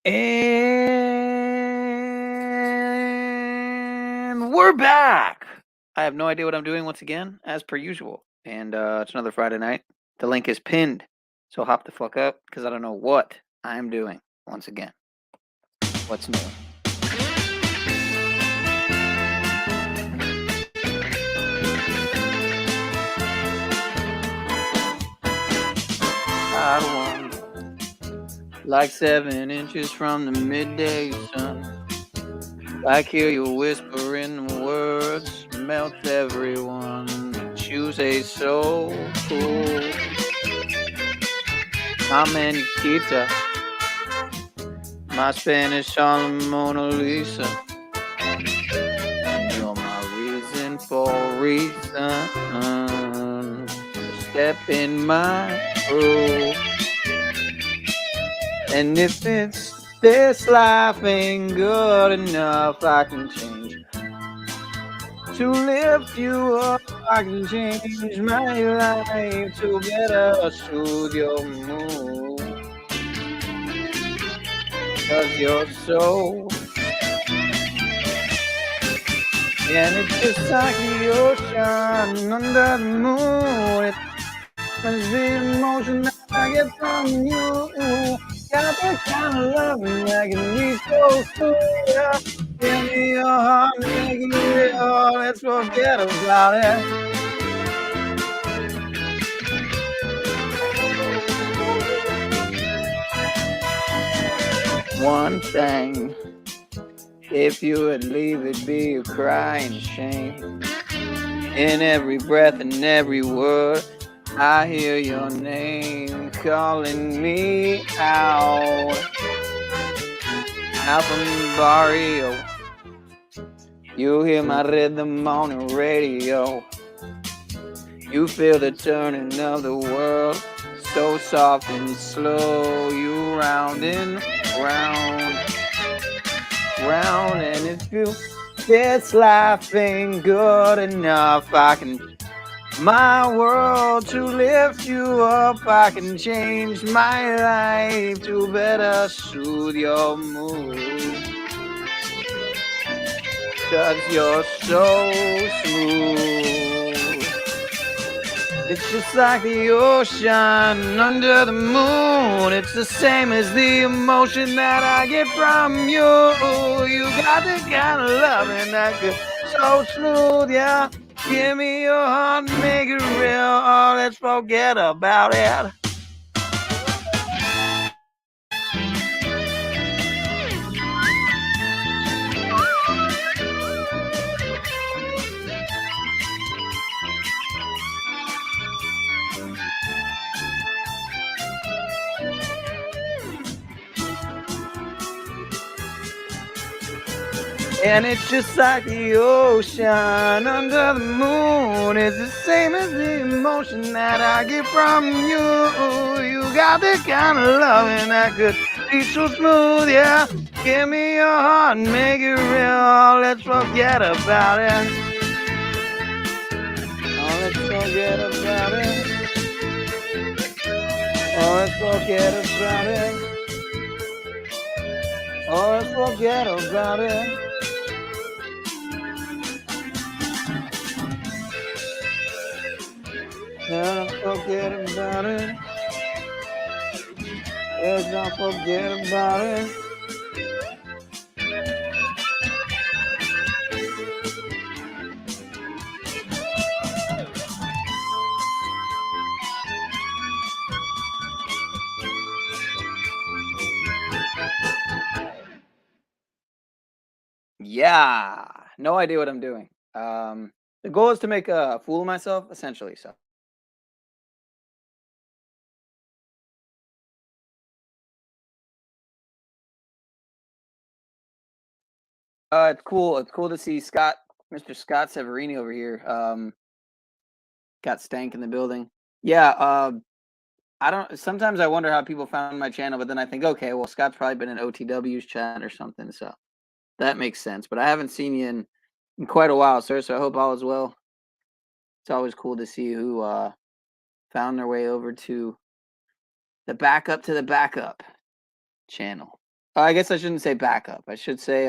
And we're back. I have no idea what I'm doing once again, as per usual. And it's another Friday night. The link is pinned. So hop the fuck up, because I don't know what I'm doing once again. What's new? I won. Like 7 inches from the midday sun. I hear you whispering words, melts everyone. Choose a so cool. I'm NiGHT, my Spanish on the Mona Lisa. You're my reason for reason. Step in my groove. And if this life ain't good enough, I can change. To lift you up, I can change my life to better soothe your mood. 'Cause you're so, and it's just like the ocean under the moon. It's the emotion that I get from you. Got that kind of love that can be so sweet. Give me your heart, make it real. Let's forget about it. One thing, if you would leave, it'd be a crying shame. In every breath and every word, I hear your name calling me out from the barrio. You hear my rhythm on the radio. You feel the turning of the world, so soft and slow. You round and round, round, and if you this life ain't good enough, I can my world to lift you up. I can change my life to better soothe your mood. 'Cause you're so smooth. It's just like the ocean under the moon. It's the same as the emotion that I get from you. You got the kind of loving that could so smooth, yeah. Give me your heart, make it real. Oh, let's forget about it. And it's just like the ocean under the moon. It's the same as the emotion that I get from you. You got the kind of loving that could be so smooth, yeah. Give me your heart and make it real. Let's forget about it. Oh, let's forget about it. Oh, let's forget about it. Oh, let's forget about it. Let's forget about it. Let's not forget about it. Yeah, no idea what I'm doing. The goal is to make a fool of myself, essentially. So, it's cool. It's cool to see Scott, Mr. Scott Severini over here. Got Stank in the building. Yeah. I don't. Sometimes I wonder how people found my channel, but then I think, okay, well, Scott's probably been in OTW's chat or something, so that makes sense. But I haven't seen you in quite a while, sir. So I hope all is well. It's always cool to see who found their way over to the backup channel. I guess I shouldn't say backup. I should say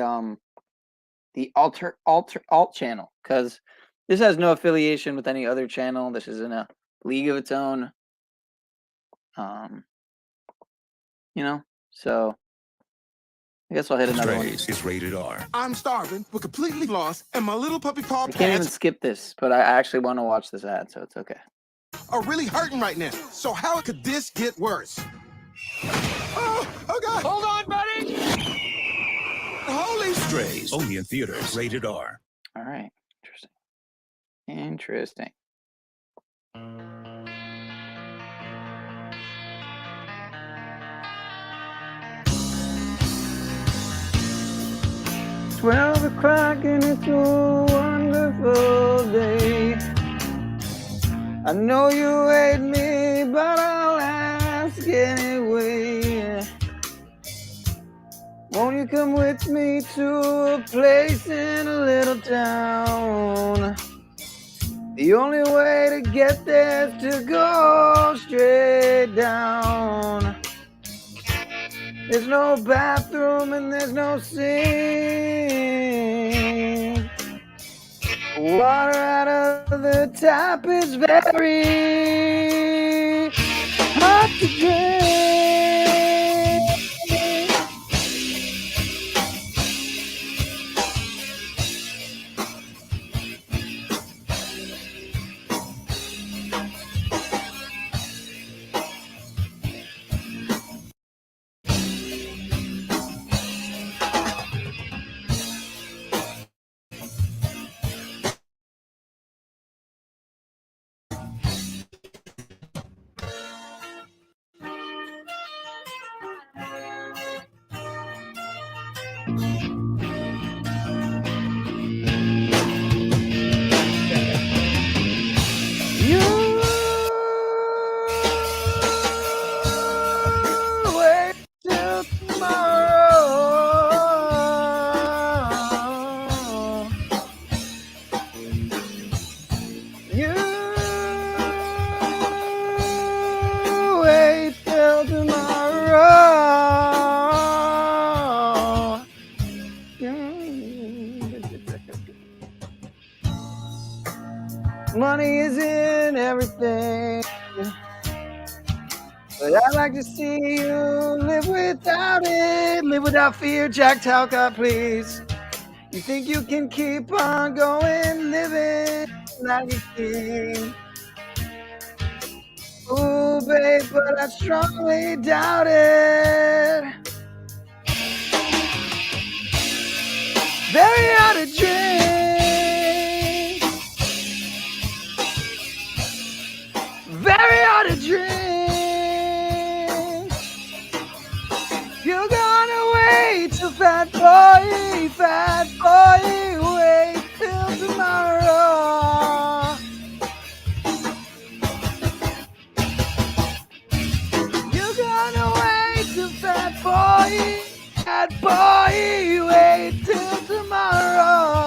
the alt channel, because this has no affiliation with any other channel. This is in a league of its own. You know, so I guess I'll hit another one. Is rated R. I'm starving, we're completely lost, and my little puppy paw I can't even skip this, but I actually want to watch this ad, so it's okay. Are really hurting right now. So how could this get worse? Oh God! Hold on, buddy! Holy Strays, only in theaters, rated R. All right, interesting. 12 o'clock and it's a wonderful day. I know you hate me, but I'll ask anyway. Won't you come with me to a place in a little town? The only way to get there is to go straight down. There's no bathroom and there's no sink. Water out of the tap is very hard to drink. Money is in everything, but I'd like to see you live without it. Live without fear, Jack Talcott, please. You think you can keep on going, living like a king? Ooh, babe, but I strongly doubt it. Very hard to drink. Very hard to drink. You're gonna wait till fat boy, wait till tomorrow. You're gonna wait till fat boy, wait till tomorrow.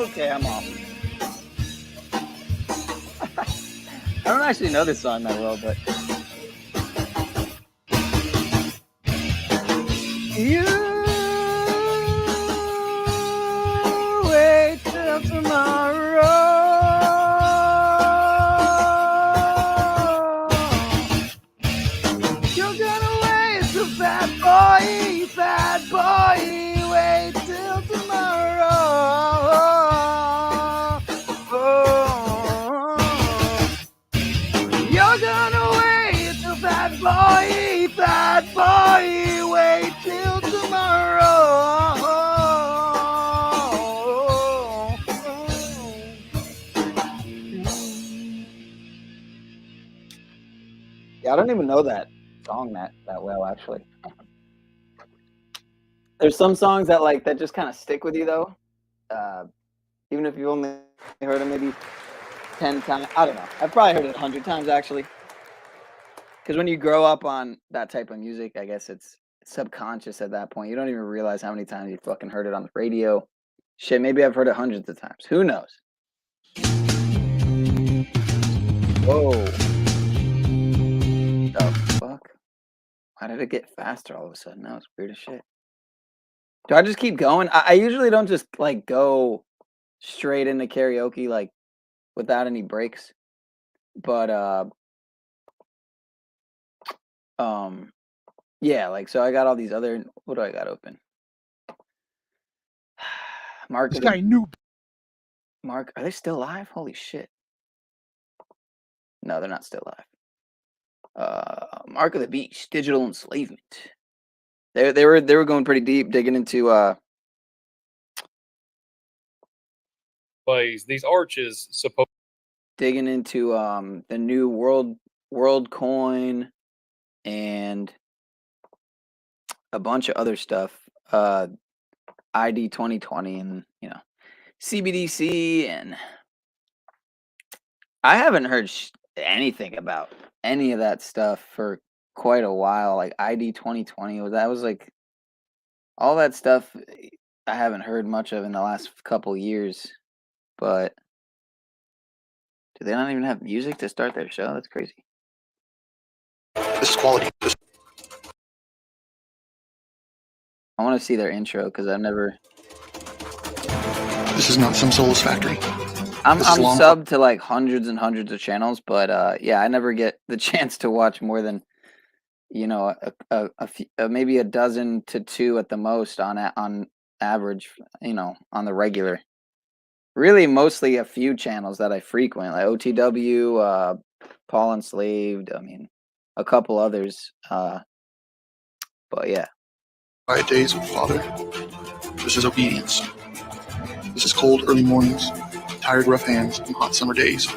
Okay, I'm off. I don't actually know this song that well, but you wait till tomorrow. You're gonna wait till fat boy, wait till tomorrow. You're gonna wait till fat boy, wait till tomorrow. Yeah, I don't even know that song that well, actually. There's some songs that that just kind of stick with you though, even if you've only heard them maybe 10 times. I don't know. I've probably heard it 100 times actually. Because when you grow up on that type of music, I guess it's subconscious at that point. You don't even realize how many times you fucking heard it on the radio. Shit, maybe I've heard it hundreds of times. Who knows? Whoa. The fuck? Why did it get faster all of a sudden? That was weird as shit. Do I just keep going? I usually don't just go straight into karaoke without any breaks. But yeah, so I got all these other, what do I got open? Mark, This guy knew. Mark, are they still live? Holy shit. No, they're not still live. Mark of the Beast, Digital Enslavement. They were going pretty deep, digging into plays these arches supposed digging into the new world coin and a bunch of other stuff. ID 2020 and CBDC, and I haven't heard anything about any of that stuff for quite a while. Like ID 2020 was all that stuff I haven't heard much of in the last couple years. But do they not even have music to start their show? That's crazy. This is quality. I want to see their intro because I've never. This is not some Souls factory. I'm subbed to hundreds and hundreds of channels, but yeah, I never get the chance to watch more than maybe a dozen to two at the most on average. On the regular. Really, mostly a few channels that I frequent, like OTW, Paul Enslaved. I mean, a couple others. But yeah. Quiet days with Father. This is obedience. This is cold early mornings, tired rough hands, and hot summer days.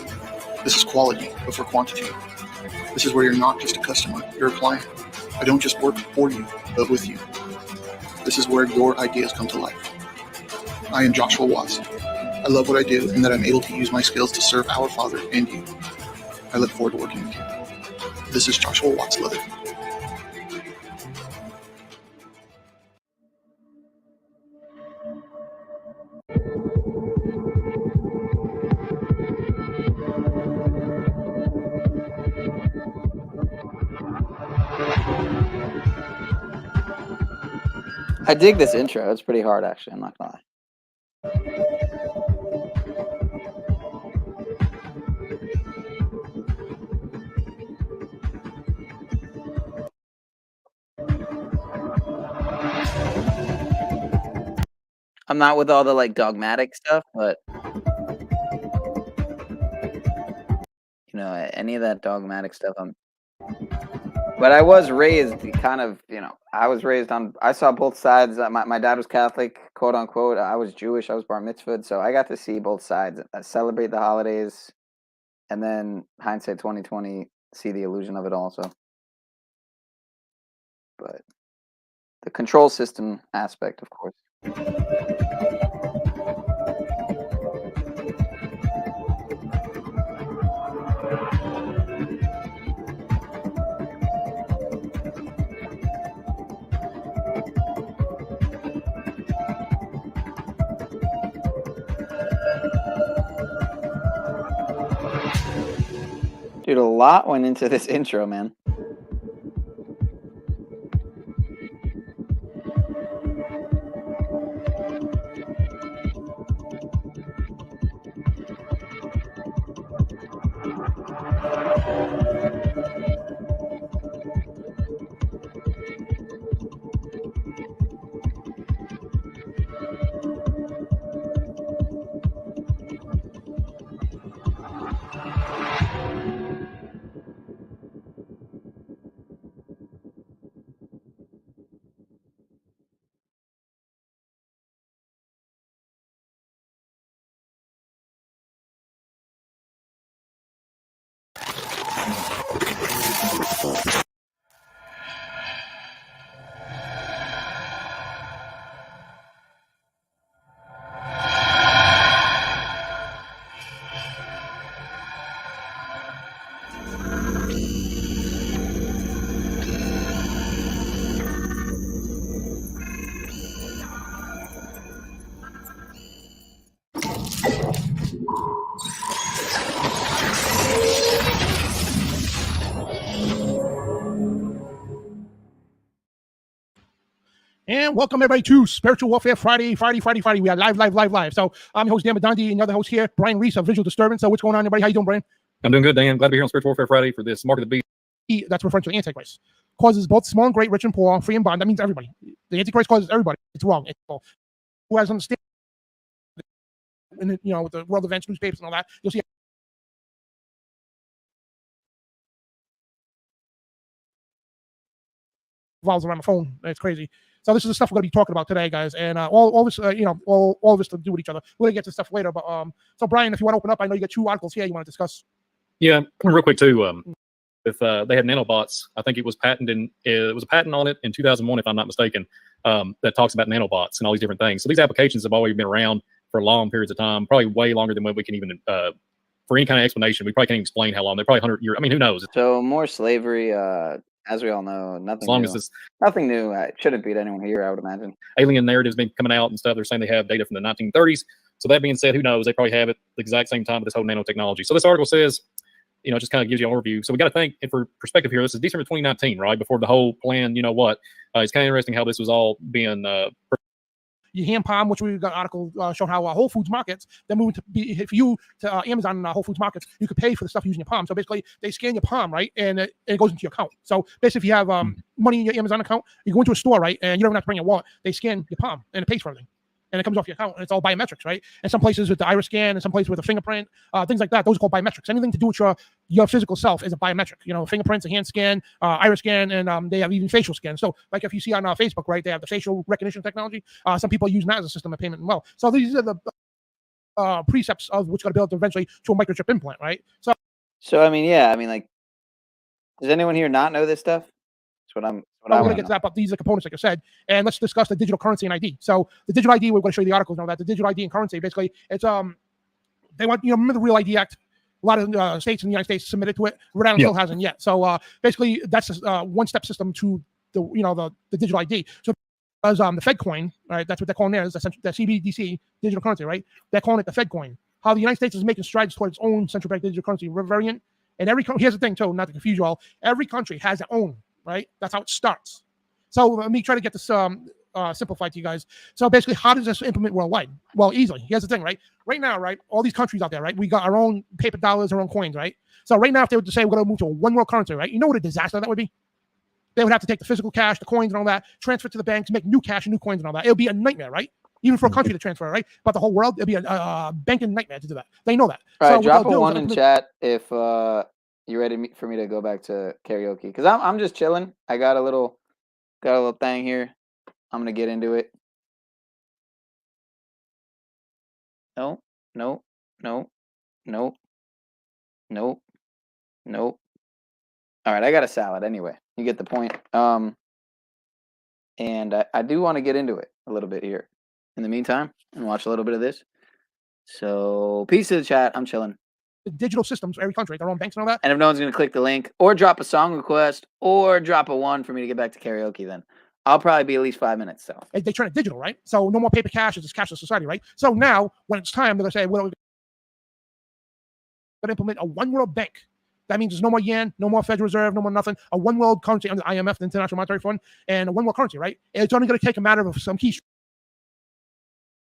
This is quality before quantity. This is where you're not just a customer, you're a client. I don't just work for you, but with you. This is where your ideas come to life. I am Joshua Watts. I love what I do and that I'm able to use my skills to serve our Father and you. I look forward to working with you. This is Joshua Watts Leather. I dig this intro. It's pretty hard, actually. I'm not gonna lie. I'm not with all the dogmatic stuff, but any of that dogmatic stuff. But I was raised kind of, I was raised on. I saw both sides. My dad was Catholic, quote unquote. I was Jewish. I was bar mitzvahed, so I got to see both sides. Celebrate the holidays, and then hindsight 2020, see the illusion of it also. But the control system aspect, of course. Dude, a lot went into this intro, man. And welcome everybody to Spiritual Warfare Friday. We are live. So I'm your host, Dan Madandi, and the other host here, Brian Reese of Visual Disturbance. So what's going on, everybody? How you doing, Brian? I'm doing good, Dan. Glad to be here on Spiritual Warfare Friday for this Mark of the Beast. That's referring to Antichrist. Causes both small and great, rich and poor, free and bond. That means everybody. The Antichrist causes everybody. It's wrong. It's wrong. Who has understand, with the world events, newspapers, and all that, you'll see. Revolves around the phone. It's crazy. So this is the stuff we're going to be talking about today, guys, and all this, all of this to do with each other. We're going to get to stuff later, but so Brian, if you want to open up, I know you got 2 articles here you want to discuss. Yeah, real quick too. If they had nanobots, I think it was patented. It was a patent on it in 2001, if I'm not mistaken, that talks about nanobots and all these different things. So these applications have always been around for long periods of time, probably way longer than what we can even, for any kind of explanation, we probably can't even explain how long. They're probably 100 years. I mean, who knows? So more slavery, as we all know, nothing. As long new. as this nothing new. It shouldn't beat anyone here, I would imagine. Alien narratives been coming out and stuff. They're saying they have data from the 1930s. So that being said, who knows? They probably have it the exact same time with this whole nanotechnology. So this article says, just kind of gives you an overview. So we got to think, and for perspective here, this is December 2019, right? Before the whole plan, it's kind of interesting how this was all being. You hand palm, which we got an article showing how Whole Foods markets, they're moving to be, if you to Amazon Whole Foods markets, you could pay for the stuff using your palm. So basically, they scan your palm, right, and it goes into your account. So basically, if you have money in your Amazon account, you go into a store, right, and you don't even have to bring your wallet. They scan your palm, and it pays for everything. And it comes off your account, and it's all biometrics, right? And some places with the iris scan, and some places with a fingerprint, things like that. Those are called biometrics. Anything to do with your physical self is a biometric. Fingerprints, a hand scan, iris scan, and they have even facial scan. So, like if you see on Facebook, right, they have the facial recognition technology. Some people are using that as a system of payment as well. So these are the precepts of what's going to build eventually to a microchip implant, right? So I mean, like, does anyone here not know this stuff? That's what I'm. We're going to get to that, but these are components, like I said, and let's discuss the digital currency and ID. So the digital ID, we're going to show you the articles now that the digital ID and currency, basically, it's they want remember the Real ID Act. A lot of states in the United States submitted to it. Rhode Island still hasn't yet. So basically, that's a one-step system to the digital ID. So as the Fed coin, right? That's what they're calling there. Is the CBDC digital currency, right? They're calling it the Fed coin. How the United States is making strides towards its own central bank digital currency variant, and here's the thing too, not to confuse you all. Every country has their own. Right? That's how it starts. So let me try to get this simplified to you guys. So basically, how does this implement worldwide? Well, easily. Here's the thing, right? Right now, right, all these countries out there, right, we got our own paper dollars, our own coins, right? So right now, if they were to say we're going to move to a one world currency, right, you know what a disaster that would be? They would have to take the physical cash, the coins and all that, transfer it to the banks, make new cash and new coins and all that. It would be a nightmare, right? Even for a country to transfer, right? But the whole world, it'd be a banking nightmare to do that. They know that. All right, so drop a 1 in chat if you ready for me to go back to karaoke? Because I'm just chilling. I got a little thing here. I'm gonna get into it. No. All right, I got a salad anyway. You get the point. And I do want to get into it a little bit here. In the meantime, and watch a little bit of this. So peace to the chat. I'm chilling. Digital systems, every country, their own banks and all that. And if no one's going to click the link or drop a song request or drop a 1 for me to get back to karaoke, then I'll probably be at least 5 minutes. So they turn it digital, right? So no more paper cash. It's just cashless society, right? So now when it's time, they're going to say, well, we're going to implement a one world bank. That means there's no more yen, no more Federal Reserve, no more nothing. A one world currency under the IMF, the International Monetary Fund, and a one world currency, right? It's only going to take a matter of some key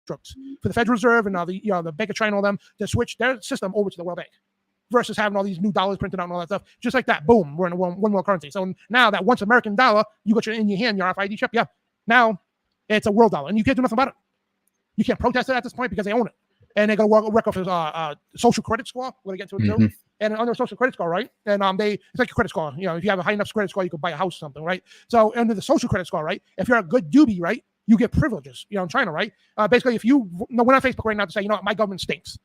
strokes for the Federal Reserve and the Bank of China and all them to switch their system over to the World Bank versus having all these new dollars printed out and all that stuff. Just like that, boom, we're in a one world currency. So now that once American dollar, you got in your hand, your RFID chip, now it's a world dollar, and you can't do nothing about it. You can't protest it at this point because they own it. And they're going to work off his social credit score. We're going to get to it too. And under a social credit score, right? And it's like a credit score. If you have a high enough credit score, you could buy a house or something, right? So under the social credit score, right? If you're a good doobie, right? You get privileges, in China, right? Basically, if you we're on Facebook right now to say, my government stinks.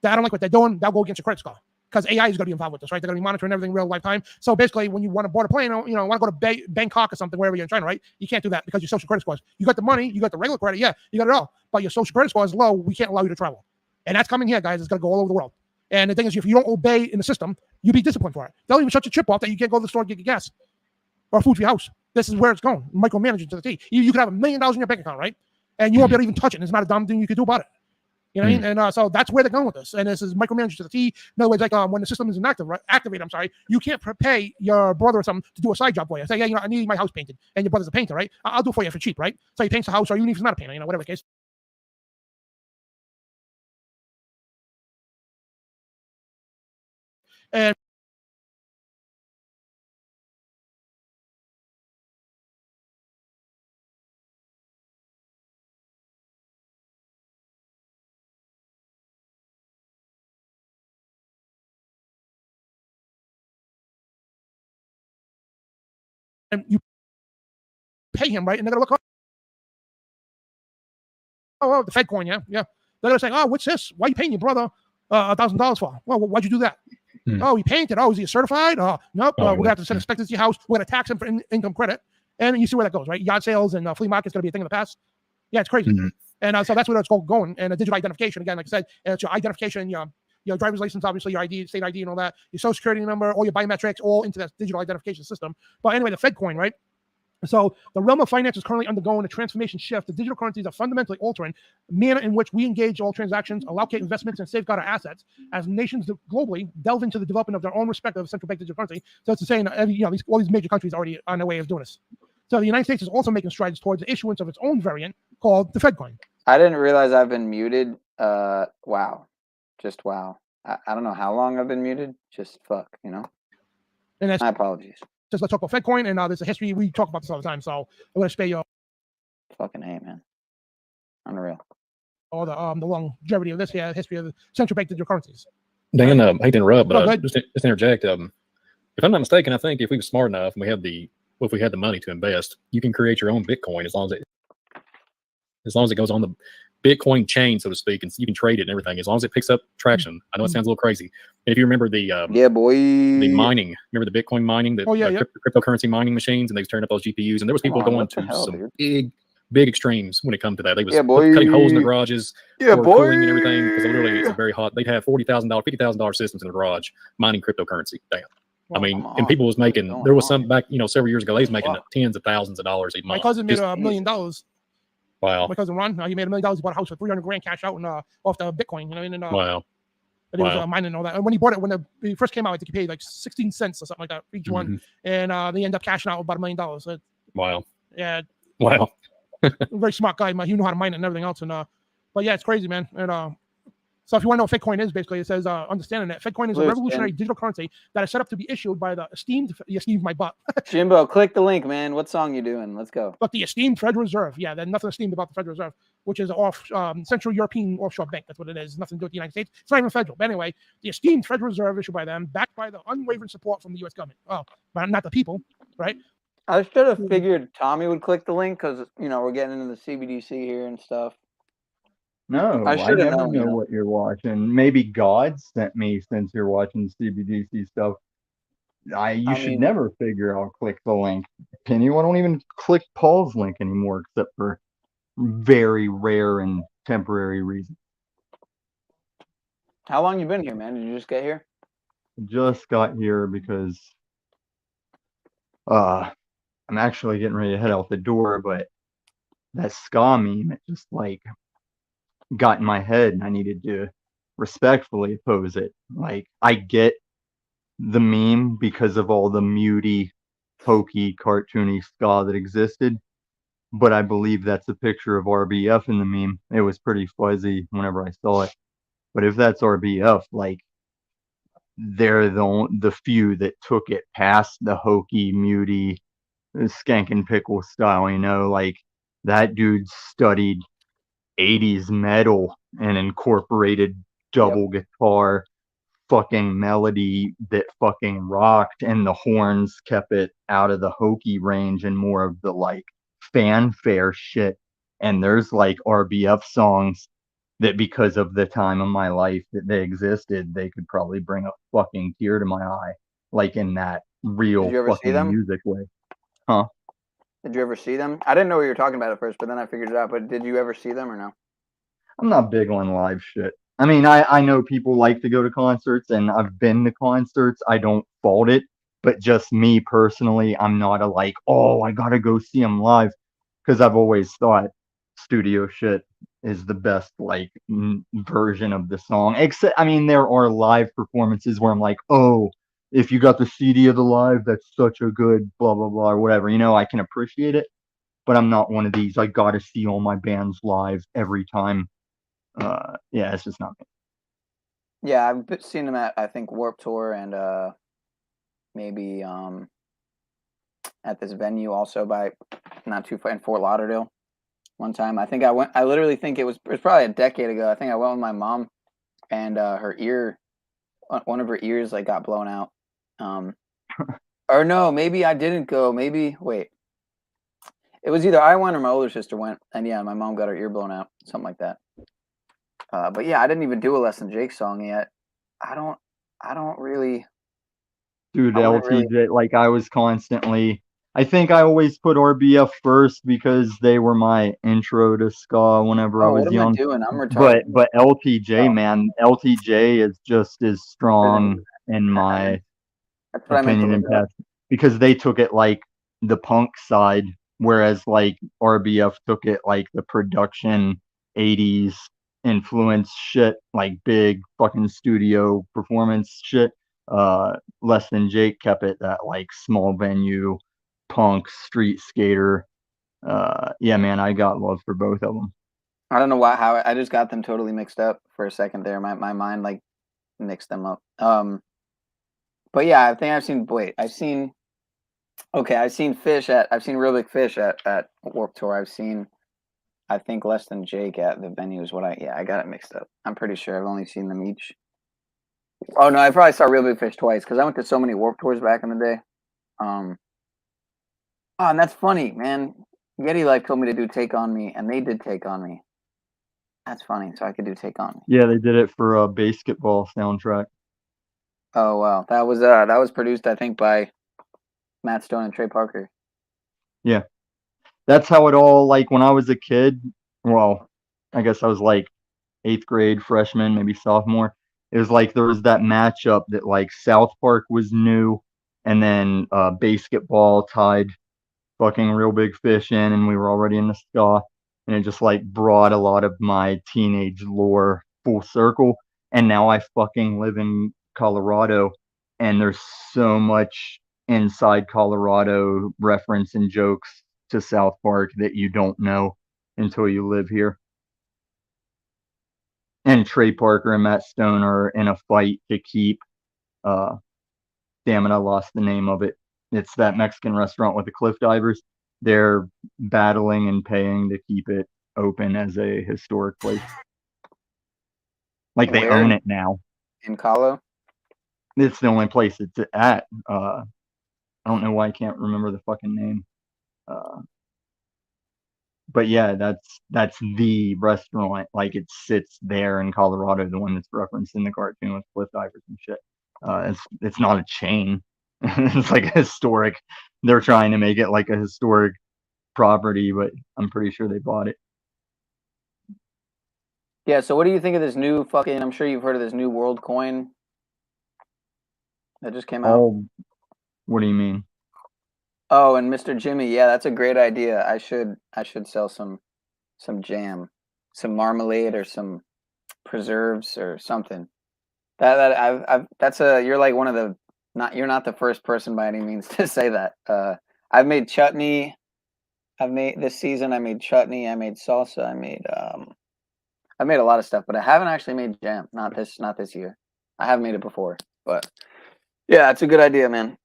I don't like what they're doing. That'll go against your credit score because AI is going to be involved with this, right? They're going to be monitoring everything real lifetime. So basically, when you want to board a plane, want to go to Bangkok or something, wherever you're in China, right? You can't do that because your social credit scores. You got the money, you got the regular credit, you got it all, but your social credit score is low. We can't allow you to travel, and that's coming here, guys. It's going to go all over the world. And the thing is, if you don't obey in the system, you'll be disciplined for it. They'll even shut your chip off that you can't go to the store and get your gas or food for your house. This is where it's going. Micromanaging to the T. You could have $1 million in your bank account, right? And you won't be able to even touch it. And it's not a dumb thing you could do about it. You know what I mean? And so that's where they're going with this. And this is micromanaged to the T. In other words, like when the system is inactive, right? Activated, I'm sorry, you can't pay your brother or something to do a side job for you. Say, yeah, you know, I need my house painted, and your brother's a painter, right? I'll do it for you for cheap, right? So he paints the house, or even if he's not a painter, you know, whatever the case. And you pay him, right? And they're gonna look, oh, the Fed coin, yeah. They're gonna say, oh, what's this? Why are you paying your brother $1,000 for? Well, why'd you do that? Oh, he painted. Oh, is he certified? Nope. We're gonna have to send inspectors to your house. We're gonna tax him for income credit, and you see where that goes, right? Yard sales and flea market's gonna be a thing of the past. Yeah, it's crazy. And so that's where it's going. And a digital identification, again, like I said, it's your identification, your driver's license, obviously your ID, state ID, and all that, your social security number, all your biometrics, all into that digital identification system. But anyway, the Fed coin, right? So the realm of finance is currently undergoing a transformation shift. The digital currencies are fundamentally altering the manner in which we engage all transactions, allocate investments, and safeguard our assets as nations globally delve into the development of their own respective central bank digital currency. So it's saying all these major countries are already on their way of doing this. So the United States is also making strides towards the issuance of its own variant called the Fed coin. I didn't realize I've been muted. Wow. Just wow. I don't know how long I've been muted. Just fuck, you know? And that's my apologies. Just let's talk about Fed coin, and there's a history. We talk about this all the time, so I'm going to spare you. Fucking A, man. Unreal. All the longevity of this here, history of the central bank digital currencies. Dan, I hate to interrupt, but just interject. If I'm not mistaken, I think if we were smart enough and we had the money to invest, you can create your own Bitcoin as long as it goes on the Bitcoin chain, so to speak, and you can trade it and everything, as long as it picks up traction. I know it sounds a little crazy. And if you remember the the mining, remember the Bitcoin mining, cryptocurrency mining machines, and they was turning up those GPUs, and there was people going to some big extremes when it comes to that. They was cutting holes in the garages, cooling and everything, because literally it's a very hot. They'd have $40,000, $50,000 systems in the garage mining cryptocurrency. Damn. I mean, and people was making. There was some back, several years ago. They was making tens of thousands of dollars a month. My cousin made $1 million. Wow. My cousin Ron, he made $1 million. He bought a house for $300,000 cash out and off the Bitcoin. You know, and wow. And he was mining and all that. And when he bought it, when it first came out, I think he paid like 16 cents or something like that for each one. And they end up cashing out about $1 million. So, wow. Yeah. Wow. Very smart guy. He knew how to mine it and everything else. And but yeah, it's crazy, man. And so if you want to know what FedCoin is, basically, it says, understanding that FedCoin is a revolutionary digital currency that is set up to be issued by the esteemed, my butt. Jimbo, click the link, man. What song you doing? Let's go. But the esteemed Federal Reserve. Yeah, there's nothing esteemed about the Federal Reserve, which is an Central European offshore bank. That's what it is. Nothing to do with the United States. It's not even federal. But anyway, the esteemed Federal Reserve issued by them, backed by the unwavering support from the U.S. government. Oh, but not the people, right? I should have figured Tommy would click the link because, we're getting into the CBDC here and stuff. No, I never know what you're watching. Maybe God sent me since you're watching CBDC stuff. You should never figure I'll click the link. Penny, I don't even click Paul's link anymore except for very rare and temporary reasons. How long you been here, man? Did you just get here? Just got here because I'm actually getting ready to head out the door, but that ska meme, it just got in my head and I needed to respectfully oppose it. I get the meme because of all the muty, hokey, cartoony ska that existed, but I believe that's a picture of RBF in the meme. It was pretty fuzzy whenever I saw it. But if that's RBF, they're the few that took it past the hokey, muty, skank and pickle style, that dude studied 80s metal and incorporated double guitar fucking melody that fucking rocked, and the horns kept it out of the hokey range and more of the fanfare shit. And there's RBF songs that, because of the time of my life that they existed, they could probably bring a fucking tear to my eye, in that real fucking music way. Huh? Did you ever see them? I didn't know what you were talking about at first, but then I figured it out. But did you ever see them or no? I'm not big on live shit. I mean, I know people like to go to concerts, and I've been to concerts. I don't fault it, but just me personally, I'm not I gotta go see them live, because I've always thought studio shit is the best like version of the song. Except, I mean, there are live performances where I'm like, oh, if you got the CD of the live, that's such a good blah blah blah or whatever. You know, I can appreciate it, but I'm not one of these. I gotta see all my bands live every time. Yeah, it's just not me. Yeah, I've seen them at, I think, Warped Tour and maybe at this venue also by not too far in Fort Lauderdale. One time, I think I went. I literally think it was probably a decade ago. I think I went with my mom, and her ear, one of her ears, like got blown out. Or no, maybe I didn't go. Maybe wait, it was either I went or my older sister went, and yeah, my mom got her ear blown out, something like that. But yeah, I didn't even do a Less Than Jake song yet. I don't really. Dude, I wouldn't LTJ, really. like I was constantly. I think I always put RBF first because they were my intro to ska whenever I Oh, what was am I young. doing? I'm retarded. But LTJ, Oh, man, LTJ is just as strong in I meant, my that's what I meant to opinion look and up. past because they took it like the punk side, whereas like RBF took it like the production 80s influence shit, like big fucking studio performance shit. Less Than Jake kept it that like small venue punk street skater. Yeah, man, I got love for both of them. I don't know why how I just got them totally mixed up for a second there. My mind like mixed them up. But yeah, I think I've seen. Wait, I've seen. Okay, I've seen Real Big Fish at Warped Tour. I've seen. I think Less Than Jake at the venue is what I. Yeah, I got it mixed up. I'm pretty sure I've only seen them each. Oh no, I probably saw Real Big Fish twice because I went to so many Warped Tours back in the day. Um. Oh, and that's funny, man. Yeti Life told me to do Take On Me, and they did Take On Me. That's funny. So I could do Take On Me. Yeah, they did it for a basketball soundtrack. Oh wow, that was produced I think by Matt Stone and Trey Parker. Yeah. That's how it all like when I was a kid. Well, I guess I was like 8th grade, freshman, maybe sophomore. It was like there was that matchup that like South Park was new, and then basketball tied fucking Real Big Fish in, and we were already in the ska, and it just like brought a lot of my teenage lore full circle. And now I fucking live in Colorado, and there's so much inside Colorado reference and jokes to South Park that you don't know until you live here. And Trey Parker and Matt Stone are in a fight to keep damn it, I lost the name of it. It's that Mexican restaurant with the cliff divers. They're battling and paying to keep it open as a historic place. Like they Where own it now. in Colo? It's the only place it's at. I don't know why I can't remember the fucking name. But yeah, that's the restaurant. Like it sits there in Colorado, the one that's referenced in the cartoon with cliff divers and shit. It's not a chain. It's like a historic. They're trying to make it like a historic property, but I'm pretty sure they bought it. Yeah, so what do you think of this new fucking I'm sure you've heard of this new world coin that just came out? Oh, what do you mean? Oh, and Mr. Jimmy, yeah, that's a great idea. I should sell some jam, some marmalade or some preserves or something. I've that's a you're like one of the you're not the first person by any means to say that. I've made chutney. I've made this season. I made chutney. I made salsa. I made a lot of stuff, but I haven't actually made jam. Not this year. I have made it before, but yeah, it's a good idea, man.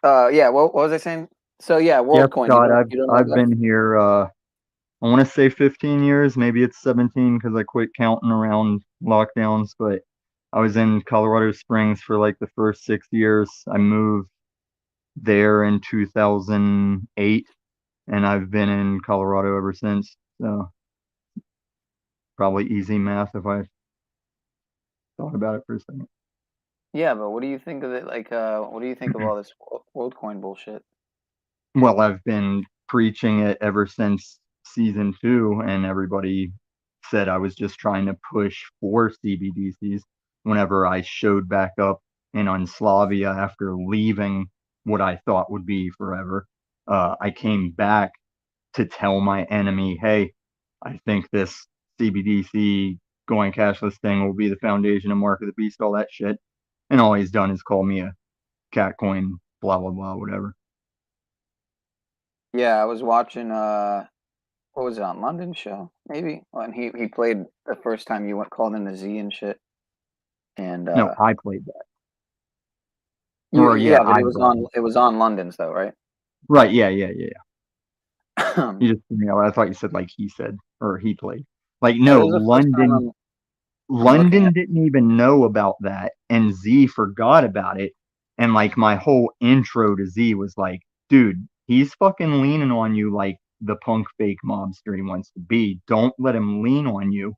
Yeah. What was I saying? So yeah, Yes, WorldCoin. God, You don't know I've that? been here. I want to say 15 years, maybe it's 17 because I quit counting around lockdowns. But I was in Colorado Springs for like the first 6 years. I moved there in 2008, and I've been in Colorado ever since. So probably easy math if I thought about it for a second. Yeah, but what do you think of it? Like, what do you think of all this WorldCoin bullshit? Well, I've been preaching it ever since season 2, and everybody said I was just trying to push for CBDCs. Whenever I showed back up in Unslavia after leaving what I thought would be forever, I came back to tell my enemy, hey, I think this CBDC going cashless thing will be the foundation of Mark of the Beast, all that shit. And all he's done is call me a cat coin, blah blah blah, whatever. Yeah, I was watching what was it on London show maybe when he played the first time you called in the Z and shit. And No, I played that. but I it was on London's though, right? Right, yeah. You just, I thought you said like he said or he played. Like no, London didn't even know about that, and Z forgot about it. And like my whole intro to Z was like, dude, he's fucking leaning on you like the punk fake mobster he wants to be. Don't let him lean on you.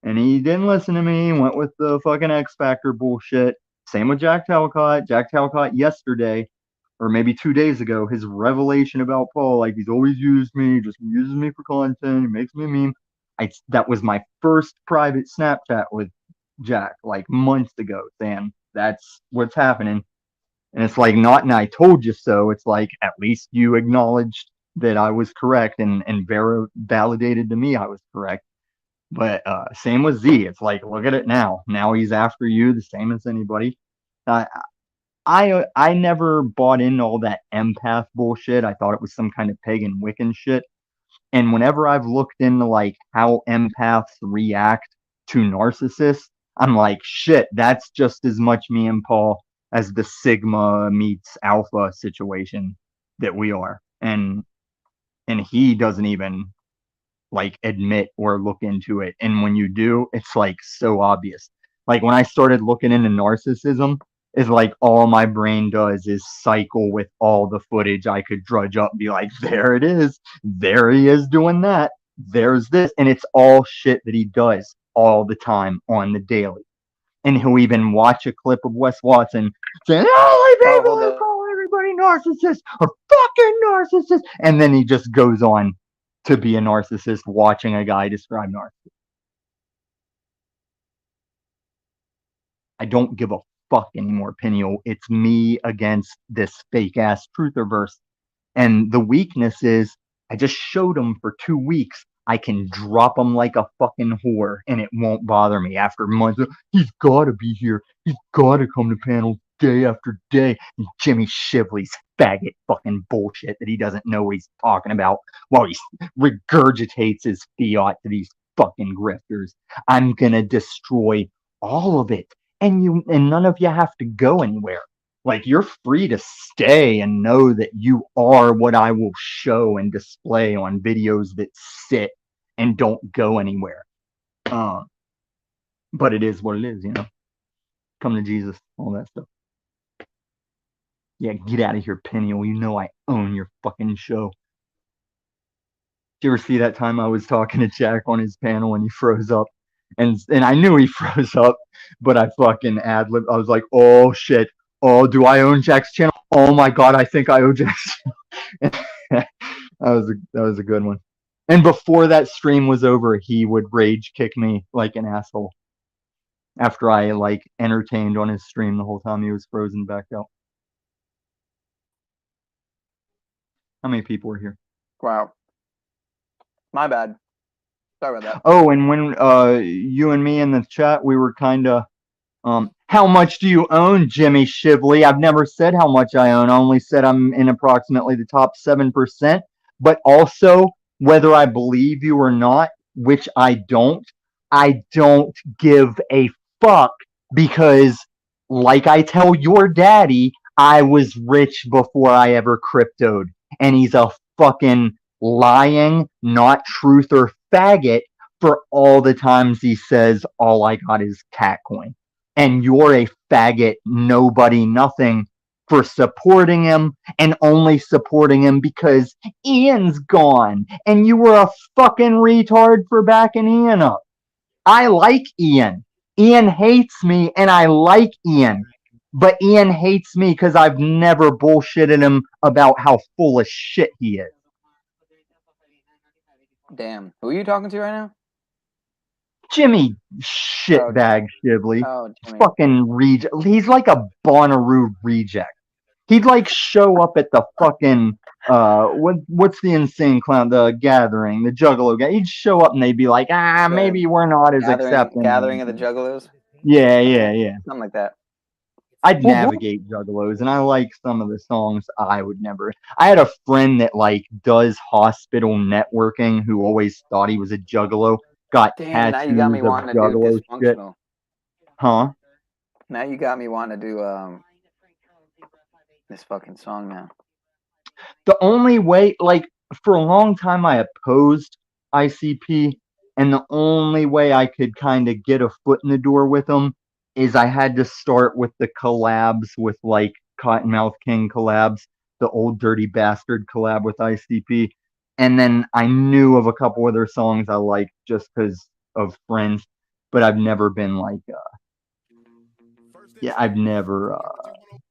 And he didn't listen to me. He went with the fucking X Factor bullshit. Same with Jack Talcott. Jack Talcott yesterday, or maybe 2 days ago, his revelation about Paul, like he's always used me, just uses me for content, he makes me a meme. That was my first private Snapchat with Jack, like months ago, saying that's what's happening. And it's like, not and I told you so. It's like, at least you acknowledged that I was correct and validated to me I was correct. But same with Z. It's like, look at it now. Now he's after you the same as anybody. I never bought into all that empath bullshit. I thought it was some kind of pagan Wiccan shit. And whenever I've looked into like how empaths react to narcissists, I'm like, shit, that's just as much me and Paul as the Sigma meets Alpha situation that we are. And he doesn't even like admit or look into it. And when you do, it's like so obvious. Like when I started looking into narcissism, is like all my brain does is cycle with all the footage I could drudge up and be like, there it is. There he is doing that. There's this. And it's all shit that he does all the time on the daily. And he'll even watch a clip of Wes Watson saying, oh, I people call everybody narcissist or fucking narcissist. And then he just goes on to be a narcissist watching a guy describe narcissist. I don't give a fuck anymore, Peniel. It's me against this fake ass trutherverse. And the weakness is I just showed him for 2 weeks. I can drop him like a fucking whore and it won't bother me after months. He's gotta be here. He's gotta come to panels day after day. And Jimmy Shively's faggot fucking bullshit that he doesn't know what he's talking about while he regurgitates his fiat to these fucking grifters. I'm gonna destroy all of it. And none of you have to go anywhere. Like, you're free to stay and know that you are what I will show and display on videos that sit and don't go anywhere. But it is what it is, you know. Come to Jesus, all that stuff. Yeah, get out of here, Peniel. You know I own your fucking show. Did you ever see that time I was talking to Jack on his panel and he froze up? And I knew he froze up, but I fucking ad-lib. I was like, oh shit. Oh, do I own Jack's channel? Oh my god, I think I own Jack's channel. that was a good one. And before that stream was over, he would rage kick me like an asshole. After I like entertained on his stream the whole time he was frozen back out. How many people were here? Wow. My bad. Sorry about that. Oh, and when you and me in the chat, we were kind of, how much do you own, Jimmy Shively? I've never said how much I own. I only said I'm in approximately the top 7%. But also, whether I believe you or not, which I don't give a fuck because, like I tell your daddy, I was rich before I ever cryptoed. And he's a fucking lying, not truther faggot for all the times he says all I got is cat coin. And you're a faggot, nobody, nothing for supporting him and only supporting him because Ian's gone and you were a fucking retard for backing Ian up. I like Ian. Ian hates me and I like Ian. But Ian hates me because I've never bullshitted him about how full of shit he is. Damn. Who are you talking to right now? Jimmy shitbag Shively. Oh, Jimmy. Fucking reject. He's like a Bonnaroo reject. He'd like show up at the fucking what's the insane clown, the gathering, the Juggalo guy. He'd show up and they'd be like, maybe we're not as accepting. Gathering of the Juggalos. Yeah. Something like that. I'd navigate Juggalos, and I like some of the songs. I would never. I had a friend that like does hospital networking who always thought he was a Juggalo. Got Damn, tattoos now you got me of wanting to do Juggalo shit. Dysfunctional. Huh? Now you got me wanting to do this fucking song now. The only way, like, for a long time I opposed ICP, and the only way I could kind of get a foot in the door with them is I had to start with the collabs with, like, Cottonmouth King collabs, the Old Dirty Bastard collab with ICP, and then I knew of a couple of their songs I liked just because of friends, but I've never been, like, I've never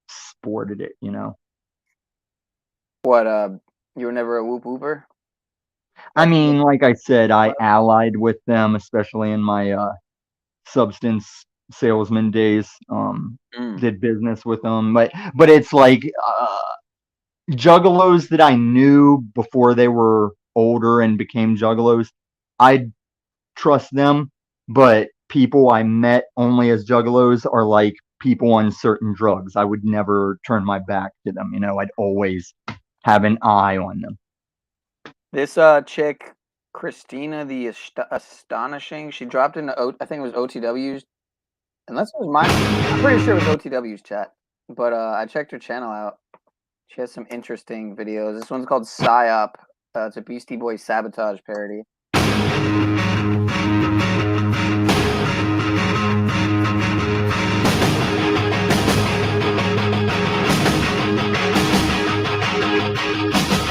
sported it, you know? What, you were never a whoop whooper? I mean, like I said, I allied with them, especially in my substance salesman days. Did business with them, but it's like Juggalos that I knew before they were older and became Juggalos. I'd trust them, but people I met only as Juggalos are like people on certain drugs. I would never turn my back to them. You know, I'd always have an eye on them. This chick, Christina the Astonishing, she dropped into I think it was OTW's, unless it was mine. I'm pretty sure it was OTW's chat, but I checked her channel out. She has some interesting videos. This one's called PSYOP. It's a Beastie Boys Sabotage parody.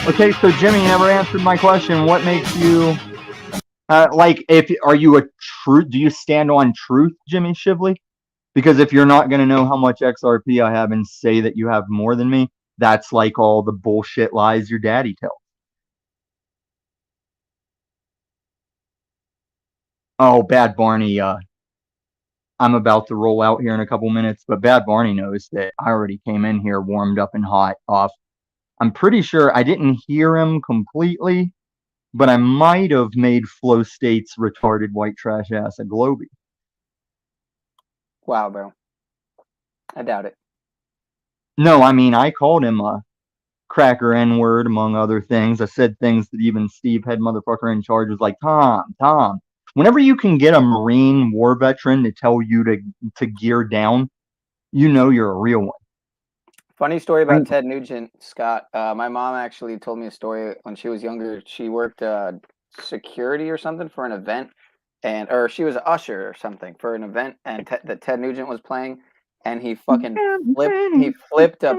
Okay, so Jimmy never answered my question. What makes you like? Are you a truth? Do you stand on truth, Jimmy Shively? Because if you're not gonna know how much XRP I have and say that you have more than me, that's like all the bullshit lies your daddy tells. Oh, Bad Barney. I'm about to roll out here in a couple minutes, but Bad Barney knows that I already came in here warmed up and hot off. I'm pretty sure I didn't hear him completely, but I might have made Flow State's retarded white trash ass a Globie. Wow, bro. I doubt it. No, I mean, I called him a cracker N-word, among other things. I said things that even Steve, head motherfucker in charge, was like, Tom, whenever you can get a Marine war veteran to tell you to gear down, you know you're a real one. Funny story about Ted Nugent, Scott. My mom actually told me a story when she was younger. She worked security or something for an event, or she was an usher or something for an event, and that Ted Nugent was playing, and he fucking flipped a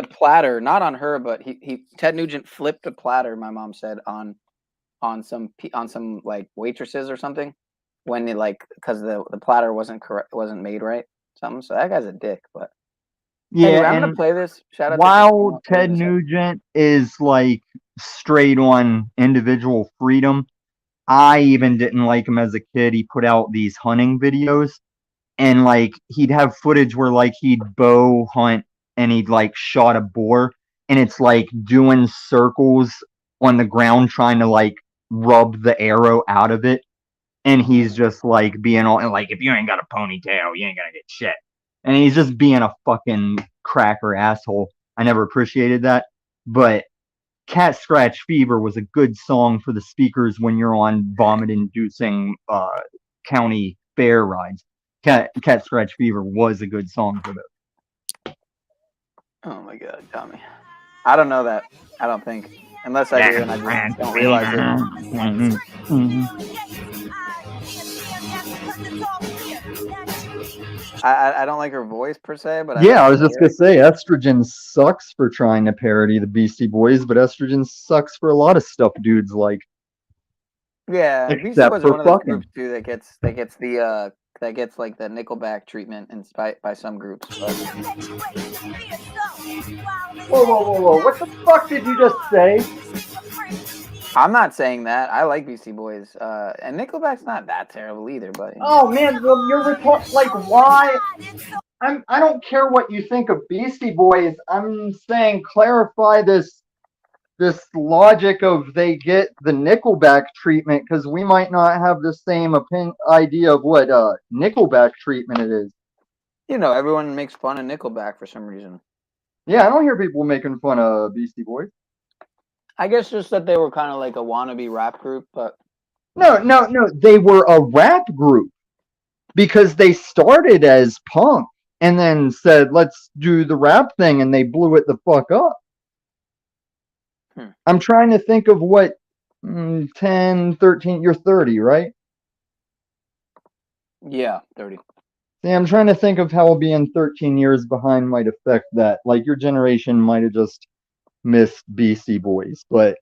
platter, not on her, but Ted Nugent flipped a platter. My mom said on some like waitresses or something, when because the platter wasn't made right, something. So that guy's a dick, but. Yeah, anyway, I'm gonna play this. Shout out while Ted Nugent is like straight on individual freedom, I even didn't like him as a kid. He put out these hunting videos, and like he'd have footage where like he'd bow hunt and he'd like shot a boar, and it's like doing circles on the ground trying to like rub the arrow out of it, and he's just like being all like, if you ain't got a ponytail, you ain't gonna get shit. And he's just being a fucking cracker asshole. I never appreciated that. But Cat Scratch Fever was a good song for the speakers when you're on vomit-inducing county fair rides. Cat Scratch Fever was a good song for those. Oh my god, Tommy. I don't know that. I don't think. Unless I do and I just don't realize it. I don't like her voice per se, but I was just gonna say Estrogen sucks for trying to parody the Beastie Boys, but Estrogen sucks for a lot of stuff dudes like. Yeah, Beastie Boys are one of those groups too that gets like the Nickelback treatment by some groups. But... Whoa! What the fuck did you just say? I'm not saying that. I like Beastie Boys. And Nickelback's not that terrible either, but Oh man, well, you're like why? I don't care what you think of Beastie Boys. I'm saying clarify this logic of they get the Nickelback treatment because we might not have the same idea of what Nickelback treatment it is. you know, everyone makes fun of Nickelback for some reason. Yeah, I don't hear people making fun of Beastie Boys. I guess just that they were kind of like a wannabe rap group, but No, they were a rap group because they started as punk and then said, let's do the rap thing, and they blew it the fuck up. I'm trying to think of what 10, 13, you're 30, right? yeah, 30. See, I'm trying to think of how being 13 years behind might affect that. Like, your generation might have just missed Beastie Boys, but,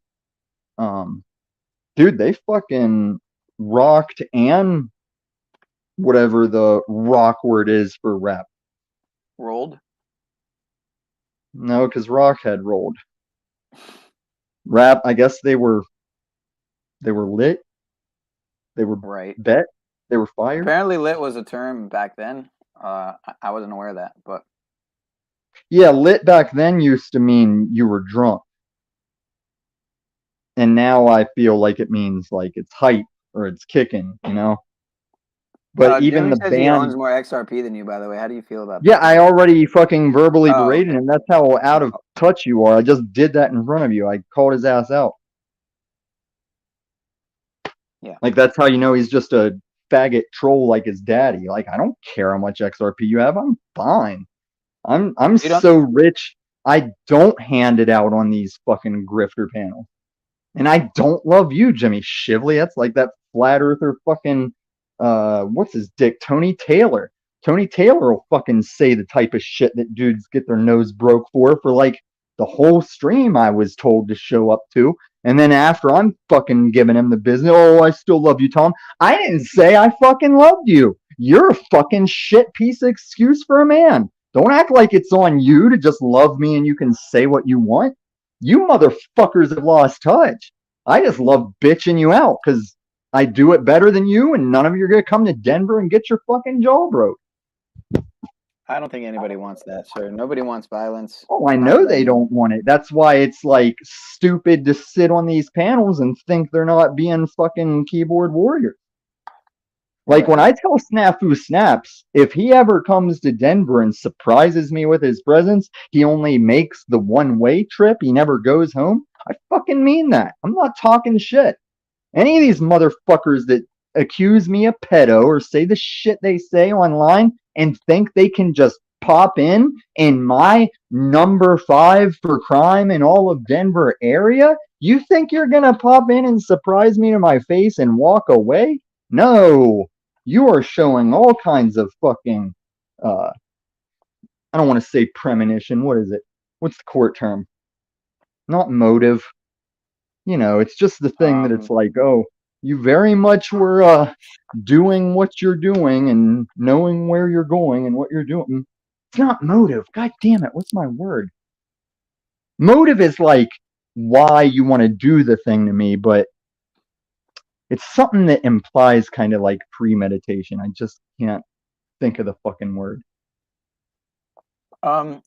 dude, they fucking rocked and whatever the rock word is for rap. Rolled? No, because rock had rolled. Rap, I guess they were lit. They were Right. bet. They were fired. Apparently lit was a term back then. I wasn't aware of that, but Yeah, lit back then used to mean you were drunk. And now I feel like it means like it's hype or it's kicking, you know? But even Jimmy the says he owns band. more XRP than you, by the way. How do you feel about Yeah, that? I already fucking verbally Oh, berated okay. him. That's how out of touch you are. I just did that in front of you. I called his ass out. Yeah. Like, that's how you know he's just a faggot troll like his daddy. Like, I don't care how much XRP you have. I'm fine. I'm You don't- so rich, I don't hand it out on these fucking grifter panels. And I don't love you, Jimmy Shively. That's like that flat earther fucking what's his dick? Tony Taylor. Tony Taylor will fucking say the type of shit that dudes get their nose broke for like the whole stream I was told to show up to. And then after I'm fucking giving him the business, oh, I still love you, Tom. I didn't say I fucking loved you. You're a fucking shit piece of excuse for a man. Don't act like it's on you to just love me and you can say what you want. You motherfuckers have lost touch. I just love bitching you out because I do it better than you, and none of you are going to come to Denver and get your fucking jaw broke. I don't think anybody wants that, sir. Nobody wants violence. Oh, I know they don't want it. That's why it's like stupid to sit on these panels and think they're not being fucking keyboard warriors. Like when I tell Snafu Snaps, if he ever comes to Denver and surprises me with his presence, he only makes the one-way trip. He never goes home. I fucking mean that. I'm not talking shit. Any of these motherfuckers that accuse me of pedo or say the shit they say online and think they can just pop in my number 5 for crime in all of Denver area, you think you're gonna pop in and surprise me to my face and walk away? No. You are showing all kinds of fucking, I don't want to say premonition. What is it? What's the court term? Not motive. You know, it's just the thing that it's like, oh, you very much were doing what you're doing and knowing where you're going and what you're doing. It's not motive. God damn it. What's my word? Motive is like why you want to do the thing to me, but it's something that implies kind of like premeditation. I just can't think of the fucking word.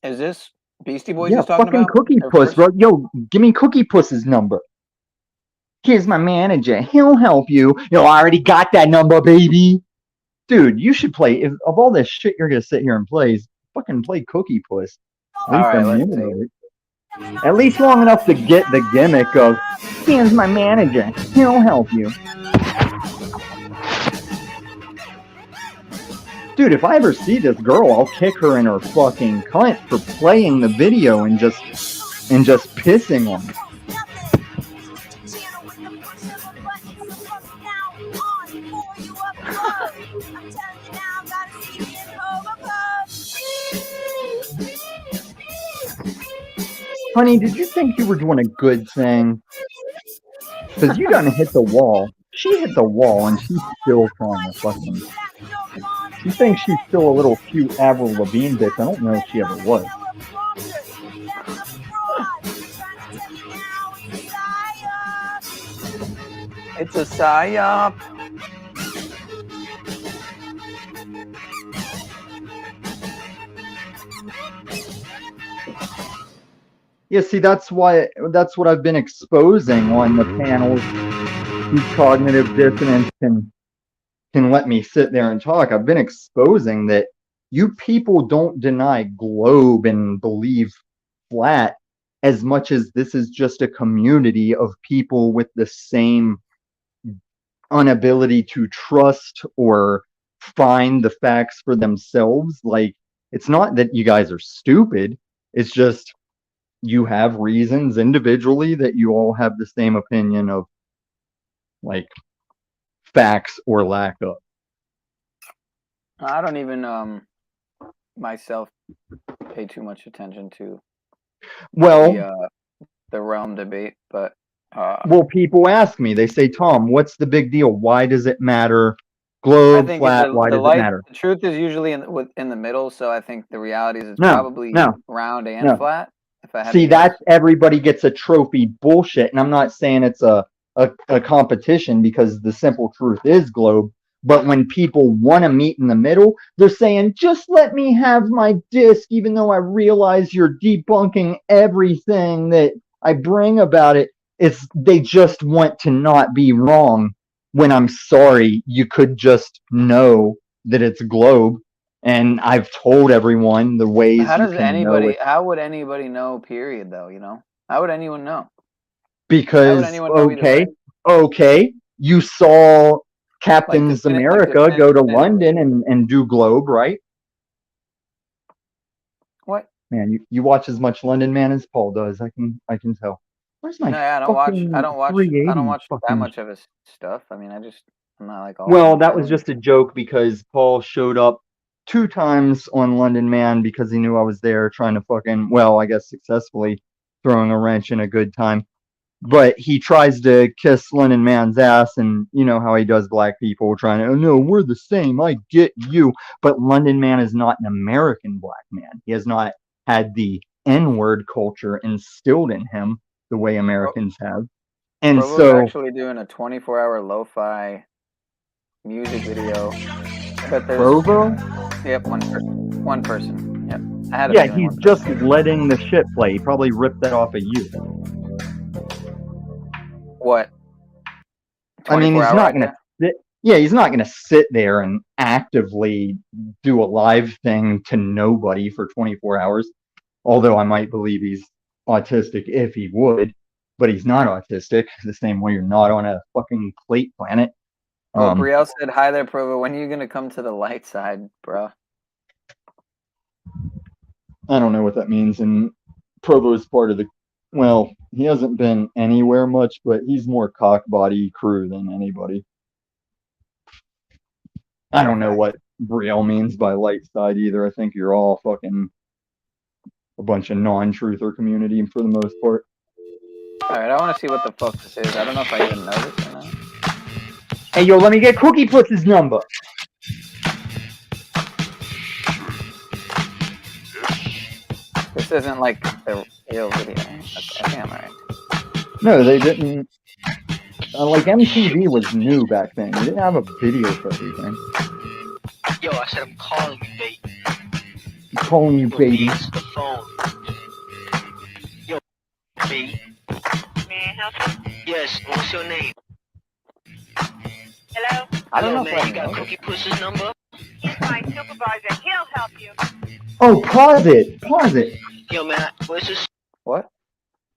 Is this Beastie Boys yeah, he's talking fucking about? Cookie Puss, bro. Yo, give me Cookie Puss's number. Here's my manager. He'll help you. Yo, I already got that number, baby. Dude, you should play. If of all this shit you're gonna sit here and play, fucking play Cookie Puss. At least long enough to get the gimmick of, here's my manager. He'll help you. Dude, if I ever see this girl, I'll kick her in her fucking cunt for playing the video and just pissing on her. Honey, did you think you were doing a good thing? Because you done hit the wall. She hit the wall and she's still trying to fucking... She thinks she's still a little cute Avril Lavigne bitch. I don't know if she ever was. a psyop. Yeah, see, that's what I've been exposing on the panels. Whose cognitive dissonance can let me sit there and talk. I've been exposing that you people don't deny globe and believe flat as much as this is just a community of people with the same inability to trust or find the facts for themselves. Like, it's not that you guys are stupid. It's just you have reasons individually that you all have the same opinion of, like, facts or lack of. I don't even myself pay too much attention to the realm debate, but well, people ask me, they say, Tom, what's the big deal? Why does it matter? Globe, I think flat, why does it matter? The truth is usually in the middle, so I think the reality is it's No, probably no, round and no. flat. If I had See, to guess. that's everybody gets a trophy bullshit, and I'm not saying it's a competition, because the simple truth is globe. But when people want to meet in the middle, they're saying, just let me have my disc, even though I realize you're debunking everything that I bring about it. They just want to not be wrong, when I'm sorry, you could just know that it's globe. And I've told everyone the ways How you does can anybody? know it. How would anybody know? Period. Though, how would anyone know? How would Because anyone know either way? okay, you saw Captain's Like America go to London and do globe, right? What? Man, you watch as much London Man as Paul does. I can tell. Where's my No, I don't fucking watch. I 380 don't watch that fucking? much of his stuff. I mean, I'm not like all. Well, that was just a joke, because Paul showed up 2 times on London Man because he knew I was there trying to fucking, well, I guess successfully throwing a wrench in a good time. But he tries to kiss London Man's ass, and you know how he does black people, trying to, oh no, we're the same, I get you. But London Man is not an American black man. He has not had the N-word culture instilled in him the way Americans have. And Provo's so actually doing a 24-hour lo-fi music video. I bet there's Provo? Yep, one person. Yep. I had a Yeah, feeling he's one just person. letting the shit play. He probably ripped that off of you. What? I mean, he's 24-hour not idea? gonna sit. Yeah, he's not gonna sit there and actively do a live thing to nobody for 24 hours. Although I might believe he's autistic if he would, but he's not autistic. The same way you're not on a fucking plate planet. Oh, Brielle said, hi there, Provo. When are you going to come to the light side, bro? I don't know what that means. And Provo is part of the, well, he hasn't been anywhere much, but he's more cockbody crew than anybody. I don't know what Brielle means by light side either. I think you're all fucking a bunch of non-truther community for the most part. Alright, I want to see what the fuck this is. I don't know if I even know this or not. Hey, yo, let me get Cookie Puss's number. This isn't like the real video. Okay, I think I'm alright. No, they didn't. Like, MTV was new back then. You didn't have a video for everything. Yo, I said I'm calling you, baby. I'm calling you, baby. Answer the phone. Yo, baby. May I help you? Yes, what's your name? Hello? I don't know man, if I you got know. Cookie Puss's number? He's my supervisor. He'll help you. Oh, pause it. Pause it. Yo, man, what's this? What?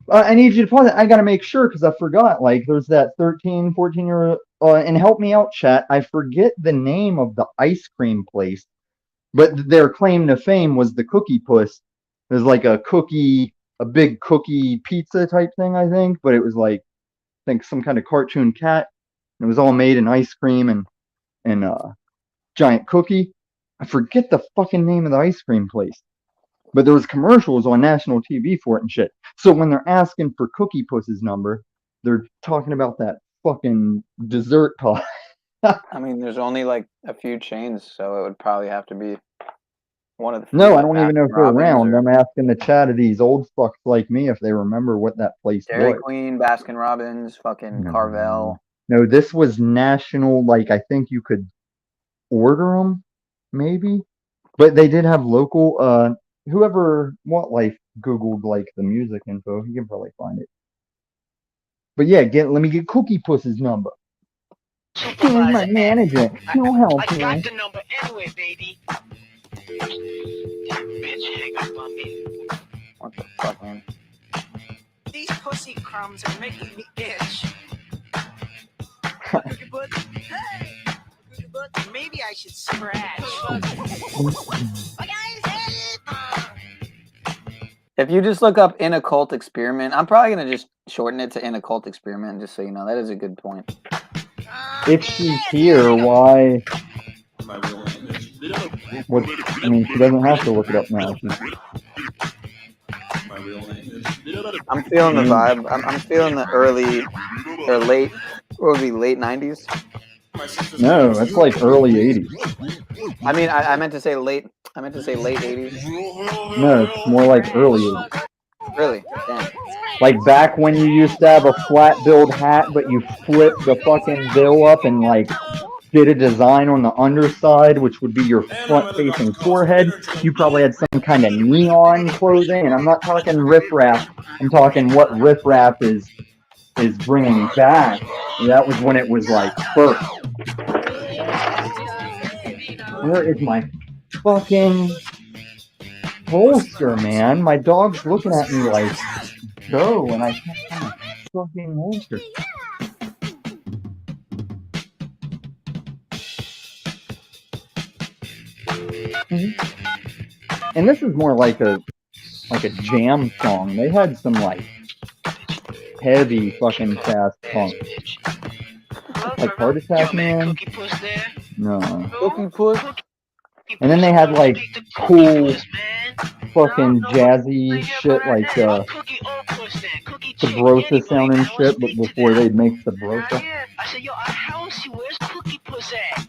I need you to pause it. I gotta make sure, because I forgot. Like, there's that 13, 14-year-old, and help me out, chat. I forget the name of the ice cream place, but their claim to fame was the Cookie Puss. It was like a big cookie pizza type thing, I think, but it was like, I think some kind of cartoon cat. And it was all made in ice cream and giant cookie. I forget the fucking name of the ice cream place. But there was commercials on national TV for it and shit. So when they're asking for Cookie Puss's number, they're talking about that fucking dessert pie. I mean, there's only like a few chains, so it would probably have to be one of the few. No, I like don't even know if they're around. I'm asking the chat of these old fucks like me if they remember what that place Dairy was. Queen, Baskin Robbins, fucking Carvel. No, this was national. Like, I think you could order them, maybe, but they did have local. Whoever Life Googled like the music info, he can probably find it. But yeah, let me get Cookie Puss's number. He's my manager. He'll help I me. got the number anyway, baby. Bitch, hang up on me. What the fuck, man? These pussy crumbs are making me itch. Cookie butt. Hey! Cookie butt. Maybe I should scratch. If you just look up In a Cult Experiment, I'm probably gonna just shorten it to In a Cult Experiment, just so you know. That is a good point. If she's here, why? What? I mean, she doesn't have to look it up now. I'm feeling the vibe. I'm feeling the early or late, what would be late 90s? No, that's like early 80s. I mean, I meant to say late. I meant to say late 80s. No, it's more like early 80s. Really? Damn. Like back when you used to have a flat-billed hat, but you flipped the fucking bill up and like did a design on the underside, which would be your front-facing forehead. You probably had some kind of neon clothing, and I'm not talking riffraff. I'm talking what riffraff is bringing back. That was when it was like first. Where is my fucking holster, man? My dog's looking at me like, go, and I can't find my fucking holster. And this is more like a jam song. They had some like heavy fucking fast punk. Like Heart Attack Man? No. Cookie Puss. And then they had like cool fucking jazzy shit like Sabrosa sounding shit, but before they'd make Sabrosa. I said, yo, I don't see where's Cookie Puss at?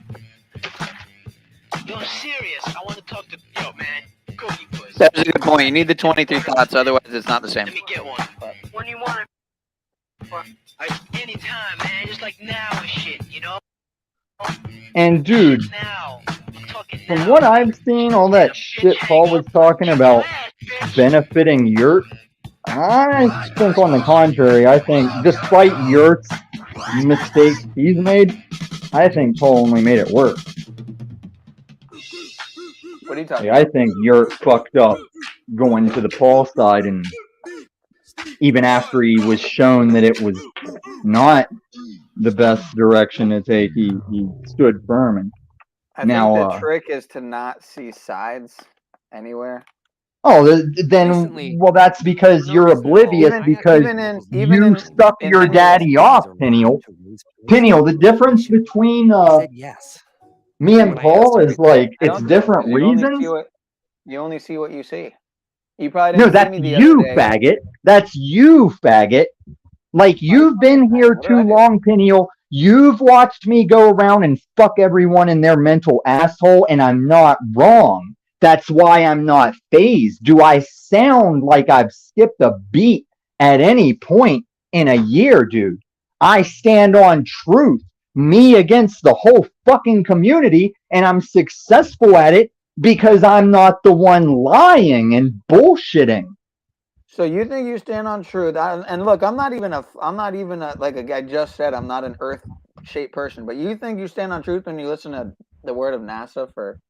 Yo, I'm serious. I want to talk to man. Cookie Puss. That's a good point. You need the 23 thoughts, otherwise it's not the same. Let me get one. When you want it? Anytime, man. Just like now and shit, you know? And dude, from what I've seen, all that shit Paul was talking about benefiting Yurt, I think on the contrary, I think despite Yurt's mistakes he's made, I think Paul only made it worse. What are you talking I think Yurt fucked up going to the Paul side, and even after he was shown that it was not the best direction to take, he stood firm. And I now think the trick is to not see sides anywhere. Oh, then, well, that's because you're oblivious because you suck your daddy off, Peniel. Peniel, the difference between me and Paul is like, it's different reasons. You only see what you see. You probably didn't No, that's see me the you, other day. faggot. That's you, faggot. Like, you've been here too long, Peniel. You've watched me go around and fuck everyone in their mental asshole, and I'm not wrong. That's why I'm not phased. Do I sound like I've skipped a beat at any point in a year, dude? I stand on truth, me against the whole fucking community, and I'm successful at it because I'm not the one lying and bullshitting. So you think you stand on truth? And look, I'm not even like a guy just said, I'm not an earth-shaped person. But you think you stand on truth when you listen to the word of NASA for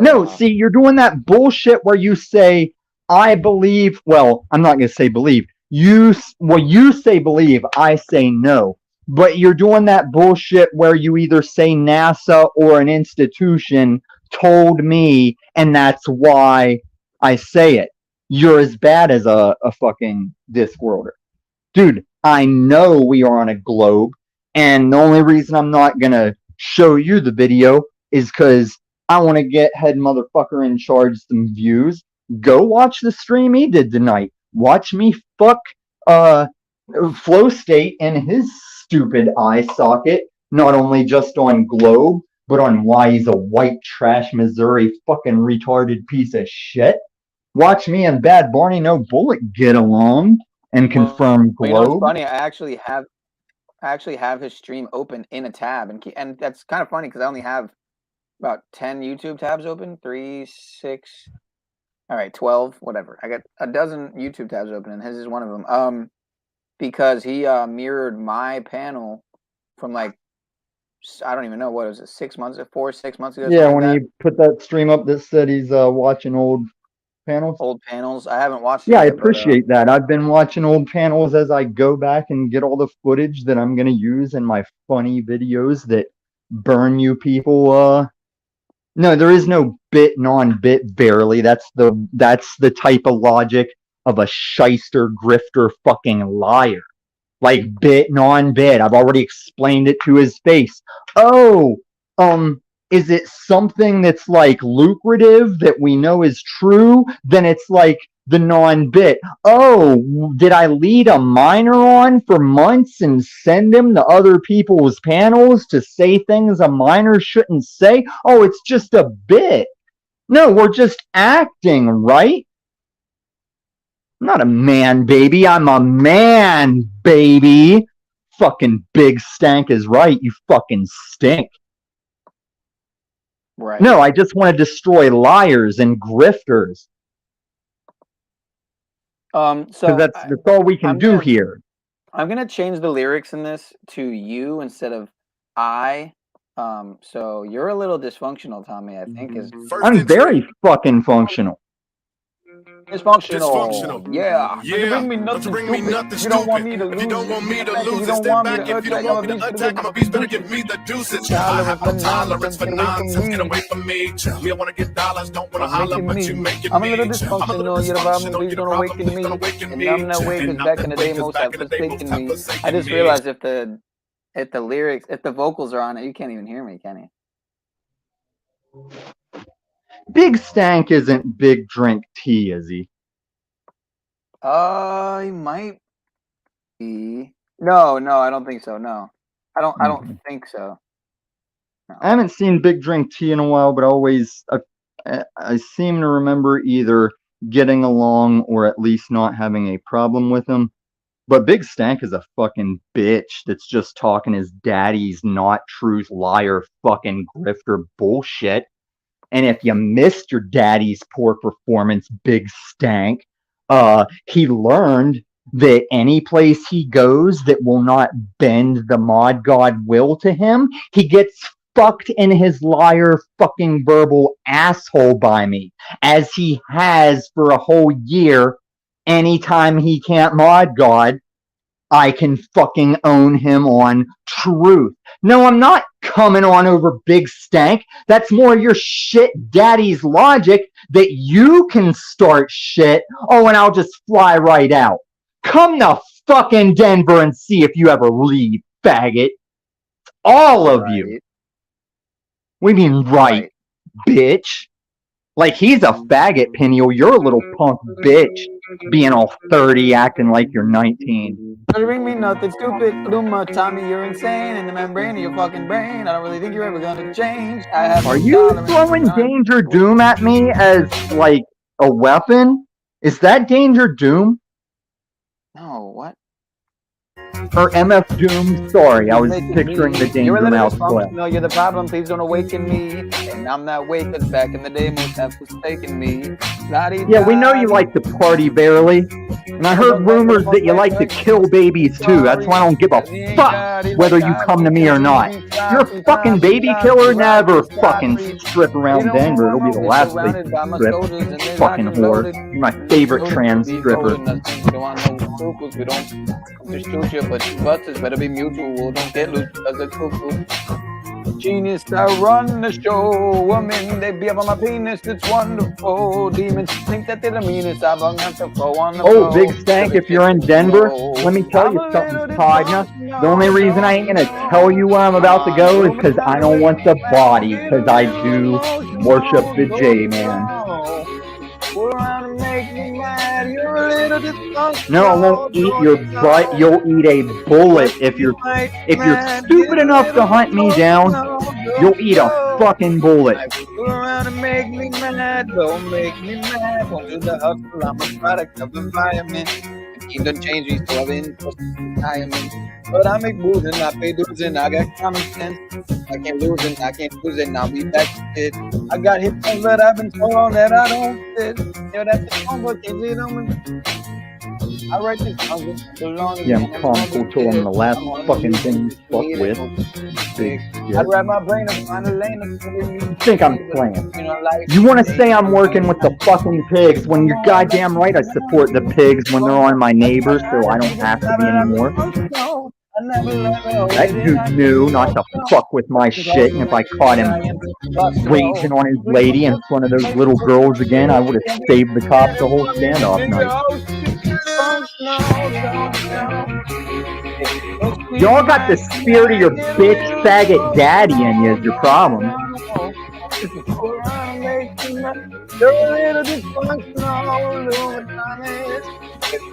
no, see, you're doing that bullshit where you say, I believe, well, I'm not going to say believe. You say believe, I say no. But you're doing that bullshit where you either say NASA or an institution told me, and that's why I say it. You're as bad as a fucking Discworlder. Dude, I know we are on a globe, and the only reason I'm not going to show you the video is because I want to get head motherfucker in charge some views. Go watch the stream he did tonight. Watch me fuck Flow State and his stupid eye socket, not only just on Globe, but on why he's a white trash Missouri fucking retarded piece of shit. Watch me and Bad Barney No Bullet get along and confirm Globe. You know what's funny? I I actually have his stream open in a tab, and that's kind of funny because I only have about 10 YouTube tabs open, 3, 6, all right, 12, whatever. I got a dozen YouTube tabs open, and his is one of them. Because he mirrored my panel from like, I don't even know what was it, 6 months, 4 or 6 months ago. Yeah, something when like he put that stream up that said he's watching old panels. old panels. I haven't watched. Yeah, I it yet, appreciate that. I've been watching old panels as I go back and get all the footage that I'm gonna use in my funny videos that burn you people. No, there is no bit non-bit barely. That's the type of logic of a shyster grifter fucking liar. Like bit non-bit. I've already explained it to his face. Oh, is it something that's like lucrative that we know is true? Then it's like the non-bit. Oh, did I lead a miner on for months and send him to other people's panels to say things a miner shouldn't say? Oh, it's just a bit. No, we're just acting, right? I'm not a man, baby. I'm a man, baby. Fucking Big Stank is right. You fucking stink. Right. No, I just want to destroy liars and grifters. So that's all we can do here. I'm gonna change the lyrics in this to you instead of I. So you're a little dysfunctional, Tommy. I think is. I'm very fucking functional. Dysfunctional. Yeah. Don't you bring me nothing stupid. You don't want me to lose. You don't want me to lose it. Step back if you don't want me to attack. I'm a beast, better give me the deuces. I have no tolerance for nonsense. Get away from me. Me, I want to get dollars, don't want to holler, but you making me. I'm a little dysfunctional. You're the problem. Please don't awaken me. And I'm that way because back in the day, most have forsaken me. I just realized if the lyrics, if the vocals are on it, you can't even hear me, can you? Big Stank isn't Big Drink Tea, is he? He might be. No, I don't think so. No, I don't think so. No. I haven't seen Big Drink Tea in a while, but I seem to remember either getting along or at least not having a problem with him. But Big Stank is a fucking bitch that's just talking his daddy's not truth liar fucking grifter bullshit. And if you missed your daddy's poor performance, Big Stank, he learned that any place he goes that will not bend the mod god will to him, he gets fucked in his liar fucking verbal asshole by me, as he has for a whole year. Anytime he can't mod god, I can fucking own him on truth. No, I'm not coming on over Big Stank. That's more your shit daddy's logic that you can start shit. Oh, and I'll just fly right out. Come to fucking Denver and see if you ever leave, faggot. All of you. We mean right, bitch. Like he's a faggot, Peniel. You're a little punk bitch. Being all 30, acting like you're 19. Don't bring me nothing stupid. Tommy, you're insane. In the membrane of your fucking brain. I don't really think you're ever gonna change. Are you throwing Danger Doom at me as, like, a weapon? Is that Danger Doom? No, what? Or MF Doom? Sorry, I was picturing the Danger Mouse clip. No, you're the problem. Please don't awaken me. And I'm that way because back in the day, most have forsaken me. Yeah, we know you like to party barely. And I heard rumors that you like to kill babies too. That's why I don't give a fuck whether you come to me or not. You're a fucking baby killer. Never fucking strip around Denver. It'll be the last place you strip. Fucking whore. You're my favorite trans stripper. We don't shoot you, but butts better be mutual. Don't get loose because it's cuckoo. Genius, I run the show. Women, they be up on my penis. It's wonderful. Demons think that they're the meanest. I'm going to go on the Oh, Big Stank, if you're in Denver, let me tell you something, partner. The only reason I ain't gonna tell you where I'm about to go is because I don't want the body, because I do worship the J-Man. No, I won't eat your butt. You'll eat a bullet if you're stupid enough to hunt me down. You'll eat a fucking bullet. Around and make me mad, don't make me mad. Won't do the hustle, I'm a product of environment. game done changed me, so I've been retirement. But I make moves and I pay dues and I got common sense. I can't lose and I can't lose and I'll be back to fit. I got hit songs, but I've been told on that I don't fit. Yo, that's the song, but can't sit on me. I write this song with belonging. Yeah, I'm console told him the last fucking thing you fuck with. Big shit. I'd wrap my brain and find a lane. You think I'm playing? You want to say I'm working with the fucking pigs when you're goddamn right I support the pigs when they're on my neighbors, so I don't have to be anymore. That dude knew not to fuck with my shit, and if I caught him raging on his lady in front of those little girls again, I would have saved the cops the whole standoff night. Y'all got the spirit of your bitch faggot daddy in you is your problem.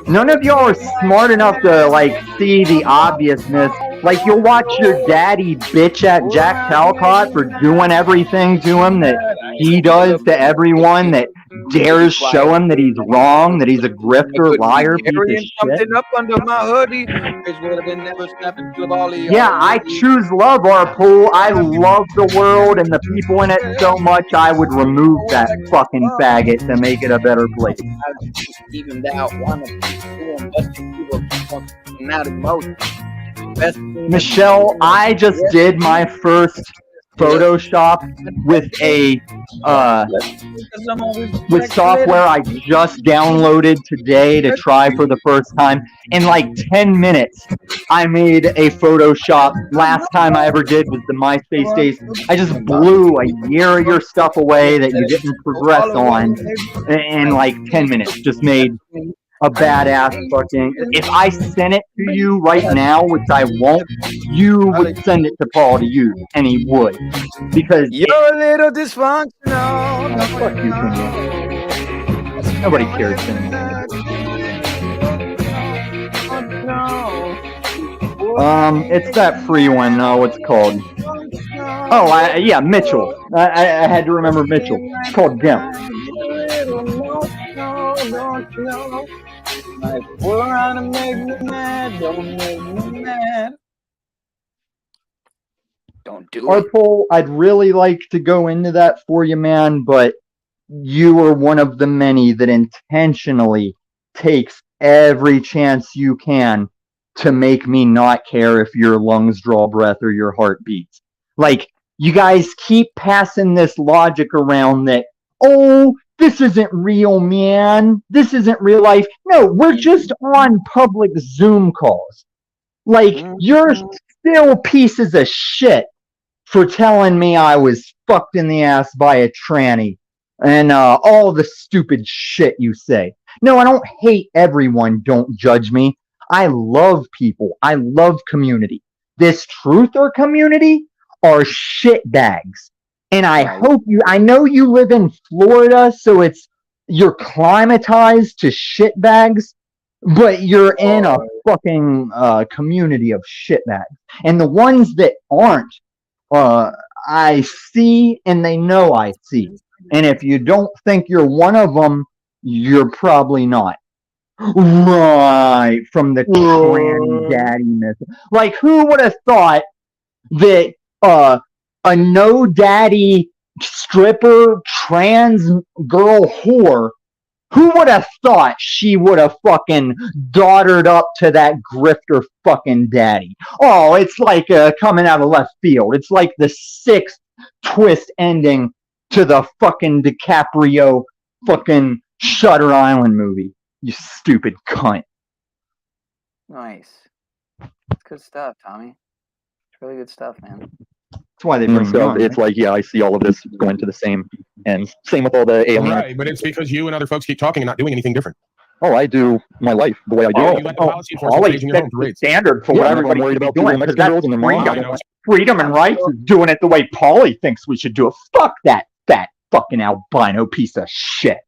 None of y'all are smart enough to, like, see the obviousness. Like, you'll watch your daddy bitch at Jack Talcott for doing everything to him that he does to everyone that dares show him that he's wrong, that he's a grifter, liar, piece of shit. Up under my hoodie. Yeah, I choose love, Arpool. I love the world and the people in it so much I would remove that fucking faggot to make it a better place. Michelle, I just did my first Photoshop with a with software I just downloaded today to try for the first time. In like 10 minutes, I made a Photoshop. Last time I ever did was the MySpace days. I just blew a year of your stuff away that you didn't progress on in like 10 minutes. Just made a badass fucking... If I sent it to you right now, which I won't, you would send it to Paul to use, and he would. Because... You're a little dysfunctional. Fuck you, Kenny. Nobody cares anymore. It's that free one, what's it called? Oh, yeah, Mitchell. I had to remember Mitchell. It's called Gimp. Don't make me mad. Don't make me mad. Don't do it. Arpool, I'd really like to go into that for you, man, but you are one of the many that intentionally takes every chance you can to make me not care if your lungs draw breath or your heart beats. Like, you guys keep passing this logic around that, oh, this isn't real, man. This isn't real life. No, we're just on public Zoom calls. Like, you're still pieces of shit for telling me I was fucked in the ass by a tranny and all the stupid shit you say. No, I don't hate everyone. Don't judge me. I love people. I love community. This truther community are shitbags. And I hope you, I know you live in Florida, so you're climatized to shitbags, but you're in a fucking community of shitbags. And the ones that aren't, I see and they know I see. And if you don't think you're one of them, you're probably not. Right, from the tranny daddy myth. Like, who would have thought that a no daddy stripper trans girl whore, who would have thought she would have fucking daughtered up to that grifter fucking daddy? Oh, it's like coming out of left field. It's like the 6th twist ending to the fucking DiCaprio fucking Shutter Island movie. You stupid cunt. Nice. It's good stuff, Tommy. It's really good stuff, man. That's why they bring me on. It's like, yeah, I see all of this going to the same end. Same with all the alien. Right, but it's because you and other folks keep talking and not doing anything different. Oh, I do my life the way I do it. You let the policy enforcement Always in your home set for the rates. standard for what everybody should be doing. Because that's and freedom. Freedom and rights is doing it the way Paulie thinks we should do it. Fuck that fat fucking albino piece of shit.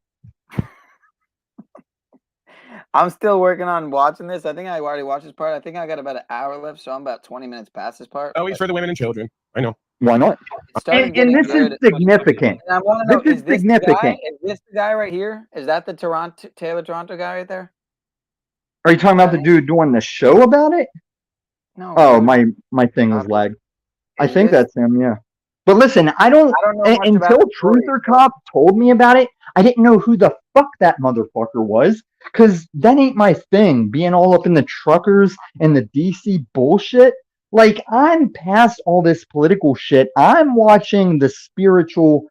I'm still working on watching this. I think I already watched this part. I think I got about an hour left, so I'm about 20 minutes past this part. Always for the women and children. I know. Why not? And this is significant. And I want to know, This is significant. Is this the guy right here? Is that the Taylor Toronto guy right there? Are you talking about the dude doing the show about it? No. Oh, my thing was lagged. I Is think this- that's him, yeah. But listen, I don't know much about until the story, Truther Cop told me about it, I didn't know who the fuck that motherfucker was. Cause that ain't my thing, being all up in the truckers and the DC bullshit. Like, I'm past all this political shit. I'm watching the spiritual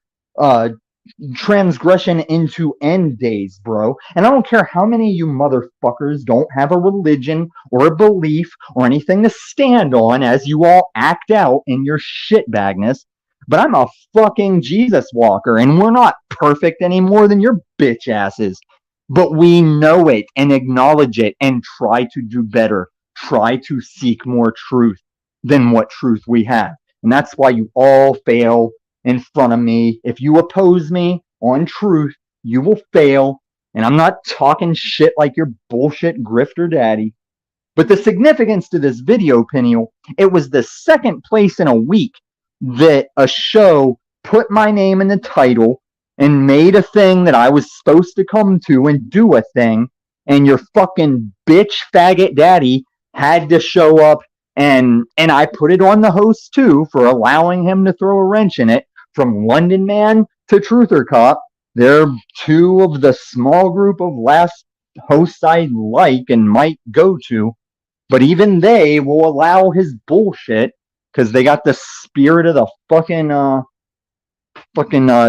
transgression into end days, bro. And I don't care how many of you motherfuckers don't have a religion or a belief or anything to stand on as you all act out in your shitbagness. But I'm a fucking Jesus walker, and we're not perfect any more than your bitch asses. But we know it and acknowledge it and try to do better. Try to seek more truth than what truth we have. And that's why you all fail in front of me. If you oppose me on truth, you will fail. And I'm not talking shit like your bullshit grifter daddy. But the significance to this video, Peniel, it was the second place in a week that a show put my name in the title and made a thing that I was supposed to come to and do a thing, and your fucking bitch faggot daddy had to show up, and I put it on the host too for allowing him to throw a wrench in it. From London Man to Truther Cop, they're two of the small group of last hosts I like and might go to, but even they will allow his bullshit because they got the spirit of the fucking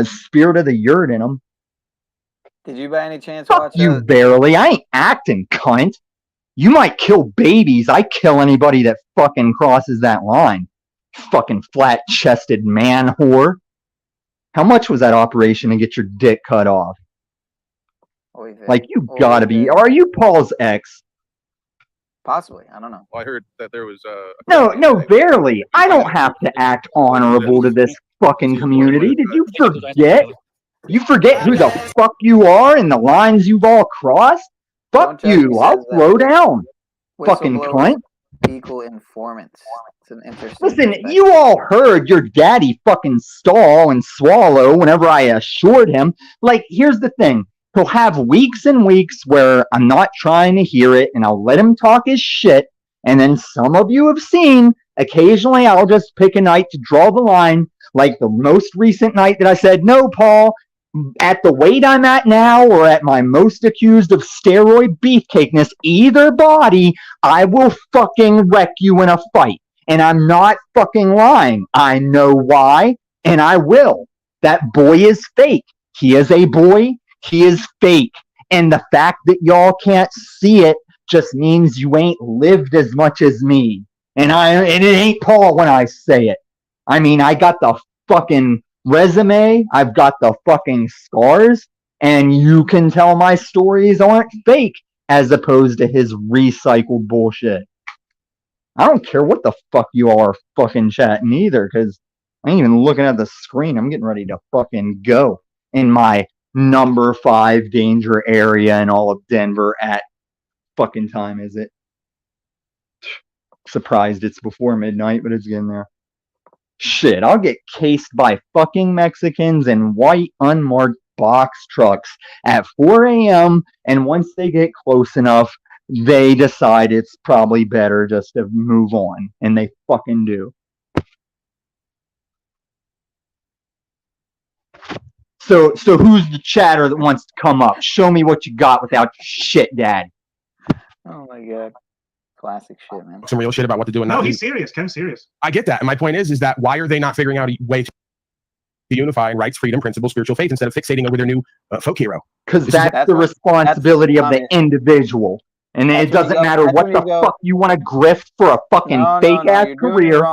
spirit of the yurt in them. Did you by any chance Fuck watch you, barely. I ain't acting, cunt. You might kill babies. I kill anybody that fucking crosses that line. Fucking flat-chested man whore. How much was that operation to get your dick cut off? Like, you gotta be. Are you Paul's ex? Possibly. I don't know. Well, I heard that there was No, barely. I don't have to act honorable to this fucking community. Did you forget? You forget who the fuck you are and the lines you've all crossed? Fuck you. I'll slow down. Fucking cunt. Equal informants. It's an interesting. Listen, you all heard your daddy fucking stall and swallow whenever I assured him. Like, here's the thing. He'll have weeks and weeks where I'm not trying to hear it, and I'll let him talk his shit. And then some of you have seen, occasionally I'll just pick a night to draw the line, like the most recent night that I said, no, Paul, at the weight I'm at now or at my most accused of steroid beefcakeness, either body, I will fucking wreck you in a fight. And I'm not fucking lying. I know why, and I will. That boy is fake. He is a boy. He is fake. And the fact that y'all can't see it just means you ain't lived as much as me. And it ain't Paul when I say it. I mean, I got the fucking resume. I've got the fucking scars. And you can tell my stories aren't fake as opposed to his recycled bullshit. I don't care what the fuck you all are fucking chatting either, because I ain't even looking at the screen. I'm getting ready to fucking go in my number 5 danger area in all of Denver at fucking time is it? Surprised it's before midnight, but it's getting there. Shit, I'll get cased by fucking Mexicans in white unmarked box trucks at 4 a.m. and once they get close enough, they decide it's probably better just to move on, and they fucking do. So who's the chatter that wants to come up? Show me what you got without your shit, Dad. Oh my god. Classic shit, man. Some real shit about what to do and No, not he's do. serious. Ken's serious. I get that. And my point is that why are they not figuring out a way to unify rights, freedom, principle, spiritual faith instead of fixating over their new folk hero? Because that's the responsibility of the individual. And it doesn't matter what the fuck you want to grift for a fucking fake-ass career.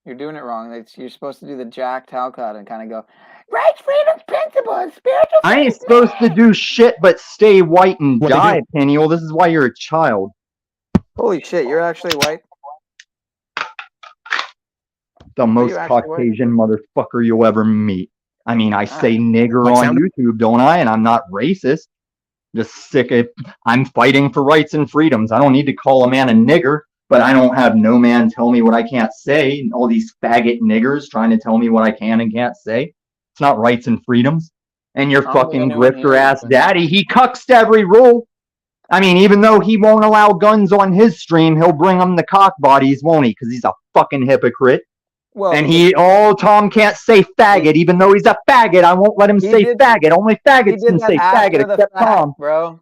You're doing it wrong. You're supposed to do the Jack Talcott and kind of go, rights, freedom, principle, and spiritual. I ain't supposed to do shit but stay white and die, Peniel. This is why you're a child. Holy shit, you're actually white? The most Caucasian motherfucker you'll ever meet. I mean, I say nigger on YouTube, don't I? And I'm not racist. Just sick of, I'm fighting for rights and freedoms. I don't need to call a man a nigger, but I don't have no man tell me what I can't say. And all these faggot niggers trying to tell me what I can and can't say. It's not rights and freedoms. And your fucking grifter ass daddy, he cucks to every rule. I mean, even though he won't allow guns on his stream, he'll bring them the cock bodies, won't he? Because he's a fucking hypocrite. Well, and Tom can't say faggot, even though he's a faggot. I won't let him say faggot. Only faggots can say faggot, except Tom. Bro.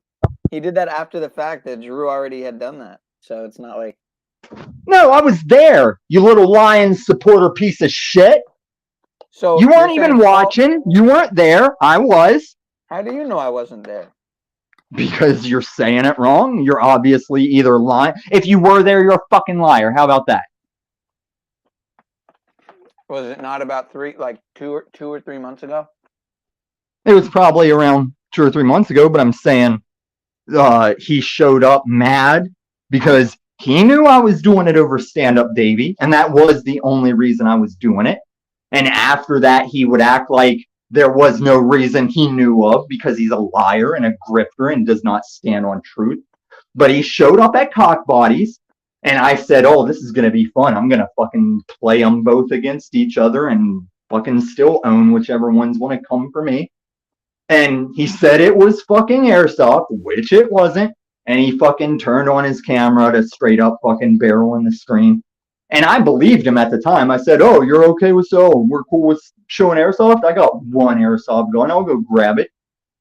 He did that after the fact that Drew already had done that. So it's not like... No, I was there, you little Lions supporter piece of shit. So you weren't even watching. You weren't there. I was. How do you know I wasn't there? Because you're saying it wrong. You're obviously either lying. If you were there, you're a fucking liar. How about that? Was it not about two or 3 months ago? It was probably around 2 or 3 months ago, but I'm saying he showed up mad because he knew I was doing it over Stand Up Davey, and that was the only reason I was doing it. And after that, he would act like there was no reason he knew of because he's a liar and a grifter and does not stand on truth. But he showed up at Cock Bodies, and I said, oh, this is going to be fun. I'm going to fucking play them both against each other and fucking still own whichever ones want to come for me. And he said it was fucking airsoft, which it wasn't. And he fucking turned on his camera to straight up fucking barrel in the screen. And I believed him at the time. I said, oh, you're okay with we're cool with showing airsoft? I got one airsoft gun. I'll go grab it.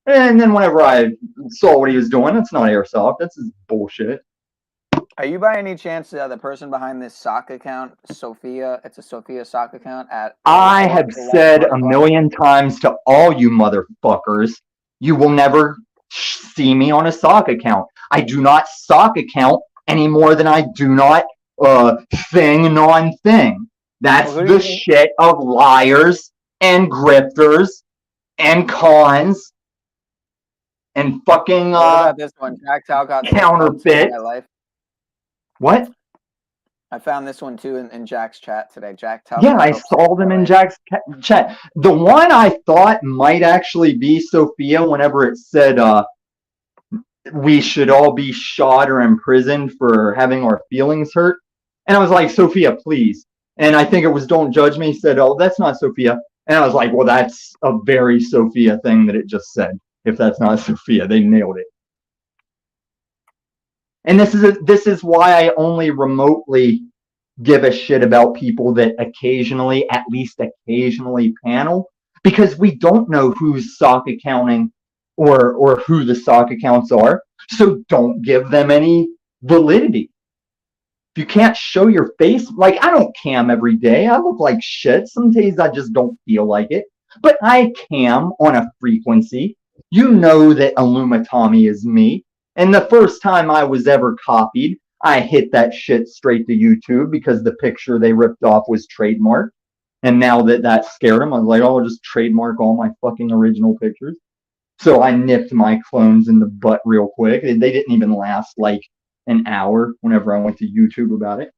And then whenever I saw what he was doing, it's not airsoft. That's his bullshit. Are you by any chance the person behind this sock account, Sophia? It's a Sophia sock account at... I have said a million times to all you motherfuckers, you will never see me on a sock account. I do not sock account any more than I do not thing non-thing. That's the shit of liars and grifters and cons and fucking what about this one? Jack Talcott counterfeit. What? I found this one too in Jack's chat today. Jack Talcott. Yeah, I saw them in Jack's chat. The one I thought might actually be Sophia whenever it said we should all be shot or imprisoned for having our feelings hurt. And I was like, Sophia, please. And I think it was Don't Judge Me said, oh, that's not Sophia. And I was like, well, that's a very Sophia thing that it just said. If that's not Sophia, they nailed it. And this is why I only remotely give a shit about people that occasionally, at least occasionally, panel, because we don't know who's sock accounting or who the sock accounts are. So don't give them any validity. If you can't show your face, like I don't cam every day. I look like shit. Some days I just don't feel like it. But I cam on a frequency. You know that Illuma Tommy is me. And the first time I was ever copied, I hit that shit straight to YouTube because the picture they ripped off was trademarked. And now that scared them, I was like, oh, I'll just trademark all my fucking original pictures. So I nipped my clones in the butt real quick. They didn't even last like an hour whenever I went to YouTube about it.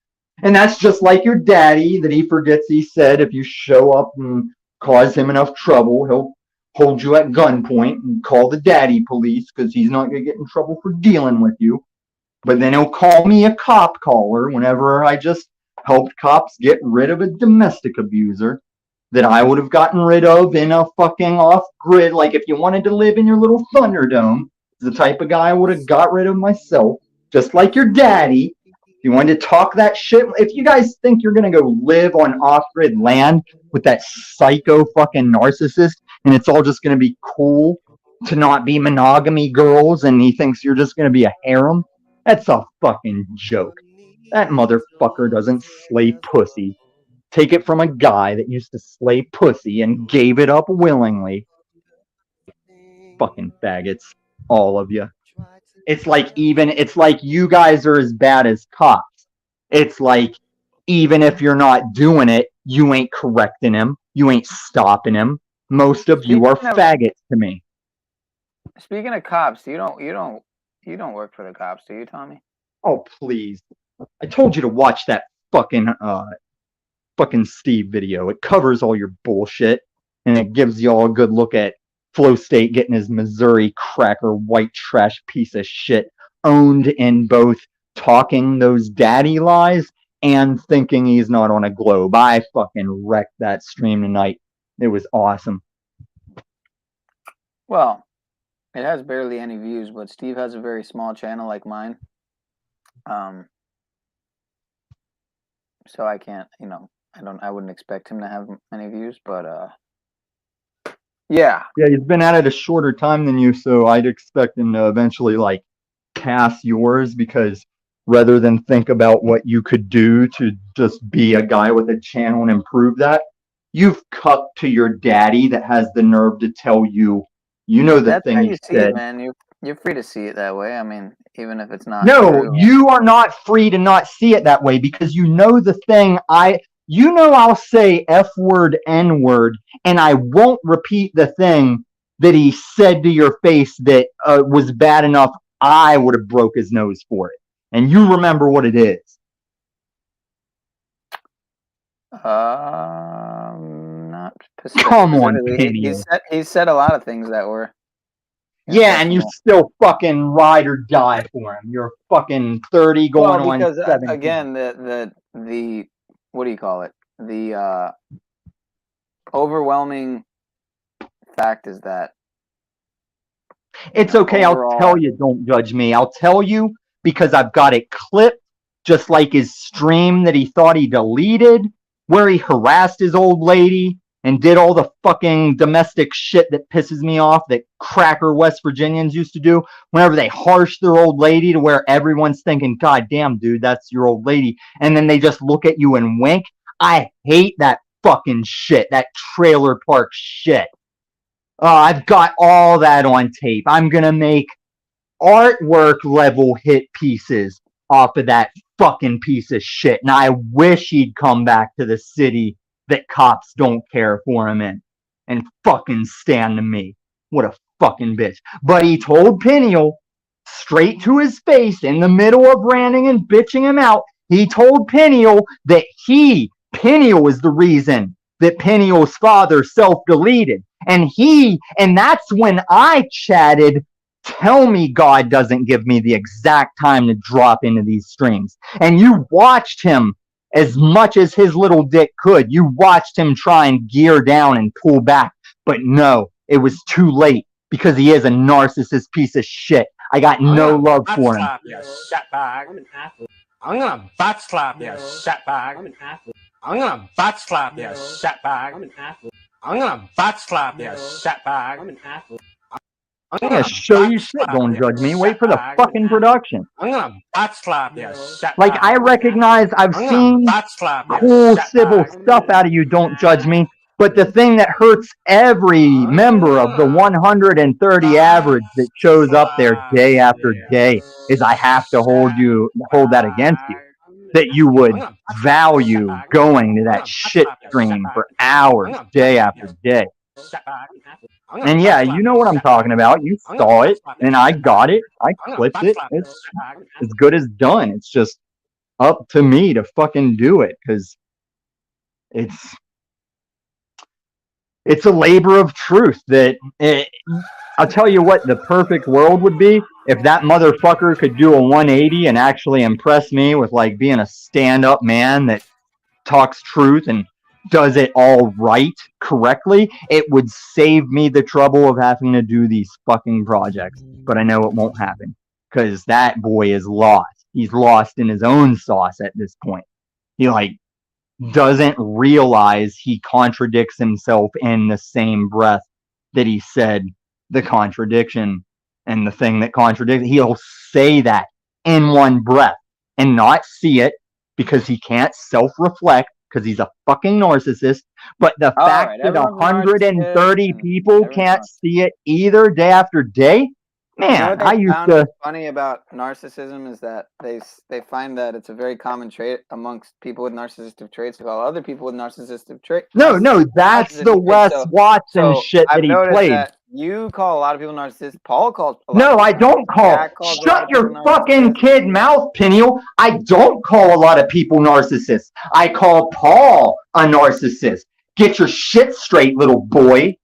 And that's just like your daddy that he forgets he said if you show up and cause him enough trouble, he'll hold you at gunpoint and call the daddy police because he's not going to get in trouble for dealing with you. But then he'll call me a cop caller whenever I just helped cops get rid of a domestic abuser that I would have gotten rid of in a fucking off-grid. Like if you wanted to live in your little Thunderdome, the type of guy I would have got rid of myself. Just like your daddy. If you wanted to talk that shit, if you guys think you're going to go live on off-grid land with that psycho fucking narcissist and it's all just going to be cool to not be monogamy girls and he thinks you're just going to be a harem, that's a fucking joke. That motherfucker doesn't slay pussy. Take it from a guy that used to slay pussy and gave it up willingly. Fucking faggots. All of you. It's like you guys are as bad as cops. It's like even if you're not doing it, you ain't correcting him. You ain't stopping him. Most of you are faggots to me. Speaking of cops, you don't work for the cops, do you, Tommy? Oh please! I told you to watch that fucking Steve video. It covers all your bullshit and it gives you all a good look at Flow State getting his Missouri cracker white trash piece of shit owned in both talking those daddy lies and thinking he's not on a globe. I fucking wrecked that stream tonight. It was awesome. Well, It has barely any views, but Steve has a very small channel like mine. So I can't, I wouldn't expect him to have many views, but yeah. Yeah, he's been at it a shorter time than you, so I'd expect him to eventually like pass yours, because rather than think about what you could do to just be a guy with a channel and improve that, you've cucked to your daddy that has the nerve to tell you, the That's thing how he you see said. it, man. You're free to see it that way. I mean, even if it's not No, true. you are not free to not see it that way, because the thing I'll say F word, N word, and I won't repeat the thing that he said to your face that was bad enough I would have broke his nose for it. And you remember what it is. Not specific. Come on, Penny. He said a lot of things that were. Yeah, and you still fucking ride or die for him. You're fucking 30 going on 17. Again, the what do you call it? The overwhelming fact is that it's okay. I'll tell you, don't judge me. I'll tell you because I've got it clipped, just like his stream that he thought he deleted, where he harassed his old lady and did all the fucking domestic shit that pisses me off that cracker West Virginians used to do whenever they harsh their old lady to where everyone's thinking, God damn, dude, that's your old lady. And then they just look at you and wink. I hate that fucking shit, that trailer park shit. I've got all that on tape. I'm going to make artwork level hit pieces off of that fucking piece of shit. And I wish he'd come back to the city that cops don't care for him in and fucking stand to me. What a fucking bitch. But he told Peniel straight to his face in the middle of ranting and bitching him out. He told Peniel that Peniel is the reason that Peniel's father self-deleted. And that's when I chatted, tell me God doesn't give me the exact time to drop into these streams. And you watched him as much as his little dick could. You watched him try and gear down and pull back. But no, it was too late because he is a narcissist piece of shit. I got no love for him. I'm an athlete. I'm gonna butt slap you, shitbag. I'm an athlete. I'm gonna butt slap you, shitbag. I'm an athlete. I'm gonna butt slap you, shitbag. I'm an athlete. I'm gonna show you shit. Don't judge me. Wait for the fucking production. I'm gonna butt slap you, shitbag. Like, I recognize I've seen cool civil stuff out of you, don't judge me. But the thing that hurts every member of the 130 average that shows up there day after day is I have to hold that against you. That you would value going to that shit stream for hours, day after day. And yeah, you know what I'm talking about. You saw it, and I got it. I clipped it. It's as good as done. It's just up to me to fucking do it, because it's a labor of truth I'll tell you what the perfect world would be if that motherfucker could do a 180 and actually impress me with like being a stand-up man that talks truth and does it all right, correctly. It would save me the trouble of having to do these fucking projects. But I know it won't happen because that boy is lost. He's lost in his own sauce at this point. He doesn't realize he contradicts himself in the same breath that he said the contradiction and the thing that contradicts. He'll say that in one breath and not see it because he can't self-reflect because he's a fucking narcissist. But the fact that 130 people can't see it either day after day, man, I used to. Funny about narcissism is that they find that it's a very common trait amongst people with narcissistic traits to call other people with narcissistic traits. No, that's the Wes Watson shit that he played. That you call a lot of people narcissists. Paul calls. No, I don't call. Shut your fucking kid mouth, Peniel. I don't call a lot of people narcissists. I call Paul a narcissist. Get your shit straight, little boy.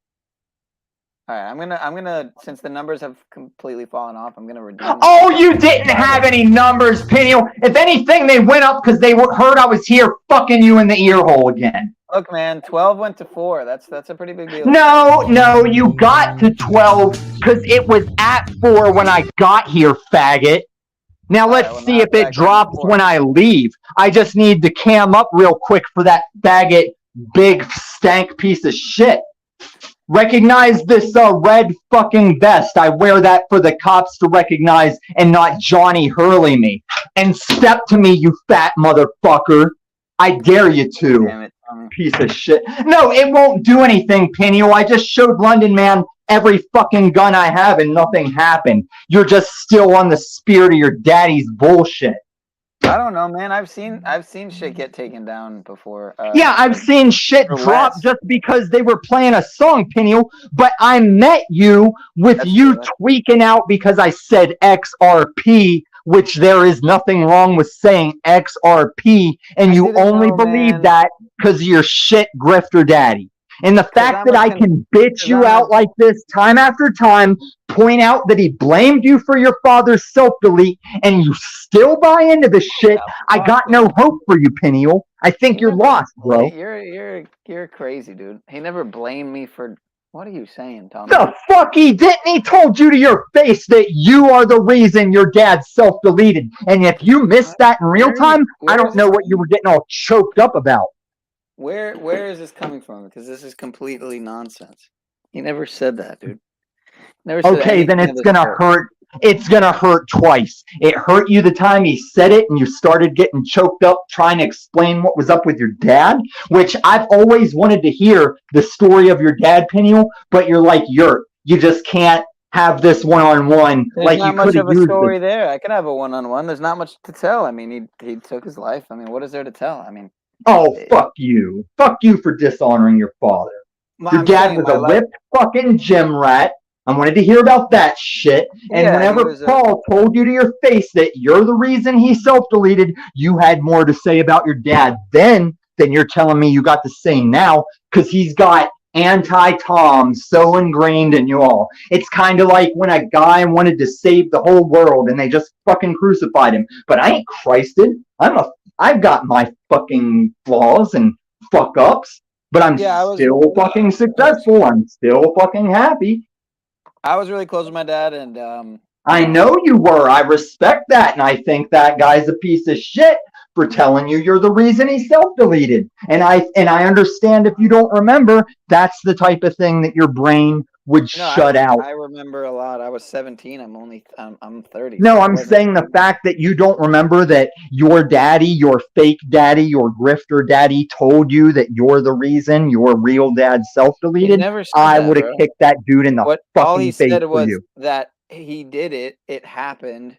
All right, I'm gonna since the numbers have completely fallen off, I'm gonna redeem. Oh, you didn't have any numbers, Peniel. If anything, they went up because they heard I was here fucking you in the ear hole again. Look, man, 12 went to 4. That's a pretty big deal. No, you got to 12 because it was at 4 when I got here, faggot. Now let's see if it drops when I leave. I just need to cam up real quick for that faggot, big stank piece of shit. Recognize this red fucking vest. I wear that for the cops to recognize and not Johnny Hurley me. And step to me, you fat motherfucker. I dare you to. Damn it, Tommy. Piece of shit. No, it won't do anything, Peniel. I just showed London Man every fucking gun I have and nothing happened. You're just still on the spirit of your daddy's bullshit. I don't know, man. I've seen shit get taken down before. Yeah, I've seen shit drop just because they were playing a song, Peniel. But I met you with tweaking out because I said XRP, which there is nothing wrong with saying XRP, and you only believe that because of your shit grifter daddy. And the fact that I can bitch you out like this time after time, point out that he blamed you for your father's self-delete, and you still buy into this shit, I got no hope for you, Peniel. I think you're lost, bro. You're crazy, dude. He never blamed me for... What are you saying, Tommy? The fuck he didn't? He told you to your face that you are the reason your dad self-deleted. And if you missed that in real time, I don't know what you were getting all choked up about. Where is this coming from? Because this is completely nonsense. He never said that, dude. Never said Okay, then anything it's of this gonna sort. hurt. It's gonna hurt twice. It hurt you the time he said it and you started getting choked up trying to explain what was up with your dad, which I've always wanted to hear the story of your dad, Peniel, but you're like, you just can't have this one-on-one like you could have used. There's not much of a story there. I can have a one-on-one. There's not much to tell. I mean, he took his life. I mean, what is there to tell? I mean, oh, fuck you. Fuck you for dishonoring your father. Your dad was a whipped fucking gym rat. I wanted to hear about that shit. And whenever Paul told you to your face that you're the reason he self-deleted, you had more to say about your dad then than you're telling me you got to say now, because he's got anti-Tom so ingrained in you all. It's kind of like when a guy wanted to save the whole world and they just fucking crucified him. But I ain't Christed. I've got my fucking flaws and fuck-ups, but I'm still fucking successful. I'm still fucking happy. I was really close with my dad, and I know you were. I respect that, and I think that guy's a piece of shit for telling you you're the reason he self-deleted. And I understand if you don't remember, that's the type of thing that your brain would shut out. I remember a lot. I was 17. I'm 30. No, I'm saying the fact that you don't remember that your daddy, your fake daddy, your grifter daddy told you that you're the reason your real dad self-deleted. I would have kicked that dude in the fucking face for you. That he did it. It happened.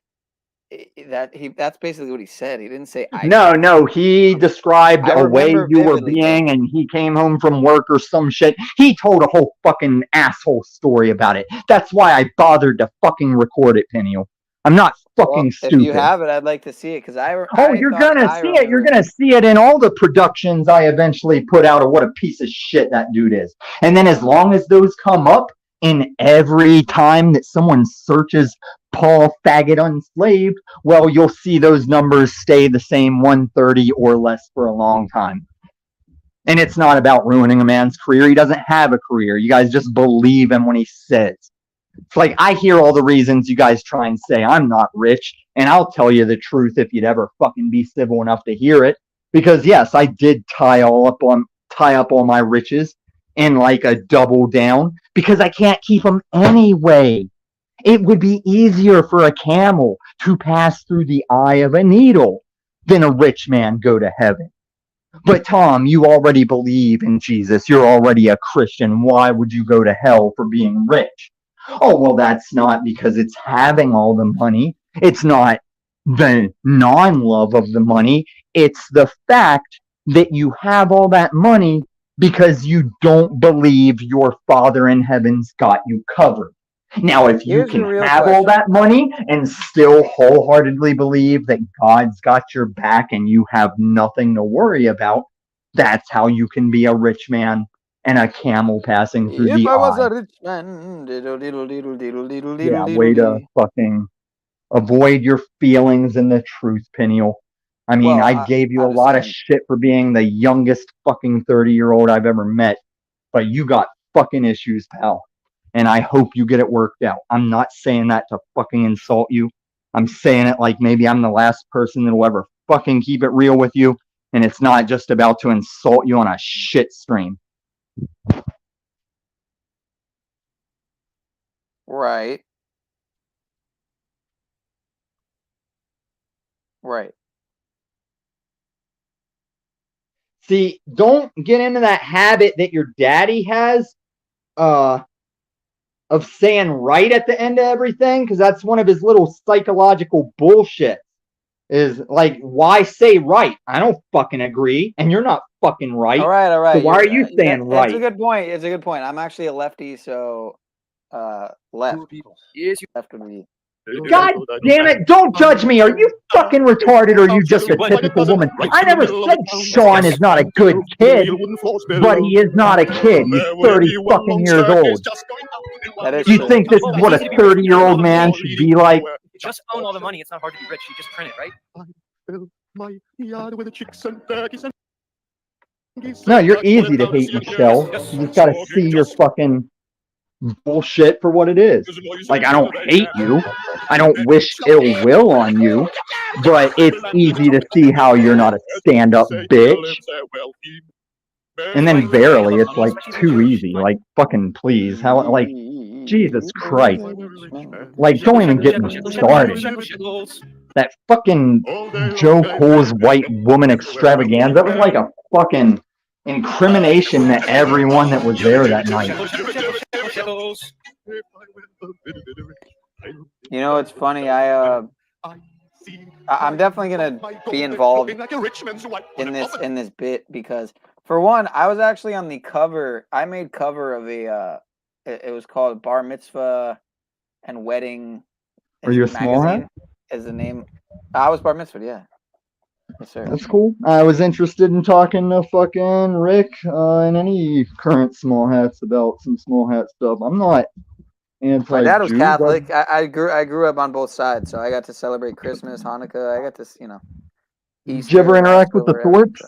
That's basically what he said. He didn't say No, he described a way you were being, and he came home from work or some shit. He told a whole fucking asshole story about it. That's why I bothered to fucking record it, Peniel. I'm not fucking stupid. If you have it, I'd like to see it, because you're gonna see it. You're gonna see it in all the productions I eventually put out of what a piece of shit that dude is. And then as long as those come up, in every time that someone searches Paul Faggot Unslaved, well, you'll see those numbers stay the same 130 or less for a long time. And it's not about ruining a man's career. He doesn't have a career. You guys just believe him when he says. It's like, I hear all the reasons you guys try and say I'm not rich, and I'll tell you the truth if you'd ever fucking be civil enough to hear it. Because yes, I did tie up all my riches in like a double down, because I can't keep them anyway. It would be easier for a camel to pass through the eye of a needle than a rich man go to heaven. But Tom, you already believe in Jesus. You're already a Christian. Why would you go to hell for being rich? Oh, well, that's not because it's having all the money. It's not the non-love of the money. It's the fact that you have all that money because you don't believe your Father in heaven's got you covered. Now, if you can have all that money and still wholeheartedly believe that God's got your back and you have nothing to worry about, that's how you can be a rich man and a camel passing through the eye. If I was a rich man, yeah, way to fucking avoid your feelings and the truth, Peniel. I mean, Well, I gave you a I'm just lot of saying. shit for being the youngest fucking 30-year-old I've ever met, but you got fucking issues, pal. And I hope you get it worked out. I'm not saying that to fucking insult you. I'm saying it like maybe I'm the last person that'll ever fucking keep it real with you, and it's not just about to insult you on a shit stream. Right. Right. See, don't get into that habit that your daddy has, of saying right at the end of everything, because that's one of his little psychological bullshit. Is like, why say right? I don't fucking agree, and you're not fucking right. All right. So why are you saying right? That's a good point. It's a good point. I'm actually a lefty, so left. Yes, Left would be. God damn it, don't judge me. Are you fucking retarded or are you just a typical woman? I never said Sean is not a good kid, but he is not a kid. He's 30 fucking years old. That is Do you true. think this is what a 30-year-old man should be like? just own all the money. It's not hard to be rich. You just print it, right? No, you're easy to hate, Michelle. You just gotta see your fucking bullshit for what it is. Like, I don't hate you. I don't wish ill will on you. But it's easy to see how you're not a stand-up bitch. And then verily, it's like too easy. Like, fucking please. How, like, Jesus Christ. Like, don't even get me started. That fucking Joe Cole's white woman extravaganza, that was like a fucking incrimination to everyone that was there that night. You know, it's funny. I'm definitely gonna be involved in this bit because, for one, I was actually on the cover. I made cover of a. It was called Bar Mitzvah and Wedding. Are you a small hat? Is the name? I was bar mitzvah, yeah. Yes, sir. That's cool. I was interested in talking to fucking Rick and any current small hats about some small hat stuff. I'm not anti-Jew. My dad was Catholic. I grew up on both sides, so I got to celebrate Christmas, Hanukkah. I got to, Easter. Did you ever interact with the Thorpes?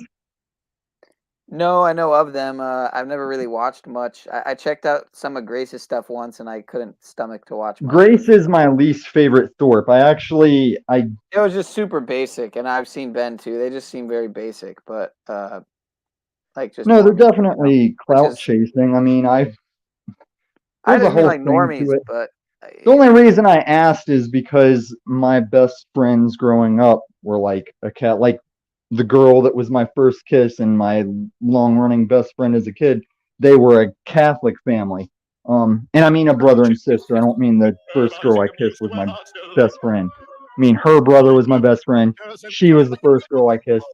No, I know of them. I've never really watched much. I checked out some of Grace's stuff once, and I couldn't stomach to watch much. Grace is my least favorite Thorpe. It was just super basic, and I've seen Ben too. They just seem very basic, but like just. No, they're definitely clout chasing. I mean, I just mean like normies, but. The only reason I asked is because my best friends growing up were like a cat, like. The girl that was my first kiss and my long-running best friend as a kid, they were a Catholic family. And I mean a brother and sister. I don't mean the first girl I kissed was my best friend. I mean her brother was my best friend. She was the first girl I kissed.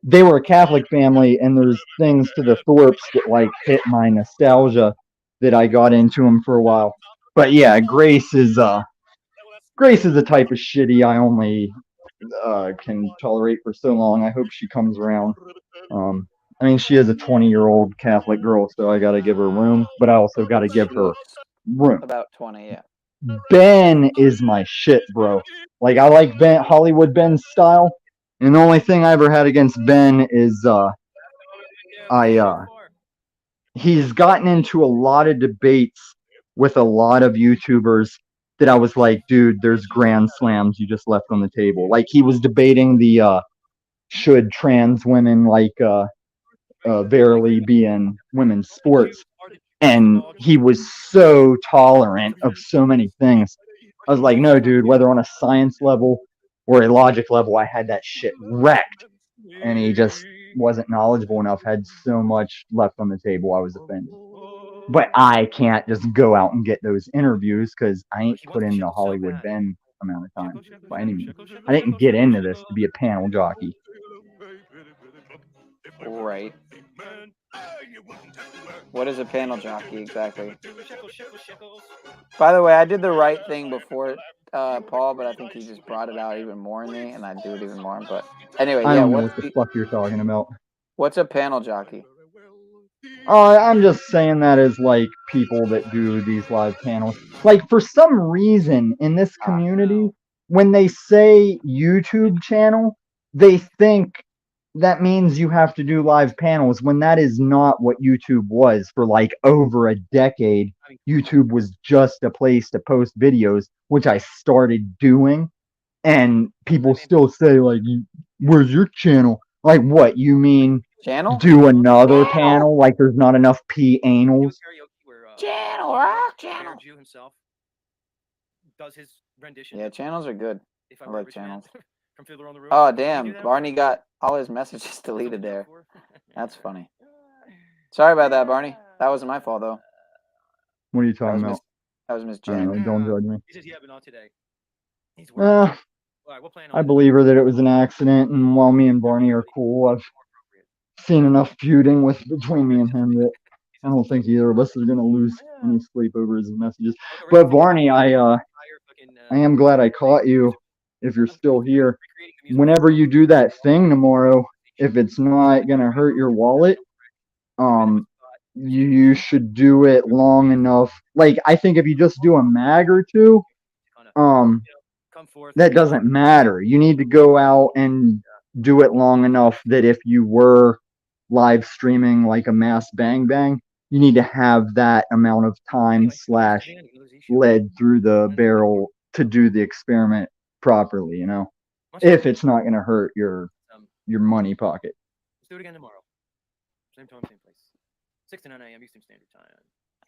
They were a Catholic family, and there's things to the Thorpes that like hit my nostalgia that I got into them for a while. But yeah, Grace is the type of shitty I only can tolerate for so long. I hope she comes around. I mean, she is a 20-year-old Catholic girl, so I gotta give her room, but I also gotta give her room. About 20, yeah. Ben is my shit, bro. Like, I like Ben, Hollywood Ben's style, and the only thing I ever had against Ben is, he's gotten into a lot of debates with a lot of YouTubers that I was like, dude, there's grand slams you just left on the table. Like, he was debating the should trans women verily be in women's sports, and he was so tolerant of so many things. I was like, no, dude, whether on a science level or a logic level, I had that shit wrecked, and he just wasn't knowledgeable enough, had so much left on the table. I was offended. But I can't just go out and get those interviews because I ain't put in the Hollywood Ben amount of time by any means. I didn't get into this to be a panel jockey. Right. What is a panel jockey exactly? By the way, I did the right thing before Paul, but I think he just brought it out even more in me, and I'd do it even more. But anyway, I don't know what the fuck you're talking about. What's a panel jockey? I'm just saying that as like people that do these live panels. Like, for some reason in this community, when they say YouTube channel, they think that means you have to do live panels when that is not what YouTube was for like over a decade. YouTube was just a place to post videos, which I started doing, and people still say like, "Where's your channel?" Like, what you mean? Channel? Do another panel? Like, there's not enough anals? Channel, rock channel. Jew himself does his rendition. Yeah, channels are good. If I like channels. From Fiddler on the Roof. Oh Can you do damn, that? Barney got all his messages deleted there. That's funny. Sorry about that, Barney. That wasn't my fault though. What are you That talking was about? Miss. That was Miss I don't Jen. know, don't judge me. He says, yeah, but not today. He's working. All right, we'll plan on I believe her that it was an accident, and while me and Barney are cool, I've seen enough feuding between me and him that I don't think either of us is gonna lose any sleep over his messages. But Barney, I am glad I caught you. If you're still here, whenever you do that thing tomorrow, if it's not gonna hurt your wallet, you should do it long enough. Like, I think if you just do a mag or two, that doesn't matter. You need to go out and do it long enough that if you were live streaming like a mass bang bang, you need to have that amount of time / lead through the barrel to do the experiment properly, you know? If it's not gonna hurt your money pocket. Let's do it again tomorrow. Same time, same place. 6 to 9 a.m. Eastern Standard Time.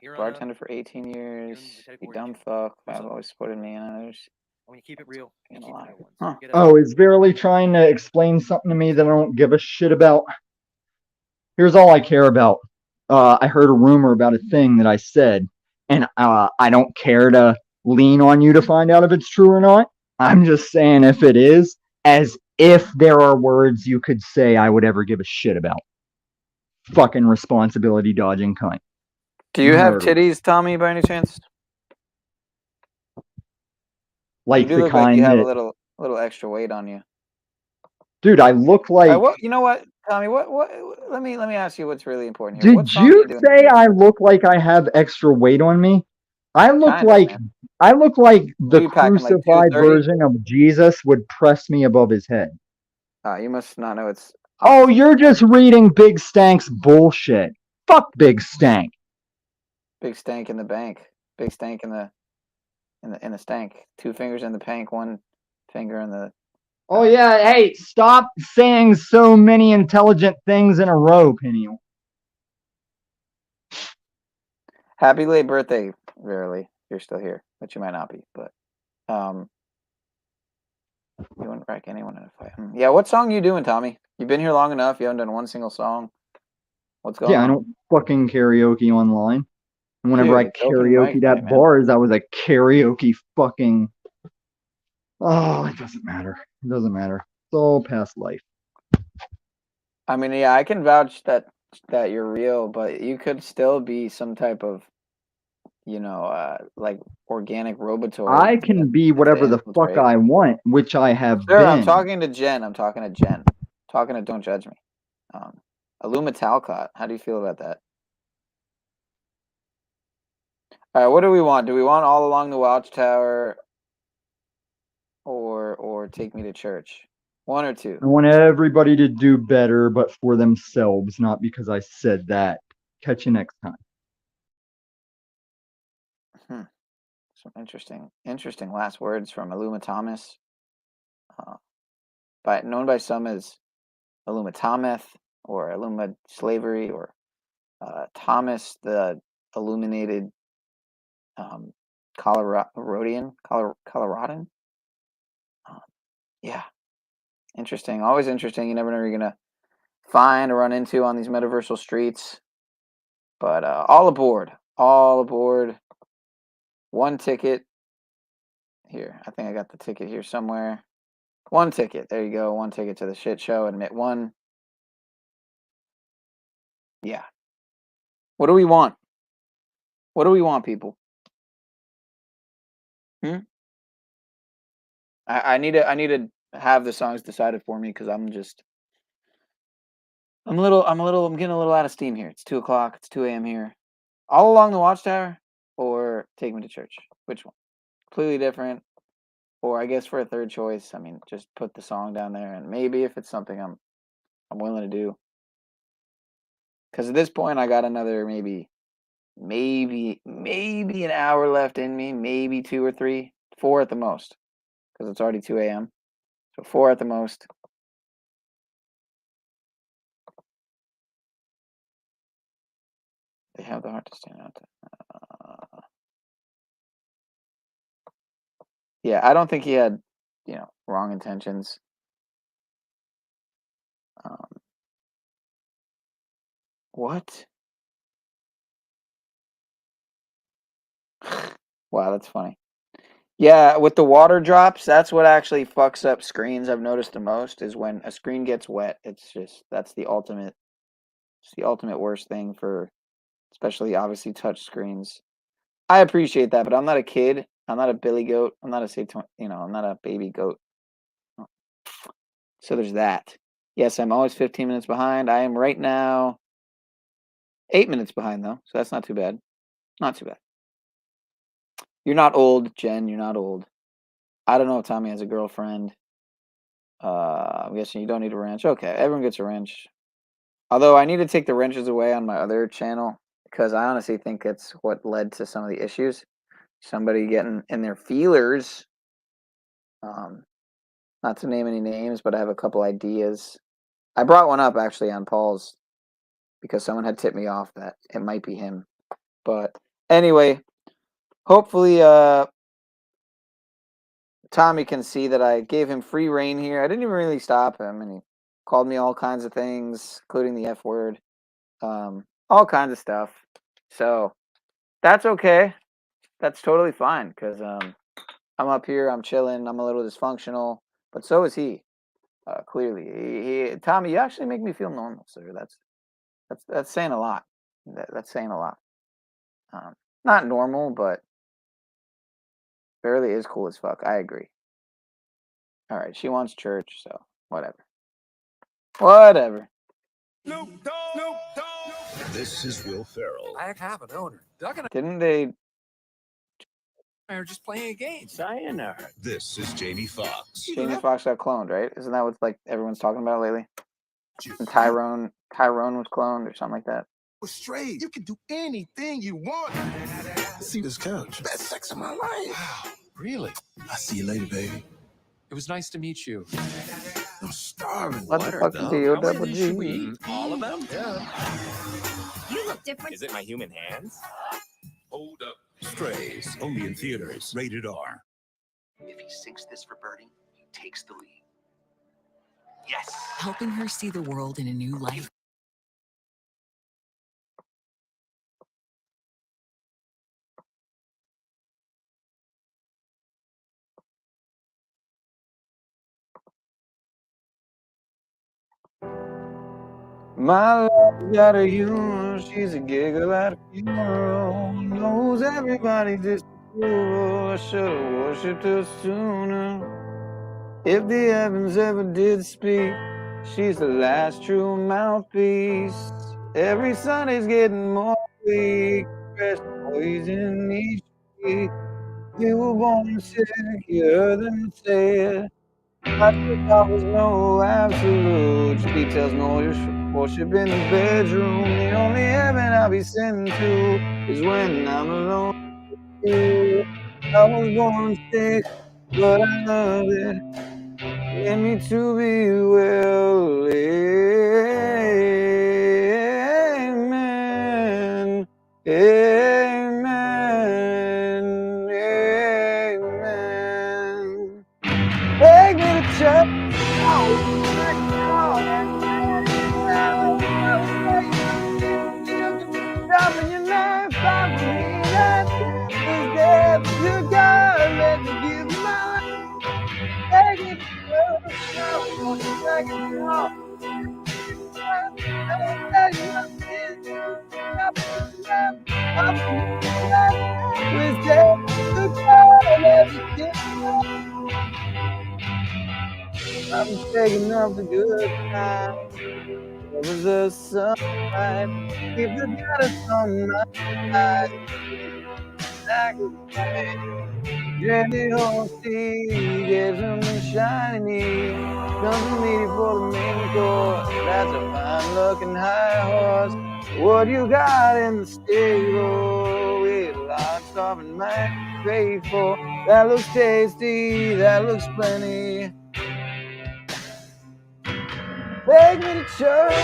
Here on, Bartender for 18 years. You dumb fuck. I've always supported me and others. when you keep it real, you keep it real ones. Huh. Oh, is Verily trying to explain something to me that I don't give a shit about? Here's all I care about. I heard a rumor about a thing that I said, and I don't care to lean on you to find out if it's true or not. I'm just saying if it is, as if there are words you could say I would ever give a shit about. Fucking responsibility dodging cunt. Do you have Murder. titties, Tommy, by any chance? Like you do the look like kind you have that, a little extra weight on you. dude, I look like. You know what, Tommy? What? Let me ask you what's really important here. What Did song are you doing? say I look like I have extra weight on me? I look Kinda, like man. the you packing, like, crucified 230? version of Jesus would press me above his head. You must not know it's. Oh, you're just reading Big Stank's bullshit. Fuck Big Stank. Big stank in the bank. Big stank in the stank. 2 fingers in the pank. 1 finger in the. Oh yeah, hey, stop saying so many intelligent things in a row, Peniel. Happy late birthday, Verily. You're still here, but you might not be. But you wouldn't wreck anyone in a fight. Yeah, what song you doing, Tommy? You've been here long enough. You haven't done one single song. What's going on? Yeah, I don't fucking karaoke online. And whenever I Dude, it's open mic karaokeed night, at man. bars, I was a karaoke fucking. Oh, it doesn't matter. It doesn't matter. It's all past life. I mean, yeah, I can vouch that you're real, but you could still be some type of, like organic robotoid. I can be whatever the fuck I want, which I have Sure, been. I'm talking to Jen. Talking to Don't Judge Me. Illuma Talcott. How do you feel about that? All right, what do we want? Do we want All Along the Watchtower or Take Me to Church? 1 or 2? I want everybody to do better, but for themselves, not because I said that. Catch you next time. Some interesting last words from Illuma Thomas, known by some as Illuma Thometh or Illuma Slavery or Thomas the Illuminated Coloradan. Yeah, interesting. Always interesting. You never know who you're gonna find or run into on these metaversal streets. But all aboard. 1 ticket. Here, I think I got the ticket here somewhere. 1 ticket. There you go. 1 ticket to the shit show. Admit 1. Yeah. What do we want? What do we want, people? I need to have the songs decided for me because I'm getting a little out of steam here. It's 2 o'clock. It's 2 a.m. here. All Along the Watchtower or Take Me to Church? Which one? Completely different. Or I guess for a third choice, I mean, just put the song down there, and maybe if it's something I'm willing to do. Because at this point, I got another maybe an hour left in me, maybe 2 or 3, 4 at the most, because it's already 2 a.m. So 4 at the most. They have the heart to stand out. Yeah, I don't think he had, wrong intentions. What? Wow, that's funny. Yeah, with the water drops, that's what actually fucks up screens. I've noticed the most is when a screen gets wet. That's the ultimate. It's the ultimate worst thing for, especially obviously touch screens. I appreciate that, but I'm not a kid. I'm not a billy goat. I'm not I'm not a baby goat. So there's that. Yes, I'm always 15 minutes behind. I am right now 8 minutes behind though, so that's not too bad. Not too bad. You're not old, Jen. You're not old. I don't know if Tommy has a girlfriend. I'm guessing you don't need a wrench. Okay, everyone gets a wrench. Although I need to take the wrenches away on my other channel because I honestly think it's what led to some of the issues. Somebody getting in their feelers. Not to name any names, but I have a couple ideas. I brought one up actually on Paul's because someone had tipped me off that it might be him. But anyway, hopefully Tommy can see that I gave him free reign here. I didn't even really stop him, and he called me all kinds of things, including the F word, all kinds of stuff. So that's okay. That's totally fine because I'm up here, I'm chilling, I'm a little dysfunctional, but so is he. Clearly, Tommy, you actually make me feel normal, sir. That's saying a lot. That's saying a lot. Not normal, but Barely is cool as fuck. I agree. All right, she wants church, so whatever. Whatever. This is Will Ferrell. I have an owner. Doug and Didn't they? I are just playing a game. Sayonara. This is Jamie Foxx. Jamie Foxx got cloned, right? Isn't that what like everyone's talking about lately? And Tyrone was cloned or something like that. Straight. You can do anything you want. See this couch. Best sex of my life. Wow, really? I'll see you later, baby. It was nice to meet you. I'm starving. What the fuck is the How should we eat? All of them? Yeah. You look different. Is it my human hands? Hold up. Strays. Only in theaters. Rated R. If he sinks this for birdie, he takes the lead. Yes. Helping her see the world in a new light. My love got a humor, she's a giggle at a funeral. Knows everybody's disapproval. I should've worshipped her sooner. If the heavens ever did speak, she's the last true mouthpiece. Every Sunday's getting more weak. Fresh poison each week. We were born sick, you heard them say it. I think I was no absolute. She tells me worship in the bedroom. The only heaven I'll be sent to is when I'm alone with you. I was born sick, but I love it. Let me to be well. Amen. Amen. Amen. Take me to church. Dropping your knife, find me that is death to God. Let me give my life. Take me to church. I want you back in the heart. With death to God. Let me give my life. I'm taking off the good times. There was a sunlight. Keep the goddess on my side. Sacrifice. Jenny Horsey gives him the shiny. Comes to meet him for the main course. That's a fine looking high horse. What you got in the stable? We lots of and might pay for. That looks tasty, that looks plenty. Take me to church, I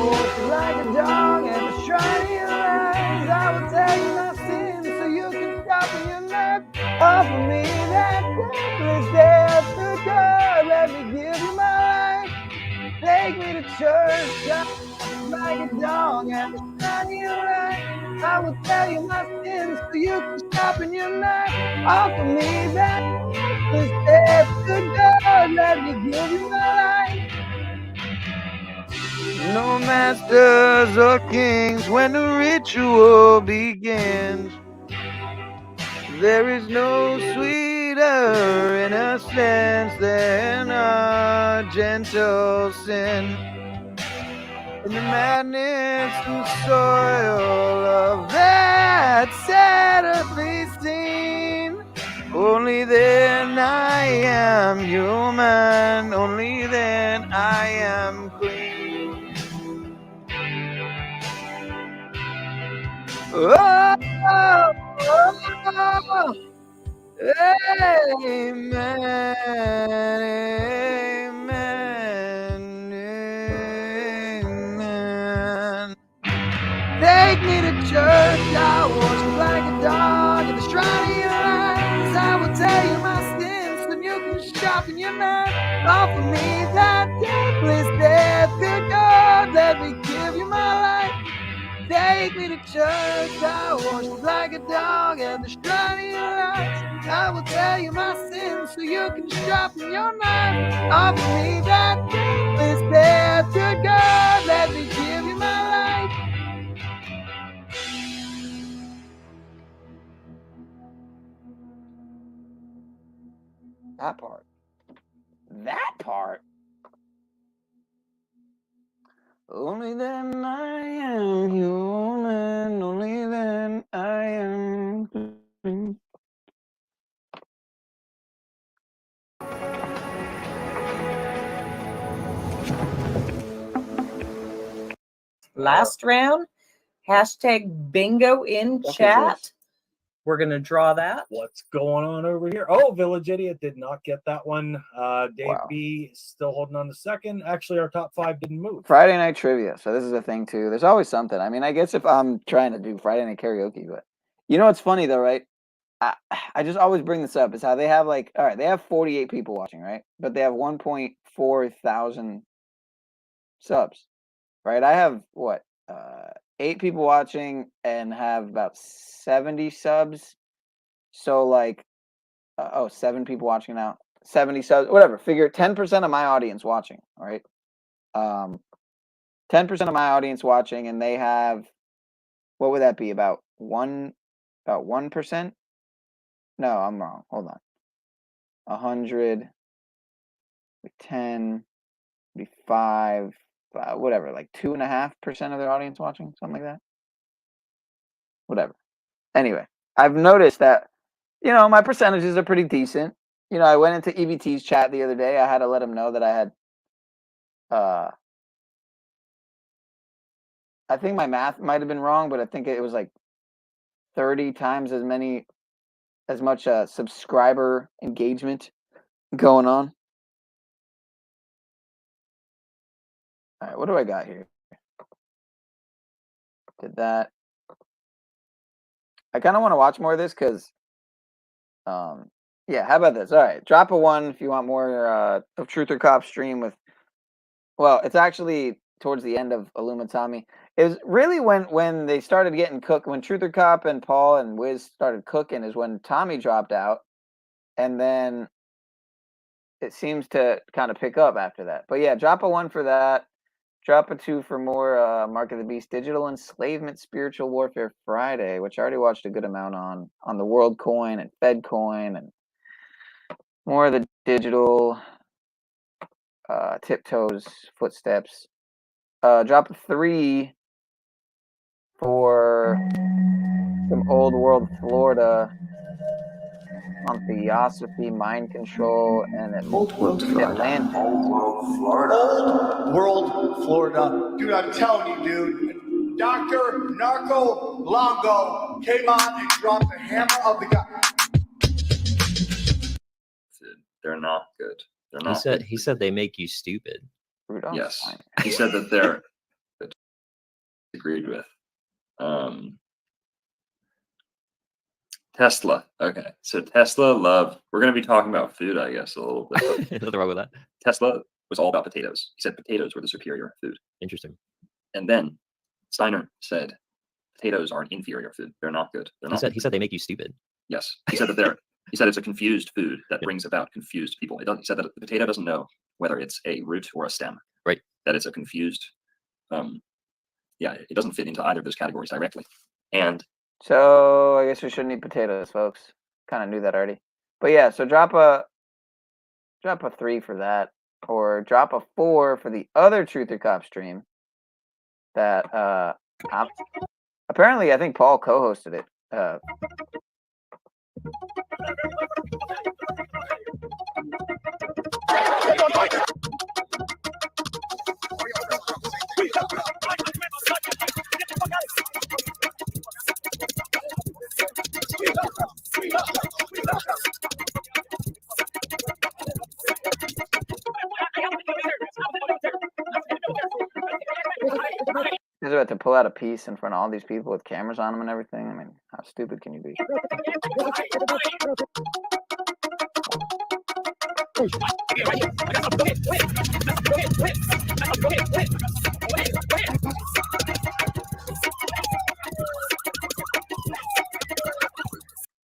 walk like a dog at the shrine of your eyes. I will tell you my sins so you can stop in your neck. Offer me that deathless death to God. Let me give you my life. Take me to church, I walk like a dog at the shrine of your eyes. I will tell you my sins so you can stop in your neck. Offer me that deathless death to God. Let me give you my life. No masters or kings when the ritual begins. There is no sweeter innocence than a gentle sin. In the madness and soil of that Saturday scene, only then I am human, only then I am clean. Oh, oh, oh, amen, amen, amen. Take me to church, I worship like a dog at the shrine of your eyes. I will tell you my sins, and you can shop in your mind. Offer me that deathless death, good God, let me give you my life. Take me to church, I worship like a dog at the shrine of your eyes. I will tell you my sins so you can sharpen your knife. Offer me that deathless death, good God, let me give you my life. That part. That part. Only then I am human, only then I am clean. Last round, hashtag bingo in chat. We're going to draw that. What's going on over here? Oh, Village Idiot did not get that one. Dave Wow. B still holding on to second. Actually, our top 5 didn't move. Friday night trivia. So this is a thing too. There's always something. I mean, I guess if I'm trying to do Friday night karaoke, but you know what's funny though, right? I just always bring this up is how they have like, all right, they have 48 people watching, right? But they have 1.4 thousand subs, right? I have what, 8 people watching and have about 70 subs. So like, 7 people watching now, 70 subs, whatever. Figure 10% of my audience watching, all right? 10% of my audience watching, and they have, what would that be? About 1%? No, I'm wrong. Hold on. 100, 10, 5, whatever, like 2.5% of their audience watching, something like that. Whatever. Anyway, I've noticed that, you know, my percentages are pretty decent. You know, I went into EBT's chat the other day. I had to let him know that I had, I think my math might have been wrong, but I think it was like 30 times as much subscriber engagement going on. All right, what do I got here? Did that. I kind of want to watch more of this because, yeah, how about this? All right, drop a 1 if you want more of Truth or Cop stream with, well, it's actually towards the end of Illumitami. It was really when they started getting cooked, when Truth or Cop and Paul and Wiz started cooking is when Tommy dropped out, and then it seems to kind of pick up after that. But yeah, drop a 1 for that. Drop a 2 for more Mark of the Beast Digital Enslavement Spiritual Warfare Friday, which I already watched a good amount on the World Coin and Fed Coin and more of the digital Tiptoes Footsteps. Drop a 3 for some Old World Florida on theosophy, mind control, and Old World Florida. Atlantis. Old World Florida. Old World Florida. Dude, I'm telling you, dude. Dr. Narco Longo came on and dropped the hammer of the god. They're not good. They're He not. said good. he said they make you stupid. Yes. He said that they're agreed with. Tesla. Okay. So Tesla loved, we're going to be talking about food, I guess, a little bit. Nothing wrong with that. Tesla was all about potatoes. He said potatoes were the superior food. Interesting. And then Steiner said potatoes are an inferior food. They're not good. They're not. He said they make you stupid. Yes. He said that he said it's a confused food that brings about confused people. He said that the potato doesn't know whether it's a root or a stem. Right. That it's a confused, it doesn't fit into either of those categories directly. And So I guess we shouldn't eat potatoes, folks. Kind of knew that already. But yeah, so drop a 3 for that, or drop a 4 for the other Truth or Cop stream. That apparently I think Paul co-hosted it. He's about to pull out a piece in front of all these people with cameras on them and everything. I mean, how stupid can you be?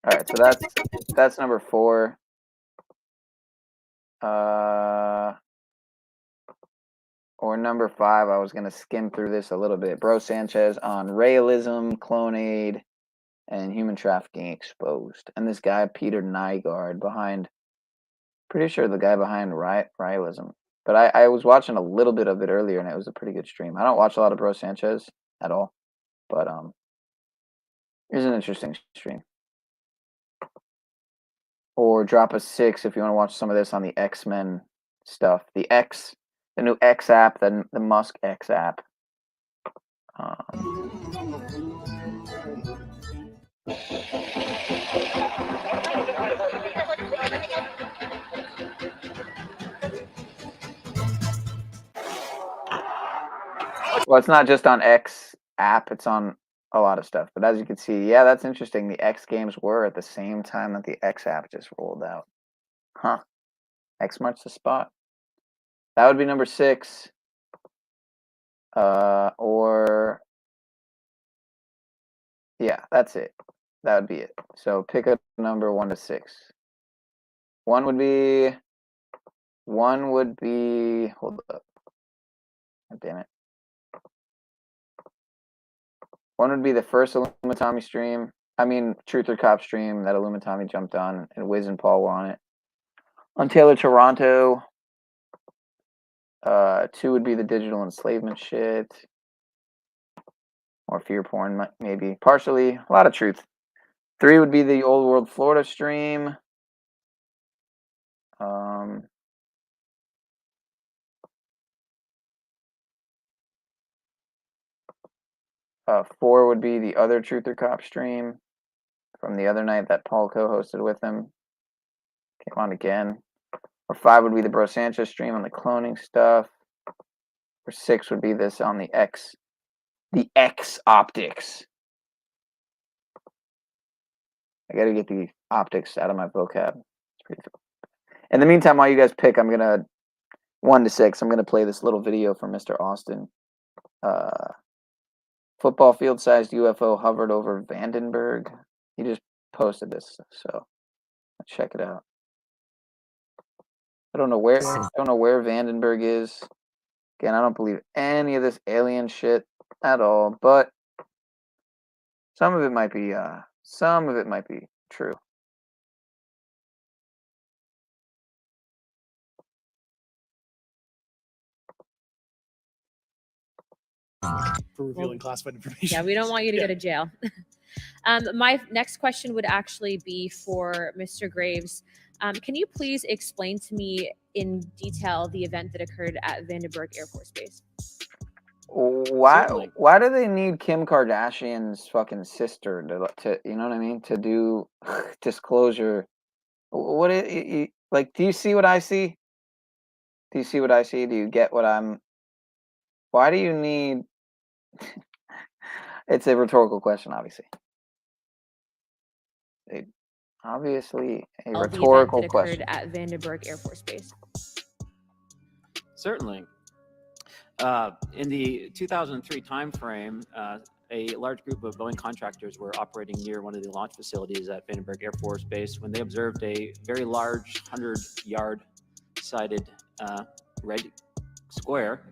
All right, so that's number 4. Or number 5, I was gonna skim through this a little bit. Bro Sanchez on realism, clonade, and human trafficking exposed. And this guy Peter Nygaard behind, pretty sure the guy behind realism. But I was watching a little bit of it earlier, and it was a pretty good stream. I don't watch a lot of Bro Sanchez at all, but it was an interesting stream. Or drop a 6 if you want to watch some of this on the X-Men stuff. The new X app, the Musk X app. Well, it's not just on X app, it's on a lot of stuff. But as you can see, yeah, that's interesting. The X games were at the same time that the X app just rolled out. Huh. X marks the spot. That would be number 6. Or yeah, that's it. That would be it. So pick a number 1 to 6. One would be hold up. God damn it. 1 would be the first Illumitami stream. I mean, Truth or Cop stream that Illumitami jumped on, and Wiz and Paul were on it. On Taylor Toronto. 2 would be the digital enslavement shit. Or fear porn, maybe. Partially. A lot of truth. 3 would be the Old World Florida stream. 4 would be the other Truth or Cop stream from the other night that Paul co-hosted with him. Came on again. Or 5 would be the Bro Sanchez stream on the cloning stuff. Or 6 would be this on the X optics. I gotta get the optics out of my vocab. It's pretty cool. In the meantime, while you guys pick, I'm gonna 1 to 6. I'm gonna play this little video from Mr. Austin. Football field-sized UFO hovered over Vandenberg. He just posted this, so let's check it out. I don't know where Vandenberg is. Again, I don't believe any of this alien shit at all, but some of it might be true. for revealing classified information. Yeah, we don't want you to go to jail. My next question would actually be for Mr. Graves. Can you please explain to me in detail the event that occurred at Vandenberg Air Force Base? Why do they need Kim Kardashian's fucking sister to you know what I mean, to do disclosure? What like, do you see what I see? Do you see what I see? Do you get what I'm? Why do you need? It's a rhetorical question, obviously. Obviously, a rhetorical question. At Vandenberg Air Force Base. Certainly. In the 2003 timeframe, a large group of Boeing contractors were operating near one of the launch facilities at Vandenberg Air Force Base when they observed a very large 100-yard sided red square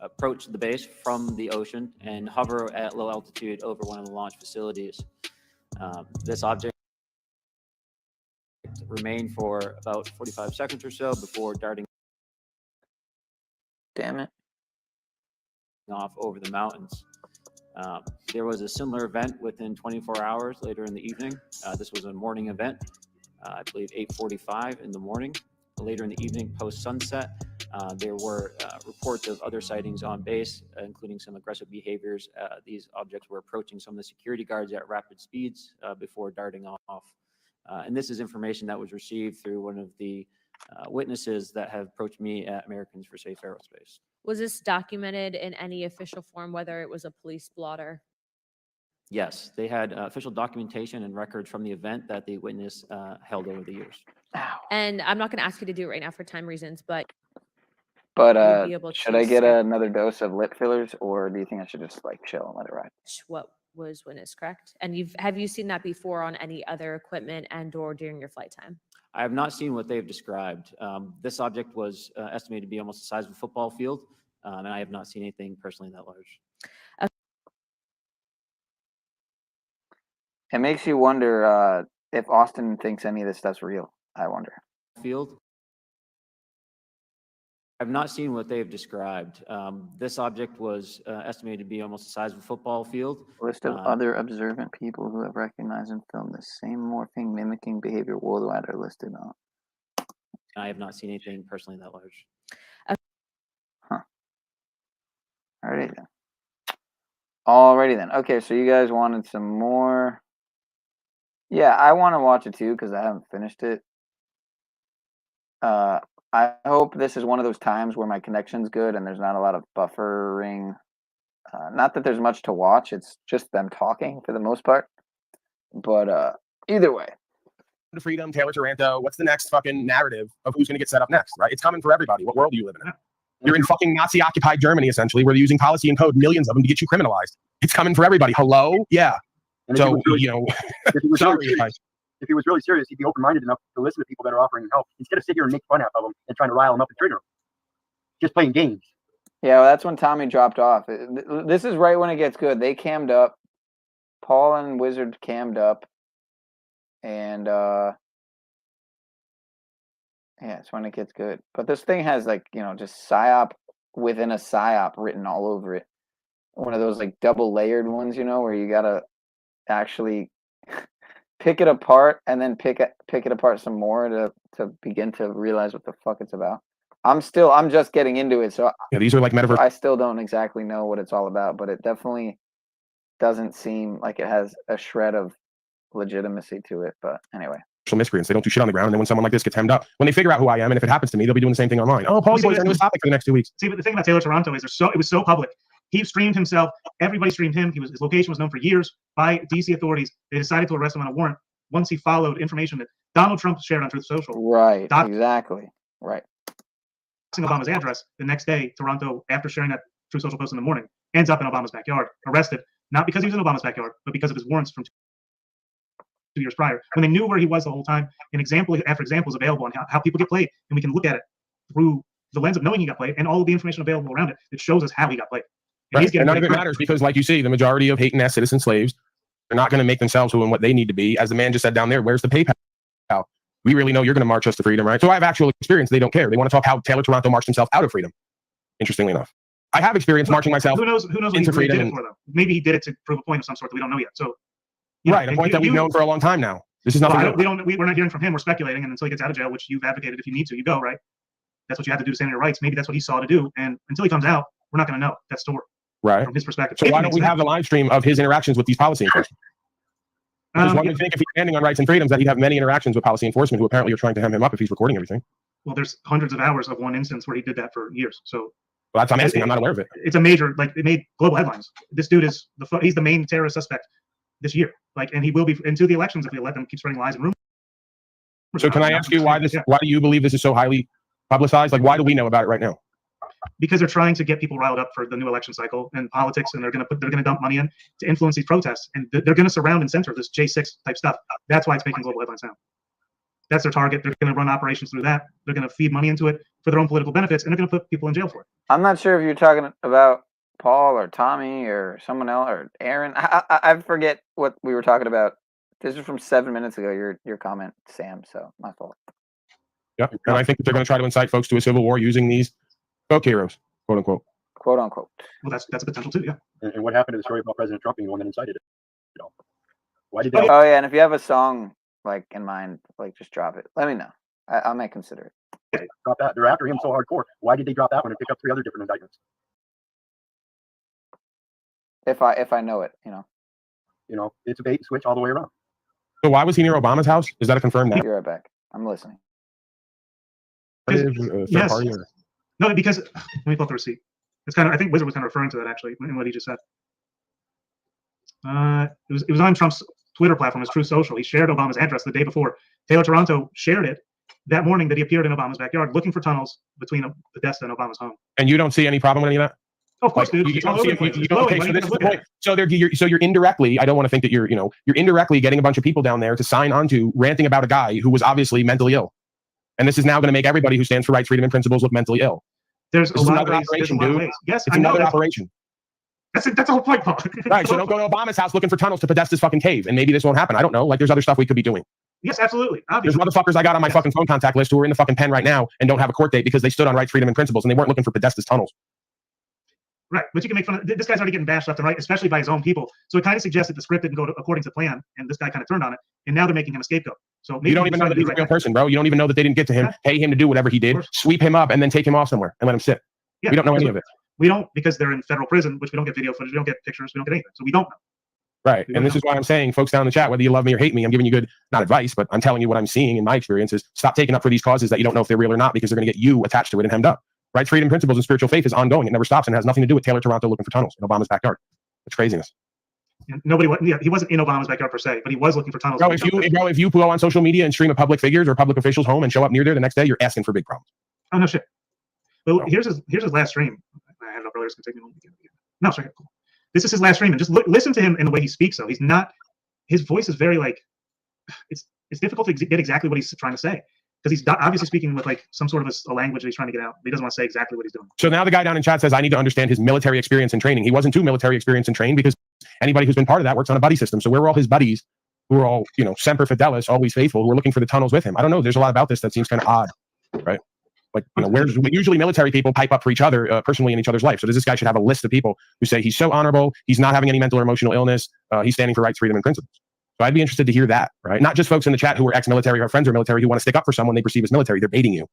approach the base from the ocean and hover at low altitude over one of the launch facilities. This object remained for about 45 seconds or so before darting off over the mountains. There was a similar event within 24 hours later in the evening. This was a morning event, I believe 8:45 in the morning. Later in the evening, post-sunset, there were reports of other sightings on base, including some aggressive behaviors. These objects were approaching some of the security guards at rapid speeds before darting off. And this is information that was received through one of the witnesses that have approached me at Americans for Safe Aerospace. Was this documented in any official form, whether it was a police blotter? Yes, they had official documentation and records from the event that the witness held over the years. And I'm not going to ask you to do it right now for time reasons, but should I get another dose of lip fillers, or do you think I should just like chill and let it ride? What was witnessed, correct? And have you seen that before on any other equipment and or during your flight time? I have not seen what they've described. This object was estimated to be almost the size of a football field, and I have not seen anything personally that large. It makes you wonder if Austin thinks any of this stuff's real. I wonder. Field. I've not seen what they've described. This object was estimated to be almost the size of a football field. List of other observant people who have recognized and filmed the same morphing, mimicking behavior worldwide are listed on. I have not seen anything personally that large. Alrighty then. Alrighty then. Okay, so you guys wanted some more. Yeah, I want to watch it too because I haven't finished it. I hope this is one of those times where my connection's good and there's not a lot of buffering. Not that there's much to watch. It's just them talking for the most part. But either way. To freedom, Taylor Taranto. What's the next fucking narrative of who's going to get set up next, right? It's coming for everybody. What world are you living in? You're in fucking Nazi-occupied Germany, essentially, where they're using policy and code, millions of them, to get you criminalized. It's coming for everybody. Hello? Yeah. And so, if he was really serious, he'd be open-minded enough to listen to people that are offering help instead of sit here and make fun out of them and trying to rile them up and trigger them. Just playing games. Yeah, well, that's when Tommy dropped off. This is right when it gets good. They cammed up. Paul and Wizard cammed up. And yeah, it's when it gets good. But this thing has like, just PSYOP within a PSYOP written all over it. One of those like double layered ones, where you gotta actually pick it apart and then pick it apart some more to begin to realize what the fuck it's about. I'm just getting into it, so yeah, these are like metaverse. I still don't exactly know what it's all about, but it definitely doesn't seem like it has a shred of legitimacy to it. But anyway, miscreants, they don't do shit on the ground, and then when someone like this gets hemmed up, when they figure out who I am, and if it happens to me, they'll be doing the same thing online. Oh, Paulie Boy's on this topic for the next 2 weeks. See, but the thing about Taylor Taranto is it was so public. He streamed himself. Everybody streamed him. His location was known for years by DC authorities. They decided to arrest him on a warrant once he followed information that Donald Trump shared on Truth Social. Right. Exactly. Right. Obama's address the next day. Toronto, after sharing that Truth Social post in the morning, ends up in Obama's backyard, arrested, not because he was in Obama's backyard, but because of his warrants from 2 years prior, when they knew where he was the whole time. An example after example is available on how people get played, and we can look at it through the lens of knowing he got played and all of the information available around it that shows us how he got played. Right. And none of it matters because, like you see, the majority of hating-ass citizen slaves, they're not going to make themselves who and what they need to be. As the man just said down there, where's the PayPal? We really know you're going to march us to freedom, right? So I have actual experience. They don't care. They want to talk how Taylor Taranto marched himself out of freedom, interestingly enough. I have experience marching myself. Who knows what he into really freedom did it and- for, though? Maybe he did it to prove a point of some sort that we don't know yet. So, Right, a point that we've known for a long time now. This is nothing. We're not hearing from him. We're speculating, and until he gets out of jail, which you've advocated, if you need to, you go, right? That's what you have to do to stand on your rights. Maybe that's what he saw to do, and until he comes out, we're not going to know that story Right. from his perspective. So why don't we have the live stream of his interactions with these policy enforcement? Because one would think if he's standing on rights and freedoms that he'd have many interactions with policy enforcement who apparently are trying to hem him up if he's recording everything. Well, there's hundreds of hours of one instance where he did that for years. So well, that's I'm asking. I'm not aware of it. It's a major, like, it made global headlines. This dude is he's the main terrorist suspect this year. Like, and he will be into the elections if we let them keep spreading lies and rumors. So can I ask you why this? Why do you believe this is so highly publicized? Like, why do we know about it right now? Because they're trying to get people riled up for the new election cycle and politics, and they're going to dump money in to influence these protests, and they're going to surround and center this J6 type stuff. That's why it's making global headlines now. That's their target. They're going to run operations through that. They're going to feed money into it for their own political benefits, and they're going to put people in jail for it. I'm not sure if you're talking about Paul or Tommy or someone else or Aaron. I forget what we were talking about. This is from 7 minutes ago. Your comment, Sam. So my fault. Yep. And I think that they're going to try to incite folks to a civil war using these folk heroes, quote unquote. Quote unquote. Well, that's a potential too. Yeah. And what happened to the story about President Trump being the one that incited it? You know, why did they? Oh yeah, and if you have a song like in mind, like just drop it. Let me know. I may consider it. Drop that. They're after him so hardcore. Why did they drop that one and pick up 3 other different indictments? If I know it, you know, it's a bait and switch all the way around. So why was he near Obama's house? Is that a confirmed now? You're right back. I'm listening. Yes. No, because let me pull up the receipt. It's kind of, I think Wizard was kind of referring to that actually in what he just said. It was on Trump's Twitter platform, his True Social. He shared Obama's address the day before. Taylor Toronto shared it that morning that he appeared in Obama's backyard looking for tunnels between Podesta and Obama's home. And you don't see any problem with any of that? Oh, of course, dude. You don't see it. So you're indirectly. I don't want to think that you're indirectly getting a bunch of people down there to sign on to ranting about a guy who was obviously mentally ill, and this is now going to make everybody who stands for rights, freedom, and principles look mentally ill. There's this a lot another of ways, operation, there's a lot of dude. ways. Yes, it's I know another that's operation. That's the whole point, Paul. Right. So don't go to Obama's house looking for tunnels to Podesta's fucking cave, and maybe this won't happen. I don't know. Like, there's other stuff we could be doing. Yes, absolutely. Obviously. There's motherfuckers I got on my fucking phone contact list who are in the fucking pen right now and don't have a court date because they stood on rights, freedom, and principles, and they weren't looking for Podesta's tunnels. Right, but you can make fun of this guy's already getting bashed left and right, especially by his own people. So it kind of suggests that the script didn't go according to plan, and this guy kind of turned on it, and now they're making him a scapegoat. So maybe you don't even know that he's a real person, bro. You don't even know that they didn't get to him, pay him to do whatever he did, sweep him up, and then take him off somewhere and let him sit. Yeah, we don't know any of it. We don't, because they're in federal prison, which we don't get video footage, we don't get pictures, we don't get anything. So we don't know. Right, and this is why I'm saying, folks down in the chat, whether you love me or hate me, I'm giving you good, not advice, but I'm telling you what I'm seeing in my experiences. Stop taking up for these causes that you don't know if they're real or not, because they're going to get you attached to it and hemmed up. Rights, freedom, principles, and spiritual faith is ongoing. It never stops and has nothing to do with Taylor Toronto looking for tunnels in Obama's backyard. It's craziness. And he wasn't in Obama's backyard per se, but he was looking for tunnels. Bro, if you go on social media and stream a public figures or public officials' home and show up near there the next day, you're asking for big problems. Oh no shit. Well, here's his last stream. I had it up earlier. It's gonna take me a moment to get it again. No, sorry, cool. This is his last stream, and just listen to him in the way he speaks. Though he's not, his voice is very like, it's difficult to get exactly what he's trying to say, because he's obviously speaking with like some sort of a language that he's trying to get out. He doesn't want to say exactly what he's doing. So now the guy down in chat says, I need to understand his military experience and training. He wasn't too military experience and trained, because anybody who's been part of that works on a buddy system. So where were all his buddies who are all, semper fidelis, always faithful, who are looking for the tunnels with him? I don't know. There's a lot about this that seems kind of odd, right? Like, where's usually military people pipe up for each other personally in each other's life. So this guy should have a list of people who say he's so honorable, he's not having any mental or emotional illness, he's standing for rights, freedom, and principles. So I'd be interested to hear that, right? Not just folks in the chat who are ex-military or friends or military who want to stick up for someone they perceive as military. They're baiting you.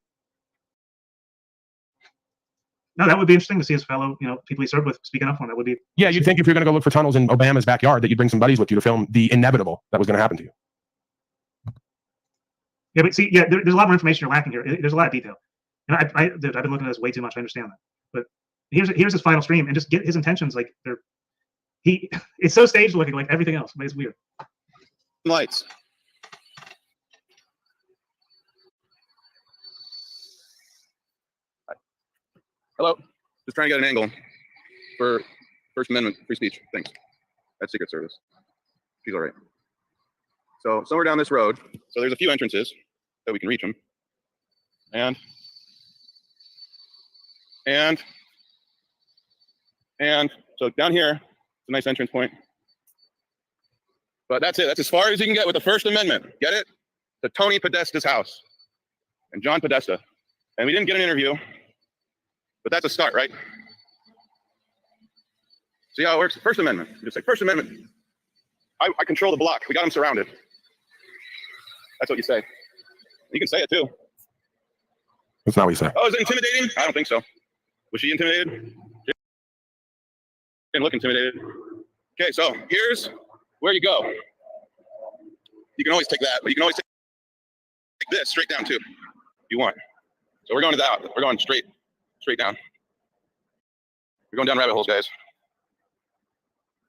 No, that would be interesting to see his fellow, people he served with speaking up on. That would be. Yeah, you'd think if you're going to go look for tunnels in Obama's backyard that you'd bring some buddies with you to film the inevitable that was going to happen to you. Yeah, but see, there's a lot more information you're lacking here. There's a lot of detail. And I've been looking at this way too much. I understand that. But here's his final stream, and just get his intentions. Like it's so staged looking, like everything else, but it's weird. Lights. Hello. Just trying to get an angle for First Amendment free speech. Thanks. That's Secret Service. She's all right. So somewhere down this road, so there's a few entrances that we can reach them. And so down here, it's a nice entrance point. But that's it. That's as far as you can get with the First Amendment. Get it? To Tony Podesta's house and John Podesta. And we didn't get an interview, but that's a start, right? See how it works? First Amendment. You just say First Amendment. I control the block. We got them surrounded. That's what you say. You can say it too. That's not what you say. Oh, is it intimidating? I don't think so. Was she intimidated? She didn't look intimidated. Okay, so here's where you go. You can always take that, but you can always take this straight down too, if you want. So we're going to that. We're going straight down. We're going down rabbit holes, guys.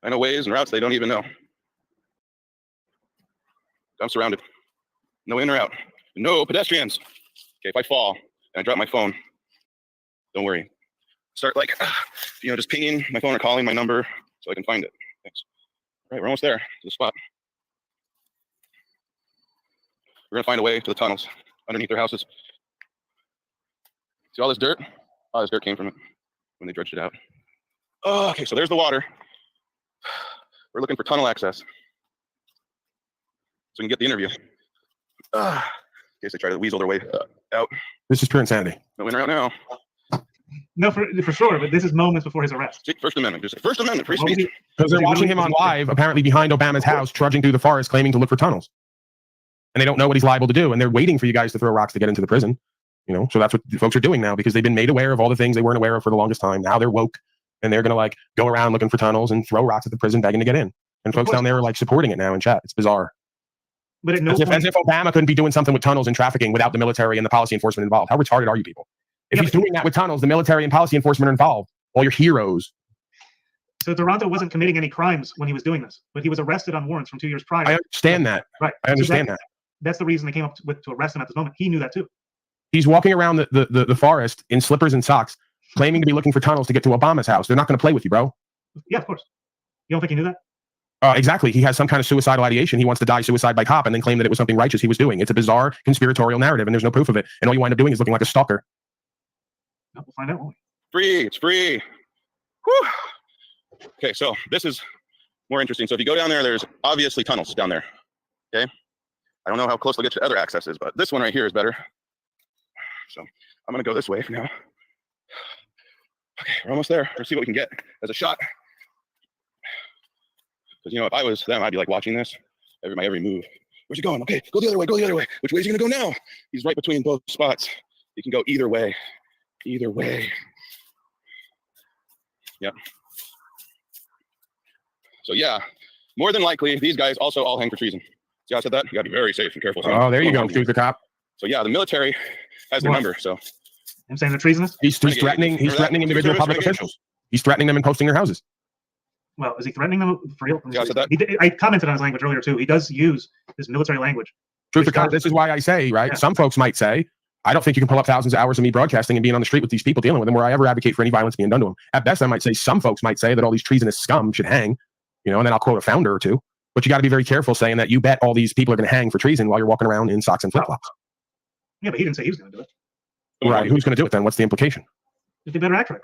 I know ways and routes they don't even know. I'm surrounded. No in or out. No pedestrians. Okay, if I fall and I drop my phone, don't worry. Start like, just pinging my phone or calling my number so I can find it. Thanks. All right, we're almost there to the spot. We're gonna find a way to the tunnels underneath their houses. See all this dirt? All this dirt came from it when they dredged it out. Oh, okay, so there's the water. We're looking for tunnel access so we can get the interview. In case they try to weasel their way out. This is pure insanity. No in or out now. No, for sure, but this is moments before his arrest. First Amendment. Just First Amendment, free speech. Because they're watching him on live, apparently behind Obama's house, trudging through the forest, claiming to look for tunnels. And they don't know what he's liable to do, and they're waiting for you guys to throw rocks to get into the prison. So that's what the folks are doing now, because they've been made aware of all the things they weren't aware of for the longest time. Now they're woke, and they're gonna go around looking for tunnels and throw rocks at the prison, begging to get in. And folks down there are supporting it now in chat. It's bizarre. But at no as if Obama couldn't be doing something with tunnels and trafficking without the military and the policy enforcement involved. How retarded are you people? If he's doing that with tunnels, the military and policy enforcement are involved. All your heroes. So Toronto wasn't committing any crimes when he was doing this, but he was arrested on warrants from 2 years prior. I understand that. Right. I understand that. That's the reason they came up with to arrest him at this moment. He knew that too. He's walking around the forest in slippers and socks, claiming to be looking for tunnels to get to Obama's house. They're not going to play with you, bro. Yeah, of course. You don't think he knew that? Exactly. He has some kind of suicidal ideation. He wants to die suicide by cop and then claim that it was something righteous he was doing. It's a bizarre conspiratorial narrative, and there's no proof of it. And all you wind up doing is looking like a stalker. We'll find out, won't we? Free. It's free. Whew. Okay, so this is more interesting. So if you go down there, there's obviously tunnels down there. Okay. I don't know how close they'll get to other accesses, but this one right here is better. So I'm going to go this way for now. Okay, we're almost there. Let's see what we can get as a shot. Because, if I was them, I'd be watching this, my every move. Where's he going? Okay, go the other way, go the other way. Which way is he going to go now? He's right between both spots. He can go either way. Either way. Yep. So yeah, more than likely, these guys also all hang for treason. See how I said that? You gotta be very safe and careful. Oh, there you go, shoot the cop. So yeah, the military has their number. So I'm saying they're treasonous. He's threatening individual public officials. He's threatening them and posting their houses. Well, is he threatening them for real? Yeah, I said that. I commented on his language earlier too. He does use this military language. Truth to cop, this is why I say, right? Yeah. Some folks might say, I don't think you can pull up thousands of hours of me broadcasting and being on the street with these people dealing with them where I ever advocate for any violence being done to them. At best, I might say some folks might say that all these treasonous scum should hang, and then I'll quote a founder or two. But you got to be very careful saying that you bet all these people are going to hang for treason while you're walking around in socks and flip-flops. Yeah, but he didn't say he was going to do it. Right. Who's going to do it then? What's the implication? If they better act right.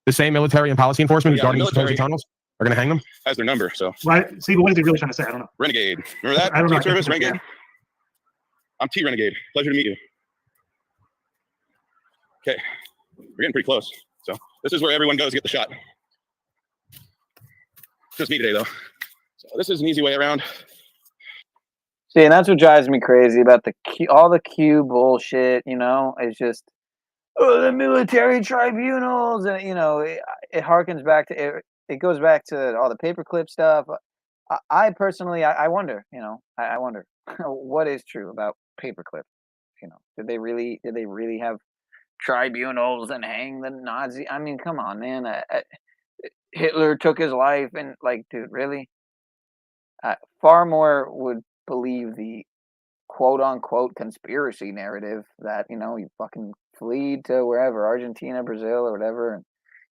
The same military and policy enforcement who's guarding the supposed tunnels are going to hang them? Has their number, so. Right. See, but what is he really trying to say? I don't know. Renegade. Remember that? I don't know. Service, Renegade. Yeah. I'm T Renegade. Pleasure to meet you. Okay. We're getting pretty close. So this is where everyone goes to get the shot. Just me today, though. So this is an easy way around. See, and that's what drives me crazy about all the Q bullshit, it's just, the military tribunals, and, it harkens back to, it goes back to all the paperclip stuff. I personally, I wonder, I wonder what is true about paperclip. Did they really have tribunals and hang the Nazi? I mean, come on, man. Hitler took his life, and dude, really? Far more would believe the quote unquote conspiracy narrative that, you fucking flee to wherever, Argentina, Brazil, or whatever. And,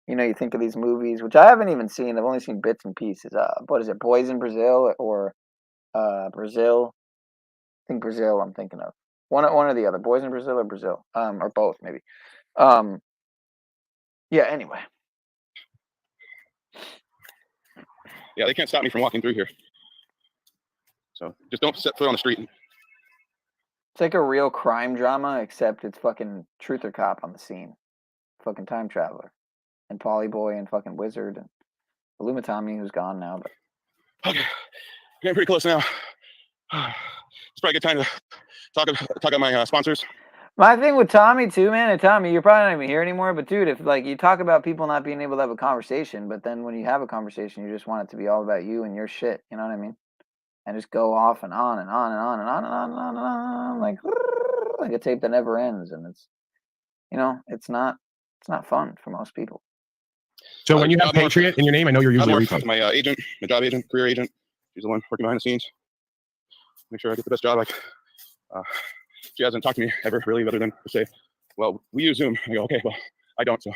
you think of these movies, which I haven't even seen. I've only seen bits and pieces. What is it? Boys in Brazil or Brazil? I think Brazil I'm thinking of. One or the other. Boys in Brazil or Brazil. Or both, maybe. Yeah, anyway. Yeah, they can't stop me from walking through here. So just don't set foot on the street. It's like a real crime drama, except it's fucking Truth or Cop on the scene. Fucking time traveler. And Polly Boy and fucking Wizard. And Illumitami, who's gone now, but Okay, getting pretty close now. It's probably a good time to talk about my sponsors. my thing with Tommy too, man, and Tommy, you're probably not even here anymore, but dude, if like you talk about people not being able to have a conversation, but then when you have a conversation, you just want it to be all about you and your shit, you know what I mean? And just go off and on and on and on and on and on and on and on, like a tape that never ends, and it's, you know, it's not fun for most people. So when you have Patriot in your name, I know you're usually a retard. My agent, my job agent, career agent. She's the one working behind the scenes. Make sure I get the best job. Like, she hasn't talked to me ever really, other than to say, "Well, we use Zoom." I go, "Okay, well, I don't." So,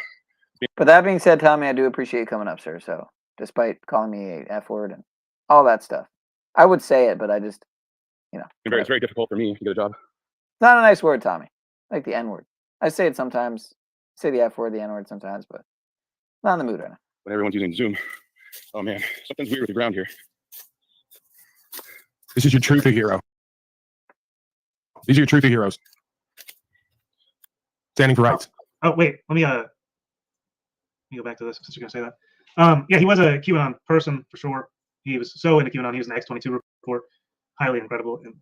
But that being said, Tommy, I do appreciate you coming up, sir. So, despite calling me a F word and all that stuff, I would say it, but I just, you know, it's very difficult for me to get a job. it's not a nice word, Tommy. Like the N word. I say it sometimes. Say the F word, the N word sometimes, but not in the mood right now. When everyone's using Zoom, oh man, something's weird with the ground here. This is your truther hero. These are your truther heroes. Standing for rights. Oh wait, let me go back to this since you're gonna say that. Yeah, he was a QAnon person for sure. He was so into QAnon. He was an X-22 report, highly incredible and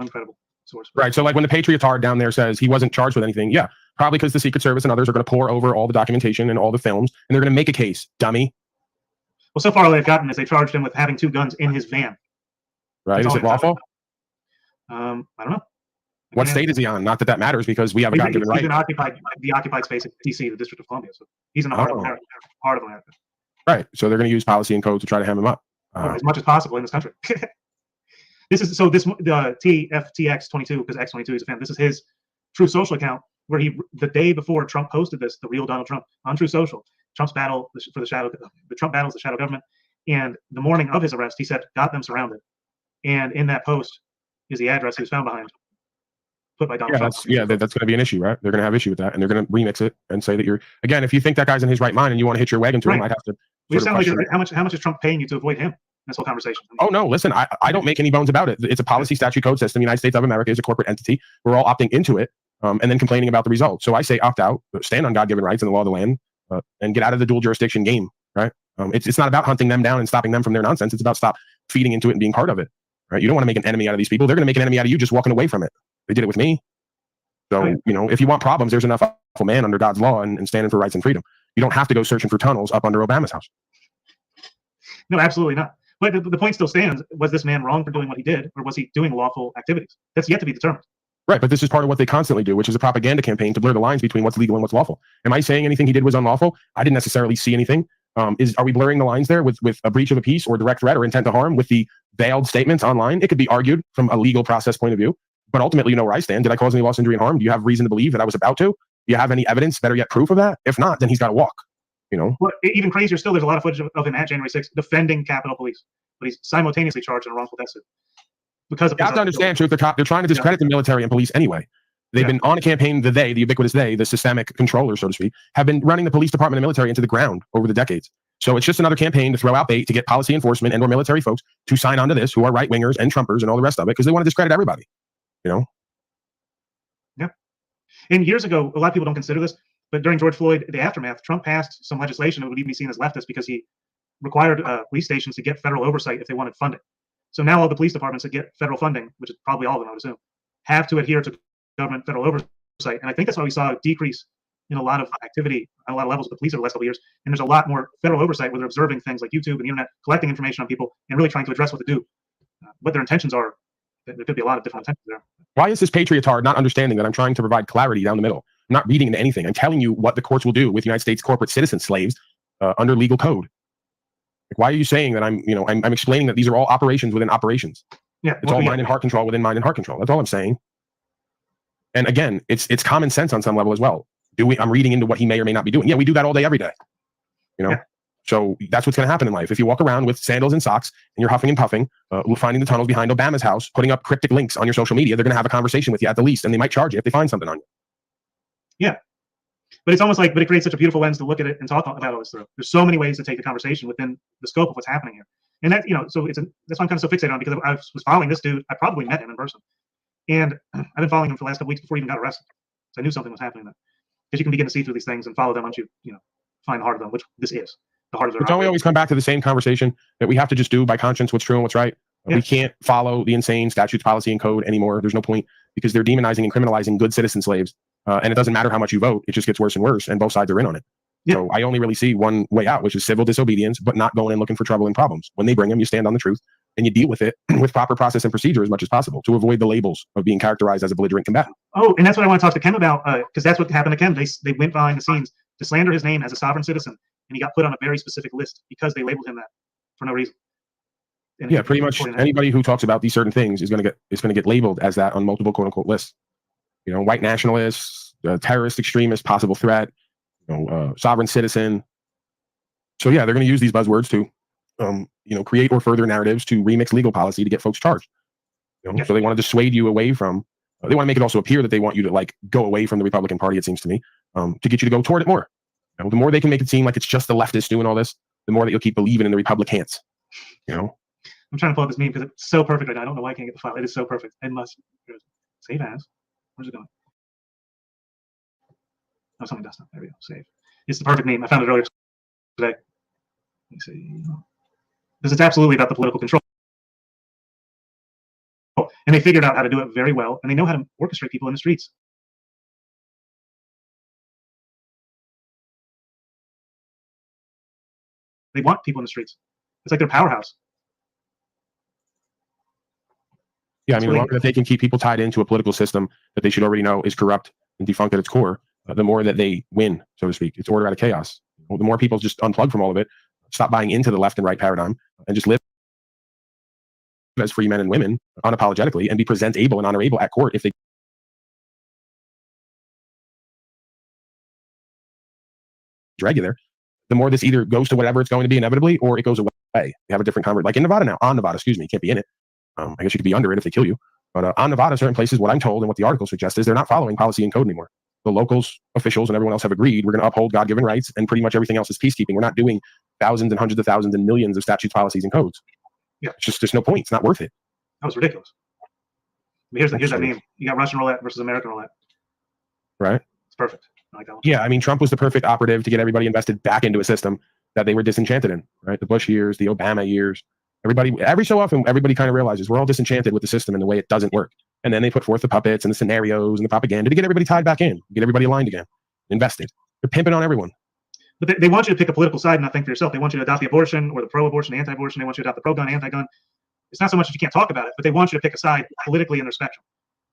incredible source. Right. So like when the Patriotard down there says he wasn't charged with anything, yeah, probably because the Secret Service and others are going to pour over all the documentation and all the films, and they're going to make a case, dummy. Well, so far all they've gotten is they charged him with having 2 guns in his van. Right? Is it lawful? I don't know. What state is he on? Not that that matters because we have a God-given right. He's in the occupied space at DC, the District of Columbia. So he's in the heart of America. Heart of America. Right. So they're going to use policy and code to try to hem him up. As much as possible in this country. The TFTX22, because X22 is a fan. This is his Truth Social account where he, the day before Trump posted this, the real Donald Trump on Truth Social, Trump's battle for the Trump battles the shadow government. And the morning of his arrest, he said, "Got them surrounded." And in that post is the address he was found behind. Put by Donald Trump. That's going to be an issue, right? They're going to have issue with that, and they're going to remix it and say that you're, again, if you think that guy's in his right mind and you want to hit your wagon to him, I'd have to. We sound like how much is Trump paying you to avoid him in this whole conversation? Oh no, listen, I don't make any bones about it. It's a policy statute code system. The United States of America is a corporate entity. We're all opting into it, and then complaining about the results. So I say opt out, stand on God-given rights and the law of the land, and get out of the dual jurisdiction game, right? It's not about hunting them down and stopping them from their nonsense. It's about stop feeding into it and being part of it, right? You don't want to make an enemy out of these people. They're going to make an enemy out of you just walking away from it. They did it with me. So, you know, if you want problems, there's enough awful man under God's law and standing for rights and freedom. You don't have to go searching for tunnels up under Obama's house. No, absolutely not. But the point still stands. Was this man wrong for doing what he did, or was he doing lawful activities? That's yet to be determined. Right, but this is part of what they constantly do, which is a propaganda campaign to blur the lines between what's legal and what's lawful. Am I saying anything he did was unlawful? I didn't necessarily see anything. Are we blurring the lines there with a breach of a peace or direct threat or intent to harm with the veiled statements online? It could be argued from a legal process point of view. But ultimately, you know where I stand. Did I cause any loss, injury, and harm? Do you have reason to believe that I was about to? Do you have any evidence, better yet, proof of that? If not, then he's got to walk. You know. Well, even crazier still, there's a lot of footage of him at January 6th defending Capitol Police, but he's simultaneously charged in a wrongful death suit because of. You have to understand, Truth. They're trying to discredit the military and police anyway. They've been on a campaign. The ubiquitous the systemic controllers, so to speak, have been running the police department and military into the ground over the decades. So it's just another campaign to throw out bait to get policy enforcement and/or military folks to sign on to this, who are right wingers and Trumpers and all the rest of it, because they want to discredit everybody. You know. And years ago, a lot of people don't consider this, but during George Floyd, the aftermath, Trump passed some legislation that would even be seen as leftist because he required police stations to get federal oversight if they wanted funding. So now all the police departments that get federal funding, which is probably all of them, I would assume, have to adhere to government federal oversight. And I think that's why we saw a decrease in a lot of activity on a lot of levels with the police over the last couple of years. And there's a lot more federal oversight where they're observing things like YouTube and the internet, collecting information on people and really trying to address what they do. What their intentions are, there could be a lot of different intentions there. Why is this patriotard not understanding that I'm trying to provide clarity down the middle? I'm not reading into anything. I'm telling you what the courts will do with United States corporate citizen slaves under legal code. Like, why are you saying that I'm explaining that these are all operations within operations? Yeah, it's all mind and heart control within mind and heart control. That's all I'm saying. And again, it's common sense on some level as well. I'm reading into what he may or may not be doing. Yeah, we do that all day, every day. You know. Yeah. So that's what's going to happen in life. If you walk around with sandals and socks and you're huffing and puffing, finding the tunnels behind Obama's house, putting up cryptic links on your social media, they're going to have a conversation with you at the least, and they might charge you if they find something on you. Yeah. But it's almost like, but it creates such a beautiful lens to look at it and talk about all this through. There's so many ways to take the conversation within the scope of what's happening here. And that, you know, so that's why I'm kind of so fixated on, because I was following this dude. I probably met him in person. And I've been following him for the last couple weeks before he even got arrested. So I knew something was happening then. Because you can begin to see through these things and follow them once you find the heart of them, which this is. the harder they're But don't we always come back to the same conversation that we have to just do by conscience what's true and what's right? Yeah. We can't follow the insane statutes, policy, and code anymore. There's no point because they're demonizing and criminalizing good citizen slaves. And it doesn't matter how much you vote. It just gets worse and worse, and both sides are in on it. Yeah. So I only really see one way out, which is civil disobedience, but not going and looking for trouble and problems. When they bring them, you stand on the truth and you deal with it with proper process and procedure as much as possible to avoid the labels of being characterized as a belligerent combatant. Oh, and that's what I want to talk to Ken about, because that's what happened to Ken. They went behind the scenes to slander his name as a sovereign citizen, and he got put on a very specific list because they labeled him that for no reason. And Yeah, pretty much anybody who talks about these certain things is going to get labeled as that on multiple quote unquote lists. You know, white nationalists, terrorist, extremist, possible threat, sovereign citizen. So yeah, they're going to use these buzzwords to, create or further narratives to remix legal policy to get folks charged. So they want to dissuade you away from. They want to make it also appear that they want you to like go away from the Republican Party. It seems to me to get you to go toward it more. The more they can make it seem like it's just the leftists doing all this, the more that you'll keep believing in the Republicans. I'm trying to pull up this meme because it's so perfect right now. I don't know why I can't get the file. It is so perfect. Unless save as. Where's it going? Oh, something does not. There we go. Save. It's the perfect meme. I found it earlier today. Let me see. Because it's absolutely about the political control. And they figured out how to do it very well, and they know how to orchestrate people in the streets. They want people in the streets. It's like their powerhouse. Yeah, I mean, the longer that they can keep people tied into a political system that they should already know is corrupt and defunct at its core, the more that they win, so to speak. It's order out of chaos. The more people just unplug from all of it, stop buying into the left and right paradigm, and just live as free men and women unapologetically and be presentable and honorable at court if they drag you there, the more this either goes to whatever it's going to be inevitably or it goes away. They have a different convert. Like in Nevada now, on Nevada, excuse me, you can't be in it. I guess you could be under it if they kill you. But on Nevada, certain places, what I'm told and what the article suggests is they're not following policy and code anymore. The locals, officials, and everyone else have agreed we're going to uphold God-given rights, and pretty much everything else is peacekeeping. We're not doing thousands and hundreds of thousands and millions of statutes, policies, and codes. Yeah, it's just there's no point. It's not worth it. That was ridiculous. But here's that meme. You got Russian roulette versus American roulette. Right. It's perfect. I like that one. Yeah, I mean, Trump was the perfect operative to get everybody invested back into a system that they were disenchanted in. Right, the Bush years, the Obama years. Every so often, everybody kind of realizes we're all disenchanted with the system and the way it doesn't work. And then they put forth the puppets and the scenarios and the propaganda to get everybody tied back in, get everybody aligned again, invested. They're pimping on everyone. But they want you to pick a political side and not think for yourself. They want you to adopt the abortion or the pro-abortion, the anti-abortion. They want you to adopt the pro-gun, anti-gun. It's not so much that you can't talk about it, but they want you to pick a side politically in their spectrum.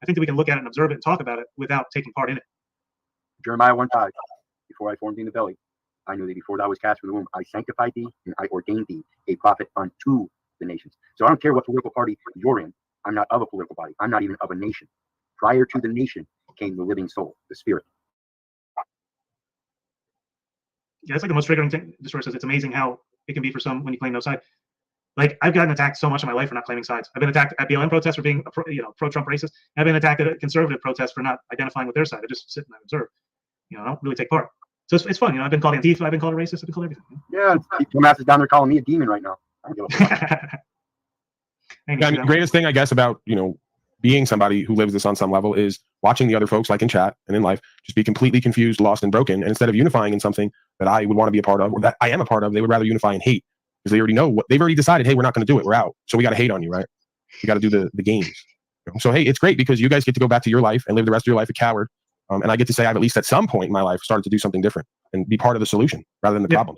I think that we can look at it and observe it and talk about it without taking part in it. Jeremiah 1:5, before I formed thee in the belly, I knew thee. Before thou was cast from the womb, I sanctified thee and I ordained thee a prophet unto the nations. So I don't care what political party you're in. I'm not of a political body. I'm not even of a nation. Prior to the nation came the living soul, the spirit. Yeah, it's like the most triggering thing. This says it's amazing how it can be for some when you claim no side. Like I've gotten attacked so much in my life for not claiming sides. I've been attacked at BLM protests for being a pro-Trump racist. I've been attacked at a conservative protest for not identifying with their side. I just sit and I observe. I don't really take part. So it's fun. I've been called Antifa. I've been called a racist. I've been called everything. Yeah, Tomas is down there calling me a demon right now. I don't give a fuck. Yeah, I mean, the greatest thing I guess about being somebody who lives this on some level is watching the other folks, like in chat and in life, just be completely confused, lost, and broken. And instead of unifying in something that I would want to be a part of or that I am a part of, they would rather unify in hate because they already know what they've already decided. Hey, we're not going to do it. We're out. So we got to hate on you, right? We got to do the games. So hey, it's great because you guys get to go back to your life and live the rest of your life a coward. And I get to say I've at least at some point in my life started to do something different and be part of the solution rather than the problem.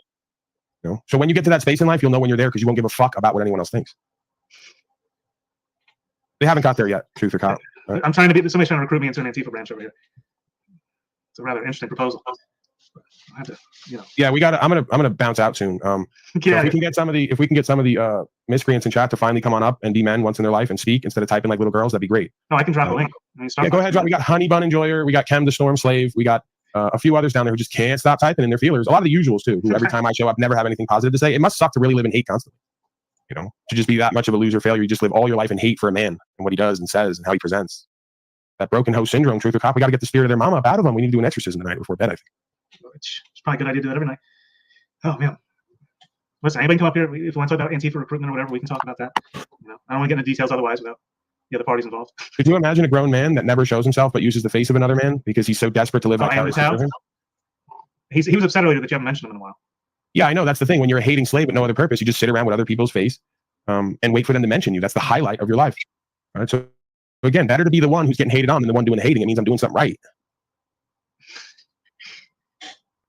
So when you get to that space in life, you'll know when you're there because you won't give a fuck about what anyone else thinks. They haven't got there yet, truth or cop. Right? I'm trying to be. Somebody's trying to recruit me into an Antifa branch over here. It's a rather interesting proposal. I have to, Yeah, we got. I'm gonna bounce out soon. So if we can get some of the miscreants in chat to finally come on up and be men once in their life and speak instead of typing like little girls, that'd be great. No, I can drop a link. Yeah, go ahead. We got Honey Bun Enjoyer. We got Chem the Storm Slave. We got a few others down there who just can't stop typing in their feelers. A lot of the usuals too, who every time I show up never have anything positive to say. It must suck to really live in hate constantly. To just be that much of a loser failure. You just live all your life in hate for a man and what he does and says and how he presents. That broken host syndrome, truth or cop, we got to get the spirit of their mama up out of them. We need to do an exorcism tonight before bed, I think. It's probably a good idea to do that every night. Oh, man. Listen, anybody come up here? If you want to talk about Antifa recruitment or whatever, we can talk about that. I don't want to get into details otherwise without the other parties involved. Could you imagine a grown man that never shows himself but uses the face of another man because he's so desperate to live vicariously through him? He was upset earlier that you haven't mentioned him in a while. Yeah, I know. That's the thing. When you're a hating slave with no other purpose, you just sit around with other people's face and wait for them to mention you. That's the highlight of your life. All right. So again, better to be the one who's getting hated on than the one doing the hating. It means I'm doing something right.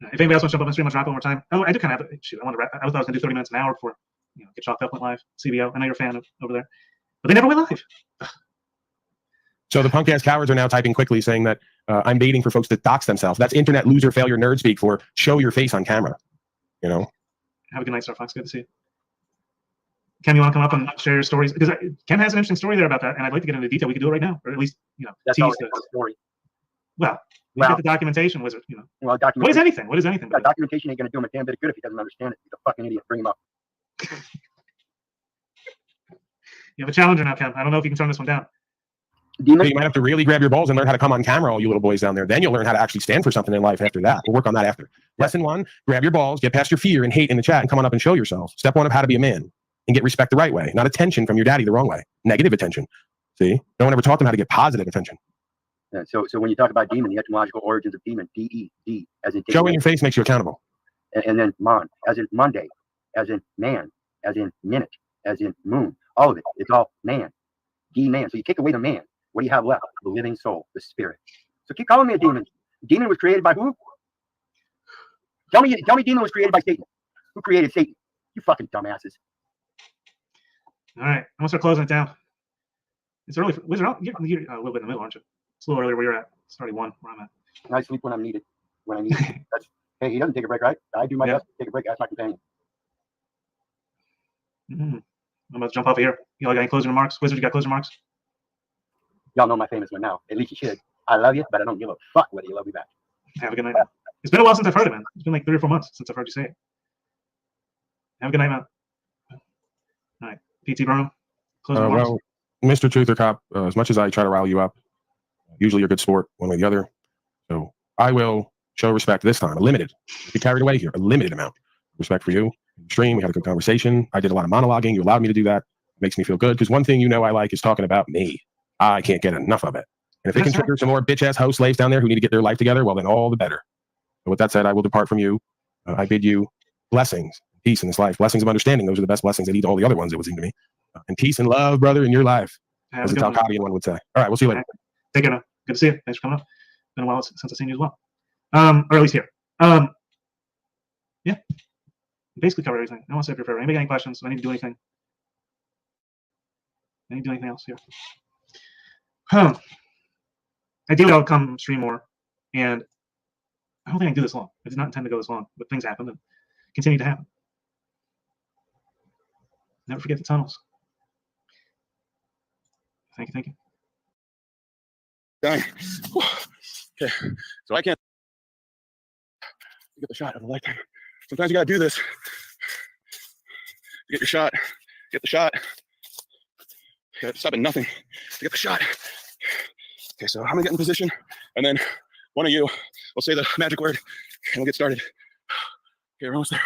If anybody else wants to jump up on stream, I'll drop one more time. Oh, I do kind of have. Shoot, I want to wrap. I thought I was going to do 30 minutes an hour before get chalked up, went live. CBO. I know you're a fan of over there, but they never went live. So the punk ass cowards are now typing quickly saying that I'm baiting for folks to dox themselves. That's internet loser failure nerd speak for show your face on camera. You know. Have a good night, Star Fox. Good to see you. Ken, you want to come up and share your stories? Because Ken has an interesting story there about that, and I'd like to get into detail. We could do it right now, or at least That's tease always the a story. Well, you get the documentation wizard. Well, What is anything? What is anything? Yeah, documentation ain't gonna do him a damn bit of good if he doesn't understand it. He's a fucking idiot. Bring him up. You have a challenger now, Ken. I don't know if you can turn this one down. You might have to really grab your balls and learn how to come on camera, all you little boys down there. Then you'll learn how to actually stand for something in life after that. We'll work on that after. Lesson 1, grab your balls, get past your fear and hate in the chat, and come on up and show yourself. Step 1 of how to be a man and get respect the right way, not attention from your daddy the wrong way. Negative attention. See? No one ever taught them how to get positive attention. Yeah, so when you talk about demon, the etymological origins of demon, D-E-D, as in showing your face makes you accountable. And then mon, as in Monday, as in man, as in minute, as in moon. All of it. It's all man. D-man. So you take away the man. What do you have left? The living soul, the spirit. So keep calling me a demon. Demon was created by who? Tell me demon was created by Satan. Who created Satan? You fucking dumbasses. All right, I'm gonna start closing it down. It's early. Wizard, you're a little bit in the middle, aren't you? It's a little earlier where you're at. It's already 1 where I'm at. I sleep when I'm needed. When I need it. Hey, he doesn't take a break, right? I do my best to take a break. That's my companion. I'm about to jump off of here. Y'all got any closing remarks? Wizard, you got closing remarks? Y'all know my famous one now. At least you should. I love you, but I don't give a fuck whether you love me back. Have a good night, man. It's been a while since I've heard it, man. It's been like 3 or 4 months since I've heard you say it. Have a good night, man. All right, PT Bruno. Closing remarks. Well, Mr. Truther Cop, as much as I try to rile you up, usually you're a good sport one way or the other. So I will show respect this time. A limited. Get carried away here. A limited amount. Respect for you. Stream. We had a good conversation. I did a lot of monologuing. You allowed me to do that. It makes me feel good because one thing I like is talking about me. I can't get enough of it. And if it can trigger some more bitch ass house slaves down there who need to get their life together, well, then all the better. So with that said, I will depart from you. I bid you blessings, peace in this life, blessings of understanding. Those are the best blessings that eat all the other ones, it would seem to me. And peace and love, brother, in your life, as the Talcadian one would say. All right, we'll see you later. Take care now. Good to see you. Thanks for coming up. Been a while since I've seen you as well. Or at least here. Yeah. Basically covered everything. I want to say if you're fair. Anybody got any questions? Do I need to do anything? I need to do anything else here? Ideally, I'll come stream more, and I don't think I can do this long. I did not intend to go this long, but things happened and continue to happen. Never forget the tunnels. Thank you. Dang. Okay, so I can't get the shot of the lifetime. Sometimes you gotta do this. Get your shot. Get the shot. You gotta stop at nothing to get the shot. Okay, so I'm gonna get in position, and then one of you will say the magic word, and we'll get started. Okay, we're almost there.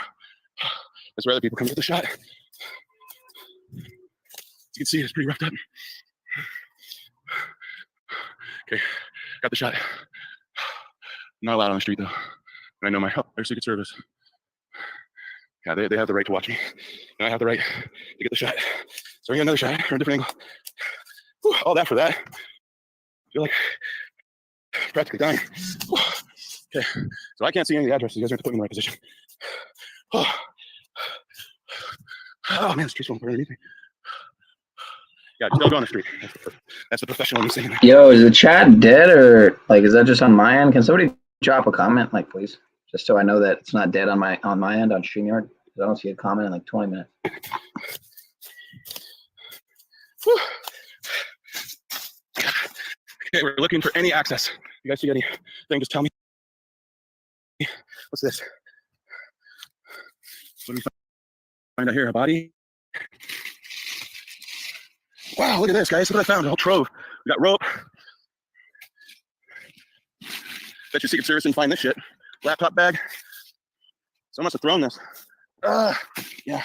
That's where other people come get the shot. As you can see, it's pretty roughed up. Okay, got the shot. Not allowed on the street though. And I know their Secret Service. Yeah, they have the right to watch me. And I have the right to get the shot. So I get another shot from a different angle. Whew, all that for that. I feel like practically dying. Whew. Okay, so I can't see any of the addresses. You guys have to put me in the right position. Oh man, this tree's going to burn anything. Yeah, just don't go on the street. That's the professional saying that. Yo, is the chat dead or like is that just on my end? Can somebody drop a comment, like please, just so I know that it's not dead on my end on Streamyard? Because I don't see a comment in like 20 minutes. Okay, we're looking for any access. You guys see anything? Just tell me. What's this? What do we find out here? A body? Wow, look at this, guys. Look what I found. A whole trove. We got rope. Bet your Secret Service didn't find this shit. Laptop bag. Someone must have thrown this. Yeah,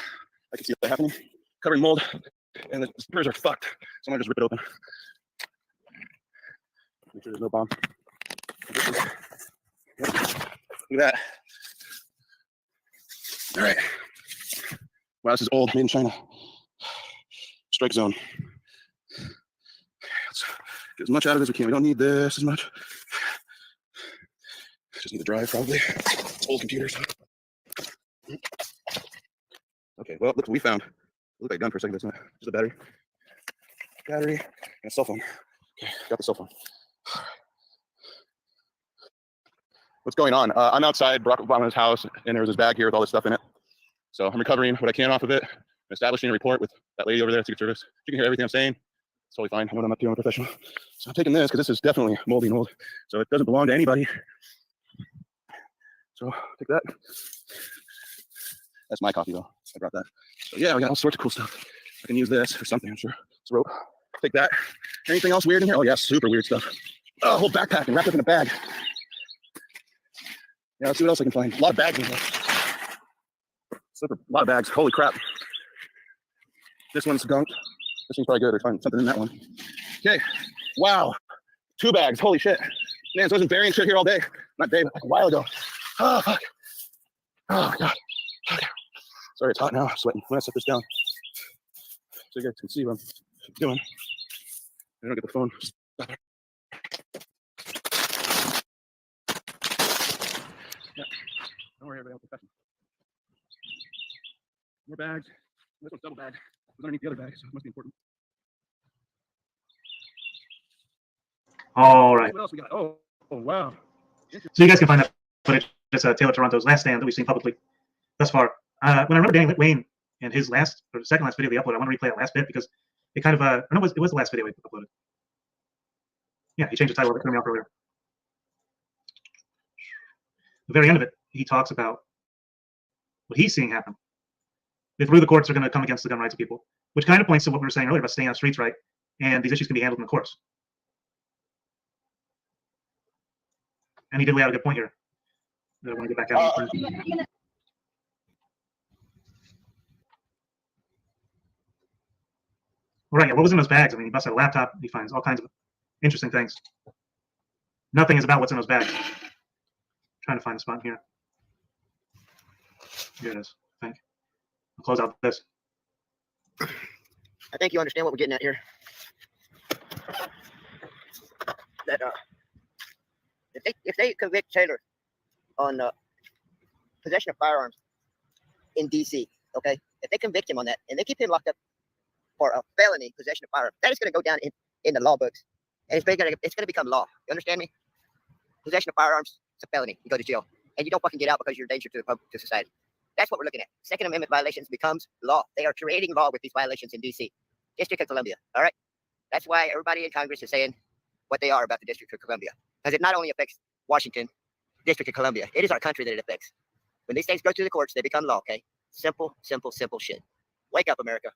I can see that happening. Covered in mold. And the spurs are fucked. Someone just rip it open. Make sure there's no bomb. Look at that. All right. Wow, this is old, made in China. Strike zone. Let's get as much out of it as we can. We don't need this as much. Just need the drive, probably. It's old computers. Okay, well, look what we found. It looked like a gun for a second, but it's not. Just a battery. Battery and a cell phone. Okay, got the cell phone. What's going on? I'm outside Barack Obama's house, and there was this bag here with all this stuff in it. So I'm recovering what I can off of it. I'm establishing a report with that lady over there at Secret Service. She can hear everything I'm saying. It's totally fine. I know what I'm up to. I'm a professional. So I'm taking this because this is definitely moldy and old. So it doesn't belong to anybody. So take that. That's my coffee though. I brought that. So yeah, we got all sorts of cool stuff. I can use this for something, I'm sure. It's rope. Take that. Anything else weird in here? Oh yeah, super weird stuff. Oh, a whole backpack and wrapped up in a bag. Yeah, let's see what else I can find. A lot of bags in here. Super, a lot of bags. Holy crap. This one's gunked. This one's probably good. Or find something in that one. Okay. Wow. 2 bags. Holy shit. Man, so I wasn't burying shit here all day. Not day, but like a while ago. Oh, fuck. Oh, my God. Okay. Sorry, it's hot now. I'm sweating. I'm going to set this down so you guys can see what I'm doing. I don't get the phone. Yeah. Don't worry, everybody. I'm professional. More bags. This one's double bag. It was underneath the other bag, so it must be important. All right. What else we got? Oh wow. So you guys can find that footage. It's Taylor Toronto's last stand that we've seen publicly thus far. When I remember Danny Wayne and his last, or second last video they uploaded, I want to replay that last bit because it kind of, I know it was the last video we uploaded. Yeah, he changed the title of it, threw me off earlier. The very end of it, he talks about what he's seeing happen. They through the courts are going to come against the gun rights of people, which kind of points to what we were saying earlier about staying on the streets, right? And these issues can be handled in the courts. And he did lay out a good point here. I want to get back out. Right, yeah, what was in those bags? I mean, he busts out a laptop, he finds all kinds of interesting things. Nothing is about what's in those bags. I'm trying to find the spot here. Here it is, I think. I'll close out this. I think you understand what we're getting at here. That if they convict Taylor on possession of firearms in D.C., okay, if they convict him on that and they keep him locked up for a felony possession of firearms, that is going to go down in the law books, and it's going to become law. You understand me? Possession of firearms, it's a felony. You go to jail, and you don't fucking get out because you're a danger to society. That's what we're looking at. Second Amendment violations becomes law. They are creating law with these violations in D.C., District of Columbia. All right, that's why everybody in Congress is saying what they are about the District of Columbia, because it not only affects Washington, District of Columbia, it is our country that it affects. When these things go through the courts, they become law. Okay, simple, simple, simple shit. Wake up, America.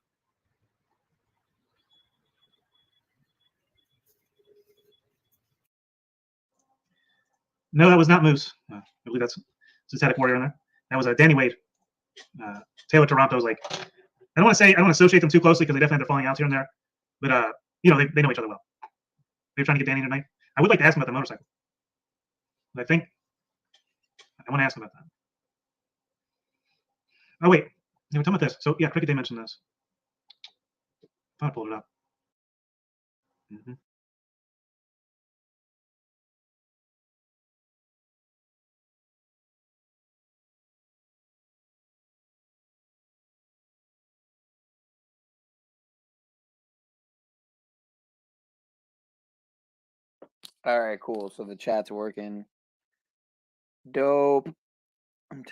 No, that was not Moose. I believe that's Synthetic Warrior in there. That was Danny Wade. Taylor Toronto's like, I don't want to associate them too closely because they definitely have their falling outs here and there. But, you know, they know each other well. They're trying to get Danny tonight. I would like to ask him about the motorcycle. But I think I want to ask him about that. Oh, wait. They were talking about this. So, yeah, Cricket Day mentioned this. I thought I pulled it up. Mm-hmm. All right, cool. So the chat's working. Dope. I'm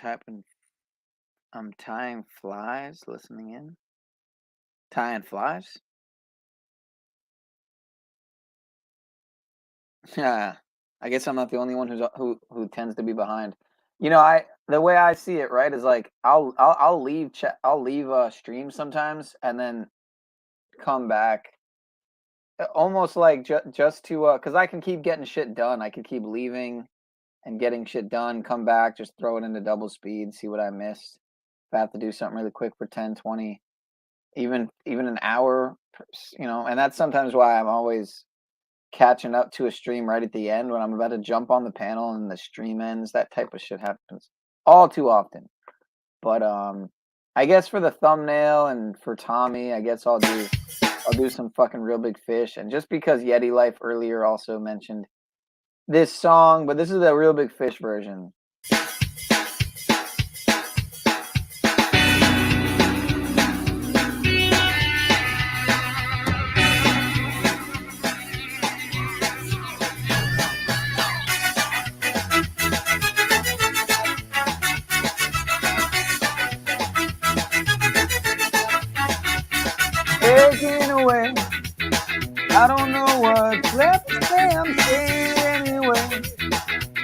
tying flies, listening in. Tying flies? Yeah. I guess I'm not the only one who tends to be behind. You know, the way I see it, right, is like I'll leave stream sometimes and then come back. Almost like just to because I can keep getting shit done. I can keep leaving and getting shit done, come back, just throw it into double speed, see what I missed. If I have to do something really quick for 10, 20, even an hour, you know, and that's sometimes why I'm always catching up to a stream right at the end when I'm about to jump on the panel and the stream ends. That type of shit happens all too often. But I guess for the thumbnail and for Tommy, I guess I'll do some fucking Real Big Fish. And just because Yeti Life earlier also mentioned this song, but this is the Real Big Fish version. Taking away, I don't know what's left to say, I'm staying anyway.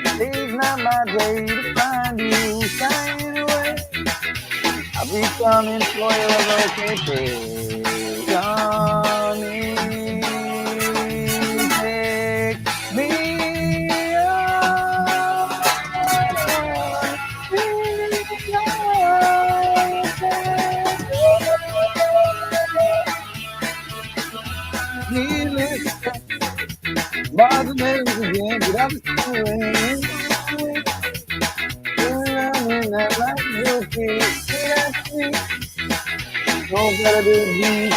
Today's not my day to find you shining away. I'll be coming for your location. Johnny, take me Bars and names again, but I'm doing that like you feel. Don't gotta do these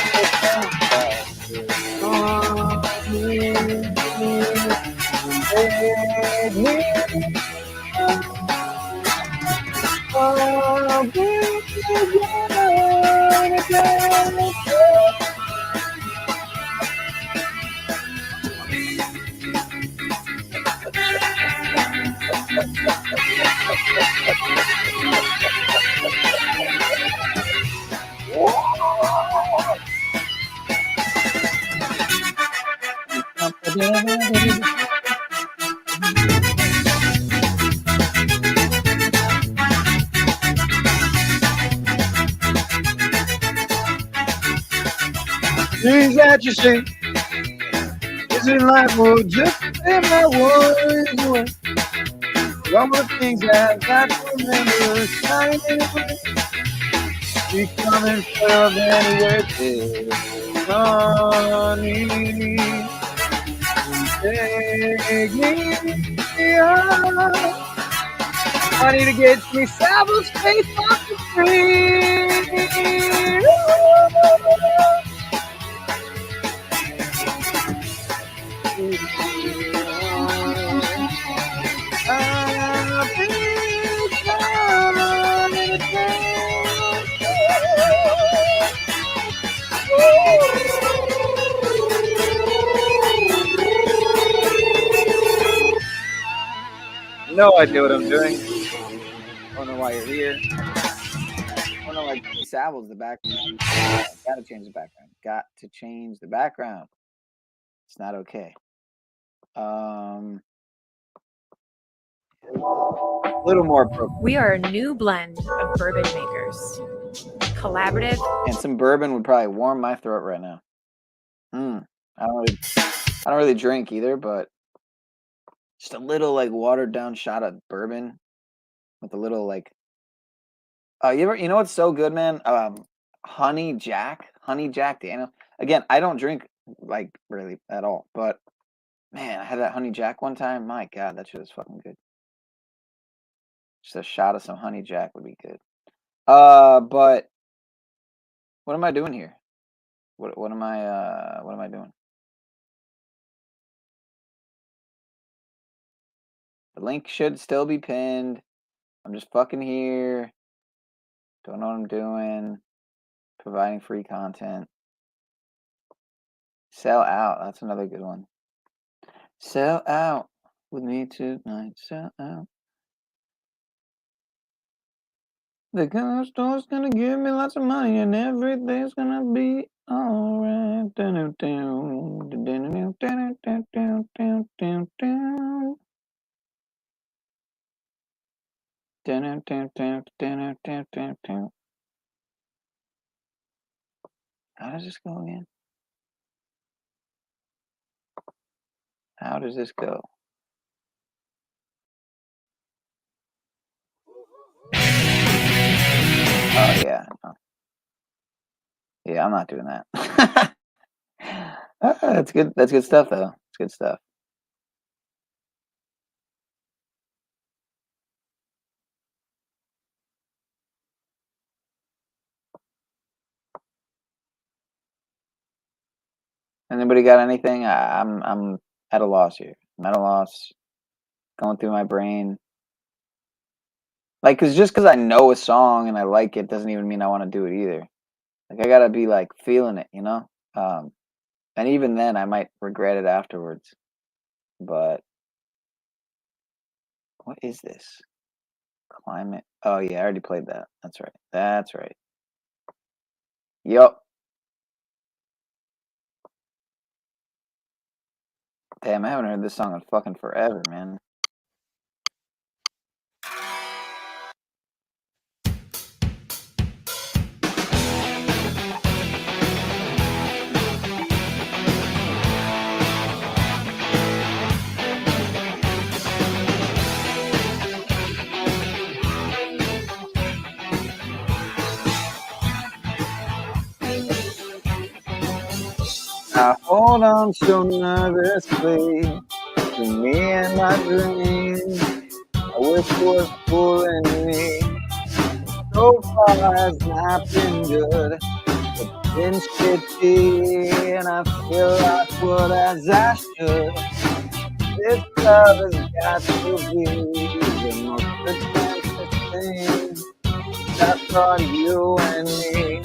things that you say isn't like well, just in my words away. All the things that I've got to remember shining away. Be coming from anywhere, honey. Take me on. I need to get me cyberspace off the screen. No idea what I'm doing. Don't know why you're here. Don't know why Savil's the background. Gotta change the background. Got to change the background. It's not okay. A little more appropriate. We are a new blend of bourbon makers. Collaborative. And some bourbon would probably warm my throat right now. I don't really drink either, but just a little like watered down shot of bourbon with a little like you know what's so good, man? Honey Jack Daniel. Again, I don't drink like really at all, but man, I had that Honey Jack one time. My God, that shit was fucking good. Just a shot of some Honey Jack would be good. But what am I doing here? What am I doing? The link should still be pinned. I'm just fucking here. Don't know what I'm doing. Providing free content. Sell out. That's another good one. Sell out with me tonight. Sell out. The gun store's gonna give me lots of money and everything's gonna be alright. How does this go again? How does this go? Oh yeah. Yeah, I'm not doing that. That's good. That's good stuff though. It's good stuff. Anybody got anything? I'm at a loss here. I'm at a loss. Going through my brain. Like, cause just cause I know a song and I like it doesn't even mean I want to do it either. Like, I gotta be like feeling it, you know. And even then, I might regret it afterwards. But what is this? Climate. Oh yeah, I already played that. That's right. That's right. Yup. Damn, I haven't heard this song in fucking forever, man. I hold on so nervously to me and my dreams. I wish it was fooling me. So far has not been good. It's been shitty, and I feel like what as I should. This love has got to be the most expensive thing. I thought you and me.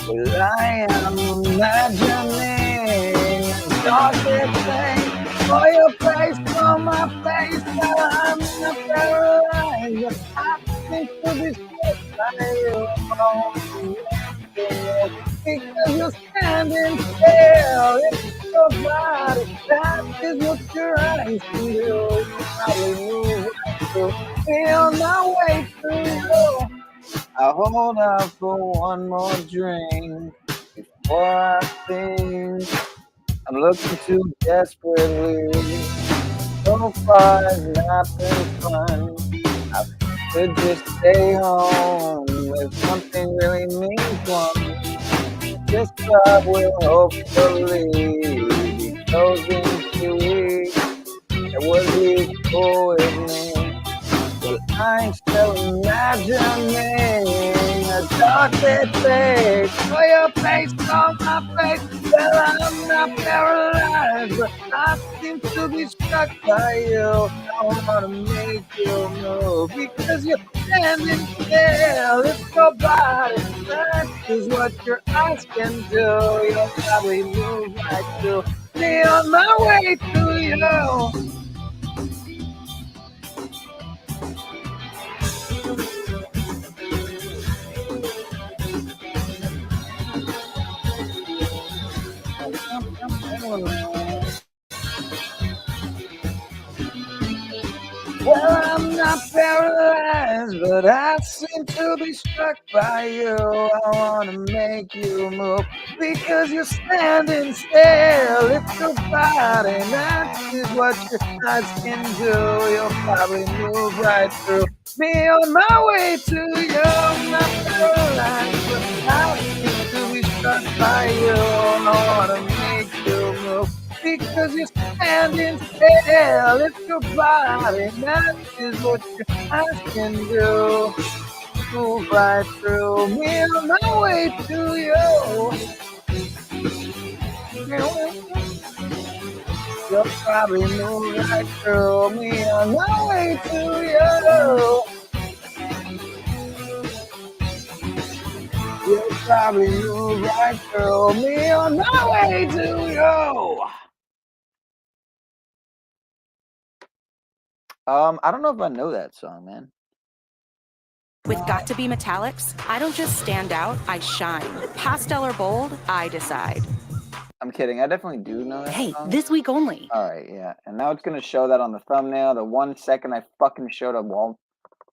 Well, I am imagining a darker thing for your face, for my face, but I'm not paralyzed. I think to be struck by you, because you're standing still. It's your body, that is what your eyes can do. You probably move right through me on my way to you. I hold out for one more drink before I think I'm looking too desperately. So far has not been fun. I could just stay home if something really means one. This club will hopefully be closing 2 weeks. It would be cool with me. Well, I'm still imagining a darker face for your face on my face. Well, I'm not paralyzed, but I seem to be struck by you. I wanna make you move because you're standing still. It's your body, that is what your eyes can do. You'll probably move right through me on my way to you. Well, I'm not paralyzed, but I seem to be struck by you. I wanna make you move because you're standing still. It's your body, that is what your eyes can do. You'll probably move right through me on my way to you. I'm not paralyzed, but I seem to be struck by you. I wanna make you move because you're standing still. It's your body, that is what your eyes can do. Move right through me on my way to you. You'll probably move right through me on my way to you. You'll probably move right through me on my way to you. I don't know if I know that song, man. With Got to Be Metallics, I don't just stand out, I shine. Pastel or bold, I decide. I'm kidding. I definitely do know that Hey, song. this week only. All right, yeah. And now it's gonna show that on the thumbnail. The 1 second I fucking showed a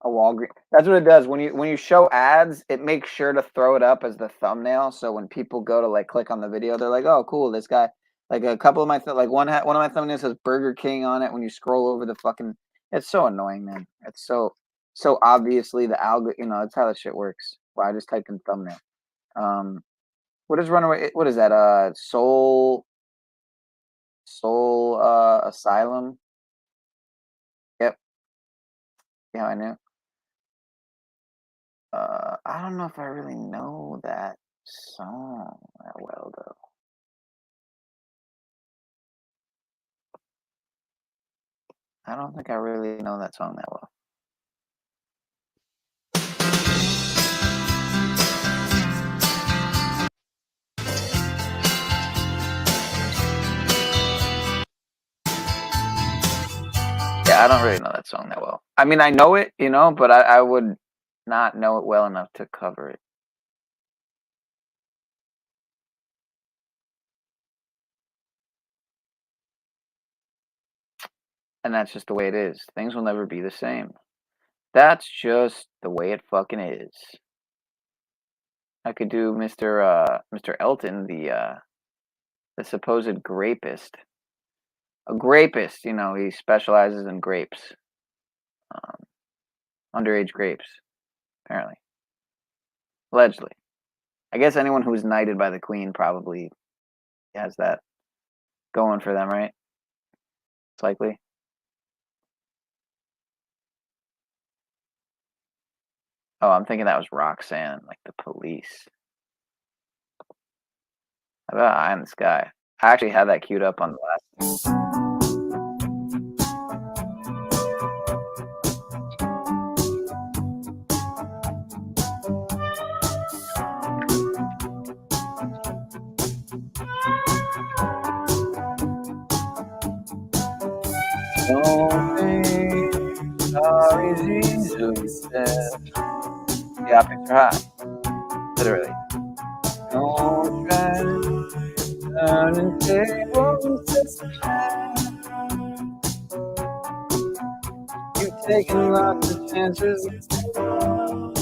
Walgreens. That's what it does. When you show ads, it makes sure to throw it up as the thumbnail. So when people go to like click on the video, they're like, "Oh, cool, this guy." Like a couple of my one of my thumbnails says Burger King on it. When you scroll over the fucking, it's so annoying, man. It's so obviously the algorithm. That's how that shit works. Well, I just typed in thumbnail. What is Runaway? What is that? Soul Asylum. Yep. Yeah, I knew. I don't know if I really know that song that well though. I don't think I really know that song that well. Yeah, I don't really know that song that well. I mean, I know it, you know, but I would not know it well enough to cover it. And that's just the way it is. Things will never be the same. That's just the way it fucking is. I could do Mr. Elton, the supposed grapist. A grapist, you know, he specializes in grapes. Underage grapes, apparently. Allegedly. I guess anyone who's knighted by the queen probably has that going for them, right? It's likely. Oh, I'm thinking that was Roxanne, like the police. How about Eye in the Sky? I actually had that queued up on the last. Don't think sorry, Jesus said. The optics are high. Literally. Don't try to turn and tables. You've taken lots of chances before,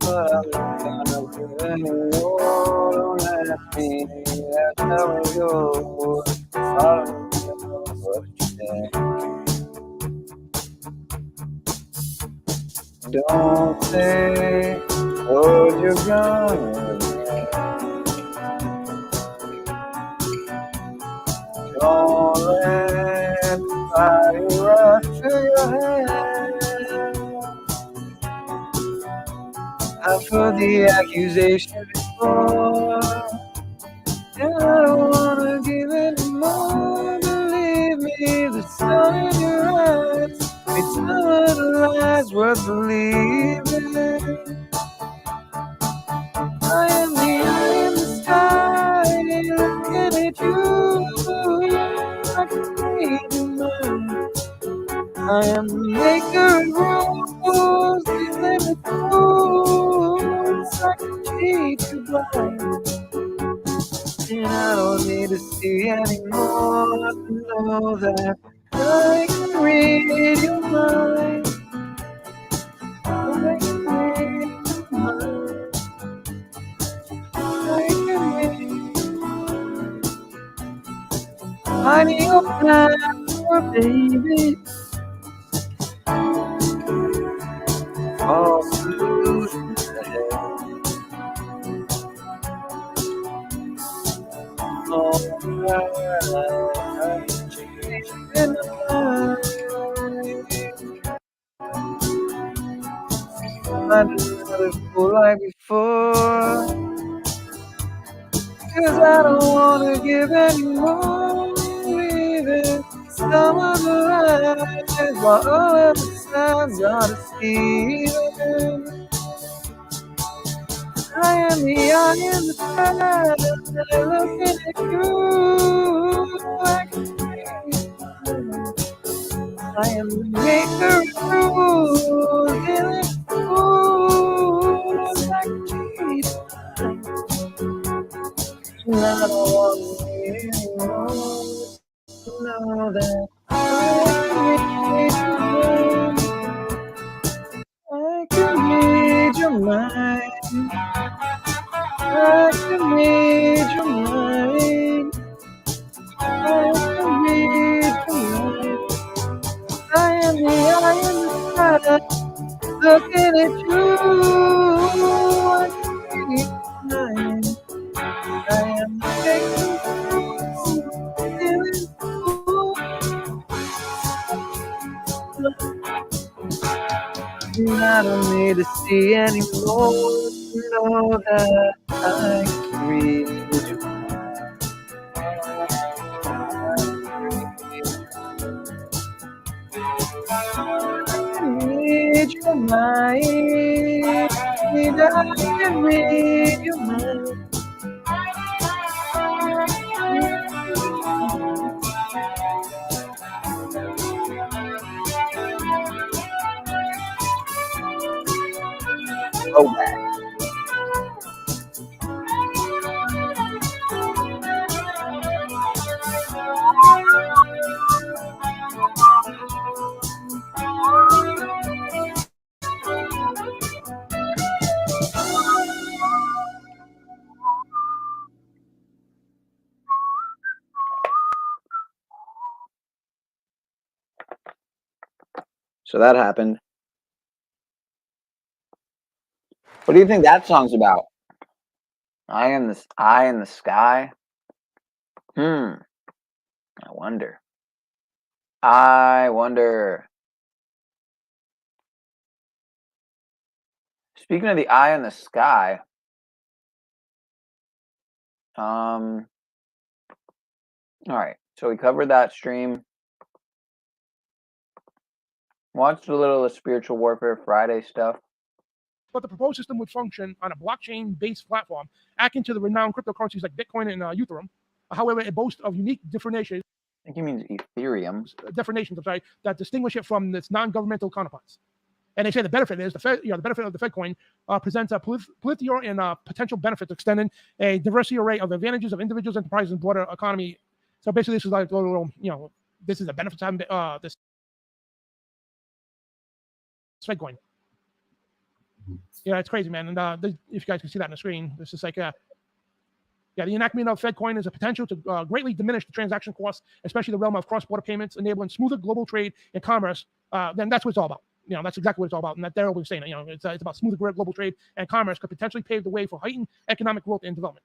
but I'm not gonna do anymore. Don't ask me, that's how it goes. I don't know what you say. Don't say what you're gonna do. Don't let fire rush to your head. I've heard the accusation before, and I don't wanna give it more. Believe me, the sun in your eyes, it's not a lies worth believing. I am the eye in the sky, looking at you. I can read your mind. I am the maker of rules, these limit rules. I can keep you blind, and I don't need to see anymore to know that I can read your mind. I can read your mind. I can read. I need your power, baby. All solutions ahead. All right, in the find another fool like before, 'cause I don't wanna give any more. Even some of the lies, while all of the signs are deceiving. I am the eye in the sky, looking at you. I can see. I am the maker of rules, dealing fools like Jesus. And I don't want to be anymore. Know that I can read your mind. I can read your mind. I can read your mind. I am the eye in the sky, looking at you. I can read your mind. I am taking feeling cool. I don't need to see anymore to know that I can read your mind. read your mind. I can read your mind. Oh, man. So that happened. What do you think that song's about? Eye in the sky? I wonder. I wonder. Speaking of the eye in the sky, all right. So we covered that stream. Watched a little of Spiritual Warfare Friday stuff. But the proposed system would function on a blockchain-based platform, akin to the renowned cryptocurrencies like Bitcoin and Ethereum. However, it boasts of unique differentiations. I think he means Ethereum. Definitions, I'm sorry, that distinguish it from its non-governmental counterparts. And they say the benefit is the benefit of the Fed coin presents a plethora and potential benefits, extending a diversity array of advantages of individuals, enterprises, and broader economy. So basically, this is like a little, this is a benefit of having this Fed coin. Yeah, it's crazy, man. And if you guys can see that on the screen, this is like, the enactment of Fed coin is a potential to greatly diminish the transaction costs, especially the realm of cross-border payments, enabling smoother global trade and commerce. Then that's what it's all about. That's exactly what it's all about. And that they're always saying, it's about smoother global trade and commerce could potentially pave the way for heightened economic growth and development.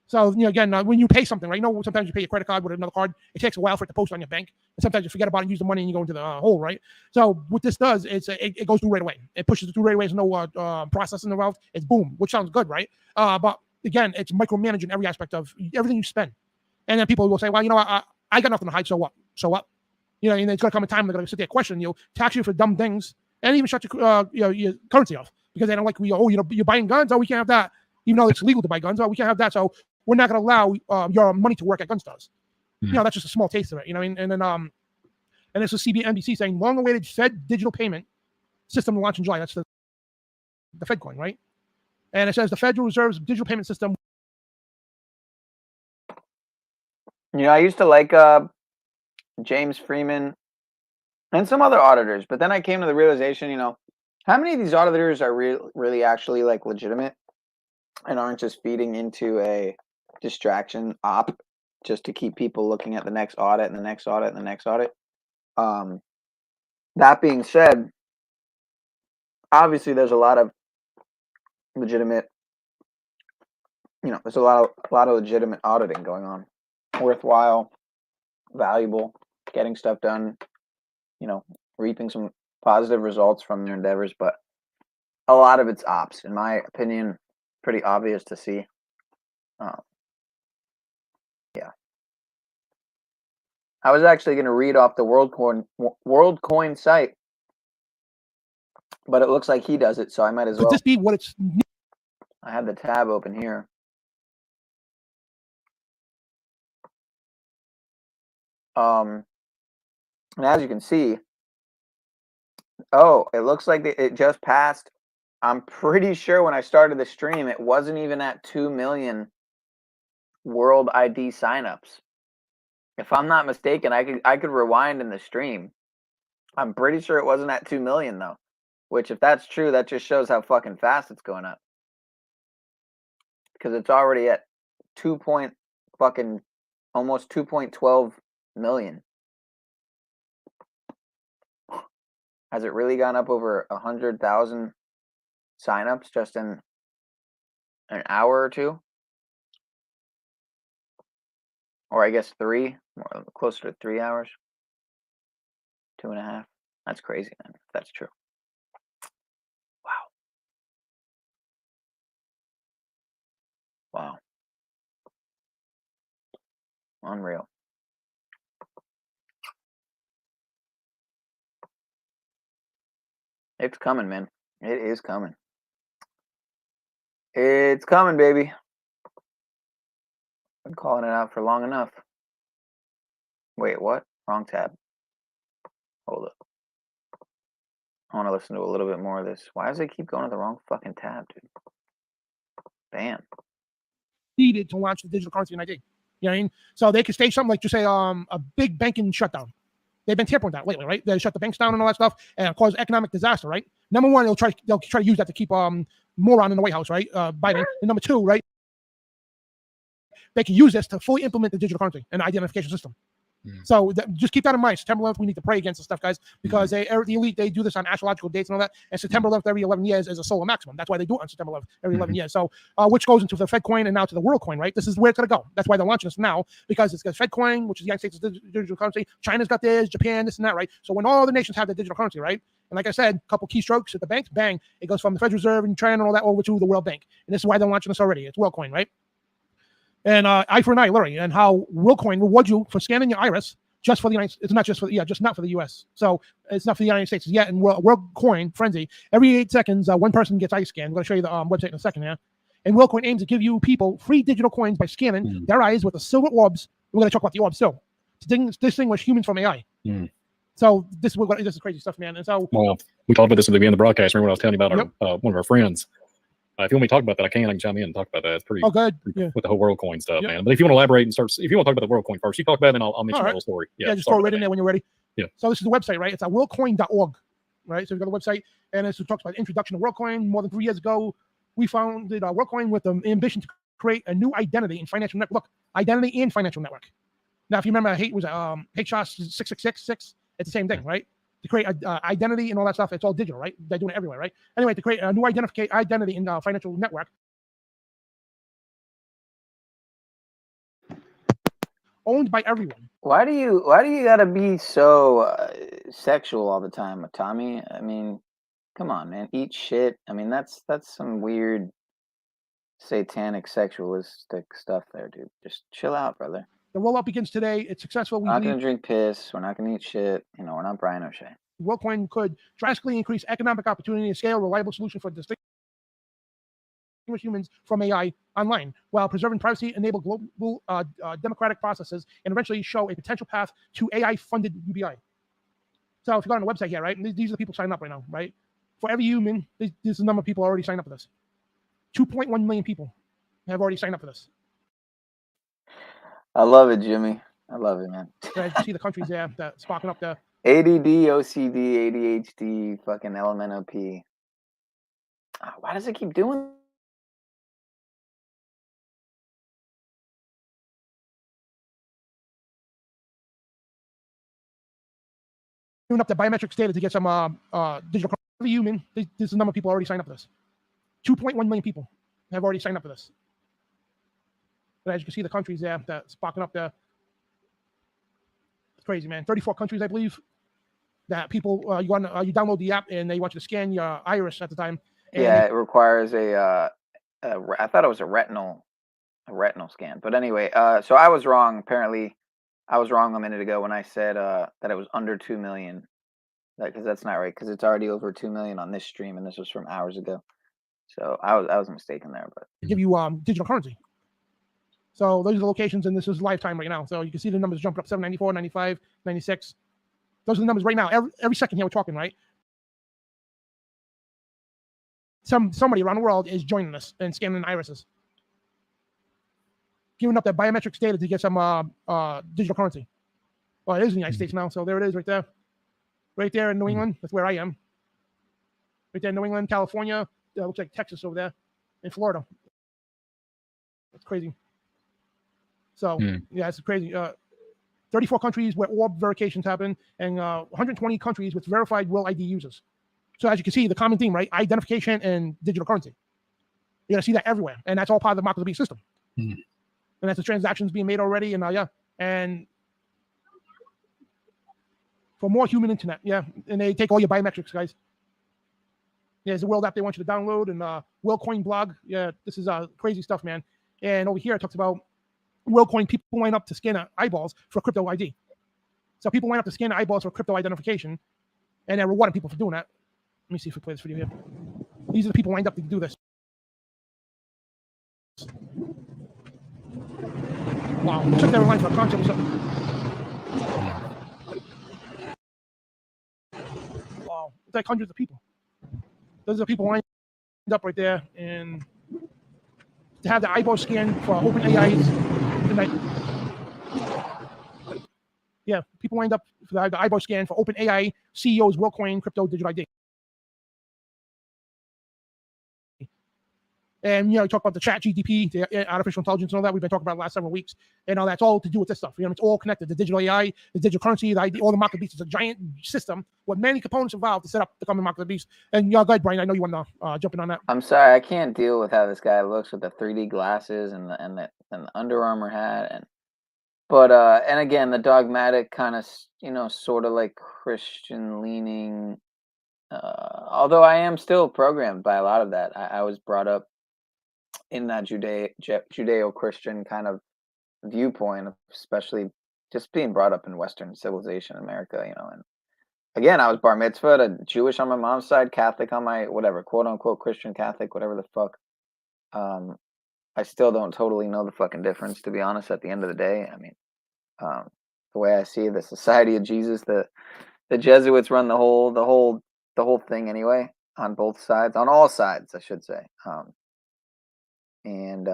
So, again, when you pay something, right? Sometimes you pay your credit card with another card. It takes a while for it to post on your bank. And sometimes you forget about it and use the money and you go into the hole, right? So what this does is it goes through right away. It pushes it through right away. There's no processing involved. It's boom, which sounds good, right? But again, it's micromanaging every aspect of everything you spend. And then people will say, well, I got nothing to hide, so what? So what? And it's going to come a time they're going to sit there question you, tax you for dumb things, and even shut your currency off because they don't like you're buying guns. Oh, we can't have that, even though it's legal to buy guns. Oh, we can't have that. So we're not going to allow your money to work at gun stores. That's just a small taste of it. And then and this is NBC saying long-awaited Fed digital payment system will launch in July. That's the Fed coin, right? And it says the Federal Reserve's digital payment system. I used to like James Freeman and some other auditors, but then I came to the realization, how many of these auditors are really actually like legitimate and aren't just feeding into a distraction op just to keep people looking at the next audit and the next audit and the next audit. That being said, obviously there's a lot of legitimate, there's a lot of legitimate auditing going on, worthwhile, valuable, getting stuff done, reaping some positive results from their endeavors, but a lot of it's ops, in my opinion, pretty obvious to see. Yeah. I was actually going to read off the WorldCoin site, but it looks like he does it, so I might as well. Could this be what it's? I had the tab open here. And as you can see, it looks like it just passed. I'm pretty sure when I started the stream, it wasn't even at 2 million World ID signups. If I'm not mistaken, I could rewind in the stream. I'm pretty sure it wasn't at 2 million though. Which, if that's true, that just shows how fucking fast it's going up. Because it's already at almost 2.12 million. Has it really gone up over 100,000 signups just in an hour or two? Or I guess 3, closer to 3 hours. 2.5. That's crazy, man, if that's true. Wow. Unreal. It's coming, man. It is coming. It's coming, baby. Been calling it out for long enough. Wait, what? Wrong tab. Hold up. I want to listen to a little bit more of this. Why does it keep going to the wrong fucking tab, dude? Damn. Needed to launch the digital currency in ID. You know what I mean? So they could stage something like, just say, a big banking shutdown. They've been tampering that lately, right? They shut the banks down and all that stuff, and cause economic disaster, right? Number one, they'll try to use that to keep moron in the White House, right? Biden. And number two, right? They can use this to fully implement the digital currency and identification system. So just keep that in mind. September 11th, we need to pray against this stuff, guys, because the elite, they do this on astrological dates and all that. And September 11th every 11 years is a solar maximum. That's why they do it on September 11th every 11 years. So which goes into the Fed coin and now to the world coin, right? This is where it's going to go. That's why they're launching this now, because it's got Fed coin, which is the United States' digital currency. China's got theirs, Japan, this and that, right? So when all the nations have their digital currency, right? And like I said, a couple keystrokes at the banks, bang, it goes from the Federal Reserve and China and all that over to the World Bank. And this is why they're launching this already. It's WorldCoin, right? And eye for an eye, literally, and how WorldCoin rewards you for scanning your iris just for the United States. It's not just for, just not for the US. So it's not for the United States yet. And WorldCoin Frenzy, every 8 seconds, one person gets ice scanned. I'm going to show you the website in a second here. And WorldCoin aims to give you people free digital coins by scanning their eyes with the silver orbs. We're going to talk about the orbs too, to distinguish humans from AI. So this is crazy stuff, man. And so, well, we talked about this at the beginning of the broadcast. Remember when I was telling you about our, one of our friends? If you want me to talk about that, I can chime in and talk about that. It's pretty good with the whole WorldCoin stuff, man. But if you want to elaborate and start, if you want to talk about the WorldCoin first, you talk about it, and I'll mention the whole story. Just throw it right in there when you're ready. Yeah. So this is the website, right? It's at worldcoin.org, right? So we've got the website, and it talks about the introduction of WorldCoin. More than 3 years ago, we founded WorldCoin with the ambition to create a new identity in financial network. Look, identity and financial network. Now, if you remember, HSHOS 6666, it's the same thing, right? To create identity and all that stuff, it's all digital, right? They're doing it everywhere, right? Anyway, to create a new identity in the financial network, owned by everyone. Why do you gotta be so sexual all the time, Tommy? I mean, come on, man. Eat shit. I mean, that's some weird satanic sexualistic stuff there, dude. Just chill out, brother. The rollout begins today. It's successful. We're not going to drink piss. We're not going to eat shit. You know, we're not Brian O'Shea. WorldCoin could drastically increase economic opportunity and scale, reliable solution for distinguished humans from AI online, while preserving privacy, enable global democratic processes, and eventually show a potential path to AI-funded UBI. So if you go on the website here, right, and these are the people signing up right now, right? For every human, this is the number of people already signed up for this. 2.1 million people have already signed up for this. I love it, Jimmy. I love it, man. Right, you see the countries there that sparking up the ADD, OCD, ADHD, fucking LMNOP. Why does it keep doing? Doing up the biometrics data to get some digital currency. Every human, this is the number of people already signed up for this. 2.1 million people have already signed up for this. But as you can see, the countries there that sparking up the, it's crazy, man. 34 countries, I believe, that people you download the app and they want you to scan your iris at the time. Yeah, it requires I thought it was a retinal scan. But anyway, so I was wrong. Apparently, I was wrong a minute ago when I said that it was under 2 million. Because that's not right. Because it's already over 2 million on this stream, and this was from hours ago. So I was mistaken there. But give you digital currency. So those are the locations, and this is live time right now. So you can see the numbers jump up 794, 95, 96. Those are the numbers right now. Every second here we're talking, right? Somebody around the world is joining us and scanning irises. Giving up that biometrics data to get some digital currency. Well, it is in the United States now, so there it is right there. Right there in New England. That's where I am. Right there in New England, California. Looks like Texas over there. In Florida. That's crazy. So, yeah, it's crazy. 34 countries where orb verifications happen, and 120 countries with verified World ID users. So as you can see, the common theme, right? Identification and digital currency. You're going to see that everywhere. And that's all part of the market of the beast system. And that's the transactions being made already. And and for more human internet. Yeah. And they take all your biometrics, guys. There's a world app they want you to download, and WorldCoin blog. Yeah, this is crazy stuff, man. And over here it talks about WorldCoin, people line up to scan eyeballs for crypto ID. So people line up to scan eyeballs for crypto identification, and they're rewarding people for doing that. me see if we play this video here. These are the people lined up to do this. Wow, looks like they were lined for a concert or something. Wow, it's like hundreds of people. Those are people lined up right there, and to have the eyeball scan for OpenAI's tonight. Yeah, people lined up for the eyeball scan for OpenAI CEO's WorldCoin crypto digital ID. And, you know, talk about the chat GDP, the artificial intelligence and all that we've been talking about the last several weeks. And all that's all to do with this stuff. You know, it's all connected. The digital AI, the digital currency, the ID, all the market beasts. It's a giant system with many components involved to set up the common market beast. And go ahead, Brian. I know you want to jump in on that. I'm sorry, I can't deal with how this guy looks with the 3D glasses and the Under Armour hat and again the dogmatic kind of, you know, sort of like Christian leaning. Although I am still programmed by a lot of that. I was brought up in that Judeo-Christian kind of viewpoint, especially just being brought up in Western civilization, America, you know. And again, I was bar mitzvahed, Jewish on my mom's side, Catholic on my whatever, quote unquote Christian Catholic, whatever the fuck. I still don't totally know the fucking difference, to be honest. At the end of the day, I mean, the way I see the Society of Jesus, the Jesuits run the whole thing anyway, on both sides, on all sides, I should say. And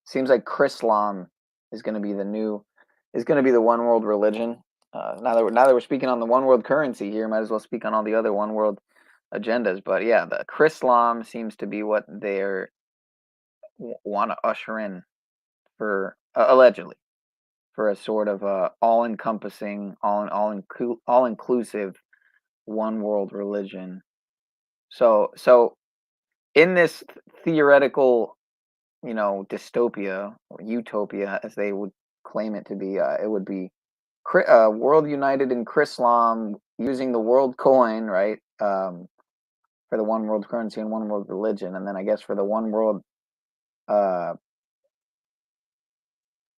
seems like Chrislam is going to be the one world religion. Now that we're speaking on the one world currency here, might as well speak on all the other one world agendas. But yeah, the Chrislam seems to be what they're want to usher in for allegedly for a sort of all-encompassing, all-inclusive one world religion. So in this theoretical, you know, dystopia or utopia, as they would claim it to be, it would be world united in Chrislam using the world coin, right? For the one world currency and one world religion, and then I guess for the one world, what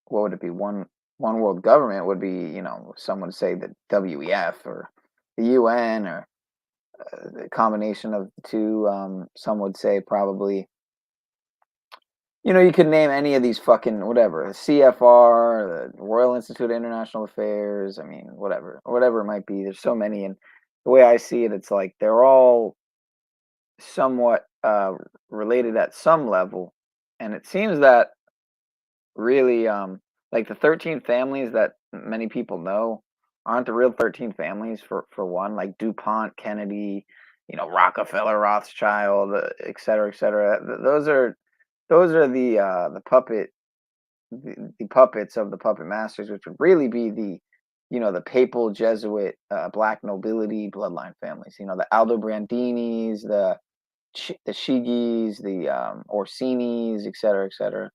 would it be? One world government would be, you know, some would say the WEF or the UN or the combination of the two. Some would say probably, you know, you could name any of these fucking whatever, the CFR, the Royal Institute of International Affairs. I mean, whatever it might be. There's so many, and the way I see it, it's like they're all somewhat related at some level, and it seems that really, like the 13 families that many people know aren't the real 13 families. For one, like DuPont, Kennedy, you know, Rockefeller, Rothschild, et cetera, et cetera. Those are the puppets of the puppet masters, which would really be the, you know, the papal Jesuit black nobility bloodline families. You know, the Aldobrandinis, the Shigis, the Orsinis, et cetera,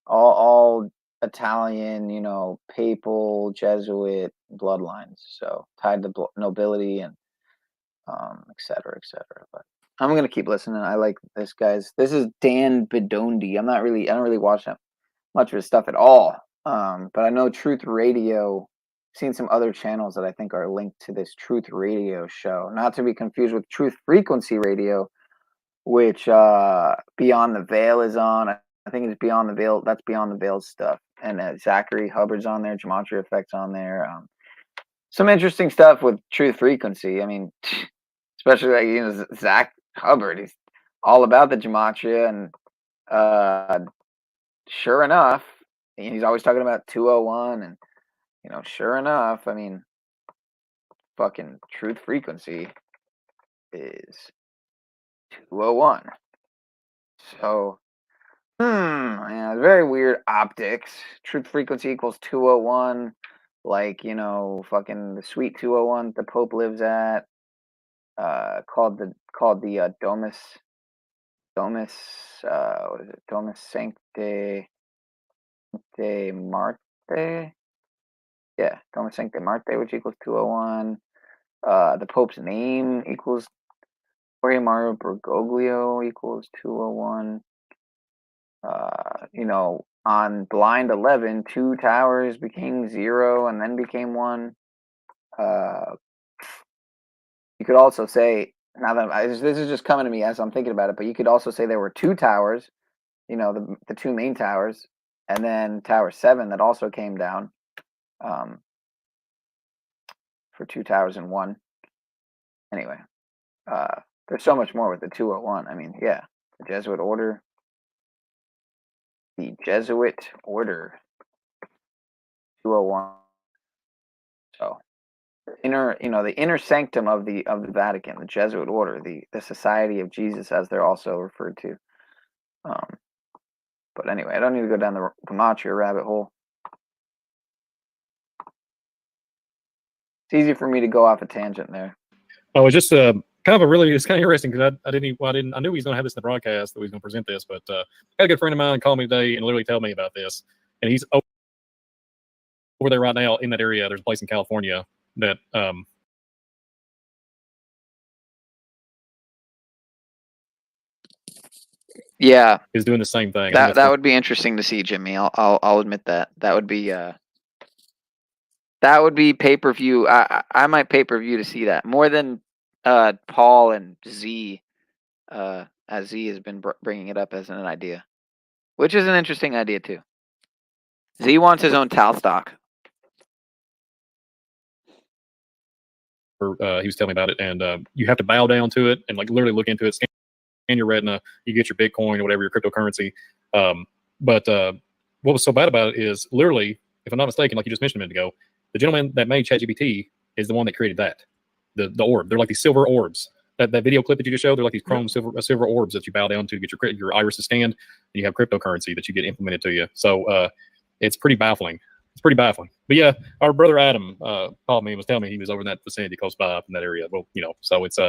all Italian, you know, papal Jesuit bloodlines. So tied to nobility and et cetera, et cetera. But I'm gonna keep listening. I like this guy's. This is Dan Bidondi. I don't really watch that much of his stuff at all. But I know Truth Radio. Seen some other channels that I think are linked to this Truth Radio show. Not to be confused with Truth Frequency Radio, which Beyond the Veil is on. I think it's Beyond the Veil. That's Beyond the Veil stuff. And Zachary Hubbard's on there. Gematria Effect's on there. Some interesting stuff with Truth Frequency. I mean, especially like, you know, Zach Hubbard. He's all about the gematria, and sure enough, he's always talking about 201, and you know, sure enough, I mean, fucking Truth Frequency is 201. So, yeah, very weird optics. Truth Frequency equals 201, like, you know, fucking the sweet 201 the Pope lives at. Called the Domus, what is it? Domus Sancte Marte. Yeah, Domus Sancte Marte, which equals 201. The Pope's name equals Jorge Mario Bergoglio equals 201. You know, on blind 11, 2 towers became 0 and then became 1. You could also say now that this is just coming to me as I'm thinking about it, but you could also say there were 2 towers, you know, the 2 main towers, and then Tower 7 that also came down for 2 towers in one. Anyway, there's so much more with the 201. I mean, yeah, the Jesuit order. The Jesuit order 201. So the inner sanctum of the Vatican, the Jesuit order, the Society of Jesus, as they're also referred to. But anyway, I don't need to go down the gematria rabbit hole. It's easy for me to go off a tangent there. Oh, it's just kind of it's kind of interesting because I knew he was going to have this in the broadcast, that he was going to present this, but I had a good friend of mine call me today and literally tell me about this, and he's over there right now in that area. There's a place in California that yeah, is doing the same thing. That would be interesting to see, Jimmy. I'll admit that. That would be pay-per-view. I might pay-per-view to see that more than Paul and Z, as Z has been bringing it up as an idea, which is an interesting idea too. Z wants his own towel stock. He was telling me about it, and you have to bow down to it and like literally look into it, scan your retina, you get your Bitcoin or whatever, your cryptocurrency. But what was so bad about it is literally, if I'm not mistaken, like you just mentioned a minute ago, the gentleman that made ChatGPT is the one that created that. The orb. They're like these silver orbs. That video clip that you just showed, they're like these chrome silver orbs that you bow down to get your iris to scan, and you have cryptocurrency that you get implemented to you. So it's pretty baffling. It's pretty baffling. But yeah, our brother Adam called me and was telling me he was over in that vicinity close by up in that area. Well, so it's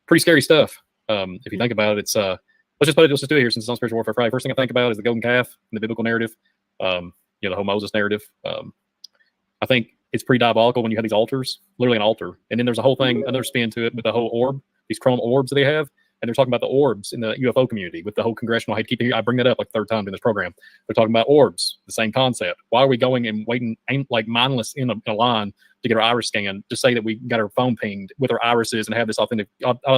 pretty scary stuff. If you think about it, it's let's just do it here since it's on Spiritual Warfare Friday. First thing I think about is the golden calf in the biblical narrative, the whole Moses narrative. I think it's pretty diabolical when you have these altars, literally an altar, and then there's a whole thing, another spin to it with the whole orb, these chrome orbs that they have, and they're talking about the orbs in the UFO community with the whole congressional. I bring that up like third time in this program. They're talking about orbs, the same concept. Why are we going and waiting like mindless in a line to get our iris scan to say that we got our phone pinged with our irises and have this authentic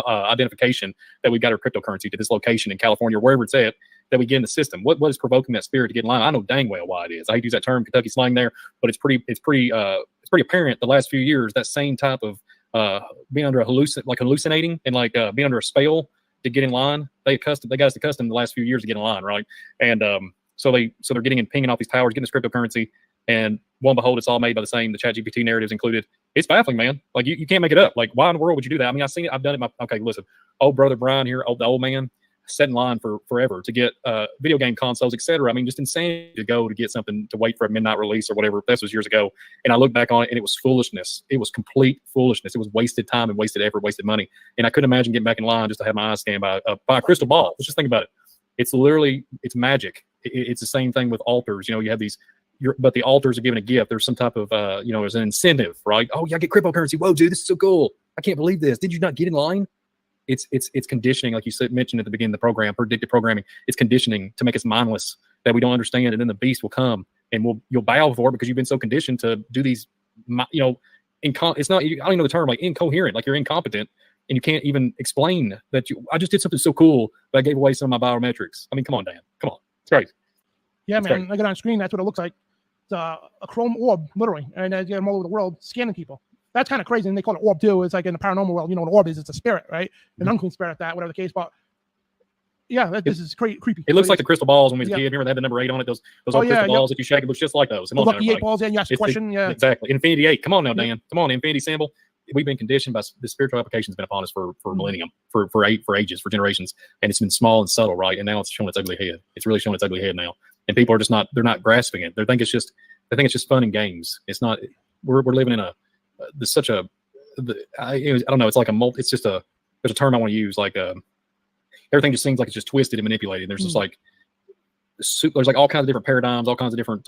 identification that we got our cryptocurrency to this location in California or wherever it's at, that we get in the system? What is provoking that spirit to get in line? I know dang well why it is. I hate to use that term, Kentucky slang there, but it's pretty apparent the last few years, that same type of being under hallucinating and being under a spell to get in line. They got us accustomed the last few years to get in line, right? And so they're getting and pinging off these towers, getting this cryptocurrency, and lo and behold, it's all made by the same. The ChatGPT narratives included. It's baffling, man. Like you can't make it up. Like, why in the world would you do that? I mean, I've seen it. I've done it. Okay, listen, old brother Brian here, the old man, set in line for forever to get video game consoles, etc. I mean, just insane to go to get something, to wait for a midnight release or whatever. This was years ago, and I look back on it, and it was foolishness. It was complete foolishness. It was wasted time and wasted effort, wasted money. And I couldn't imagine getting back in line just to have my eyes scanned by a crystal ball. Let's just think about it. It's magic. It's the same thing with altars. You have these. But the altars are given a gift. There's some type of, there's an incentive, right? Oh, yeah, I get cryptocurrency. Whoa, dude, this is so cool. I can't believe this. Did you not get in line? It's conditioning, like you mentioned at the beginning of the program, predictive programming. It's conditioning to make us mindless, that we don't understand, and then the beast will come and you'll bow for it because you've been so conditioned to do these, it's not, I don't even know the term, like incoherent, like you're incompetent and you can't even explain that I just did something so cool, but I gave away some of my biometrics. I mean, come on, Dan, come on, it's crazy. Yeah, man, I got on screen. That's what it looks like. It's a chrome orb, literally, and you get them all over the world scanning people. That's kind of crazy, and they call it orb too. It's like in the paranormal world, an orb is, it's a spirit, right? An unclean spirit at that, whatever the case. But yeah, this is creepy. It looks like the crystal balls when we were a kid. Remember they had the number 8 on it? Those old crystal balls that you shake. It looks just like those. The lucky 8 balls, and you ask a question. Yeah, exactly. Infinity 8. Come on now, Dan. Come on, Infinity symbol. We've been conditioned by the spiritual application has been upon us for millennium, for ages, for generations, and it's been small and subtle, right? And now it's showing its ugly head. It's really showing its ugly head now, and people are just not grasping it. They think it's just fun and games. It's not. We're living in there's such a. I don't know. It's like it's just there's a term I want to use. Like everything just seems like it's just twisted and manipulated. There's just there's like all kinds of different paradigms, all kinds of different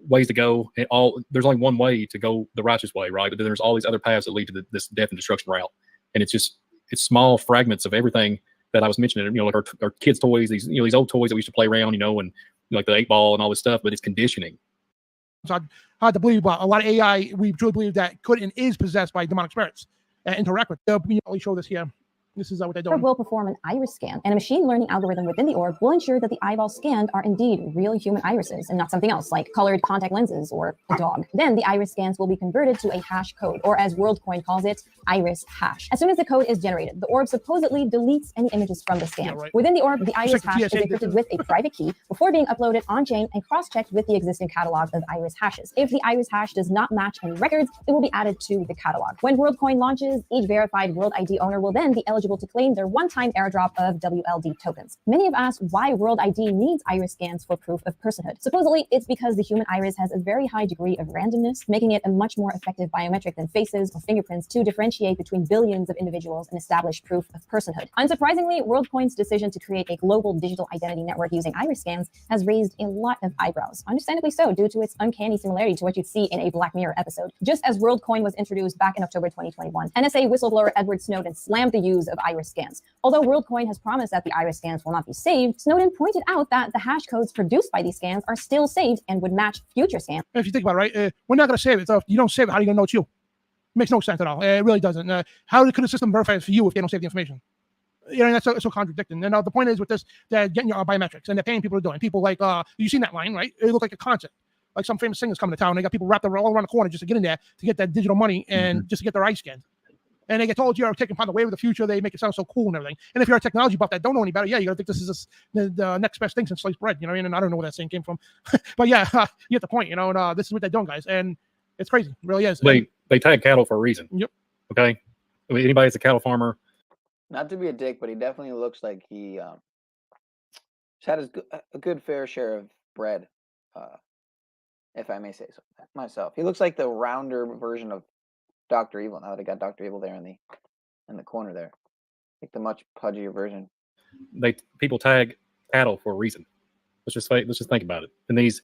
ways to go. And there's only one way to go, the righteous way, right? But then there's all these other paths that lead to this death and destruction route. And it's small fragments of everything that I was mentioning. Like our kids' toys, these old toys that we used to play around, and like the 8-ball and all this stuff. But it's conditioning. So hard to believe, but a lot of AI, we truly believe that could and is possessed by demonic spirits and interact with. Let me show this here. This is what they're Orb doing. will perform an iris scan, and a machine learning algorithm within the orb will ensure that the eyeballs scanned are indeed real human irises and not something else like colored contact lenses or a dog. Then the iris scans will be converted to a hash code, or as WorldCoin calls it, iris hash. As soon as the code is generated, the orb supposedly deletes any images from the scan. Yeah, right. Within the orb, the iris Check the hash is TSA encrypted with a private key before being uploaded on-chain and cross-checked with the existing catalog of iris hashes. If the iris hash does not match any records, it will be added to the catalog. When WorldCoin launches, each verified World ID owner will then be eligible to claim their one-time airdrop of WLD tokens. Many have asked why World ID needs iris scans for proof of personhood. Supposedly, it's because the human iris has a very high degree of randomness, making it a much more effective biometric than faces or fingerprints to differentiate between billions of individuals and establish proof of personhood. Unsurprisingly, WorldCoin's decision to create a global digital identity network using iris scans has raised a lot of eyebrows, understandably so, due to its uncanny similarity to what you'd see in a Black Mirror episode. Just as WorldCoin was introduced back in October 2021, NSA whistleblower Edward Snowden slammed the use of iris scans. Although WorldCoin has promised that the iris scans will not be saved, Snowden pointed out that the hash codes produced by these scans are still saved and would match future scans. If you think about it, right, we're not going to save it. So if you don't save it, how are you going to know it's you? It makes no sense at all. It really doesn't. How could the system verify it for you if they don't save the information? You know, that's so contradicting. And the point is with this, they're getting your biometrics and they're paying people to do it. And people like, you've seen that line, right? It looked like a concert. Like some famous singers coming to town. They got people wrapped all around the corner just to get in there to get that digital money and just to get their eyes scanned. And they get told you're taking part of the wave of the future. They make it sound so cool and everything. And if you're a technology buff that don't know any better, yeah, you're gonna think this is the next best thing since sliced bread. You know what I mean? And I don't know where that saying came from, but yeah, you get the point. You know, and this is what they're doing, guys. And it's crazy, it really is. They tag cattle for a reason. Yep. Okay. I mean, anybody that's a cattle farmer. Not to be a dick, but he definitely looks like he had a good fair share of bread, if I may say so myself. He looks like the rounder version of Dr. Evil. Now that I got Dr. Evil there in the corner there, like the much pudgier version. People tag cattle for a reason. Let's just think about it. And these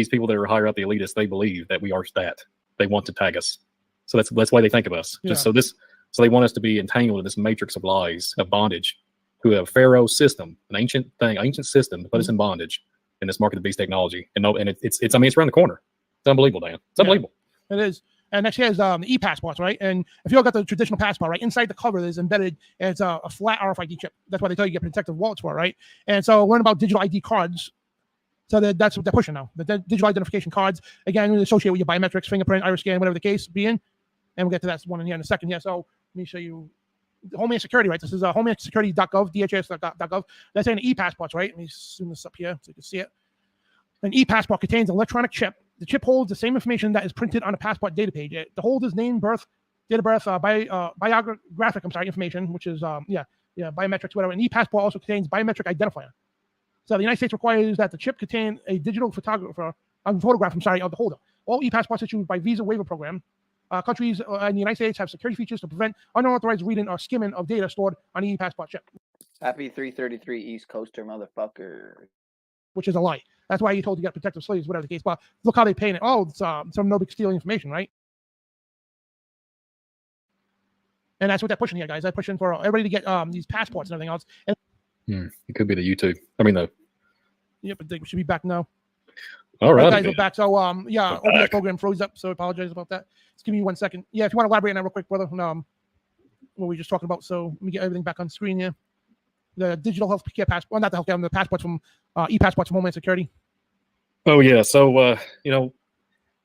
people that are higher up the elitists, they believe that we are that. They want to tag us. So that's why they think of us. Yeah. So they want us to be entangled in this matrix of lies, of bondage, to a pharaoh system, an ancient system to put us in bondage in this market of beast technology. And it's around the corner. It's unbelievable, Dan. It's unbelievable. It is. And next here is the e-passports, right? And if you look at the traditional passport, right, inside the cover there's embedded, it's a flat RFID chip. That's why they tell you get protective wallets for, right? And so learn about digital ID cards. So that's what they're pushing now. The digital identification cards, again, associated with your biometrics, fingerprint, iris scan, whatever the case be in. And we'll get to that one in here in a second. Yeah, so let me show you Homeland Security, right? This is homelandsecurity.gov, DHS.gov. That's saying e-passports, right? Let me zoom this up here so you can see it. An e-passport contains an electronic chip. The chip holds the same information that is printed on a passport data page. The holder's name, birth, date of birth, biographic, information, which is, biometrics, whatever. An e-passport also contains biometric identifier. So the United States requires that the chip contain a digital photograph of the holder. All e-passports issued by Visa Waiver Program. Countries in the United States have security features to prevent unauthorized reading or skimming of data stored on the e-passport chip. Happy 333 East Coaster, motherfucker. Which is a lie. That's why you're told you got protective sleeves, whatever the case. But look how they paint it. Oh, it's some no big steal information, right? And that's what they're pushing here, guys. They're pushing for everybody to get these passports and everything else. And it could be the YouTube. Yep, but they should be back now. All right. Guys, we're back. So, OBS program froze up, so I apologize about that. Just give me 1 second. Yeah, if you want to elaborate on that real quick, brother, what we were just talking about. So let me get everything back on screen here. The digital healthcare passport, well, not the healthcare, the passports from e-passports from Homeland Security. Oh yeah, so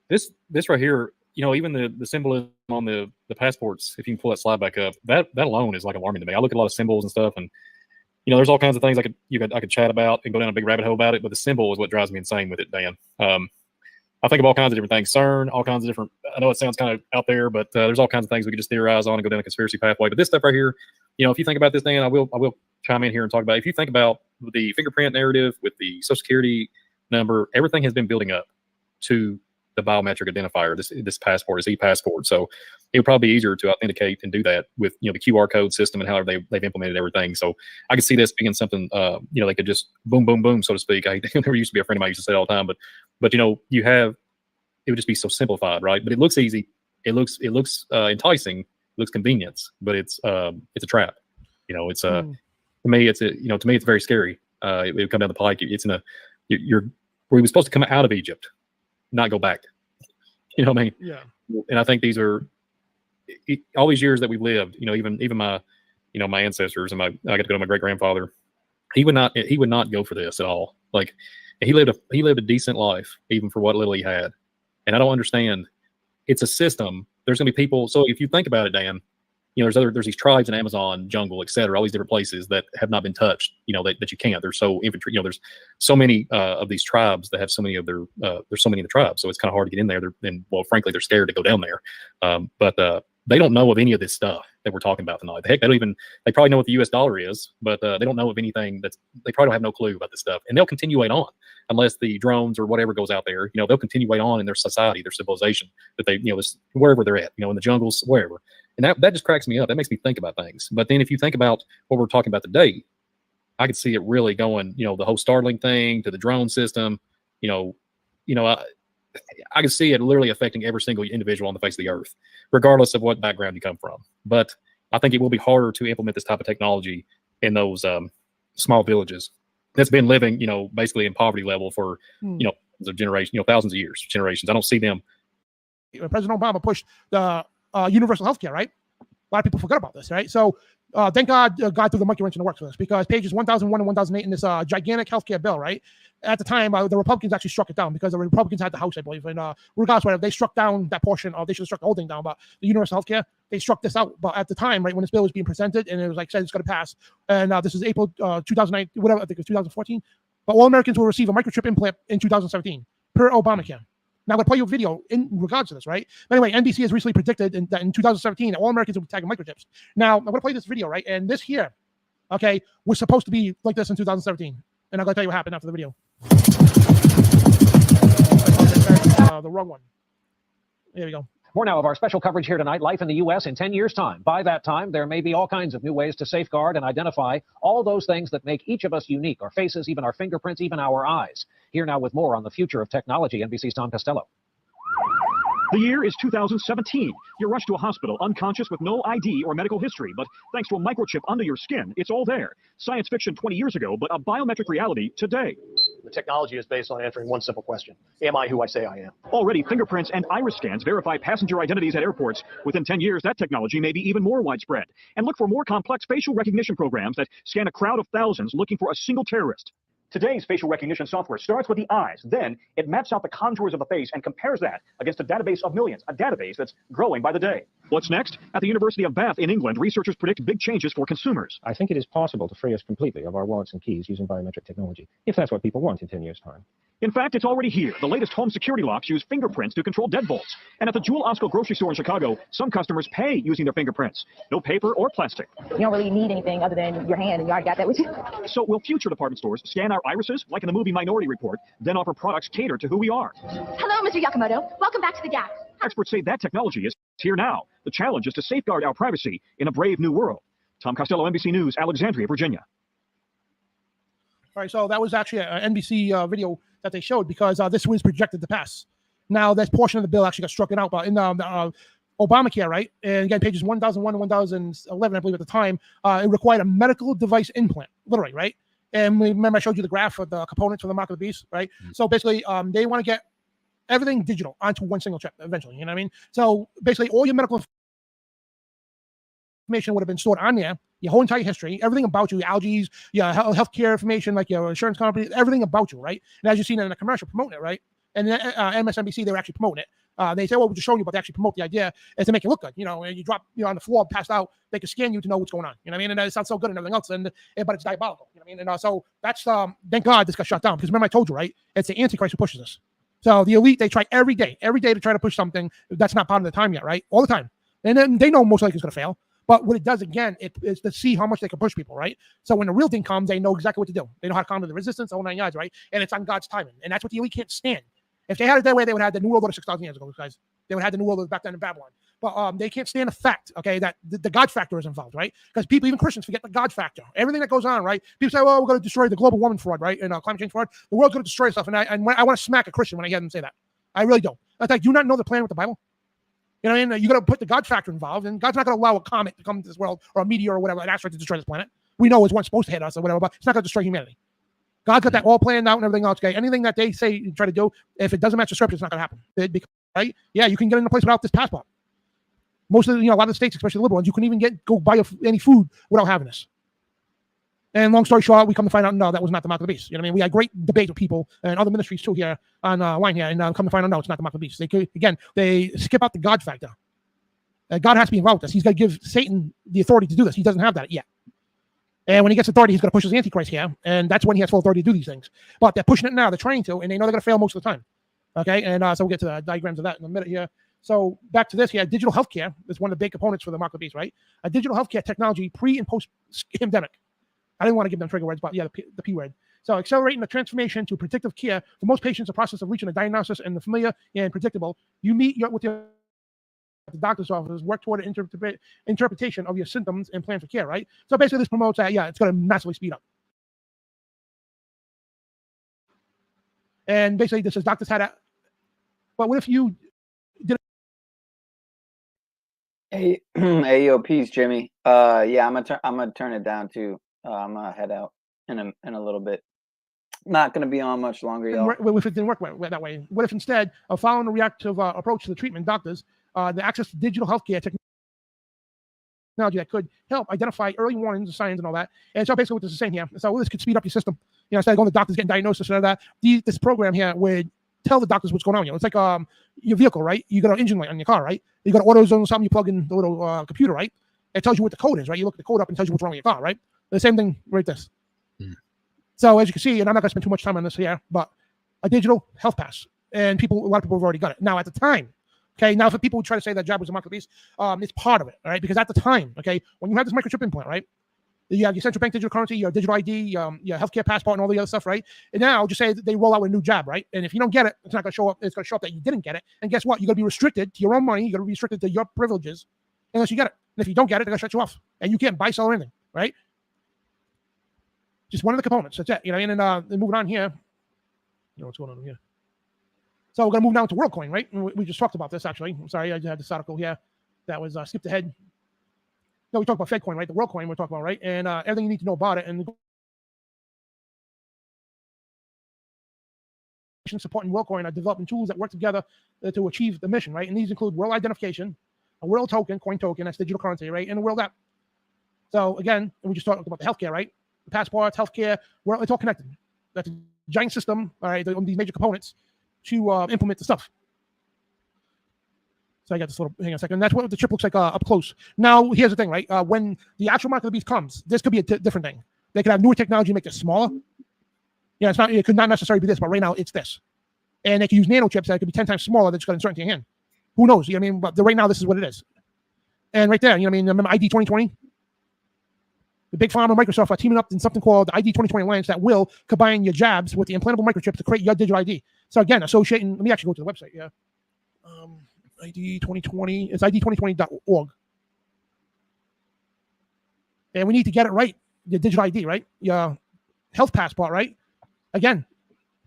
this right here, even the symbolism on the passports, if you can pull that slide back up, that alone is like alarming to me. I look at a lot of symbols and stuff, and there's all kinds of things I could chat about and go down a big rabbit hole about it, but the symbol is what drives me insane with it, Dan. I think of all kinds of different things, CERN, all kinds of different. I know it sounds kind of out there, but there's all kinds of things we could just theorize on and go down a conspiracy pathway. But this stuff right here, if you think about this, Dan, I will chime in here and talk about it. If you think about the fingerprint narrative with the Social Security number, everything has been building up to the biometric identifier, this passport, this e-passport. So it would probably be easier to authenticate and do that with the QR code system and however they've implemented everything. So I could see this being something they could just boom, boom, boom, so to speak. There used to be a friend of mine used to say it all the time, but you have, it would just be so simplified, right? But it looks easy, it looks enticing, it looks convenience, but it's a trap. It's to me it's very scary. It would come down the pike. It's we were supposed to come out of Egypt, not go back. You know what I mean? Yeah. And I think these are, all these years that we've lived, even my, my ancestors and I got to go to my great grandfather. He would not go for this at all. Like he lived a decent life, even for what little he had. And I don't understand. It's a system. There's gonna be people. So if you think about it, Dan, there's these tribes in Amazon jungle, et cetera, all these different places that have not been touched, that you can't. There's so infantry, there's so many of these tribes that have so many of there's so many of the tribes. So it's kind of hard to get in there. Well, frankly, they're scared to go down there. But they don't know of any of this stuff that we're talking about tonight. Heck, they probably know what the US dollar is, but they don't know of anything they probably don't have no clue about this stuff. And they'll continuate on unless the drones or whatever goes out there, they'll continuate on in their society, their civilization that they, wherever they're at, in the jungles, wherever. And that just cracks me up. That makes me think about things. But then if you think about what we're talking about today, I could see it really going, the whole Starlink thing to the drone system, I can see it literally affecting every single individual on the face of the earth, regardless of what background you come from. But I think it will be harder to implement this type of technology in those small villages that's been living, basically in poverty level for, thousands of years, generations. I don't see them. President Obama pushed the universal health care, right? A lot of people forget about this, right? So thank God God threw the monkey wrench in the works for this, because pages 1001 and 1008 in this gigantic healthcare bill, right? At the time, the Republicans actually struck it down because the Republicans had the House, I believe. And regardless, whatever, they struck down that portion, or they should have struck the whole thing down. But the universal healthcare, they struck this out. But at the time, right, when this bill was being presented, and it was like said it's going to pass, and this is April 2009, whatever, I think it was 2014. But all Americans will receive a microchip implant in 2017 per Obamacare. Now, I'm going to play you a video in regards to this, right? But anyway, NBC has recently predicted that in 2017, all Americans will be tagging microchips. Now, I'm going to play this video, right? And this here, okay, was supposed to be like this in 2017. And I'm going to tell you what happened after the video. The wrong one. There we go. More now of our special coverage here tonight, life in the U.S. in 10 years' time. By that time, there may be all kinds of new ways to safeguard and identify all those things that make each of us unique, our faces, even our fingerprints, even our eyes. Here now with more on the future of technology, NBC's Tom Costello. The year is 2017. You're rushed to a hospital unconscious with no ID or medical history, but thanks to a microchip under your skin, it's all there. Science fiction 20 years ago, but a biometric reality today. The technology is based on answering one simple question. Am I who I say I am? Already, fingerprints and iris scans verify passenger identities at airports. Within 10 years, that technology may be even more widespread. And look for more complex facial recognition programs that scan a crowd of thousands looking for a single terrorist. Today's facial recognition software starts with the eyes. Then it maps out the contours of the face and compares that against a database of millions, a database that's growing by the day. What's next? At the University of Bath in England, researchers predict big changes for consumers. I think it is possible to free us completely of our wallets and keys using biometric technology, if that's what people want in 10 years' time. In fact, it's already here. The latest home security locks use fingerprints to control deadbolts. And at the Jewel Osco grocery store in Chicago, some customers pay using their fingerprints. No paper or plastic. You don't really need anything other than your hand, and you already got that with you. So will future department stores scan our irises, like in the movie Minority Report, then offer products catered to who we are? Hello, Mr. Yakamoto. Welcome back to the Gap. Experts say that technology is here now. The challenge is to safeguard our privacy in a brave new world. Tom Costello, NBC News, Alexandria, Virginia. All right, so that was actually an NBC video that they showed, because this was projected to pass. Now, this portion of the bill actually got struck out, but in Obamacare, right? And again, pages 1001 and 1011, I believe at the time, it required a medical device implant, literally, right? And remember, I showed you the graph of the components for the mark of the beast, right? Mm-hmm. So basically, they want to get everything digital onto one single chip eventually, you know what I mean? So basically, all your medical information would have been stored on there, your whole entire history, everything about you, your allergies, your healthcare information, like your insurance company, everything about you, right? And as you've seen in the commercial promoting it, right? And then MSNBC, they were actually promoting it. They say, well, we're just showing you, but they actually promote the idea is to make you look good. You know, and you drop, on the floor, passed out, they can scan you to know what's going on. You know what I mean? And it sounds so good and everything else, but it's diabolical. You know what I mean? And so that's, thank God this got shut down, because remember I told you, right? It's the Antichrist who pushes this. So the elite, they try every day to try to push something that's not part of the time yet, right? All the time. And then they know most likely it's going to fail. But what it does, again, it is to see how much they can push people, right? So when the real thing comes, they know exactly what to do. They know how to counter the resistance, the whole 9 yards, right? And it's on God's timing. And that's what the elite can't stand. If they had it that way, they would have had the New World Order 6,000 years ago, guys. They would have had the New World Order back then in Babylon. But they can't stand the fact, okay, that the God factor is involved, right? Because people, even Christians, forget the God factor. Everything that goes on, right? People say, well, we're going to destroy the global warming fraud, right? And climate change fraud. The world's going to destroy itself. And I want to smack a Christian when I hear them say that. I really don't. It's like, do you not know the plan with the Bible? You know what I mean? You got to put the God factor involved, and God's not going to allow a comet to come to this world, or a meteor or whatever, an asteroid to destroy this planet. We know it's one supposed to hit us or whatever, but it's not going to destroy humanity. God's got that all planned out and everything else. Okay, anything that they say you try to do, if it doesn't match the scripture, it's not going to happen. Right? Yeah, you can get in a place without this passport. Most of the, a lot of the states, especially the liberal ones, you couldn't even go buy any food without having this. And long story short, we come to find out, no, that was not the mark of the beast. You know what I mean? We had great debate with people and other ministries too here on line here, and come to find out, no, it's not the mark of the beast. They skip out the God factor. God has to be involved with this. He's got to give Satan the authority to do this. He doesn't have that yet. And when he gets authority, he's going to push his Antichrist here, and that's when he has full authority to do these things. But they're pushing it now. They're trying to, and they know they're going to fail most of the time. Okay, and so we'll get to the diagrams of that in a minute here. So back to this here, digital healthcare is one of the big components for the mark of the beast, right? A digital healthcare technology pre and post pandemic. I didn't want to give them trigger words, but yeah, the P word. So accelerating the transformation to predictive care for most patients, the process of reaching a diagnosis and the familiar and predictable. You meet with the doctor's office, work toward an interpretation of your symptoms and plan for care, right? So basically this promotes that, yeah, it's going to massively speed up. And basically this is doctors had a, but what if you did AOPs, Jimmy. Yeah, I'm gonna turn it down too. I'm gonna head out in a little bit. Not gonna be on much longer, y'all. What if it didn't work that way? What if instead of following a reactive approach to the treatment, doctors, the access to digital healthcare technology that could help identify early warnings of signs and all that. And so basically what this is saying here, so this could speed up your system. Instead of going to doctors getting diagnosis and all that, this program here would tell the doctors what's going on. It's like your vehicle, right? You got an engine light on your car, right? You got AutoZone or something, you plug in the little computer, right? It tells you what the code is, right? You look the code up and it tells you what's wrong with your car, right? The same thing right this. So as you can see, and I'm not going to spend too much time on this here, but a digital health pass. And a lot of people have already got it. Now at the time, okay, now for people who try to say that jab was a mark of the beast, it's part of it, all right? Because at the time, okay, when you have this microchip implant, right? You have your central bank digital currency, your digital ID, your healthcare passport, and all the other stuff, right? And now, just say they roll out with a new jab, right? And if you don't get it, it's not going to show up. It's going to show up that you didn't get it. And guess what? You're going to be restricted to your own money. You're going to be restricted to your privileges unless you get it. And if you don't get it, they're going to shut you off. And you can't buy, sell, or anything, right? Just one of the components. That's it. And then moving on here. What's going on here? So we're going to move down to WorldCoin, right? We just talked about this, actually. I'm sorry, I had this article here that was skipped ahead. No, we talked about FedCoin, right? The WorldCoin we're talking about, right? And everything you need to know about it. And supporting WorldCoin are developing tools that work together to achieve the mission, right? And these include world identification, a world token, coin token, that's digital currency, right? And a world app. So again, we just talked about the healthcare, right? The passports, healthcare, it's all connected. That's a giant system, all right, these major components to implement the stuff. So I got this little, hang on a second. That's what the chip looks like up close. Now, here's the thing, right? When the actual mark of the beast comes, this could be a different thing. They could have newer technology to make this smaller. Yeah, it could not necessarily be this, but right now it's this. And they could use nano chips that could be 10 times smaller that's got insert into your hand. Who knows? You know what I mean? But right now, this is what it is. And right there, you know what I mean? Remember ID 2020? The Big Pharma and Microsoft are teaming up in something called the ID 2020 Alliance that will combine your jabs with the implantable microchips to create your digital ID. So again, associating, let me actually go to the website, yeah. ID 2020, it's ID2020.org. And we need to get it right, your digital ID, right? Your health passport, right? Again,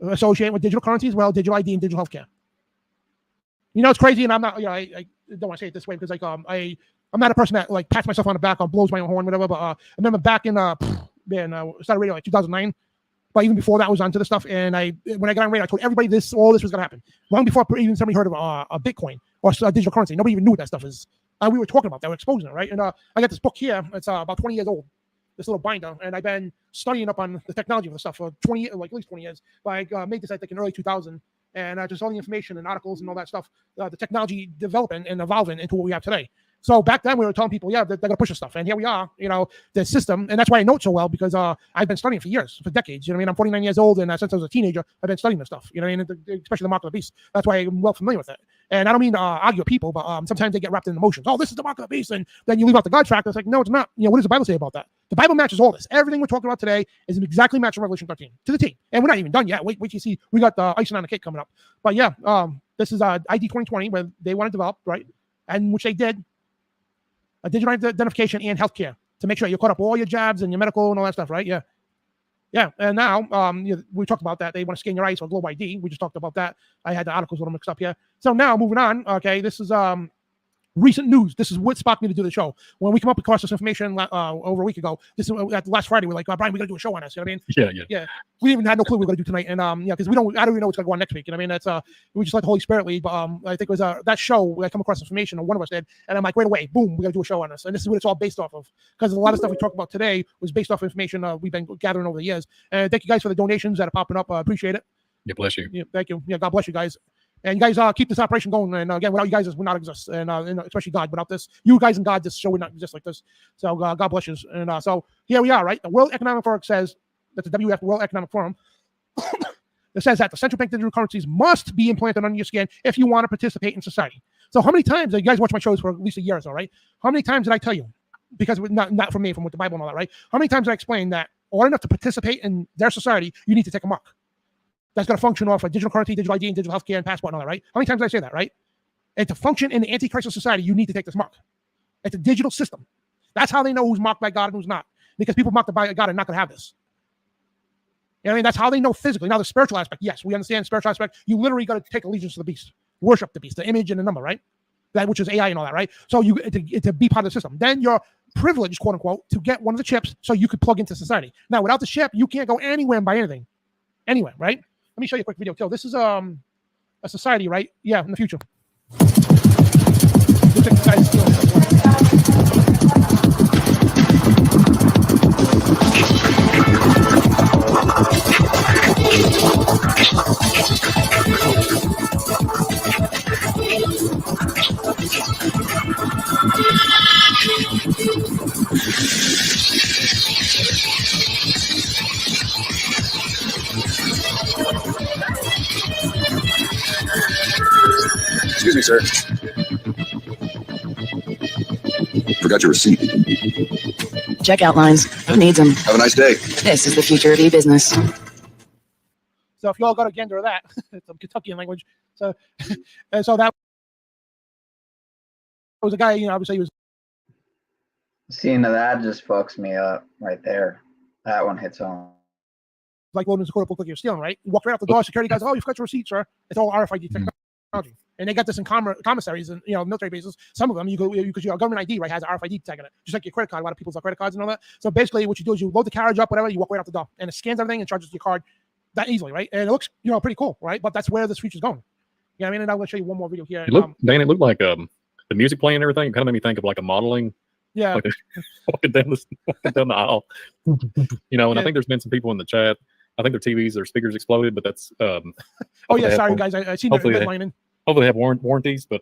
associating with digital currency as well, digital ID and digital healthcare. It's crazy, and I'm not, I don't want to say it this way because I'm not a person that like pats myself on the back or blows my own horn, whatever. But I remember back in started radio like 2009. But even before that, I was onto the stuff. And when I got on radio, I told everybody all this was going to happen. Long before even somebody heard of a Bitcoin or digital currency. Nobody even knew what that stuff is. We were talking about that. We're exposing it, right? And I got this book here. It's about 20 years old. This little binder. And I've been studying up on the technology of the stuff for 20, like at least 20 years. But I made this, I think, in early 2000. And just all the information and articles and all that stuff, the technology developing and evolving into what we have today. So back then we were telling people, yeah, they're going to push this stuff. And here we are, the system. And that's why I know it so well, because I've been studying for years, for decades. You know what I mean? I'm 49 years old. And since I was a teenager, I've been studying this stuff, you know what I mean? Especially the mark of the beast. That's why I'm well familiar with it. And I don't mean to argue with people, but sometimes they get wrapped in emotions. Oh, this is the mark of the beast. And then you leave out the God factor. It's like, no, it's not. What does the Bible say about that? The Bible matches all this. Everything we're talking about today is exactly matching Revelation 13 to the T. And we're not even done yet. Wait till you see. We got the icing on the cake coming up. But yeah, this is ID 2020 where they want to develop, right? And which they did. A digital identification and healthcare to make sure you caught up all your jabs and your medical and all that stuff, right? Yeah. Yeah. And now we talked about that. They want to scan your eyes for Globe ID. We just talked about that. I had the articles a little mixed up here. So now moving on. Okay. This is recent news. This is what sparked me to do the show. When we come up across this information over a week ago, this is at last Friday. We're like, oh, Brian, we got to do a show on this. You know what I mean? Yeah. We even had no clue we were going to do tonight, and because I don't even know what's going to go on next week. You know what I mean? That's we just let the Holy Spirit lead. But I think it was that show I come across information, or one of us did, and I'm like, right away, boom, we got to do a show on this, and this is what it's all based off of. Because a lot of stuff we talked about today was based off information we've been gathering over the years. And thank you guys for the donations that are popping up. I appreciate it. Yeah, bless you. Yeah, thank you. Yeah, God bless you guys. And you guys keep this operation going. And again, without you guys, this would not exist. And especially God, without this, you guys and God, this show would not exist like this. So God bless you. And so here we are, right? The World Economic Forum says that the WF, World Economic Forum, it says that the central bank digital currencies must be implanted on your skin if you want to participate in society. So how many times, you guys watch my shows for at least a year or so, right? How many times did I tell you? Because not from me, from with the Bible and all that, right? How many times did I explain that in order to participate in their society, you need to take a mark? That's going to function off a digital currency, digital ID, and digital healthcare and passport and all that, right? How many times did I say that, right? And to function in the anti-crisis society, you need to take this mark. It's a digital system. That's how they know who's marked by God and who's not. Because people marked by God are not going to have this. You know what I mean? That's how they know physically. Now, the spiritual aspect, yes, we understand the spiritual aspect. You literally got to take allegiance to the beast, worship the beast, the image and the number, right? That which is AI and all that, right? So you to be part of the system. Then you're privileged, quote unquote, to get one of the chips so you could plug into society. Now, without the chip, you can't go anywhere and buy anything. Anywhere, right? Let me show you a quick video too. This is a society, right? Yeah, in the future. Excuse me, sir. Forgot your receipt. Checkout lines. Who needs them? Have a nice day. This is the future of e-business. So if you all got a gander of that, it's a Kentuckian language. So, and so that was a guy, you know, obviously he was. Seeing that just fucks me up right there. That one hits home. Like loading the code up, look like you're stealing, right? You walk right out the door, security guys, oh, you've got your receipt, sir. It's all RFID technology. And they got this in commissaries and, you know, military bases. Some of them, because your government ID, right, has an RFID tag in it. Just like your credit card, a lot of people's credit cards and all that. So basically what you do is you load the carriage up, whatever, you walk right out the door. And it scans everything and charges your card that easily, right? And it looks, you know, pretty cool, right? But that's where this future's going. You know what I mean? And I'm going to show you one more video here. Dan, it looked like the music playing and everything. It kind of made me think of like a modeling. Yeah. Like walking down the aisle. You know, and I think there's been some people in the chat. I think their TVs, their speakers exploded, but that's. Oh, yeah, sorry, guys. I seen that lining. Hopefully they have warranties, but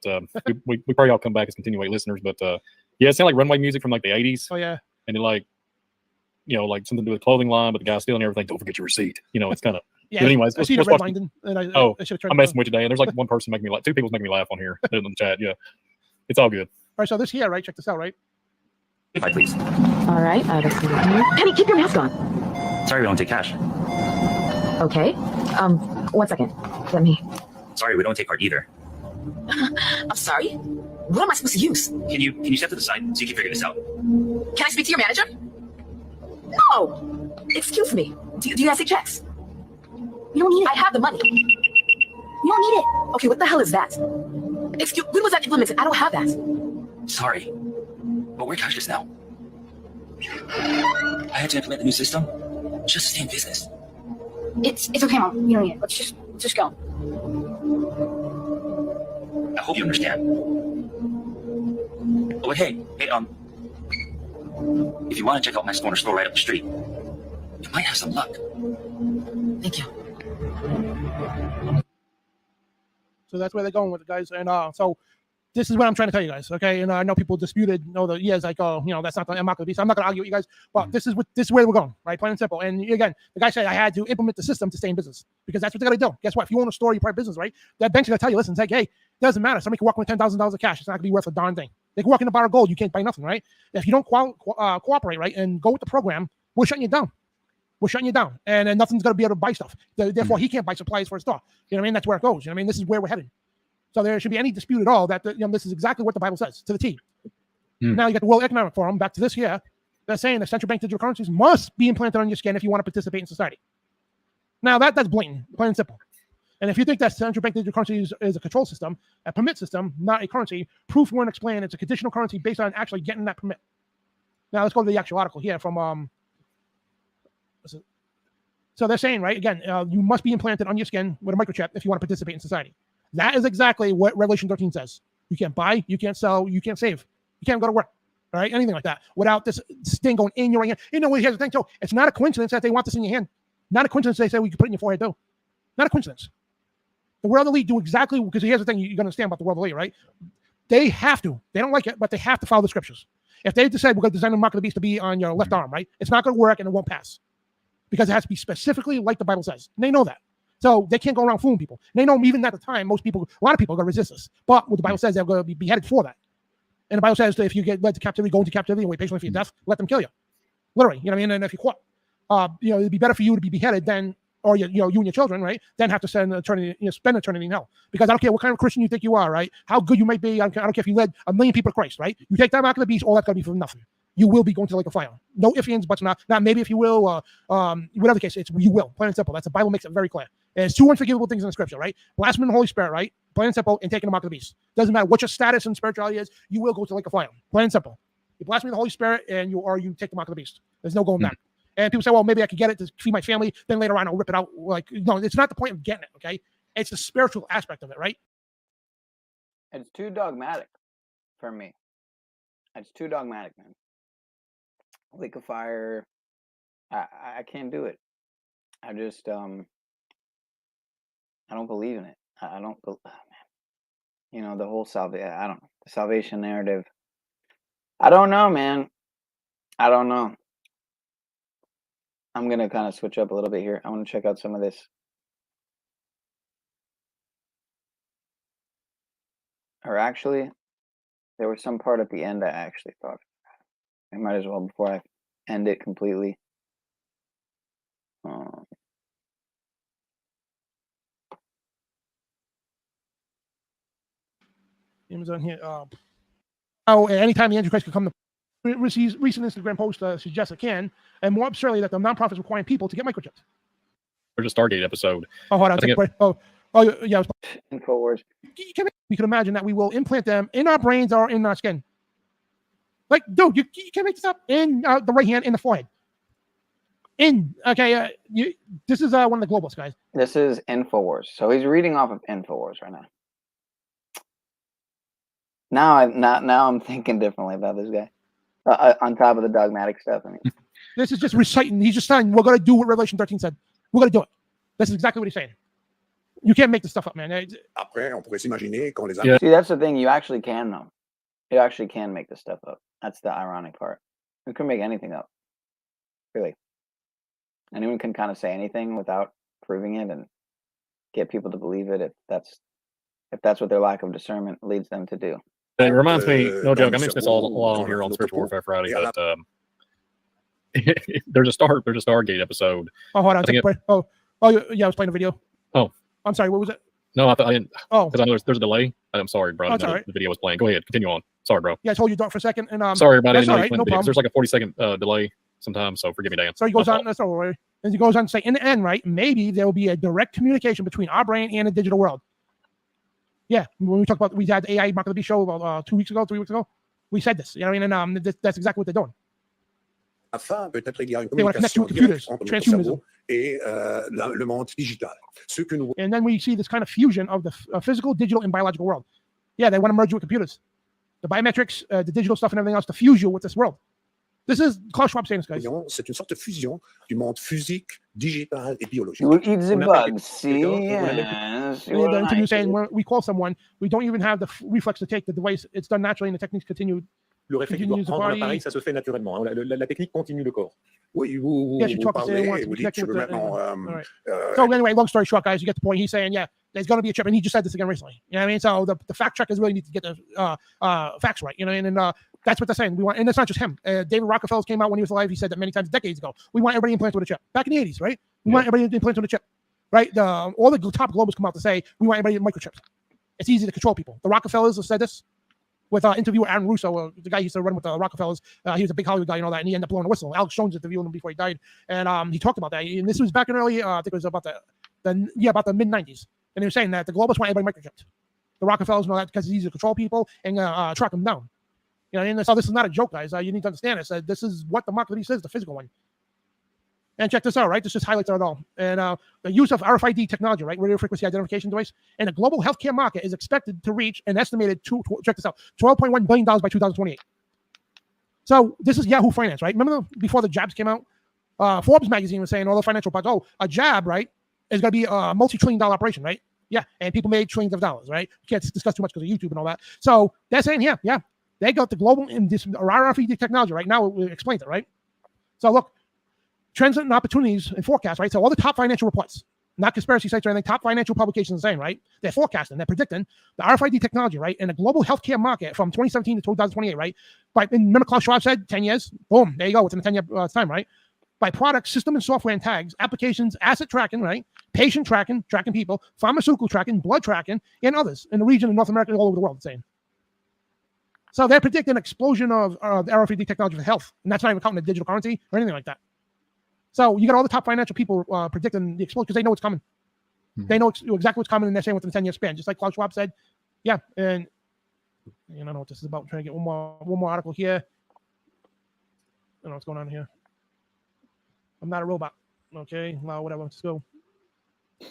we probably all come back as continuate listeners. But yeah, it sounded like runway music from like the 80s. Oh, yeah. And then like, you know, like something to do with clothing line, but the guy's stealing everything. Don't forget your receipt. You know, it's kind of. Yeah, anyways, I see the red line. I'm messing with you today. And there's like one person making me laugh. Two people's making me laugh on here in the chat. Yeah. It's all good. All right, so this here, right? Check this out, right? Hi, please. All right, I don't see it here. Penny, keep your mask on. Sorry, we don't take cash. Okay. 1 second. Let me. Sorry, we don't take card either. I'm sorry. What am I supposed to use? Can you step to the side so you can figure this out? Can I speak to your manager? No. Excuse me. Do you guys take checks? You don't need it. I have the money. You don't need it. Okay, what the hell is that? Excuse. When was that implemented? I don't have that. Sorry, but we're cashless now. I had to implement the new system just to stay in business. It's okay, Mom. You don't need it. Let's just go. I hope you understand. Oh, but hey, if you want to check out my corner store right up the street, you might have some luck. Thank you. So that's where they're going with it, guys. And so this is what I'm trying to tell you guys, okay? And I know people disputed, like, oh, you know, that's not the mark of the beast. I'm not going to argue with you guys, but this is where we're going, right? Plain and simple. And again, the guy said I had to implement the system to stay in business because that's what they got to do. Guess what? If you own a store, you private business, right? That bank's going to tell you, listen, it's like, hey, it doesn't matter. Somebody can walk with $10,000 of cash. It's not going to be worth a darn thing. They can walk in a bar of gold. You can't buy nothing, right? If you don't cooperate, right, and go with the program, we're shutting you down. We're shutting you down. And then nothing's going to be able to buy stuff. Therefore, he can't buy supplies for his store. You know what I mean? That's where it goes. You know what I mean? This is where we're headed. So there should be any dispute at all that this is exactly what the Bible says to the T. Now you got the World Economic Forum, back to this here. They're saying that central bank digital currencies must be implanted on your skin if you want to participate in society. Now that's blatant, plain and simple. And if you think that central bank digital currency is a control system, a permit system, not a currency, proof won't explain it's a conditional currency based on actually getting that permit. Now let's go to the actual article here from so they're saying, right, again, you must be implanted on your skin with a microchip if you want to participate in society. That is exactly what Revelation 13 says. You can't buy, you can't sell, you can't save, you can't go to work, all right, anything like that without this thing going in your hand. You know, here's the thing, too. It's not a coincidence that they want this in your hand. Not a coincidence they say we can put it in your forehead, too. Not a coincidence. The world elite do exactly, because here's the thing you're going to understand about the world elite, right? They have to. They don't like it, but they have to follow the scriptures. If they decide we're going to design the mark of the beast to be on your left arm, right? It's not going to work and it won't pass. Because it has to be specifically like the Bible says. And they know that. So they can't go around fooling people. And they know even at the time, a lot of people are going to resist this. But what the Bible says, they're going to be beheaded for that. And the Bible says that if you get led to captivity, go into captivity and wait patiently for your death, let them kill you. Literally, you know what I mean? And if you're caught, it'd be better for you to be beheaded than, or you and your children, right? Then have to spend eternity in hell. Because I don't care what kind of Christian you think you are, right? How good you might be. I don't care if you led 1 million people to Christ, right? You take that mark of the beast, all that's going to be for nothing. You will be going to the lake of fire. No ifs, ands, buts, not maybe if you will, whatever the case, you will. Plain and simple. That's the Bible makes it very clear. There's 2 unforgivable things in the scripture, right? Blasphemy the Holy Spirit, right? Plain and simple, and taking the mark of the beast. Doesn't matter what your status in spirituality is, you will go to the lake of fire. Plain and simple. You blaspheme the Holy Spirit, and you take the mark of the beast. There's no going back. And people say, well, maybe I could get it to feed my family, then later on I'll rip it out. Like, no, it's not the point of getting it, okay? It's the spiritual aspect of it, right? It's too dogmatic for me. It's too dogmatic, man. Lake of fire, I can't do it. I just I don't believe in it. I don't man. You know, the whole salvation, I don't know. The salvation narrative. I don't know, man. I don't know. I'm gonna kind of switch up a little bit here. I want to check out some of this. Or actually, there was some part at the end I actually thought I might as well before I end it completely. Amazon here. Anytime the Antichrist could come to recent Instagram post suggests it can, and more absurdly that the nonprofits requiring people to get microchips. There's a Stargate episode. Oh, hold on. Yeah. InfoWars. We can imagine that we will implant them in our brains or in our skin. Like, dude, you can't make this up. In the right hand, in the forehead. This is one of the globalists, guys. This is InfoWars. So he's reading off of InfoWars right now. Now I'm thinking differently about this guy. On top of the dogmatic stuff. I mean, this is just reciting. He's just saying we're going to do what Revelation 13 said. We're going to do it. This is exactly what he's saying. You can't make this stuff up, man. Après, on pourrait s'imaginer qu'on les a... See, that's the thing. You actually can, though. You actually can make this stuff up. That's the ironic part. You can make anything up. Really. Anyone can kind of say anything without proving it and get people to believe it if that's what their lack of discernment leads them to do. It reminds me, no joke, I mentioned this all along here on Spiritual Warfare Friday, but there's a Stargate episode. Oh, hold on. I was playing a video. Oh. I'm sorry, what was it? No, I didn't. Oh. Because I know there's a delay. I'm sorry, bro. Right. The video was playing. Go ahead. Continue on. Sorry, bro. Yeah, I told you don't for a second. And sorry about it. That's all right, no problem. There's like a 40-second delay sometimes, so forgive me, Dan. So he goes on, that's all right. And he goes on to say, in the end, right, maybe there will be a direct communication between our brain and the digital world. Yeah, when we talked about, we had the AI Mark of the Beast show about 3 weeks ago, we said this. You know what I mean? And that's exactly what they're doing. They want to connect to computers, transhumanism. And then we see this kind of fusion of the physical, digital, and biological world. Yeah, they want to merge you with computers. The biometrics, the digital stuff, and everything else to fuse you with this world. This is Klaus Schwab saying this, guys. C'est une sorte de fusion du monde physique, digital et biologique. You eat the bugs, see? Yes. We call someone, we don't even have the reflex to take the device. It's done naturally, and the techniques continue. Le réflexe doit prendre l'appareil, ça se fait naturellement. La technique continue le corps. Oui, vous dites, je veux maintenant... So anyway, long story short, guys, you get the point. He's saying, yeah, there's going to be a chip, and he just said this again recently. You know what I mean? So the fact checkers really need to get the facts right. You know, and that's what they're saying. We want, and it's not just him. David Rockefeller came out when he was alive. He said that many times decades ago. We want everybody implanted with a chip. Back in the 80s, right? We want everybody implanted with a chip, right? All the top globals come out to say we want everybody microchipped. It's easy to control people. The Rockefellers have said this. With interview with Aaron Russo, the guy who used to run with the Rockefellers, he was a big Hollywood guy and all that, and he ended up blowing a whistle. Alex Jones interviewed him before he died, and he talked about that. And this was back in early, I think it was about the mid '90s. And they were saying that the globalists want everybody microchipped. The Rockefellers and all that because it's easy to control people and track them down. You know, and so this is not a joke, guys. You need to understand this. This is what the market beast is, the physical one. And check this out, right? This just highlights it all. And the use of RFID technology, right, radio frequency identification device, and the global healthcare market is expected to reach an estimated check this out, $12.1 billion by 2028. So this is Yahoo Finance, right? Remember before the jabs came out, Forbes magazine was saying all the financial parts. Oh, a jab, right, is going to be a multi-trillion-dollar operation, right? Yeah, and people made trillions of dollars, right? We can't discuss too much because of YouTube and all that. So they're saying, yeah, they got the global in this RFID technology right now. We explained it, right? So look. Trends and opportunities and forecasts, right? So all the top financial reports, not conspiracy sites or anything, top financial publications are saying, right? They're forecasting, they're predicting the RFID technology, right? And the global healthcare market from 2017 to 2028, right? Remember Klaus Schwab said 10 years? Boom, there you go, within a 10-year time, right? By product, system, and software and tags, applications, asset tracking, right? Patient tracking, tracking people, pharmaceutical tracking, blood tracking, and others in the region of North America and all over the world, saying. So they're predicting an explosion of RFID technology for health. And that's not even counting the digital currency or anything like that. So you got all the top financial people predicting the explosion because they know what's coming. They know exactly what's coming, and they're saying within a 10-year span, just like Klaus Schwab said. Yeah, and I don't know what this is about. I'm trying to get one more article here. I don't know what's going on here. I'm not a robot. Okay, well, whatever. Let's go. All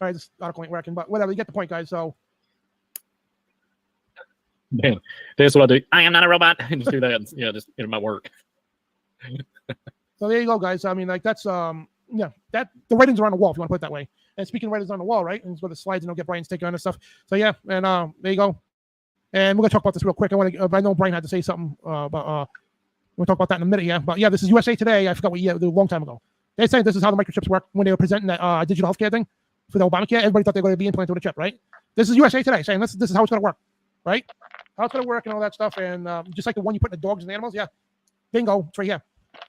right, this article ain't working, but whatever. You get the point, guys. So. Man, that's what I do. I am not a robot. Just do that. Yeah, just in my work. So there you go, guys. I mean, like that's that the writings are on the wall, if you want to put it that way. And speaking of writings on the wall, right? And it's where the slides and get Brian's take on this stuff. So yeah, and there you go. And we're gonna talk about this real quick. I know Brian had to say something, but we'll talk about that in a minute. Yeah, but yeah, this is USA Today. I forgot what year, a long time ago. They're saying this is how the microchips work when they were presenting that digital healthcare thing for the Obamacare. Everybody thought they were going to be implanted with a chip, right? This is USA Today saying this is how it's going to work, right? How it's going to work and all that stuff. And just like the one you put in the dogs and animals, yeah, bingo, it's right here.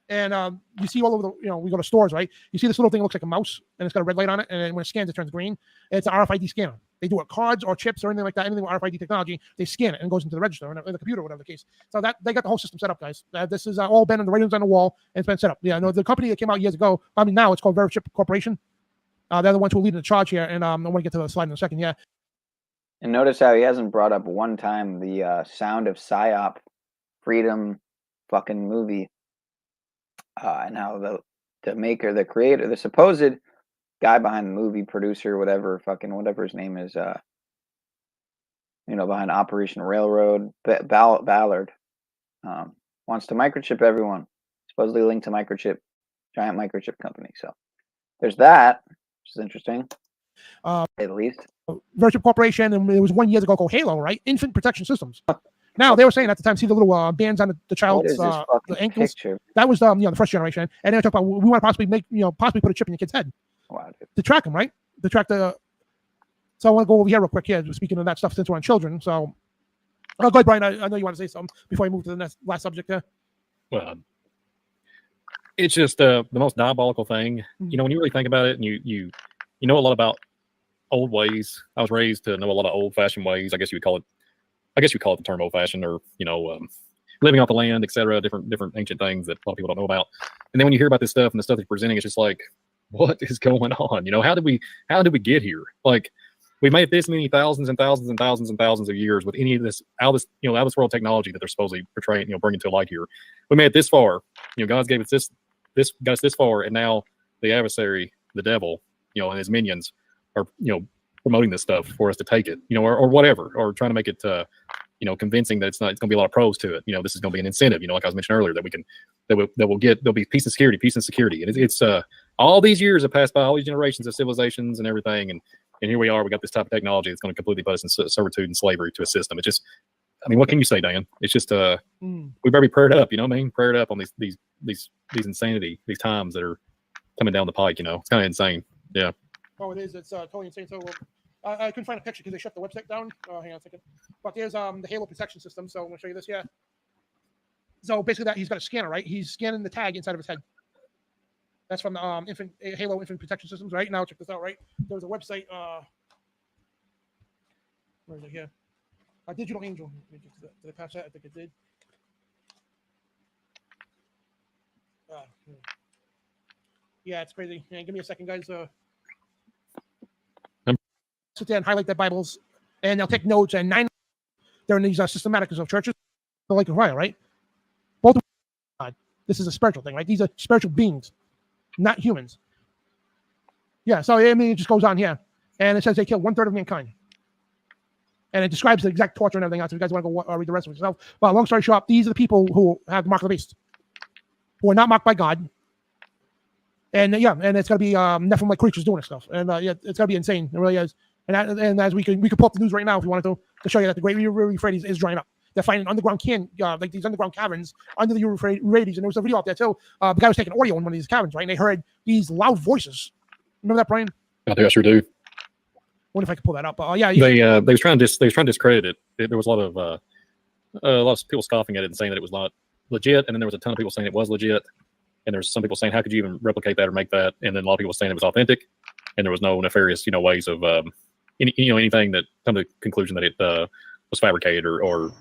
And you see all over the, we go to stores, right? You see this little thing that looks like a mouse, and it's got a red light on it, and when it scans, it turns green. It's an RFID scanner. They do it cards or chips or anything like that, anything with RFID technology. They scan it and it goes into the register or in the computer, whatever the case. So that they got the whole system set up, guys. This is all been in the ratings on the wall, and it's been set up. Yeah, no, the company that came out years ago. I mean, now it's called VeriChip Corporation. They're the ones who are leading the charge here, and I want to get to the slide in a second. Yeah. And notice how he hasn't brought up one time the Sound of PSYOP Freedom fucking movie. And how the maker, the creator, the supposed guy behind the movie, producer, whatever his name is, behind Operation Railroad, Ballard, wants to microchip everyone. Supposedly linked to giant microchip company. So there's that, which is interesting, at least. VeriChip Corporation, and it was 1 year ago called Halo, right? Infant Protection Systems. Now they were saying at the time, see the little bands on the child's the ankles. Picture? That was the first generation, and they were talking about we want to possibly put a chip in your kid's head to track them, right? To track the. So I want to go over here real quick. Yeah, speaking of that stuff, since we're on children. So, go ahead, Brian. I know you want to say something before I move to the last subject. Yeah. Well, it's just the most diabolical thing. Mm-hmm. When you really think about it, and you know a lot about old ways. I was raised to know a lot of old-fashioned ways. I guess you call it the term old-fashioned, or living off the land, etc. Different ancient things that a lot of people don't know about. And then when you hear about this stuff and the stuff they're presenting, it's just like, what is going on? How did we get here? Like, we made this many thousands and thousands and thousands and thousands of years with any of this out of this world technology that they're supposedly portraying, bringing to light here. We made it this far. God's gave us got us this far, and now the adversary, the devil, and his minions are promoting this stuff for us to take it, or whatever, or trying to make it convincing that it's going to be a lot of pros to it. This is going to be an incentive, like I was mentioning earlier, there'll be peace and security. And it's all these years have passed by, all these generations of civilizations and everything, and here we are. We got this type of technology that's going to completely put us in servitude and slavery to a system. It's just, what can you say, Dan? It's just we better be prayed up. Prayed up on these insanity, these times that are coming down the pike. It's kind of insane. Yeah. Oh, it is. It's totally insane. So I couldn't find a picture because they shut the website down. Hang on a second. But there's the Halo protection system. So I'm going to show you this. Yeah. So basically, he's got a scanner, right? He's scanning the tag inside of his head. That's from the Halo Infant Protection Systems, right? Now check this out, right? There was a website. Where is it here? Digital Angel. Did I pass that? I think it did. Yeah, it's crazy. Give me a second, guys. sit there and highlight their Bibles, and they'll take notes. And 9 they're in these systematics of churches, they're like fire, right? Both of God. This is a spiritual thing, right? These are spiritual beings, not humans. Yeah. So I mean, it just goes on here, and it says they killed 1/3 of mankind. And it describes the exact torture and everything else. If you guys want to go read the rest of it yourself. But long story short, these are the people who have the mark of the beast, who are not marked by God. And yeah, and it's going to be Nephilim-like creatures doing this stuff. And yeah, it's going to be insane. It really is. And as we could pull up the news right now if you wanted to show you that the Great Euphrates is drying up. They're finding underground like these underground caverns under the Euphrates. And there was a video out there too. The guy was taking audio in one of these caverns, right? And they heard these loud voices. Remember that, Brian? I think I sure do. Wonder if I could pull that up. Yeah, they was trying to discredit it. There was a lot of people scoffing at it and saying that it was not legit, and then there was a ton of people saying it was legit, and there's some people saying how could you even replicate that or make that, and then a lot of people saying it was authentic, and there was no nefarious ways of anything that come to the conclusion that it was fabricated or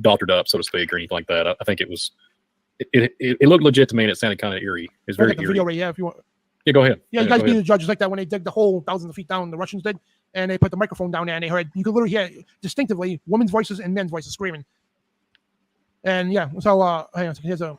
doctored up, so to speak, or anything like that. I think it looked legit to me, and it sounded kind of eerie. It's very eerie. Video right here if you want. Yeah, go ahead. Yeah, you guys be the judges like that when they dig the hole thousands of feet down, the Russians did, and they put the microphone down there, and they heard, you could literally hear distinctively women's voices and men's voices screaming. And yeah, so hang on, here's a.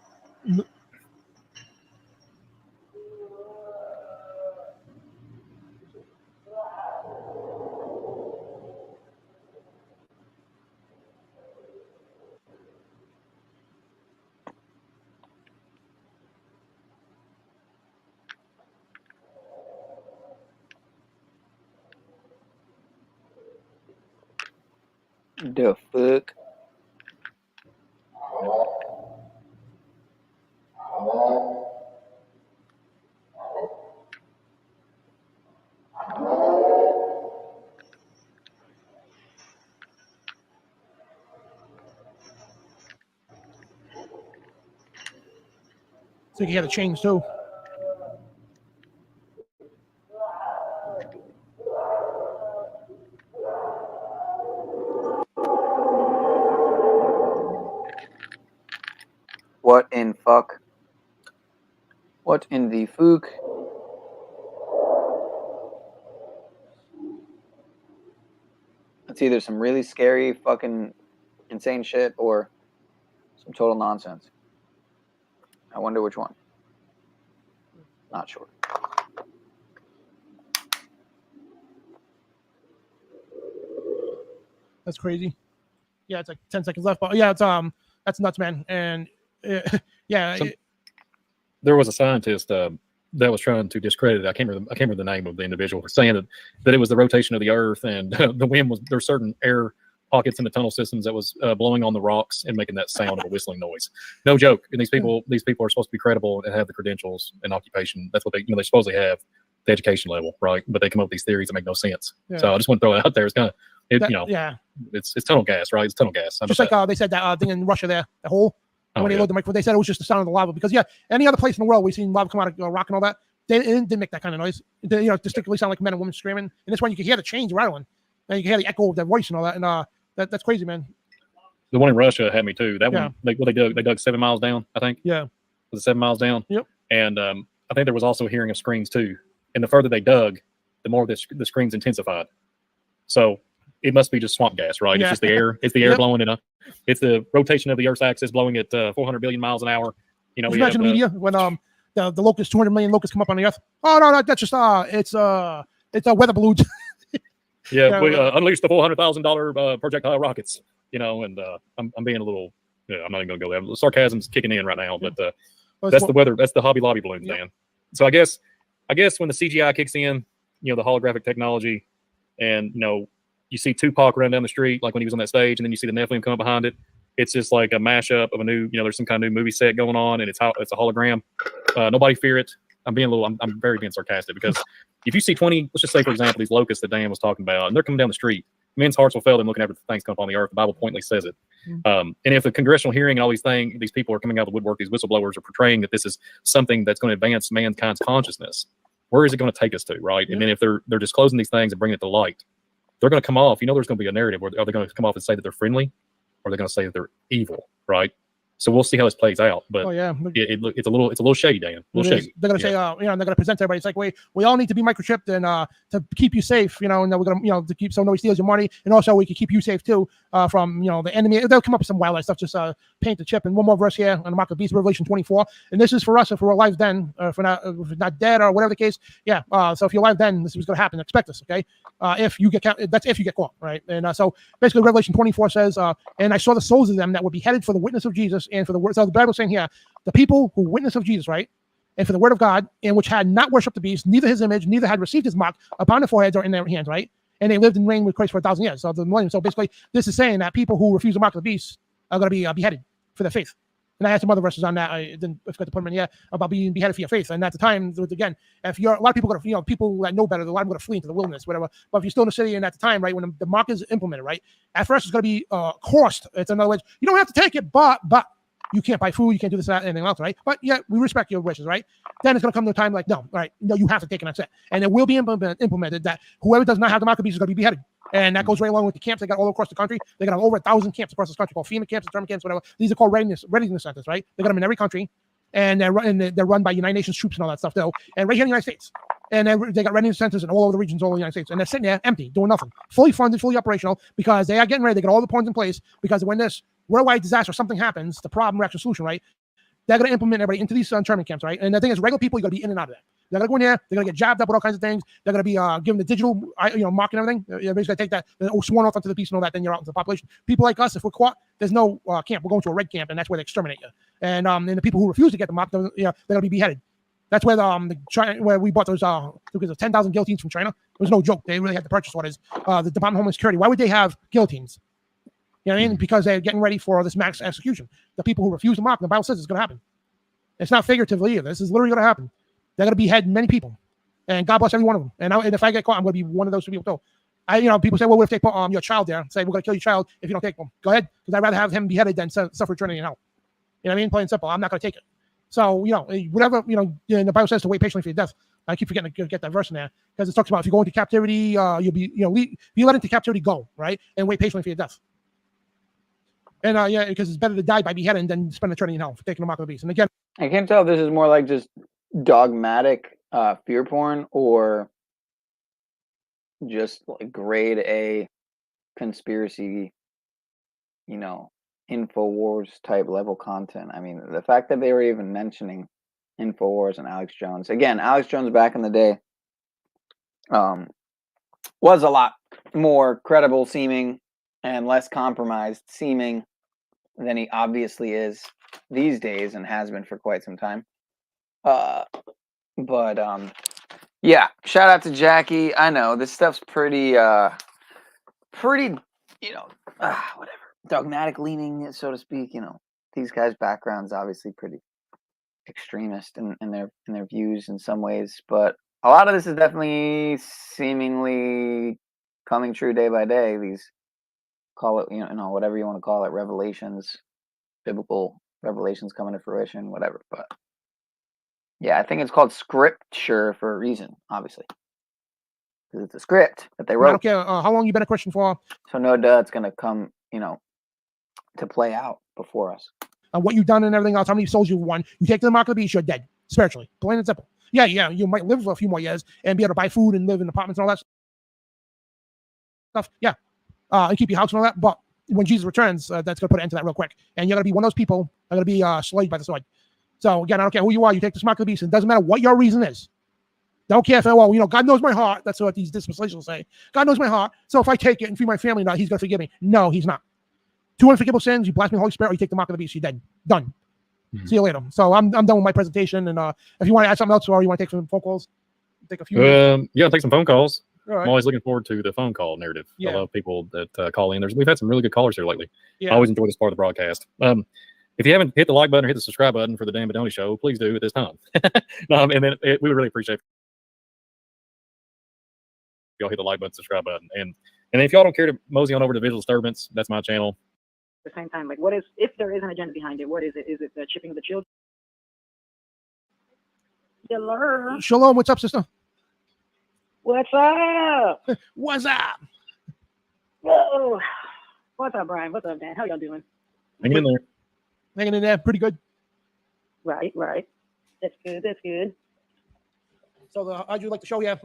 The fuck? So you can hear the chains too. What in fuck? What in the fuck? It's either some really scary, fucking insane shit or some total nonsense. I wonder which one. Not sure. That's crazy. Yeah, it's like 10 seconds left, but yeah, it's that's nuts, man. And yeah, there was a scientist that was trying to discredit it. I can't remember the name of the individual for saying that it was the rotation of the Earth and the wind was there were certain air pockets in the tunnel systems that was blowing on the rocks and making that sound of a whistling noise. No joke. And these people are supposed to be credible and have the credentials and occupation. That's what they they supposedly have the education level, right? But they come up with these theories that make no sense. Yeah. So I just want to throw it out there. It's kind of yeah, it's tunnel gas, right? It's tunnel gas. just like they said that thing in Russia there, the hole. When they load the microphone, they said it was just the sound of the lava. Because yeah, any other place in the world we've seen lava come out of rock and all that, they didn't make that kind of noise. They, distinctly sound like men and women screaming. And this one you can hear the chains rattling, and you can hear the echo of their voice and all that. And that's crazy, man. The one in Russia had me too. That one, they dug 7 miles down, I think. Yeah, was it 7 miles down? Yep. And I think there was also hearing of screams too. And the further they dug, the more the screams intensified. So it must be just swamp gas, right? Yeah. It's just the air. It's the air blowing in it's the rotation of the Earth's axis blowing at 400 billion miles an hour. You imagine the media when the locusts, 200 million locusts come up on the Earth. Oh no, that's just it's a weather balloon. Yeah, we unleashed the $400,000 projectile rockets. And I'm being a little. I'm not even gonna go there. The sarcasm's kicking in right now, but that's the weather. That's the Hobby Lobby balloons, man. So I guess when the CGI kicks in, the holographic technology, and you see Tupac run down the street like when he was on that stage, and then you see the Nephilim come up behind it. It's just like a mashup of a new, there's some kind of new movie set going on, and it's a hologram. Nobody fear it. I'm very being sarcastic because if you see 20, let's just say for example, these locusts that Dan was talking about, and they're coming down the street, men's hearts will fail them looking after things come upon the earth. The Bible pointedly says it. And if the congressional hearing and all these things, these people are coming out of the woodwork, these whistleblowers are portraying that this is something that's going to advance mankind's consciousness. Where is it going to take us to, right? And then if they're disclosing these things and bringing it to light, they're going to come off. There's going to be a narrative where are they going to come off and say that they're friendly, or are they going to say that they're evil, right? So we'll see how this plays out. But Oh, yeah. it's a little shady, Dan. A little shady. They're gonna say, they're gonna present to everybody. It's like we all need to be microchipped and to keep you safe, and we're gonna to keep so nobody steals your money, and also we can keep you safe too from the enemy. They'll come up with some wild stuff. Just paint the chip. And one more verse here on the Mark of the Beast, Revelation 24. And this is for us if we're alive then, if we're not dead or whatever the case. Yeah. So if you're alive then, this is gonna happen. Expect this, okay? If you get that's if you get caught, right? And so basically, Revelation 24 says, and I saw the souls of them that were beheaded for the witness of Jesus and for the word. So the Bible's saying here, the people who witness of Jesus, right, and for the word of God, and which had not worshipped the beast, neither his image, neither had received his mark upon their foreheads or in their hands, right? And they lived and reigned with Christ for 1,000 years. So the millennium. So basically, this is saying that people who refuse the mark of the beast are going to be beheaded for their faith. And I had some other verses on that. I forgot to put them in here about being beheaded for your faith. And at the time, again, if you're a lot of people going to, people that know better, a lot of them going to flee into the wilderness, whatever. But if you're still in the city, and at the time, right, when the mark is implemented, right, at first it's going to be coerced. It's in other words, you don't have to take it, but you can't buy food, you can't do this, that, anything else, right? But yeah, we respect your wishes, right? Then it's going to come to a time like, no, all right, no, you have to take it, and that's it. And it will be implemented that whoever does not have the mark of the beast is going to be beheaded. And that goes right along with the camps they got all across the country. They got over 1,000 camps across this country called FEMA camps, German camps, whatever. These are called readiness centers, right? They got them in every country, and they're run by United Nations troops and all that stuff, though. And right here in the United States, and they got readiness centers in all over the regions, all over the United States, and they're sitting there empty, doing nothing, fully funded, fully operational, because they are getting ready. They got all the points in place because when this worldwide disaster, something happens, the problem, reaction, solution, right? They're going to implement everybody into these internment camps, right? And the thing is, regular people, you're going to be in and out of that. They're going to go in there. They're going to get jabbed up with all kinds of things. They're going to be given the digital, mark and everything. Everybody's going to take that, sworn off onto the beast and all that. Then you're out into the population. People like us, if we're caught, there's no camp. We're going to a red camp, and that's where they exterminate you. And the people who refuse to get the mark, they're going to be beheaded. That's where where we bought those 10,000 guillotines from China. It was no joke. They really had the purchase orders. The Department of Homeland Security. Why would they have guillotines? You know what I mean? Because they're getting ready for this mass execution. The people who refuse the mark, the Bible says it's going to happen. It's not figuratively either. This is literally going to happen. They're going to behead many people, and God bless every one of them. And if I get caught, I'm going to be one of those people too. People say, well, what if they put your child there? Say, we're going to kill your child if you don't take them. Go ahead, because I'd rather have him beheaded than suffer eternity in hell. You know what I mean? Plain and simple. I'm not going to take it. So, whatever, the Bible says to wait patiently for your death. I keep forgetting to get that verse in there because it talks about if you go into captivity, you'll be, be let into captivity, go, right? And wait patiently for your death. And because it's better to die by beheading than spend eternity in hell for taking the mark of the beast. And again, I can't tell if this is more like just dogmatic fear porn or just like grade A conspiracy, InfoWars type level content. I mean, the fact that they were even mentioning InfoWars and Alex Jones. Again, Alex Jones back in the day was a lot more credible seeming and less compromised seeming than he obviously is these days and has been for quite some time. Yeah, shout out to Jackie. I know this stuff's pretty whatever, dogmatic leaning, so to speak. These guys' background's obviously pretty extremist in their views in some ways, but a lot of this is definitely seemingly coming true day by day. These, call it, whatever you want to call it, revelations, biblical revelations coming to fruition, whatever. But yeah, I think it's called scripture for a reason, obviously, because it's a script that they wrote. I don't care how long you've been a Christian for. So no duh, it's going to come, to play out before us. What you've done and everything else, how many souls you've won. You take the mark of the beast, you're dead spiritually, plain and simple. Yeah, you might live for a few more years and be able to buy food and live in apartments and all that stuff. Yeah, and keep your house and all that. But when Jesus returns, that's going to put an end to that real quick. And you're going to be one of those people that are going to be slayed by the sword. So again, I don't care who you are. You take the mark of the beast. It doesn't matter what your reason is. Don't care if, God knows my heart. That's what these dispensationals say. God knows my heart. So if I take it and feed my family, he's going to forgive me. No, he's not. 2 unforgivable sins, you blaspheme the Holy Spirit, or you take the mark of the beast, you're dead. Done. Mm-hmm. See you later. So I'm done with my presentation. And if you want to add something else, or you want to take some phone calls, take a few. Yeah, take some phone calls. All right. I'm always looking forward to the phone call narrative. Yeah. I love people that call in. We've had some really good callers here lately. Yeah. I always enjoy this part of the broadcast. If you haven't hit the like button or hit the subscribe button for the Dan Bedoni Show, please do at this time. And then we would really appreciate if y'all hit the like button, subscribe button, and if y'all don't care to mosey on over to Visual Disturbance, that's my channel. At the same time, like, what is, if there is an agenda behind it, what is it? Is it the chipping of the children? Hello. Shalom, what's up, sister? What's up? What's up? Whoa. What's up, Brian? What's up, Dan? How y'all doing? Hang in there. Hanging in there, pretty good. Right, right. That's good. That's good. So, how'd you like the show? Yeah.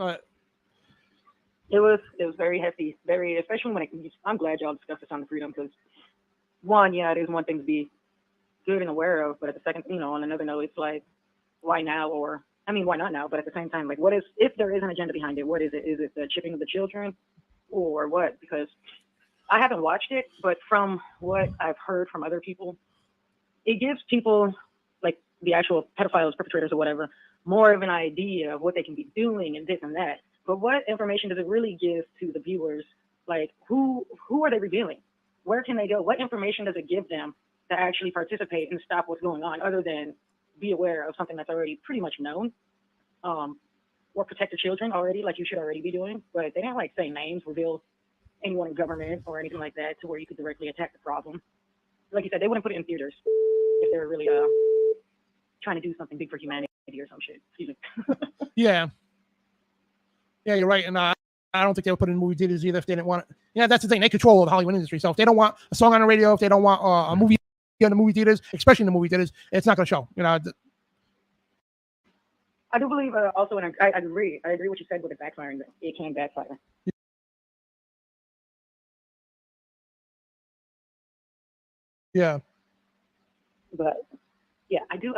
It was very hefty, very, especially when I'm glad y'all discussed this on the Freedom, because one, yeah, it is one thing to be good and aware of, but at the second, on another note, it's like, why now? Or I mean, why not now? But at the same time, like, what is, if there is an agenda behind it, what is it? Is it the chipping of the children, or what? Because I haven't watched it, but from what I've heard from other people, it gives people, like the actual pedophiles, perpetrators, or whatever, more of an idea of what they can be doing and this and that. But what information does it really give to the viewers? Like, who are they revealing? Where can they go? What information does it give them to actually participate and stop what's going on, other than be aware of something that's already pretty much known, or protect the children already, like you should already be doing? But they didn't like say names, reveal anyone in government or anything like that to where you could directly attack the problem. Like you said, they wouldn't put it in theaters if they were really trying to do something big for humanity or some shit. Excuse me. Yeah. Yeah, you're right. And I don't think they would put it in movie theaters either if they didn't want it. Yeah, that's the thing. They control the Hollywood industry. So if they don't want a song on the radio, if they don't want a movie in the movie theaters, especially in the movie theaters, it's not going to show. I do believe also, and I agree what you said with it backfiring. It can backfire. Yeah. But yeah, I do.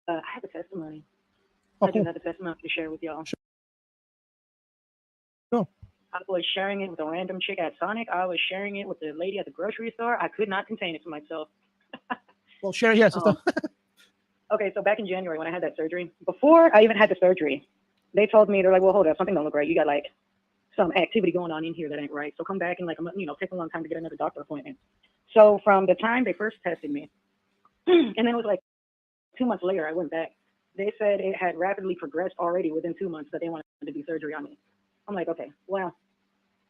I have a testimony. I do have a testimony to share with y'all. Sure. I was sharing it with a random chick at Sonic. I was sharing it with the lady at the grocery store. I could not contain it to myself. Well, share it here, sister. Okay, so back in January when I had that surgery, before I even had the surgery, they told me, they're like, well, hold up, something don't look right. You got like some activity going on in here that ain't right. So come back and like, take a long time to get another doctor appointment. So from the time they first tested me, and then it was like 2 months later, I went back. They said it had rapidly progressed already within 2 months that they wanted to do surgery on me. I'm like, okay, well,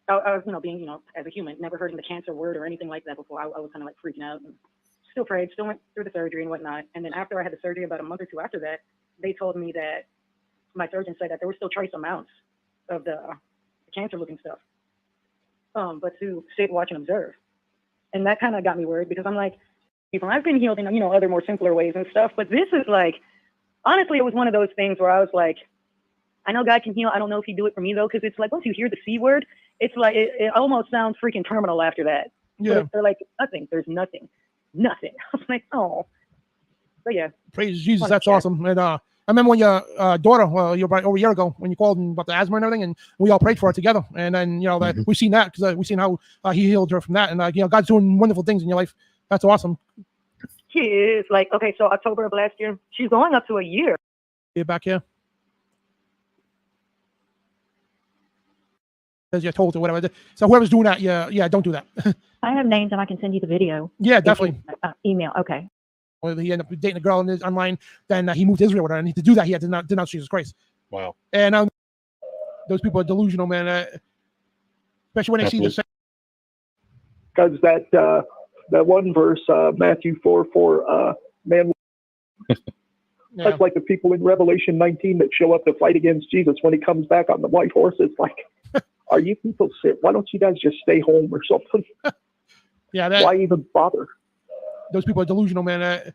I was, being, as a human, never heard of the cancer word or anything like that before. I was kind of like freaking out and still prayed, still went through the surgery and whatnot. And then after I had the surgery, about a month or two after that, they told me that my surgeon said that there were still trace amounts of the cancer-looking stuff, but to sit, watch, and observe. And that kind of got me worried because I'm like, I've been healed in, other more simpler ways and stuff, but this is like, honestly, it was one of those things where I was like, I know God can heal. I don't know if he'd do it for me though, because it's like once you hear the C word, it's like it almost sounds freaking terminal after that. Yeah. They're like, nothing. There's nothing. I'm like, oh. But yeah. Praise Jesus. That's awesome. And I remember when your daughter, well, about over a year ago, when you called about the asthma and everything, and we all prayed for her together. And then, that we've seen that because we've seen how he healed her from that. And, God's doing wonderful things in your life. That's awesome. She is like, okay, so October of last year, she's going up to a year. Get back here. As you're told or whatever. So whoever's doing that, yeah, don't do that. I have names and I can send you the video. Yeah, definitely. Email, okay. Well, he ended up dating a girl online, then he moved to Israel with her, and to do that, he had to denounce Jesus Christ. Wow. And those people are delusional, man. Especially when they see the. Because that one verse, Matthew 4:4, man. That's like the people in Revelation 19 that show up to fight against Jesus when he comes back on the white horse. It's like, are you people sick? Why don't you guys just stay home or something? Yeah. Why even bother? Those people are delusional, man.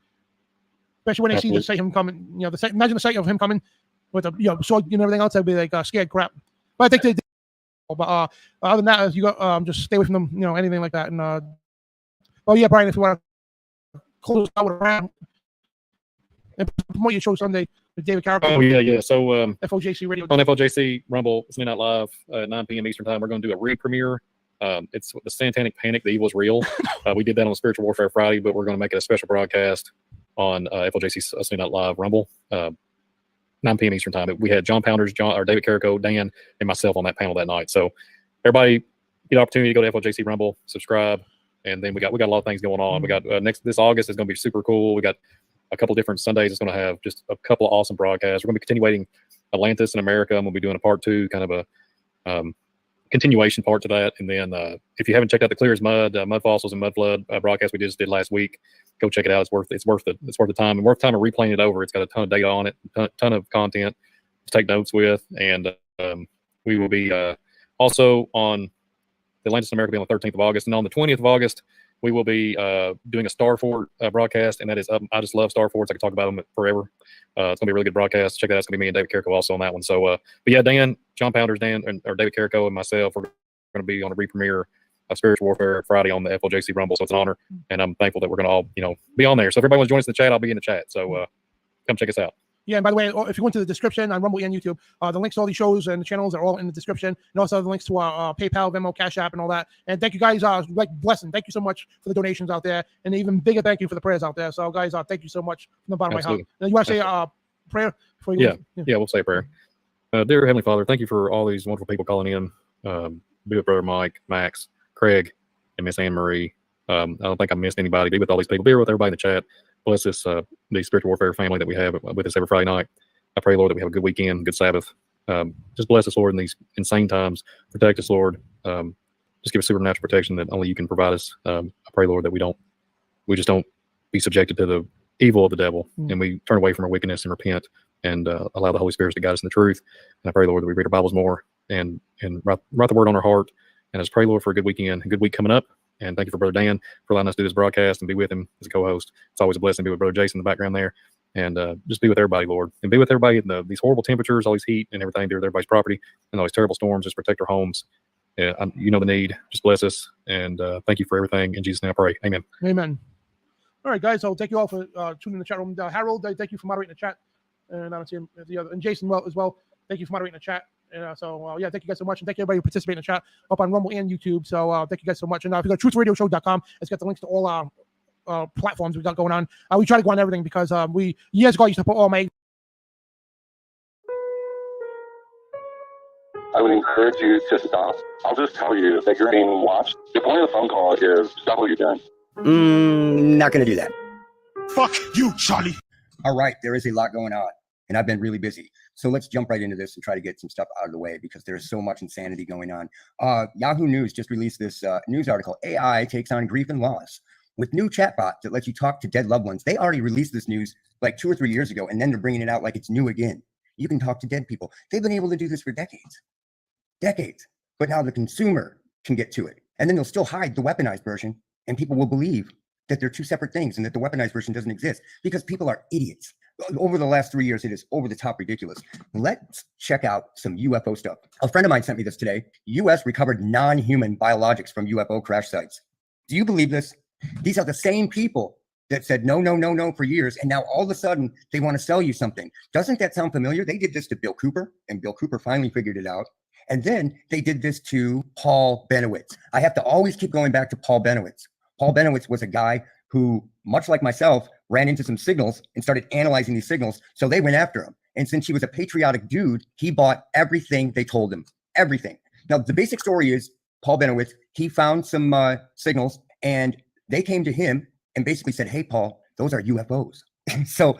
Especially when they see the sight of him coming. Imagine the sight of him coming with a sword and everything else. They'd be like scared crap. But I think they. But other than that, you go just stay away from them. Anything like that. And well, yeah, Brian, if you want to close out with a round and promote your show Sunday with David Karaoke. Oh yeah. So FOJC Radio on FOJC Rumble, Sunday Night Live at 9 p.m. Eastern Time. We're going to do a re-premiere. It's the Satanic Panic. The Evil is Real. We did that on Spiritual Warfare Friday, but we're going to make it a special broadcast on FOJC Sunday Night Live Rumble, 9 p.m. Eastern Time. We had John Pounders, David Karaoke, Dan, and myself on that panel that night. So everybody get an opportunity to go to FOJC Rumble, subscribe. And then we got a lot of things going on. We got this August is going to be super cool. We got a couple different Sundays. It's going to have just a couple of awesome broadcasts. We're going to be continuing Atlantis in America, and we'll be doing a part 2, kind of a continuation part to that. And then if you haven't checked out the Clear as Mud, Mud Fossils and Mud Flood broadcast we just did last week, go check it out. It's worth the time and worth time of replaying it over. It's got a ton of data on it, ton of content. take notes with. And we will be also on the Atlantis in America on the 13th of August. And on the 20th of August, we will be doing a Star Fort broadcast, and that is I just love Star Forts. I could talk about them forever. It's gonna be a really good broadcast. Check that out. It's gonna be me and David Carrico also on that one. So, but yeah, Dan, John Pounders, or David Carrico, and myself, we're gonna be on a re-premiere of Spiritual Warfare Friday on the FLJC Rumble. So it's an honor, and I'm thankful that we're gonna all be on there. So if everybody wants to join us in the chat, I'll be in the chat. So come check us out. Yeah, and by the way, if you go into the description on Rumble and YouTube, the links to all these shows and the channels are all in the description, and also the links to our PayPal, Venmo, Cash App, and all that. And thank you guys, blessing. Thank you so much for the donations out there, and an even bigger thank you for the prayers out there. So guys, thank you so much from the bottom of my heart. Now, you want to say prayer before you leave? Yeah, we'll say a prayer. Dear Heavenly Father, thank you for all these wonderful people calling in. Be with Brother Mike, Max, Craig, and Miss Anne Marie. I don't think I missed anybody. Be with all these people. Be with everybody in the chat. Bless this the Spiritual Warfare family that we have with us every Friday night. I pray, Lord, that we have a good weekend, good Sabbath. Just bless us, Lord, in these insane times. Protect us, Lord. Just give us supernatural protection that only you can provide us. I pray, Lord, that we just don't be subjected to the evil of the devil, and we turn away from our wickedness and repent, and allow the Holy Spirit to guide us in the truth. And I pray, Lord, that we read our Bibles more and write the word on our heart. And I just pray, Lord, for a good weekend, a good week coming up. And thank you for Brother Dan for allowing us to do this broadcast and be with him as a co-host. It's always a blessing to be with Brother Jason in the background there. And just be with everybody, Lord. And be with everybody in these horrible temperatures, all these heat and everything, to everybody's property, and all these terrible storms. Just protect our homes. You know the need. Just bless us. And thank you for everything. In Jesus' name I pray. Amen. Amen. All right, guys. So thank you all for tuning in the chat room. Harold, thank you for moderating the chat. And I don't see him the other. And Jason as well. Thank you for moderating the chat. And yeah, thank you guys so much. And thank you everybody who participated in the chat up on Rumble and YouTube. So thank you guys so much. And if you go to truthradioshow.com, it's got the links to all our platforms we got going on. We try to go on everything because we years ago used to put all my. I would encourage you to stop. I'll just tell you that you're being watched. The point of the phone call is stop what you're doing. Not going to do that. Fuck you, Charlie. All right, there is a lot going on, and I've been really busy. So let's jump right into this and try to get some stuff out of the way because there's so much insanity going on. Yahoo News just released this news article. AI takes on grief and loss. With new chatbots that let you talk to dead loved ones. They already released this news like 2 or 3 years ago, and then they're bringing it out like it's new again. You can talk to dead people. They've been able to do this for decades. But now the consumer can get to it. And then they'll still hide the weaponized version, and people will believe that they're two separate things and that the weaponized version doesn't exist because people are idiots. Over the last 3 years, it is over the top ridiculous. Let's check out some UFO stuff. A friend of mine sent me this today. U.S. recovered non-human biologics from UFO crash sites. Do you believe this? These are the same people that said no for years, and now all of a sudden they want to sell you something. Doesn't that sound familiar? They did this to Bill Cooper, and Bill Cooper finally figured it out. And then they did this to Paul Benowitz. I have to always keep going back to Paul Benowitz. Paul Benowitz was a guy who, much like myself, ran into some signals and started analyzing these signals, so they went after him. And since he was a patriotic dude, he bought everything they told him, everything. Now, the basic story is Paul Benowitz, he found some signals, and they came to him and basically said, hey, Paul, those are UFOs. So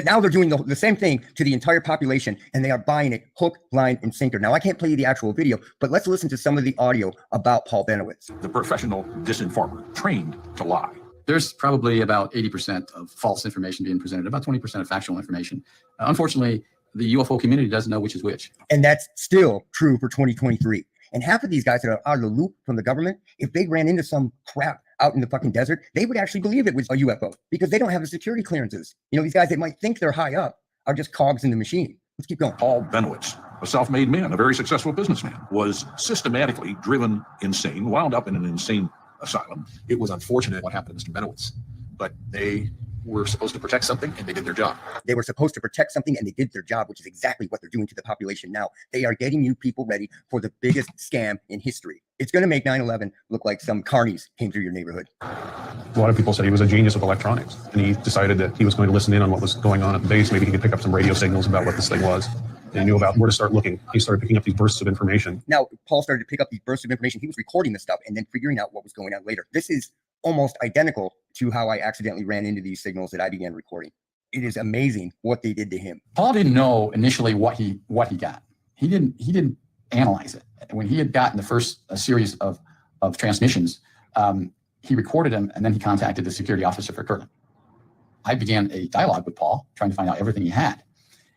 now they're doing the same thing to the entire population, and they are buying it hook, line, and sinker. Now, I can't play you the actual video, but let's listen to some of the audio about Paul Benowitz. The professional disinformer trained to lie. There's probably about 80% of false information being presented, about 20% of factual information. Unfortunately, the UFO community doesn't know which is which. And that's still true for 2023. And half of these guys that are out of the loop from the government, if they ran into some crap out in the fucking desert, they would actually believe it was a UFO because they don't have the security clearances. You know, these guys that might think they're high up are just cogs in the machine. Let's keep going. Paul Benowitz, a self-made man, a very successful businessman, was systematically driven insane, wound up in an insane asylum. It was unfortunate what happened to Mr. Benowitz, but they were supposed to protect something and they did their job. They were supposed to protect something and they did their job, which is exactly what they're doing to the population now. They are getting you people ready for the biggest scam in history. It's going to make 9/11 look like some carnies came through your neighborhood. A lot of people said he was a genius of electronics, and he decided that he was going to listen in on what was going on at the base. Maybe he could pick up some radio signals about what this thing was. And he knew about where to start looking. He started picking up these bursts of information. Now, Paul started to pick up these bursts of information. He was recording this stuff and then figuring out what was going on later. This is almost identical to how I accidentally ran into these signals that I began recording. It is amazing what they did to him. Paul didn't know initially what he got. He didn't analyze it. When he had gotten the first series of transmissions, he recorded them and then he contacted the security officer for Kirtland. I began a dialogue with Paul, trying to find out everything he had.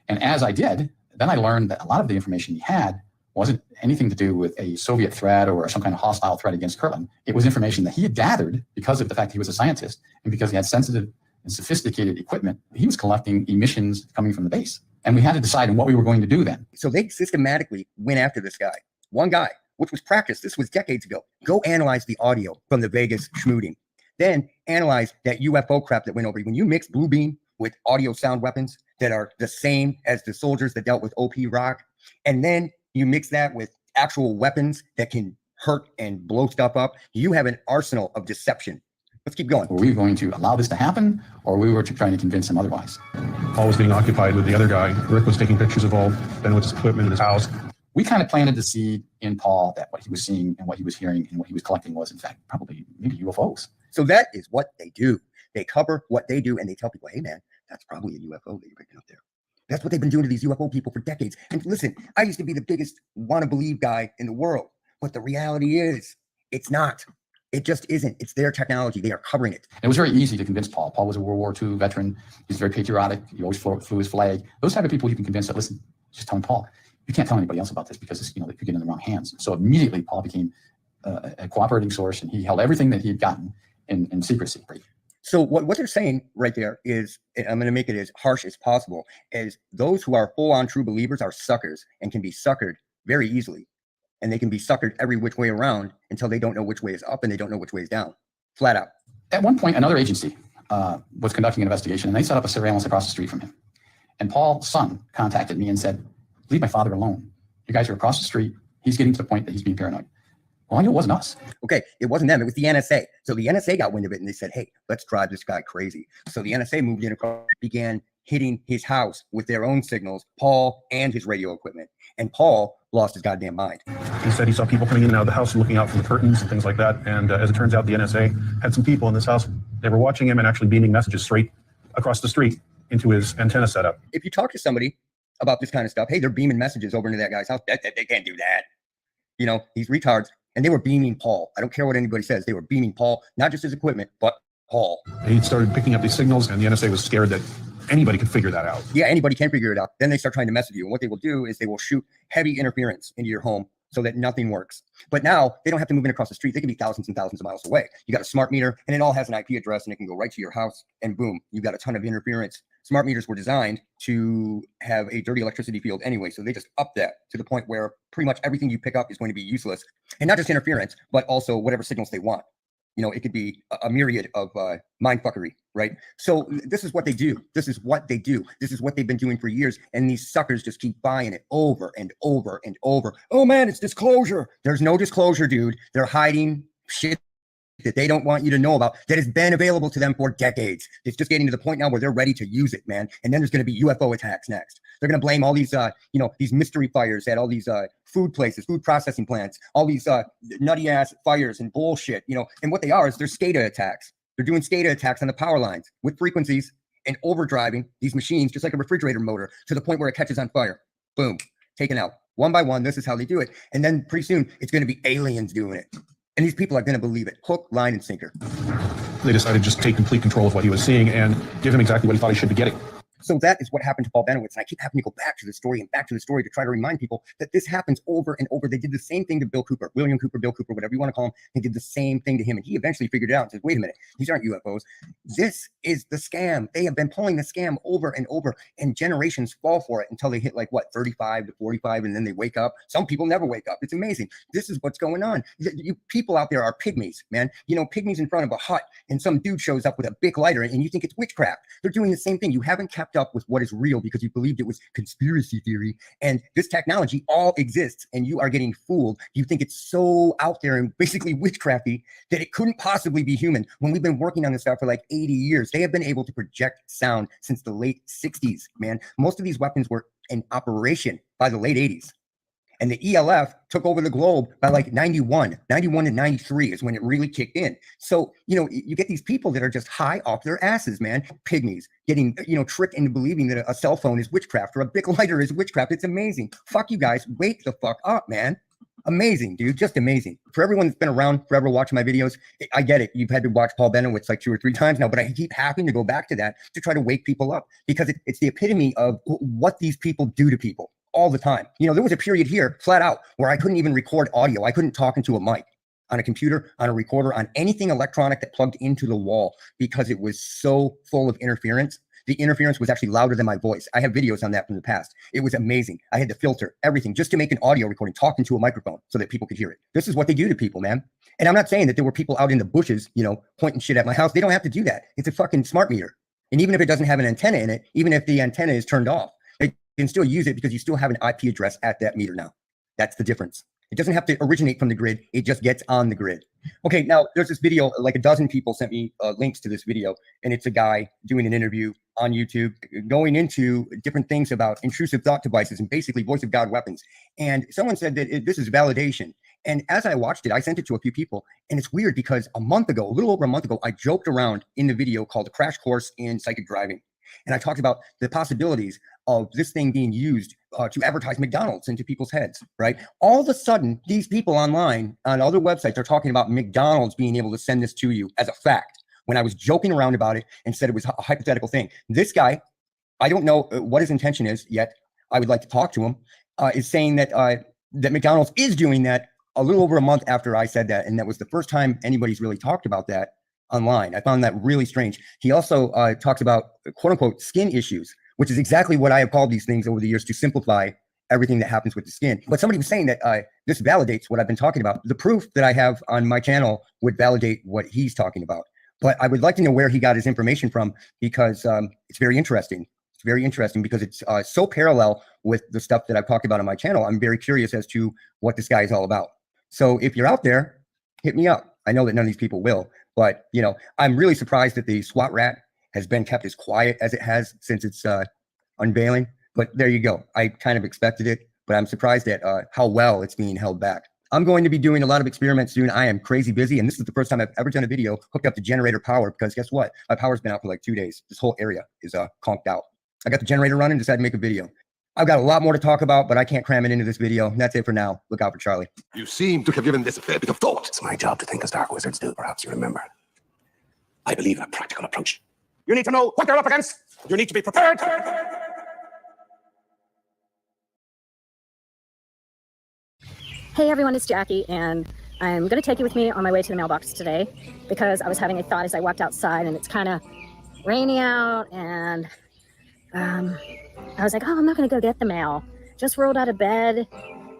And as I did, then I learned that a lot of the information he had wasn't anything to do with a Soviet threat or some kind of hostile threat against Kirtland. It was information that he had gathered because of the fact he was a scientist and because he had sensitive and sophisticated equipment. He was collecting emissions coming from the base. And we had to decide on what we were going to do then. So they systematically went after this guy. One guy, which was practiced. This was decades ago. Go analyze the audio from the Vegas schmooting. Then analyze that UFO crap that went over. When you mix Blue Beam with audio sound weapons that are the same as the soldiers that dealt with OP Rock, and then you mix that with actual weapons that can hurt and blow stuff up, you have an arsenal of deception. Let's keep going. Were we going to allow this to happen, or we were trying to convince him otherwise? Paul was being occupied with the other guy. Rick was taking pictures of all Benowitz equipment in his house. We kind of planted the seed in Paul that what he was seeing and what he was hearing and what he was collecting was, in fact, probably maybe UFOs. So that is what they do. They cover what they do, and they tell people, hey, man, that's probably a UFO that you're picking up there. That's what they've been doing to these UFO people for decades. And listen, I used to be the biggest want-to-believe guy in the world, but the reality is it's not. It just isn't. It's their technology. They are covering it. And it was very easy to convince Paul. Paul was a World War II veteran. He's very patriotic. He always flew his flag. Those type of people you can convince that, listen, just telling Paul, you can't tell anybody else about this because it's, they could get in the wrong hands. So immediately Paul became a cooperating source, and he held everything that he had gotten in secrecy. So what they're saying right there is, and I'm going to make it as harsh as possible, is those who are full-on true believers are suckers and can be suckered very easily. And they can be suckered every which way around until they don't know which way is up and they don't know which way is down. Flat out. At one point, another agency was conducting an investigation, and they set up a surveillance across the street from him. And Paul's son contacted me and said, leave my father alone. You guys are across the street. He's getting to the point that he's being paranoid. Well, I knew it wasn't us. Okay, it wasn't them. It was the NSA. So the NSA got wind of it, and they said, hey, let's drive this guy crazy. So the NSA moved in across, began hitting his house with their own signals, Paul and his radio equipment. And Paul lost his goddamn mind. He said he saw people coming in and out of the house and looking out from the curtains and things like that. And as it turns out, the NSA had some people in this house. They were watching him and actually beaming messages straight across the street into his antenna setup. If you talk to somebody about this kind of stuff, hey, they're beaming messages over into that guy's house. They can't do that. These retards. And they were beaming Paul. I don't care what anybody says. They were beaming Paul, not just his equipment, but Paul. He started picking up these signals, and the NSA was scared that anybody could figure that out. Yeah, anybody can figure it out. Then they start trying to mess with you. And what they will do is they will shoot heavy interference into your home so that nothing works. But now they don't have to move in across the street. They can be thousands and thousands of miles away. You got a smart meter, and it all has an IP address, and it can go right to your house, and boom, you got a ton of interference. Smart meters were designed to have a dirty electricity field anyway, so they just up that to the point where pretty much everything you pick up is going to be useless. And not just interference, but also whatever signals they want. It could be a myriad of mindfuckery, right? So this is what they do. This is what they do. This is what they've been doing for years. And these suckers just keep buying it over and over and over. Oh man, it's disclosure. There's no disclosure, dude. They're hiding shit that they don't want you to know about that has been available to them for decades. It's just getting to the point now where they're ready to use it, man. And then there's going to be UFO attacks next. They're going to blame all these, these mystery fires at all these food places, food processing plants, all these nutty ass fires and bullshit, and what they are is they're SCADA attacks. They're doing SCADA attacks on the power lines with frequencies and overdriving these machines, just like a refrigerator motor, to the point where it catches on fire. Boom, taken out. One by one, this is how they do it. And then pretty soon it's going to be aliens doing it. And these people are going to believe it. Hook, line, and sinker. They decided to just take complete control of what he was seeing and give him exactly what he thought he should be getting. So that is what happened to Paul Benowitz. And I keep having to go back to the story and back to the story to try to remind people that this happens over and over. They did the same thing to Bill Cooper, William Cooper, Bill Cooper, whatever you want to call him. They did the same thing to him. And he eventually figured it out and said, wait a minute, these aren't UFOs. This is the scam. They have been pulling the scam over and over, and generations fall for it until they hit 35 to 45, and then they wake up. Some people never wake up. It's amazing. This is what's going on. You people out there are pygmies, man. Pygmies in front of a hut, and some dude shows up with a big lighter, and you think it's witchcraft. They're doing the same thing. You haven't kept up with what is real because you believed it was conspiracy theory, and this technology all exists, and you are getting fooled. You think it's so out there and basically witchcrafty that it couldn't possibly be human, when we've been working on this stuff for 80 years. They have been able to project sound since the late 60s, man. Most of these weapons were in operation by the late 80s. And the ELF took over the globe by 91 to 93 is when it really kicked in. So, you get these people that are just high off their asses, man. Pygmies getting, tricked into believing that a cell phone is witchcraft or a big lighter is witchcraft. It's amazing. Fuck you guys. Wake the fuck up, man. Amazing, dude. Just amazing. For everyone that's been around forever watching my videos, I get it. You've had to watch Paul Benowitz 2 or 3 times now, but I keep having to go back to that to try to wake people up, because it's the epitome of what these people do to people all the time. You know, there was a period here, flat out, where I couldn't even record audio. I couldn't talk into a mic on a computer, on a recorder, on anything electronic that plugged into the wall because it was so full of interference. The interference was actually louder than my voice. I have videos on that from the past. It was amazing. I had to filter everything just to make an audio recording, talk into a microphone so that people could hear it. This is what they do to people, man. And I'm not saying that there were people out in the bushes, you know, pointing shit at my house. They don't have to do that. It's a fucking smart meter. And even if it doesn't have an antenna in it, even if the antenna is turned off, they can still use it because you still have an IP address at that meter now. That's the difference. It doesn't have to originate from the grid. It just gets on the grid. Okay, now there's this video, like a dozen people sent me links to this video, and it's a guy doing an interview on YouTube, going into different things about intrusive thought devices and basically voice of God weapons. And someone said that this is validation. And as I watched it, I sent it to a few people, and it's weird because a little over a month ago, I joked around in the video called A Crash Course in Psychic Driving. And I talked about the possibilities of this thing being used to advertise McDonald's into people's heads, right? All of a sudden, these people online on other websites are talking about McDonald's being able to send this to you as a fact, when I was joking around about it and said it was a hypothetical thing. This guy, I don't know what his intention is yet. I would like to talk to him, is saying that that McDonald's is doing that a little over a month after I said that. And that was the first time anybody's really talked about that online. I found that really strange. He also talks about quote unquote skin issues, which is exactly what I have called these things over the years to simplify everything that happens with the skin. But somebody was saying that this validates what I've been talking about. The proof that I have on my channel would validate what he's talking about. But I would like to know where he got his information from, because it's very interesting. It's very interesting because it's so parallel with the stuff that I've talked about on my channel. I'm very curious as to what this guy is all about. So if you're out there, hit me up. I know that none of these people will, but you know, I'm really surprised that the SWAT rat has been kept as quiet as it has since its unveiling. But there you go. I kind of expected it, but I'm surprised at how well it's being held back. I'm going to be doing a lot of experiments soon. I am crazy busy, and this is the first time I've ever done a video hooked up to generator power, because guess what? My power's been out for like 2 days. This whole area is conked out. I got the generator running, decided to make a video. I've got a lot more to talk about, but I can't cram it into this video. That's it for now. Look out for Charlie. You seem to have given this a fair bit of thought. It's my job to think as dark wizards do, perhaps you remember. I believe in a practical approach. You need to know what they're up against. You need to be prepared. Hey everyone, it's Jackie, and I'm going to take you with me on my way to the mailbox today because I was having a thought as I walked outside, and it's kind of rainy out, and I was like, oh, I'm not going to go get the mail. Just rolled out of bed,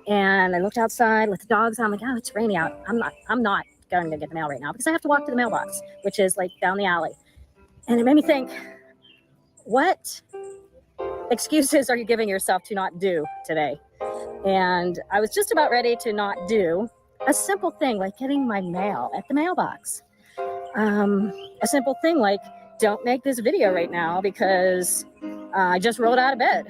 and I looked outside with the dogs on. I'm like, oh, it's rainy out. I'm not going to get the mail right now because I have to walk to the mailbox, which is like down the alley. And it made me think, what excuses are you giving yourself to not do today? And I was just about ready to not do a simple thing like getting my mail at the mailbox. A simple thing like, don't make this video right now because I just rolled out of bed.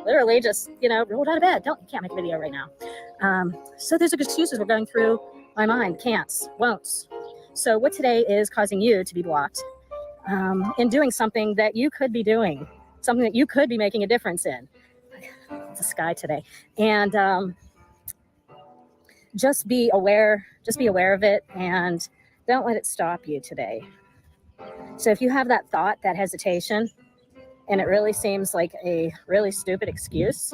Literally just, rolled out of bed. You can't make a video right now. So there's excuses were going through my mind. Can'ts, won'ts. So what today is causing you to be blocked in doing something that you could be doing, something that you could be making a difference in. The sky today, and just be aware of it, and don't let it stop you today. So if you have that thought, that hesitation, and it really seems like a really stupid excuse,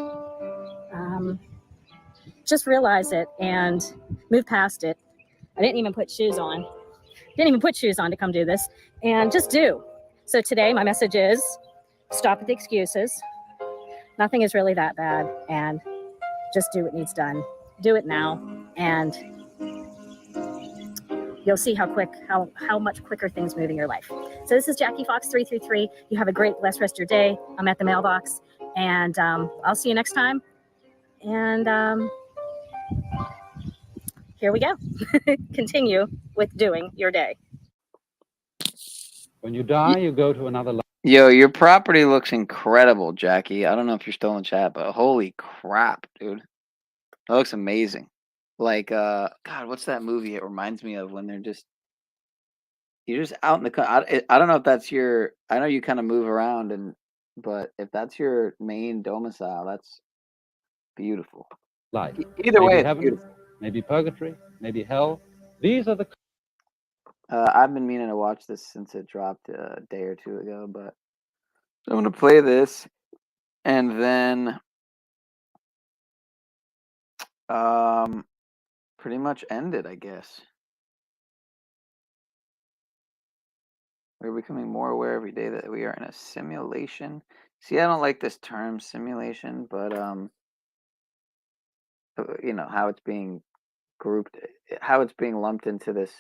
just realize it and move past it. I didn't even put shoes on to come do this, and just do. So today my message is stop with the excuses. Nothing is really that bad, and just do what needs done. Do it now, and you'll see how much quicker things move in your life. So this is Jackie Fox 333. You have a great, blessed rest of your day. I'm at the mailbox, and I'll see you next time. And here we go. Continue with doing your day. When you die, you go to another life. Yo, your property looks incredible, Jackie. I don't know if you're still in chat, but holy crap, dude. That looks amazing. Like, God, what's that movie it reminds me of when you're just out in the, I don't know if that's your, I know you kind of move around, but if that's your main domicile, that's beautiful. Life. Either way, maybe it's heaven, beautiful. maybe purgatory, maybe hell. These are the. I've been meaning to watch this since it dropped a day or two ago, but I'm going to play this, and then Pretty much ended, I guess. We're becoming more aware every day that we are in a simulation. See, I don't like this term simulation, but you know how it's being grouped, how it's being lumped into this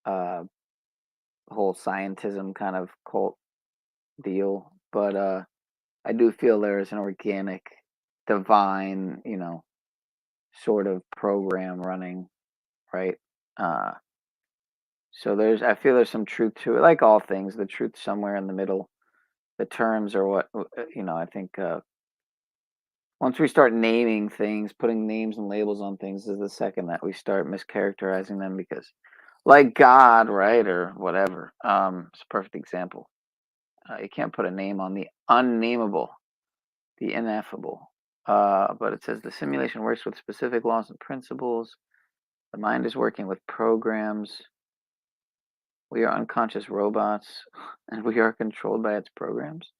whole scientism kind of cult deal. But I do feel there is an organic, divine, you know, sort of program running, right? So I feel there's some truth to it. Like all things, the truth somewhere in the middle. The terms are what, you know, I think once we start naming things, putting names and labels on things is the second that we start mischaracterizing them, because like God, right, or whatever, it's a perfect example. You can't put a name on the unnameable, the ineffable. But it says the simulation works with specific laws and principles. The mind is working with programs. We are unconscious robots, and we are controlled by its programs.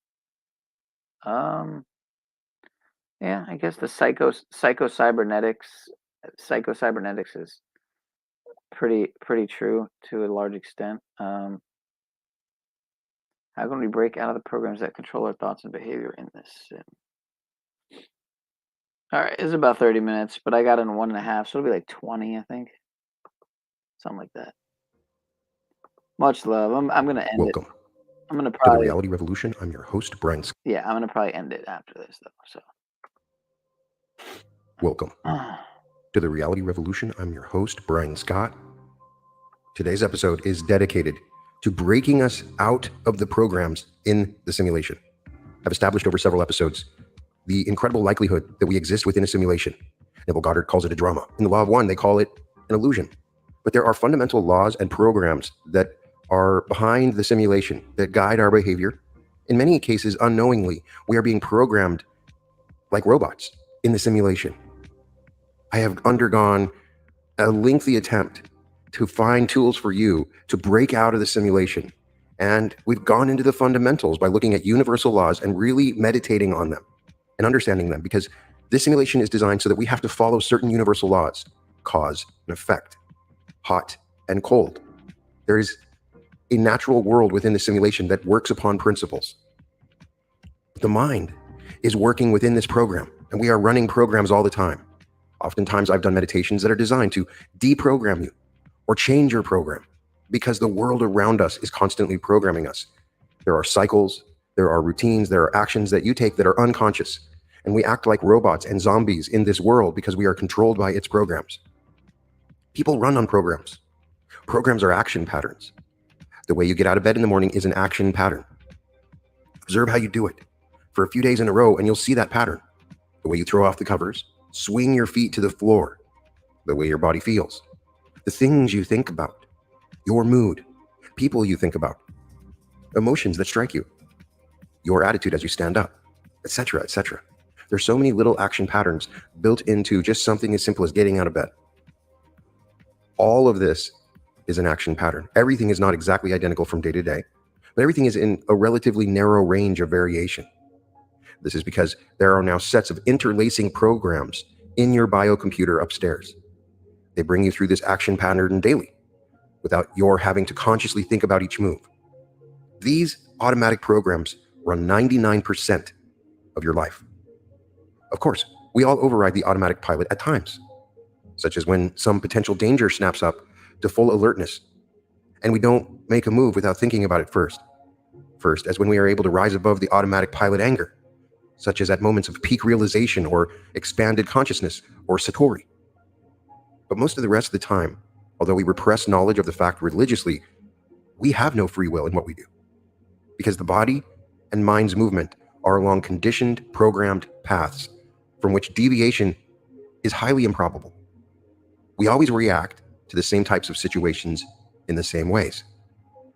Yeah, I guess the psychocybernetics is pretty true to a large extent. How can we break out of the programs that control our thoughts and behavior in this sim? All right, it's about 30 minutes, but I got in 1.5, so it'll be like 20, I think. Something like that. Much love. I'm gonna end Welcome it. I'm gonna to the probably Reality Revolution. I'm your host, Brian. yeah, I'm gonna probably end it after this though. So Welcome to the Reality Revolution. I'm your host, Brian Scott. Today's episode is dedicated to breaking us out of the programs in the simulation. I've established over several episodes the incredible likelihood that we exist within a simulation. Neville Goddard calls it a drama. In the Law of One, they call it an illusion. But there are fundamental laws and programs that are behind the simulation that guide our behavior. In many cases, unknowingly, we are being programmed like robots in the simulation. I have undergone a lengthy attempt to find tools for you to break out of the simulation. And we've gone into the fundamentals by looking at universal laws and really meditating on them and understanding them, because this simulation is designed so that we have to follow certain universal laws: cause and effect, hot and cold. There is a natural world within the simulation that works upon principles. The mind is working within this program, and we are running programs all the time. Oftentimes, I've done meditations that are designed to deprogram you or change your program, because the world around us is constantly programming us. There are cycles, there are routines, there are actions that you take that are unconscious, and we act like robots and zombies in this world because we are controlled by its programs. People run on programs. Programs are action patterns. The way you get out of bed in the morning is an action pattern. Observe how you do it for a few days in a row, and you'll see that pattern. The way you throw off the covers, swing your feet to the floor, the way your body feels, the things you think about, your mood, people you think about, emotions that strike you, your attitude as you stand up, etc., etc. There's so many little action patterns built into just something as simple as getting out of bed. All of this is an action pattern. Everything is not exactly identical from day to day, but everything is in a relatively narrow range of variation. This is because there are now sets of interlacing programs in your biocomputer upstairs. They bring you through this action pattern daily without your having to consciously think about each move. These automatic programs run 99% of your life. Of course, we all override the automatic pilot at times, such as when some potential danger snaps up to full alertness, and we don't make a move without thinking about it first. First, as when we are able to rise above the automatic pilot anger, such as at moments of peak realization or expanded consciousness or satori. But most of the rest of the time, although we repress knowledge of the fact religiously, we have no free will in what we do, because the body and mind's movement are along conditioned, programmed paths from which deviation is highly improbable. We always react to the same types of situations in the same ways.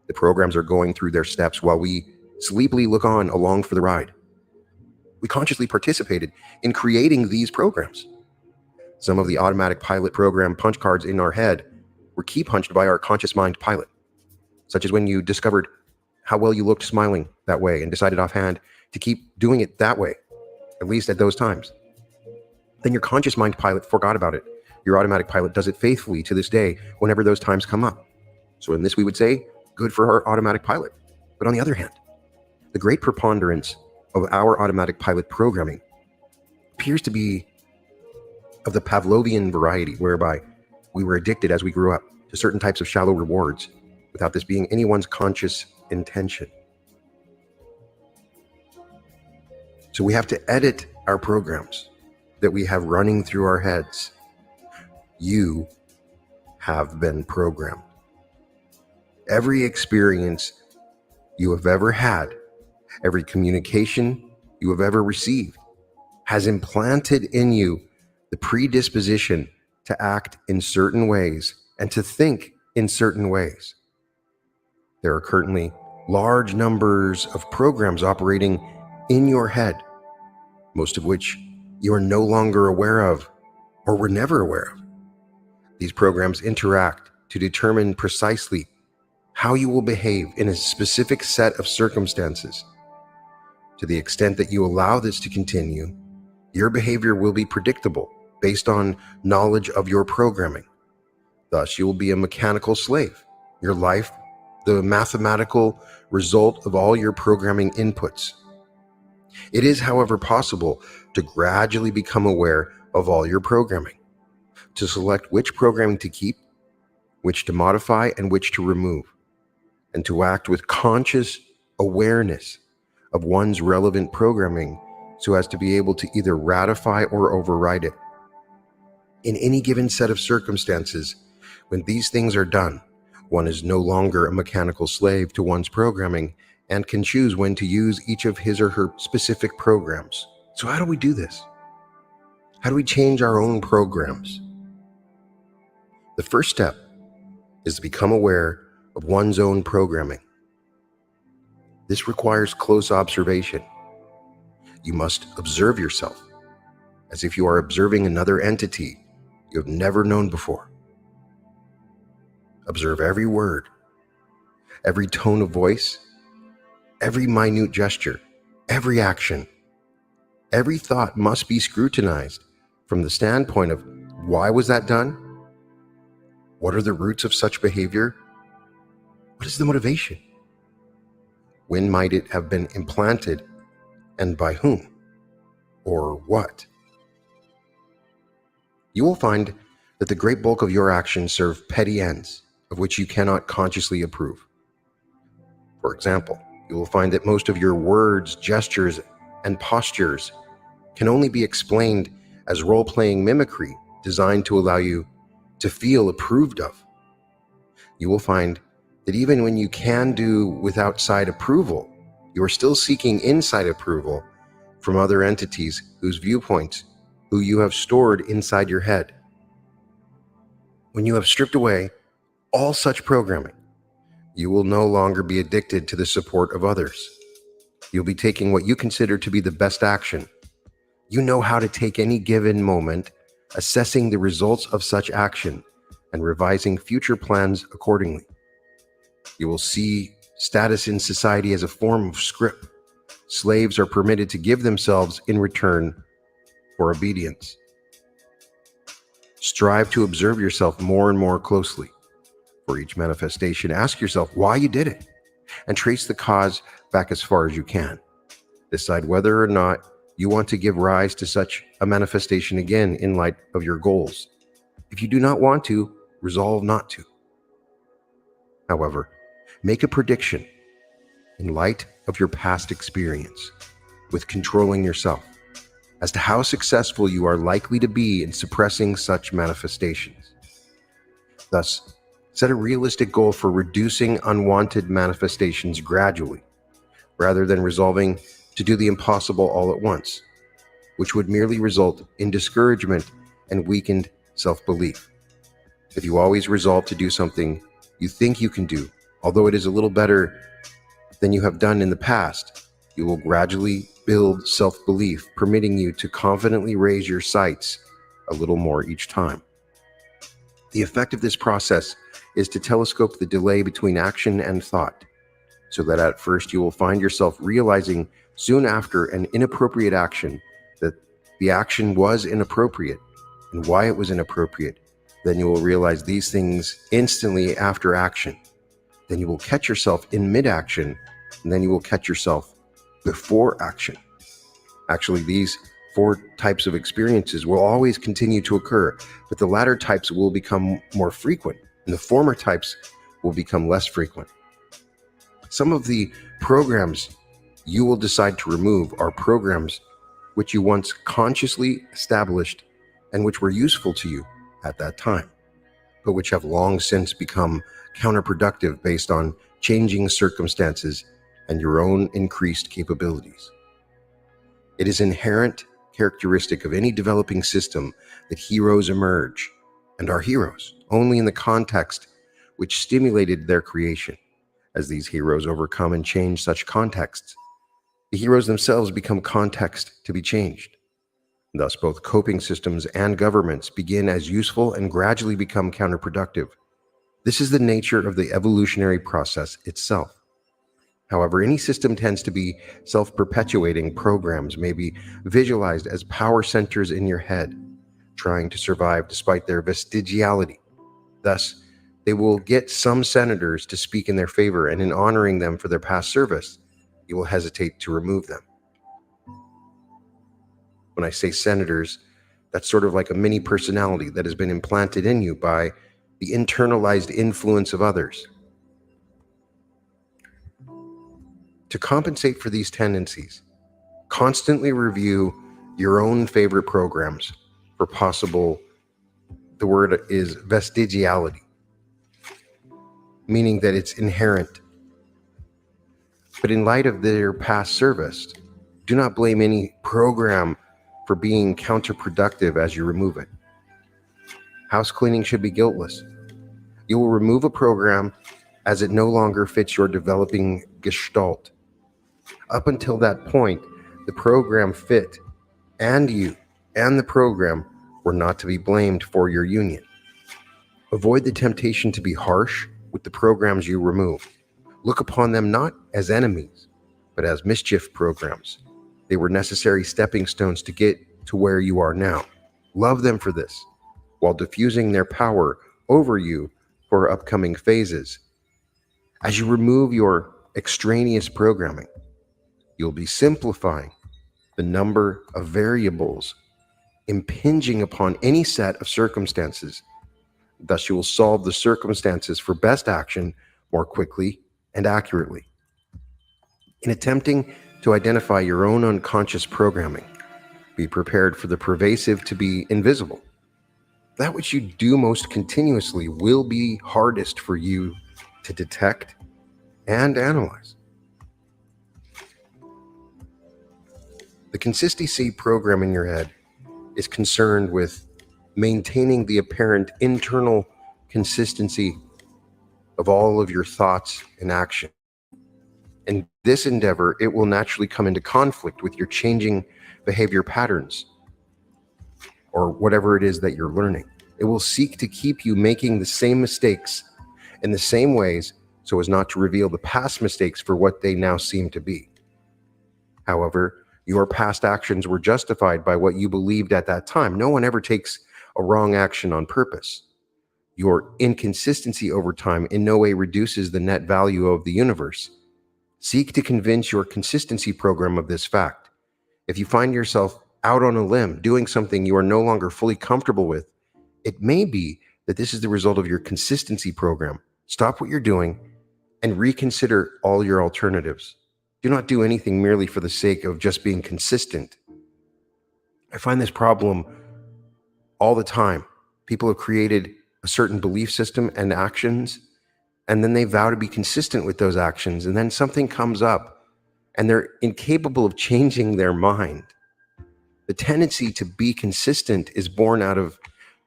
The programs are going through their steps while we sleepily look on along for the ride. We consciously participated in creating these programs. Some of the automatic pilot program punch cards in our head were key punched by our conscious mind pilot, such as when you discovered how well you looked smiling that way and decided offhand to keep doing it that way, at least at those times. then your conscious mind pilot forgot about it. Your automatic pilot does it faithfully to this day whenever those times come up. So in this, we would say, good for our automatic pilot. But on the other hand, the great preponderance of our automatic pilot programming appears to be of the Pavlovian variety, whereby we were addicted as we grew up to certain types of shallow rewards without this being anyone's conscious intention. So we have to edit our programs that we have running through our heads. You have been programmed. Every experience you have ever had, every communication you have ever received, has implanted in you the predisposition to act in certain ways and to think in certain ways. There are currently large numbers of programs operating in your head, most of which you are no longer aware of or were never aware of. These programs interact to determine precisely how you will behave in a specific set of circumstances. To the extent that you allow this to continue, your behavior will be predictable based on knowledge of your programming. Thus, you will be a mechanical slave. Your life, the mathematical result of all your programming inputs. It is, however, possible to gradually become aware of all your programming, to select which programming to keep, which to modify, and which to remove, and to act with conscious awareness of one's relevant programming so as to be able to either ratify or override it. In any given set of circumstances, when these things are done, one is no longer a mechanical slave to one's programming and can choose when to use each of his or her specific programs. So how do we do this? How do we change our own programs? The first step is to become aware of one's own programming. This requires close observation. You must observe yourself as if you are observing another entity you have never known before. Observe every word, every tone of voice, every minute gesture, every action. Every thought must be scrutinized from the standpoint of why was that done? What are the roots of such behavior? What is the motivation? When might it have been implanted and by whom or what? You will find that the great bulk of your actions serve petty ends of which you cannot consciously approve. For example, you will find that most of your words, gestures, and postures can only be explained as role-playing mimicry designed to allow you to feel approved of. You will find that even when you can do with outside approval, you are still seeking inside approval from other entities whose viewpoints, who you have stored inside your head. When you have stripped away all such programming, you will no longer be addicted to the support of others. You'll be taking what you consider to be the best action. You know how to take any given moment, assessing the results of such action and revising future plans accordingly. You will see status in society as a form of script. Slaves are permitted to give themselves in return for obedience. Strive to observe yourself more and more closely. For each manifestation, ask yourself why you did it and trace the cause back as far as you can. Decide whether or not you want to give rise to such a manifestation again in light of your goals. If you do not want to, resolve not to. However, make a prediction in light of your past experience with controlling yourself as to how successful you are likely to be in suppressing such manifestations. Thus, set a realistic goal for reducing unwanted manifestations gradually, rather than resolving to do the impossible all at once, which would merely result in discouragement and weakened self-belief. If you always resolve to do something you think you can do, although it is a little better than you have done in the past, you will gradually build self-belief, permitting you to confidently raise your sights a little more each time. The effect of this process is to telescope the delay between action and thought, so that at first you will find yourself realizing soon after an inappropriate action that the action was inappropriate and why it was inappropriate, then you will realize these things instantly after action. Then you will catch yourself in mid-action, and then you will catch yourself before action. Actually, these 4 types of experiences will always continue to occur, but the latter types will become more frequent, and the former types will become less frequent. Some of the programs you will decide to remove are programs which you once consciously established and which were useful to you at that time, but which have long since become counterproductive based on changing circumstances and your own increased capabilities. It is inherent characteristic of any developing system that heroes emerge and are heroes only in the context which stimulated their creation. As these heroes overcome and change such contexts, the heroes themselves become context to be changed. Thus, both coping systems and governments begin as useful and gradually become counterproductive. This is the nature of the evolutionary process itself. However, any system tends to be self-perpetuating. Programs may be visualized as power centers in your head, trying to survive despite their vestigiality. Thus, they will get some senators to speak in their favor, and in honoring them for their past service, you will hesitate to remove them. When I say senators, that's sort of like a mini personality that has been implanted in you by the internalized influence of others. To compensate for these tendencies, constantly review your own favorite programs for possible, the word is vestigiality, meaning that it's inherent. But in light of their past service, do not blame any program for being counterproductive as you remove it. House cleaning should be guiltless. You will remove a program as it no longer fits your developing gestalt. Up until that point, the program fit, and you and the program were not to be blamed for your union. Avoid the temptation to be harsh with the programs you remove. Look upon them not as enemies, but as mischief programs. They were necessary stepping stones to get to where you are now. Love them for this, while diffusing their power over you for upcoming phases. As you remove your extraneous programming, you'll be simplifying the number of variables impinging upon any set of circumstances. Thus, you will solve the circumstances for best action more quickly and accurately. In attempting to identify your own unconscious programming, be prepared for the pervasive to be invisible. That which you do most continuously will be hardest for you to detect and analyze. The consistency program in your head is concerned with maintaining the apparent internal consistency of all of your thoughts and action. In this endeavor, it will naturally come into conflict with your changing behavior patterns or whatever it is that you're learning. It will seek to keep you making the same mistakes in the same ways so as not to reveal the past mistakes for what they now seem to be. However, your past actions were justified by what you believed at that time. No one ever takes a wrong action on purpose. Your inconsistency over time in no way reduces the net value of the universe. Seek to convince your consistency program of this fact. If you find yourself out on a limb doing something you are no longer fully comfortable with, it may be that this is the result of your consistency program. Stop what you're doing and reconsider all your alternatives. Do not do anything merely for the sake of just being consistent. I find this problem all the time. People have created a certain belief system and actions, and then they vow to be consistent with those actions, and then something comes up and they're incapable of changing their mind. The tendency to be consistent is born out of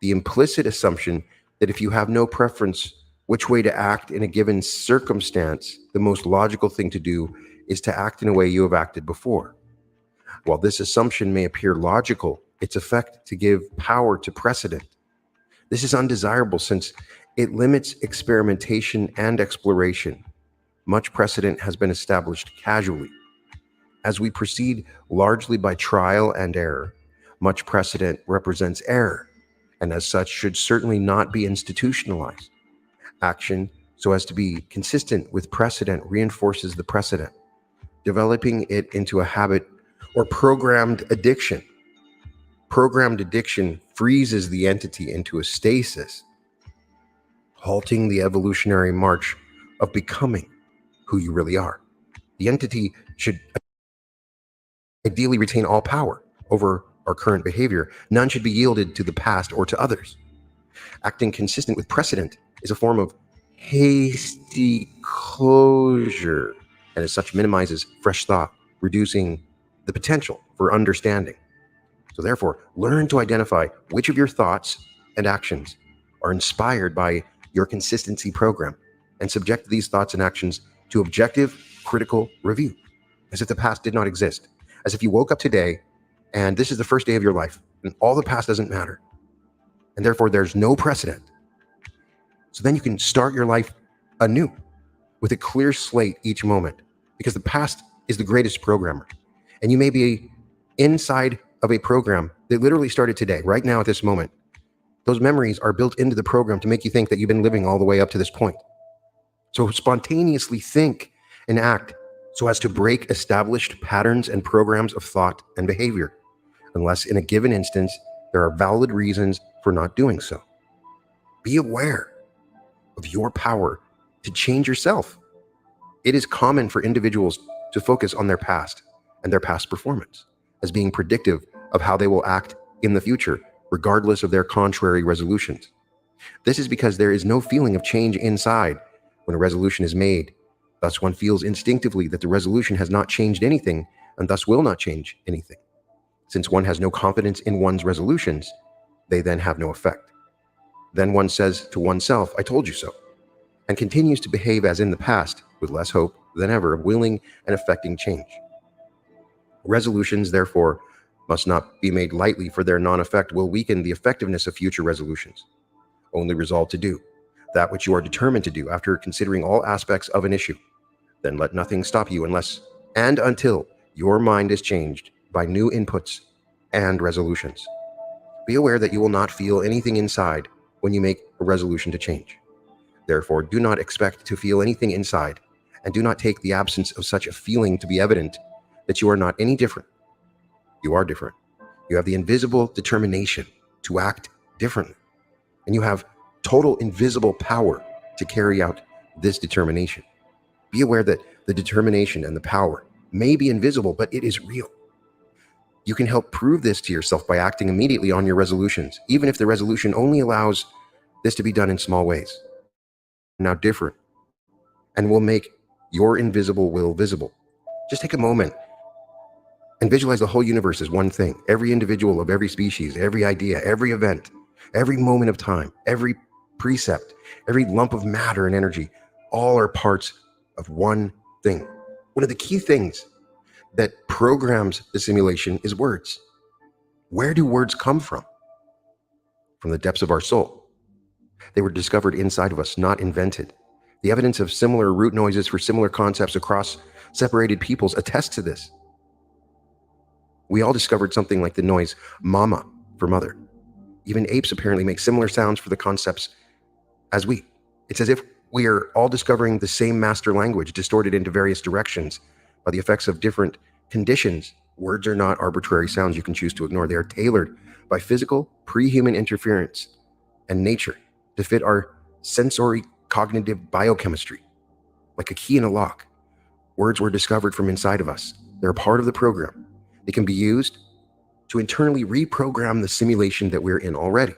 the implicit assumption that if you have no preference which way to act in a given circumstance, the most logical thing to do is to act in a way you have acted before. While this assumption may appear logical, its effect to give power to precedent. This is undesirable since it limits experimentation and exploration. Much precedent has been established casually. As we proceed largely by trial and error, much precedent represents error, and as such should certainly not be institutionalized. Action, so as to be consistent with precedent, reinforces the precedent, developing it into a habit or programmed addiction. Programmed addiction freezes the entity into a stasis, halting the evolutionary march of becoming who you really are. The entity should ideally retain all power over our current behavior. None should be yielded to the past or to others. Acting consistent with precedent is a form of hasty closure, and as such minimizes fresh thought, reducing the potential for understanding. So therefore, learn to identify which of your thoughts and actions are inspired by your consistency program, and subject these thoughts and actions to objective, critical review, as if the past did not exist, as if you woke up today and this is the first day of your life, and all the past doesn't matter, and therefore there's no precedent. So then you can start your life anew with a clear slate each moment, because the past is the greatest programmer. And you may be inside of a program that literally started today, right now at this moment. Those memories are built into the program to make you think that you've been living all the way up to this point. So spontaneously think and act so as to break established patterns and programs of thought and behavior, unless in a given instance there are valid reasons for not doing so. Be aware of your power to change yourself. It is common for individuals to focus on their past and their past performance as being predictive of how they will act in the future, regardless of their contrary resolutions. This is because there is no feeling of change inside when a resolution is made. Thus, one feels instinctively that the resolution has not changed anything and thus will not change anything. Since one has no confidence in one's resolutions, they then have no effect. Then one says to oneself, "I told you so," and continues to behave as in the past with less hope than ever of willing and effecting change. Resolutions, therefore, must not be made lightly, for their non-effect will weaken the effectiveness of future resolutions. Only resolve to do that which you are determined to do after considering all aspects of an issue. Then let nothing stop you unless and until your mind is changed by new inputs and resolutions. Be aware that you will not feel anything inside when you make a resolution to change. Therefore, do not expect to feel anything inside, and do not take the absence of such a feeling to be evident that you are not any different. You are different. You have the invisible determination to act differently, and you have total invisible power to carry out this determination. Be aware that the determination and the power may be invisible, but it is real. You can help prove this to yourself by acting immediately on your resolutions, even if the resolution only allows this to be done in small ways. Now different, and will make your invisible will visible. Just take a moment and visualize the whole universe as one thing. Every individual of every species, every idea, every event, every moment of time, every precept, every lump of matter and energy, all are parts of one thing. One of the key things that programs the simulation is words. Where do words come from? From the depths of our soul. They were discovered inside of us, not invented. The evidence of similar root noises for similar concepts across separated peoples attests to this. We all discovered something like the noise mama for mother. Even apes apparently make similar sounds for the concepts as we. It's as if we are all discovering the same master language, distorted into various directions by the effects of different conditions. Words are not arbitrary sounds you can choose to ignore. They are tailored by physical, pre-human interference and nature to fit our sensory cognitive biochemistry. Like a key in a lock, words were discovered from inside of us. They're a part of the program. They can be used to internally reprogram the simulation that we're in already.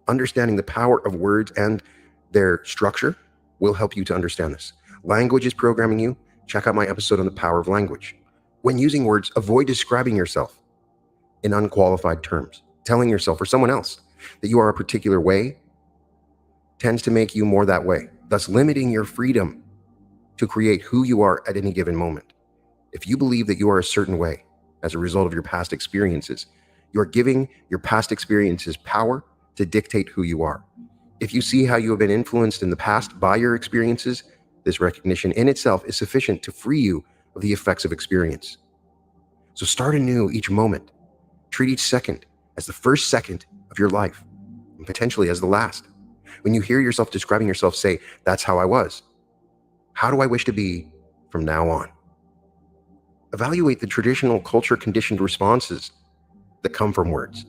Understanding the power of words and their structure will help you to understand this. Language is programming you. Check out my episode on the power of language. When using words, avoid describing yourself in unqualified terms. Telling yourself or someone else that you are a particular way tends to make you more that way, thus limiting your freedom to create who you are at any given moment. If you believe that you are a certain way as a result of your past experiences, you are giving your past experiences power to dictate who you are. If you see how you have been influenced in the past by your experiences, this recognition in itself is sufficient to free you of the effects of experience. So start anew each moment. Treat each second as the first second of your life, and potentially as the last. When you hear yourself describing yourself, say, that's how I was. How do I wish to be from now on? Evaluate the traditional culture-conditioned responses that come from words.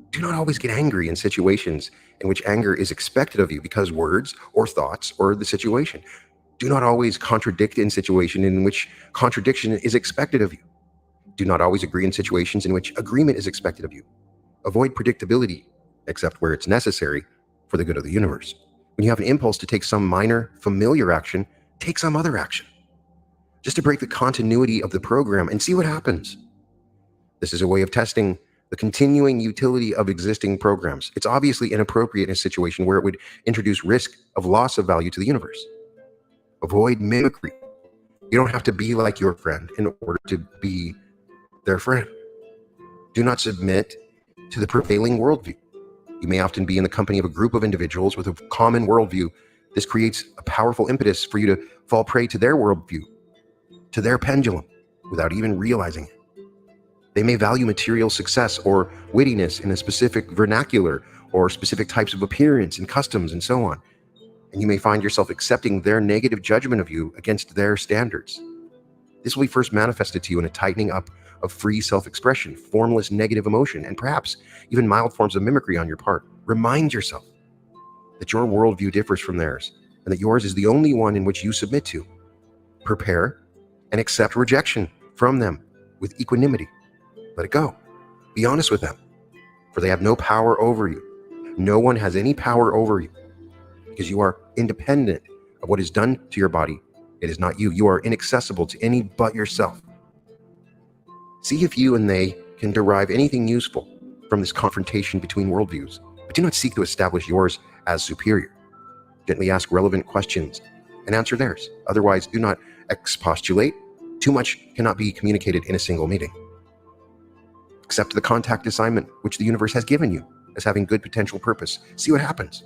Do not always get angry in situations in which anger is expected of you because words or thoughts or the situation. Do not always contradict in situations in which contradiction is expected of you. Do not always agree in situations in which agreement is expected of you. Avoid predictability, except where it's necessary for the good of the universe. When you have an impulse to take some minor, familiar action, take some other action, just to break the continuity of the program and see what happens. This is a way of testing the continuing utility of existing programs. It's obviously inappropriate in a situation where it would introduce risk of loss of value to the universe. Avoid mimicry. You don't have to be like your friend in order to be their friend. Do not submit to the prevailing worldview. You may often be in the company of a group of individuals with a common worldview. This creates a powerful impetus for you to fall prey to their worldview, to their pendulum, without even realizing it. They may value material success or wittiness in a specific vernacular or specific types of appearance and customs and so on. And you may find yourself accepting their negative judgment of you against their standards. This will be first manifested to you in a tightening up of free self-expression, formless negative emotion, and perhaps even mild forms of mimicry on your part. Remind yourself that your worldview differs from theirs and that yours is the only one in which you submit to. Prepare and accept rejection from them with equanimity. Let it go. Be honest with them, for they have no power over you. No one has any power over you because you are independent of what is done to your body. It is not you. You are inaccessible to any but yourself. See if you and they can derive anything useful from this confrontation between worldviews, but do not seek to establish yours as superior. Gently ask relevant questions and answer theirs. Otherwise, do not expostulate. Too much cannot be communicated in a single meeting. Accept the contact assignment which the universe has given you as having good potential purpose. See what happens.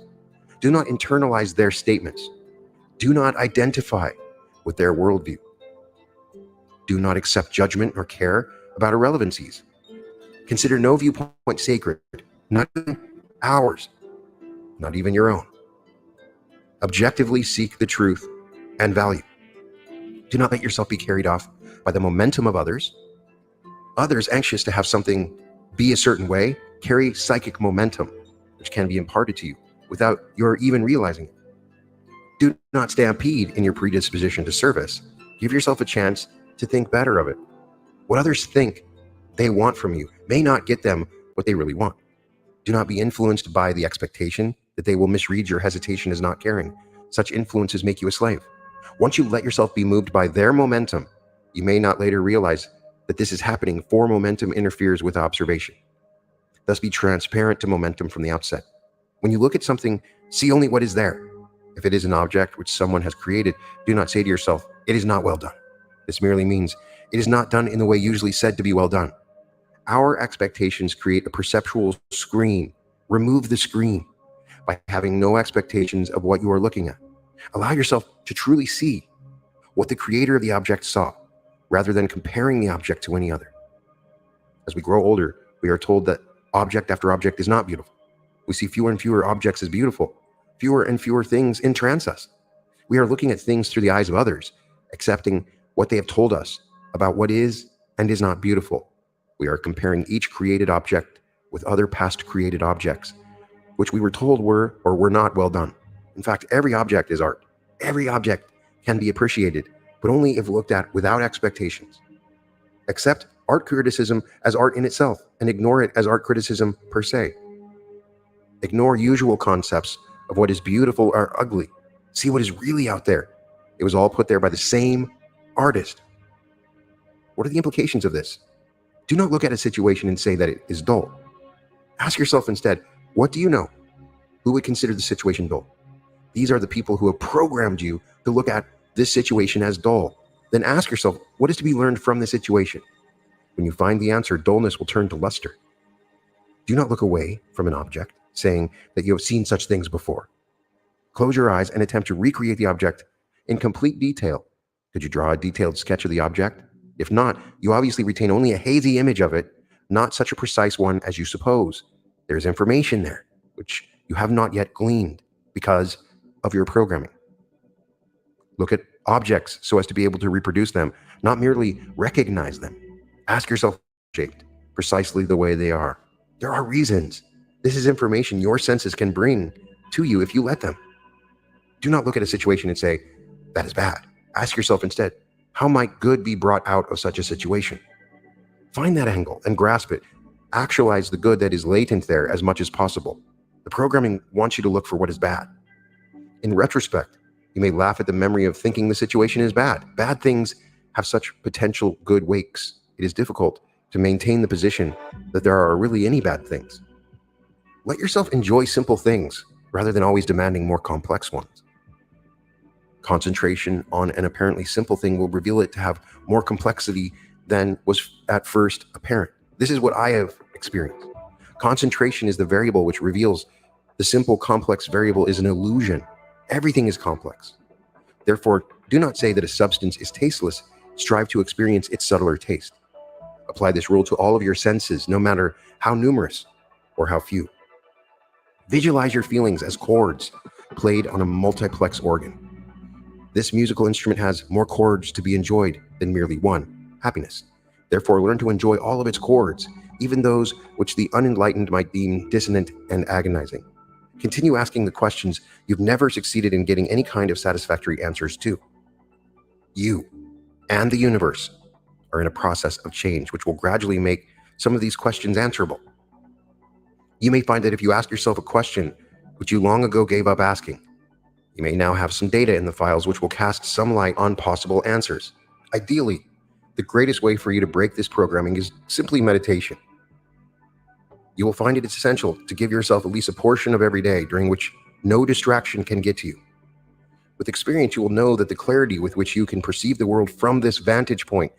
Do not internalize their statements. Do not identify with their worldview. Do not accept judgment or care about irrelevancies. Consider no viewpoint sacred, not even ours, not even your own. Objectively seek the truth and value. Do not let yourself be carried off by the momentum of others. Others anxious to have something be a certain way carry psychic momentum, which can be imparted to you without your even realizing it. Do not stampede in your predisposition to service. Give yourself a chance to think better of it. What others think they want from you may not get them what they really want. Do not be influenced by the expectation that they will misread your hesitation as not caring. Such influences make you a slave. Once you let yourself be moved by their momentum, you may not later realize that this is happening, for momentum interferes with observation. Thus be transparent to momentum from the outset. When you look at something, see only what is there. If it is an object which someone has created, do not say to yourself, it is not well done. This merely means it is not done in the way usually said to be well done. Our expectations create a perceptual screen. Remove the screen by having no expectations of what you are looking at. Allow yourself to truly see what the creator of the object saw, rather than comparing the object to any other. As we grow older, we are told that object after object is not beautiful. We see fewer and fewer objects as beautiful. Fewer and fewer things entrance us. We are looking at things through the eyes of others, accepting what they have told us about what is and is not beautiful. We are comparing each created object with other past created objects, which we were told were or were not well done. In fact, every object is art. Every object can be appreciated, but only if looked at without expectations. Accept art criticism as art in itself and ignore it as art criticism per se. Ignore usual concepts of what is beautiful or ugly. See what is really out there. It was all put there by the same artist. What are the implications of this? Do not look at a situation and say that it is dull. Ask yourself instead, what do you know? Who would consider the situation dull? These are the people who have programmed you to look at this situation as dull. Then ask yourself, what is to be learned from the situation? When you find the answer, dullness will turn to luster. Do not look away from an object, saying that you have seen such things before. Close your eyes and attempt to recreate the object in complete detail. Could you draw a detailed sketch of the object? If not, you obviously retain only a hazy image of it not such a precise one as you suppose. There's information there, which you have not yet gleaned because of your programming. Look at objects so as to be able to reproduce them, not merely recognize them. Ask yourself, shaped precisely the way they are. There are reasons. This is information your senses can bring to you if you let them. Do not look at a situation and say, that is bad. Ask yourself instead, how might good be brought out of such a situation? Find that angle and grasp it. Actualize the good that is latent there as much as possible. The programming wants you to look for what is bad. In retrospect, you may laugh at the memory of thinking the situation is bad. Bad things have such potential good wakes. It is difficult to maintain the position that there are really any bad things. Let yourself enjoy simple things rather than always demanding more complex ones. Concentration on an apparently simple thing will reveal it to have more complexity than was at first apparent. This is what I have experienced. Concentration is the variable which reveals the simple complex variable is an illusion. Everything is complex. Therefore, do not say that a substance is tasteless. Strive to experience its subtler taste. Apply this rule to all of your senses, no matter how numerous or how few. Visualize your feelings as chords played on a multiplex organ. This musical instrument has more chords to be enjoyed than merely one, happiness. Therefore, learn to enjoy all of its chords, even those which the unenlightened might deem dissonant and agonizing. Continue asking the questions you've never succeeded in getting any kind of satisfactory answers to. You and the universe are in a process of change which will gradually make some of these questions answerable. You may find that if you ask yourself a question which you long ago gave up asking, you may now have some data in the files which will cast some light on possible answers. Ideally, the greatest way for you to break this programming is simply meditation. You will find it essential to give yourself at least a portion of every day during which no distraction can get to you. With experience, you will know that the clarity with which you can perceive the world from this vantage point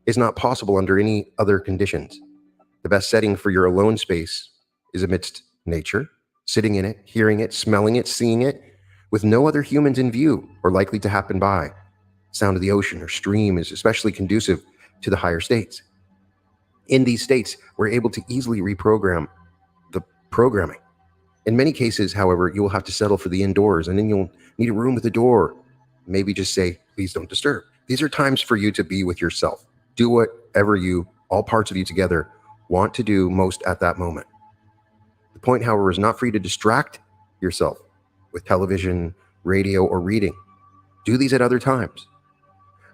is not possible under any other conditions. The best setting for your alone space is amidst nature, sitting in it, hearing it, smelling it, seeing it, with no other humans in view or likely to happen by. Sound of the ocean or stream is especially conducive to the higher states. In these states, we're able to easily reprogram the programming. In many cases, however, you will have to settle for the indoors, and then you'll need a room with a door. Maybe just say, please don't disturb. These are times for you to be with yourself. Do whatever you, all parts of you together, want to do most at that moment. The point, however, is not for you to distract yourself with television, radio, or reading. Do these at other times.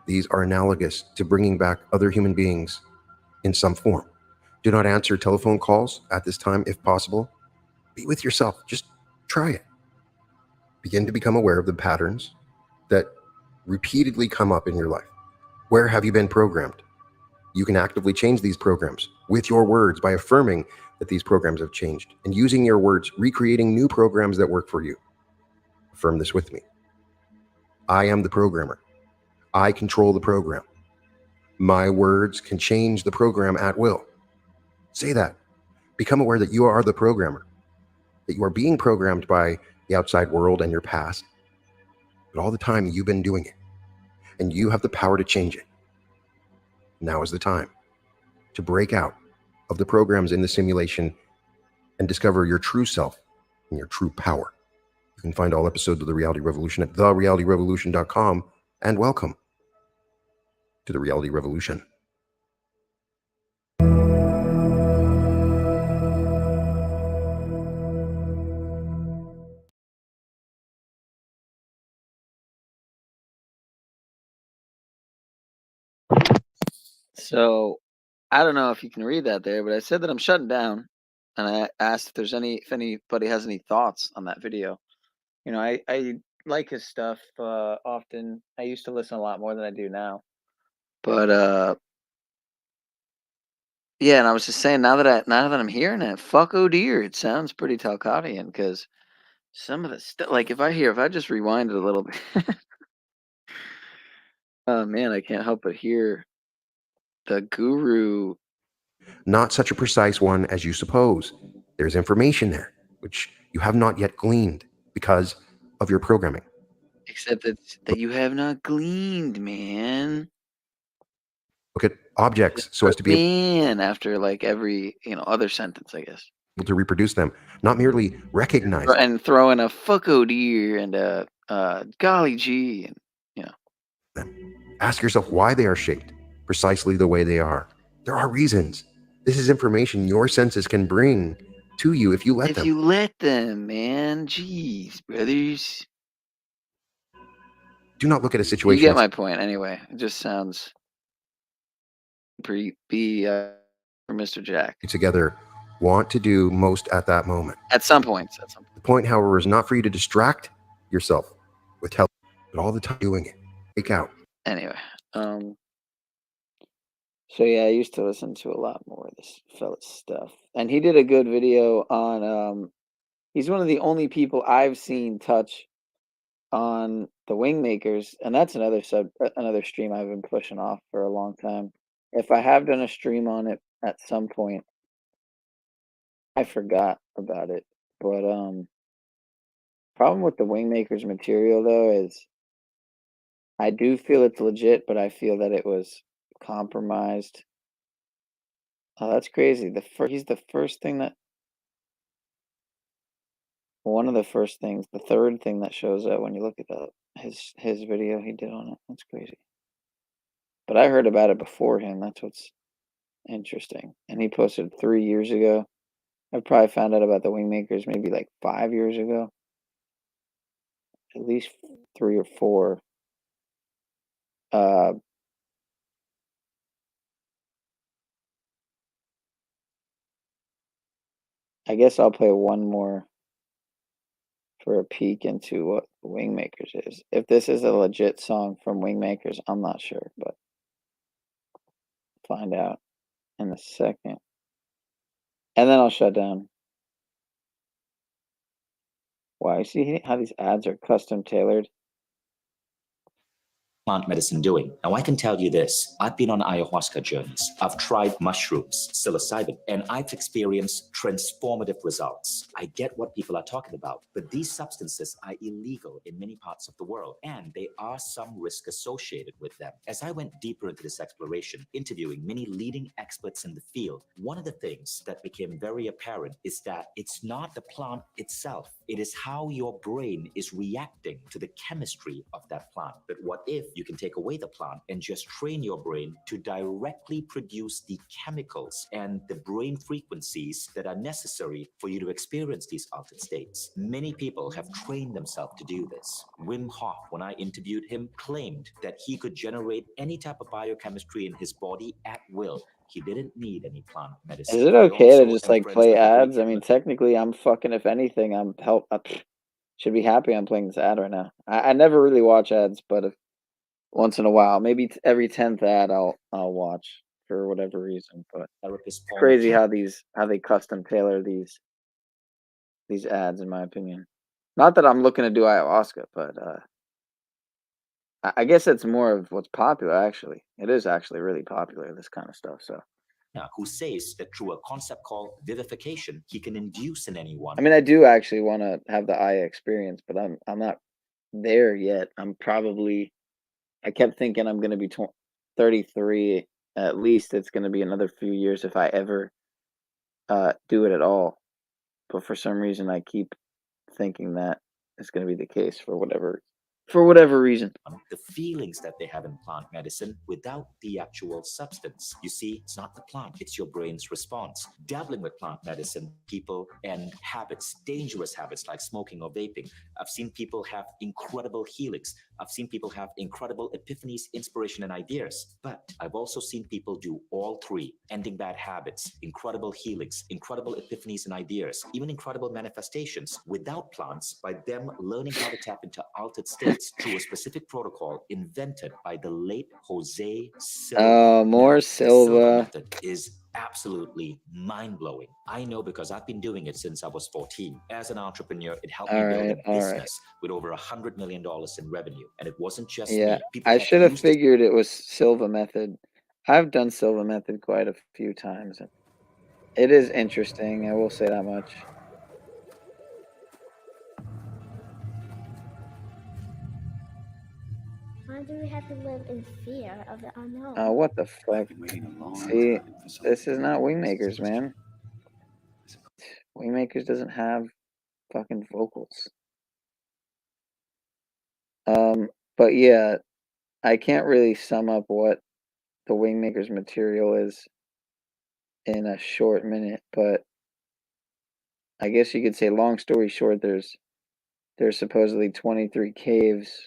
These are analogous to bringing back other human beings in some form. Do not answer telephone calls at this time if possible. Be with yourself. Just try it. Begin to become aware of the patterns that repeatedly come up in your life. Where have you been programmed? You can actively change these programs with your words by affirming that these programs have changed and using your words, recreating new programs that work for you. Affirm this with me. I am the programmer. I control the program. My words can change the program at will. Say that. Become aware that you are the programmer, that you are being programmed by the outside world and your past, but all the time you've been doing it, and you have the power to change it. Now is the time to break out of the programs in the simulation and discover your true self and your true power. You can find all episodes of The Reality Revolution at therealityrevolution.com, and welcome to The Reality Revolution. So I don't know if you can read that there, but I said that I'm shutting down, and I asked if anybody has any thoughts on that video. You know, I like his stuff often. I used to listen a lot more than I do now, but yeah. And I was just saying, now that I'm hearing it, fuck oh dear, it sounds pretty Talcottian, because some of the stuff, like if I just rewind it a little bit, oh man, I can't help but hear the guru. Not such a precise one as you suppose. There's information there, which you have not yet gleaned because of your programming. Except that you have not gleaned, man. Look at objects so as to be in after like every other sentence, I guess. able to reproduce them, not merely recognize them. And throw in a fucko dear and a golly gee, and Ask yourself why they are shaped precisely the way they are. There are reasons. This is information your senses can bring to you if you let them. If you let them, man. Jeez, brothers. Do not look at a You situation. get my point anyway. It just sounds for Mr. Jack. Together want to do most at that moment. At some points. The point, however, is not for you to distract yourself with help, but all the time doing it. Take out. Anyway, so yeah, I used to listen to a lot more of this fella's stuff, and he did a good video on. He's one of the only people I've seen touch on the Wingmakers, and that's another stream I've been pushing off for a long time. If I have done a stream on it at some point, I forgot about it. But problem with the Wingmakers material though is I do feel it's legit, but I feel that it was compromised. Oh, that's crazy. He's the first thing that one of the first things, the third thing that shows up when you look at his video he did on it. That's crazy. But I heard about it before him. That's what's interesting. And he posted 3 years ago. I probably found out about the Wingmakers maybe like 5 years ago. At least 3 or 4. I guess I'll play one more for a peek into what Wingmakers is. If this is a legit song from Wingmakers, I'm not sure, but find out in a second. And then I'll shut down. Wow, you see how these ads are custom tailored? Plant medicine doing? Now, I can tell you this. I've been on ayahuasca journeys. I've tried mushrooms, psilocybin, and I've experienced transformative results. I get what people are talking about, but these substances are illegal in many parts of the world, and there are some risk associated with them. As I went deeper into this exploration, interviewing many leading experts in the field, one of the things that became very apparent is that it's not the plant itself. It is how your brain is reacting to the chemistry of that plant. But what if you can take away the plant and just train your brain to directly produce the chemicals and the brain frequencies that are necessary for you to experience these altered states? Many people have trained themselves to do this. Wim Hof, when I interviewed him, claimed that he could generate any type of biochemistry in his body at will. He didn't need any plant medicine. Is it okay to just like play ads? I mean, technically, I'm fucking. If anything, should be happy I'm playing this ad right now. I never really watch ads, but if once in a while, maybe every 10th ad I'll watch for whatever reason. But it's crazy how they custom tailor these ads, in my opinion. Not that I'm looking to do ayahuasca, but I guess it's more of what's popular. Actually, it is actually really popular, this kind of stuff. So, who says that through a concept called vivification, he can induce in anyone. I mean, I do actually want to have the Aya experience, but I'm not there yet. I kept thinking I'm going to be 33 at least. It's going to be another few years if I ever do it at all. But for some reason, I keep thinking that is going to be the case for whatever reason. The feelings that they have in plant medicine without the actual substance. You see, it's not the plant, it's your brain's response. Dabbling with plant medicine, people and habits, dangerous habits like smoking or vaping. I've seen people have incredible healings. I've seen people have incredible epiphanies, inspiration, and ideas. But I've also seen people do all three, ending bad habits, incredible healings, incredible epiphanies and ideas, even incredible manifestations without plants by them learning how to tap into altered states through a specific protocol invented by the late Jose Silva. Oh, more Silva. The Silva method is absolutely mind-blowing. I know because I've been doing it since I was 14. As an entrepreneur, it helped me build a business with over $100 million in revenue. And it wasn't just me. People I had should have used figured it was Silva method. I've done Silva method quite a few times. It is interesting. I will say that much. Why do we have to live in fear of the unknown? Oh, what the fuck? See, this is not Wingmakers, man. Wingmakers doesn't have fucking vocals. But yeah, I can't really sum up what the Wingmakers material is in a short minute, but I guess you could say, long story short, there's supposedly 23 caves.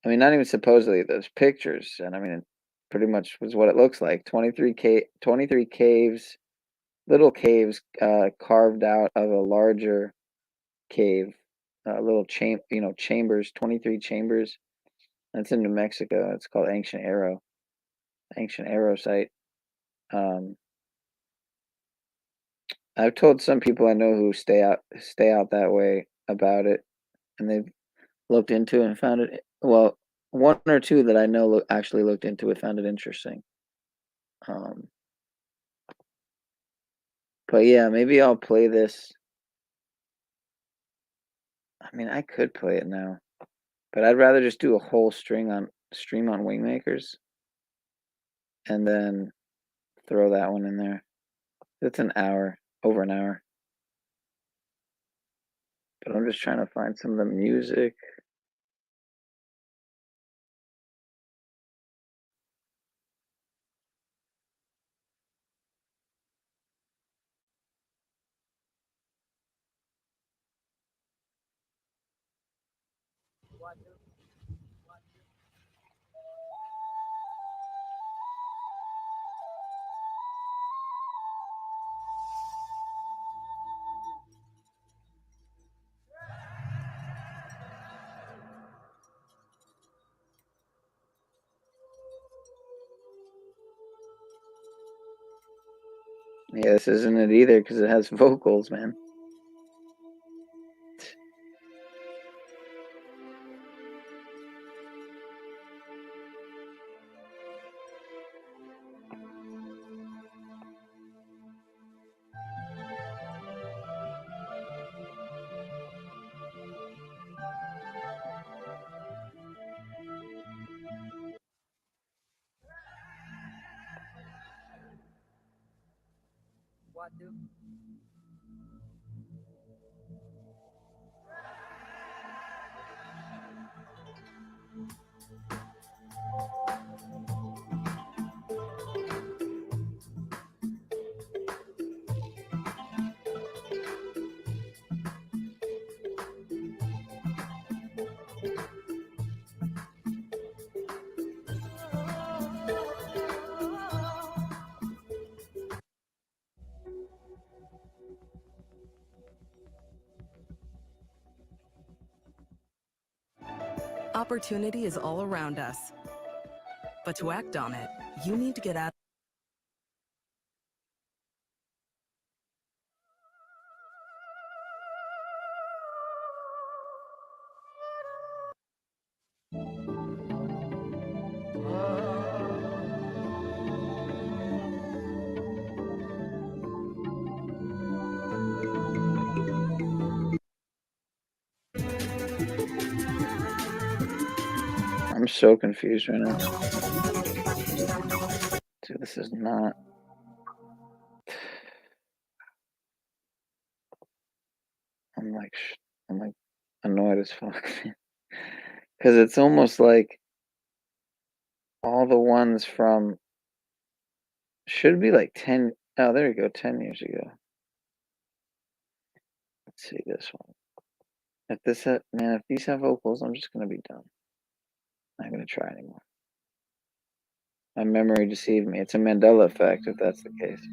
I mean, not even supposedly, there's pictures, and I mean, it pretty much was what it looks like. 23 caves, little caves carved out of a larger cave, little chambers, 23 chambers. That's in New Mexico. It's called Ancient Arrow site. I've told some people I know who stay out that way about it, and they've looked into it and found it. Well, one or two that I know actually looked into it, found it interesting. But yeah, maybe I'll play this. I mean, I could play it now, but I'd rather just do a whole stream on Wingmakers, and then throw that one in there. It's an hour, over an hour. But I'm just trying to find some of the music. Yeah, this isn't it either because it has vocals, man. Opportunity is all around us. But to act on it, you need to get out. I'm so confused right now. Dude, this is not. I'm like annoyed as fuck. Because it's almost like all the ones from should be like 10. Oh, there you go, 10 years ago. Let's see this one. If these have vocals, I'm just gonna be done. I'm not gonna try anymore. My memory deceived me. It's a Mandela effect if that's the case.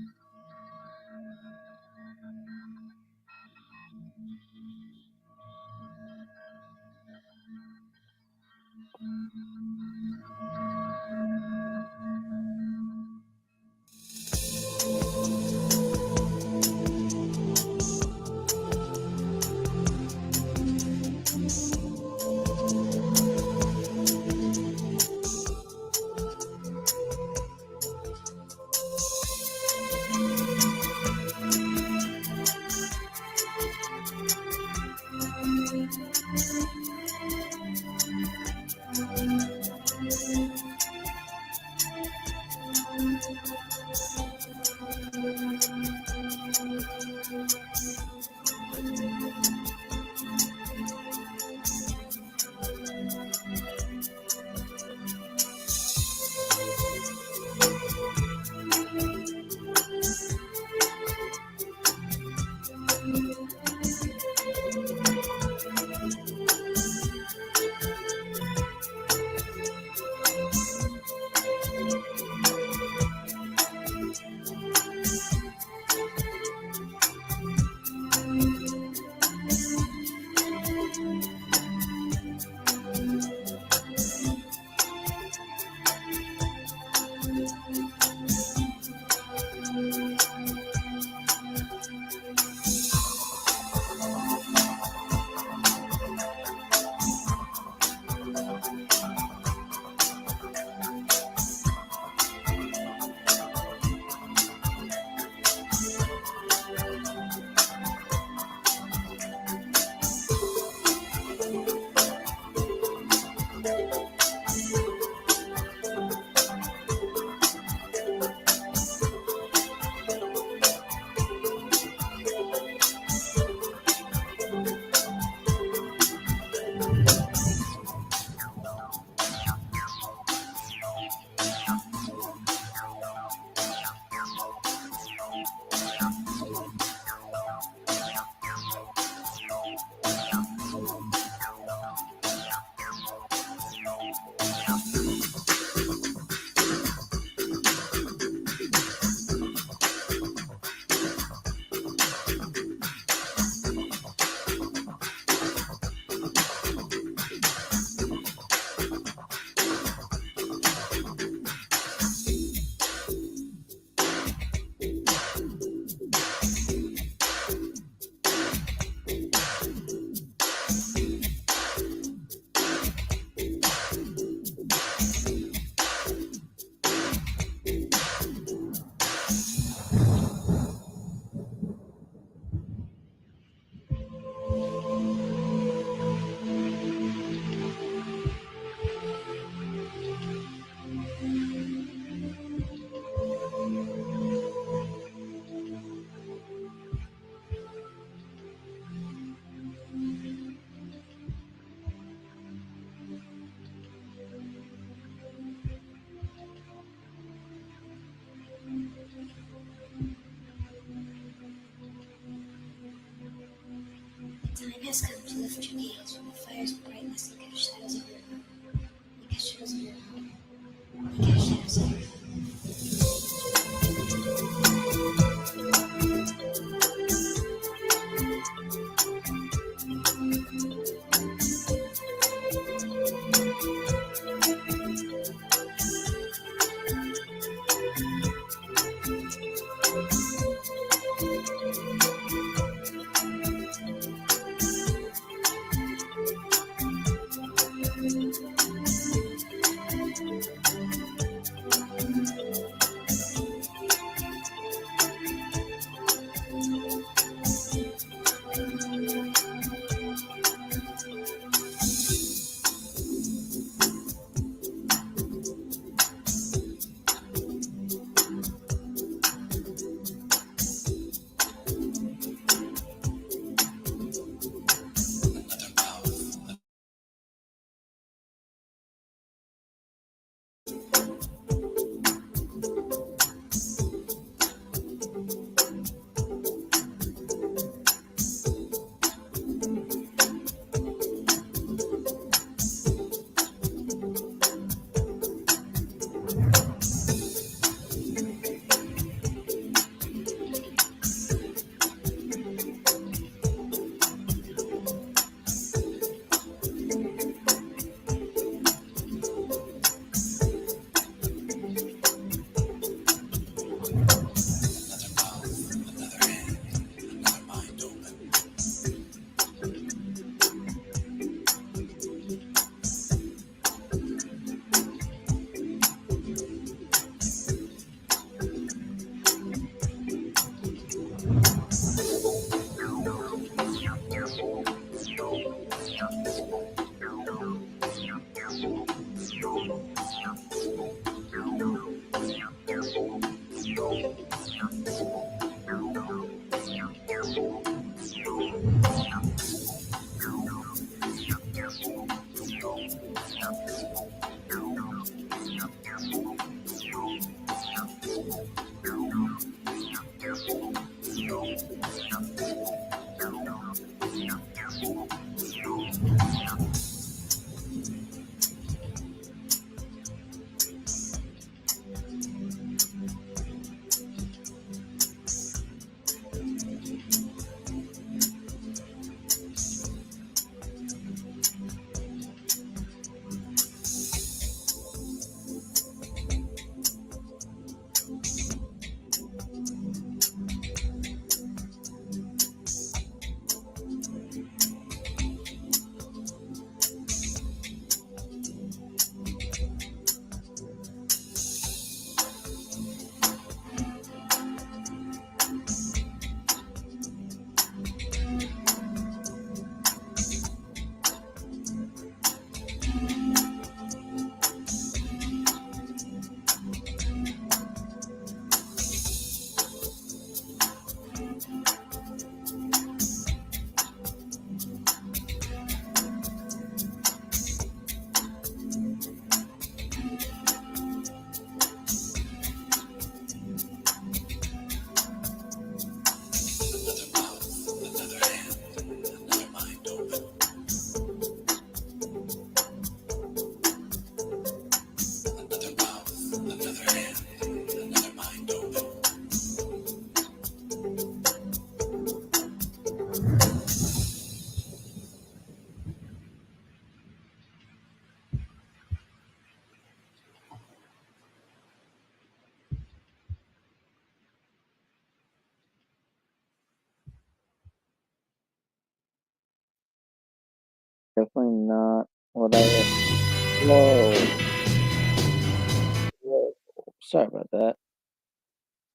Time has come to lift your gaze from the fire's brightness and catch shadows of your own. You catch shadows of your own. You catch shadows of your own. Definitely not what I. Whoa. Whoa. Sorry about that.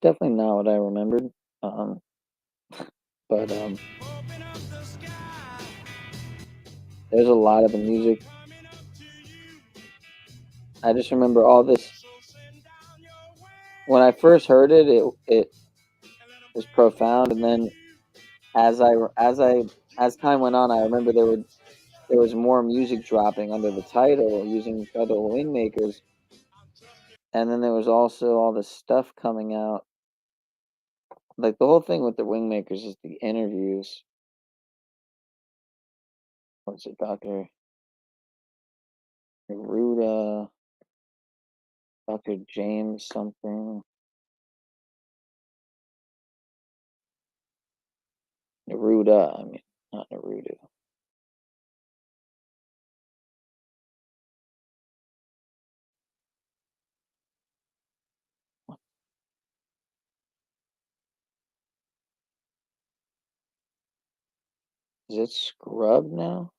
Definitely not what I remembered. But there's a lot of the music. I just remember all this. When I first heard it, it was profound, and then as time went on, I remember there was more music dropping under the title using other wingmakers, and then there was also all this stuff coming out. Like the whole thing with the wingmakers is the interviews. What's it, Dr. Neruda, Dr. James something. Neruda, I mean, not Neruda. Is it scrubbed now?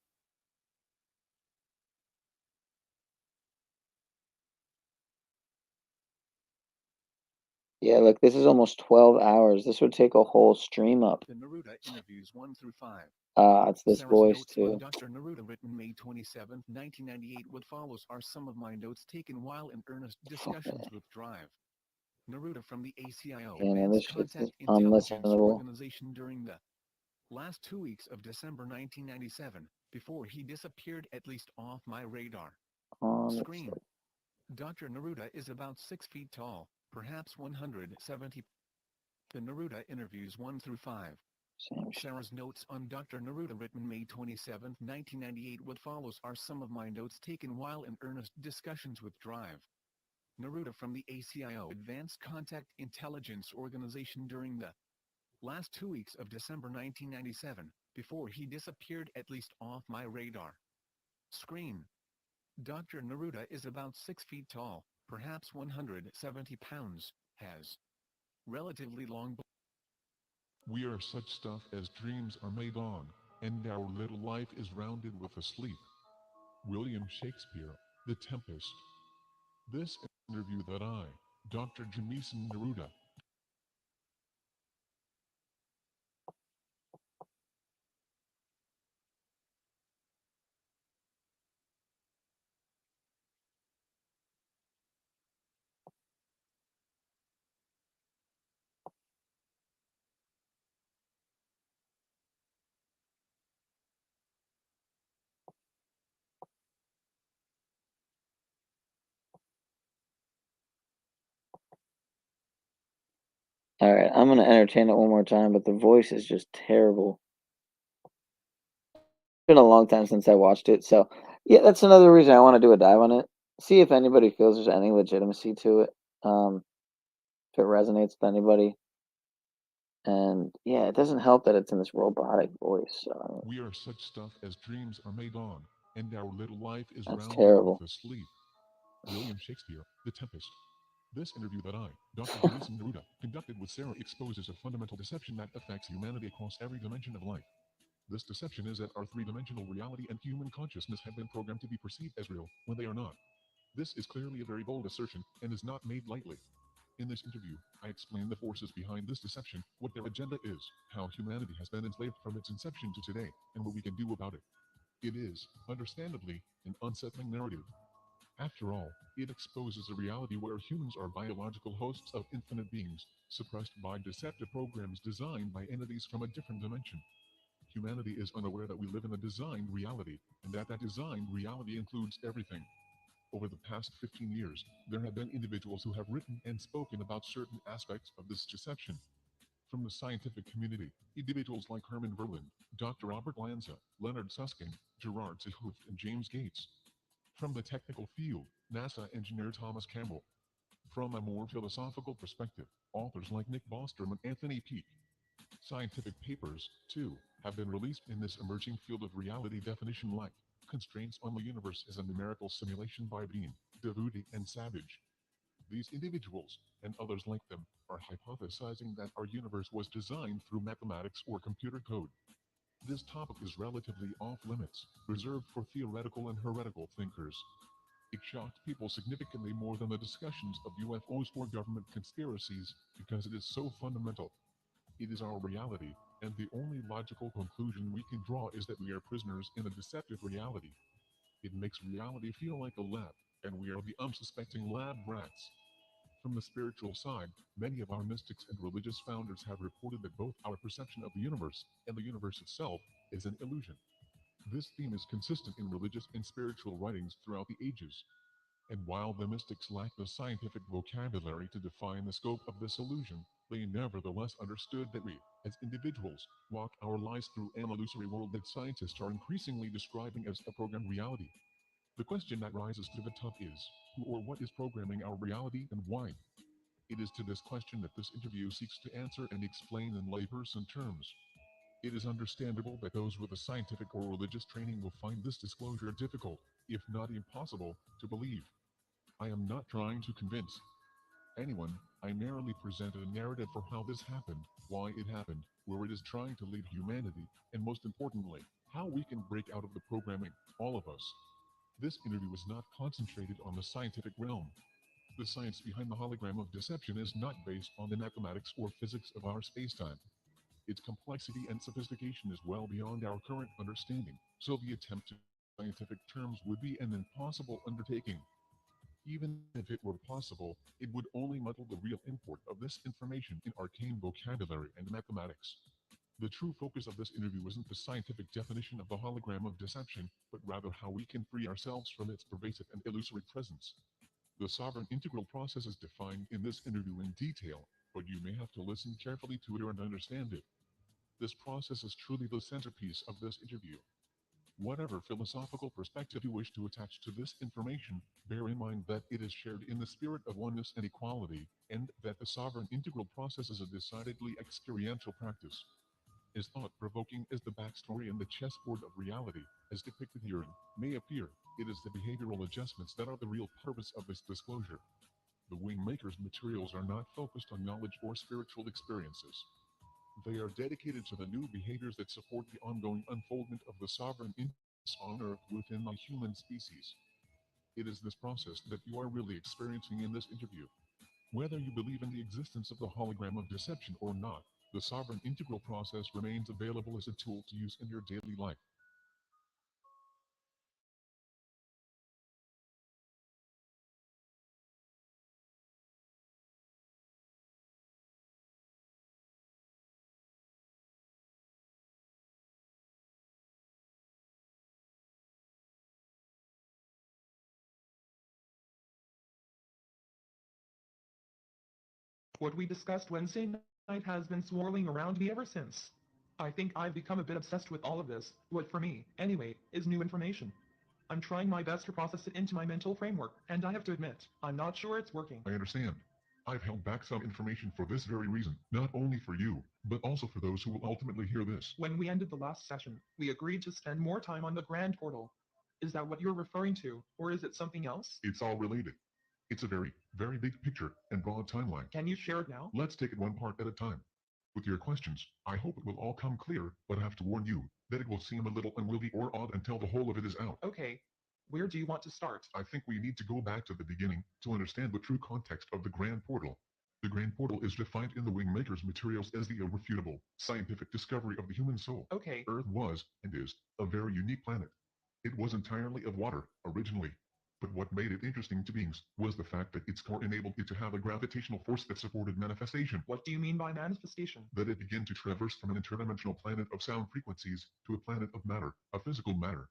Yeah, look, this is almost 12 hours. This would take a whole stream up. The Neruda interviews 1 through 5. It's this Sarah's voice notes too. on Dr. Neruda, written May 27, 1998. What follows are some of my notes taken while in earnest discussions with Drive. Neruda from the ACIO, Yeah, man, Advanced this shit's Contact just Intelligence unlistenable. Organization, during the last 2 weeks of December 1997, before he disappeared at least off my radar screen. Dr. Neruda is about 6 feet tall, perhaps 170. The Neruda interviews 1 through 5. Sarah's notes on Dr. Neruda, written May 27, 1998. What follows are some of my notes taken while in earnest discussions with Drive. Neruda from the ACIO, Advanced Contact Intelligence Organization, during the last 2 weeks of December 1997, before he disappeared at least off my radar screen. Dr. Neruda is about 6 feet tall, perhaps 170 pounds, has relatively long. We are such stuff as dreams are made on, and our little life is rounded with a sleep. William Shakespeare, The Tempest. This interview that I, Dr. Jamison Neruda, All right, I'm gonna entertain it one more time, but the voice is just terrible. It's been a long time since I watched it, so yeah, that's another reason I want to do a dive on it. See if anybody feels there's any legitimacy to it. If it resonates with anybody. And yeah, it doesn't help that it's in this robotic voice. So. we are such stuff as dreams are made on, and our little life is That's rounded terrible. with a sleep. William Shakespeare, The Tempest. This interview that I, Dr. Jamison Neruda, conducted with Sarah exposes a fundamental deception that affects humanity across every dimension of life. This deception is that our three-dimensional reality and human consciousness have been programmed to be perceived as real, when they are not. This is clearly a very bold assertion, and is not made lightly. In this interview, I explain the forces behind this deception, what their agenda is, how humanity has been enslaved from its inception to today, and what we can do about it. It is, understandably, an unsettling narrative. After all, it exposes a reality where humans are biological hosts of infinite beings, suppressed by deceptive programs designed by entities from a different dimension. Humanity is unaware that we live in a designed reality, and that designed reality includes everything. Over the past 15 years, there have been individuals who have written and spoken about certain aspects of this deception. From the scientific community, individuals like Herman Verlin, Dr. Robert Lanza, Leonard Susskind, Gerard 't Hooft, and James Gates. From the technical field, NASA engineer Thomas Campbell. From a more philosophical perspective, authors like Nick Bostrom and Anthony Peake. Scientific papers, too, have been released in this emerging field of reality definition like Constraints on the Universe is a Numerical Simulation by Bean, Devuti, and Savage. These individuals, and others like them, are hypothesizing that our universe was designed through mathematics or computer code. This topic is relatively off-limits, reserved for theoretical and heretical thinkers. It shocked people significantly more than the discussions of UFOs or government conspiracies because it is so fundamental. It is our reality, and the only logical conclusion we can draw is that we are prisoners in a deceptive reality. It makes reality feel like a lab, and we are the unsuspecting lab rats. From the spiritual side, many of our mystics and religious founders have reported that both our perception of the universe and the universe itself is an illusion. This theme is consistent in religious and spiritual writings throughout the ages. And while the mystics lack the scientific vocabulary to define the scope of this illusion, they nevertheless understood that we, as individuals, walk our lives through an illusory world that scientists are increasingly describing as a programmed reality. The question that rises to the top is, who or what is programming our reality and why? It is to this question that this interview seeks to answer and explain in layperson terms. It is understandable that those with a scientific or religious training will find this disclosure difficult, if not impossible, to believe. I am not trying to convince anyone. I merely present a narrative for how this happened, why it happened, where it is trying to lead humanity, and most importantly, how we can break out of the programming, all of us. This interview is not concentrated on the scientific realm. The science behind the hologram of deception is not based on the mathematics or physics of our spacetime. Its complexity and sophistication is well beyond our current understanding, so the attempt to scientific terms would be an impossible undertaking. Even if it were possible, it would only muddle the real import of this information in arcane vocabulary and mathematics. The true focus of this interview isn't the scientific definition of the hologram of deception, but rather how we can free ourselves from its pervasive and illusory presence. The sovereign integral process is defined in this interview in detail, but you may have to listen carefully to it and understand it. This process is truly the centerpiece of this interview. Whatever philosophical perspective you wish to attach to this information, bear in mind that it is shared in the spirit of oneness and equality, and that the sovereign integral process is a decidedly experiential practice. As thought-provoking as the backstory and the chessboard of reality, as depicted herein, may appear, it is the behavioral adjustments that are the real purpose of this disclosure. The Wingmaker's materials are not focused on knowledge or spiritual experiences. They are dedicated to the new behaviors that support the ongoing unfoldment of the sovereign intelligence on Earth within the human species. It is this process that you are really experiencing in this interview. Whether you believe in the existence of the hologram of deception or not, the sovereign integral process remains available as a tool to use in your daily life. What we discussed Wednesday night has been swirling around me ever since. I think I've become a bit obsessed with all of this. What for me, anyway, is new information. I'm trying my best to process it into my mental framework, and I have to admit, I'm not sure it's working. I understand. I've held back some information for this very reason, not only for you, but also for those who will ultimately hear this. When we ended the last session, we agreed to spend more time on the Grand Portal. Is that what you're referring to, or is it something else? It's all related. It's a very, very big picture and broad timeline. Can you share it now? Let's take it one part at a time. With your questions, I hope it will all come clear, but I have to warn you that it will seem a little unwieldy or odd until the whole of it is out. Okay. Where do you want to start? I think we need to go back to the beginning to understand the true context of the Grand Portal. The Grand Portal is defined in the Wingmaker's materials as the irrefutable, scientific discovery of the human soul. Okay. Earth was, and is, a very unique planet. It was entirely of water, originally. But what made it interesting to beings was the fact that its core enabled it to have a gravitational force that supported manifestation. What do you mean by manifestation? That it began to traverse from an interdimensional planet of sound frequencies to a planet of matter, a physical matter.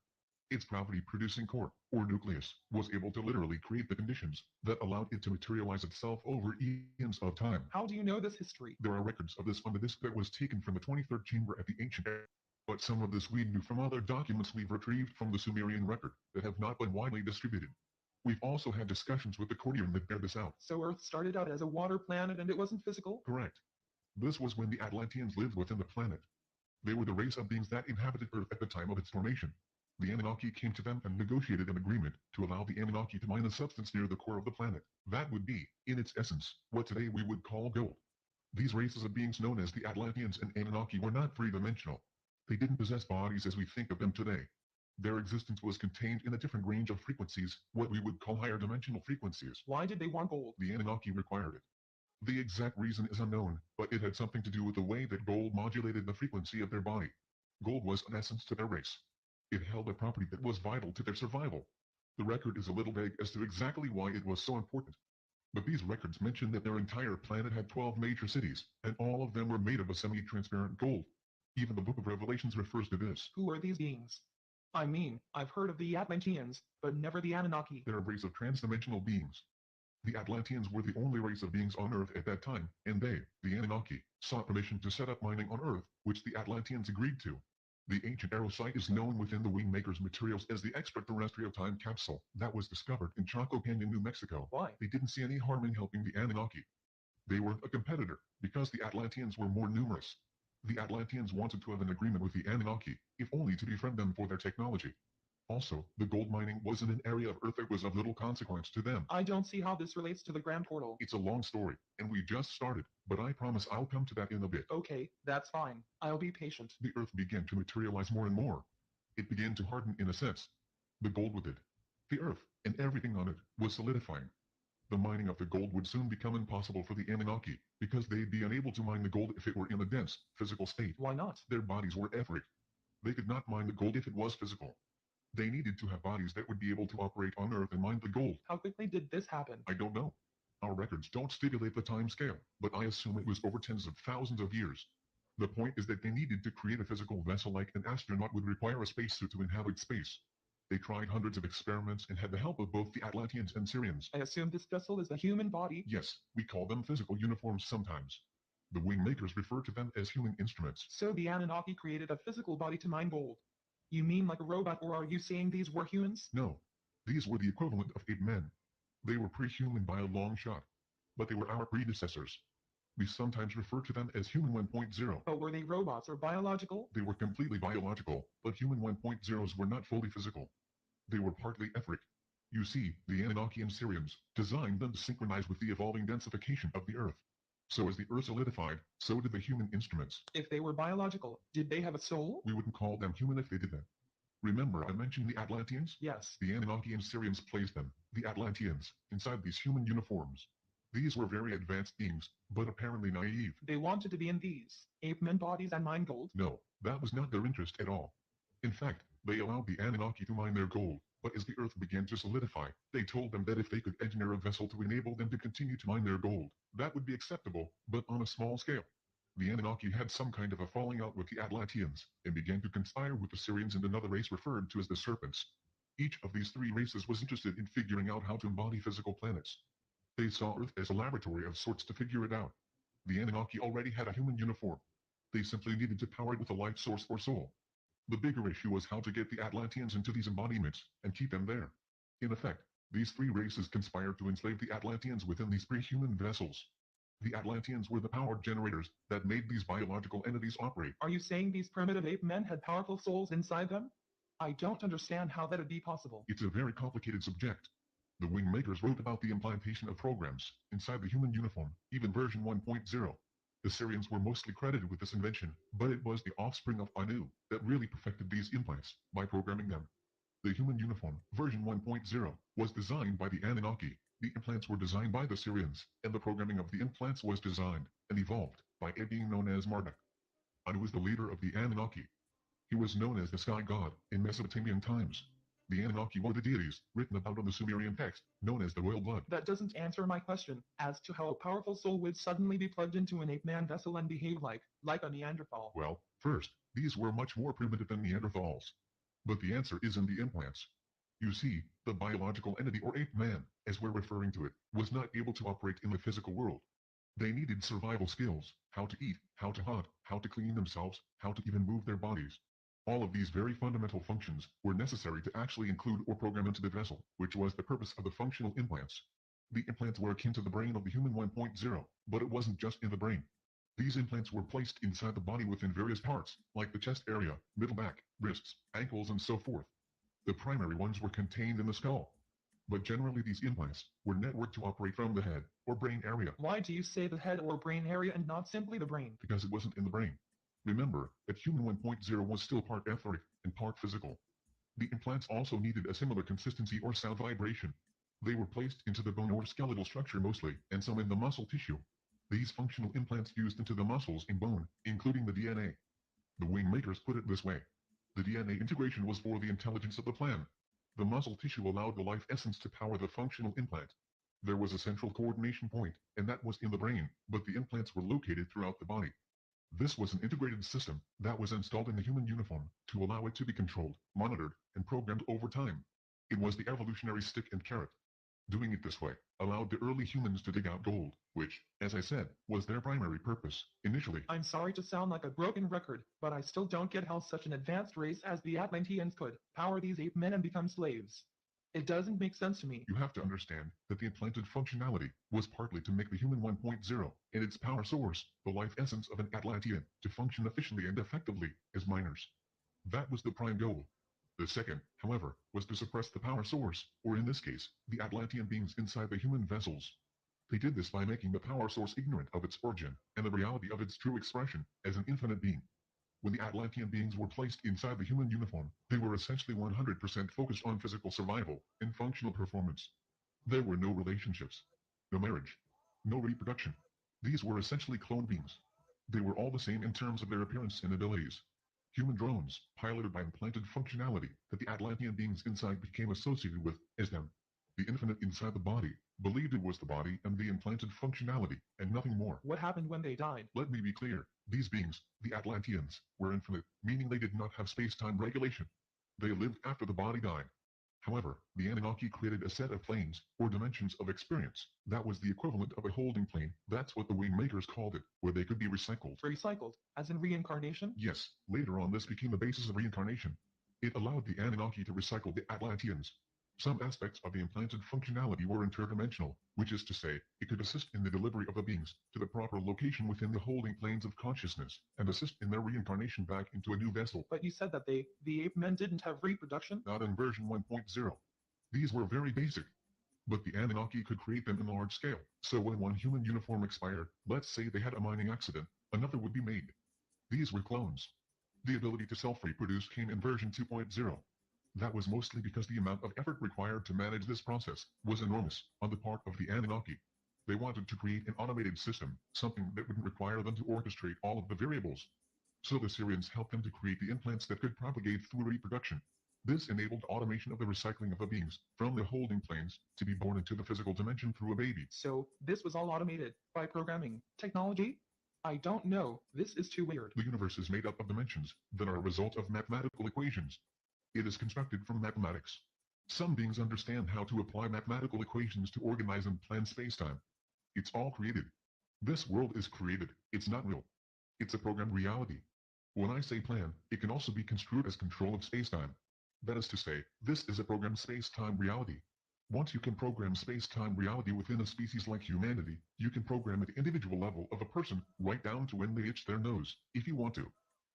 Its gravity-producing core, or nucleus, was able to literally create the conditions that allowed it to materialize itself over eons of time. How do you know this history? There are records of this on the disk that was taken from the 23rd chamber at the ancient era. But some of this we knew from other documents we've retrieved from the Sumerian record that have not been widely distributed. We've also had discussions with the Cordium that bear this out. So Earth started out as a water planet and it wasn't physical? Correct. This was when the Atlanteans lived within the planet. They were the race of beings that inhabited Earth at the time of its formation. The Anunnaki came to them and negotiated an agreement to allow the Anunnaki to mine a substance near the core of the planet. That would be, in its essence, what today we would call gold. These races of beings known as the Atlanteans and Anunnaki were not three-dimensional. They didn't possess bodies as we think of them today. Their existence was contained in a different range of frequencies, what we would call higher dimensional frequencies. Why did they want gold? The Anunnaki required it. The exact reason is unknown, but it had something to do with the way that gold modulated the frequency of their body. Gold was an essence to their race. It held a property that was vital to their survival. The record is a little vague as to exactly why it was so important. But these records mention that their entire planet had 12 major cities, and all of them were made of a semi-transparent gold. Even the Book of Revelations refers to this. Who are these beings? I mean, I've heard of the Atlanteans, but never the Anunnaki. They're a race of transdimensional beings. The Atlanteans were the only race of beings on Earth at that time, and they, the Anunnaki, sought permission to set up mining on Earth, which the Atlanteans agreed to. The ancient arrow site is known within the Wingmaker's materials as the extraterrestrial time capsule that was discovered in Chaco Canyon, New Mexico. Why? They didn't see any harm in helping the Anunnaki. They weren't a competitor, because the Atlanteans were more numerous. The Atlanteans wanted to have an agreement with the Anunnaki, if only to befriend them for their technology. Also, the gold mining was in an area of Earth that was of little consequence to them. I don't see how this relates to the Grand Portal. It's a long story, and we just started, but I promise I'll come to that in a bit. Okay, that's fine. I'll be patient. The Earth began to materialize more and more. It began to harden in a sense. The gold with it. The Earth, and everything on it, was solidifying. The mining of the gold would soon become impossible for the Anunnaki, because they'd be unable to mine the gold if it were in a dense, physical state. Why not? Their bodies were etheric. They could not mine the gold if it was physical. They needed to have bodies that would be able to operate on Earth and mine the gold. How quickly did this happen? I don't know. Our records don't stipulate the time scale, but I assume it was over tens of thousands of years. The point is that they needed to create a physical vessel like an astronaut would require a spacesuit to inhabit space. They tried hundreds of experiments and had the help of both the Atlanteans and Syrians. I assume this vessel is a human body? Yes, we call them physical uniforms sometimes. The Wingmakers refer to them as human instruments. So the Anunnaki created a physical body to mine gold. You mean like a robot, or are you saying these were humans? No. These were the equivalent of ape men. They were pre-human by a long shot. But they were our predecessors. We sometimes refer to them as Human 1.0. But were they robots or biological? They were completely biological, but Human 1.0s were not fully physical. They were partly etheric. You see, the Anunnaki and Syrians designed them to synchronize with the evolving densification of the Earth. So as the Earth solidified, so did the human instruments. If they were biological, did they have a soul? We wouldn't call them human if they did that. Remember I mentioned the Atlanteans? Yes. The Anunnaki and Syrians placed them, the Atlanteans, inside these human uniforms. These were very advanced beings, but apparently naive. They wanted to be in these ape men bodies and mine gold? No, that was not their interest at all. In fact, they allowed the Anunnaki to mine their gold, but as the Earth began to solidify, they told them that if they could engineer a vessel to enable them to continue to mine their gold, that would be acceptable, but on a small scale. The Anunnaki had some kind of a falling out with the Atlanteans, and began to conspire with the Syrians and another race referred to as the Serpents. Each of these three races was interested in figuring out how to embody physical planets. They saw Earth as a laboratory of sorts to figure it out. The Anunnaki already had a human uniform. They simply needed to power it with a life source or soul. The bigger issue was how to get the Atlanteans into these embodiments, and keep them there. In effect, these three races conspired to enslave the Atlanteans within these pre-human vessels. The Atlanteans were the power generators that made these biological entities operate. Are you saying these primitive ape men had powerful souls inside them? I don't understand how that would be possible. It's a very complicated subject. The Wingmakers wrote about the implantation of programs inside the human uniform, even version 1.0. The Syrians were mostly credited with this invention, but it was the offspring of Anu that really perfected these implants by programming them. The human uniform, version 1.0, was designed by the Anunnaki. The implants were designed by the Syrians, and the programming of the implants was designed and evolved by a being known as Marduk. Anu was the leader of the Anunnaki. He was known as the sky god in Mesopotamian times. The Anunnaki were the deities, written about in the Sumerian text, known as the royal blood. That doesn't answer my question, as to how a powerful soul would suddenly be plugged into an ape-man vessel and behave like a Neanderthal. Well, first, these were much more primitive than Neanderthals. But the answer is in the implants. You see, the biological entity or ape-man, as we're referring to it, was not able to operate in the physical world. They needed survival skills, how to eat, how to hunt, how to clean themselves, how to even move their bodies. All of these very fundamental functions were necessary to actually include or program into the vessel, which was the purpose of the functional implants. The implants were akin to the brain of the human 1.0, but it wasn't just in the brain. These implants were placed inside the body within various parts, like the chest area, middle back, wrists, ankles, and so forth. The primary ones were contained in the skull. But generally these implants were networked to operate from the head or brain area. Why do you say the head or brain area and not simply the brain? Because it wasn't in the brain. Remember that human 1.0 was still part etheric and part physical. The implants also needed a similar consistency or sound vibration. They were placed into the bone or skeletal structure mostly, and some in the muscle tissue. These functional implants fused into the muscles and bone, including the DNA. The wing makers put it this way. The DNA integration was for the intelligence of the plan. The muscle tissue allowed the life essence to power the functional implant. There was a central coordination point, and that was in the brain, but the implants were located throughout the body. This was an integrated system that was installed in the human uniform to allow it to be controlled, monitored, and programmed over time. It was the evolutionary stick and carrot. Doing it this way allowed the early humans to dig out gold, which, as I said, was their primary purpose, initially. I'm sorry to sound like a broken record, but I still don't get how such an advanced race as the Atlanteans could power these ape men and become slaves. It doesn't make sense to me. You have to understand that the implanted functionality was partly to make the human 1.0 and its power source, the life essence of an Atlantean, to function efficiently and effectively as miners. That was the prime goal. The second, however, was to suppress the power source, or in this case, the Atlantean beings inside the human vessels. They did this by making the power source ignorant of its origin and the reality of its true expression as an infinite being. When the Atlantean beings were placed inside the human uniform, they were essentially 100% focused on physical survival and functional performance. There were no relationships, no marriage, no reproduction. These were essentially clone beings. They were all the same in terms of their appearance and abilities. Human drones, piloted by implanted functionality that the Atlantean beings inside became associated with as them. The infinite inside the body believed it was the body and the implanted functionality, and nothing more. What happened when they died? Let me be clear. These beings, the Atlanteans, were infinite, meaning they did not have space-time regulation. They lived after the body died. However, the Anunnaki created a set of planes, or dimensions of experience, that was the equivalent of a holding plane. That's what the wing makers called it, where they could be recycled. Recycled? As in reincarnation? Yes, later on this became the basis of reincarnation. It allowed the Anunnaki to recycle the Atlanteans. Some aspects of the implanted functionality were interdimensional, which is to say, it could assist in the delivery of the beings to the proper location within the holding planes of consciousness, and assist in their reincarnation back into a new vessel. But you said that the ape men didn't have reproduction? Not in version 1.0. These were very basic, but the Anunnaki could create them in large scale. So when one human uniform expired, let's say they had a mining accident, another would be made. These were clones. The ability to self-reproduce came in version 2.0. That was mostly because the amount of effort required to manage this process was enormous on the part of the Anunnaki. They wanted to create an automated system, something that wouldn't require them to orchestrate all of the variables. So the Syrians helped them to create the implants that could propagate through reproduction. This enabled automation of the recycling of the beings from the holding planes to be born into the physical dimension through a baby. So this was all automated by programming technology? I don't know. This is too weird. The universe is made up of dimensions that are a result of mathematical equations. It is constructed from mathematics. Some beings understand how to apply mathematical equations to organize and plan space-time. It's all created. This world is created. It's not real. It's a programmed reality. When I say plan, it can also be construed as control of space-time. That is to say, this is a programmed space-time reality. Once you can program space-time reality within a species like humanity, you can program at the individual level of a person right down to when they itch their nose, if you want to.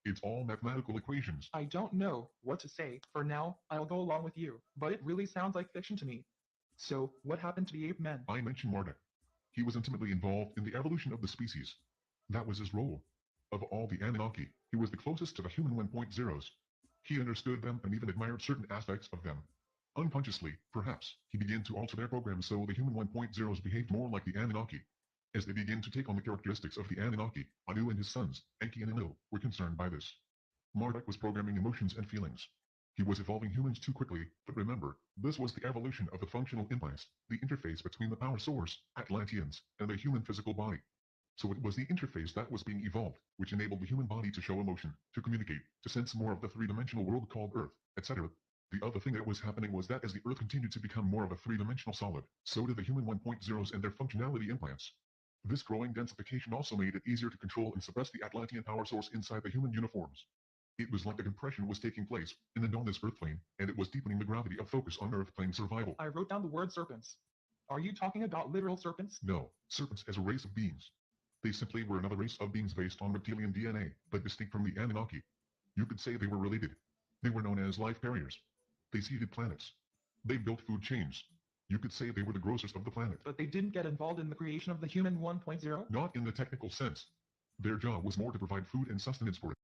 It's all mathematical equations. I don't know what to say. For now, I'll go along with you, but it really sounds like fiction to me. So, what happened to the ape men? I mentioned Marduk. He was intimately involved in the evolution of the species. That was his role. Of all the Anunnaki, he was the closest to the human 1.0s. He understood them and even admired certain aspects of them. Unconsciously, perhaps, he began to alter their programs so the human 1.0s behaved more like the Anunnaki. As they began to take on the characteristics of the Anunnaki, Anu and his sons, Enki and Enlil, were concerned by this. Marduk was programming emotions and feelings. He was evolving humans too quickly, but remember, this was the evolution of the functional implants, the interface between the power source, Atlanteans, and the human physical body. So it was the interface that was being evolved, which enabled the human body to show emotion, to communicate, to sense more of the three-dimensional world called Earth, etc. The other thing that was happening was that as the Earth continued to become more of a three-dimensional solid, so did the human 1.0s and their functionality implants. This growing densification also made it easier to control and suppress the Atlantean power source inside the human uniforms. It was like a compression was taking place in the known as Earth plane, and it was deepening the gravity of focus on Earth plane survival. I wrote down the word serpents. Are you talking about literal serpents? No, serpents as a race of beings. They simply were another race of beings based on reptilian DNA, but distinct from the Anunnaki. You could say they were related. They were known as life carriers. They seeded planets. They built food chains. You could say they were the grocers of the planet. But they didn't get involved in the creation of the human 1.0? Not in the technical sense. Their job was more to provide food and sustenance for it.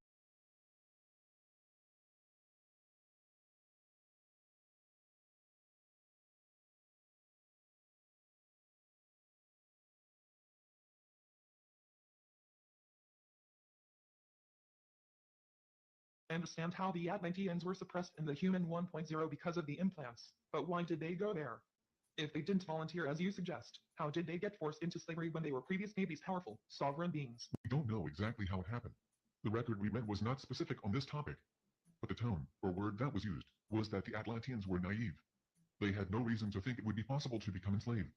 I understand how the Atlanteans were suppressed in the human 1.0 because of the implants, but why did they go there? If they didn't volunteer as you suggest, how did they get forced into slavery when they were previously these powerful, sovereign beings? We don't know exactly how it happened. The record we read was not specific on this topic, but the tone, or word that was used, was that the Atlanteans were naive. They had no reason to think it would be possible to become enslaved.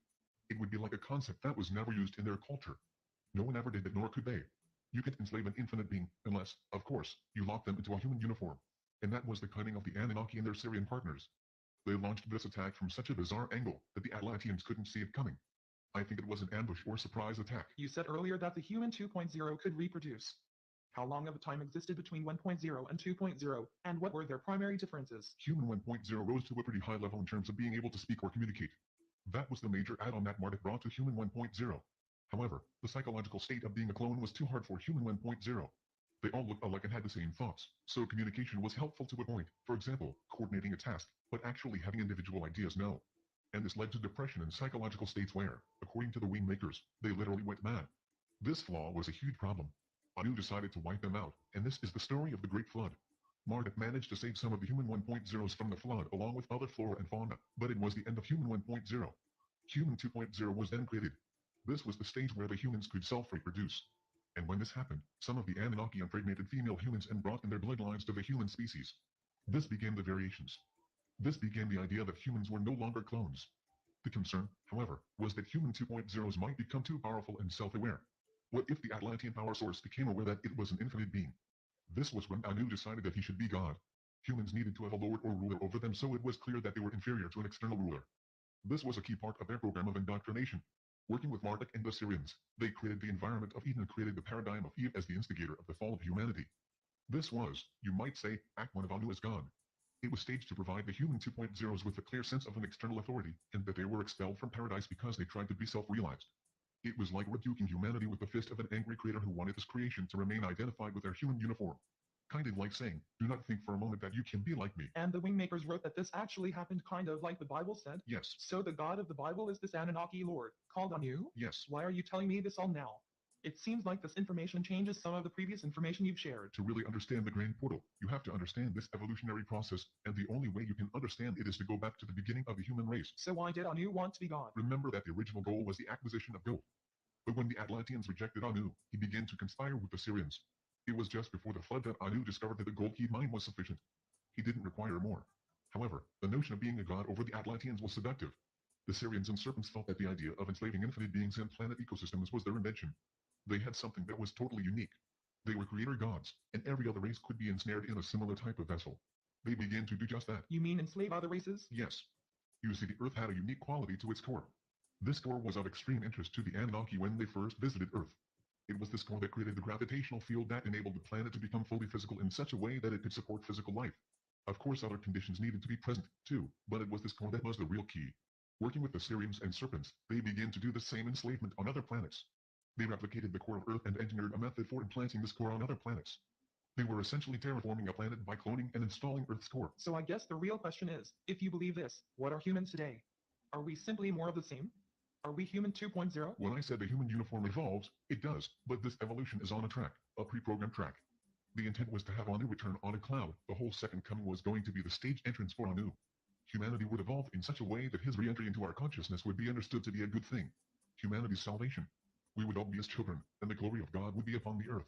It would be like a concept that was never used in their culture. No one ever did it, nor could they. You can enslave an infinite being, unless, of course, you lock them into a human uniform. And that was the cunning of the Anunnaki and their Syrian partners. They launched this attack from such a bizarre angle that the Atlanteans couldn't see it coming. I think it was an ambush or surprise attack. You said earlier that the human 2.0 could reproduce. How long of a time existed between 1.0 and 2.0, and what were their primary differences? Human 1.0 rose to a pretty high level in terms of being able to speak or communicate. That was the major add-on that Marduk brought to Human 1.0. However, the psychological state of being a clone was too hard for Human 1.0. They all looked alike and had the same thoughts, so communication was helpful to a point, for example, coordinating a task, but actually having individual ideas no. And this led to depression and psychological states where, according to the wing makers, they literally went mad. This flaw was a huge problem. Anu decided to wipe them out, and this is the story of the Great Flood. Marduk managed to save some of the Human 1.0s from the flood along with other flora and fauna, but it was the end of Human 1.0. Human 2.0 was then created. This was the stage where the humans could self-reproduce. And when this happened, some of the Anunnaki impregnated female humans and brought in their bloodlines to the human species. This began the variations. This began the idea that humans were no longer clones. The concern, however, was that Human 2.0s might become too powerful and self-aware. What if the Atlantean power source became aware that it was an infinite being? This was when Anu decided that he should be God. Humans needed to have a lord or ruler over them, so it was clear that they were inferior to an external ruler. This was a key part of their program of indoctrination. Working with Marduk and the Syrians, they created the environment of Eden and created the paradigm of Eve as the instigator of the fall of humanity. This was, you might say, Act 1 of Anu as God. It was staged to provide the Human 2.0s with a clear sense of an external authority, and that they were expelled from paradise because they tried to be self-realized. It was like rebuking humanity with the fist of an angry creator who wanted this creation to remain identified with their human uniform. Kind of like saying, do not think for a moment that you can be like me. And the wingmakers wrote that this actually happened kind of like the Bible said? Yes. So the God of the Bible is this Anunnaki Lord, called Anu? Yes. Why are you telling me this all now? It seems like this information changes some of the previous information you've shared. To really understand the Grand Portal, you have to understand this evolutionary process, and the only way you can understand it is to go back to the beginning of the human race. So why did Anu want to be God? Remember that the original goal was the acquisition of gold. But when the Atlanteans rejected Anu, he began to conspire with the Syrians. It was just before the flood that Anu discovered that the gold he mined was sufficient. He didn't require more. However, the notion of being a god over the Atlanteans was seductive. The Syrians and serpents felt that the idea of enslaving infinite beings and planet ecosystems was their invention. They had something that was totally unique. They were creator gods, and every other race could be ensnared in a similar type of vessel. They began to do just that. You mean enslave other races? Yes. You see, the Earth had a unique quality to its core. This core was of extreme interest to the Anunnaki when they first visited Earth. It was this core that created the gravitational field that enabled the planet to become fully physical in such a way that it could support physical life. Of course, other conditions needed to be present, too, but it was this core that was the real key. Working with the Syrians and serpents, they began to do the same enslavement on other planets. They replicated the core of Earth and engineered a method for implanting this core on other planets. They were essentially terraforming a planet by cloning and installing Earth's core. So I guess the real question is, if you believe this, what are humans today? Are we simply more of the same? Are we human 2.0? When I said the human uniform evolves, it does, but this evolution is on a track, a pre-programmed track. The intent was to have Anu return on a cloud. The whole second coming was going to be the stage entrance for Anu. Humanity would evolve in such a way that his re-entry into our consciousness would be understood to be a good thing. Humanity's salvation. We would all be his children, and the glory of God would be upon the earth.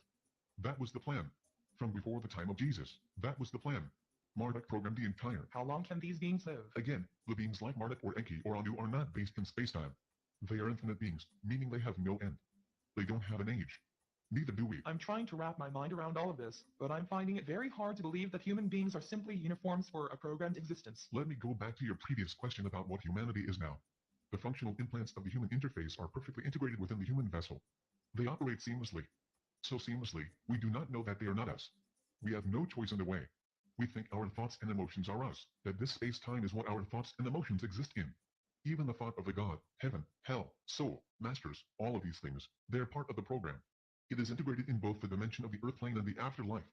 That was the plan. From before the time of Jesus, that was the plan. Marduk programmed the entire. How long can these beings live? Again, the beings like Marduk or Enki or Anu are not based in space-time. They are infinite beings, meaning they have no end. They don't have an age. Neither do we. I'm trying to wrap my mind around all of this, but I'm finding it very hard to believe that human beings are simply uniforms for a programmed existence. Let me go back to your previous question about what humanity is now. The functional implants of the human interface are perfectly integrated within the human vessel. They operate seamlessly. So seamlessly, we do not know that they are not us. We have no choice in the way. We think our thoughts and emotions are us, that this space-time is what our thoughts and emotions exist in. Even the thought of the God, heaven, hell, soul, masters, all of these things, they're part of the program. It is integrated in both the dimension of the earth plane and the afterlife.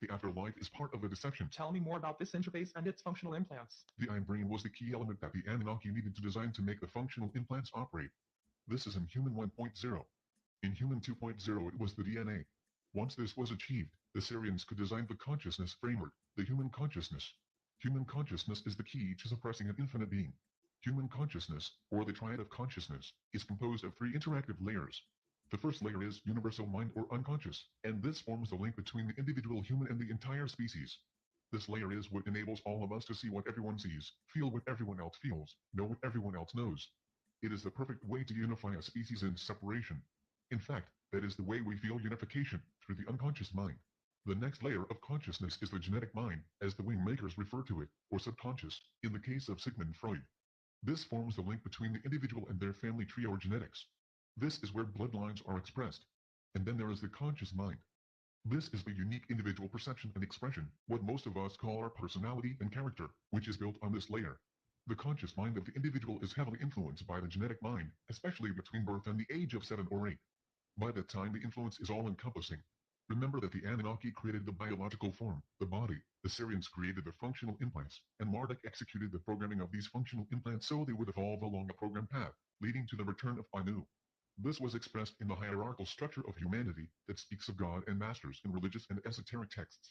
The afterlife is part of the deception. Tell me more about this interface and its functional implants. The iron brain was the key element that the Anunnaki needed to design to make the functional implants operate. This is in Human 1.0. In Human 2.0 it was the DNA. Once this was achieved, the Syrians could design the consciousness framework, the human consciousness. Human consciousness is the key to suppressing an infinite being. Human consciousness, or the triad of consciousness, is composed of 3 interactive layers. The first layer is universal mind or unconscious, and this forms the link between the individual human and the entire species. This layer is what enables all of us to see what everyone sees, feel what everyone else feels, know what everyone else knows. It is the perfect way to unify a species in separation. In fact, that is the way we feel unification, through the unconscious mind. The next layer of consciousness is the genetic mind, as the wing makers refer to it, or subconscious, in the case of Sigmund Freud. This forms the link between the individual and their family tree or genetics. This is where bloodlines are expressed. And then there is the conscious mind. This is the unique individual perception and expression, what most of us call our personality and character, which is built on this layer. The conscious mind of the individual is heavily influenced by the genetic mind, especially between birth and the age of 7 or 8. By that time the influence is all-encompassing. Remember that the Anunnaki created the biological form, the body, the Syrians created the functional implants, and Marduk executed the programming of these functional implants so they would evolve along a program path, leading to the return of Anu. This was expressed in the hierarchical structure of humanity that speaks of God and masters in religious and esoteric texts.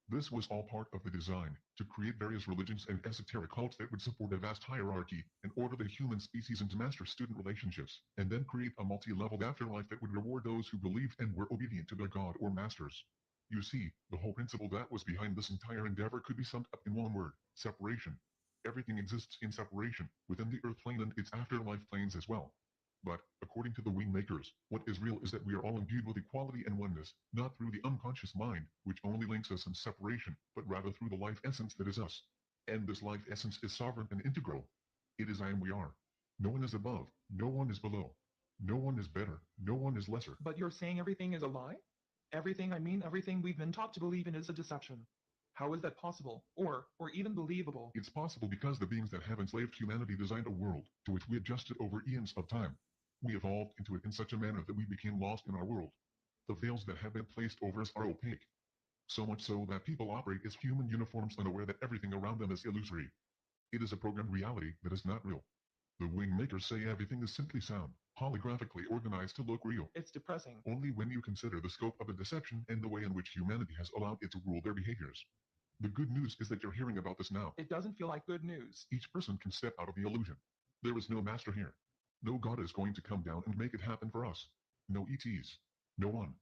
This was all part of the design, to create various religions and esoteric cults that would support a vast hierarchy and order the human species into master-student relationships, and then create a multi-leveled afterlife that would reward those who believed and were obedient to their god or masters. You see, the whole principle that was behind this entire endeavor could be summed up in one word: separation. Everything exists in separation, within the earth plane and its afterlife planes as well. But, according to the wing makers, what is real is that we are all imbued with equality and oneness, not through the unconscious mind, which only links us in separation, but rather through the life essence that is us. And this life essence is sovereign and integral. It is I and we are. No one is above, no one is below. No one is better, no one is lesser. But you're saying everything is a lie? Everything we've been taught to believe in is a deception. How is that possible, or even believable? It's possible because the beings that have enslaved humanity designed a world, to which we adjusted over eons of time. We evolved into it in such a manner that we became lost in our world. The veils that have been placed over us are opaque. So much so that people operate as human uniforms unaware that everything around them is illusory. It is a programmed reality that is not real. The wing makers say everything is simply sound, holographically organized to look real. It's depressing. Only when you consider the scope of the deception and the way in which humanity has allowed it to rule their behaviors. The good news is that you're hearing about this now. It doesn't feel like good news. Each person can step out of the illusion. There is no master here. No God is going to come down and make it happen for us. No ETs. No one.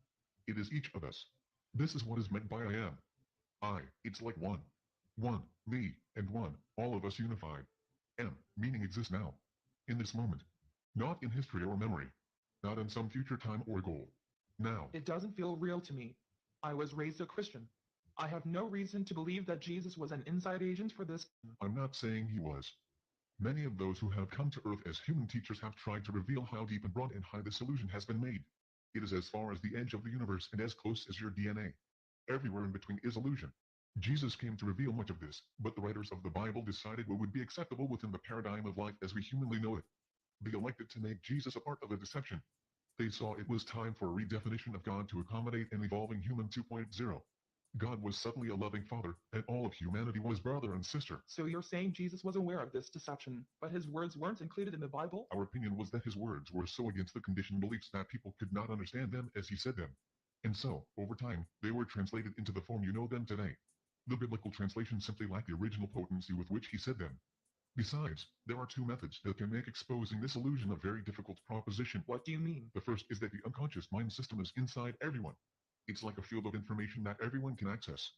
It is each of us. This is what is meant by I am. I, it's like one. One, me, and one, all of us unified. M, meaning exists now. In this moment. Not in history or memory. Not in some future time or goal. Now. It doesn't feel real to me. I was raised a Christian. I have no reason to believe that Jesus was an inside agent for this. I'm not saying he was. Many of those who have come to Earth as human teachers have tried to reveal how deep and broad and high this illusion has been made. It is as far as the edge of the universe and as close as your DNA. Everywhere in between is illusion. Jesus came to reveal much of this, but the writers of the Bible decided what would be acceptable within the paradigm of life as we humanly know it. They elected to make Jesus a part of a deception. They saw it was time for a redefinition of God to accommodate an evolving human 2.0. God was suddenly a loving father, and all of humanity was brother and sister. So you're saying Jesus was aware of this deception, but his words weren't included in the Bible? Our opinion was that his words were so against the conditioned beliefs that people could not understand them as he said them. And so, over time, they were translated into the form you know them today. The biblical translation simply lacked the original potency with which he said them. Besides, there are 2 methods that can make exposing this illusion a very difficult proposition. What do you mean? The first is that the unconscious mind system is inside everyone. It's like a field of information that everyone can access.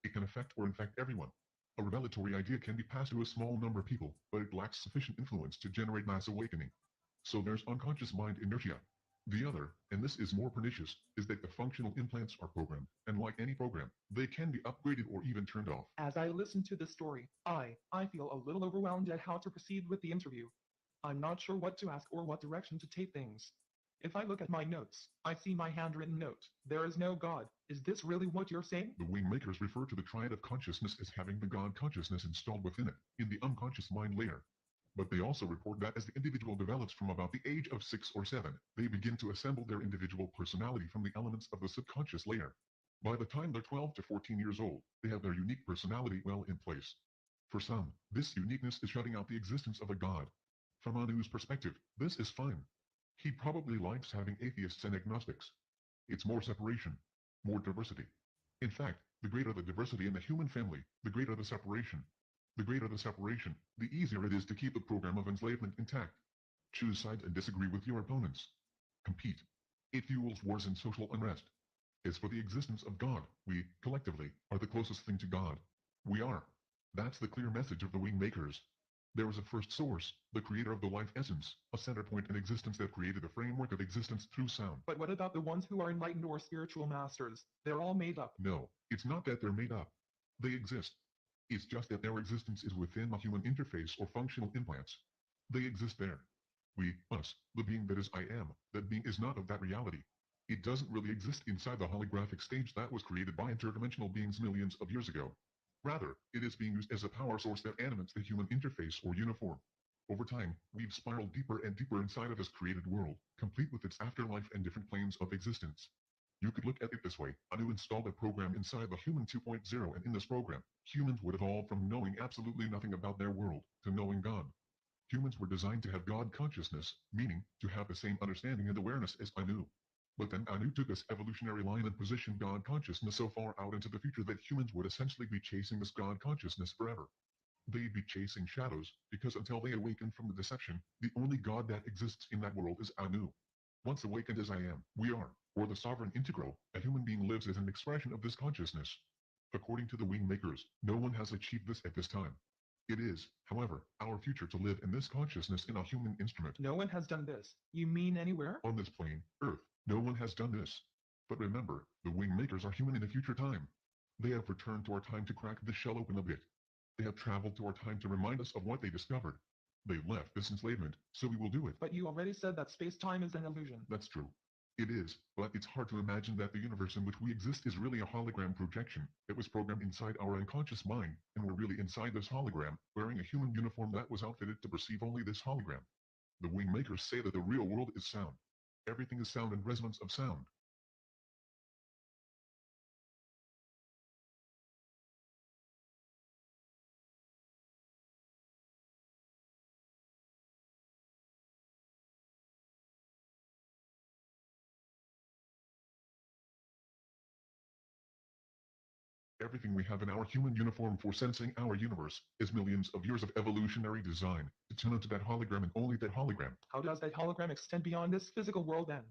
It can affect or infect everyone. A revelatory idea can be passed to a small number of people, but it lacks sufficient influence to generate mass awakening. So there's unconscious mind inertia. The other, and this is more pernicious, is that the functional implants are programmed, and like any program, they can be upgraded or even turned off. As I listen to this story, I feel a little overwhelmed at how to proceed with the interview. I'm not sure what to ask or what direction to take things. If I look at my notes, I see my handwritten note. There is no God. Is this really what you're saying? The wing makers refer to the triad of consciousness as having the God consciousness installed within it, in the unconscious mind layer. But they also report that as the individual develops from about the age of 6 or 7, they begin to assemble their individual personality from the elements of the subconscious layer. By the time they're 12 to 14 years old, they have their unique personality well in place. For some, this uniqueness is shutting out the existence of a God. From Anu's perspective, this is fine. He probably likes having atheists and agnostics. It's more separation, more diversity. In fact, the greater the diversity in the human family, the greater the separation. The greater the separation, the easier it is to keep the program of enslavement intact. Choose sides and disagree with your opponents. Compete. It fuels wars and social unrest. As for the existence of God, we, collectively, are the closest thing to God. We are. That's the clear message of the wing makers. There is a first source, the creator of the life essence, a center point in existence that created a framework of existence through sound. But what about the ones who are enlightened or spiritual masters? They're all made up. No, it's not that they're made up. They exist. It's just that their existence is within a human interface or functional implants. They exist there. We, us, the being that is I am, that being is not of that reality. It doesn't really exist inside the holographic stage that was created by interdimensional beings millions of years ago. Rather, it is being used as a power source that animates the human interface or uniform. Over time, we've spiraled deeper and deeper inside of this created world, complete with its afterlife and different planes of existence. You could look at it this way. Anu installed a program inside the human 2.0, and in this program, humans would evolve from knowing absolutely nothing about their world to knowing God. Humans were designed to have God consciousness, meaning to have the same understanding and awareness as Anu. But then Anu took this evolutionary line and positioned God consciousness so far out into the future that humans would essentially be chasing this God consciousness forever. They'd be chasing shadows, because until they awaken from the deception, the only God that exists in that world is Anu. Once awakened as I am, we are, or the sovereign integral, a human being lives as an expression of this consciousness. According to the wing makers, no one has achieved this at this time. It is, however, our future to live in this consciousness in a human instrument. No one has done this. You mean anywhere? On this plane, Earth, no one has done this. But remember, the wing makers are human in a future time. They have returned to our time to crack the shell open a bit. They have traveled to our time to remind us of what they discovered. They left this enslavement, so we will do it. But you already said that space-time is an illusion. That's true. It is, but it's hard to imagine that the universe in which we exist is really a hologram projection. It was programmed inside our unconscious mind, and we're really inside this hologram, wearing a human uniform that was outfitted to perceive only this hologram. The wing makers say that the real world is sound. Everything is sound and resonance of sound. Everything we have in our human uniform for sensing our universe is millions of years of evolutionary design to tune into that hologram and only that hologram. How does that hologram extend beyond this physical world then?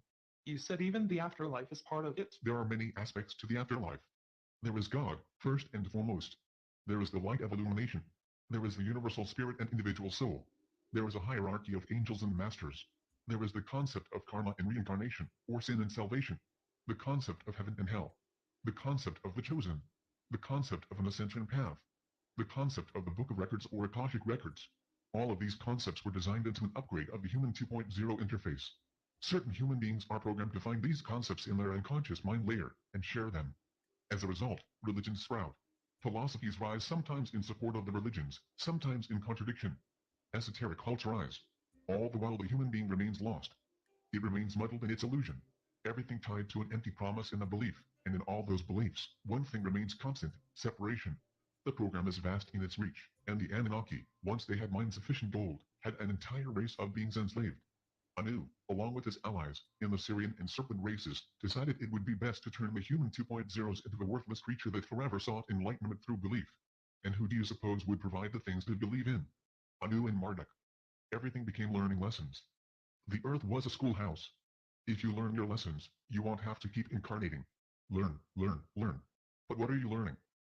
You said even the afterlife is part of it. There are many aspects to the afterlife. There is God, first and foremost. There is the light of illumination. There is the universal spirit and individual soul. There is a hierarchy of angels and masters. There is the concept of karma and reincarnation, or sin and salvation. The concept of heaven and hell. The concept of the chosen. The concept of an ascension path. The concept of the Book of Records or Akashic Records. All of these concepts were designed into an upgrade of the human 2.0 interface. Certain human beings are programmed to find these concepts in their unconscious mind layer and share them. As a result, religions sprout. Philosophies rise, sometimes in support of the religions, sometimes in contradiction. Esoteric cults rise. All the while the human being remains lost. It remains muddled in its illusion. Everything tied to an empty promise and a belief, and in all those beliefs, one thing remains constant: separation. The program is vast in its reach, and the Anunnaki, once they had mined sufficient gold, had an entire race of beings enslaved. Anu, along with his allies, in the Syrian and Serpent races, decided it would be best to turn the human 2.0s into a worthless creature that forever sought enlightenment through belief. And who do you suppose would provide the things to believe in? Anu and Marduk. Everything became learning lessons. The earth was a schoolhouse. If you learn your lessons, you won't have to keep incarnating. Learn, learn, learn. But what are you learning?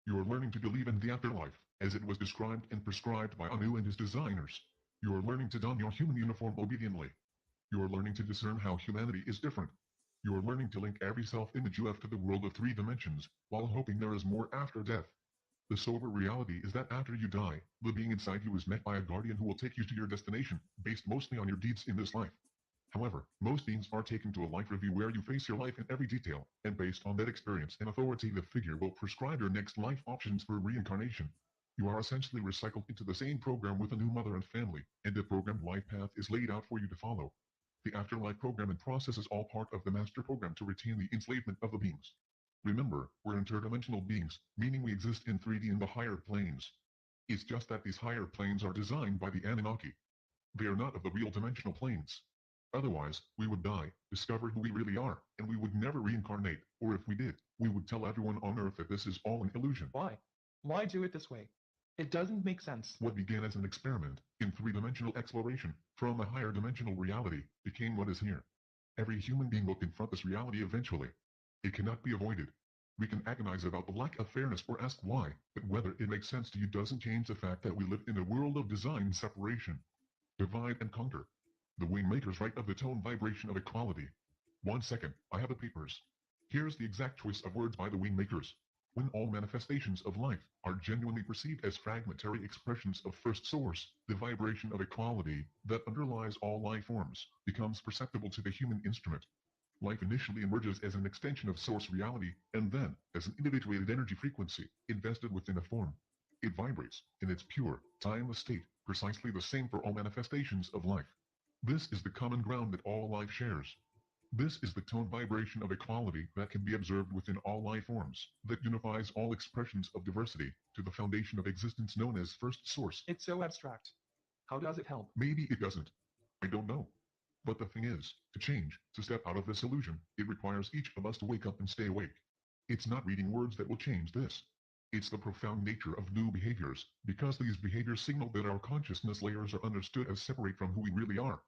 You are learning to believe in the afterlife, as it was described and prescribed by Anu and his designers. You are learning to don your human uniform obediently. You are learning to discern how humanity is different. You are learning to link every self-image you have to the world of 3 dimensions, while hoping there is more after death. The sober reality is that after you die, the being inside you is met by a guardian who will take you to your destination, based mostly on your deeds in this life. However, most beings are taken to a life review where you face your life in every detail, and based on that experience, an authoritative figure will prescribe your next life options for reincarnation. You are essentially recycled into the same program with a new mother and family, and the programmed life path is laid out for you to follow. The afterlife program and process is all part of the master program to retain the enslavement of the beings. Remember, we're interdimensional beings, meaning we exist in 3D in the higher planes. It's just that these higher planes are designed by the Anunnaki. They are not of the real dimensional planes. Otherwise, we would die, discover who we really are, and we would never reincarnate, or if we did, we would tell everyone on Earth that this is all an illusion. Why? Why do it this way? It doesn't make sense. What began as an experiment in 3-dimensional exploration from a higher dimensional reality became what is here. Every human being will confront this reality eventually. It cannot be avoided. We can agonize about the lack of fairness or ask why, but whether it makes sense to you doesn't change the fact that we live in a world of design separation. Divide and conquer. The Wingmaker's right of the tone vibration of equality. 1 second, I have the papers. Here's the exact choice of words by the Wingmakers. When all manifestations of life are genuinely perceived as fragmentary expressions of first source, the vibration of equality that underlies all life forms becomes perceptible to the human instrument. Life initially emerges as an extension of source reality, and then, as an individuated energy frequency, invested within a form. It vibrates, in its pure, timeless state, precisely the same for all manifestations of life. This is the common ground that all life shares. This is the tone vibration of equality that can be observed within all life forms, that unifies all expressions of diversity to the foundation of existence known as first source. It's so abstract. How does it help? Maybe it doesn't. I don't know. But the thing is, to change, to step out of this illusion, it requires each of us to wake up and stay awake. It's not reading words that will change this. It's the profound nature of new behaviors, because these behaviors signal that our consciousness layers are understood as separate from who we really are.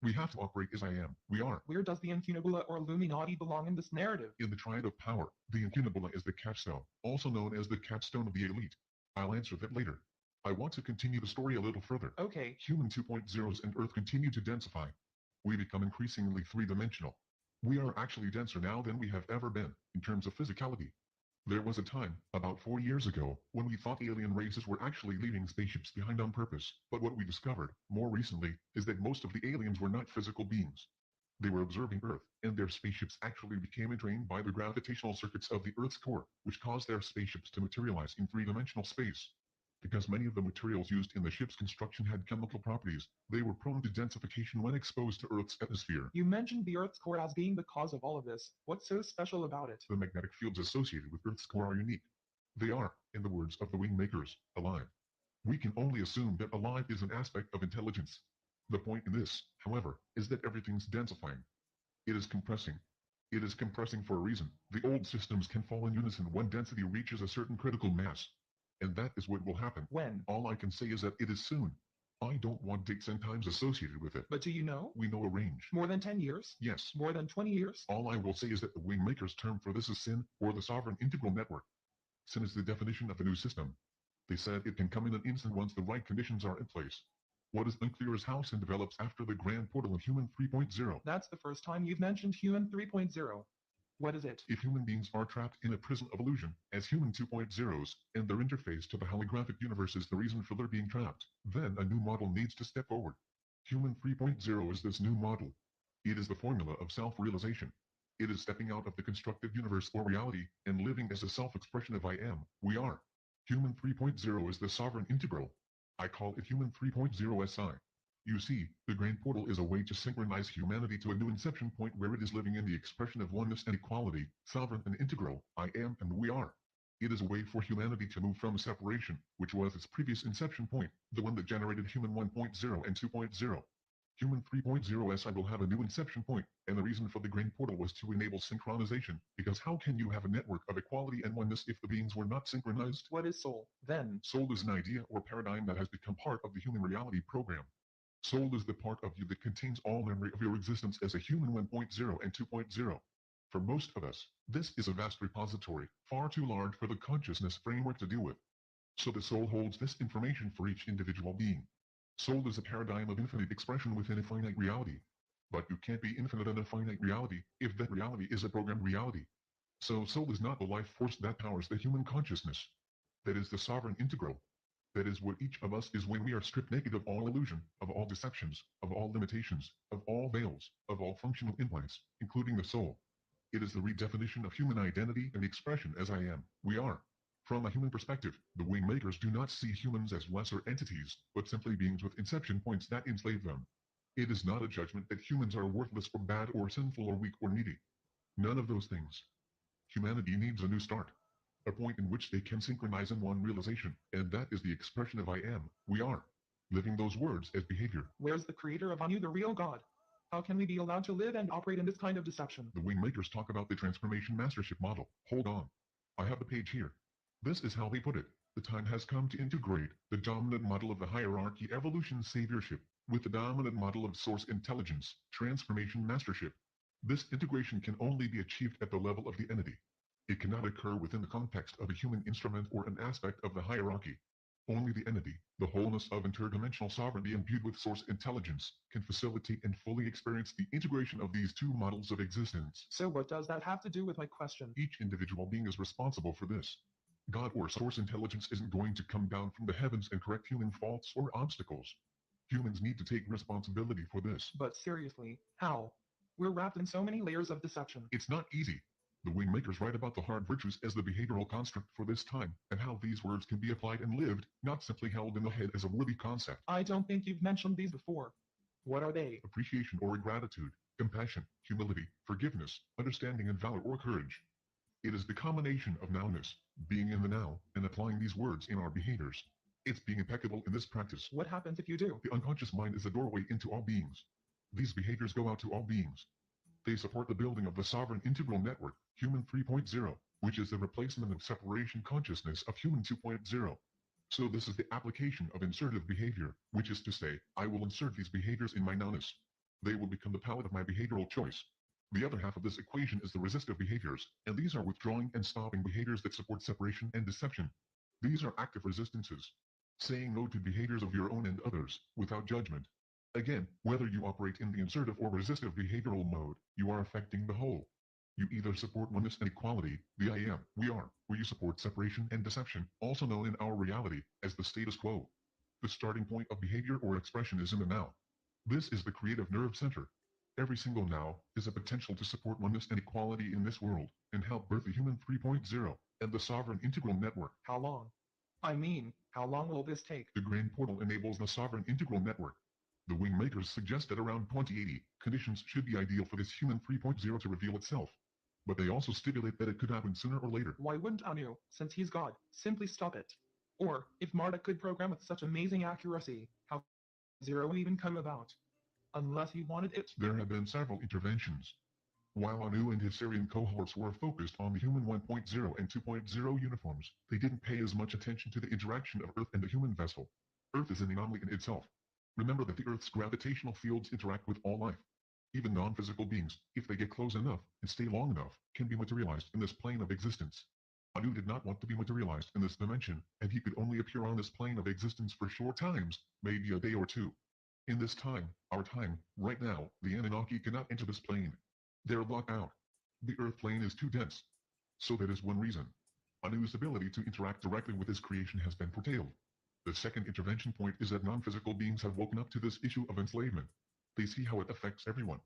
We have to operate as I am. We are. Where does the incunabula or Illuminati belong in this narrative? In the triad of power, the incunabula is the capstone, also known as the capstone of the elite. I'll answer that later. I want to continue the story a little further. Okay. Human 2.0s and Earth continue to densify. We become increasingly 3-dimensional. We are actually denser now than we have ever been, in terms of physicality. There was a time, about 4 years ago, when we thought alien races were actually leaving spaceships behind on purpose, but what we discovered, more recently, is that most of the aliens were not physical beings. They were observing Earth, and their spaceships actually became entrained by the gravitational circuits of the Earth's core, which caused their spaceships to materialize in 3-dimensional space. Because many of the materials used in the ship's construction had chemical properties, they were prone to densification when exposed to Earth's atmosphere. You mentioned the Earth's core as being the cause of all of this. What's so special about it? The magnetic fields associated with Earth's core are unique. They are, in the words of the Wingmakers, alive. We can only assume that alive is an aspect of intelligence. The point in this, however, is that everything's densifying. It is compressing. It is compressing for a reason. The old systems can fall in unison when density reaches a certain critical mass. And that is what will happen. When? All I can say is that it is soon. I don't want dates and times associated with it. But do you know? We know a range. More than 10 years? Yes. More than 20 years? All I will say is that the Wingmakers' term for this is sin, or the sovereign integral network. Sin is the definition of a new system. They said it can come in an instant once the right conditions are in place. What is unclear is how sin develops after the grand portal of Human 3.0. That's the first time you've mentioned Human 3.0. What is it? If human beings are trapped in a prison of illusion as Human 2.0s, and their interface to the holographic universe is the reason for their being trapped, then a new model needs to step forward. Human 3.0 is this new model. It is the formula of self-realization. It is stepping out of the constructed universe or reality and living as a self-expression of I am, we are. Human 3.0 is the sovereign integral. I call it Human 3.0 SI. You see, the Grand Portal is a way to synchronize humanity to a new inception point where it is living in the expression of oneness and equality, sovereign and integral, I am and we are. It is a way for humanity to move from separation, which was its previous inception point, the one that generated Human 1.0 and 2.0. Human 3.0 SI will have a new inception point, and the reason for the Grand Portal was to enable synchronization, because how can you have a network of equality and oneness if the beings were not synchronized? What is soul, then? Soul is an idea or paradigm that has become part of the human reality program. Soul is the part of you that contains all memory of your existence as a human 1.0 and 2.0. For most of us, this is a vast repository, far too large for the consciousness framework to deal with. So the soul holds this information for each individual being. Soul is a paradigm of infinite expression within a finite reality. But you can't be infinite in a finite reality if that reality is a programmed reality. So soul is not the life force that powers the human consciousness. That is the sovereign integral. That is what each of us is when we are stripped naked of all illusion, of all deceptions, of all limitations, of all veils, of all functional implants, including the soul. It is the redefinition of human identity and expression as I am, we are. From a human perspective, the wing makers do not see humans as lesser entities, but simply beings with inception points that enslave them. It is not a judgment that humans are worthless or bad or sinful or weak or needy. None of those things. Humanity needs a new start. A point in which they can synchronize in one realization, and that is the expression of I am, we are. Living those words as behavior. Where's the creator of Anu, the real God? How can we be allowed to live and operate in this kind of deception? The wing makers talk about the transformation mastership model. Hold on. I have the page here. This is how they put it. The time has come to integrate the dominant model of the hierarchy evolution saviorship with the dominant model of source intelligence, transformation mastership. This integration can only be achieved at the level of the entity. It cannot occur within the context of a human instrument or an aspect of the hierarchy. Only the entity, the wholeness of interdimensional sovereignty imbued with source intelligence, can facilitate and fully experience the integration of these two models of existence. So what does that have to do with my question? Each individual being is responsible for this. God or source intelligence isn't going to come down from the heavens and correct human faults or obstacles. Humans need to take responsibility for this. But seriously, how? We're wrapped in so many layers of deception. It's not easy. The wing makers write about the hard virtues as the behavioral construct for this time, and how these words can be applied and lived, not simply held in the head as a worthy concept. I don't think you've mentioned these before. What are they? Appreciation or gratitude, compassion, humility, forgiveness, understanding and valor or courage. It is the combination of nowness, being in the now, and applying these words in our behaviors. It's being impeccable in this practice. What happens if you do? The unconscious mind is the doorway into all beings. These behaviors go out to all beings. They support the building of the sovereign integral network, Human 3.0, which is the replacement of separation consciousness of Human 2.0. So this is the application of insertive behavior, which is to say, I will insert these behaviors in my nowness. They will become the palette of my behavioral choice. The other half of this equation is the resistive behaviors, and these are withdrawing and stopping behaviors that support separation and deception. These are active resistances. Saying no to behaviors of your own and others, without judgment. Again, whether you operate in the insertive or resistive behavioral mode, you are affecting the whole. You either support oneness and equality, the I am, we are, or you support separation and deception, also known in our reality as the status quo. The starting point of behavior or expression is in the now. This is the creative nerve center. Every single now is a potential to support oneness and equality in this world, and help birth the Human 3.0 and the sovereign integral network. How long? I mean, how long will this take? The grand portal enables the sovereign integral network. The wing makers suggest that around 2080, conditions should be ideal for this Human 3.0 to reveal itself. But they also stipulate that it could happen sooner or later. Why wouldn't Anu, since he's God, simply stop it? Or, if Marduk could program with such amazing accuracy, how could zero even come about? Unless he wanted it. There have been several interventions. While Anu and his Syrian cohorts were focused on the Human 1.0 and 2.0 uniforms, they didn't pay as much attention to the interaction of Earth and the human vessel. Earth is an anomaly in itself. Remember that the Earth's gravitational fields interact with all life. Even non-physical beings, if they get close enough and stay long enough, can be materialized in this plane of existence. Anu did not want to be materialized in this dimension, and he could only appear on this plane of existence for short times, maybe a day or two. In this time, our time, right now, the Anunnaki cannot enter this plane. They're locked out. The Earth plane is too dense. So that is one reason. Anu's ability to interact directly with his creation has been curtailed. The second intervention point is that non-physical beings have woken up to this issue of enslavement. They see how it affects everyone.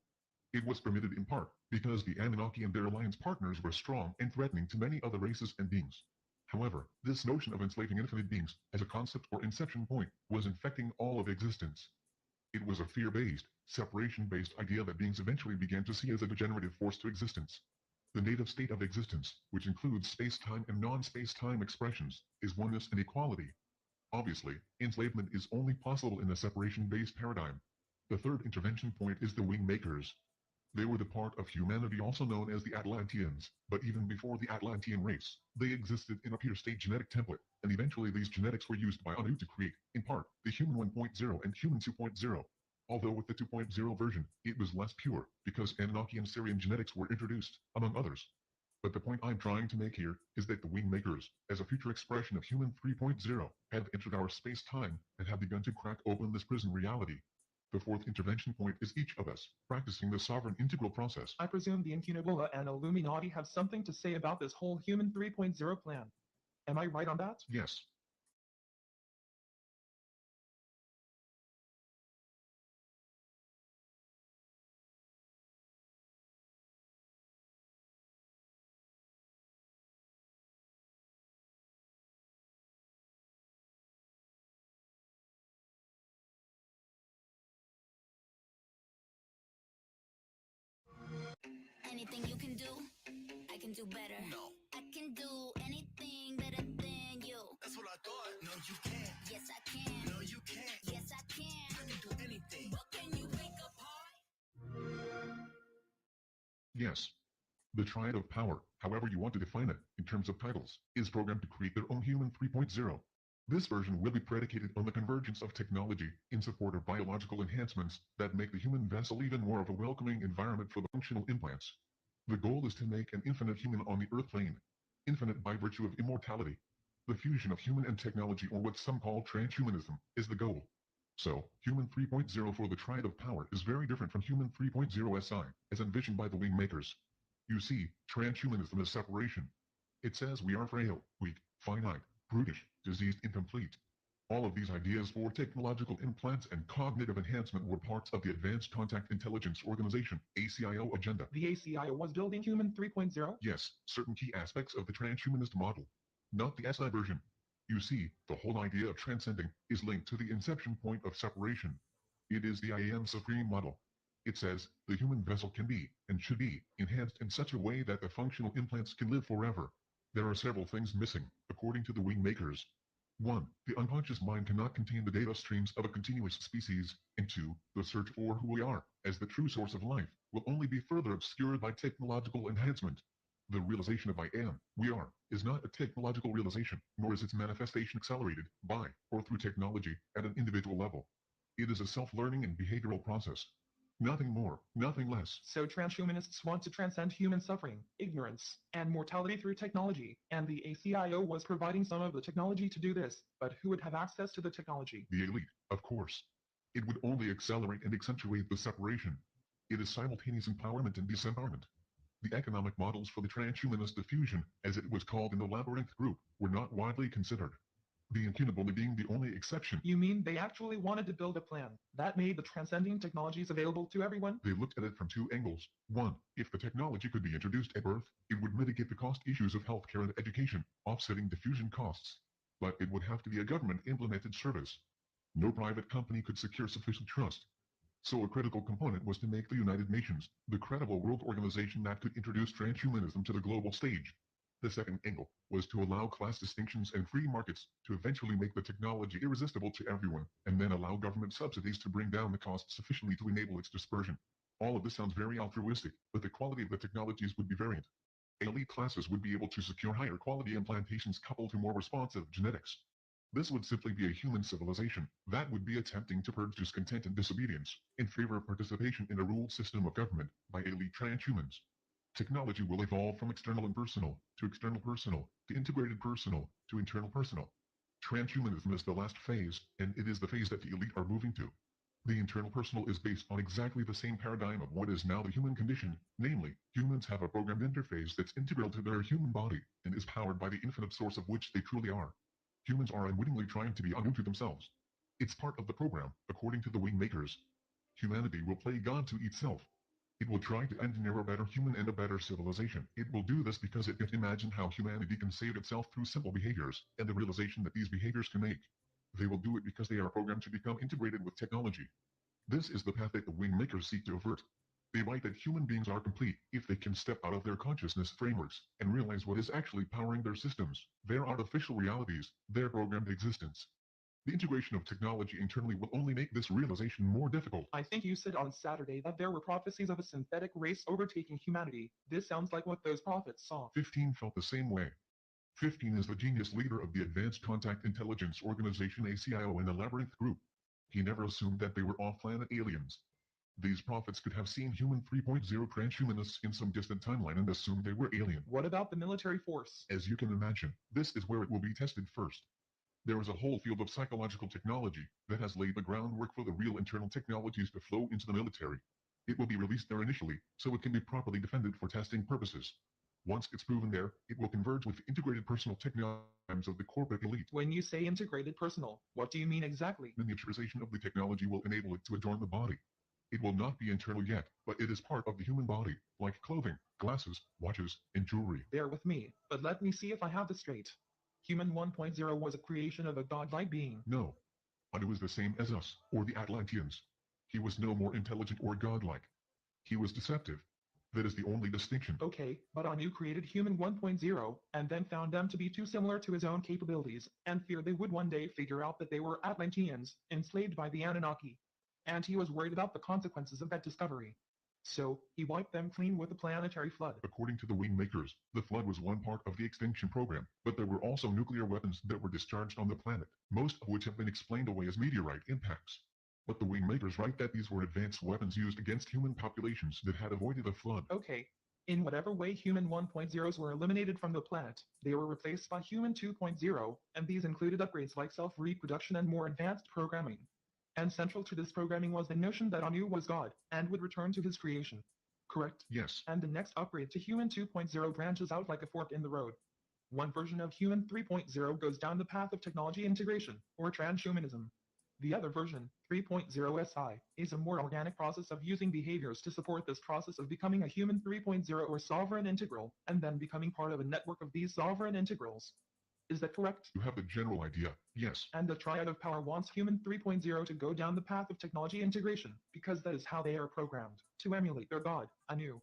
It was permitted in part because the Anunnaki and their alliance partners were strong and threatening to many other races and beings. However, this notion of enslaving infinite beings as a concept or inception point was infecting all of existence. It was a fear-based, separation-based idea that beings eventually began to see as a degenerative force to existence. The native state of existence, which includes space-time and non-space-time expressions, is oneness and equality. Obviously, enslavement is only possible in a separation-based paradigm. The third intervention point is the wing makers. They were the part of humanity also known as the Atlanteans, but even before the Atlantean race, they existed in a pure state genetic template, and eventually these genetics were used by Anu to create, in part, the Human 1.0 and Human 2.0. Although with the 2.0 version, it was less pure, because Anunnaki and Syrian genetics were introduced, among others. But the point I'm trying to make here is that the wing makers, as a future expression of Human 3.0, have entered our space-time and have begun to crack open this prison reality. The fourth intervention point is each of us practicing the sovereign integral process. I presume the Incunabula and Illuminati have something to say about this whole Human 3.0 plan. Am I right on that? Yes. Anything you can do, I can do better. No. I can do anything better than you. That's what I thought. No, you can't. Yes, I can. No, you can't. Yes, I can. I can do anything. But can you make a pie? Yes. The triad of power, however you want to define it in terms of titles, is programmed to create their own Human 3.0. This version will be predicated on the convergence of technology in support of biological enhancements that make the human vessel even more of a welcoming environment for the functional implants. The goal is to make an infinite human on the earth plane, infinite by virtue of immortality. The fusion of human and technology, or what some call transhumanism, is the goal. So, Human 3.0 for the triad of power is very different from Human 3.0 SI, as envisioned by the wing makers. You see, transhumanism is separation. It says we are frail, weak, finite, brutish, diseased, incomplete. All of these ideas for technological implants and cognitive enhancement were parts of the Advanced Contact Intelligence Organization, ACIO agenda. The ACIO was building Human 3.0? Yes, certain key aspects of the transhumanist model. Not the SI version. You see, the whole idea of transcending is linked to the inception point of separation. It is the I Am Supreme model. It says the human vessel can be, and should be, enhanced in such a way that the functional implants can live forever. There are several things missing, according to the wing makers. 1. The unconscious mind cannot contain the data streams of a continuous species, and 2. The search for who we are, as the true source of life, will only be further obscured by technological enhancement. The realization of I am, we are, is not a technological realization, nor is its manifestation accelerated by or through technology at an individual level. It is a self-learning and behavioral process. Nothing more, nothing less. So transhumanists want to transcend human suffering, ignorance, and mortality through technology, and the ACIO was providing some of the technology to do this, but who would have access to the technology? The elite, of course. It would only accelerate and accentuate the separation. It is simultaneous empowerment and disempowerment. The economic models for the transhumanist diffusion, as it was called in the Labyrinth group, were not widely considered. The Incunabula being the only exception. You mean they actually wanted to build a plan that made the transcending technologies available to everyone? They looked at it from two angles. 1. If the technology could be introduced at birth, it would mitigate the cost issues of healthcare and education, offsetting diffusion costs. But it would have to be a government-implemented service. No private company could secure sufficient trust. So a critical component was to make the United Nations the credible world organization that could introduce transhumanism to the global stage. The second angle was to allow class distinctions and free markets to eventually make the technology irresistible to everyone, and then allow government subsidies to bring down the cost sufficiently to enable its dispersion. All of this sounds very altruistic, but the quality of the technologies would be variant. Elite classes would be able to secure higher quality implantations coupled to more responsive genetics. This would simply be a human civilization that would be attempting to purge discontent and disobedience in favor of participation in a ruled system of government by elite transhumans. Technology will evolve from external impersonal to external personal to integrated personal to internal personal. Transhumanism is the last phase, and it is the phase that the elite are moving to. The internal personal is based on exactly the same paradigm of what is now the human condition, namely, humans have a programmed interface that's integral to their human body and is powered by the infinite source of which they truly are. Humans are unwittingly trying to be unto themselves. It's part of the program, according to the wing makers. Humanity will play God to itself. It will try to engineer a better human and a better civilization. It will do this because it can imagine how humanity can save itself through simple behaviors and the realization that these behaviors can make. They will do it because they are programmed to become integrated with technology. This is the path that the wing makers seek to avert. They write that human beings are complete if they can step out of their consciousness frameworks and realize what is actually powering their systems, their artificial realities, their programmed existence. The integration of technology internally will only make this realization more difficult. I think you said on Saturday that there were prophecies of a synthetic race overtaking humanity. This sounds like what those prophets saw. 15 felt the same way. 15 is the genius leader of the Advanced Contact Intelligence Organization ACIO in the Labyrinth group. He never assumed that they were off-planet aliens. These prophets could have seen Human 3.0 transhumanists in some distant timeline and assumed they were alien. What about the military force? As you can imagine, this is where it will be tested first. There is a whole field of psychological technology that has laid the groundwork for the real internal technologies to flow into the military. It will be released there initially, so it can be properly defended for testing purposes. Once it's proven there, it will converge with the integrated personal technologies of the corporate elite. When you say integrated personal, what do you mean exactly? Miniaturization of the technology will enable it to adorn the body. It will not be internal yet, but it is part of the human body, like clothing, glasses, watches, and jewelry. Bear with me, but let me see if I have this straight. Human 1.0 was a creation of a godlike being. No. Anu is the same as us, or the Atlanteans. He was no more intelligent or godlike. He was deceptive. That is the only distinction. Okay, but Anu created Human 1.0, and then found them to be too similar to his own capabilities, and feared they would one day figure out that they were Atlanteans, enslaved by the Anunnaki. And he was worried about the consequences of that discovery. So, he wiped them clean with a planetary flood. According to the wing makers, the flood was one part of the extinction program, but there were also nuclear weapons that were discharged on the planet, most of which have been explained away as meteorite impacts. But the wing makers write that these were advanced weapons used against human populations that had avoided a flood. Okay. In whatever way Human 1.0s were eliminated from the planet, they were replaced by Human 2.0, and these included upgrades like self-reproduction and more advanced programming. And central to this programming was the notion that Anu was God, and would return to his creation. Correct? Yes. And the next upgrade to Human 2.0 branches out like a fork in the road. One version of Human 3.0 goes down the path of technology integration, or transhumanism. The other version, 3.0 SI, is a more organic process of using behaviors to support this process of becoming a Human 3.0 or sovereign integral, and then becoming part of a network of these sovereign integrals. Is that correct? You have the general idea, yes. And the Triad of Power wants Human 3.0 to go down the path of technology integration, because that is how they are programmed, to emulate their god, Anu.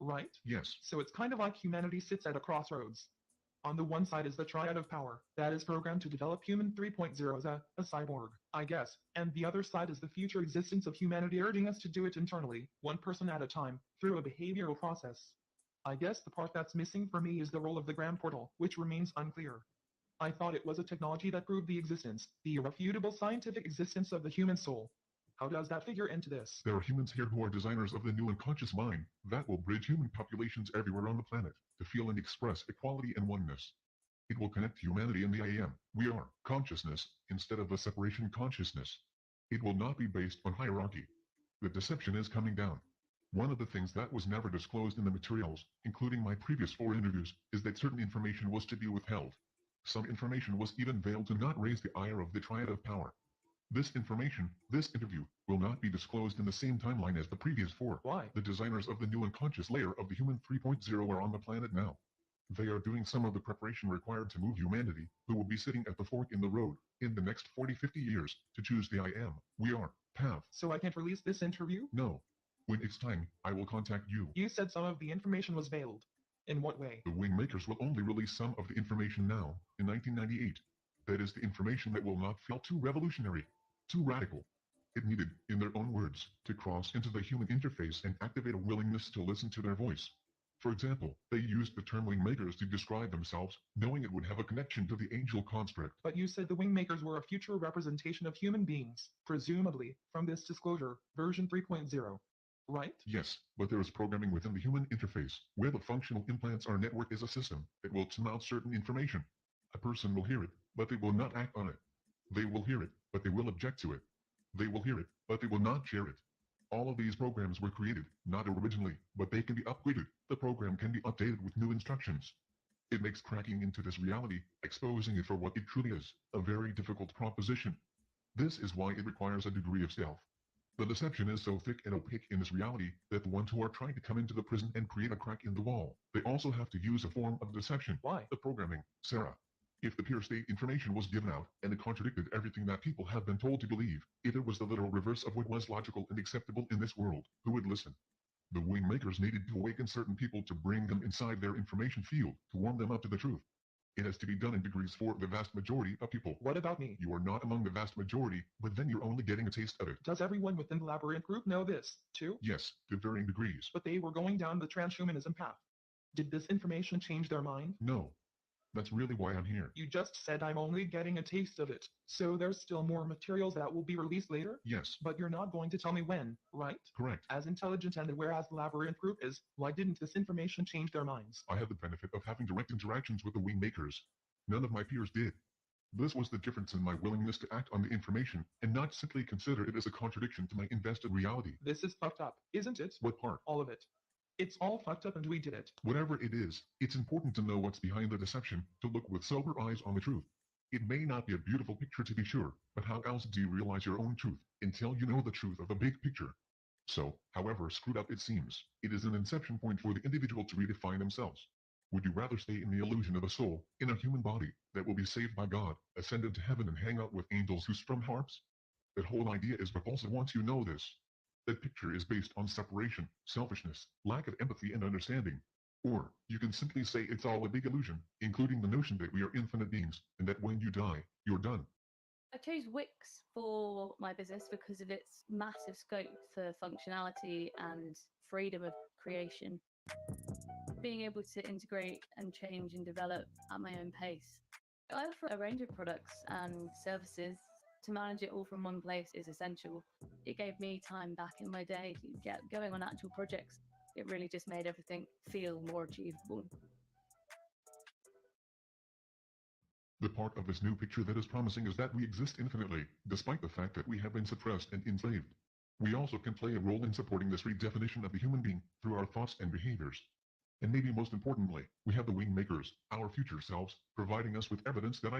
Right? Yes. So it's kind of like humanity sits at a crossroads. On the one side is the Triad of Power, that is programmed to develop Human 3.0 as a cyborg, I guess, and the other side is the future existence of humanity urging us to do it internally, one person at a time, through a behavioral process. I guess the part that's missing for me is the role of the Grand Portal, which remains unclear. I thought it was a technology that proved the existence, the irrefutable scientific existence of the human soul. How does that figure into this? There are humans here who are designers of the new unconscious mind that will bridge human populations everywhere on the planet to feel and express equality and oneness. It will connect humanity and the I am, we are, consciousness, instead of a separation consciousness. It will not be based on hierarchy. The deception is coming down. One of the things that was never disclosed in the materials, including my previous 4 interviews, is that certain information was to be withheld. Some information was even veiled to not raise the ire of the Triad of Power. This information, this interview, will not be disclosed in the same timeline as the previous 4. Why? The designers of the new unconscious layer of the Human 3.0 are on the planet now. They are doing some of the preparation required to move humanity, who will be sitting at the fork in the road, in the next 40-50 years, to choose the I am, we are, path. So I can't release this interview? No. When it's time, I will contact you. You said some of the information was veiled. In what way? The wing makers will only release some of the information now, in 1998. That is the information that will not feel too revolutionary, too radical. It needed, in their own words, to cross into the human interface and activate a willingness to listen to their voice. For example, they used the term wing makers to describe themselves, knowing it would have a connection to the angel construct. But you said the wing makers were a future representation of human beings, presumably, from this disclosure, version 3.0. Right? Yes, but there is programming within the human interface, where the functional implants are networked as a system that will tune out certain information. A person will hear it, but they will not act on it. They will hear it, but they will object to it. They will hear it, but they will not share it. All of these programs were created, not originally, but they can be upgraded. The program can be updated with new instructions. It makes cracking into this reality, exposing it for what it truly is, a very difficult proposition. This is why it requires a degree of stealth. The deception is so thick and opaque in this reality that the ones who are trying to come into the prison and create a crack in the wall, they also have to use a form of deception. Why? The programming, Sarah. If the pure state information was given out, and it contradicted everything that people have been told to believe, if it was the literal reverse of what was logical and acceptable in this world, who would listen? The wing makers needed to awaken certain people to bring them inside their information field, to warm them up to the truth. It has to be done in degrees for the vast majority of people. What about me? You are not among the vast majority, but then you're only getting a taste of it. Does everyone within the Labyrinth group know this, too? Yes, to varying degrees. But they were going down the transhumanism path. Did this information change their mind? No. That's really why I'm here. You just said I'm only getting a taste of it. So there's still more materials that will be released later? Yes. But you're not going to tell me when, right? Correct. As intelligent and aware as the Labyrinth group is, why didn't this information change their minds? I had the benefit of having direct interactions with the wing makers. None of my peers did. This was the difference in my willingness to act on the information and not simply consider it as a contradiction to my invested reality. This is fucked up, isn't it? What part? All of it. It's all fucked up and we did it. Whatever it is, it's important to know what's behind the deception, to look with sober eyes on the truth. It may not be a beautiful picture to be sure, but how else do you realize your own truth until you know the truth of the big picture? So, however screwed up it seems, it is an inception point for the individual to redefine themselves. Would you rather stay in the illusion of a soul, in a human body, that will be saved by God, ascend into heaven and hang out with angels who strum harps? That whole idea is repulsive once you know this. That picture is based on separation, selfishness, lack of empathy and understanding. Or, you can simply say it's all a big illusion, including the notion that we are infinite beings, and that when you die, you're done. I chose Wix for my business because of its massive scope for functionality and freedom of creation. Being able to integrate and change and develop at my own pace. I offer a range of products and services. To manage it all from one place is essential. It gave me time back in my day to get going on actual projects. It really just made everything feel more achievable. The part of this new picture that is promising is that we exist infinitely, despite the fact that we have been suppressed and enslaved. We also can play a role in supporting this redefinition of the human being through our thoughts and behaviors. And maybe most importantly, we have the wing makers, our future selves, providing us with evidence that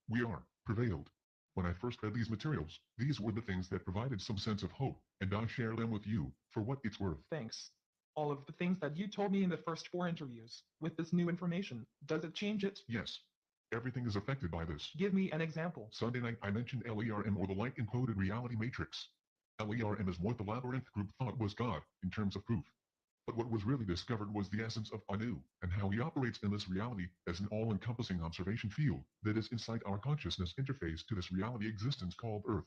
we are, prevailed. When I first read these materials, these were the things that provided some sense of hope, and I share them with you, for what it's worth. Thanks. All of the things that you told me in the first 4 interviews, with this new information, does it change it? Yes. Everything is affected by this. Give me an example. Sunday night I mentioned LERM, or the Light Encoded Reality Matrix. LERM is what the Labyrinth group thought was God, in terms of proof. But what was really discovered was the essence of Anu, and how he operates in this reality as an all-encompassing observation field that is inside our consciousness interface to this reality existence called Earth.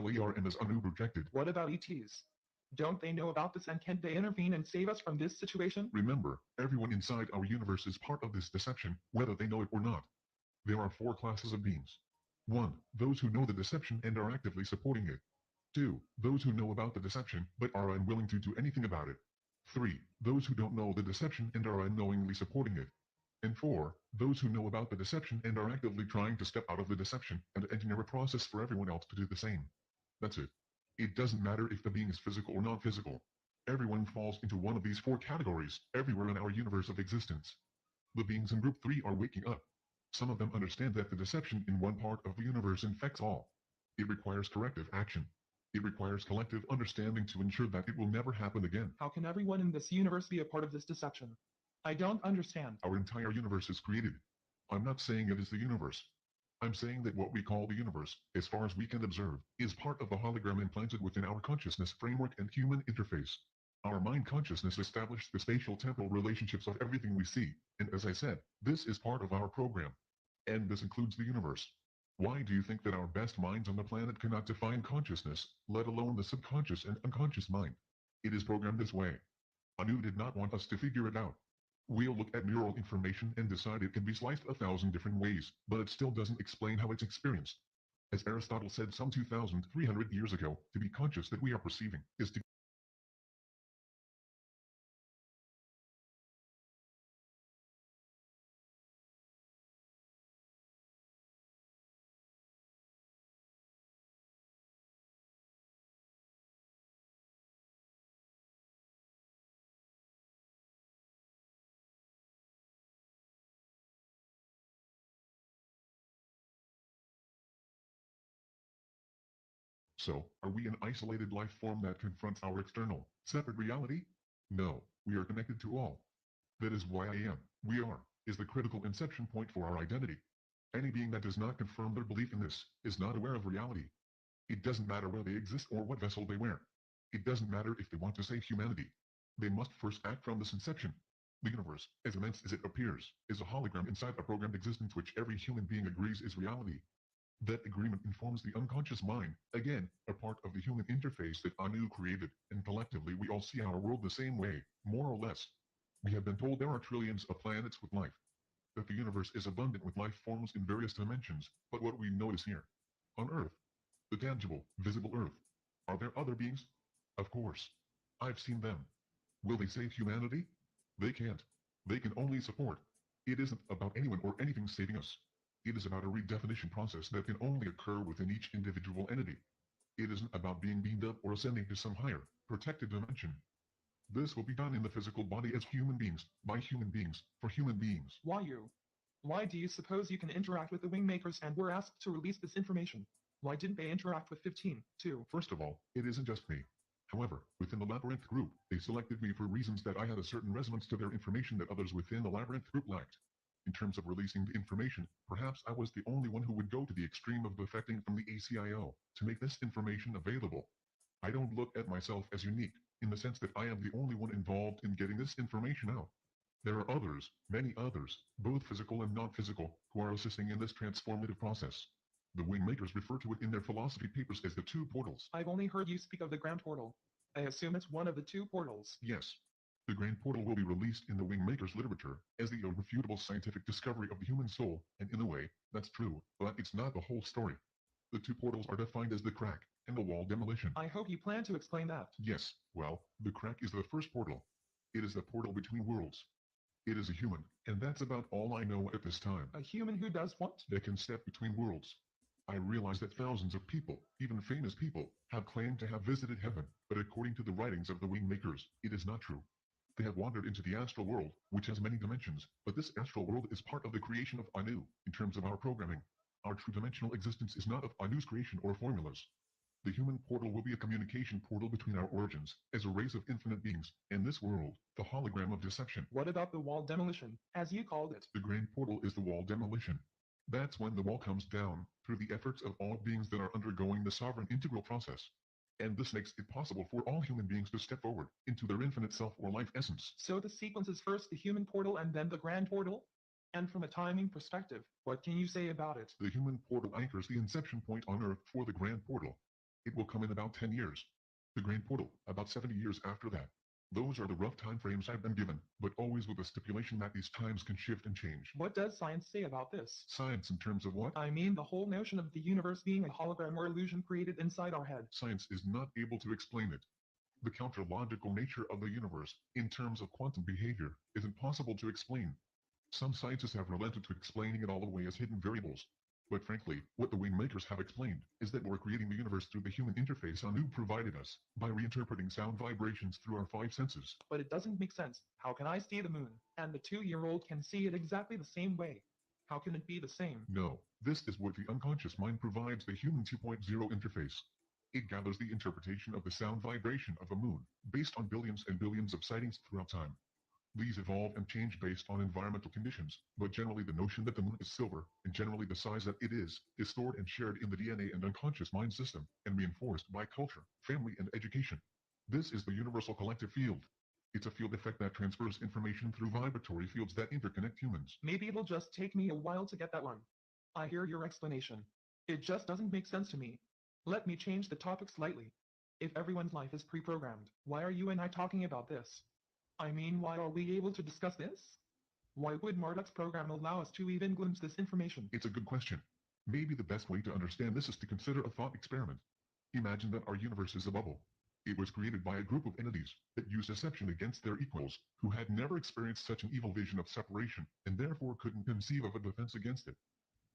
LERM is Anu projected. What about ETs? Don't they know about this and can they intervene and save us from this situation? Remember, everyone inside our universe is part of this deception, whether they know it or not. There are 4 classes of beings. 1. Those who know the deception and are actively supporting it. 2. Those who know about the deception but are unwilling to do anything about it. 3. Those who don't know the deception and are unknowingly supporting it. And 4. Those who know about the deception and are actively trying to step out of the deception and engineer a process for everyone else to do the same. That's it. It doesn't matter if the being is physical or non-physical. Everyone falls into one of these 4 categories everywhere in our universe of existence. The beings in group 3 are waking up. Some of them understand that the deception in one part of the universe infects all. It requires corrective action. It requires collective understanding to ensure that it will never happen again. How can everyone in this universe be a part of this deception? I don't understand. Our entire universe is created. I'm not saying it is the universe. I'm saying that what we call the universe, as far as we can observe, is part of the hologram implanted within our consciousness framework and human interface. Our mind consciousness established the spatial temporal relationships of everything we see, and as I said, this is part of our program. And this includes the universe. Why do you think that our best minds on the planet cannot define consciousness, let alone the subconscious and unconscious mind? It is programmed this way. Anu did not want us to figure it out. We'll look at neural information and decide it can be sliced 1,000 different ways, but it still doesn't explain how it's experienced. As Aristotle said some 2,300 years ago, to be conscious that we are perceiving is to So, are we an isolated life form that confronts our external, separate reality? No, we are connected to all. That is why I am, we are, is the critical inception point for our identity. Any being that does not confirm their belief in this is not aware of reality. It doesn't matter where they exist or what vessel they wear. It doesn't matter if they want to save humanity. They must first act from this inception. The universe, as immense as it appears, is a hologram inside a programmed existence which every human being agrees is reality. That agreement informs the unconscious mind, again, a part of the human interface that Anu created, and collectively we all see our world the same way, more or less. We have been told there are trillions of planets with life, that the universe is abundant with life forms in various dimensions, but what we notice here, on Earth, the tangible, visible Earth, are there other beings? Of course. I've seen them. Will they save humanity? They can't. They can only support. It isn't about anyone or anything saving us. It is about a redefinition process that can only occur within each individual entity. It isn't about being beamed up or ascending to some higher, protected dimension. This will be done in the physical body as human beings, by human beings, for human beings. Why you? Why do you suppose you can interact with the Wingmakers and were asked to release this information? Why didn't they interact with 15, too? First of all, it isn't just me. However, within the Labyrinth group, they selected me for reasons that I had a certain resonance to their information that others within the Labyrinth group lacked. In terms of releasing the information, perhaps I was the only one who would go to the extreme of defecting from the ACIO to make this information available. I don't look at myself as unique, in the sense that I am the only one involved in getting this information out. There are others, many others, both physical and non-physical, who are assisting in this transformative process. The Wingmakers refer to it in their philosophy papers as the two portals. I've only heard you speak of the Grand Portal. I assume it's one of the two portals. Yes. The Grand Portal will be released in the Wingmakers literature as the irrefutable scientific discovery of the human soul, and in a way, that's true, but it's not the whole story. The two portals are defined as the crack and the wall demolition. I hope you plan to explain that. Yes, well, the crack is the first portal. It is the portal between worlds. It is a human, and that's about all I know at this time. A human who does what? That can step between worlds. I realize that thousands of people, even famous people, have claimed to have visited heaven, but according to the writings of the Wingmakers, it is not true. They have wandered into the astral world, which has many dimensions, but this astral world is part of the creation of Anu, in terms of our programming. Our true dimensional existence is not of Anu's creation or formulas. The human portal will be a communication portal between our origins, as a race of infinite beings, and this world, the hologram of deception. What about the wall demolition, as you called it? The Grand Portal is the wall demolition. That's when the wall comes down, through the efforts of all beings that are undergoing the sovereign integral process. And this makes it possible for all human beings to step forward into their infinite self or life essence. So the sequence is first the human portal and then the Grand Portal? And from a timing perspective, what can you say about it? The human portal anchors the inception point on Earth for the Grand Portal. It will come in about 10 years. The Grand Portal, about 70 years after that. Those are the rough time frames I've been given, but always with the stipulation that these times can shift and change. What does science say about this? Science in terms of what? I mean the whole notion of the universe being a hologram or illusion created inside our head. Science is not able to explain it. The counter-logical nature of the universe, in terms of quantum behavior, is impossible to explain. Some scientists have relented to explaining it all away as hidden variables. But frankly, what the Wingmakers have explained is that we're creating the universe through the human interface Anu provided us, by reinterpreting sound vibrations through our 5 senses. But it doesn't make sense. How can I see the moon, and the 2-year-old can see it exactly the same way? How can it be the same? No, this is what the unconscious mind provides the human 2.0 interface. It gathers the interpretation of the sound vibration of a moon, based on billions and billions of sightings throughout time. These evolve and change based on environmental conditions, but generally the notion that the moon is silver, and generally the size that it is stored and shared in the DNA and unconscious mind system, and reinforced by culture, family, and education. This is the universal collective field. It's a field effect that transfers information through vibratory fields that interconnect humans. Maybe it'll just take me a while to get that one. I hear your explanation. It just doesn't make sense to me. Let me change the topic slightly. If everyone's life is pre-programmed, why are you and I talking about this? I mean, why are we able to discuss this? Why would Marduk's program allow us to even glimpse this information? It's a good question. Maybe the best way to understand this is to consider a thought experiment. Imagine that our universe is a bubble. It was created by a group of entities that used deception against their equals, who had never experienced such an evil vision of separation, and therefore couldn't conceive of a defense against it.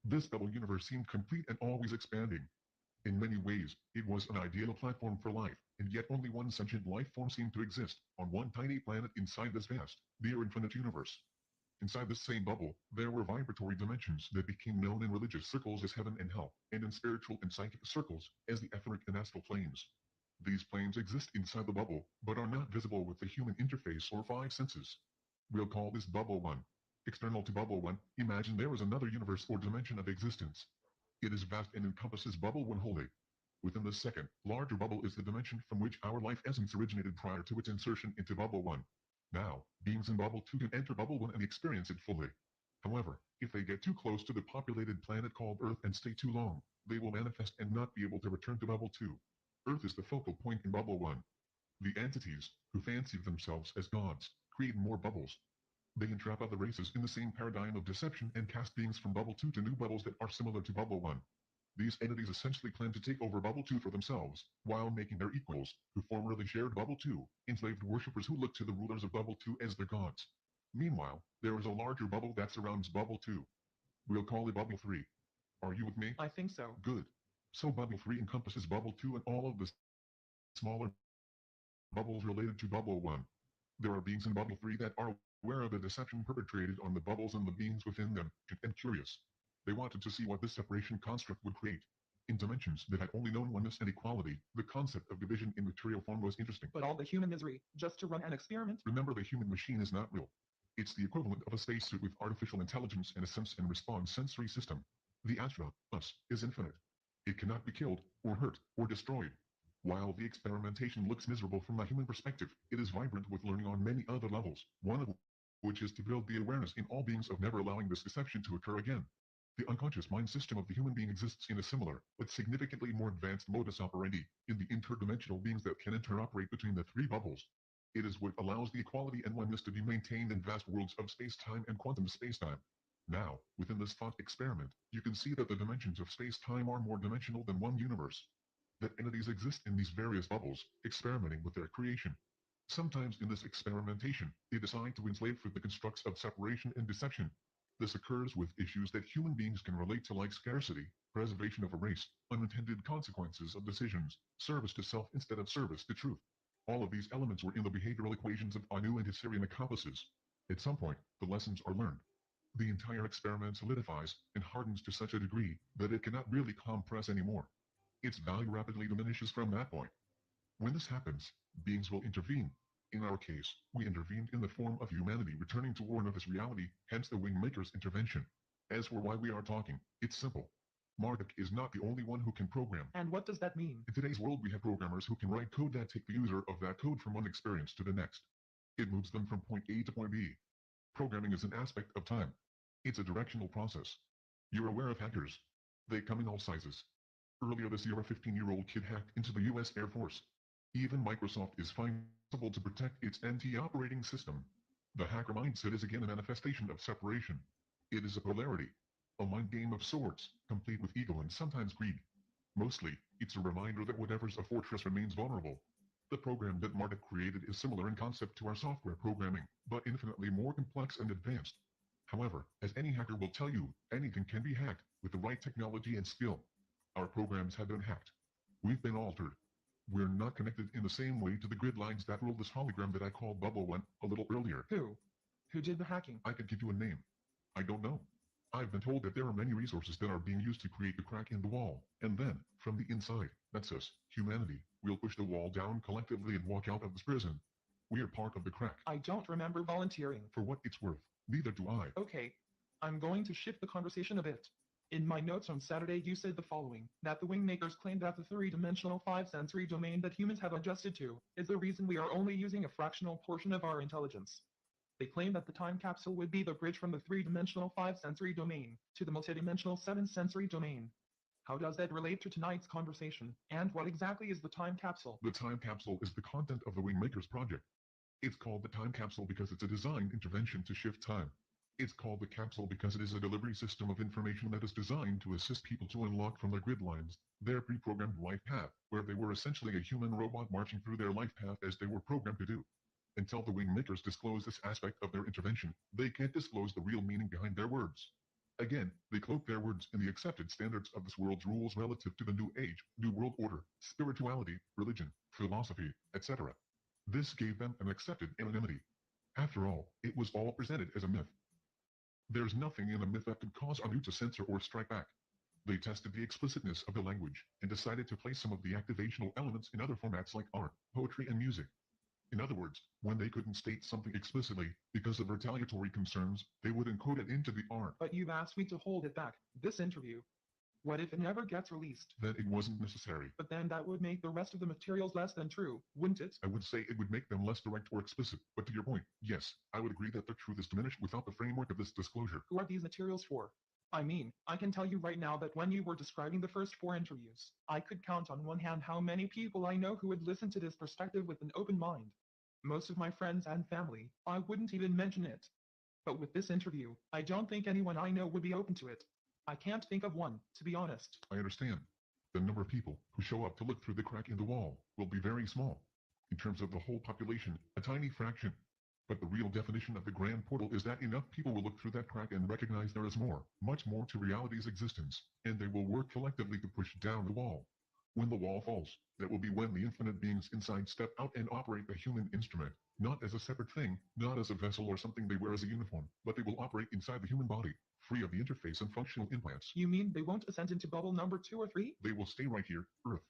This bubble universe seemed complete and always expanding. In many ways, it was an ideal platform for life, and yet only one sentient life form seemed to exist on one tiny planet inside this vast, near infinite universe. Inside this same bubble, there were vibratory dimensions that became known in religious circles as heaven and hell, and in spiritual and psychic circles as the etheric and astral planes. These planes exist inside the bubble, but are not visible with the human interface or 5 senses. We'll call this Bubble 1. External to Bubble 1, imagine there is another universe or dimension of existence. It is vast and encompasses Bubble 1 wholly. Within the second, larger bubble is the dimension from which our life essence originated prior to its insertion into Bubble 1. Now, beings in Bubble 2 can enter Bubble 1 and experience it fully. However, if they get too close to the populated planet called Earth and stay too long, they will manifest and not be able to return to Bubble 2. Earth is the focal point in Bubble 1. The entities, who fancy themselves as gods, create more bubbles. They entrap other races in the same paradigm of deception and cast beings from Bubble 2 to new bubbles that are similar to Bubble 1. These entities essentially plan to take over Bubble 2 for themselves, while making their equals, who formerly shared Bubble 2, enslaved worshippers who look to the rulers of Bubble 2 as their gods. Meanwhile, there is a larger bubble that surrounds Bubble 2. We'll call it Bubble 3. Are you with me? I think so. Good. So Bubble 3 encompasses Bubble 2 and all of the smaller bubbles related to Bubble 1. There are beings in Bubble 3 that are aware of the deception perpetrated on the bubbles and the beings within them, and curious. They wanted to see what this separation construct would create. In dimensions that had only known oneness and equality, the concept of division in material form was interesting. But all the human misery, just to run an experiment? Remember, the human machine is not real. It's the equivalent of a spacesuit with artificial intelligence and a sense and response sensory system. The astronaut, us, is infinite. It cannot be killed, or hurt, or destroyed. While the experimentation looks miserable from a human perspective, it is vibrant with learning on many other levels, one of which is to build the awareness in all beings of never allowing this deception to occur again. The unconscious mind system of the human being exists in a similar, but significantly more advanced modus operandi, in the interdimensional beings that can interoperate between the three bubbles. It is what allows the equality and oneness to be maintained in vast worlds of space-time and quantum space-time. Now, within this thought experiment, you can see that the dimensions of space-time are more dimensional than one universe. That entities exist in these various bubbles, experimenting with their creation. Sometimes in this experimentation, they decide to enslave through the constructs of separation and deception. This occurs with issues that human beings can relate to, like scarcity, preservation of a race, unintended consequences of decisions, service to self instead of service to truth. All of these elements were in the behavioral equations of Anu and his Syrian accomplices. At some point, the lessons are learned. The entire experiment solidifies and hardens to such a degree that it cannot really compress anymore. Its value rapidly diminishes from that point. When this happens, beings will intervene. In our case, we intervened in the form of humanity returning to warn of this reality, hence the Wingmaker's intervention. As for why we are talking, it's simple. Marduk is not the only one who can program. And what does that mean? In today's world, we have programmers who can write code that take the user of that code from one experience to the next. It moves them from point A to point B. Programming is an aspect of time. It's a directional process. You're aware of hackers. They come in all sizes. Earlier this year, a 15-year-old kid hacked into the US Air Force. Even Microsoft is finding it possible to protect its NT operating system. The hacker mindset is again a manifestation of separation. It is a polarity, a mind game of sorts, complete with ego and sometimes greed. Mostly, it's a reminder that whatever's a fortress remains vulnerable. The program that Marduk created is similar in concept to our software programming, but infinitely more complex and advanced. However, as any hacker will tell you, anything can be hacked with the right technology and skill. Our programs have been hacked. We've been altered. We're not connected in the same way to the grid lines that rule this hologram that I called Bubble 1 a little earlier. Who? Who did the hacking? I could give you a name. I don't know. I've been told that there are many resources that are being used to create a crack in the wall, and then, from the inside, that's us, humanity, we'll push the wall down collectively and walk out of this prison. We are part of the crack. I don't remember volunteering. For what it's worth, neither do I. Okay. I'm going to shift the conversation a bit. In my notes on Saturday, you said the following, that the Wingmakers claim that the three-dimensional five-sensory domain that humans have adjusted to is the reason we are only using a fractional portion of our intelligence. They claim that the time capsule would be the bridge from the three-dimensional five-sensory domain to the multidimensional seven-sensory domain. How does that relate to tonight's conversation? And what exactly is the time capsule? The time capsule is the content of the Wingmakers project. It's called the time capsule because it's a designed intervention to shift time. It's called the capsule because it is a delivery system of information that is designed to assist people to unlock from their grid lines their pre-programmed life path, where they were essentially a human robot marching through their life path as they were programmed to do. Until the Wingmakers disclose this aspect of their intervention, they can't disclose the real meaning behind their words. Again, they cloak their words in the accepted standards of this world's rules relative to the New Age, New World Order, spirituality, religion, philosophy, etc. This gave them an accepted anonymity. After all, it was all presented as a myth. There's nothing in a myth that could cause Anu to censor or strike back. They tested the explicitness of the language and decided to place some of the activational elements in other formats like art, poetry, and music. In other words, when they couldn't state something explicitly because of retaliatory concerns, they would encode it into the art. But you've asked me to hold it back, this interview. What if it never gets released? Then it wasn't necessary. But then that would make the rest of the materials less than true, wouldn't it? I would say it would make them less direct or explicit, but to your point, yes, I would agree that the truth is diminished without the framework of this disclosure. Who are these materials for? I mean, I can tell you right now that when you were describing the first 4 interviews, I could count on one hand how many people I know who would listen to this perspective with an open mind. Most of my friends and family, I wouldn't even mention it. But with this interview, I don't think anyone I know would be open to it. I can't think of one, to be honest. I understand. The number of people who show up to look through the crack in the wall will be very small. In terms of the whole population, a tiny fraction. But the real definition of the grand portal is that enough people will look through that crack and recognize there is more, much more to reality's existence, and they will work collectively to push down the wall. When the wall falls, that will be when the infinite beings inside step out and operate the human instrument, not as a separate thing, not as a vessel or something they wear as a uniform, but they will operate inside the human body, free of the interface and functional implants. You mean they won't ascend into bubble number 2 or 3? They will stay right here, Earth.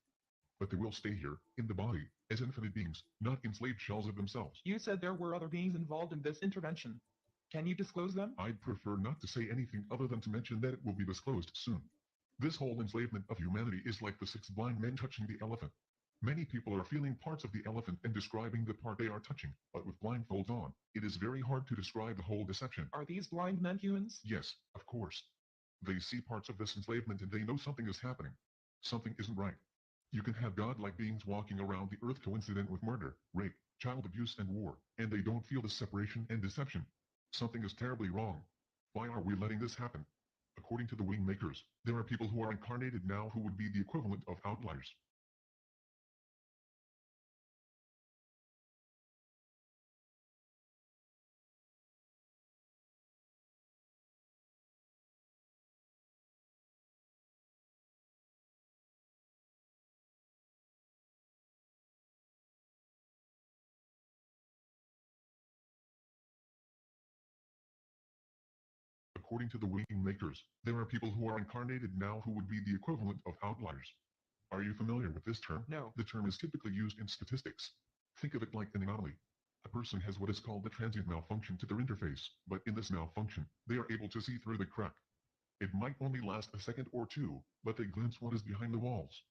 But they will stay here, in the body, as infinite beings, not enslaved shells of themselves. You said there were other beings involved in this intervention. Can you disclose them? I'd prefer not to say anything other than to mention that it will be disclosed soon. This whole enslavement of humanity is like the 6 blind men touching the elephant. Many people are feeling parts of the elephant and describing the part they are touching, but with blindfolds on, it is very hard to describe the whole deception. Are these blind men humans? Yes, of course. They see parts of this enslavement and they know something is happening. Something isn't right. You can have godlike beings walking around the earth coincident with murder, rape, child abuse and war, and they don't feel the separation and deception. Something is terribly wrong. Why are we letting this happen? According to the wing makers, there are people who are incarnated now who would be the equivalent of outliers. According to the wing makers, there are people who are incarnated now who would be the equivalent of outliers. Are you familiar with this term? No. The term is typically used in statistics. Think of it like an anomaly. A person has what is called the transient malfunction to their interface, but in this malfunction, they are able to see through the crack. It might only last a second or two, but they glimpse what is behind the walls.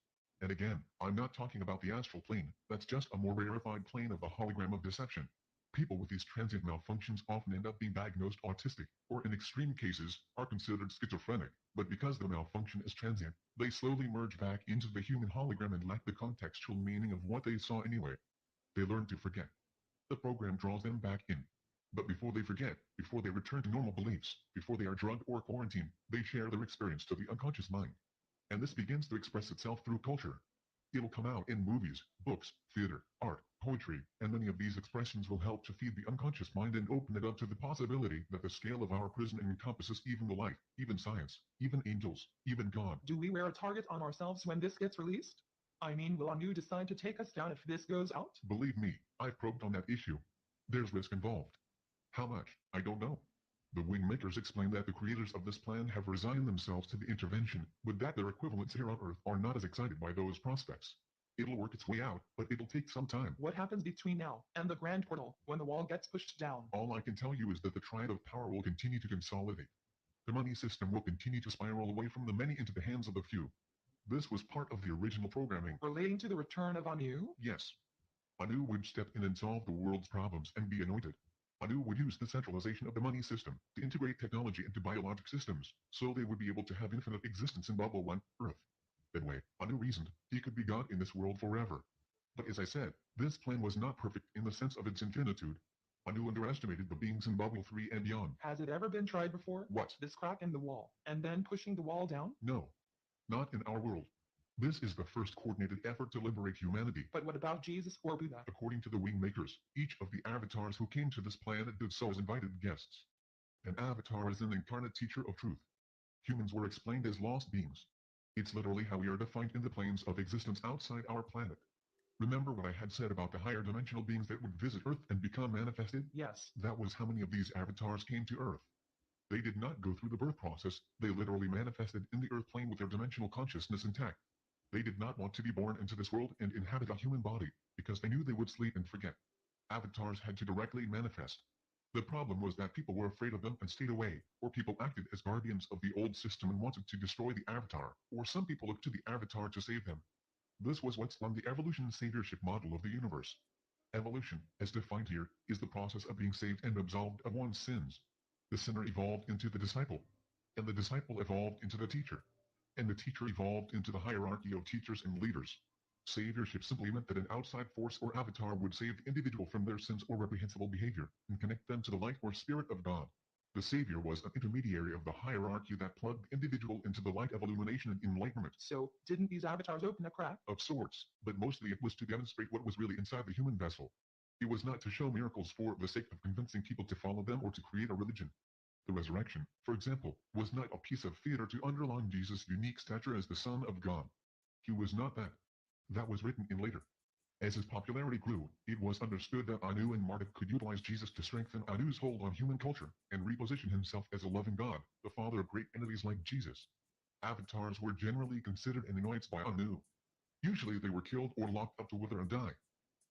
And again, I'm not talking about the astral plane, that's just a more rarefied plane of the hologram of deception. People with these transient malfunctions often end up being diagnosed autistic, or in extreme cases, are considered schizophrenic, but because the malfunction is transient, they slowly merge back into the human hologram and lack the contextual meaning of what they saw anyway. They learn to forget. The program draws them back in. But before they forget, before they return to normal beliefs, before they are drugged or quarantined, they share their experience to the unconscious mind. And this begins to express itself through culture. It'll come out in movies, books, theater, art, poetry, and many of these expressions will help to feed the unconscious mind and open it up to the possibility that the scale of our prison encompasses even the light, even science, even angels, even God. Do we wear a target on ourselves when this gets released? I mean, will Anu decide to take us down if this goes out? Believe me, I've probed on that issue. There's risk involved. How much? I don't know. The wing makers explain that the creators of this plan have resigned themselves to the intervention, but that their equivalents here on Earth are not as excited by those prospects. It'll work its way out, but it'll take some time. What happens between now and the grand portal when the wall gets pushed down? All I can tell you is that the triad of power will continue to consolidate. The money system will continue to spiral away from the many into the hands of the few. This was part of the original programming. Relating to the return of Anu? Yes. Anu would step in and solve the world's problems and be anointed. Anu would use the centralization of the money system to integrate technology into biologic systems, so they would be able to have infinite existence in Bubble 1, Earth. That way, Anu reasoned he could be God in this world forever. But as I said, this plan was not perfect in the sense of its infinitude. Anu underestimated the beings in Bubble 3 and beyond. Has it ever been tried before? What? This crack in the wall, and then pushing the wall down? No. Not in our world. This is the first coordinated effort to liberate humanity. But what about Jesus or Buddha? According to the wing makers, each of the avatars who came to this planet did so as invited guests. An avatar is an incarnate teacher of truth. Humans were explained as lost beings. It's literally how we are defined in the planes of existence outside our planet. Remember what I had said about the higher dimensional beings that would visit Earth and become manifested? Yes. That was how many of these avatars came to Earth. They did not go through the birth process, they literally manifested in the Earth plane with their dimensional consciousness intact. They did not want to be born into this world and inhabit a human body, because they knew they would sleep and forget. Avatars had to directly manifest. The problem was that people were afraid of them and stayed away, or people acted as guardians of the old system and wanted to destroy the avatar, or some people looked to the avatar to save them. This was what's on the evolution saviorship model of the universe. Evolution, as defined here, is the process of being saved and absolved of one's sins. The sinner evolved into the disciple, and the disciple evolved into the teacher, and the teacher evolved into the hierarchy of teachers and leaders. Saviorship simply meant that an outside force or avatar would save the individual from their sins or reprehensible behavior, and connect them to the light or spirit of God. The savior was an intermediary of the hierarchy that plugged the individual into the light of illumination and enlightenment. So, didn't these avatars open a crack? Of sorts, but mostly it was to demonstrate what was really inside the human vessel. It was not to show miracles for the sake of convincing people to follow them or to create a religion. The resurrection, for example, was not a piece of theater to underline Jesus' unique stature as the Son of God. He was not that. That was written in later. As his popularity grew, it was understood that Anu and Marduk could utilize Jesus to strengthen Anu's hold on human culture and reposition himself as a loving God, the father of great entities like Jesus. Avatars were generally considered enemies by Anu. Usually they were killed or locked up to wither and die.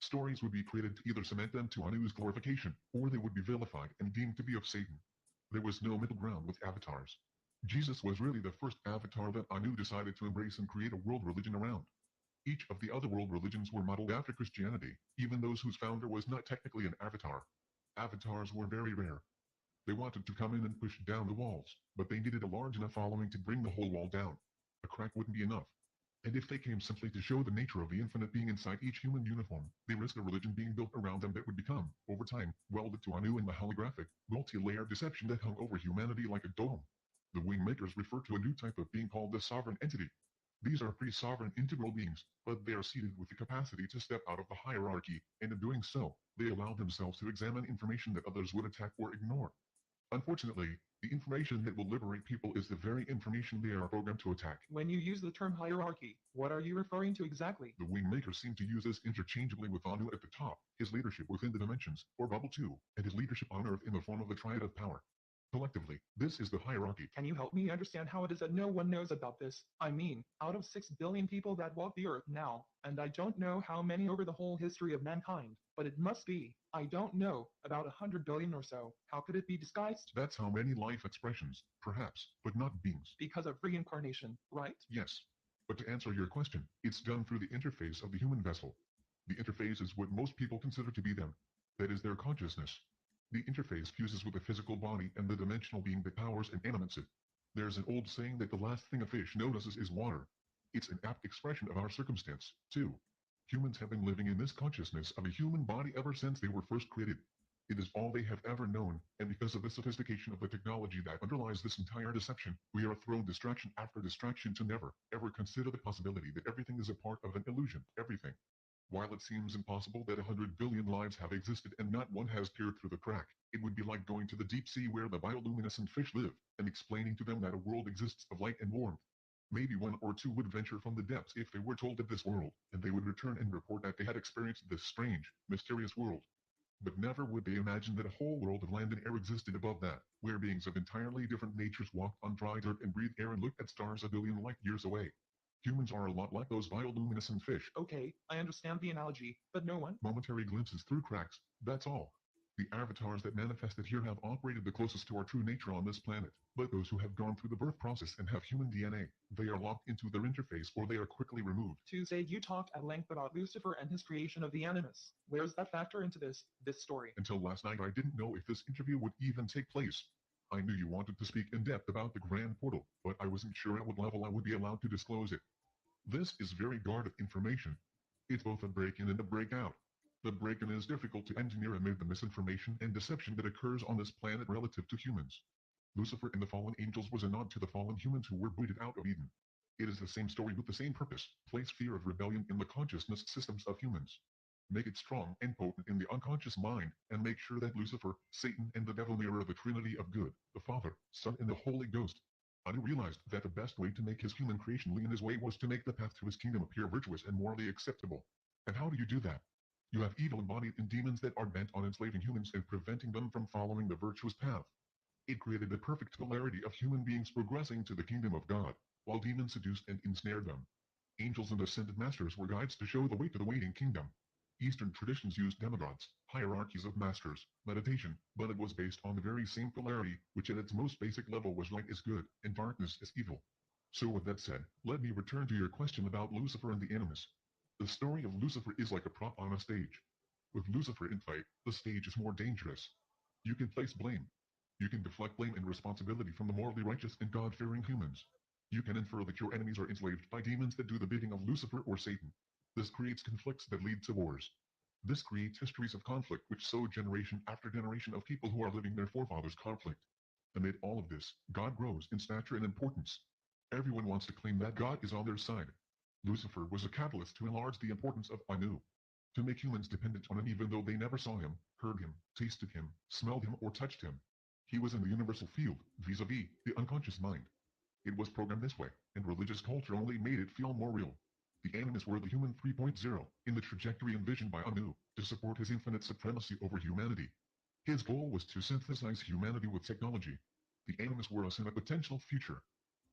Stories would be created to either cement them to Anu's glorification, or they would be vilified and deemed to be of Satan. There was no middle ground with avatars. Jesus was really the first avatar that Anu decided to embrace and create a world religion around. Each of the other world religions were modeled after Christianity, even those whose founder was not technically an avatar. Avatars were very rare. They wanted to come in and push down the walls, but they needed a large enough following to bring the whole wall down. A crack wouldn't be enough. And if they came simply to show the nature of the infinite being inside each human uniform, they risked a religion being built around them that would become, over time, welded to Anu in the holographic, multi-layered deception that hung over humanity like a dome. The wing makers refer to a new type of being called the sovereign entity. These are pre-sovereign integral beings, but they are seated with the capacity to step out of the hierarchy, and in doing so, they allow themselves to examine information that others would attack or ignore. Unfortunately, the information that will liberate people is the very information they are programmed to attack. When you use the term hierarchy, what are you referring to exactly? The wing makers seem to use this interchangeably with Anu at the top, his leadership within the dimensions, or bubble 2, and his leadership on Earth in the form of the triad of power. Collectively, this is the hierarchy. Can you help me understand how it is that no one knows about this? I mean, out of 6 billion people that walk the earth now, and I don't know how many over the whole history of mankind, but it must be, I don't know, about 100 billion or so. How could it be disguised? That's how many life expressions, perhaps, but not beings. Because of reincarnation, right? Yes. But to answer your question, it's done through the interface of the human vessel. The interface is what most people consider to be them. That is their consciousness. The interface fuses with the physical body and the dimensional being that powers and animates it. There's an old saying that the last thing a fish notices is water. It's an apt expression of our circumstance, too. Humans have been living in this consciousness of a human body ever since they were first created. It is all they have ever known, and because of the sophistication of the technology that underlies this entire deception, we are thrown distraction after distraction to never, ever consider the possibility that everything is a part of an illusion, everything. While it seems impossible that 100 billion lives have existed and not one has peered through the crack, it would be like going to the deep sea where the bioluminescent fish live, and explaining to them that a world exists of light and warmth. Maybe one or two would venture from the depths if they were told of this world, and they would return and report that they had experienced this strange, mysterious world. But never would they imagine that a whole world of land and air existed above that, where beings of entirely different natures walked on dry dirt and breathed air and looked at stars a billion light years away. Humans are a lot like those bioluminescent fish. Okay, I understand the analogy, but no one. Momentary glimpses through cracks, that's all. The avatars that manifested here have operated the closest to our true nature on this planet, but those who have gone through the birth process and have human DNA, they are locked into their interface or they are quickly removed. Tuesday, you talked at length about Lucifer and his creation of the Animus. Where's that factor into this story? Until last night, I didn't know if this interview would even take place. I knew you wanted to speak in depth about the Grand Portal, but I wasn't sure at what level I would be allowed to disclose it. This is very guarded information. It's both a break-in and a breakout. The break-in is difficult to engineer amid the misinformation and deception that occurs on this planet relative to humans. Lucifer and the fallen angels was a nod to the fallen humans who were booted out of Eden. It is the same story with the same purpose: place fear of rebellion in the consciousness systems of humans. Make it strong and potent in the unconscious mind, and make sure that Lucifer, Satan, and the devil mirror the Trinity of good, the Father, Son, and the Holy Ghost. Anu realized that the best way to make his human creation lean his way was to make the path to his kingdom appear virtuous and morally acceptable. And how do you do that? You have evil embodied in demons that are bent on enslaving humans and preventing them from following the virtuous path. It created the perfect polarity of human beings progressing to the kingdom of God, while demons seduced and ensnared them. Angels and ascended masters were guides to show the way to the waiting kingdom. Eastern traditions used demigods, hierarchies of masters, meditation, but it was based on the very same polarity, which at its most basic level was light is good, and darkness is evil. So with that said, let me return to your question about Lucifer and the Animus. The story of Lucifer is like a prop on a stage. With Lucifer in fight, the stage is more dangerous. You can place blame. You can deflect blame and responsibility from the morally righteous and God-fearing humans. You can infer that your enemies are enslaved by demons that do the bidding of Lucifer or Satan. This creates conflicts that lead to wars. This creates histories of conflict which sow generation after generation of people who are living their forefathers' conflict. Amid all of this, God grows in stature and importance. Everyone wants to claim that God is on their side. Lucifer was a catalyst to enlarge the importance of Anu. to make humans dependent on him even though they never saw him, heard him, tasted him, smelled him, or touched him. He was in the universal field, vis-a-vis the unconscious mind. It was programmed this way, and religious culture only made it feel more real. The animus were the human 3.0, in the trajectory envisioned by Anu, to support his infinite supremacy over humanity. His goal was to synthesize humanity with technology. The animus were us in a potential future.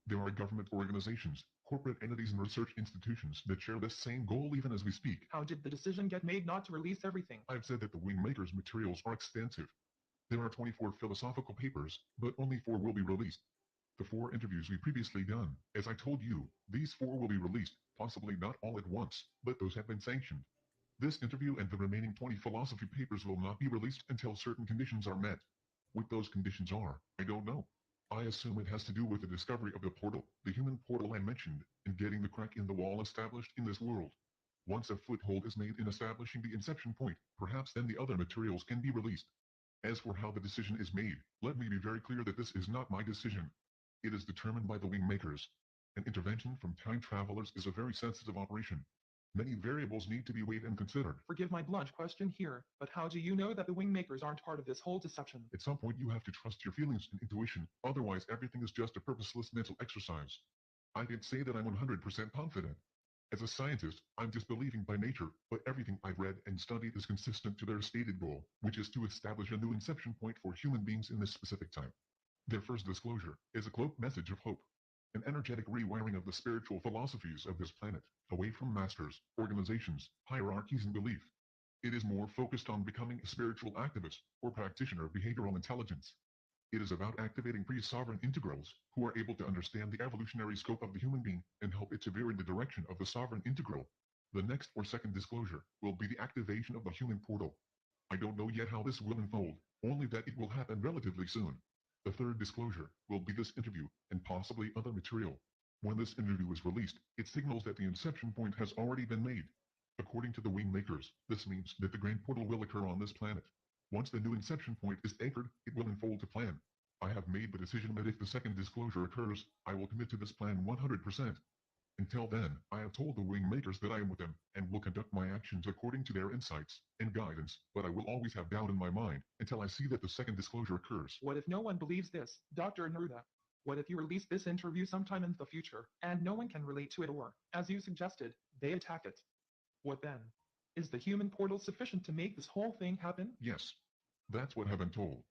There are government organizations, corporate entities, and research institutions that share this same goal even as we speak. How did the decision get made not to release everything? I've said that the wing makers' materials are extensive. There are 24 philosophical papers, but only 4 will be released. The 4 interviews we previously done, as I told you, these 4 will be released, possibly not all at once, but those have been sanctioned. This interview and the remaining 20 philosophy papers will not be released until certain conditions are met. What those conditions are, I don't know. I assume it has to do with the discovery of the portal, the human portal I mentioned, and getting the crack in the wall established in this world. Once a foothold is made in establishing the inception point, perhaps then the other materials can be released. As for how the decision is made, let me be very clear that this is not my decision. It is determined by the wing makers. An intervention from time travelers is a very sensitive operation. Many variables need to be weighed and considered. Forgive my blunt question here, but how do you know that the wing makers aren't part of this whole deception? At some point you have to trust your feelings and intuition, otherwise everything is just a purposeless mental exercise. I did say that I'm 100% confident. As a scientist, I'm disbelieving by nature, but everything I've read and studied is consistent to their stated goal, which is to establish a new inception point for human beings in this specific time. Their first disclosure is a cloaked message of hope. An energetic rewiring of the spiritual philosophies of this planet, away from masters, organizations, hierarchies, and belief. It is more focused on becoming a spiritual activist or practitioner of behavioral intelligence. It is about activating pre-sovereign integrals who are able to understand the evolutionary scope of the human being and help it to veer in the direction of the sovereign integral. The next or second disclosure will be the activation of the human portal. I don't know yet how this will unfold, only that it will happen relatively soon. The third disclosure will be this interview and possibly other material. When this interview is released, it signals that the inception point has already been made. According to the wing makers, this means that the grand portal will occur on this planet. Once the new inception point is anchored, it will unfold to plan. I have made the decision that if the second disclosure occurs, I will commit to this plan 100%. Until then, I have told the wing makers that I am with them, and will conduct my actions according to their insights and guidance, but I will always have doubt in my mind, until I see that the second disclosure occurs. What if no one believes this, Dr. Neruda? What if you release this interview sometime in the future, and no one can relate to it or, as you suggested, they attack it? What then? Is the human portal sufficient to make this whole thing happen? Yes. That's what I've been told.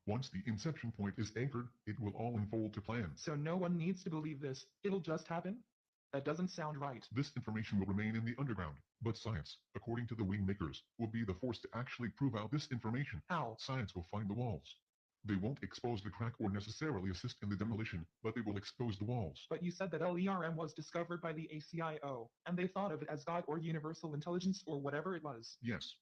Once the inception point is anchored, it will all unfold to plan. So no one needs to believe this, it'll just happen? That doesn't sound right. This information will remain in the underground, but science, according to the wing makers, will be the force to actually prove out this information. How? Science will find the walls. They won't expose the crack or necessarily assist in the demolition, but they will expose the walls. But you said that LERM was discovered by the ACIO, and they thought of it as God or universal intelligence or whatever it was. Yes.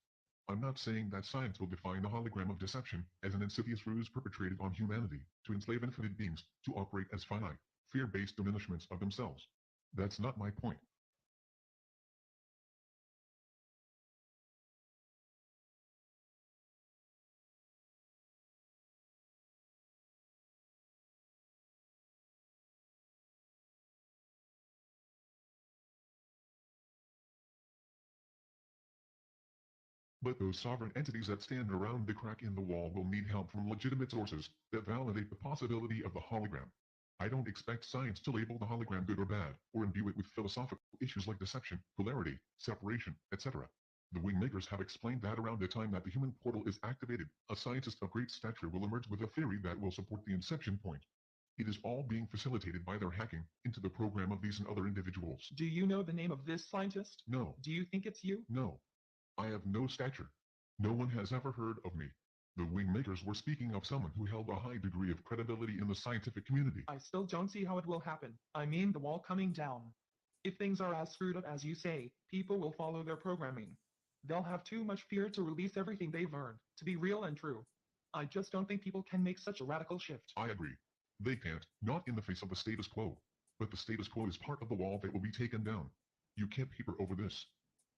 I'm not saying that science will define the hologram of deception as an insidious ruse perpetrated on humanity to enslave infinite beings to operate as finite, fear-based diminishments of themselves. That's not my point. But those sovereign entities that stand around the crack in the wall will need help from legitimate sources that validate the possibility of the hologram. I don't expect science to label the hologram good or bad, or imbue it with philosophical issues like deception, polarity, separation, etc. The wing makers have explained that around the time that the human portal is activated, a scientist of great stature will emerge with a theory that will support the inception point. It is all being facilitated by their hacking into the program of these and other individuals. Do you know the name of this scientist? No. Do you think it's you? No. I have no stature. No one has ever heard of me. The wing makers were speaking of someone who held a high degree of credibility in the scientific community. I still don't see how it will happen. I mean the wall coming down. If things are as screwed up as you say, people will follow their programming. They'll have too much fear to release everything they've learned, to be real and true. I just don't think people can make such a radical shift. I agree. They can't, not in the face of the status quo. But the status quo is part of the wall that will be taken down. You can't paper over this.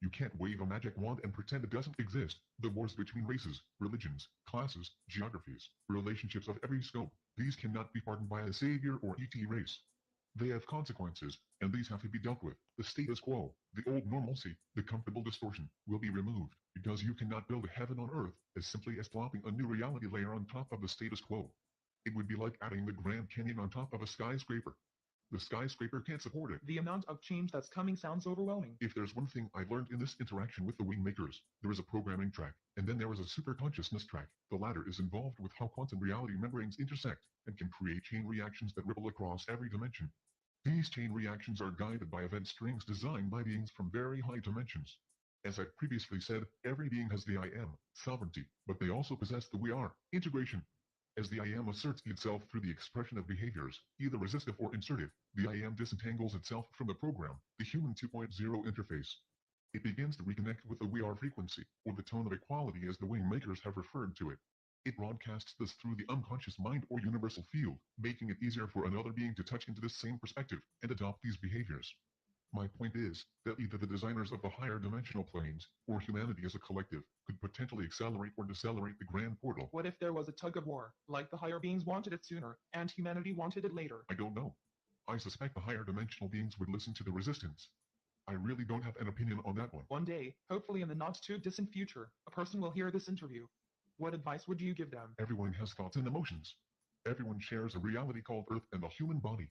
You can't wave a magic wand and pretend it doesn't exist. The wars between races, religions, classes, geographies, relationships of every scope, these cannot be pardoned by a savior or ET race. They have consequences, and these have to be dealt with. The status quo, the old normalcy, the comfortable distortion, will be removed, because you cannot build a heaven on earth as simply as plopping a new reality layer on top of the status quo. It would be like adding the Grand Canyon on top of a skyscraper. The skyscraper can't support it. The amount of change that's coming sounds overwhelming. If there's one thing I learned in this interaction with the wing makers, there is a programming track, and then there is a super consciousness track. The latter is involved with how quantum reality membranes intersect, and can create chain reactions that ripple across every dimension. These chain reactions are guided by event strings designed by beings from very high dimensions. As I previously said, every being has the I am, sovereignty, but they also possess the we are, integration. As the I am asserts itself through the expression of behaviors, either resistive or insertive, the I am disentangles itself from the program, the human 2.0 interface. It begins to reconnect with the we are frequency, or the tone of equality as the wing makers have referred to it. It broadcasts this through the unconscious mind or universal field, making it easier for another being to touch into this same perspective and adopt these behaviors. My point is that either the designers of the higher dimensional planes, or humanity as a collective, could potentially accelerate or decelerate the grand portal. What if there was a tug of war, like the higher beings wanted it sooner, and humanity wanted it later? I don't know. I suspect the higher dimensional beings would listen to the resistance. I really don't have an opinion on that one. One day, hopefully in the not too distant future, a person will hear this interview. What advice would you give them? Everyone has thoughts and emotions. Everyone shares a reality called Earth and the human body.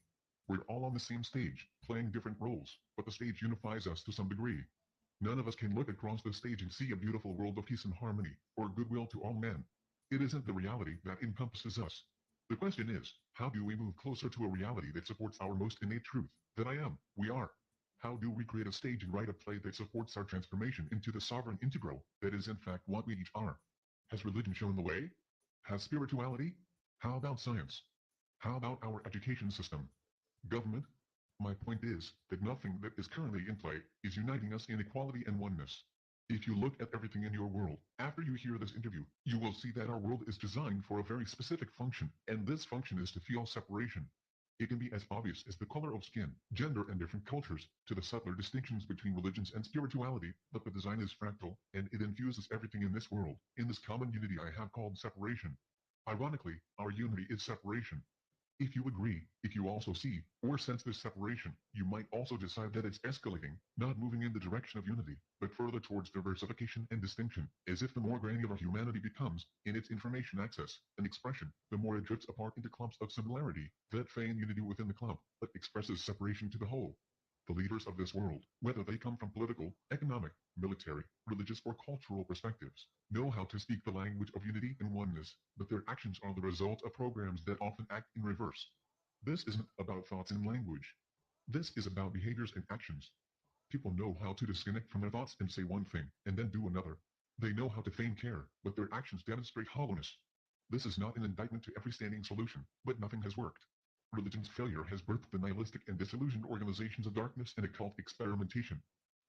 We're all on the same stage, playing different roles, but the stage unifies us to some degree. None of us can look across the stage and see a beautiful world of peace and harmony, or goodwill to all men. It isn't the reality that encompasses us. The question is, how do we move closer to a reality that supports our most innate truth, that I am, we are? How do we create a stage and write a play that supports our transformation into the sovereign integral that is in fact what we each are? Has religion shown the way? Has spirituality? How about science? How about our education system? Government? My point is that nothing that is currently in play is uniting us in equality and oneness. If you look at everything in your world, after you hear this interview, you will see that our world is designed for a very specific function, and this function is to feel separation. It can be as obvious as the color of skin, gender, and different cultures, to the subtler distinctions between religions and spirituality, but the design is fractal, and it infuses everything in this world, in this common unity I have called separation. Ironically, our unity is separation. If you agree, if you also see or sense this separation, you might also decide that it's escalating, not moving in the direction of unity, but further towards diversification and distinction, as if the more granular humanity becomes, in its information access and expression, the more it drifts apart into clumps of similarity, that feign unity within the clump, but expresses separation to the whole. The leaders of this world, whether they come from political, economic, military, religious, or cultural perspectives, know how to speak the language of unity and oneness, but their actions are the result of programs that often act in reverse. This isn't about thoughts and language. This is about behaviors and actions. People know how to disconnect from their thoughts and say one thing, and then do another. They know how to feign care, but their actions demonstrate hollowness. This is not an indictment to every standing solution, but nothing has worked. Religion's failure has birthed the nihilistic and disillusioned organizations of darkness and occult experimentation.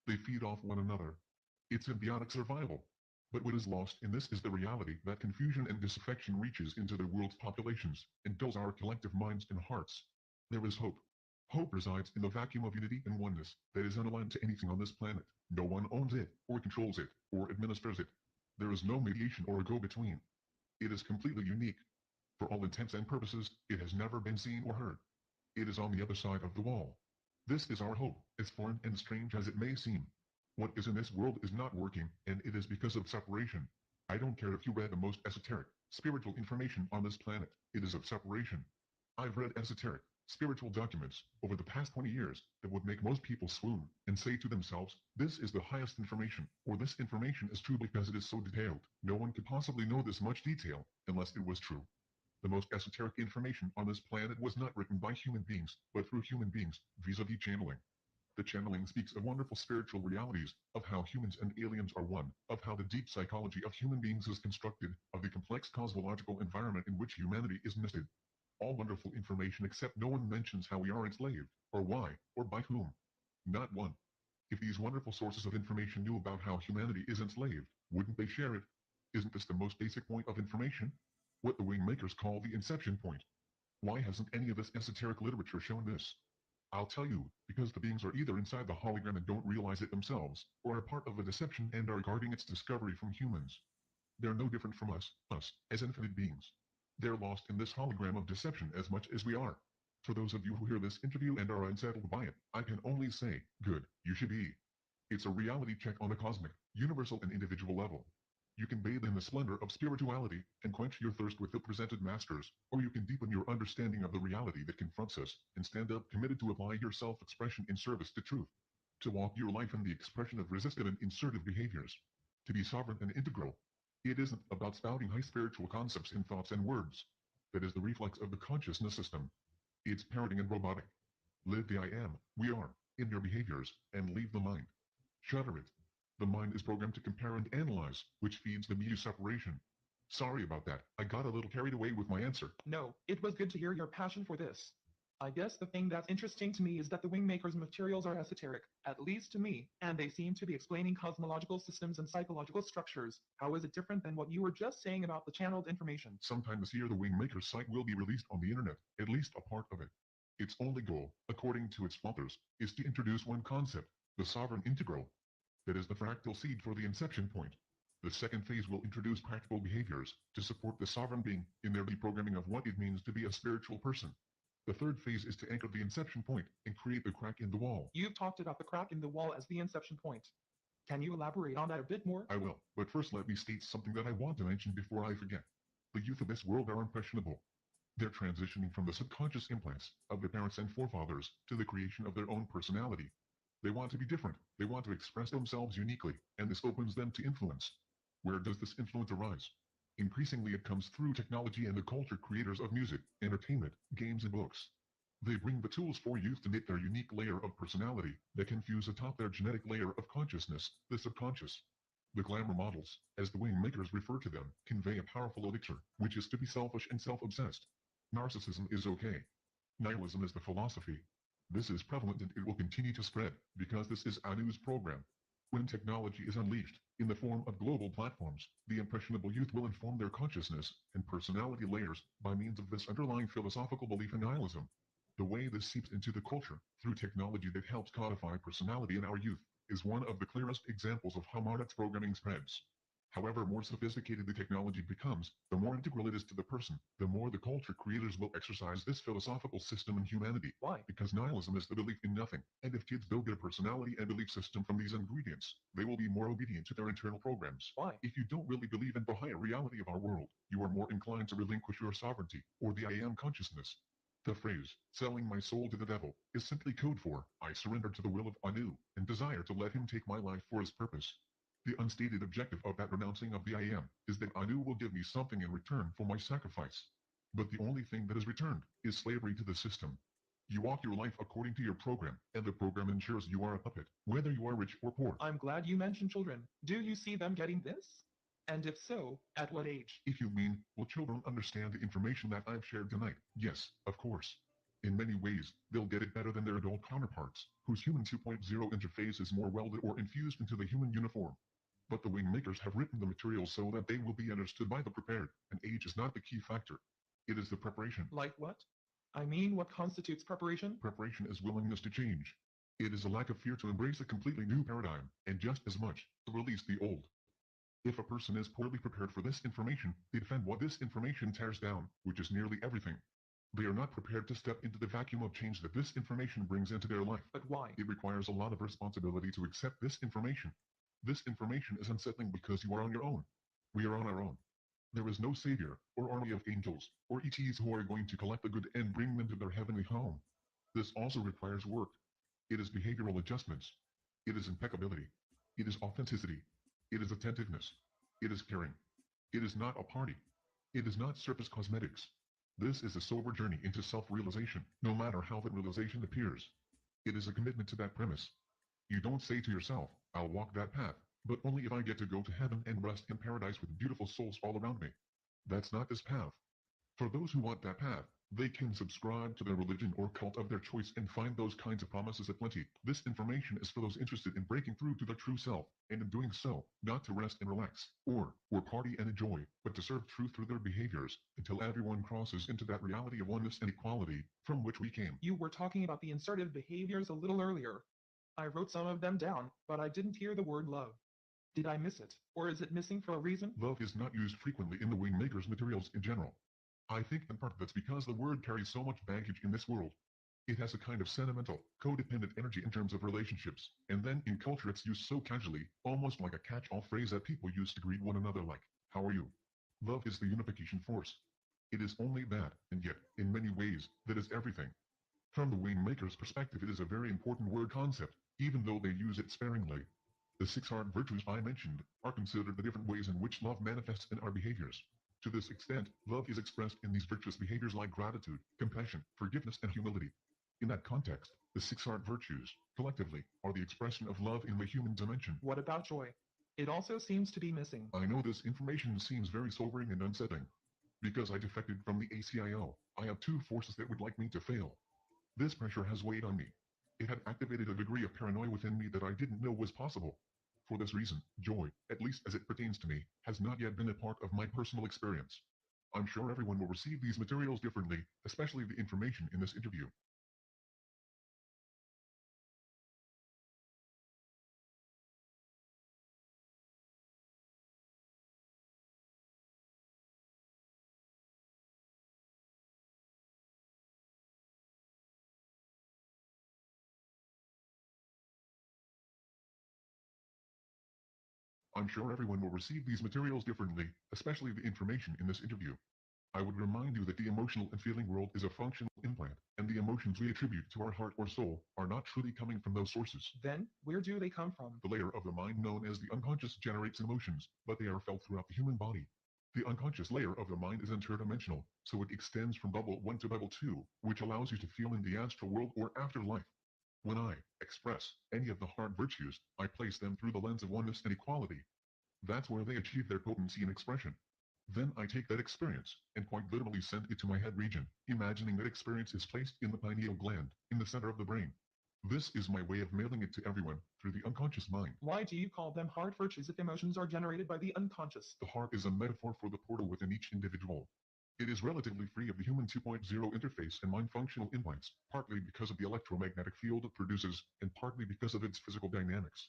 They feed off one another. It's symbiotic survival. But what is lost in this is the reality that confusion and disaffection reaches into the world's populations and dulls our collective minds and hearts. There is hope. Hope resides in the vacuum of unity and oneness that is unaligned to anything on this planet. No one owns it, or controls it, or administers it. There is no mediation or a go-between. It is completely unique. For all intents and purposes, it has never been seen or heard. It is on the other side of the wall. This is our hope, as foreign and strange as it may seem. What is in this world is not working, and it is because of separation. I don't care if you read the most esoteric, spiritual information on this planet. It is of separation. I've read esoteric, spiritual documents over the past 20 years that would make most people swoon and say to themselves, this is the highest information, or this information is true because it is so detailed. No one could possibly know this much detail unless it was true. The most esoteric information on this planet was not written by human beings, but through human beings, vis-a-vis channeling. The channeling speaks of wonderful spiritual realities, of how humans and aliens are one, of how the deep psychology of human beings is constructed, of the complex cosmological environment in which humanity is nested. All wonderful information except no one mentions how we are enslaved, or why, or by whom. Not one. If these wonderful sources of information knew about how humanity is enslaved, wouldn't they share it? Isn't this the most basic point of information? What the wing makers call the inception point. Why hasn't any of this esoteric literature shown this? I'll tell you, because the beings are either inside the hologram and don't realize it themselves, or are part of a deception and are guarding its discovery from humans. They're no different from us, as infinite beings. They're lost in this hologram of deception as much as we are. For those of you who hear this interview and are unsettled by it, I can only say, good, you should be. It's a reality check on a cosmic, universal and individual level. You can bathe in the splendor of spirituality and quench your thirst with the presented masters, or you can deepen your understanding of the reality that confronts us and stand up committed to apply your self-expression in service to truth. To walk your life in the expression of resistive and insertive behaviors. To be sovereign and integral. It isn't about spouting high spiritual concepts in thoughts and words. That is the reflex of the consciousness system. It's parroting and robotic. Live the I am, we are, in your behaviors, and leave the mind. Shutter it. The mind is programmed to compare and analyze, which feeds the me separation. Sorry about that, I got a little carried away with my answer. No, it was good to hear your passion for this. I guess the thing that's interesting to me is that the Wingmaker's materials are esoteric, at least to me, and they seem to be explaining cosmological systems and psychological structures. How is it different than what you were just saying about the channeled information? Sometime this year the Wingmaker's site will be released on the internet, at least a part of it. Its only goal, according to its authors, is to introduce one concept, the sovereign integral. That is the fractal seed for the inception point. The second phase will introduce practical behaviors to support the sovereign being in their reprogramming of what it means to be a spiritual person. The third phase is to anchor the inception point and create the crack in the wall. You've talked about the crack in the wall as the inception point. Can you elaborate on that a bit more? I will, but first let me state something that I want to mention before I forget. The youth of this world are impressionable. They're transitioning from the subconscious implants of their parents and forefathers to the creation of their own personality. They want to be different, they want to express themselves uniquely, and this opens them to influence. Where does this influence arise? Increasingly it comes through technology and the culture creators of music, entertainment, games and books. They bring the tools for youth to knit their unique layer of personality that can fuse atop their genetic layer of consciousness, the subconscious. The glamour models, as the Wingmakers refer to them, convey a powerful elixir, which is to be selfish and self-obsessed. Narcissism is okay. Nihilism is the philosophy. This is prevalent and it will continue to spread, because this is Anu's program. When technology is unleashed, in the form of global platforms, the impressionable youth will inform their consciousness and personality layers by means of this underlying philosophical belief in nihilism. The way this seeps into the culture, through technology that helps codify personality in our youth, is one of the clearest examples of how NiGHT programming spreads. However more sophisticated the technology becomes, the more integral it is to the person, the more the culture creators will exercise this philosophical system in humanity. Why? Because nihilism is the belief in nothing, and if kids build their personality and belief system from these ingredients, they will be more obedient to their internal programs. Why? If you don't really believe in the higher reality of our world, you are more inclined to relinquish your sovereignty, or the I am consciousness. The phrase, selling my soul to the devil, is simply code for, I surrender to the will of Anu, and desire to let him take my life for his purpose. The unstated objective of that renouncing of the I am, is that Anu will give me something in return for my sacrifice. But the only thing that is returned, is slavery to the system. You walk your life according to your program, and the program ensures you are a puppet, whether you are rich or poor. I'm glad you mentioned children. Do you see them getting this? And if so, at what age? If you mean, will children understand the information that I've shared tonight? Yes, of course. In many ways, they'll get it better than their adult counterparts, whose human 2.0 interface is more welded or infused into the human uniform. But the Wingmakers have written the material so that they will be understood by the prepared, and age is not the key factor. It is the preparation. Like what? I mean, what constitutes preparation? Preparation is willingness to change. It is a lack of fear to embrace a completely new paradigm, and just as much, to release the old. If a person is poorly prepared for this information, they defend what this information tears down, which is nearly everything. They are not prepared to step into the vacuum of change that this information brings into their life. But why? It requires a lot of responsibility to accept this information. This information is unsettling because you are on your own. We are on our own. There is no savior, or army of angels, or ETs who are going to collect the good and bring them to their heavenly home. This also requires work. It is behavioral adjustments. It is impeccability. It is authenticity. It is attentiveness. It is caring. It is not a party. It is not surface cosmetics. This is a sober journey into self-realization, no matter how that realization appears. It is a commitment to that premise. You don't say to yourself, I'll walk that path, but only if I get to go to heaven and rest in paradise with beautiful souls all around me. That's not this path. For those who want that path, they can subscribe to their religion or cult of their choice and find those kinds of promises aplenty. This information is for those interested in breaking through to their true self, and in doing so, not to rest and relax, or party and enjoy, but to serve truth through their behaviors, until everyone crosses into that reality of oneness and equality, from which we came. You were talking about the insertive behaviors a little earlier. I wrote some of them down, but I didn't hear the word love. Did I miss it, or is it missing for a reason? Love is not used frequently in the Wingmakers materials in general. I think in part that's because the word carries so much baggage in this world. It has a kind of sentimental, codependent energy in terms of relationships, and then in culture it's used so casually, almost like a catch-all phrase that people use to greet one another like, how are you? Love is the unification force. It is only that, and yet, in many ways, that is everything. From the Wingmaker's perspective, it is a very important word concept, even though they use it sparingly. The 6 heart virtues I mentioned are considered the different ways in which love manifests in our behaviors. To this extent, love is expressed in these virtuous behaviors like gratitude, compassion, forgiveness, and humility. In that context, the 6 heart virtues, collectively, are the expression of love in the human dimension. What about joy? It also seems to be missing. I know this information seems very sobering and unsettling. Because I defected from the ACIO, I have 2 forces that would like me to fail. This pressure has weighed on me. It had activated a degree of paranoia within me that I didn't know was possible. For this reason, joy, at least as it pertains to me, has not yet been a part of my personal experience. I'm sure everyone will receive these materials differently, especially the information in this interview. I'm sure everyone will receive these materials differently, especially the information in this interview. I would remind you that the emotional and feeling world is a functional implant, and the emotions we attribute to our heart or soul are not truly coming from those sources. Then, where do they come from? The layer of the mind known as the unconscious generates emotions, but they are felt throughout the human body. The unconscious layer of the mind is interdimensional, so it extends from bubble 1 to bubble 2, which allows you to feel in the astral world or afterlife. When I express any of the heart virtues, I place them through the lens of oneness and equality. That's where they achieve their potency and expression. Then I take that experience and quite literally send it to my head region, imagining that experience is placed in the pineal gland, in the center of the brain. This is my way of mailing it to everyone through the unconscious mind. Why do you call them heart virtues if emotions are generated by the unconscious? The heart is a metaphor for the portal within each individual. It is relatively free of the human 2.0 interface and mind functional implants, partly because of the electromagnetic field it produces, and partly because of its physical dynamics.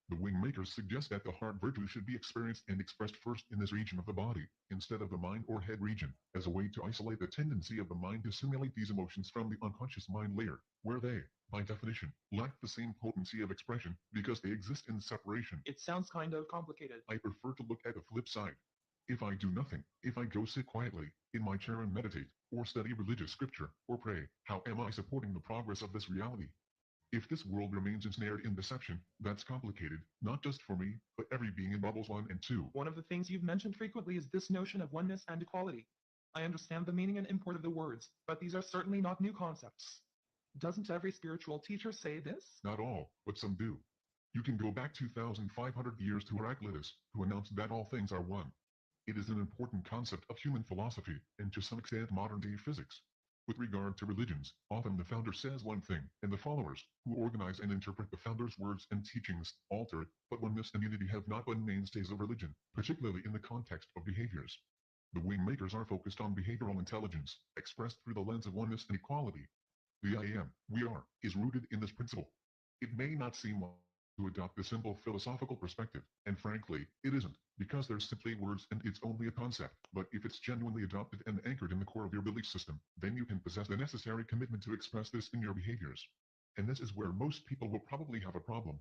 The Wingmakers suggest that the heart virtue should be experienced and expressed first in this region of the body, instead of the mind or head region, as a way to isolate the tendency of the mind to simulate these emotions from the unconscious mind layer, where they, by definition, lack the same potency of expression because they exist in separation. It sounds kind of complicated. I prefer to look at the flip side. If I do nothing, if I go sit quietly, in my chair and meditate, or study religious scripture, or pray, how am I supporting the progress of this reality? If this world remains ensnared in deception, that's complicated, not just for me, but every being in bubbles 1 and 2. One of the things you've mentioned frequently is this notion of oneness and equality. I understand the meaning and import of the words, but these are certainly not new concepts. Doesn't every spiritual teacher say this? Not all, but some do. You can go back 2,500 years to Heraclitus, who announced that all things are one. It is an important concept of human philosophy, and to some extent modern-day physics. With regard to religions, often the founder says one thing, and the followers, who organize and interpret the founder's words and teachings, alter it, but oneness and unity have not been mainstays of religion, particularly in the context of behaviors. The Wingmakers are focused on behavioral intelligence, expressed through the lens of oneness and equality. The I am, we are, is rooted in this principle. It may not seem like to adopt the simple philosophical perspective, and frankly, it isn't, because they're simply words and it's only a concept. But if it's genuinely adopted and anchored in the core of your belief system, then you can possess the necessary commitment to express this in your behaviors. And this is where most people will probably have a problem.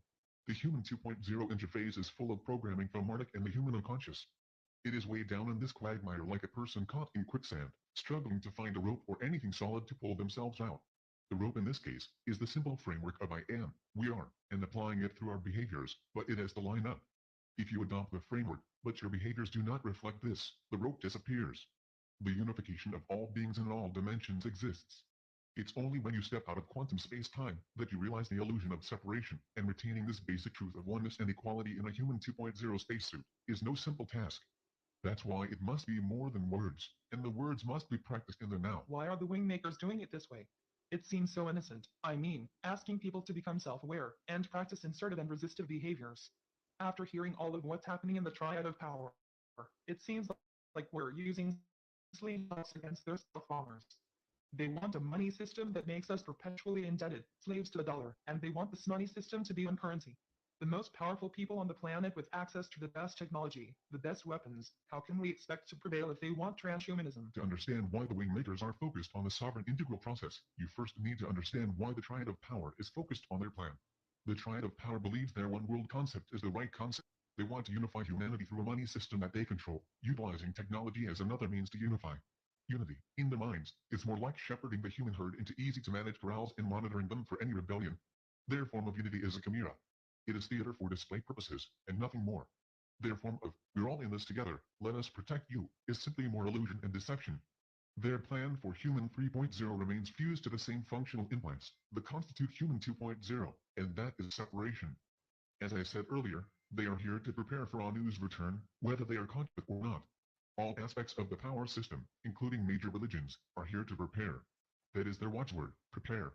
The human 2.0 interface is full of programming from Marduk and the human unconscious. It is way down in this quagmire like a person caught in quicksand, struggling to find a rope or anything solid to pull themselves out. The rope in this case is the simple framework of I am, we are, and applying it through our behaviors, but it has to line up. If you adopt the framework, but your behaviors do not reflect this, the rope disappears. The unification of all beings in all dimensions exists. It's only when you step out of quantum space-time that you realize the illusion of separation, and retaining this basic truth of oneness and equality in a human 2.0 spacesuit is no simple task. That's why it must be more than words, and the words must be practiced in the now. Why are the Wingmakers doing it this way? It seems so innocent. I mean, asking people to become self-aware and practice assertive and resistive behaviors. After hearing all of what's happening in the triad of power, it seems like we're using slaves against their self-followers. They want a money system that makes us perpetually indebted, slaves to the dollar, and they want this money system to be on currency. The most powerful people on the planet with access to the best technology, the best weapons. How can we expect to prevail if they want transhumanism? To understand why the Wingmakers are focused on the sovereign integral process, you first need to understand why the Triad of Power is focused on their plan. The Triad of Power believes their one world concept is the right concept. They want to unify humanity through a money system that they control, utilizing technology as another means to unify. Unity, in their minds, is more like shepherding the human herd into easy-to-manage corrals and monitoring them for any rebellion. Their form of unity is a chimera. It is theater for display purposes, and nothing more. Their form of, we're all in this together, let us protect you, is simply more illusion and deception. Their plan for Human 3.0 remains fused to the same functional implants that constitute Human 2.0, and that is separation. As I said earlier, they are here to prepare for Anu's return, whether they are conscious or not. All aspects of the power system, including major religions, are here to prepare. That is their watchword, prepare.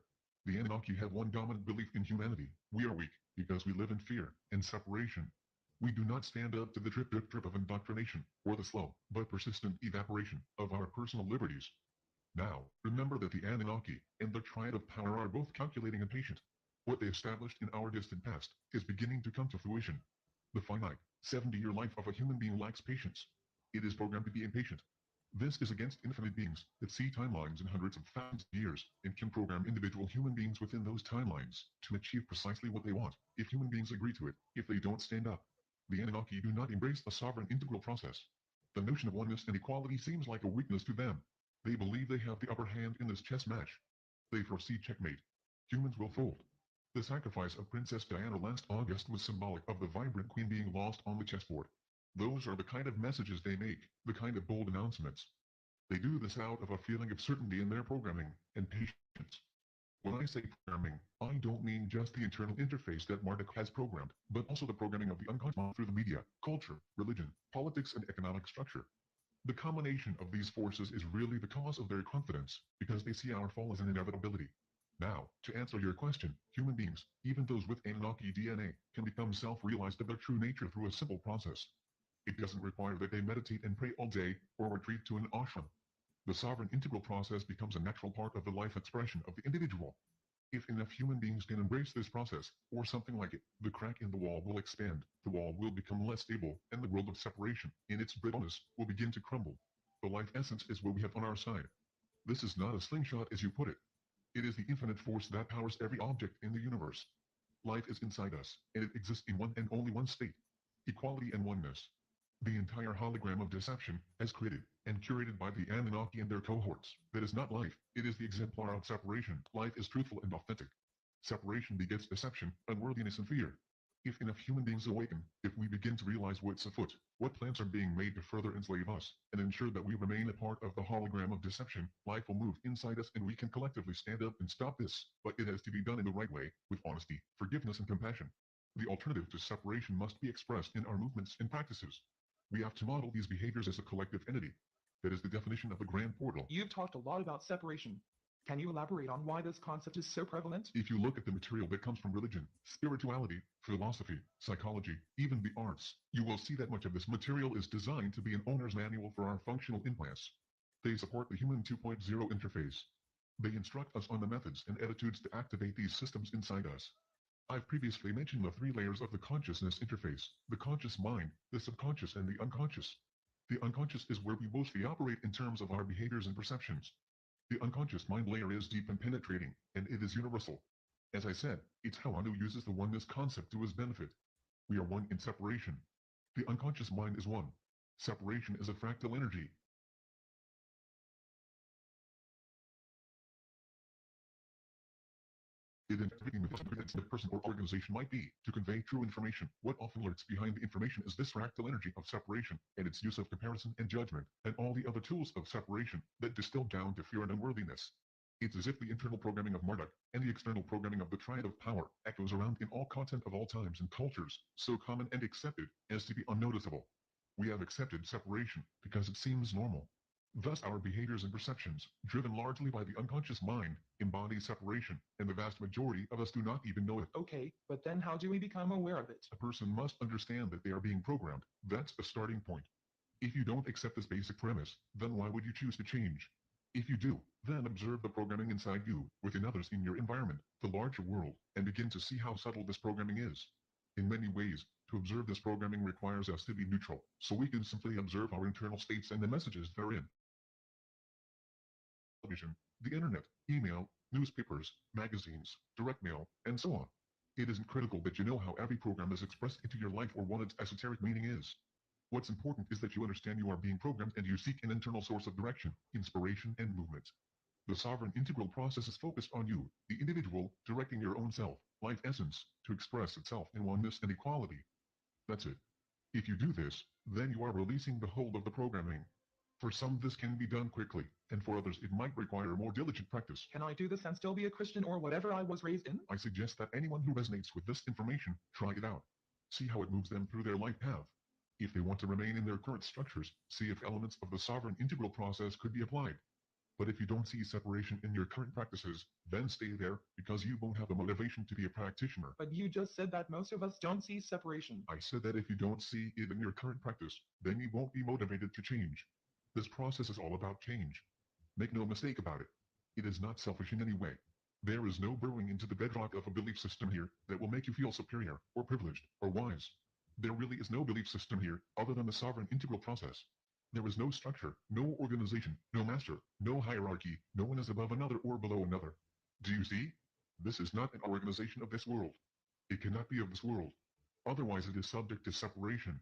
The Anunnaki have one dominant belief in humanity: we are weak, because we live in fear and separation. We do not stand up to the drip of indoctrination, or the slow, but persistent evaporation of our personal liberties. Now, remember that the Anunnaki and the Triad of Power are both calculating and patient. What they established in our distant past is beginning to come to fruition. The finite, 70-year life of a human being lacks patience. It is programmed to be impatient. This is against infinite beings that see timelines in hundreds of thousands of years and can program individual human beings within those timelines to achieve precisely what they want, if human beings agree to it. If they don't stand up, the Anunnaki do not embrace the sovereign integral process. The notion of oneness and equality seems like a weakness to them. They believe they have the upper hand in this chess match. They foresee checkmate. Humans will fold. The sacrifice of Princess Diana last August was symbolic of the vibrant queen being lost on the chessboard. Those are the kind of messages they make, the kind of bold announcements. They do this out of a feeling of certainty in their programming and patience. When I say programming, I don't mean just the internal interface that Marduk has programmed, but also the programming of the unconscious mind through the media, culture, religion, politics, and economic structure. The combination of these forces is really the cause of their confidence, because they see our fall as an inevitability. Now, to answer your question, human beings, even those with Anunnaki DNA, can become self-realized of their true nature through a simple process. It doesn't require that they meditate and pray all day, or retreat to an ashram. The sovereign integral process becomes a natural part of the life expression of the individual. If enough human beings can embrace this process, or something like it, the crack in the wall will expand, the wall will become less stable, and the world of separation, in its brittleness, will begin to crumble. The life essence is what we have on our side. This is not a slingshot as you put it. It is the infinite force that powers every object in the universe. Life is inside us, and it exists in one and only one state: equality and oneness. The entire hologram of deception, as created and curated by the Anunnaki and their cohorts, that is not life, it is the exemplar of separation. Life is truthful and authentic. Separation begets deception, unworthiness, and fear. If enough human beings awaken, if we begin to realize what's afoot, what plans are being made to further enslave us, and ensure that we remain a part of the hologram of deception, life will move inside us and we can collectively stand up and stop this. But it has to be done in the right way, with honesty, forgiveness, and compassion. The alternative to separation must be expressed in our movements and practices. We have to model these behaviors as a collective entity. That is the definition of the grand portal. You've talked a lot about separation. Can you elaborate on why this concept is so prevalent? If you look at the material that comes from religion, spirituality, philosophy, psychology, even the arts, you will see that much of this material is designed to be an owner's manual for our functional implants. They support the Human 2.0 interface. They instruct us on the methods and attitudes to activate these systems inside us. I've previously mentioned the 3 layers of the consciousness interface: the conscious mind, the subconscious, and the unconscious. The unconscious is where we mostly operate in terms of our behaviors and perceptions. The unconscious mind layer is deep and penetrating, and it is universal. As I said, it's how Anu uses the oneness concept to his benefit. We are one in separation. The unconscious mind is one. Separation is a fractal energy. It is everything the person or organization might be to convey true information. What often lurks behind the information is this fractal energy of separation and its use of comparison and judgment and all the other tools of separation that distill down to fear and unworthiness. It's as if the internal programming of Marduk and the external programming of the Triad of Power echoes around in all content of all times and cultures, so common and accepted as to be unnoticeable. We have accepted separation because it seems normal. Thus our behaviors and perceptions, driven largely by the unconscious mind, embody separation, and the vast majority of us do not even know it. Okay, but then how do we become aware of it? A person must understand that they are being programmed. That's a starting point. If you don't accept this basic premise, then why would you choose to change? If you do, then observe the programming inside you, within others in your environment, the larger world, and begin to see how subtle this programming is. In many ways, to observe this programming requires us to be neutral, so we can simply observe our internal states and the messages therein. Television, the internet, email, newspapers, magazines, direct mail, and so on. It isn't critical that you know how every program is expressed into your life or what its esoteric meaning is. What's important is that you understand you are being programmed and you seek an internal source of direction, inspiration, and movement. The sovereign integral process is focused on you, the individual, directing your own self, life essence, to express itself in oneness and equality. That's it. If you do this, then you are releasing the hold of the programming. For some, this can be done quickly, and for others, it might require more diligent practice. Can I do this and still be a Christian or whatever I was raised in? I suggest that anyone who resonates with this information, try it out. See how it moves them through their life path. If they want to remain in their current structures, see if elements of the sovereign integral process could be applied. But if you don't see separation in your current practices, then stay there, because you won't have the motivation to be a practitioner. But you just said that most of us don't see separation. I said that if you don't see it in your current practice, then you won't be motivated to change. This process is all about change. Make no mistake about it. It is not selfish in any way. There is no burrowing into the bedrock of a belief system here that will make you feel superior, or privileged, or wise. There really is no belief system here other than the sovereign integral process. There is no structure, no organization, no master, no hierarchy, no one is above another or below another. Do you see? This is not an organization of this world. It cannot be of this world. Otherwise it is subject to separation.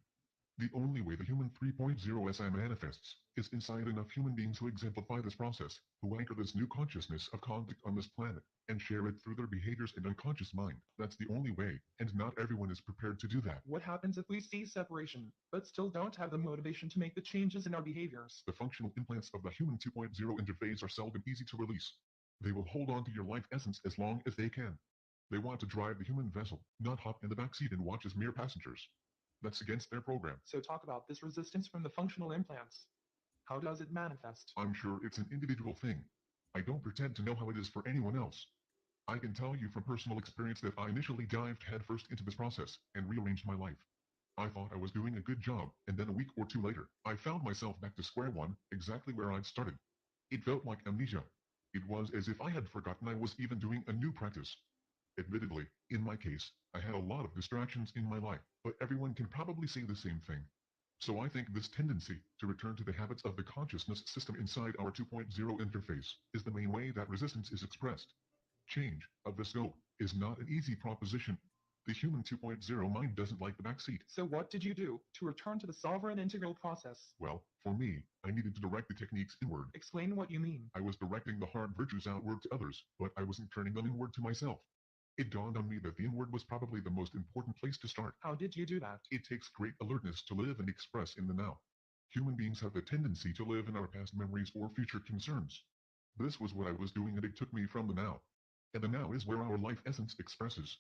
The only way the human 3.0 SI manifests is inside enough human beings who exemplify this process, who anchor this new consciousness of conflict on this planet, and share it through their behaviors and unconscious mind. That's the only way, and not everyone is prepared to do that. What happens if we see separation, but still don't have the motivation to make the changes in our behaviors? The functional implants of the human 2.0 interface are seldom easy to release. They will hold on to your life essence as long as they can. They want to drive the human vessel, not hop in the back seat and watch as mere passengers. That's against their program. So talk about this resistance from the functional implants. How does it manifest? I'm sure it's an individual thing. I don't pretend to know how it is for anyone else. I can tell you from personal experience that I initially dived headfirst into this process and rearranged my life. I thought I was doing a good job, and then a week or two later, I found myself back to square one, exactly where I'd started. It felt like amnesia. It was as if I had forgotten I was even doing a new practice. Admittedly, in my case, I had a lot of distractions in my life, but everyone can probably say the same thing. So I think this tendency to return to the habits of the consciousness system inside our 2.0 interface is the main way that resistance is expressed. Change of the scope is not an easy proposition. The human 2.0 mind doesn't like the backseat. So what did you do to return to the sovereign integral process? Well, for me, I needed to direct the techniques inward. Explain what you mean. I was directing the hard virtues outward to others, but I wasn't turning them inward to myself. It dawned on me that the inward was probably the most important place to start. How did you do that? It takes great alertness to live and express in the now. Human beings have the tendency to live in our past memories or future concerns. This was what I was doing, and it took me from the now. And the now is where our life essence expresses.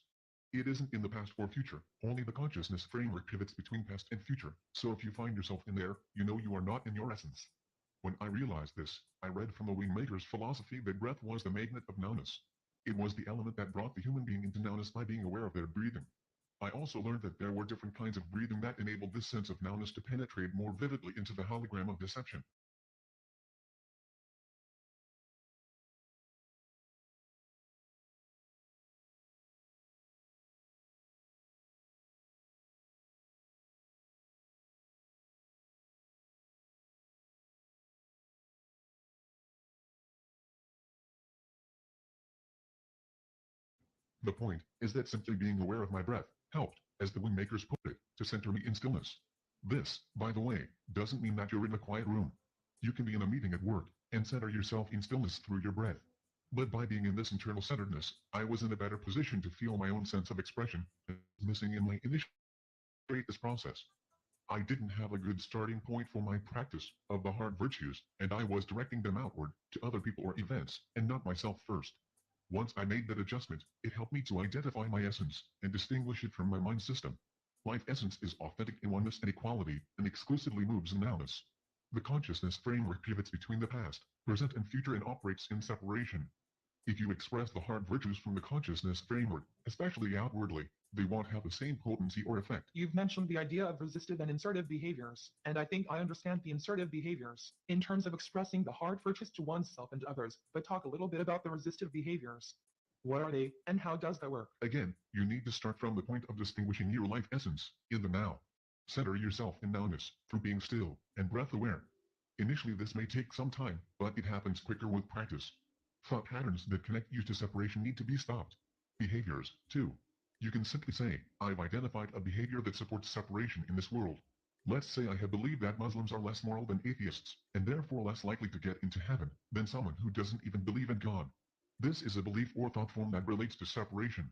It isn't in the past or future, only the consciousness framework pivots between past and future. So if you find yourself in there, you know you are not in your essence. When I realized this, I read from the Wingmaker's philosophy that breath was the magnet of nowness. It was the element that brought the human being into nowness by being aware of their breathing. I also learned that there were different kinds of breathing that enabled this sense of nowness to penetrate more vividly into the hologram of deception. The point is that simply being aware of my breath helped, as the Wingmakers put it, to center me in stillness. This, by the way, doesn't mean that you're in a quiet room. You can be in a meeting at work and center yourself in stillness through your breath. But by being in this internal centeredness, I was in a better position to feel my own sense of expression, missing in my initial this process. I didn't have a good starting point for my practice of the hard virtues, and I was directing them outward to other people or events, and not myself first. Once I made that adjustment, it helped me to identify my essence and distinguish it from my mind system. Life essence is authentic in oneness and equality, and exclusively moves in nowness. The consciousness framework pivots between the past, present, and future and operates in separation. If you express the hard virtues from the consciousness framework, especially outwardly, they won't have the same potency or effect. You've mentioned the idea of resistive and insertive behaviors, and I think I understand the insertive behaviors in terms of expressing the hard virtues to oneself and others, but talk a little bit about the resistive behaviors. What are they, and how does that work? Again, you need to start from the point of distinguishing your life essence in the now. Center yourself in nowness through being still and breath aware. Initially, this may take some time, but it happens quicker with practice. Thought patterns that connect you to separation need to be stopped. Behaviors, too. You can simply say, I've identified a behavior that supports separation in this world. Let's say I have believed that Muslims are less moral than atheists, and therefore less likely to get into heaven than someone who doesn't even believe in God. This is a belief or thought form that relates to separation.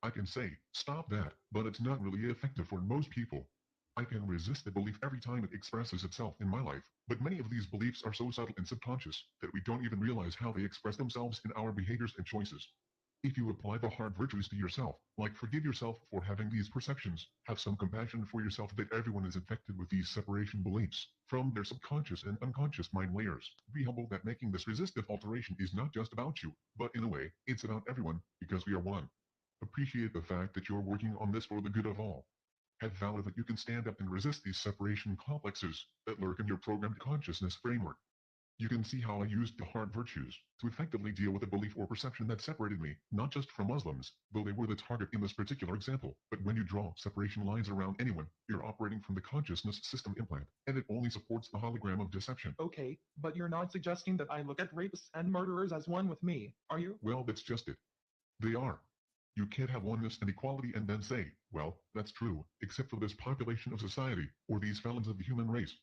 I can say, stop that, but it's not really effective for most people. I can resist the belief every time it expresses itself in my life, but many of these beliefs are so subtle and subconscious that we don't even realize how they express themselves in our behaviors and choices. If you apply the hard virtues to yourself, like forgive yourself for having these perceptions, have some compassion for yourself that everyone is infected with these separation beliefs, from their subconscious and unconscious mind layers, be humble that making this resistive alteration is not just about you, but in a way, it's about everyone, because we are one. Appreciate the fact that you're working on this for the good of all. Have valor that you can stand up and resist these separation complexes that lurk in your programmed consciousness framework. You can see how I used the hard virtues to effectively deal with a belief or perception that separated me, not just from Muslims, though they were the target in this particular example, but when you draw separation lines around anyone, you're operating from the consciousness system implant, and it only supports the hologram of deception. Okay, but you're not suggesting that I look at rapists and murderers as one with me, are you? Well, that's just it. They are. You can't have oneness and equality and then say, well, that's true, except for this population of society, or these felons of the human race.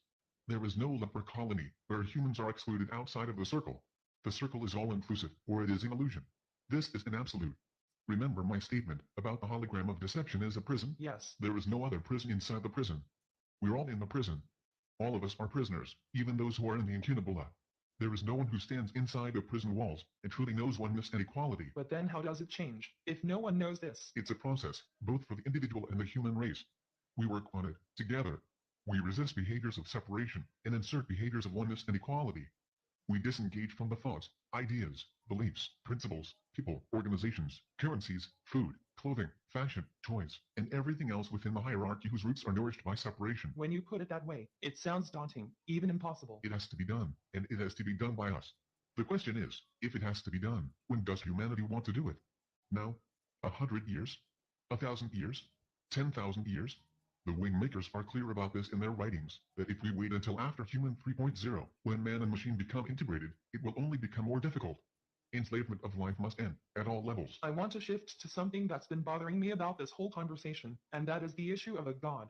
There is no leper colony where humans are excluded outside of the circle. The circle is all-inclusive, or it is an illusion. This is an absolute. Remember my statement about the hologram of deception is a prison? Yes. There is no other prison inside the prison. We're all in the prison. All of us are prisoners, even those who are in the incunabula. There is no one who stands inside the prison walls and truly knows oneness and equality. But then how does it change, if no one knows this? It's a process, both for the individual and the human race. We work on it, together. We resist behaviors of separation and insert behaviors of oneness and equality. We disengage from the thoughts, ideas, beliefs, principles, people, organizations, currencies, food, clothing, fashion, toys, and everything else within the hierarchy whose roots are nourished by separation. When you put it that way, it sounds daunting, even impossible. It has to be done, and it has to be done by us. The question is, if it has to be done, when does humanity want to do it? Now? 100 years? 1,000 years? 10,000 years? The Wingmakers are clear about this in their writings, that if we wait until after Human 3.0, when man and machine become integrated, it will only become more difficult. Enslavement of life must end, at all levels. I want to shift to something that's been bothering me about this whole conversation, and that is the issue of a god.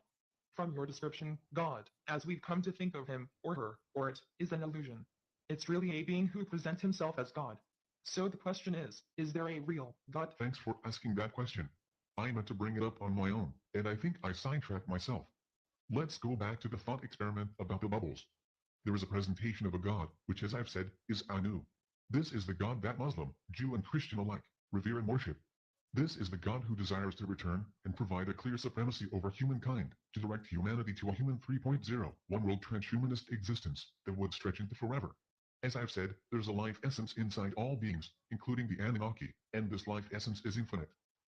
From your description, God, as we've come to think of him, or her, or it, is an illusion. It's really a being who presents himself as God. So the question is there a real God? Thanks for asking that question. I meant to bring it up on my own, and I think I sidetracked myself. Let's go back to the thought experiment about the bubbles. There is a presentation of a God, which as I've said, is Anu. This is the God that Muslim, Jew and Christian alike revere and worship. This is the God who desires to return and provide a clear supremacy over humankind, to direct humanity to a human 3.0, one-world transhumanist existence that would stretch into forever. As I've said, there's a life essence inside all beings, including the Anunnaki, and this life essence is infinite.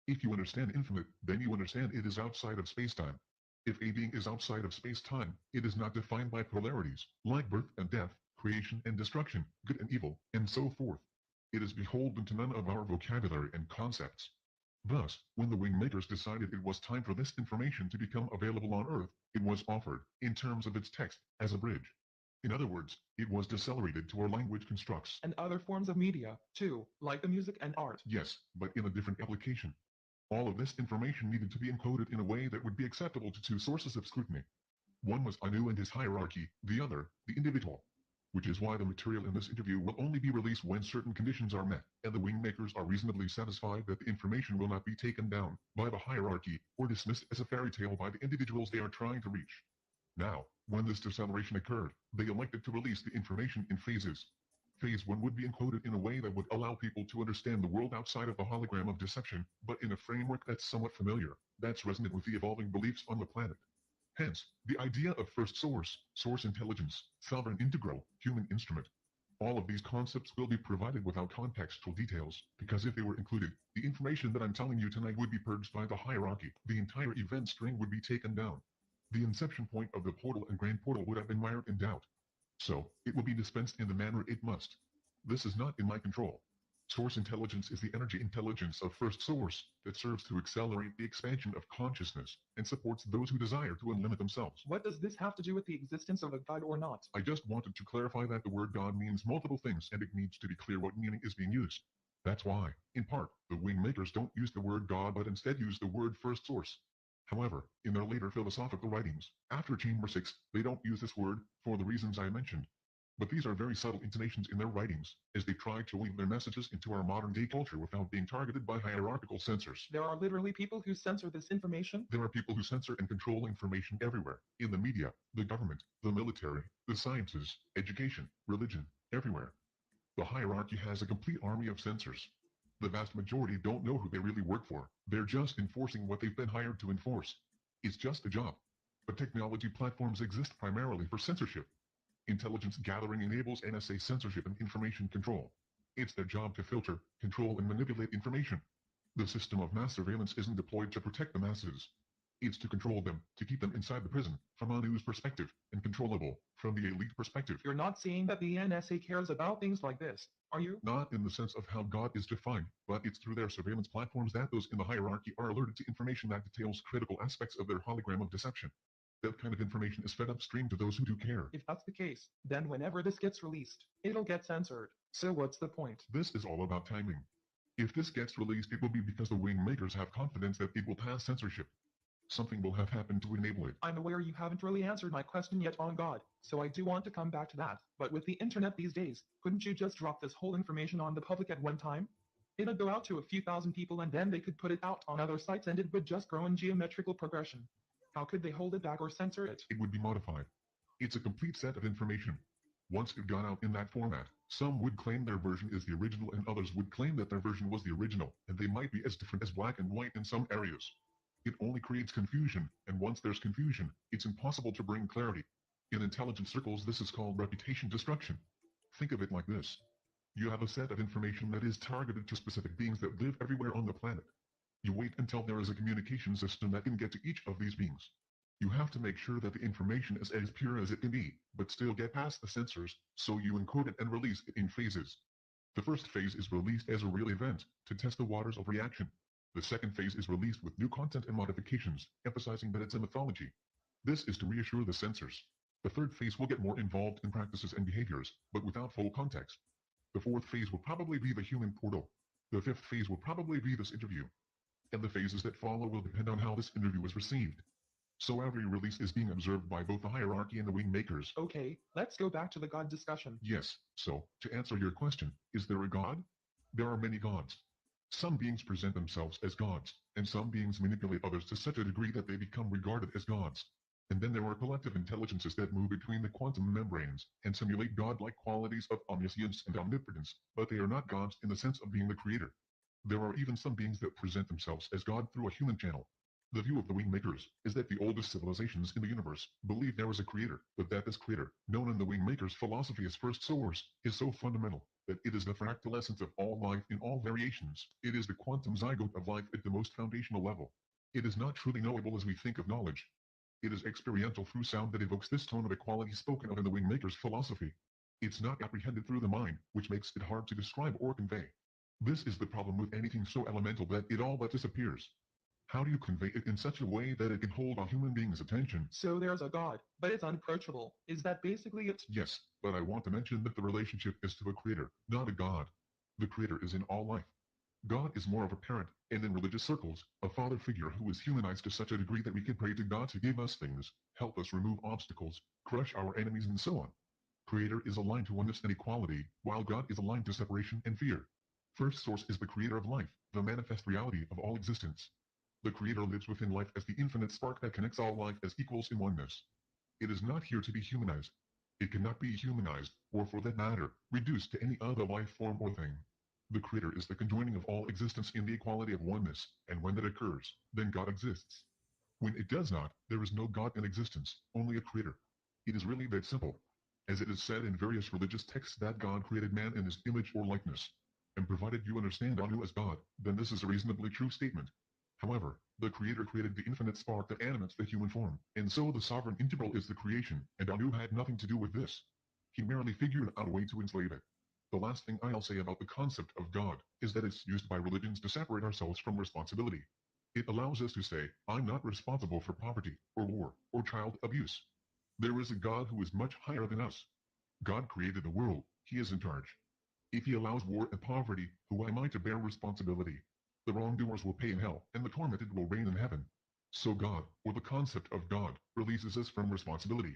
If you understand infinite, then you understand it is outside of space-time. If a being is outside of space-time, it is not defined by polarities, like birth and death, creation and destruction, good and evil, and so forth. It is beholden to none of our vocabulary and concepts. Thus, when the Wingmakers decided it was time for this information to become available on Earth, it was offered, in terms of its text, as a bridge. In other words, it was decelerated to our language constructs. And other forms of media, too, like the music and art. Yes, but in a different application. All of this information needed to be encoded in a way that would be acceptable to two sources of scrutiny. One was Anu and his hierarchy, the other, the individual. Which is why the material in this interview will only be released when certain conditions are met, and the Wingmakers are reasonably satisfied that the information will not be taken down by the hierarchy or dismissed as a fairy tale by the individuals they are trying to reach. Now, when this deceleration occurred, they elected to release the information in phases. Phase 1 would be encoded in a way that would allow people to understand the world outside of the hologram of deception, but in a framework that's somewhat familiar, that's resonant with the evolving beliefs on the planet. Hence, the idea of first source, source intelligence, sovereign integral, human instrument. All of these concepts will be provided without contextual details, because if they were included, the information that I'm telling you tonight would be purged by the hierarchy. The entire event string would be taken down. The inception point of the portal and grand portal would have been mired in doubt. So, it will be dispensed in the manner it must. This is not in my control. Source intelligence is the energy intelligence of first source that serves to accelerate the expansion of consciousness and supports those who desire to unlimit themselves. What does this have to do with the existence of a God or not? I just wanted to clarify that the word God means multiple things and it needs to be clear what meaning is being used. That's why, in part, the wing makers don't use the word God but instead use the word first source. However, in their later philosophical writings, after Chamber 6, they don't use this word for the reasons I mentioned. But these are very subtle intonations in their writings, as they try to weave their messages into our modern-day culture without being targeted by hierarchical censors. There are literally people who censor this information? There are people who censor and control information everywhere, in the media, the government, the military, the sciences, education, religion, everywhere. The hierarchy has a complete army of censors. The vast majority don't know who they really work for. They're just enforcing what they've been hired to enforce. It's just a job. But technology platforms exist primarily for censorship. Intelligence gathering enables NSA censorship and information control. It's their job to filter, control, and manipulate information. The system of mass surveillance isn't deployed to protect the masses. It's to control them, to keep them inside the prison, from a news perspective, and controllable, from the elite perspective. You're not saying that the NSA cares about things like this, are you? Not in the sense of how God is defined, but it's through their surveillance platforms that those in the hierarchy are alerted to information that details critical aspects of their hologram of deception. That kind of information is fed upstream to those who do care. If that's the case, then whenever this gets released, it'll get censored. So what's the point? This is all about timing. If this gets released, it will be because the wing makers have confidence that it will pass censorship. Something will have happened to enable it. I'm aware you haven't really answered my question yet on God, so I do want to come back to that. But with the internet these days, couldn't you just drop this whole information on the public at one time? It'd go out to a few thousand people and then they could put it out on other sites and it would just grow in geometrical progression. How could they hold it back or censor it? It would be modified. It's a complete set of information. Once it got out in that format, some would claim their version is the original and others would claim that their version was the original, and they might be as different as black and white in some areas. It only creates confusion, and once there's confusion, it's impossible to bring clarity. In intelligence circles, this is called reputation destruction. Think of it like this. You have a set of information that is targeted to specific beings that live everywhere on the planet. You wait until there is a communication system that can get to each of these beings. You have to make sure that the information is as pure as it can be, but still get past the censors, so you encode it and release it in phases. The first phase is released as a real event, to test the waters of reaction. The second phase is released with new content and modifications, emphasizing that it's a mythology. This is to reassure the censors. The third phase will get more involved in practices and behaviors, but without full context. The fourth phase will probably be the human portal. The fifth phase will probably be this interview. And the phases that follow will depend on how this interview is received. So every release is being observed by both the hierarchy and the wing makers. Okay, let's go back to the God discussion. Yes, so, to answer your question, is there a God? There are many gods. Some beings present themselves as gods, and some beings manipulate others to such a degree that they become regarded as gods. And then there are collective intelligences that move between the quantum membranes and simulate godlike qualities of omniscience and omnipotence, but they are not gods in the sense of being the creator. There are even some beings that present themselves as God through a human channel. The view of the wing makers is that the oldest civilizations in the universe believe there was a creator, but that this creator, known in the wing makers' philosophy as first source, is so fundamental that it is the fractal essence of all life in all variations. It is the quantum zygote of life at the most foundational level. It is not truly knowable as we think of knowledge. It is experiential through sound that evokes this tone of equality spoken of in the wing makers' philosophy. It's not apprehended through the mind, which makes it hard to describe or convey. This is the problem with anything so elemental that it all but disappears. How do you convey it in such a way that it can hold a human being's attention? So there's a God, but it's unapproachable. Is that basically it? Yes, but I want to mention that the relationship is to a creator, not a God. The creator is in all life. God is more of a parent, and in religious circles, a father figure who is humanized to such a degree that we can pray to God to give us things, help us remove obstacles, crush our enemies, and so on. Creator is aligned to oneness and equality, while God is aligned to separation and fear. First source is the creator of life, the manifest reality of all existence. The creator lives within life as the infinite spark that connects all life as equals in oneness. It is not here to be humanized. It cannot be humanized, or for that matter, reduced to any other life form or thing. The creator is the conjoining of all existence in the equality of oneness, and when that occurs, then God exists. When it does not, there is no God in existence, only a creator. It is really that simple. As it is said in various religious texts that God created man in his image or likeness. And provided you understand Anu as God, then this is a reasonably true statement. However, the creator created the infinite spark that animates the human form, and so the sovereign integral is the creation, and Anu had nothing to do with this. He merely figured out a way to enslave it. The last thing I'll say about the concept of God is that it's used by religions to separate ourselves from responsibility. It allows us to say, I'm not responsible for poverty, or war, or child abuse. There is a God who is much higher than us. God created the world, he is in charge. If he allows war and poverty, who am I to bear responsibility? The wrongdoers will pay in hell, and the tormented will reign in heaven. So God, or the concept of God, releases us from responsibility.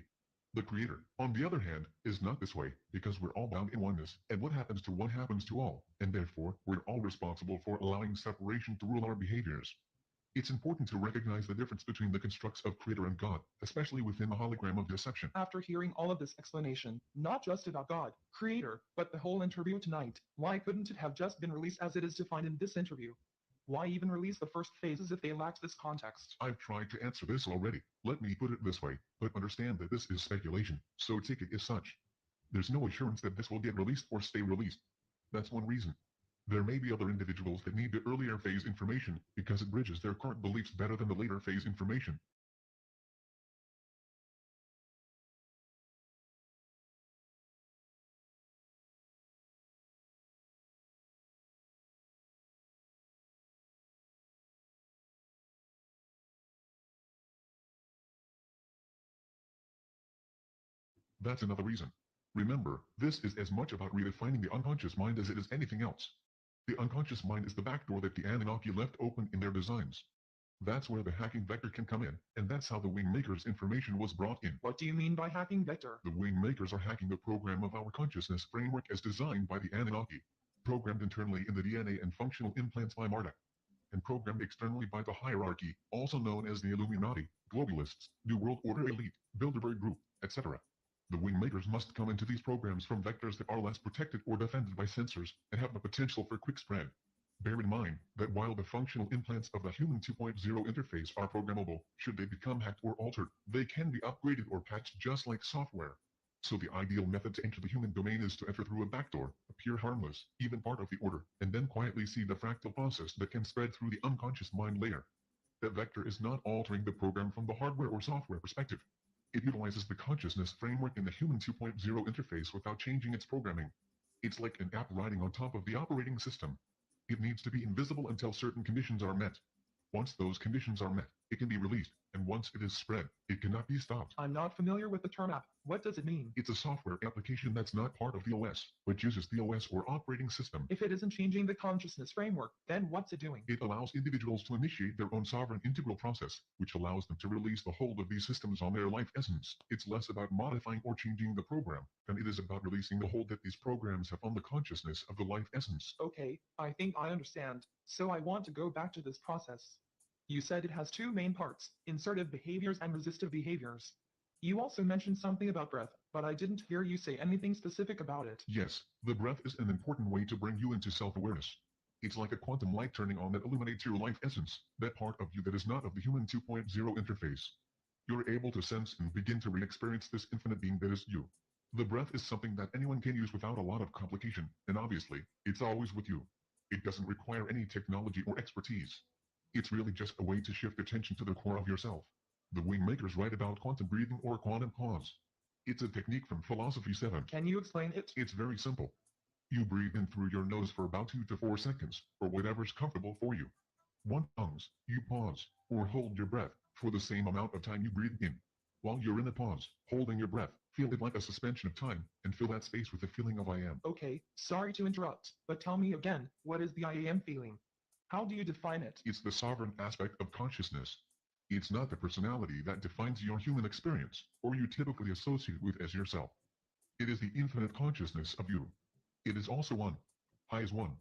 The Creator, on the other hand, is not this way, because we're all bound in oneness, and what happens to one happens to all, and therefore, we're all responsible for allowing separation to rule our behaviors. It's important to recognize the difference between the constructs of Creator and God, especially within the hologram of deception. After hearing all of this explanation, not just about God, Creator, but the whole interview tonight, why couldn't it have just been released as it is defined in this interview? Why even release the first phases if they lacked this context? I've tried to answer this already. Let me put it this way, but understand that this is speculation, so take it as such. There's no assurance that this will get released or stay released. That's one reason. There may be other individuals that need the earlier phase information because it bridges their current beliefs better than the later phase information. That's another reason. Remember, this is as much about redefining the unconscious mind as it is anything else. The unconscious mind is the back door that the Anunnaki left open in their designs. That's where the hacking vector can come in, and that's how the wing makers' information was brought in. What do you mean by hacking vector? The wing makers are hacking the program of our consciousness framework as designed by the Anunnaki, programmed internally in the DNA and functional implants by Marduk, and programmed externally by the hierarchy, also known as the Illuminati, globalists, New World Order elite, Bilderberg Group, etc. The wing makers must come into these programs from vectors that are less protected or defended by sensors and have the potential for quick spread. Bear in mind that while the functional implants of the human 2.0 interface are programmable, should they become hacked or altered, they can be upgraded or patched just like software. So the ideal method to enter the human domain is to enter through a backdoor, appear harmless, even part of the order, and then quietly see the fractal process that can spread through the unconscious mind layer. That vector is not altering the program from the hardware or software perspective. It utilizes the consciousness framework in the human 2.0 interface without changing its programming. It's like an app riding on top of the operating system. It needs to be invisible until certain conditions are met. Once those conditions are met, it can be released, and once it is spread, it cannot be stopped. I'm not familiar with the term app. What does it mean? It's a software application that's not part of the OS, but uses the OS or operating system. If it isn't changing the consciousness framework, then what's it doing? It allows individuals to initiate their own sovereign integral process, which allows them to release the hold of these systems on their life essence. It's less about modifying or changing the program than it is about releasing the hold that these programs have on the consciousness of the life essence. Okay, I think I understand. So I want to go back to this process. You said it has two main parts, insertive behaviors and resistive behaviors. You also mentioned something about breath, but I didn't hear you say anything specific about it. Yes, the breath is an important way to bring you into self-awareness. It's like a quantum light turning on that illuminates your life essence, that part of you that is not of the human 2.0 interface. You're able to sense and begin to re-experience this infinite being that is you. The breath is something that anyone can use without a lot of complication, and obviously, it's always with you. It doesn't require any technology or expertise. It's really just a way to shift attention to the core of yourself. The wing makers write about quantum breathing or quantum pause. It's a technique from Philosophy 7. Can you explain it? It's very simple. You breathe in through your nose for about 2 to 4 seconds, or whatever's comfortable for you. Once you pause, or hold your breath, for the same amount of time you breathe in. While you're in a pause, holding your breath, feel it like a suspension of time, and fill that space with the feeling of I am. Okay, sorry to interrupt, but tell me again, what is the I am feeling? How do you define it? It's the sovereign aspect of consciousness. It's not the personality that defines your human experience, or you typically associate with as yourself. It is the infinite consciousness of you. It is also one. I is one.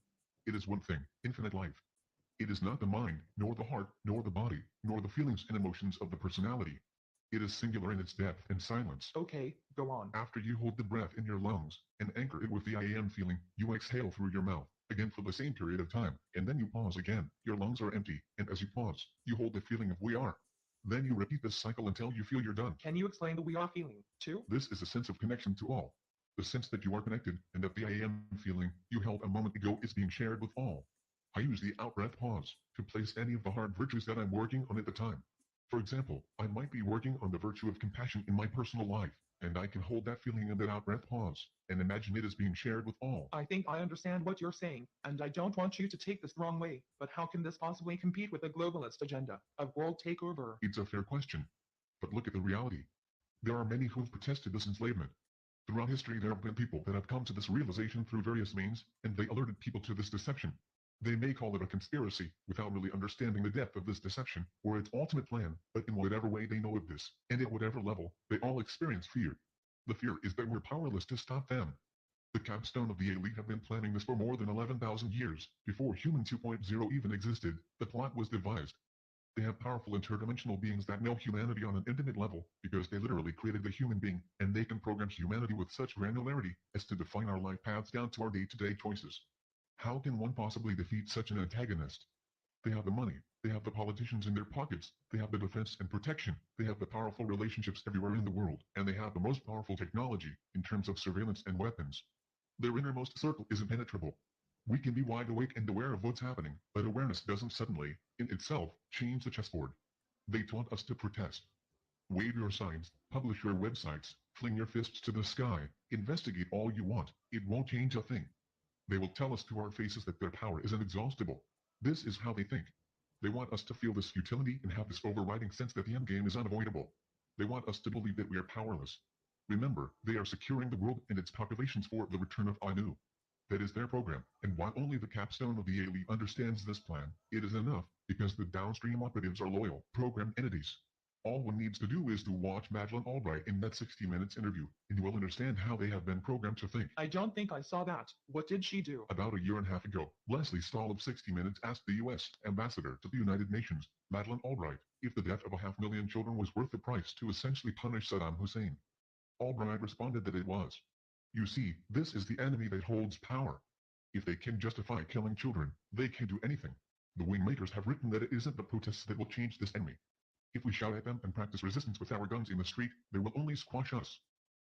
It is one thing, infinite life. It is not the mind, nor the heart, nor the body, nor the feelings and emotions of the personality. It is singular in its depth and silence. Okay, go on. After you hold the breath in your lungs, and anchor it with the I am feeling, you exhale through your mouth, again for the same period of time, and then you pause again. Your lungs are empty, and as you pause, you hold the feeling of we are. Then you repeat this cycle until you feel you're done. Can you explain the we are feeling, too? This is a sense of connection to all. The sense that you are connected, and that the I am feeling you held a moment ago is being shared with all. I use the out-breath pause to place any of the hard virtues that I'm working on at the time. For example, I might be working on the virtue of compassion in my personal life, And I can hold that feeling in without breath pause, and imagine it as being shared with all. I think I understand what you're saying, and I don't want you to take this the wrong way, but how can this possibly compete with the globalist agenda of world takeover? It's a fair question. But look at the reality. There are many who have protested this enslavement. Throughout history, there have been people that have come to this realization through various means, and they alerted people to this deception. They may call it a conspiracy without really understanding the depth of this deception or its ultimate plan, but in whatever way they know of this, and at whatever level, they all experience fear. The fear is that we're powerless to stop them. The capstone of the elite have been planning this for more than 11,000 years. Before Human 2.0 even existed, the plot was devised. They have powerful interdimensional beings that know humanity on an intimate level because they literally created the human being, and they can program humanity with such granularity as to define our life paths down to our day-to-day choices. How can one possibly defeat such an antagonist? They have the money, they have the politicians in their pockets, they have the defense and protection, they have the powerful relationships everywhere in the world, and they have the most powerful technology in terms of surveillance and weapons. Their innermost circle is impenetrable. We can be wide awake and aware of what's happening, but awareness doesn't suddenly, in itself, change the chessboard. They taunt us to protest. Wave your signs, publish your websites, fling your fists to the sky, investigate all you want, it won't change a thing. They will tell us to our faces that their power is inexhaustible. This is how they think. They want us to feel this futility and have this overriding sense that the endgame is unavoidable. They want us to believe that we are powerless. Remember, they are securing the world and its populations for the return of Anu. That is their program, and while only the capstone of the elite understands this plan, it is enough, because the downstream operatives are loyal, programmed entities. All one needs to do is to watch Madeleine Albright in that 60 Minutes interview, and you will understand how they have been programmed to think. I don't think I saw that. What did she do? About a year and a half ago, Leslie Stahl of 60 Minutes asked the U.S. ambassador to the United Nations, Madeleine Albright, if the death of 500,000 children was worth the price to essentially punish Saddam Hussein. Albright responded that it was. You see, this is the enemy that holds power. If they can justify killing children, they can do anything. The wingmakers have written that it isn't the protests that will change this enemy. If we shout at them and practice resistance with our guns in the street, they will only squash us.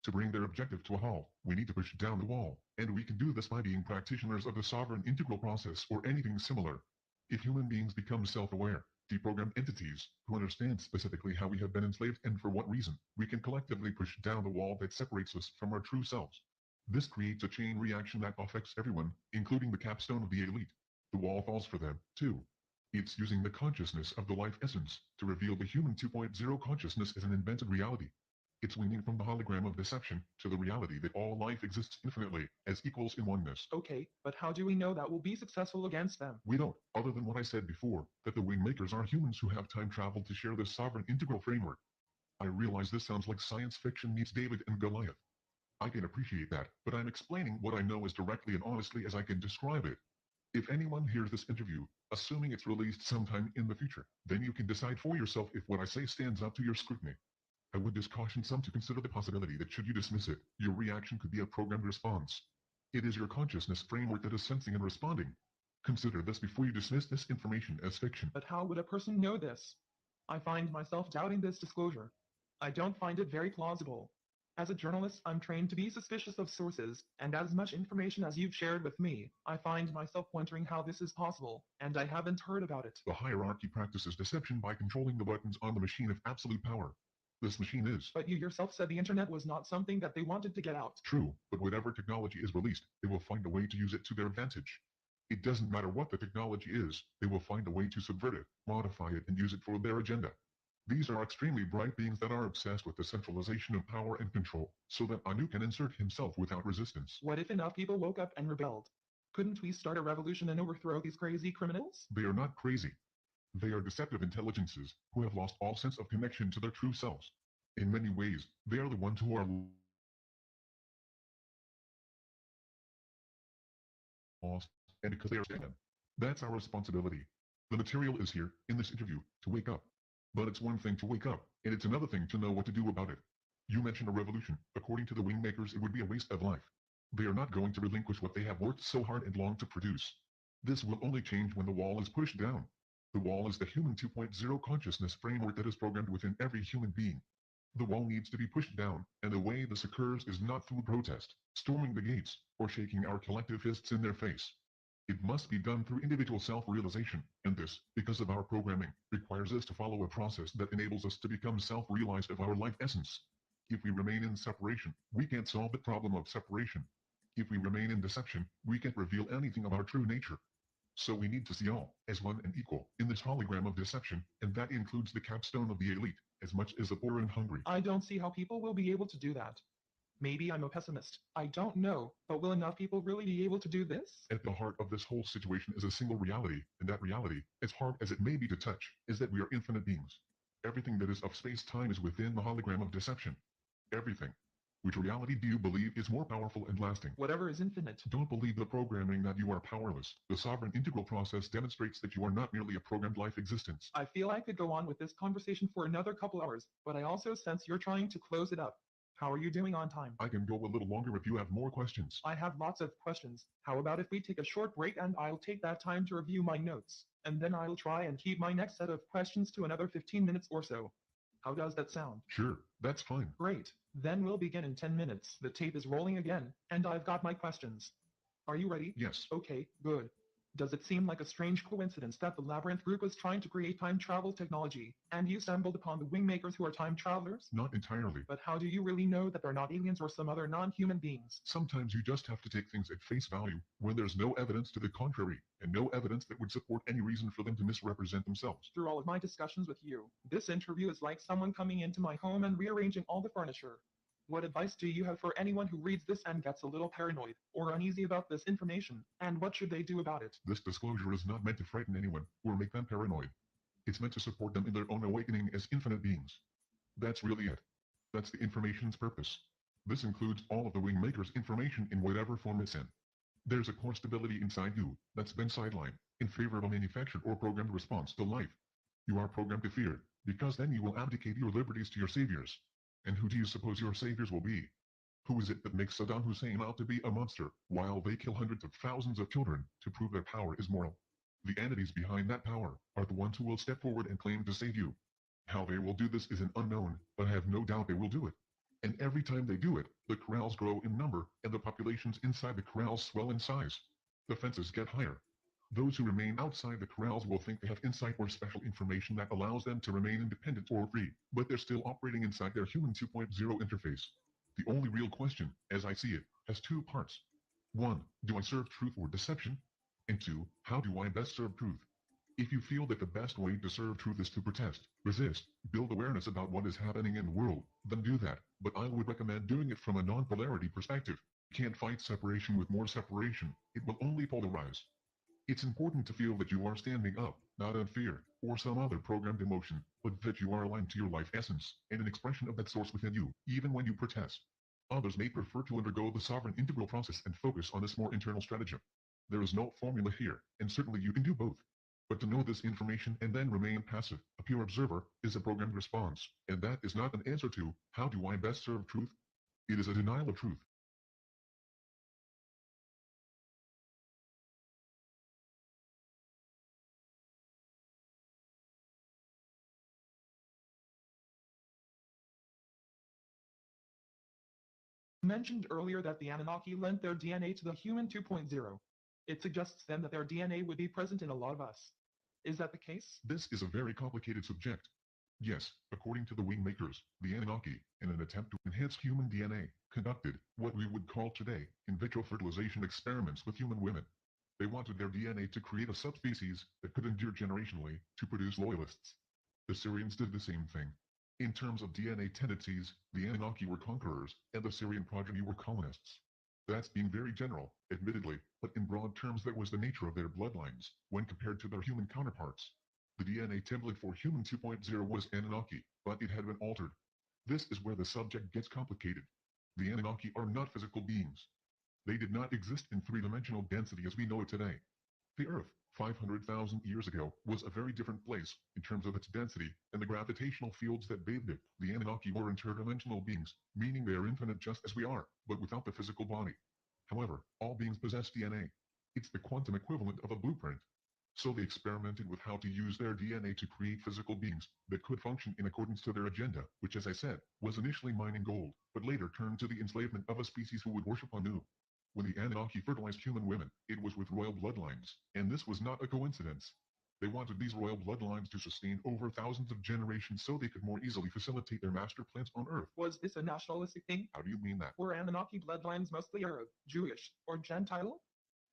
To bring their objective to a halt, we need to push down the wall, and we can do this by being practitioners of the sovereign integral process or anything similar. If human beings become self-aware, deprogrammed entities, who understand specifically how we have been enslaved and for what reason, we can collectively push down the wall that separates us from our true selves. This creates a chain reaction that affects everyone, including the capstone of the elite. The wall falls for them, too. It's using the consciousness of the life essence to reveal the human 2.0 consciousness as an invented reality. It's weaning from the hologram of deception to the reality that all life exists infinitely, as equals in oneness. Okay, but how do we know that we'll be successful against them? We don't, other than what I said before, that the wingmakers are humans who have time traveled to share this sovereign integral framework. I realize this sounds like science fiction meets David and Goliath. I can appreciate that, but I'm explaining what I know as directly and honestly as I can describe it. If anyone hears this interview, assuming it's released sometime in the future, then you can decide for yourself if what I say stands up to your scrutiny. I would just caution some to consider the possibility that should you dismiss it, your reaction could be a programmed response. It is your consciousness framework that is sensing and responding. Consider this before you dismiss this information as fiction. But how would a person know this? I find myself doubting this disclosure. I don't find it very plausible. As a journalist, I'm trained to be suspicious of sources, and as much information as you've shared with me, I find myself wondering how this is possible, and I haven't heard about it. The hierarchy practices deception by controlling the buttons on the machine of absolute power. This machine is. But you yourself said the internet was not something that they wanted to get out. True, but whatever technology is released, they will find a way to use it to their advantage. It doesn't matter what the technology is, they will find a way to subvert it, modify it, and use it for their agenda. These are extremely bright beings that are obsessed with the centralization of power and control, so that Anu can insert himself without resistance. What if enough people woke up and rebelled? Couldn't we start a revolution and overthrow these crazy criminals? They are not crazy. They are deceptive intelligences who have lost all sense of connection to their true selves. In many ways, they are the ones who are lost, and because they are them. That's our responsibility. The material is here, in this interview, to wake up. But it's one thing to wake up, and it's another thing to know what to do about it. You mentioned a revolution. According to the wingmakers, it would be a waste of life. They are not going to relinquish what they have worked so hard and long to produce. This will only change when the wall is pushed down. The wall is the human 2.0 consciousness framework that is programmed within every human being. The wall needs to be pushed down, and the way this occurs is not through protest, storming the gates, or shaking our collective fists in their face. It must be done through individual self-realization, and this, because of our programming, requires us to follow a process that enables us to become self-realized of our life essence. If we remain in separation, we can't solve the problem of separation. If we remain in deception, we can't reveal anything of our true nature. So we need to see all as one and equal in this hologram of deception, and that includes the capstone of the elite, as much as the poor and hungry. I don't see how people will be able to do that. Maybe I'm a pessimist. I don't know, but will enough people really be able to do this? At the heart of this whole situation is a single reality, and that reality, as hard as it may be to touch, is that we are infinite beings. Everything that is of space-time is within the hologram of deception. Everything. Which reality do you believe is more powerful and lasting? Whatever is infinite. Don't believe the programming that you are powerless. The sovereign integral process demonstrates that you are not merely a programmed life existence. I feel I could go on with this conversation for another couple hours, but I also sense you're trying to close it up. How are you doing on time? I can go a little longer if you have more questions. I have lots of questions. How about if we take a short break and I'll take that time to review my notes, and then I'll try and keep my next set of questions to another 15 minutes or so. How does that sound? Sure, that's fine. Great. Then we'll begin in 10 minutes. The tape is rolling again, and I've got my questions. Are you ready? Yes. Okay, good. Does it seem like a strange coincidence that the Labyrinth group was trying to create time travel technology, and you stumbled upon the wingmakers who are time travelers? Not entirely. But how do you really know that they're not aliens or some other non-human beings? Sometimes you just have to take things at face value when there's no evidence to the contrary, and no evidence that would support any reason for them to misrepresent themselves. Through all of my discussions with you, this interview is like someone coming into my home and rearranging all the furniture. What advice do you have for anyone who reads this and gets a little paranoid or uneasy about this information, and what should they do about it? This disclosure is not meant to frighten anyone or make them paranoid. It's meant to support them in their own awakening as infinite beings. That's really it. That's the information's purpose. This includes all of the Wingmaker's information in whatever form it's in. There's a core stability inside you that's been sidelined in favor of a manufactured or programmed response to life. You are programmed to fear, because then you will abdicate your liberties to your saviors. And who do you suppose your saviors will be? Who is it that makes Saddam Hussein out to be a monster, while they kill hundreds of thousands of children to prove their power is moral? The entities behind that power are the ones who will step forward and claim to save you. How they will do this is an unknown, but I have no doubt they will do it. And every time they do it, the corrals grow in number, and the populations inside the corrals swell in size. The fences get higher. Those who remain outside the corrals will think they have insight or special information that allows them to remain independent or free, but they're still operating inside their human 2.0 interface. The only real question, as I see it, has two parts. 1. Do I serve truth or deception? And 2. How do I best serve truth? If you feel that the best way to serve truth is to protest, resist, build awareness about what is happening in the world, then do that, but I would recommend doing it from a non-polarity perspective. You can't fight separation with more separation. It will only polarize. It's important to feel that you are standing up, not in fear, or some other programmed emotion, but that you are aligned to your life essence, and an expression of that source within you, even when you protest. Others may prefer to undergo the sovereign integral process and focus on this more internal stratagem. There is no formula here, and certainly you can do both. But to know this information and then remain passive, a pure observer, is a programmed response, and that is not an answer to, how do I best serve truth? It is a denial of truth. Mentioned earlier that the Anunnaki lent their DNA to the human 2.0. It suggests then that their DNA would be present in a lot of us. Is that the case? This is a very complicated subject. Yes, according to the Wingmakers, the Anunnaki, in an attempt to enhance human DNA, conducted what we would call today in vitro fertilization experiments with human women. They wanted their DNA to create a subspecies that could endure generationally to produce loyalists. The Syrians did the same thing. In terms of DNA tendencies, the Anunnaki were conquerors, and the Syrian progeny were colonists. That's being very general, admittedly, but in broad terms that was the nature of their bloodlines, when compared to their human counterparts. The DNA template for human 2.0 was Anunnaki, but it had been altered. This is where the subject gets complicated. The Anunnaki are not physical beings. They did not exist in three-dimensional density as we know it today. The Earth, 500,000 years ago, was a very different place in terms of its density and the gravitational fields that bathed it. The Anunnaki were interdimensional beings, meaning they are infinite just as we are, but without the physical body. However, all beings possess DNA. It's the quantum equivalent of a blueprint. So they experimented with how to use their DNA to create physical beings that could function in accordance to their agenda, which, as I said, was initially mining gold, but later turned to the enslavement of a species who would worship Anu. When the Anunnaki fertilized human women, it was with royal bloodlines, and this was not a coincidence. They wanted these royal bloodlines to sustain over thousands of generations so they could more easily facilitate their master plans on Earth. Was this a nationalistic thing? How do you mean that? Were Anunnaki bloodlines mostly Arab, Jewish, or Gentile?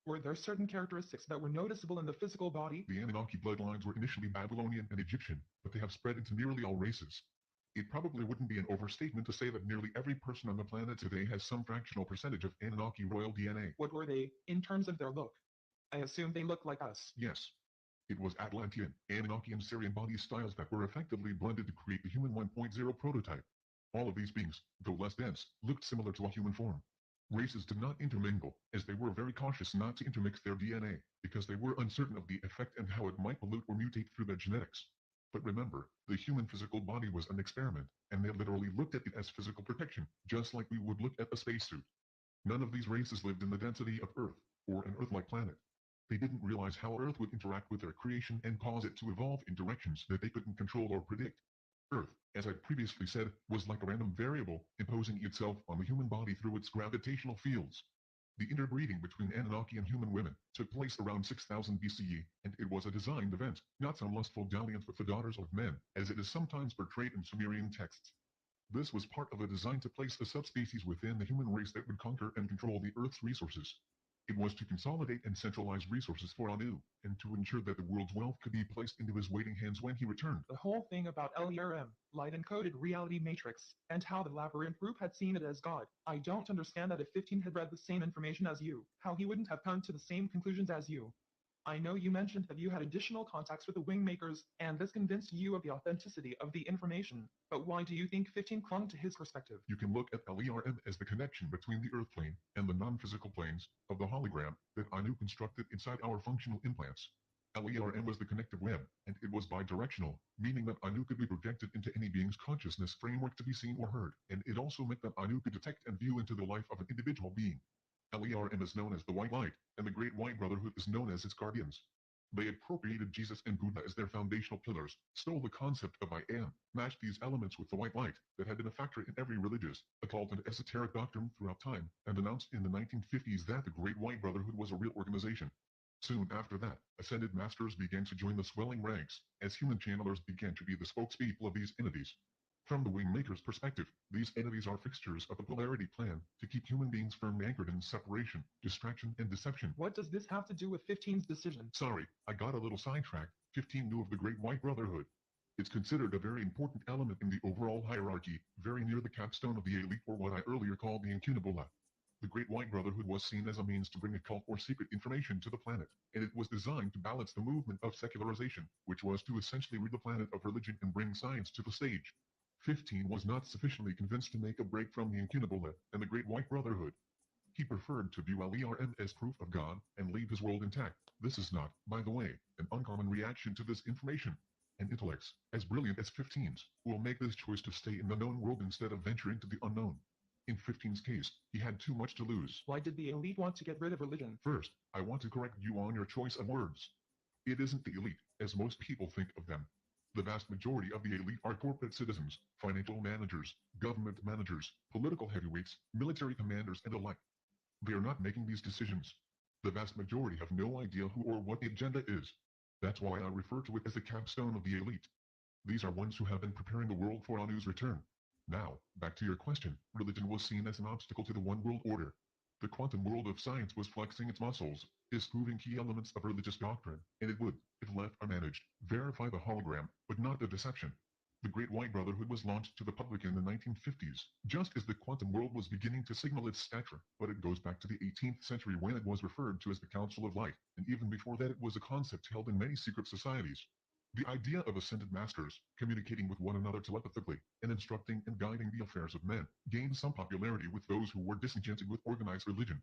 Were there certain characteristics that were noticeable in the physical body? The Anunnaki bloodlines were initially Babylonian and Egyptian, but they have spread into nearly all races. It probably wouldn't be an overstatement to say that nearly every person on the planet today has some fractional percentage of Anunnaki royal DNA. What were they, in terms of their look? I assume they look like us. Yes. It was Atlantean, Anunnaki and Syrian body styles that were effectively blended to create the human 1.0 prototype. All of these beings, though less dense, looked similar to a human form. Races did not intermingle, as they were very cautious not to intermix their DNA, because they were uncertain of the effect and how it might pollute or mutate through their genetics. But remember, the human physical body was an experiment, and they literally looked at it as physical protection, just like we would look at a spacesuit. None of these races lived in the density of Earth, or an Earth-like planet. They didn't realize how Earth would interact with their creation and cause it to evolve in directions that they couldn't control or predict. Earth, as I previously said, was like a random variable, imposing itself on the human body through its gravitational fields. The interbreeding between Anunnaki and human women took place around 6000 BCE, and it was a designed event, not some lustful dalliance with the daughters of men, as it is sometimes portrayed in Sumerian texts. This was part of a design to place a subspecies within the human race that would conquer and control the Earth's resources. It was to consolidate and centralize resources for Anu, and to ensure that the world's wealth could be placed into his waiting hands when he returned. The whole thing about LERM, light encoded reality matrix, and how the Labyrinth group had seen it as God. I don't understand that if 15 had read the same information as you, how he wouldn't have come to the same conclusions as you. I know you mentioned that you had additional contacts with the wing makers, and this convinced you of the authenticity of the information. But why do you think 15 clung to his perspective? You can look at LERM as the connection between the Earth plane and the non-physical planes of the hologram that Anu constructed inside our functional implants. LERM was the connective web, and it was bidirectional, meaning that Anu could be projected into any being's consciousness framework to be seen or heard, and it also meant that Anu could detect and view into the life of an individual being. LERM is known as the White Light, and the Great White Brotherhood is known as its guardians. They appropriated Jesus and Buddha as their foundational pillars, stole the concept of I am, matched these elements with the white light that had been a factor in every religious, occult, and esoteric doctrine throughout time, and announced in the 1950s that the Great White Brotherhood was a real organization. Soon after that, ascended masters began to join the swelling ranks, as human channelers began to be the spokespeople of these entities. From the Wingmaker's perspective, these entities are fixtures of the polarity plan to keep human beings firmly anchored in separation, distraction, and deception. What does this have to do with 15's decision? Sorry, I got a little sidetracked. 15 knew of the Great White Brotherhood. It's considered a very important element in the overall hierarchy, very near the capstone of the elite, or what I earlier called the Incunabula. The Great White Brotherhood was seen as a means to bring occult or secret information to the planet, and it was designed to balance the movement of secularization, which was to essentially rid the planet of religion and bring science to the stage. 15 was not sufficiently convinced to make a break from the Incunabula and the Great White Brotherhood. He preferred to view LERM as proof of God and leave his world intact. This is not, by the way, an uncommon reaction to this information. And intellects, as brilliant as 15's, will make this choice to stay in the known world instead of venture into the unknown. In 15's case, he had too much to lose. Why did the elite want to get rid of religion? First, I want to correct you on your choice of words. It isn't the elite, as most people think of them. The vast majority of the elite are corporate citizens, financial managers, government managers, political heavyweights, military commanders, and the like. They are not making these decisions. The vast majority have no idea who or what the agenda is. That's why I refer to it as the capstone of the elite. These are ones who have been preparing the world for Anu's return. Now, back to your question, religion was seen as an obstacle to the one world order. The quantum world of science was flexing its muscles, disproving key elements of religious doctrine, and it would, if left unmanaged, verify the hologram, but not the deception. The Great White Brotherhood was launched to the public in the 1950s, just as the quantum world was beginning to signal its stature, but it goes back to the 18th century when it was referred to as the Council of Light, and even before that it was a concept held in many secret societies. The idea of ascended masters, communicating with one another telepathically, and instructing and guiding the affairs of men, gained some popularity with those who were disenchanted with organized religion.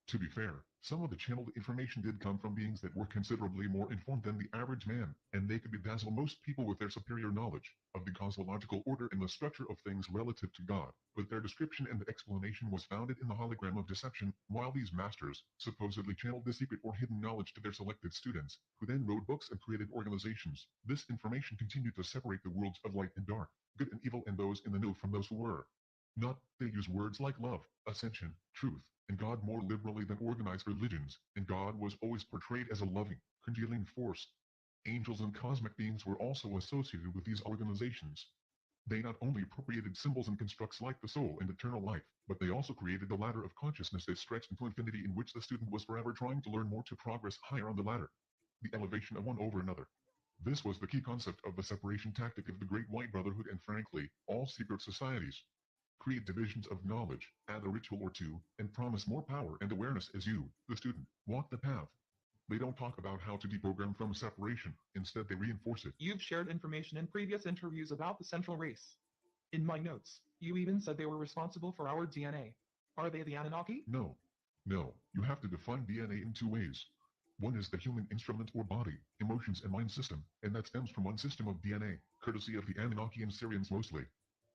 To be fair, some of the channeled information did come from beings that were considerably more informed than the average man, and they could bedazzle most people with their superior knowledge of the cosmological order and the structure of things relative to God, but their description and explanation was founded in the hologram of deception, while these masters supposedly channeled the secret or hidden knowledge to their selected students, who then wrote books and created organizations. This information continued to separate the worlds of light and dark, good and evil, and those in the know from those who were not. They use words like love, ascension, truth, and God more liberally than organized religions, and God was always portrayed as a loving, congealing force. Angels and cosmic beings were also associated with these organizations. They not only appropriated symbols and constructs like the soul and eternal life, but they also created the ladder of consciousness that stretched into infinity, in which the student was forever trying to learn more to progress higher on the ladder. The elevation of one over another. This was the key concept of the separation tactic of the Great White Brotherhood, and frankly, all secret societies. Create divisions of knowledge, add a ritual or two, and promise more power and awareness as you, the student, walk the path. They don't talk about how to deprogram from separation. Instead, they reinforce it. You've shared information in previous interviews about the central race. In my notes, you even said they were responsible for our DNA. Are they the Anunnaki? No. No, you have to define DNA in two ways. One is the human instrument or body, emotions and mind system, and that stems from one system of DNA, courtesy of the Anunnaki and Syrians mostly.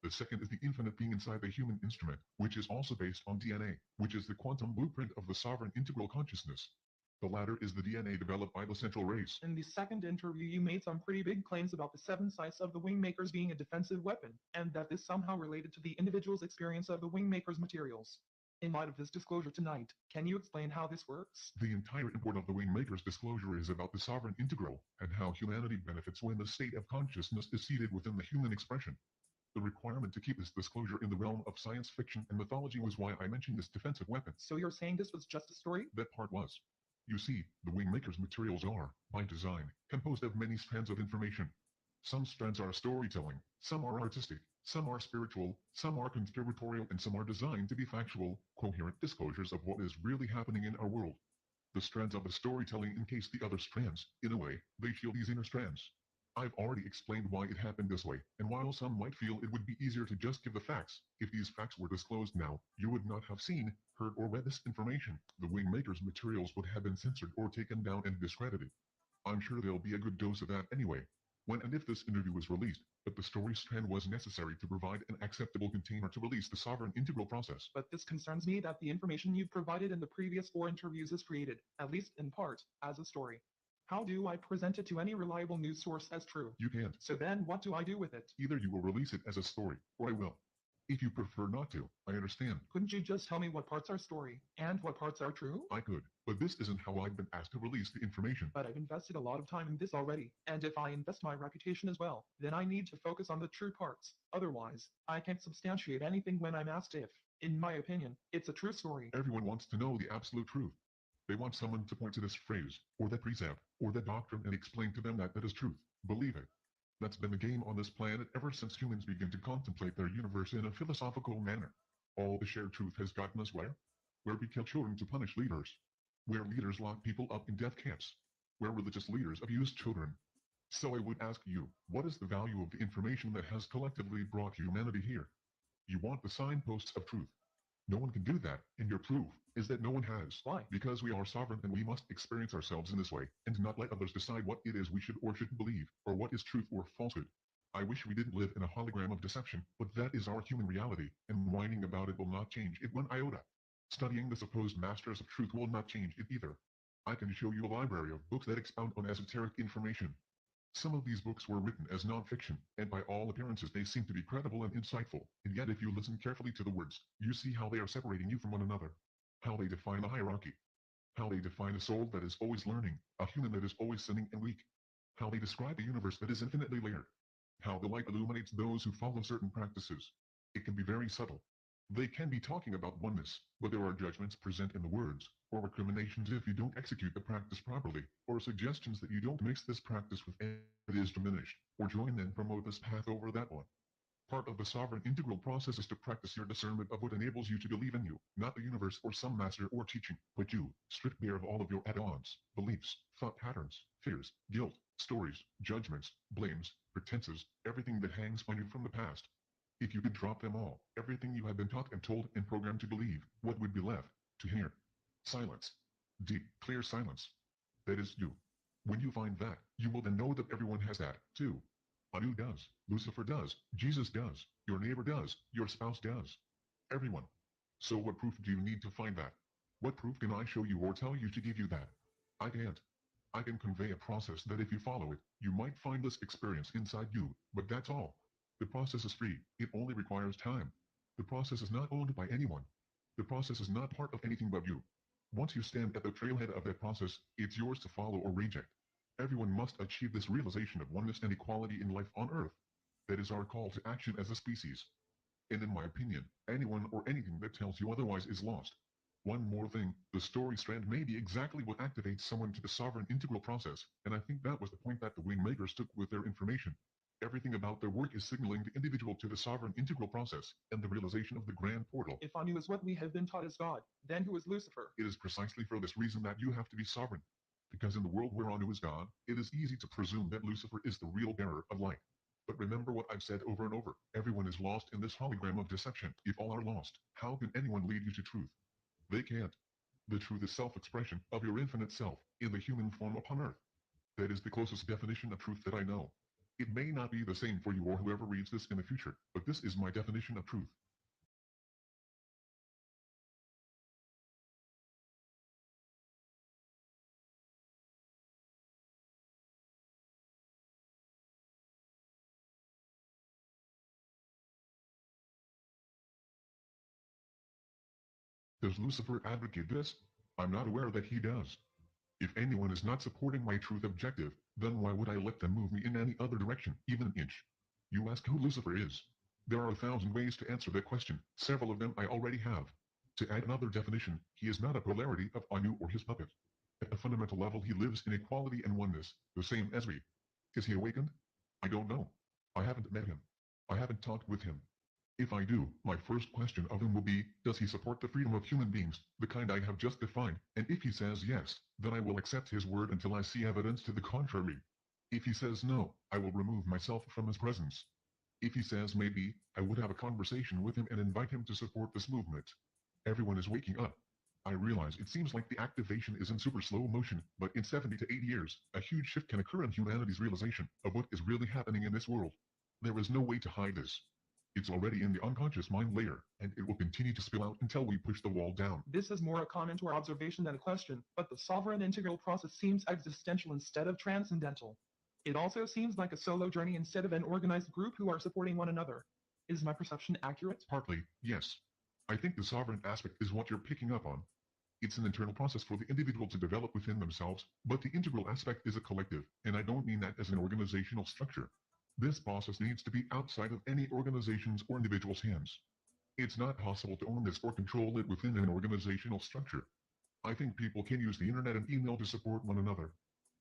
The second is the infinite being inside the human instrument, which is also based on DNA, which is the quantum blueprint of the sovereign integral consciousness. The latter is the DNA developed by the central race. In the second interview, you made some pretty big claims about the 7 sights of the Wingmakers being a defensive weapon, and that this somehow related to the individual's experience of the Wingmakers materials. In light of this disclosure tonight, can you explain how this works? The entire import of the Wingmakers disclosure is about the sovereign integral, and how humanity benefits when the state of consciousness is seated within the human expression. The requirement to keep this disclosure in the realm of science fiction and mythology was why I mentioned this defensive weapon. So you're saying this was just a story? That part was. You see, the Wingmakers materials are, by design, composed of many strands of information. Some strands are storytelling, some are artistic, some are spiritual, some are conspiratorial, and some are designed to be factual, coherent disclosures of what is really happening in our world. The strands of the storytelling encase the other strands. In a way, they shield these inner strands. I've already explained why it happened this way, and while some might feel it would be easier to just give the facts, if these facts were disclosed now, you would not have seen, heard, or read this information. The Wingmakers materials would have been censored or taken down and discredited. I'm sure there'll be a good dose of that anyway, when and if this interview was released, but the story strand was necessary to provide an acceptable container to release the sovereign integral process. But this concerns me that the information you've provided in the previous 4 interviews is created, at least in part, as a story. How do I present it to any reliable news source as true? You can't. So then what do I do with it? Either you will release it as a story, or I will. If you prefer not to, I understand. Couldn't you just tell me what parts are story, and what parts are true? I could, but this isn't how I've been asked to release the information. But I've invested a lot of time in this already, and if I invest my reputation as well, then I need to focus on the true parts. Otherwise, I can't substantiate anything when I'm asked if, in my opinion, it's a true story. Everyone wants to know the absolute truth. They want someone to point to this phrase, or that precept, or that doctrine and explain to them that that is truth. Believe it. That's been the game on this planet ever since humans began to contemplate their universe in a philosophical manner. All the shared truth has gotten us where? Where we kill children to punish leaders. Where leaders lock people up in death camps. Where religious leaders abuse children. So I would ask you, what is the value of the information that has collectively brought humanity here? You want the signposts of truth. No one can do that, and your proof is that no one has. Why? Because we are sovereign and we must experience ourselves in this way, and not let others decide what it is we should or shouldn't believe, or what is truth or falsehood. I wish we didn't live in a hologram of deception, but that is our human reality, and whining about it will not change it one iota. Studying the supposed masters of truth will not change it either. I can show you a library of books that expound on esoteric information. Some of these books were written as non-fiction, and by all appearances they seem to be credible and insightful, and yet if you listen carefully to the words, you see how they are separating you from one another. How they define a hierarchy. How they define a soul that is always learning, a human that is always sinning and weak. How they describe a universe that is infinitely layered. How the light illuminates those who follow certain practices. It can be very subtle. They can be talking about oneness, but there are judgments present in the words, or recriminations if you don't execute the practice properly, or suggestions that you don't mix this practice with any that is diminished, or join and promote this path over that one. Part of the sovereign integral process is to practice your discernment of what enables you to believe in you, not the universe or some master or teaching, but you, stripped bare of all of your add-ons, beliefs, thought patterns, fears, guilt, stories, judgments, blames, pretenses, everything that hangs on you from the past. If you could drop them all, everything you have been taught and told and programmed to believe, what would be left to hear? Silence. Deep, clear silence. That is you. When you find that, you will then know that everyone has that, too. Anu does, Lucifer does, Jesus does, your neighbor does, your spouse does. Everyone. So what proof do you need to find that? What proof can I show you or tell you to give you that? I can't. I can convey a process that if you follow it, you might find this experience inside you, but that's all. The process is free, it only requires time. The process is not owned by anyone. The process is not part of anything but you. Once you stand at the trailhead of that process, it's yours to follow or reject. Everyone must achieve this realization of oneness and equality in life on Earth. That is our call to action as a species. And in my opinion, anyone or anything that tells you otherwise is lost. One more thing, the story strand may be exactly what activates someone to the sovereign integral process, and I think that was the point that the wing makers took with their information. Everything about their work is signaling the individual to the sovereign integral process and the realization of the grand portal. If Anu is what we have been taught as God, then who is Lucifer? It is precisely for this reason that you have to be sovereign. Because in the world where Anu is God, it is easy to presume that Lucifer is the real bearer of light. But remember what I've said over and over. Everyone is lost in this hologram of deception. If all are lost, how can anyone lead you to truth? They can't. The truth is self-expression of your infinite self in the human form upon Earth. That is the closest definition of truth that I know. It may not be the same for you or whoever reads this in the future, but this is my definition of truth. Does Lucifer advocate this? I'm not aware that he does. If anyone is not supporting my truth objective, then why would I let them move me in any other direction, even an inch? You ask who Lucifer is. There are 1,000 ways to answer that question, several of them I already have. To add another definition, he is not a polarity of Anu or his puppet. At a fundamental level he lives in equality and oneness, the same as we. Is he awakened? I don't know. I haven't met him. I haven't talked with him. If I do, my first question of him will be, does he support the freedom of human beings, the kind I have just defined? And if he says yes, then I will accept his word until I see evidence to the contrary. If he says no, I will remove myself from his presence. If he says maybe, I would have a conversation with him and invite him to support this movement. Everyone is waking up. I realize it seems like the activation is in super slow motion, but in 70 to 80 years, a huge shift can occur in humanity's realization of what is really happening in this world. There is no way to hide this. It's already in the unconscious mind layer, and it will continue to spill out until we push the wall down. This is more a comment or observation than a question, but the sovereign integral process seems existential instead of transcendental. It also seems like a solo journey instead of an organized group who are supporting one another. Is my perception accurate? Partly, yes. I think the sovereign aspect is what you're picking up on. It's an internal process for the individual to develop within themselves, but the integral aspect is a collective, and I don't mean that as an organizational structure. This process needs to be outside of any organization's or individual's hands. It's not possible to own this or control it within an organizational structure. I think people can use the internet and email to support one another.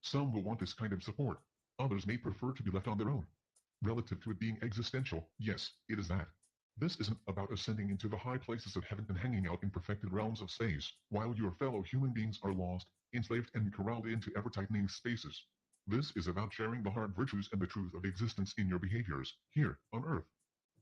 Some will want this kind of support. Others may prefer to be left on their own. Relative to it being existential, yes, it is that. This isn't about ascending into the high places of heaven and hanging out in perfected realms of space, while your fellow human beings are lost, enslaved and corralled into ever-tightening spaces. This is about sharing the hard virtues and the truth of existence in your behaviors, here, on Earth.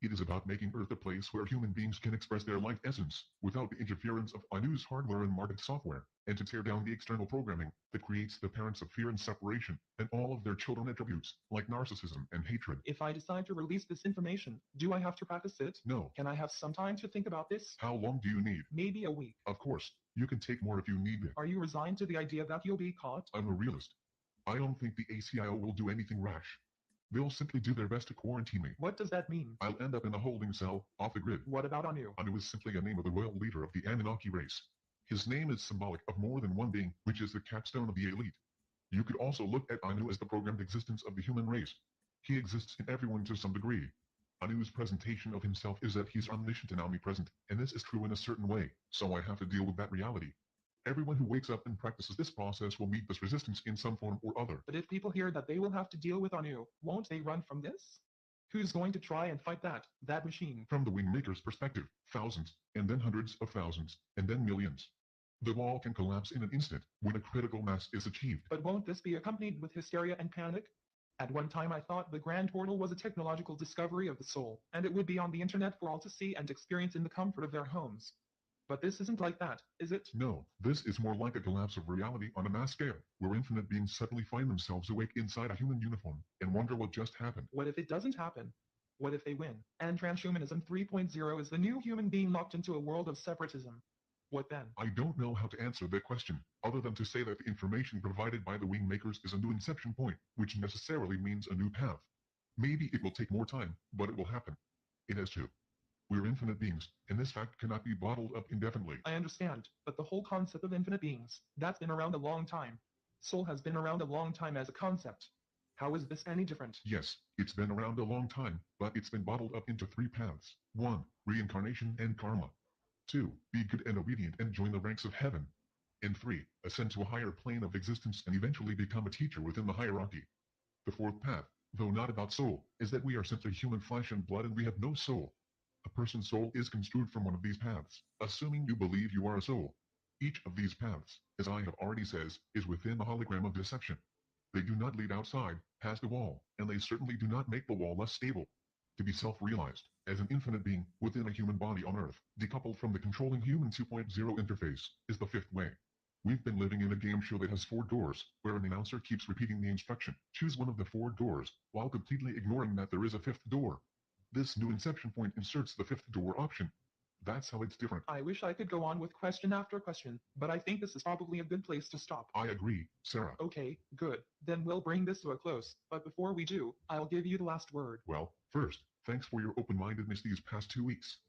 It is about making Earth a place where human beings can express their life essence, without the interference of Anu's hardware and market software, and to tear down the external programming that creates the parents of fear and separation, and all of their children attributes, like narcissism and hatred. If I decide to release this information, do I have to practice it? No. Can I have some time to think about this? How long do you need? Maybe a week. Of course, you can take more if you need it. Are you resigned to the idea that you'll be caught? I'm a realist. I don't think the ACIO will do anything rash. They'll simply do their best to quarantine me. What does that mean? I'll end up in a holding cell, off the grid. What about Anu? Anu is simply a name of the royal leader of the Anunnaki race. His name is symbolic of more than one being, which is the capstone of the elite. You could also look at Anu as the programmed existence of the human race. He exists in everyone to some degree. Anu's presentation of himself is that he's omniscient and omnipresent, and this is true in a certain way, so I have to deal with that reality. Everyone who wakes up and practices this process will meet this resistance in some form or other. But if people hear that they will have to deal with Anu, won't they run from this? Who's going to try and fight that machine? From the wingmaker's perspective, thousands, and then hundreds of thousands, and then millions. The wall can collapse in an instant when a critical mass is achieved. But won't this be accompanied with hysteria and panic? At one time I thought the Grand Portal was a technological discovery of the soul, and it would be on the internet for all to see and experience in the comfort of their homes. But this isn't like that, is it? No, this is more like a collapse of reality on a mass scale, where infinite beings suddenly find themselves awake inside a human uniform and wonder what just happened. What if it doesn't happen? What if they win? And transhumanism 3.0 is the new human being locked into a world of separatism. What then? I don't know how to answer that question, other than to say that the information provided by the wing makers is a new inception point, which necessarily means a new path. Maybe it will take more time, but it will happen. It has to. We're infinite beings, and this fact cannot be bottled up indefinitely. I understand, but the whole concept of infinite beings, that's been around a long time. Soul has been around a long time as a concept. How is this any different? Yes, it's been around a long time, but it's been bottled up into 3 paths. 1. Reincarnation and karma. 2. Be good and obedient and join the ranks of heaven. And 3. Ascend to a higher plane of existence and eventually become a teacher within the hierarchy. The 4th path, though not about soul, is that we are simply human flesh and blood and we have no soul. A person's soul is construed from one of these paths, assuming you believe you are a soul. Each of these paths, as I have already said, is within the hologram of deception. They do not lead outside, past the wall, and they certainly do not make the wall less stable. To be self-realized, as an infinite being within a human body on Earth, decoupled from the controlling human 2.0 interface, is the 5th way. We've been living in a game show that has 4 doors, where an announcer keeps repeating the instruction, choose one of the 4 doors, while completely ignoring that there is a 5th door. This new inception point inserts the 5th door option. That's how it's different. I wish I could go on with question after question, but I think this is probably a good place to stop. I agree, Sarah. Okay, good. Then we'll bring this to a close, but before we do, I'll give you the last word. Well, first, thanks for your open-mindedness these past 2 weeks.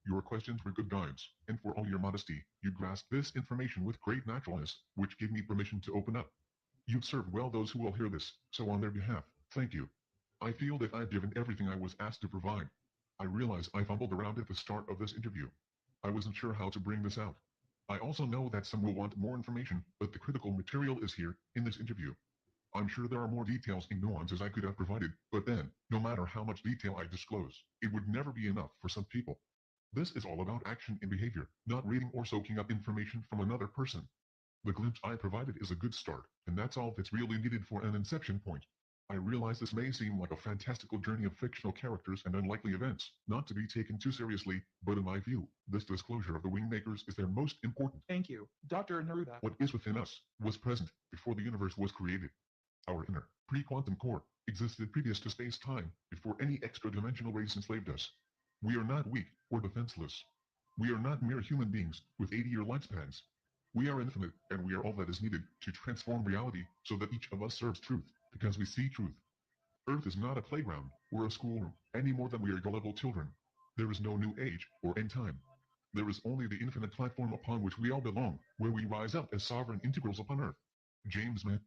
Your questions were good guides, and for all your modesty, you grasped this information with great naturalness, which gave me permission to open up. You've served well those who will hear this, so on their behalf, thank you. I feel that I've given everything I was asked to provide. I realize I fumbled around at the start of this interview. I wasn't sure how to bring this out. I also know that some will want more information, but the critical material is here, in this interview. I'm sure there are more details and nuances I could have provided, but then, no matter how much detail I disclose, it would never be enough for some people. This is all about action and behavior, not reading or soaking up information from another person. The glimpse I provided is a good start, and that's all that's really needed for an inception point. I realize this may seem like a fantastical journey of fictional characters and unlikely events, not to be taken too seriously, but in my view, this disclosure of the Wingmakers is their most important. Thank you, Dr. Neruda. What is within us was present before the universe was created. Our inner, pre-quantum core existed previous to space-time, before any extra-dimensional race enslaved us. We are not weak or defenseless. We are not mere human beings with 80-year lifespans. We are infinite, and we are all that is needed to transform reality so that each of us serves truth, because we see truth. Earth is not a playground or a schoolroom, any more than we are gullible children. There is no new age or end time. There is only the infinite platform upon which we all belong, where we rise up as sovereign integrals upon Earth. James Matt.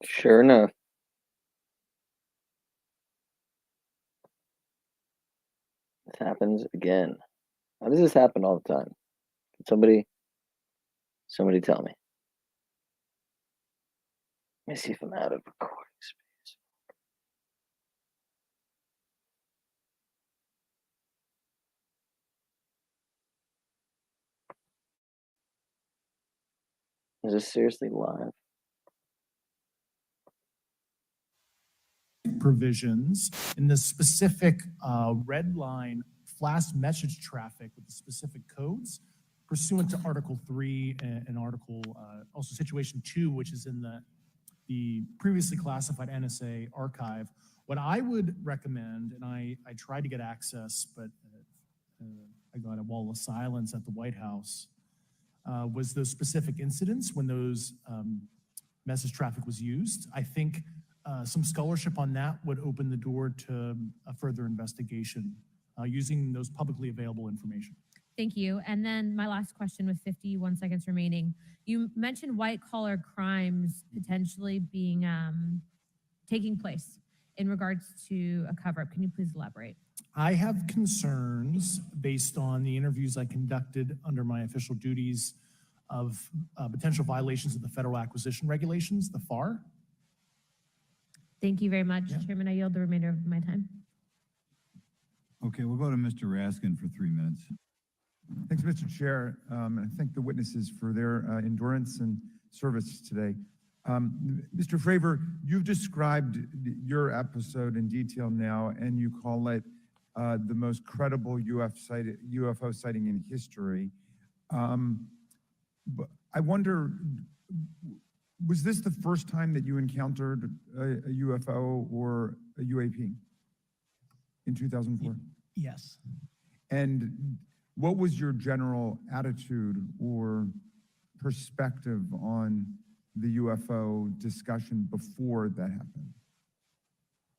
Sure enough. This happens again. How does this happen all the time? Can somebody tell me. Let me see if I'm out of recording space. Is this seriously live? Provisions in the specific red line flash message traffic with the specific codes pursuant to Article 3 and Article also Situation 2, which is in the previously classified NSA archive. What I would recommend, and I tried to get access, but I got a wall of silence at the White House, was those specific incidents when those message traffic was used. I think some scholarship on that would open the door to a further investigation using those publicly available information. Thank you. And then my last question with 51 seconds remaining. You mentioned white-collar crimes potentially being taking place in regards to a cover-up. Can you please elaborate? I have concerns based on the interviews I conducted under my official duties of potential violations of the federal acquisition regulations, the FAR. Thank you very much, Chairman. I yield the remainder of my time. Okay, we'll go to Mr. Raskin for 3 minutes. Thanks, Mr. Chair. I thank the witnesses for their endurance and service today. Mr. Fravor, you've described your episode in detail now, and you call it the most credible UFO sighting in history. But I wonder, was this the first time that you encountered a UFO or a UAP in 2004? Yes. And what was your general attitude or perspective on the UFO discussion before that happened?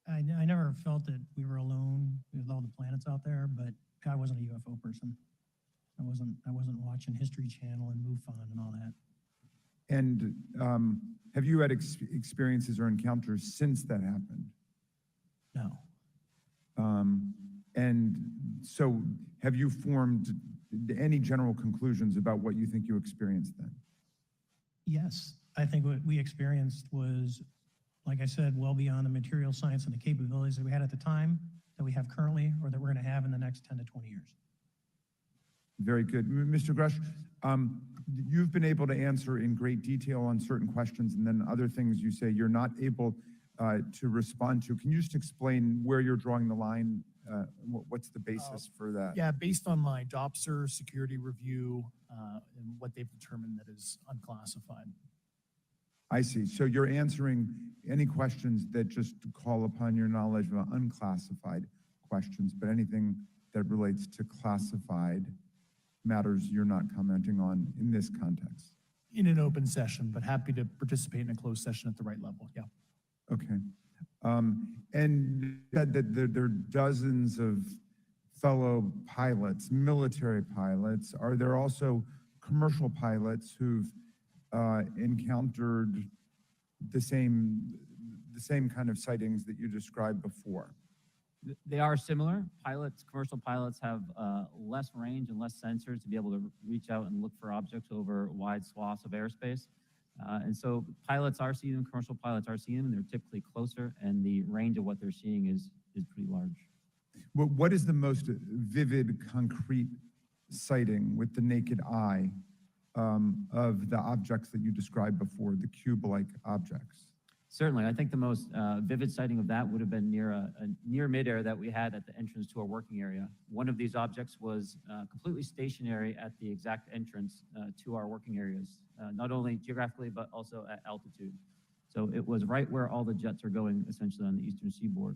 I never felt that we were alone with all the planets out there, but I wasn't a UFO person. I wasn't watching History Channel and MUFON and all that. And have you had experiences or encounters since that happened? No. And so have you formed any general conclusions about what you think you experienced then? Yes, I think what we experienced was, like I said, well beyond the material science and the capabilities that we had at the time, that we have currently, or that we're going to have in the next 10 to 20 years. Very good. Mr. Grush, you've been able to answer in great detail on certain questions, and then other things you say you're not able to respond to. Can you just explain where you're drawing the line? What's the basis for that? Yeah, based on my DOPSR security review and what they've determined that is unclassified. I see. So you're answering any questions that just call upon your knowledge of unclassified questions, but anything that relates to classified matters you're not commenting on in this context. In an open session, but happy to participate in a closed session at the right level. Yeah. Okay. And that there are dozens of fellow pilots, military pilots. Are there also commercial pilots who've encountered the same kind of sightings that you described before? They are similar. Commercial pilots have less range and less sensors to be able to reach out and look for objects over wide swaths of airspace. And so pilots are seeing them, commercial pilots are seeing them, and they're typically closer, and the range of what they're seeing is pretty large. What is the most vivid, concrete sighting with the naked eye of the objects that you described before, the cube-like objects? Certainly, I think the most vivid sighting of that would have been near midair that we had at the entrance to our working area. One of these objects was completely stationary at the exact entrance to our working areas, not only geographically, but also at altitude. So it was right where all the jets are going, essentially on the eastern seaboard.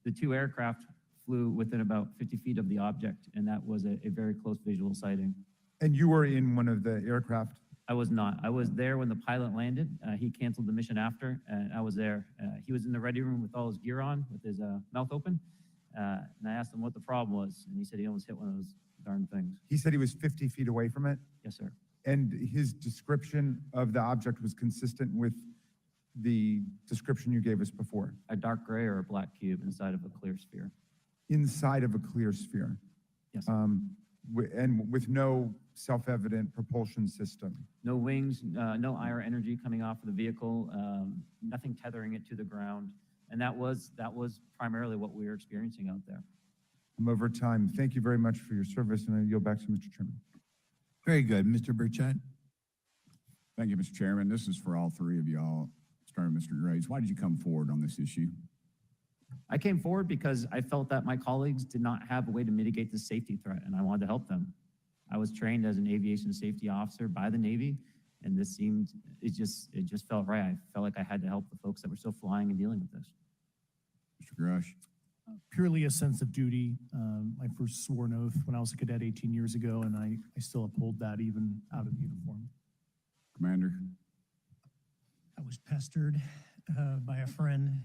The two aircraft flew within about 50 feet of the object, and that was a very close visual sighting. And you were in one of the aircraft? I was not. I was there when the pilot landed. He canceled the mission after, and I was there. He was in the ready room with all his gear on, with his mouth open. And I asked him what the problem was, and he said he almost hit one of those darn things. He said he was 50 feet away from it? Yes, sir. And his description of the object was consistent with the description you gave us before? A dark gray or a black cube inside of a clear sphere. Inside of a clear sphere? Yes. And with no self-evident propulsion system? No wings, no IR energy coming off of the vehicle, nothing tethering it to the ground. And that was primarily what we were experiencing out there. I'm over time. Thank you very much for your service, and I yield back to Mr. Chairman. Very good. Mr. Burchett. Thank you, Mr. Chairman. This is for all three of y'all, starting with Mr. Graves. Why did you come forward on this issue? I came forward because I felt that my colleagues did not have a way to mitigate the safety threat, and I wanted to help them. I was trained as an aviation safety officer by the Navy, and this seemed, it just felt right. I felt like I had to help the folks that were still flying and dealing with this. Mr. Grush. Purely a sense of duty. My first sworn oath when I was a cadet 18 years ago, and I still uphold that even out of uniform. Commander. I was pestered by a friend,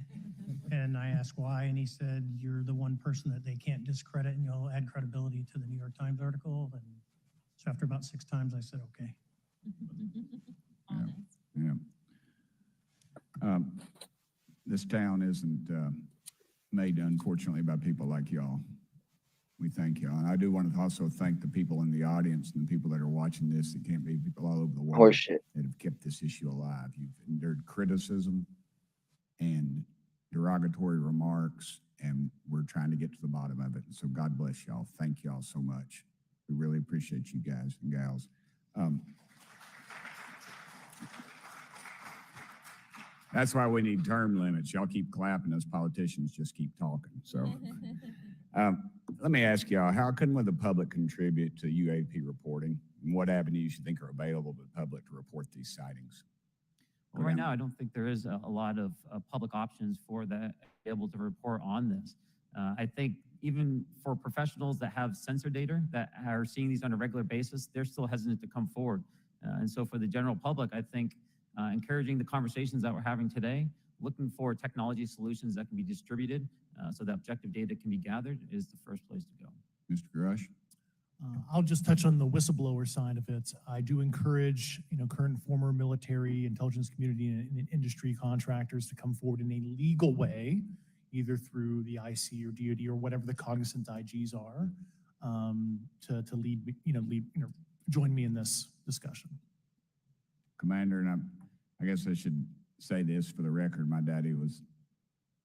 and I asked why, and he said, "You're the one person that they can't discredit, and you'll add credibility to the New York Times article." And so after about 6 times, I said, "Okay." Yeah. This town isn't made, unfortunately, by people like y'all. We thank y'all. And I do want to also thank the people in the audience and the people that are watching this that can't be people all over the world Horseshit. that have kept this issue alive. You've endured criticism and derogatory remarks, and we're trying to get to the bottom of it. And so God bless y'all. Thank y'all so much. We really appreciate you guys and gals. That's why we need term limits. Y'all keep clapping, us politicians just keep talking. So let me ask y'all, how can the public contribute to UAP reporting? And what avenues you think are available to the public to report these sightings? Well, right now, I don't think there is a lot of public options for that able to report on this. I think even for professionals that have sensor data that are seeing these on a regular basis, they're still hesitant to come forward. And so for the general public, I think encouraging the conversations that we're having today, looking for technology solutions that can be distributed so that objective data can be gathered is the first place to go. Mr. Grush? I'll just touch on the whistleblower side of it. I do encourage, current and former military, intelligence community, and industry contractors to come forward in a legal way, either through the IC or DoD or whatever the cognizant IGs are, to lead, join me in this discussion. Commander, and I guess I should say this for the record. My daddy was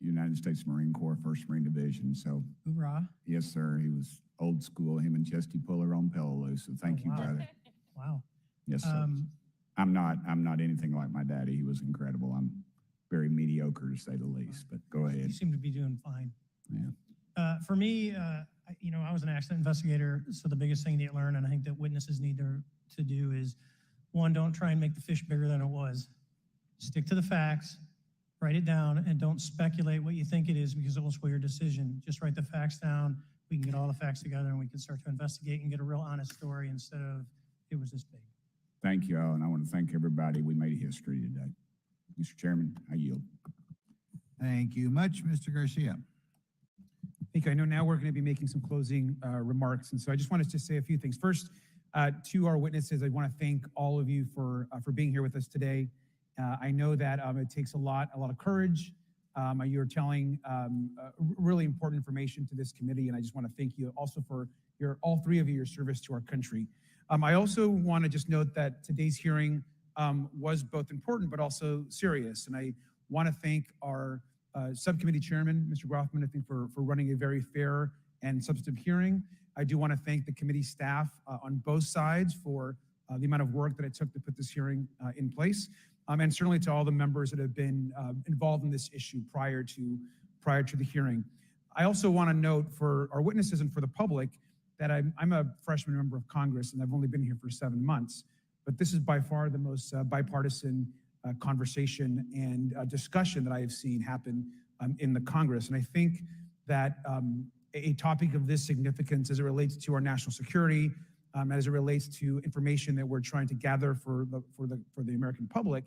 United States Marine Corps, 1st Marine Division. So, hoorah. Yes, sir. He was old school, him and Chesty Puller on Peleliu. So thank you, wow. brother. Wow. Yes, sir. I'm not anything like my daddy. He was incredible. I'm very mediocre to say the least, but go ahead. You seem to be doing fine. Yeah. For me, I was an accident investigator, so the biggest thing that you learn, and I think that witnesses need to do is, one, don't try and make the fish bigger than it was. Stick to the facts, write it down, and don't speculate what you think it is because it will sway your decision. Just write the facts down. We can get all the facts together and we can start to investigate and get a real honest story instead of it was this big. Thank you all, and I want to thank everybody. We made history today. Mr. Chairman, I yield. Thank you much, Mr. Garcia. Thank you. I know now we're going to be making some closing remarks, and so I just wanted to say a few things. First, to our witnesses, I want to thank all of you for being here with us today. I know that it takes a lot of courage. You're telling really important information to this committee, and I just want to thank you also for all three of you, your service to our country. I also want to just note that today's hearing was both important but also serious, and I want to thank our subcommittee chairman, Mr. Grothman, I think for running a very fair and substantive hearing. I do want to thank the committee staff on both sides for the amount of work that it took to put this hearing in place, and certainly to all the members that have been involved in this issue prior to the hearing. I also want to note for our witnesses and for the public that I'm a freshman member of Congress and I've only been here for 7 months, but this is by far the most bipartisan conversation and discussion that I have seen happen in the Congress. And I think that a topic of this significance as it relates to our national security, as it relates to information that we're trying to gather for the American public,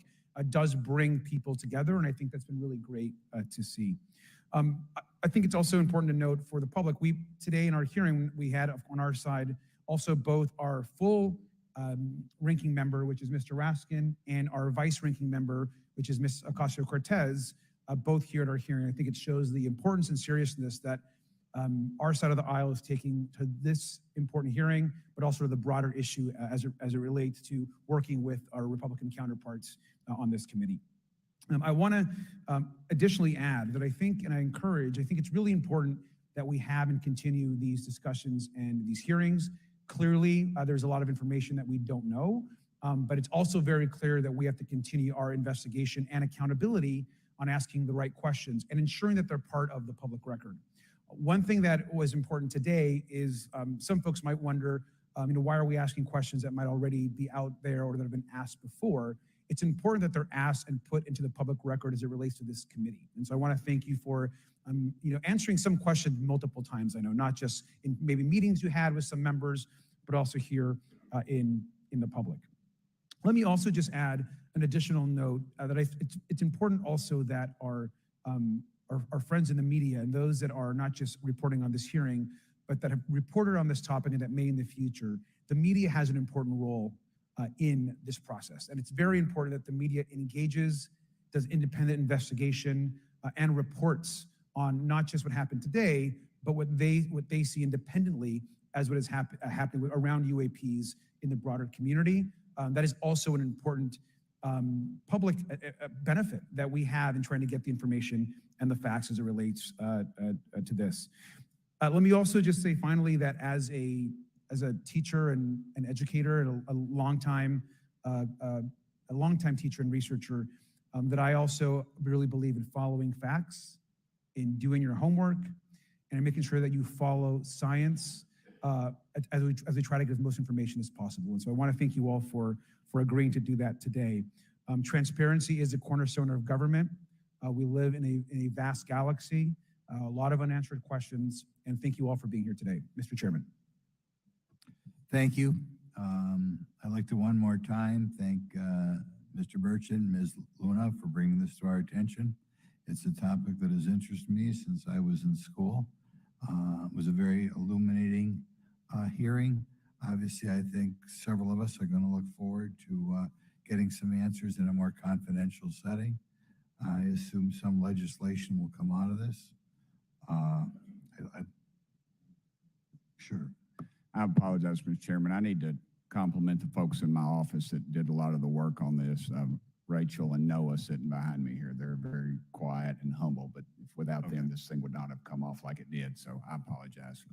does bring people together, and I think that's been really great to see. I think it's also important to note for the public, today in our hearing, we had on our side also both our full ranking member, which is Mr. Raskin, and our vice ranking member, which is Ms. Ocasio-Cortez, both here at our hearing. I think it shows the importance and seriousness that our side of the aisle is taking to this important hearing, but also to the broader issue as it relates to working with our Republican counterparts on this committee. I want to additionally add that I think, and I think it's really important that we have and continue these discussions and these hearings. Clearly, there's a lot of information that we don't know, but it's also very clear that we have to continue our investigation and accountability on asking the right questions and ensuring that they're part of the public record. One thing that was important today is some folks might wonder, why are we asking questions that might already be out there or that have been asked before? It's important that they're asked and put into the public record as it relates to this committee. And so I want to thank you for answering some questions multiple times. I know not just in maybe meetings you had with some members, but also here in the public. Let me also just add an additional note that it's important also that our friends in the media and those that are not just reporting on this hearing, but that have reported on this topic and that may in the future, the media has an important role in this process. And it's very important that the media engages, does independent investigation, and reports on not just what happened today, but what they see independently as what is happening around UAPs in the broader community. That is also an important public benefit that we have in trying to get the information and the facts as it relates to this. Let me also just say finally that as a teacher and an educator and a longtime teacher and researcher, that I also really believe in following facts, in doing your homework, and making sure that you follow science as we try to get as most information as possible. And so I want to thank you all for agreeing to do that today. Transparency is a cornerstone of government. We live in a vast galaxy, a lot of unanswered questions, and thank you all for being here today. Mr. Chairman. Thank you. I'd like to one more time thank Mr. Burchin, Ms. Luna for bringing this to our attention. It's a topic that has interested me since I was in school. It was a very illuminating hearing. Obviously, I think several of us are going to look forward to getting some answers in a more confidential setting. I assume some legislation will come out of this. Sure. I apologize, Mr. Chairman. I need to compliment the folks in my office that did a lot of the work on this. Rachel and Noah sitting behind me here. They're very quiet and humble, but without them, this thing would not have come off like it did. So I apologize.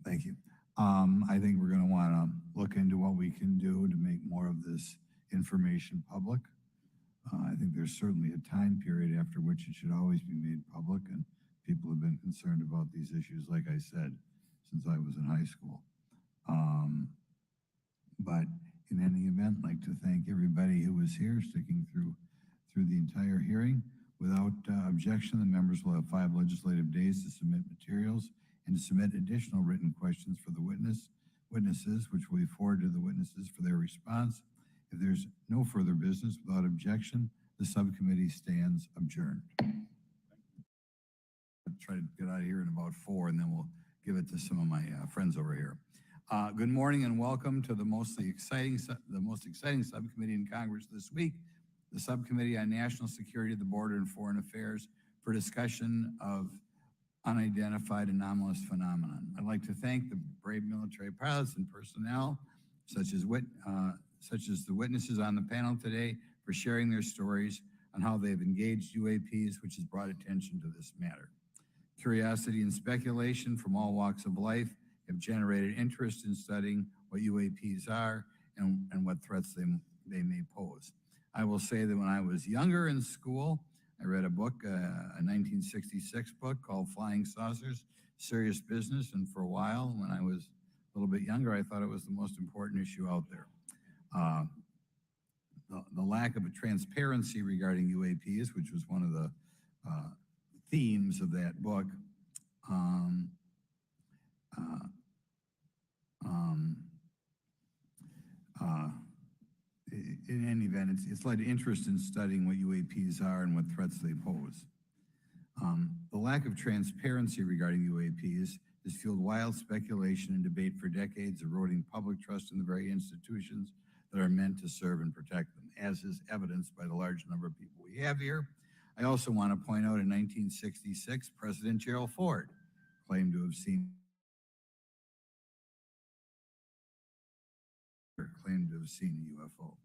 Thank you. I think we're going to want to look into what we can do to make more of this information public. I think there's certainly a time period after which it should always be made public, and people have been concerned about these issues, like I said, since I was in high school. But in any event, I'd like to thank everybody who was here, sticking through the entire hearing. Without objection, the members will have 5 legislative days to submit materials and to submit additional written questions for the witnesses, which will be forwarded to the witnesses for their response. If there's no further business without objection, the subcommittee stands adjourned. I'll try to get out of here in about 4, and then we'll give it to some of my friends over here. Good morning and welcome to the most exciting subcommittee in Congress this week, the Subcommittee on National Security, the Border and Foreign Affairs, for discussion of unidentified anomalous phenomenon. I'd like to thank the brave military pilots and personnel, such as the witnesses on the panel today, for sharing their stories on how they've engaged UAPs, which has brought attention to this matter. Curiosity and speculation from all walks of life have generated interest in studying what UAPs are and what threats they may pose. I will say that when I was younger in school, I read a book, a 1966 book called Flying Saucers, Serious Business, and for a while, when I was a little bit younger, I thought it was the most important issue out there. The lack of a transparency regarding UAPs, which was one of the themes of that book, in any event, it's led to interest in studying what UAPs are and what threats they pose. The lack of transparency regarding UAPs has fueled wild speculation and debate for decades, eroding public trust in the very institutions that are meant to serve and protect them, as is evidenced by the large number of people we have here. I also want to point out in 1966, President Gerald Ford claimed to have seen a UFO.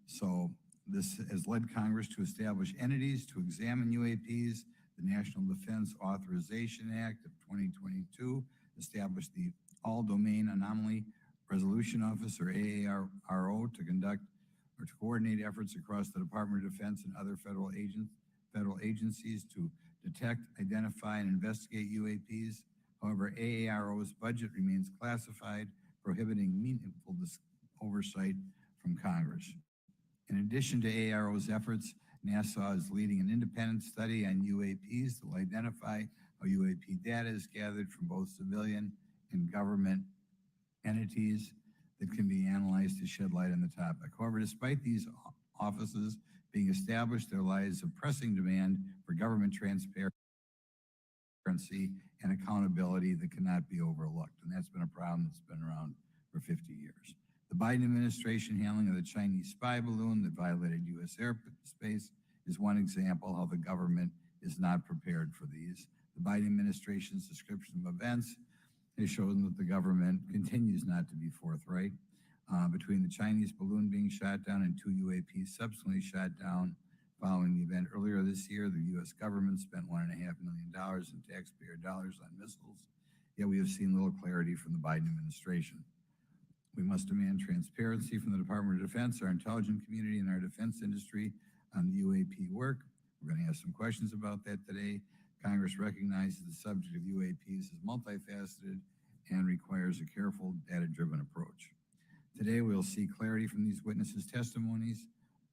So this has led Congress to establish entities to examine UAPs. The National Defense Authorization Act of 2022 established the All-Domain Anomaly Resolution Office, or AARO, to conduct or to coordinate efforts across the Department of Defense and other federal agencies to detect, identify, and investigate UAPs. However, AARO's budget remains classified, prohibiting meaningful oversight from Congress. In addition to AARO's efforts, NASA is leading an independent study on UAPs that will identify how UAP data is gathered from both civilian and government entities that can be analyzed to shed light on the topic. However, despite these offices being established, there lies a pressing demand for government transparency and accountability that cannot be overlooked. And that's been a problem that's been around for 50 years. The Biden administration handling of the Chinese spy balloon that violated U.S. airspace is one example how the government is not prepared for these. The Biden administration's description of events has shown that the government continues not to be forthright. Between the Chinese balloon being shot down and 2 UAPs subsequently shot down following the event earlier this year, the U.S. government spent $1.5 million in taxpayer dollars on missiles, yet we have seen little clarity from the Biden administration. We must demand transparency from the Department of Defense, our intelligence community, and our defense industry on the UAP work. We're going to ask some questions about that today. Congress recognizes the subject of UAPs is multifaceted and requires a careful, data-driven approach. Today, we'll see clarity from these witnesses' testimonies,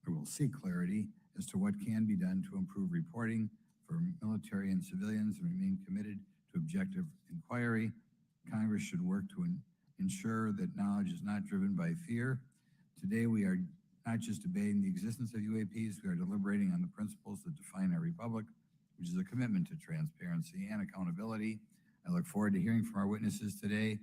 or we'll seek clarity as to what can be done to improve reporting for military and civilians and remain committed to objective inquiry. Congress should work to ensure that knowledge is not driven by fear. Today, we are not just debating the existence of UAPs, we are deliberating on the principles that define our republic, which is a commitment to transparency and accountability. I look forward to hearing from our witnesses today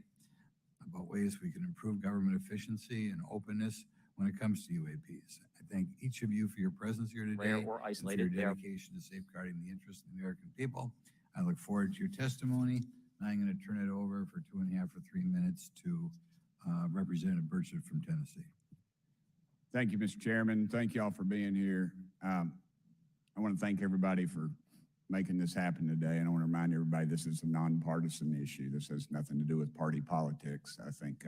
about ways we can improve government efficiency and openness when it comes to UAPs. I thank each of you for your presence here today Rare or isolated, and for your dedication to safeguarding the interests of the American people. I look forward to your testimony. Now I'm going to turn it over for 2.5 or 3 minutes to Representative Burchett from Tennessee. Thank you, Mr. Chairman. Thank you all for being here. I want to thank everybody for making this happen today. And I want to remind everybody this is a nonpartisan issue. This has nothing to do with party politics. I think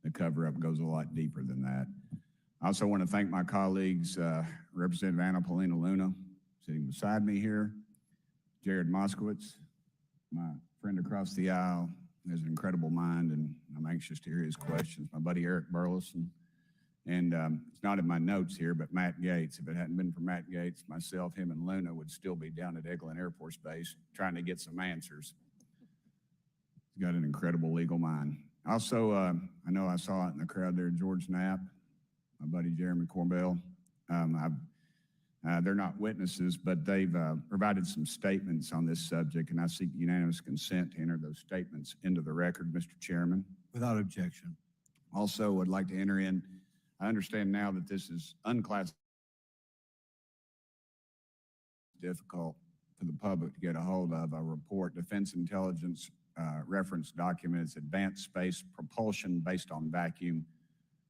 the cover-up goes a lot deeper than that. I also want to thank my colleagues, Representative Anna Paulina Luna, sitting beside me here, Jared Moskowitz, my friend across the aisle, who has an incredible mind, and I'm anxious to hear his questions, my buddy Eric Burleson, and it's not in my notes here, but Matt Gaetz. If it hadn't been for Matt Gaetz, myself, him, and Luna would still be down at Eglin Air Force Base trying to get some answers. He's got an incredible legal mind. Also, I know I saw it in the crowd there, George Knapp, my buddy Jeremy Corbell. They're not witnesses, but they've provided some statements on this subject, and I seek unanimous consent to enter those statements into the record, Mr. Chairman. Without objection. Also, would like to enter in, I understand now that this is unclassified, difficult for the public to get a hold of a report, Defense Intelligence reference documents, advanced space propulsion based on vacuum,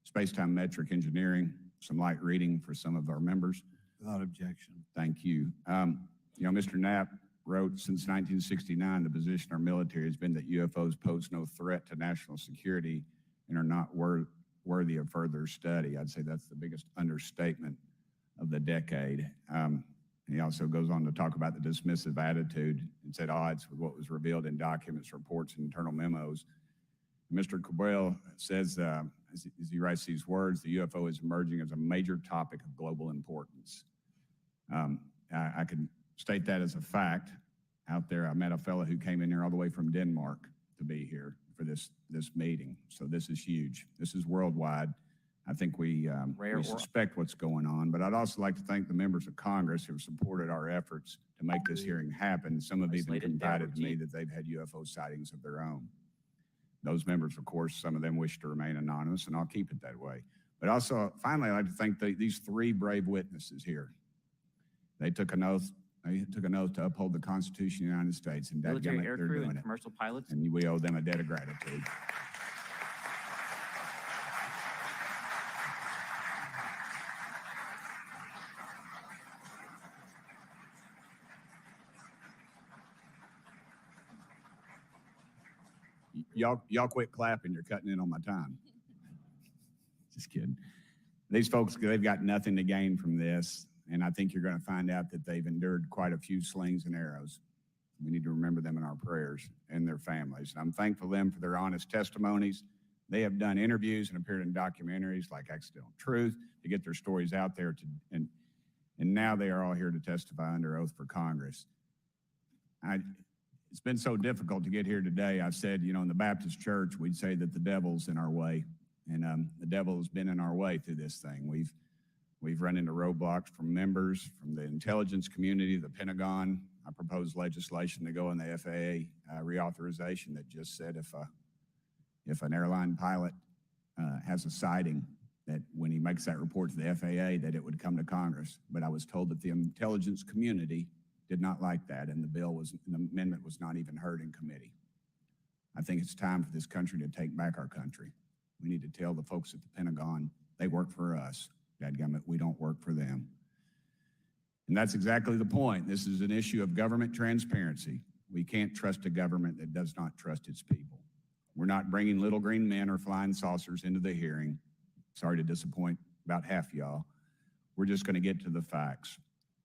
space-time metric engineering, some light reading for some of our members. Without objection. Thank you. Mr. Knapp wrote, since 1969, the position of our military has been that UFOs pose no threat to national security and are not worthy of further study. I'd say that's the biggest understatement of the decade. He also goes on to talk about the dismissive attitude and said odds with what was revealed in documents, reports, and internal memos. Mr. Cabral says, as he writes these words, the UFO is emerging as a major topic of global importance. I can state that as a fact. Out there, I met a fellow who came in here all the way from Denmark to be here for this meeting. So this is huge. This is worldwide. I think we suspect what's going on, but I'd also like to thank the members of Congress who have supported our efforts to make this hearing happen. Some have even confided to me that they've had UFO sightings of their own. Those members, of course, some of them wish to remain anonymous, and I'll keep it that way. But also, finally, I'd like to thank these three brave witnesses here. They took an oath. They took an oath to uphold the Constitution of the United States, and Military dadgummit, air they're crew doing and it. commercial pilots. And we owe them a debt of gratitude. Y'all quit clapping. You're cutting in on my time. Just kidding. These folks, they've got nothing to gain from this, and I think you're going to find out that they've endured quite a few slings and arrows. We need to remember them in our prayers and their families. And I'm thankful to them for their honest testimonies. They have done interviews and appeared in documentaries like Accidental Truth to get their stories out there, and now they are all here to testify under oath for Congress. It's been so difficult to get here today. I've said, in the Baptist church, we'd say that the devil's in our way. And the devil has been in our way through this thing. We've run into roadblocks from members, from the intelligence community, the Pentagon. I proposed legislation to go in the FAA reauthorization that just said if an airline pilot has a sighting, that when he makes that report to the FAA, that it would come to Congress. But I was told that the intelligence community did not like that, and the amendment was not even heard in committee. I think it's time for this country to take back our country. We need to tell the folks at the Pentagon, they work for us. Dadgummit, we don't work for them. And that's exactly the point. This is an issue of government transparency. We can't trust a government that does not trust its people. We're not bringing little green men or flying saucers into the hearing. Sorry to disappoint about half y'all. We're just going to get to the facts.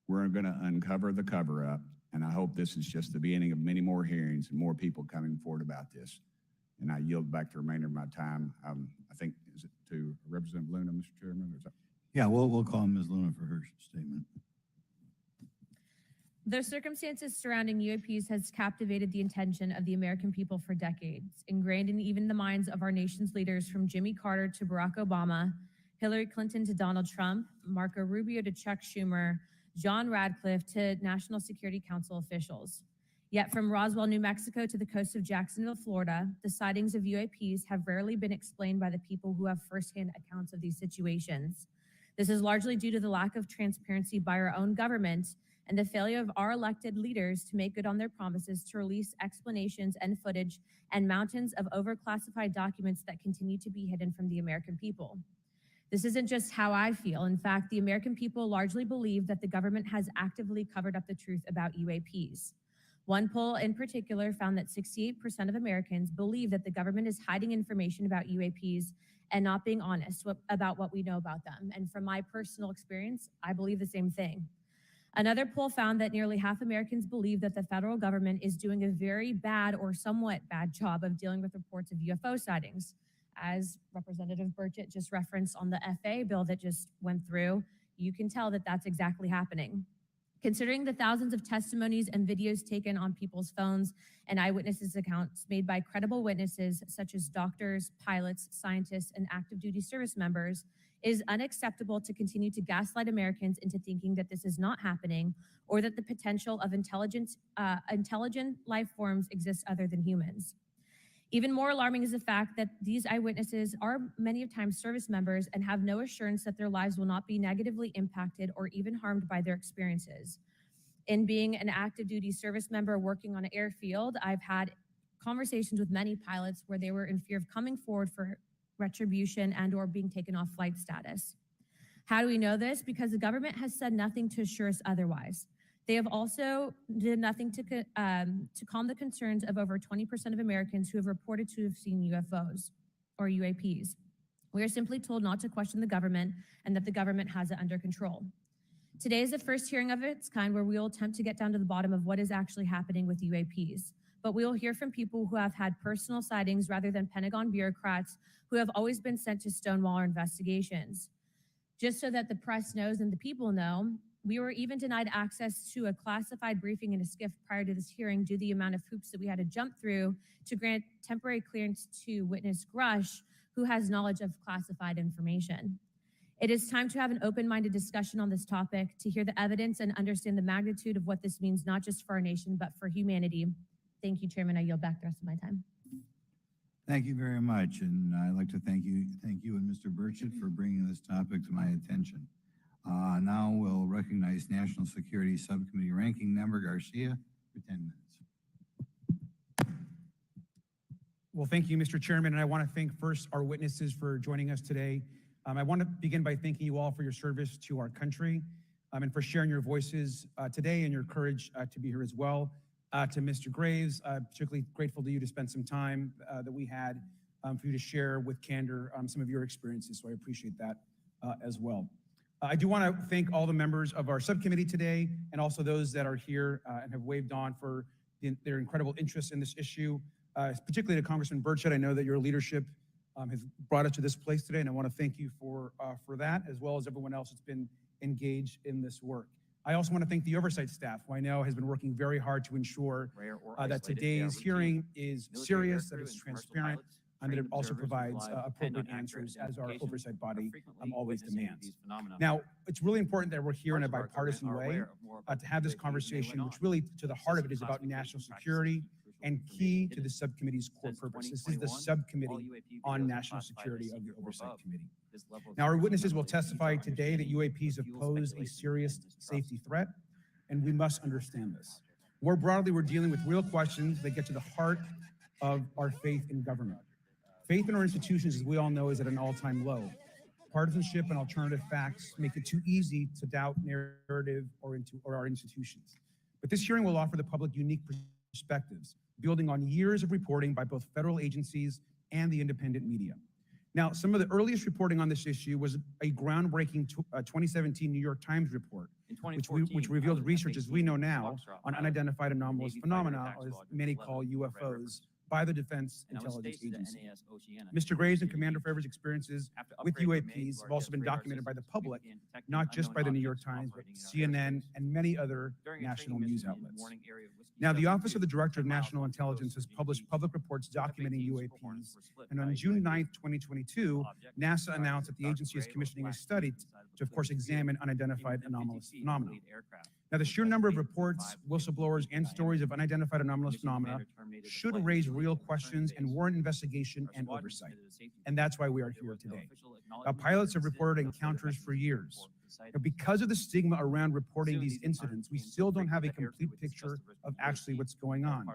We're going to uncover the cover-up, and I hope this is just the beginning of many more hearings and more people coming forward about this. And I yield back the remainder of my time. I think, is it to Representative Luna, Mr. Chairman? Or is that... Yeah, we'll call Ms. Luna for her statement. The circumstances surrounding UAPs has captivated the attention of the American people for decades, ingrained in even the minds of our nation's leaders from Jimmy Carter to Barack Obama, Hillary Clinton to Donald Trump, Marco Rubio to Chuck Schumer, John Radcliffe to National Security Council officials. Yet from Roswell, New Mexico to the coast of Jacksonville, Florida, the sightings of UAPs have rarely been explained by the people who have firsthand accounts of these situations. This is largely due to the lack of transparency by our own government and the failure of our elected leaders to make good on their promises to release explanations and footage and mountains of overclassified documents that continue to be hidden from the American people. This isn't just how I feel. In fact, the American people largely believe that the government has actively covered up the truth about UAPs. One poll in particular found that 68% of Americans believe that the government is hiding information about UAPs and not being honest about what we know about them. And from my personal experience, I believe the same thing. Another poll found that nearly half Americans believe that the federal government is doing a very bad or somewhat bad job of dealing with reports of UFO sightings. As Representative Burchett just referenced on the FAA bill that just went through, you can tell that that's exactly happening. Considering the thousands of testimonies and videos taken on people's phones and eyewitnesses' accounts made by credible witnesses such as doctors, pilots, scientists, and active duty service members, it is unacceptable to continue to gaslight Americans into thinking that this is not happening or that the potential of intelligent life forms exists other than humans. Even more alarming is the fact that these eyewitnesses are many of times service members and have no assurance that their lives will not be negatively impacted or even harmed by their experiences. In being an active duty service member working on an airfield, I've had conversations with many pilots where they were in fear of coming forward for retribution and or being taken off flight status. How do we know this? Because the government has said nothing to assure us otherwise. They have also did nothing to calm the concerns of over 20% of Americans who have reported to have seen UFOs or UAPs. We are simply told not to question the government and that the government has it under control. Today is the first hearing of its kind where we will attempt to get down to the bottom of what is actually happening with UAPs. But we will hear from people who have had personal sightings rather than Pentagon bureaucrats who have always been sent to stonewall our investigations. Just so that the press knows and the people know, we were even denied access to a classified briefing in a SCIF prior to this hearing due to the amount of hoops that we had to jump through to grant temporary clearance to witness Grush, who has knowledge of classified information. It is time to have an open-minded discussion on this topic, to hear the evidence and understand the magnitude of what this means, not just for our nation, but for humanity. Thank you, Chairman. I yield back the rest of my time. Thank you very much, and I'd like to thank you and Mr. Burchett for bringing this topic to my attention. Now we'll recognize National Security Subcommittee Ranking Member Garcia for 10 minutes. Well, thank you, Mr. Chairman, and I want to thank first our witnesses for joining us today. I want to begin by thanking you all for your service to our country and for sharing your voices today and your courage to be here as well. To Mr. Graves, particularly grateful to you to spend some time that we had for you to share with candor some of your experiences, so I appreciate that as well. I do want to thank all the members of our subcommittee today and also those that are here and have waved on for their incredible interest in this issue. Particularly to Congressman Burchett, I know that your leadership has brought us to this place today, and I want to thank you for that, as well as everyone else that's been engaged in this work. I also want to thank the oversight staff, who I know has been working very hard to ensure that today's hearing is serious, that it's transparent, and that it also provides appropriate answers as our oversight body always demands. Now, it's really important that we're here in a bipartisan way to have this conversation, which really, to the heart of it, is about national security and key to the subcommittee's core purpose. This is the subcommittee on national security of the Oversight Committee. Now, our witnesses will testify today that UAPs have posed a serious safety threat, and we must understand this. More broadly, we're dealing with real questions that get to the heart of our faith in government. Faith in our institutions, as we all know, is at an all-time low. Partisanship and alternative facts make it too easy to doubt narrative or our institutions. But this hearing will offer the public unique perspectives, building on years of reporting by both federal agencies and the independent media. Now, some of the earliest reporting on this issue was a groundbreaking 2017 New York Times report, which revealed research, as we know now, on unidentified anomalous phenomena, or as many call UFOs, by the Defense Intelligence Agency. Mr. Graves and Commander Fravors' experiences with UAPs have also been documented by the public, not just by the New York Times, but CNN and many other national news outlets. Now, the Office of the Director of National Intelligence has published public reports documenting UAPs, and on June 9th, 2022, NASA announced that the agency is commissioning a study to, of course, examine unidentified anomalous phenomena. Now, the sheer number of reports, whistleblowers, and stories of unidentified anomalous phenomena should raise real questions and warrant investigation and oversight. And that's why we are here today. Now, pilots have reported encounters for years. But because of the stigma around reporting these incidents, we still don't have a complete picture of actually what's going on,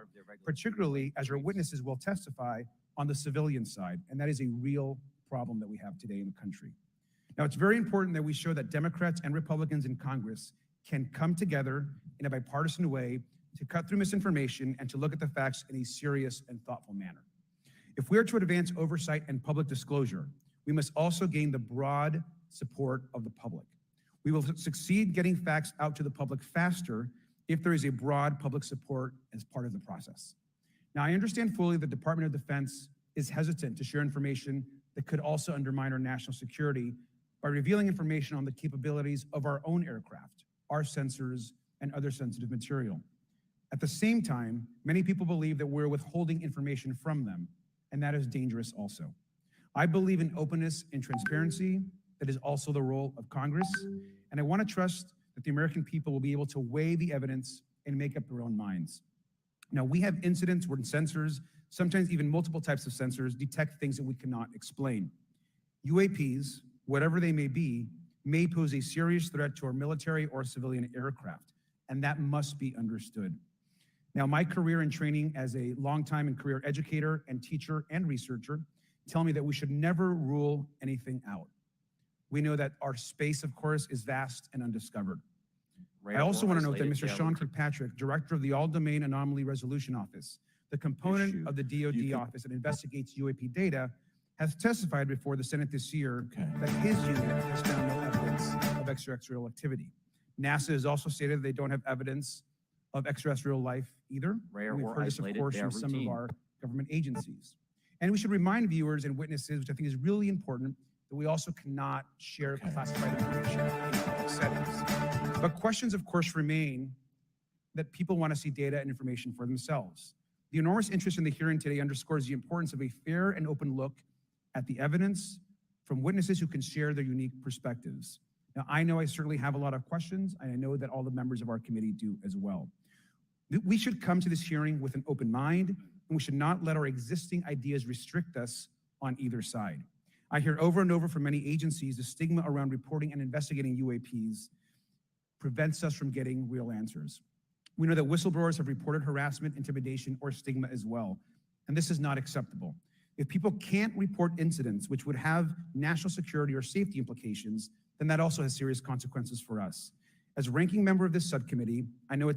particularly as our witnesses will testify on the civilian side. And that is a real problem that we have today in the country. Now, it's very important that we show that Democrats and Republicans in Congress can come together in a bipartisan way to cut through misinformation and to look at the facts in a serious and thoughtful manner. If we are to advance oversight and public disclosure, we must also gain the broad support of the public. We will succeed getting facts out to the public faster if there is a broad public support as part of the process. Now, I understand fully the Department of Defense is hesitant to share information that could also undermine our national security by revealing information on the capabilities of our own aircraft, our sensors, and other sensitive material. At the same time, many people believe that we're withholding information from them, and that is dangerous also. I believe in openness and transparency. That is also the role of Congress, and I want to trust that the American people will be able to weigh the evidence and make up their own minds. Now, we have incidents where sensors, sometimes even multiple types of sensors, detect things that we cannot explain. UAPs, whatever they may be, may pose a serious threat to our military or civilian aircraft, and that must be understood. Now, my career and training as a longtime and career educator and teacher and researcher tell me that we should never rule anything out. We know that our space, of course, is vast and undiscovered. I also want to note that Mr. Sean Kirkpatrick, director of the All-Domain Anomaly Resolution Office, the component of the DoD office that investigates UAP data, has testified before the Senate this year that his unit has found no evidence of extraterrestrial activity. NASA has also stated they don't have evidence of extraterrestrial life either. We've heard this, of course, from some of our government agencies. And we should remind viewers and witnesses, which I think is really important, that we also cannot share classified information in public settings. But questions, of course, remain that people want to see data and information for themselves. The enormous interest in the hearing today underscores the importance of a fair and open look at the evidence from witnesses who can share their unique perspectives. Now, I know I certainly have a lot of questions, and I know that all the members of our committee do as well. We should come to this hearing with an open mind, and we should not let our existing ideas restrict us on either side. I hear over and over from many agencies the stigma around reporting and investigating UAPs prevents us from getting real answers. We know that whistleblowers have reported harassment, intimidation, or stigma as well, and this is not acceptable. If people can't report incidents which would have national security or safety implications, then that also has serious consequences for us. As ranking member of this subcommittee, I know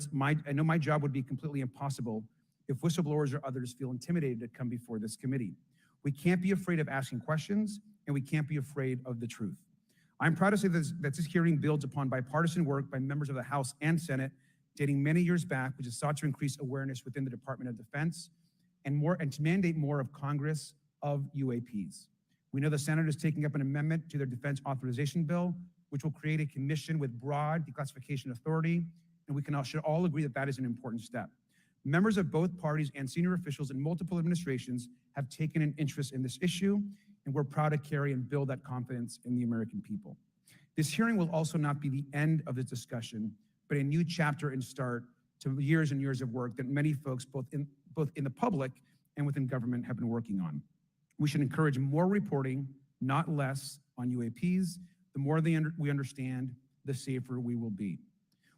my job would be completely impossible if whistleblowers or others feel intimidated to come before this committee. We can't be afraid of asking questions, and we can't be afraid of the truth. I'm proud to say that this hearing builds upon bipartisan work by members of the House and Senate dating many years back, which is sought to increase awareness within the Department of Defense and to mandate more of Congress of UAPs. We know the Senate is taking up an amendment to their defense authorization bill, which will create a commission with broad declassification authority, and we should all agree that that is an important step. Members of both parties and senior officials in multiple administrations have taken an interest in this issue, and we're proud to carry and build that confidence in the American people. This hearing will also not be the end of this discussion, but a new chapter and start to years and years of work that many folks, both in the public and within government, have been working on. We should encourage more reporting, not less, on UAPs. The more we understand, the safer we will be.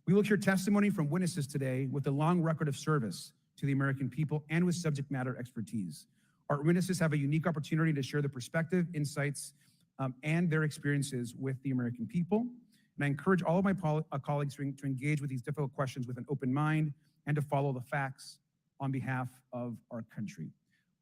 We will hear testimony from witnesses today with a long record of service to the American people and with subject matter expertise. Our witnesses have a unique opportunity to share their perspective, insights, and their experiences with the American people. And I encourage all of my colleagues to engage with these difficult questions with an open mind and to follow the facts on behalf of our country.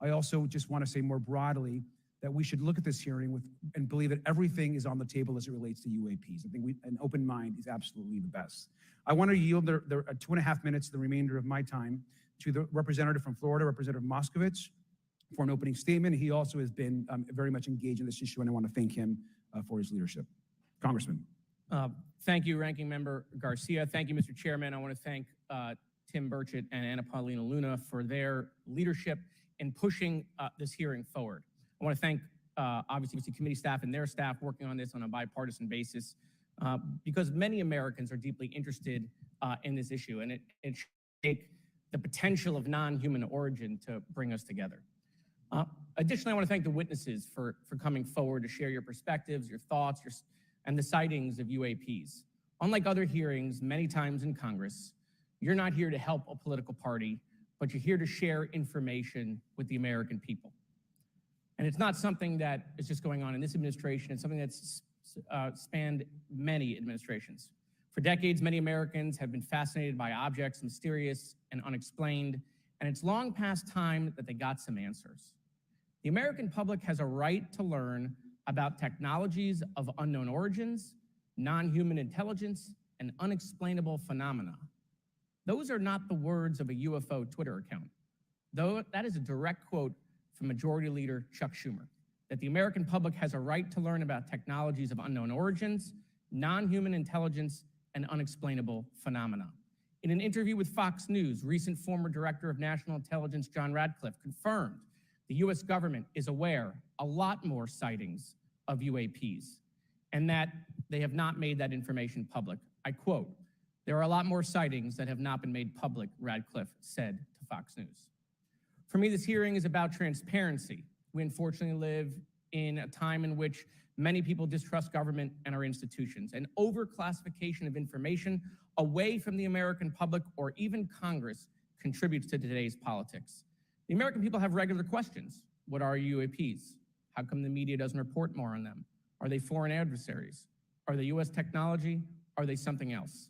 I also just want to say more broadly that we should look at this hearing and believe that everything is on the table as it relates to UAPs. I think an open mind is absolutely the best. I want to yield the 2.5 minutes, the remainder of my time, to the representative from Florida, Representative Moskowitz, for an opening statement. He also has been very much engaged in this issue, and I want to thank him for his leadership. Congressman. Thank you, Ranking Member Garcia. Thank you, Mr. Chairman. I want to thank Tim Burchett and Anna Paulina Luna for their leadership in pushing this hearing forward. I want to thank, obviously, the committee staff and their staff working on this on a bipartisan basis, because many Americans are deeply interested in this issue, and it should take the potential of non-human origin to bring us together. Additionally, I want to thank the witnesses for coming forward to share your perspectives, your thoughts, and the sightings of UAPs. Unlike other hearings many times in Congress, you're not here to help a political party, but you're here to share information with the American people. And it's not something that is just going on in this administration. It's something that's spanned many administrations. For decades, many Americans have been fascinated by objects mysterious and unexplained, and it's long past time that they got some answers. The American public has a right to learn about technologies of unknown origins, non-human intelligence, and unexplainable phenomena. Those are not the words of a UFO Twitter account. Though that is a direct quote from Majority Leader Chuck Schumer, that the American public has a right to learn about technologies of unknown origins, non-human intelligence, and unexplainable phenomena. In an interview with Fox News, recent former Director of National Intelligence John Radcliffe confirmed the U.S. government is aware a lot more sightings of UAPs, and that they have not made that information public. I quote, "There are a lot more sightings that have not been made public," Radcliffe said to Fox News. For me, this hearing is about transparency. We unfortunately live in a time in which many people distrust government and our institutions, and overclassification of information away from the American public or even Congress contributes to today's politics. The American people have regular questions. What are UAPs? How come the media doesn't report more on them? Are they foreign adversaries? Are they U.S. technology? Are they something else?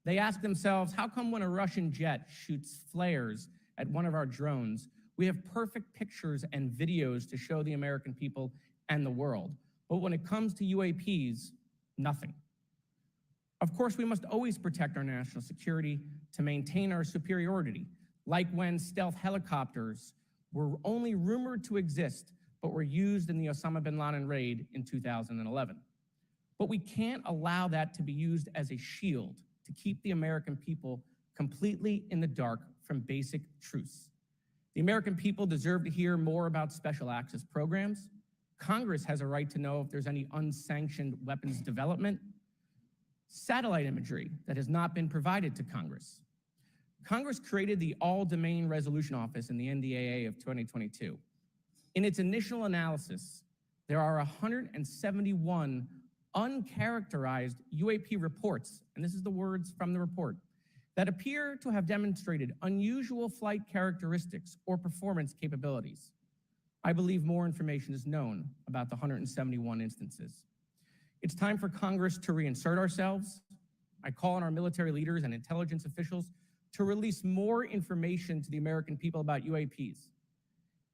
They ask themselves, how come when a Russian jet shoots flares at one of our drones, we have perfect pictures and videos to show the American people and the world, but when it comes to UAPs, nothing? Of course, we must always protect our national security to maintain our superiority, like when stealth helicopters were only rumored to exist, but were used in the Osama bin Laden raid in 2011. But we can't allow that to be used as a shield to keep the American people completely in the dark from basic truths. The American people deserve to hear more about special access programs. Congress has a right to know if there's any unsanctioned weapons development, satellite imagery that has not been provided to Congress. Congress created the All-Domain Resolution Office in the NDAA of 2022. In its initial analysis, there are 171 uncharacterized UAP reports, and this is the words from the report, that appear to have demonstrated unusual flight characteristics or performance capabilities. I believe more information is known about the 171 instances. It's time for Congress to reinsert ourselves. I call on our military leaders and intelligence officials to release more information to the American people about UAPs.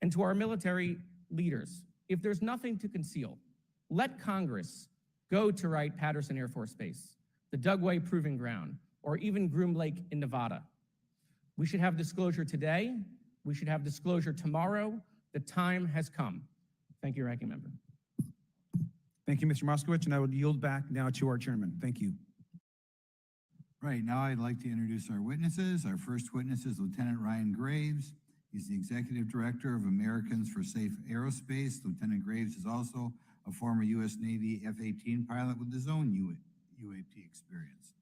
And to our military leaders, if there's nothing to conceal, let Congress go to Wright-Patterson Air Force Base, the Dugway Proving Ground, or even Groom Lake in Nevada. We should have disclosure today. We should have disclosure tomorrow. The time has come. Thank you, Ranking Member. Thank you, Mr. Moskowitz, and I would yield back now to our chairman. Thank you. Right, now I'd like to introduce our witnesses. Our first witness is Lieutenant Ryan Graves. He's the Executive Director of Americans for Safe Aerospace. Lieutenant Graves is also a former U.S. Navy F-18 pilot with his own UAP experience.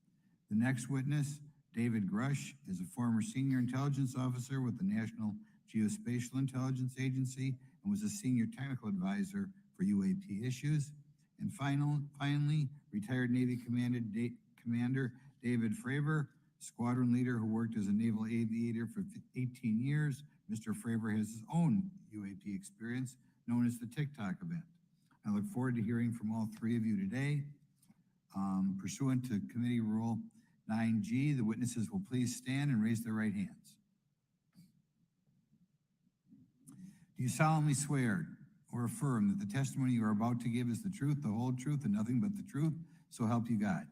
The next witness, David Grush, is a former Senior Intelligence Officer with the National Geospatial Intelligence Agency and was a Senior Technical Advisor for UAP issues. And finally, retired Navy Commander David Fravor, squadron leader who worked as a naval aviator for 18 years. Mr. Fravor has his own UAP experience known as the TikTok event. I look forward to hearing from all three of you today. Pursuant to Committee Rule 9G, the witnesses will please stand and raise their right hands. Do you solemnly swear or affirm that the testimony you are about to give is the truth, the whole truth, and nothing but the truth, so help you God?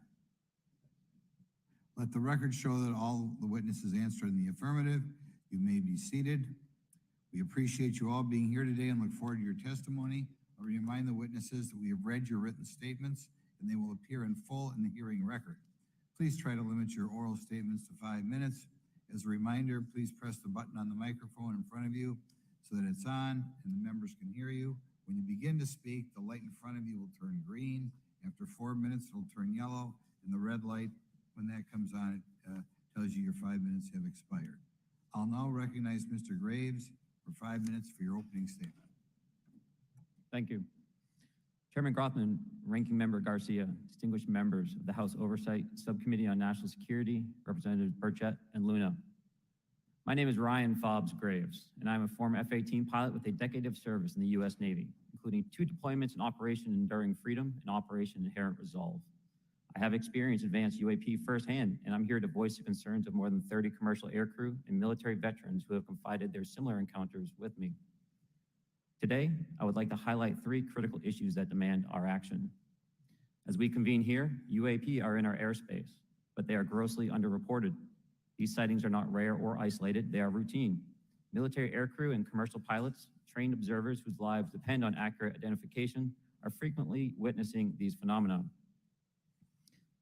Let the record show that all the witnesses answered in the affirmative. You may be seated. We appreciate you all being here today and look forward to your testimony. I'll remind the witnesses that we have read your written statements and they will appear in full in the hearing record. Please try to limit your oral statements to 5 minutes. As a reminder, please press the button on the microphone in front of you so that it's on and the members can hear you. When you begin to speak, the light in front of you will turn green. After 4 minutes, it'll turn yellow, and the red light, when that comes on, it tells you your 5 minutes have expired. I'll now recognize Mr. Graves for 5 minutes for your opening statement. Thank you. Chairman Grothman, Ranking Member Garcia, distinguished members of the House Oversight Subcommittee on National Security, Representatives Burchett and Luna. My name is Ryan Fobbs Graves, and I'm a former F-18 pilot with a decade of service in the U.S. Navy, including 2 deployments in Operation Enduring Freedom and Operation Inherent Resolve. I have experienced advanced UAP firsthand, and I'm here to voice the concerns of more than 30 commercial aircrew and military veterans who have confided their similar encounters with me. Today, I would like to highlight 3 critical issues that demand our action. As we convene here, UAP are in our airspace, but they are grossly underreported. These sightings are not rare or isolated, they are routine. Military aircrew and commercial pilots, trained observers whose lives depend on accurate identification, are frequently witnessing these phenomena.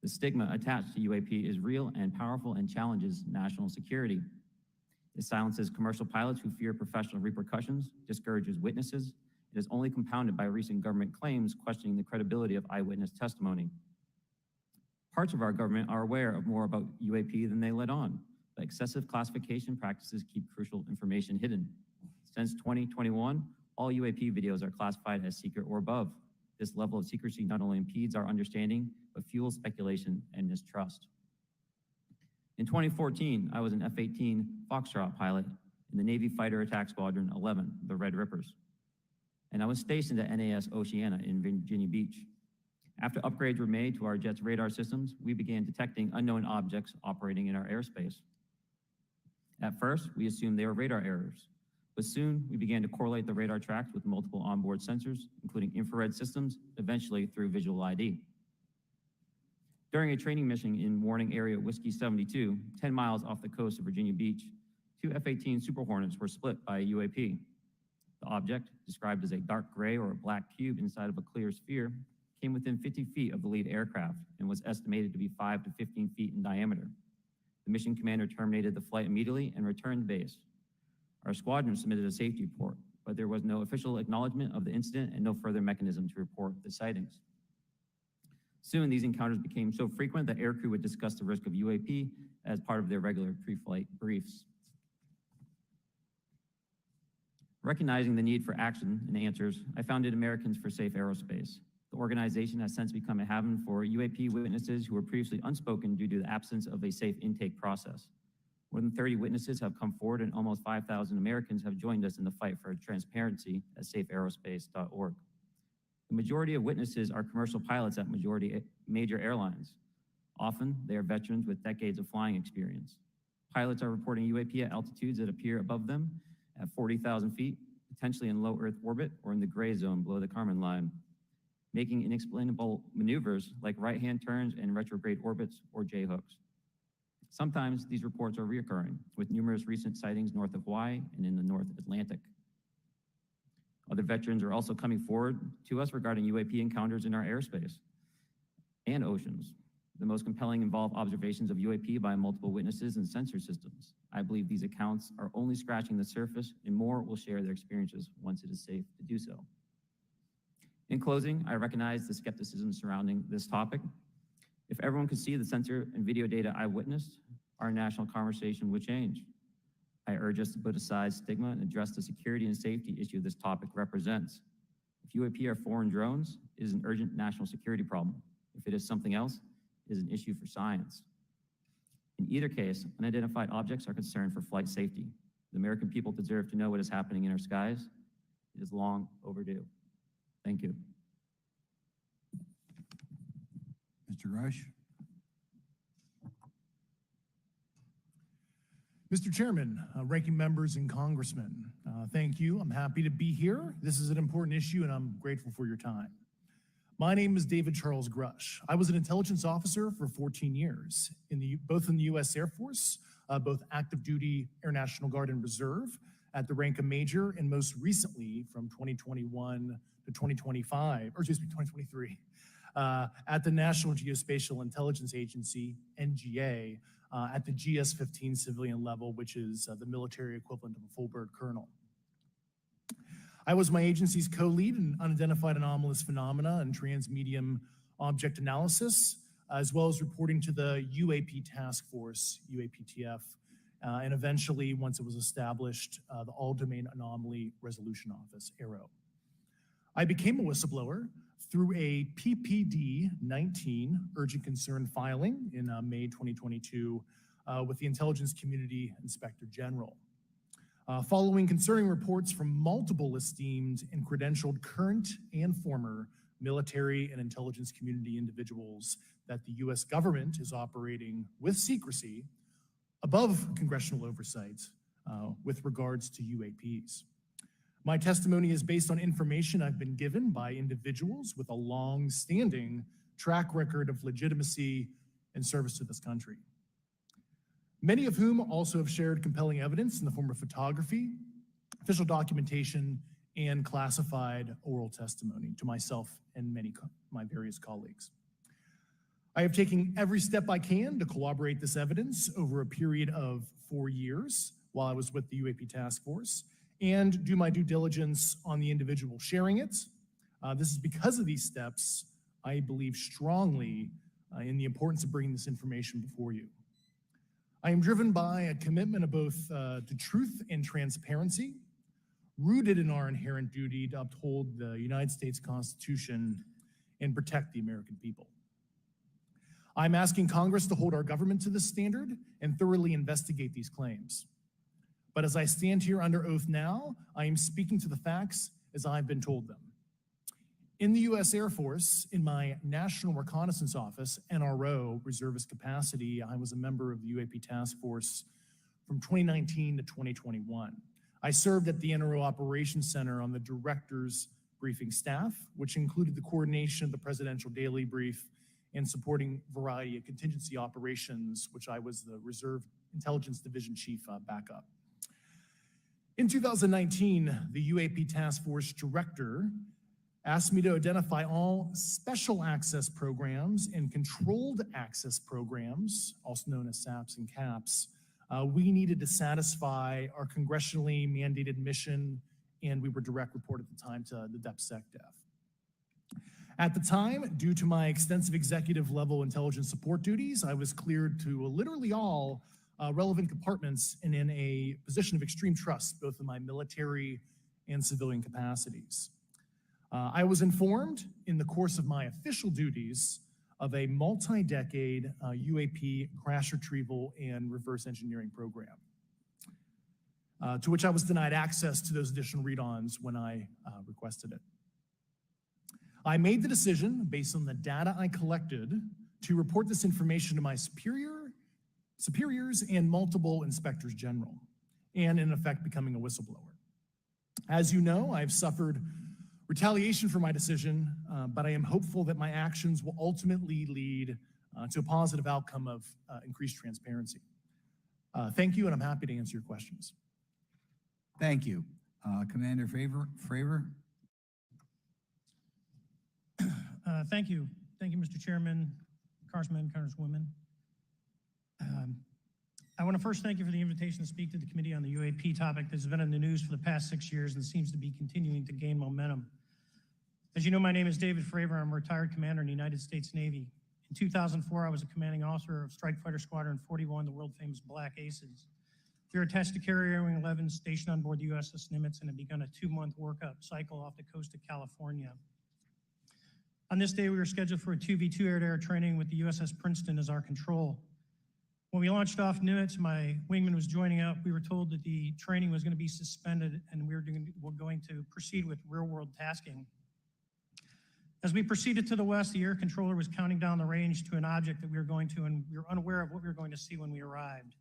The stigma attached to UAP is real and powerful and challenges national security. It silences commercial pilots who fear professional repercussions, discourages witnesses. It is only compounded by recent government claims questioning the credibility of eyewitness testimony. Parts of our government are aware of more about UAP than they let on, but excessive classification practices keep crucial information hidden. Since 2021, all UAP videos are classified as secret or above. This level of secrecy not only impedes our understanding, but fuels speculation and mistrust. In 2014, I was an F-18 Foxtrot pilot in the Navy Fighter Attack Squadron 11, the Red Rippers. And I was stationed at NAS Oceana in Virginia Beach. After upgrades were made to our jet's radar systems, we began detecting unknown objects operating in our airspace. At first, we assumed they were radar errors, but soon we began to correlate the radar tracks with multiple onboard sensors, including infrared systems, eventually through visual ID. During a training mission in Warning Area Whiskey 72, 10 miles off the coast of Virginia Beach, 2 F-18 Super Hornets were split by a UAP. The object, described as a dark gray or a black cube inside of a clear sphere, came within 50 feet of the lead aircraft and was estimated to be 5 to 15 feet in diameter. The mission commander terminated the flight immediately and returned to base. Our squadron submitted a safety report, but there was no official acknowledgement of the incident and no further mechanism to report the sightings. Soon, these encounters became so frequent that aircrew would discuss the risk of UAP as part of their regular pre-flight briefs. Recognizing the need for action and answers, I founded Americans for Safe Aerospace. The organization has since become a haven for UAP witnesses who were previously unspoken due to the absence of a safe intake process. More than 30 witnesses have come forward, and almost 5,000 Americans have joined us in the fight for transparency at safeaerospace.org. The majority of witnesses are commercial pilots at major airlines. Often, they are veterans with decades of flying experience. Pilots are reporting UAP at altitudes that appear above them at 40,000 feet, potentially in low Earth orbit or in the gray zone below the Kármán line, making inexplainable maneuvers like right-hand turns and retrograde orbits or J-hooks. Sometimes these reports are reoccurring, with numerous recent sightings north of Hawaii and in the North Atlantic. Other veterans are also coming forward to us regarding UAP encounters in our airspace and oceans. The most compelling involve observations of UAP by multiple witnesses and sensor systems. I believe these accounts are only scratching the surface, and more will share their experiences once it is safe to do so. In closing, I recognize the skepticism surrounding this topic. If everyone could see the sensor and video data I witnessed, our national conversation would change. I urge us to put aside stigma and address the security and safety issue this topic represents. If UAP are foreign drones, it is an urgent national security problem. If it is something else, it is an issue for science. In either case, unidentified objects are concerned for flight safety. The American people deserve to know what is happening in our skies. It is long overdue. Thank you. Mr. Rush? Mr. Chairman, ranking members and congressmen, thank you. I'm happy to be here. This is an important issue, and I'm grateful for your time. My name is David Charles Grush. I was an intelligence officer for 14 years, both in the U.S. Air Force, both active duty, Air National Guard, and Reserve, at the rank of major, and most recently from 2021 to 2025, or excuse me, 2023, at the National Geospatial Intelligence Agency, NGA, at the GS-15 civilian level, which is the military equivalent of a full bird colonel. I was my agency's co-lead in unidentified anomalous phenomena and transmedium object analysis, as well as reporting to the UAP task force, UAPTF, and eventually, once it was established, the All-Domain Anomaly Resolution Office, AARO. I became a whistleblower through a PPD-19 urgent concern filing in May 2022 with the Intelligence Community Inspector General. Following concerning reports from multiple esteemed and credentialed current and former military and intelligence community individuals that the U.S. government is operating with secrecy above congressional oversight with regards to UAPs. My testimony is based on information I've been given by individuals with a long-standing track record of legitimacy and service to this country, many of whom also have shared compelling evidence in the form of photography, official documentation, and classified oral testimony to myself and my various colleagues. I have taken every step I can to corroborate this evidence over a period of 4 years while I was with the UAP Task Force and do my due diligence on the individual sharing it. This is because of these steps, I believe strongly in the importance of bringing this information before you. I am driven by a commitment of both to truth and transparency, rooted in our inherent duty to uphold the United States Constitution and protect the American people. I'm asking Congress to hold our government to this standard and thoroughly investigate these claims. But as I stand here under oath now, I am speaking to the facts as I've been told them. In the U.S. Air Force, in my National Reconnaissance Office, NRO, reservist capacity, I was a member of the UAP Task Force from 2019 to 2021. I served at the NRO Operations Center on the Director's Briefing staff, which included the coordination of the Presidential Daily Brief and supporting variety of contingency operations, which I was the Reserve Intelligence Division Chief backup. In 2019, the UAP Task Force Director asked me to identify all special access programs and controlled access programs, also known as SAPs and CAPs, we needed to satisfy our congressionally mandated mission, and we were direct report at the time to the DepSecDef. At the time, due to my extensive executive level intelligence support duties, I was cleared to literally all relevant compartments and in a position of extreme trust, both in my military and civilian capacities. I was informed in the course of my official duties of a multi-decade UAP crash retrieval and reverse engineering program, to which I was denied access to those additional read-ons when I requested it. I made the decision, based on the data I collected, to report this information to my superiors and multiple inspectors general, and in effect becoming a whistleblower. As you know, I've suffered retaliation for my decision, but I am hopeful that my actions will ultimately lead to a positive outcome of increased transparency. Thank you, and I'm happy to answer your questions. Thank you. Commander Fravor? Thank you. Thank you, Mr. Chairman, Congressmen, Congresswomen. I want to first thank you for the invitation to speak to the committee on the UAP topic that's been in the news for the past 6 years and seems to be continuing to gain momentum. As you know, my name is David Fravor. I'm a retired commander in the United States Navy. In 2004, I was a commanding officer of Strike Fighter Squadron 41, the world-famous Black Aces. We were attached to Carrier Wing 11, stationed on board the USS Nimitz, and had begun a 2-month workup cycle off the coast of California. On this day, we were scheduled for a 2v2 air-to-air training with the USS Princeton as our control. When we launched off Nimitz, my wingman was joining up. We were told that the training was going to be suspended and we were going to proceed with real-world tasking. As we proceeded to the west, the air controller was counting down the range to an object that we were going to, and we were unaware of what we were going to see when we arrived.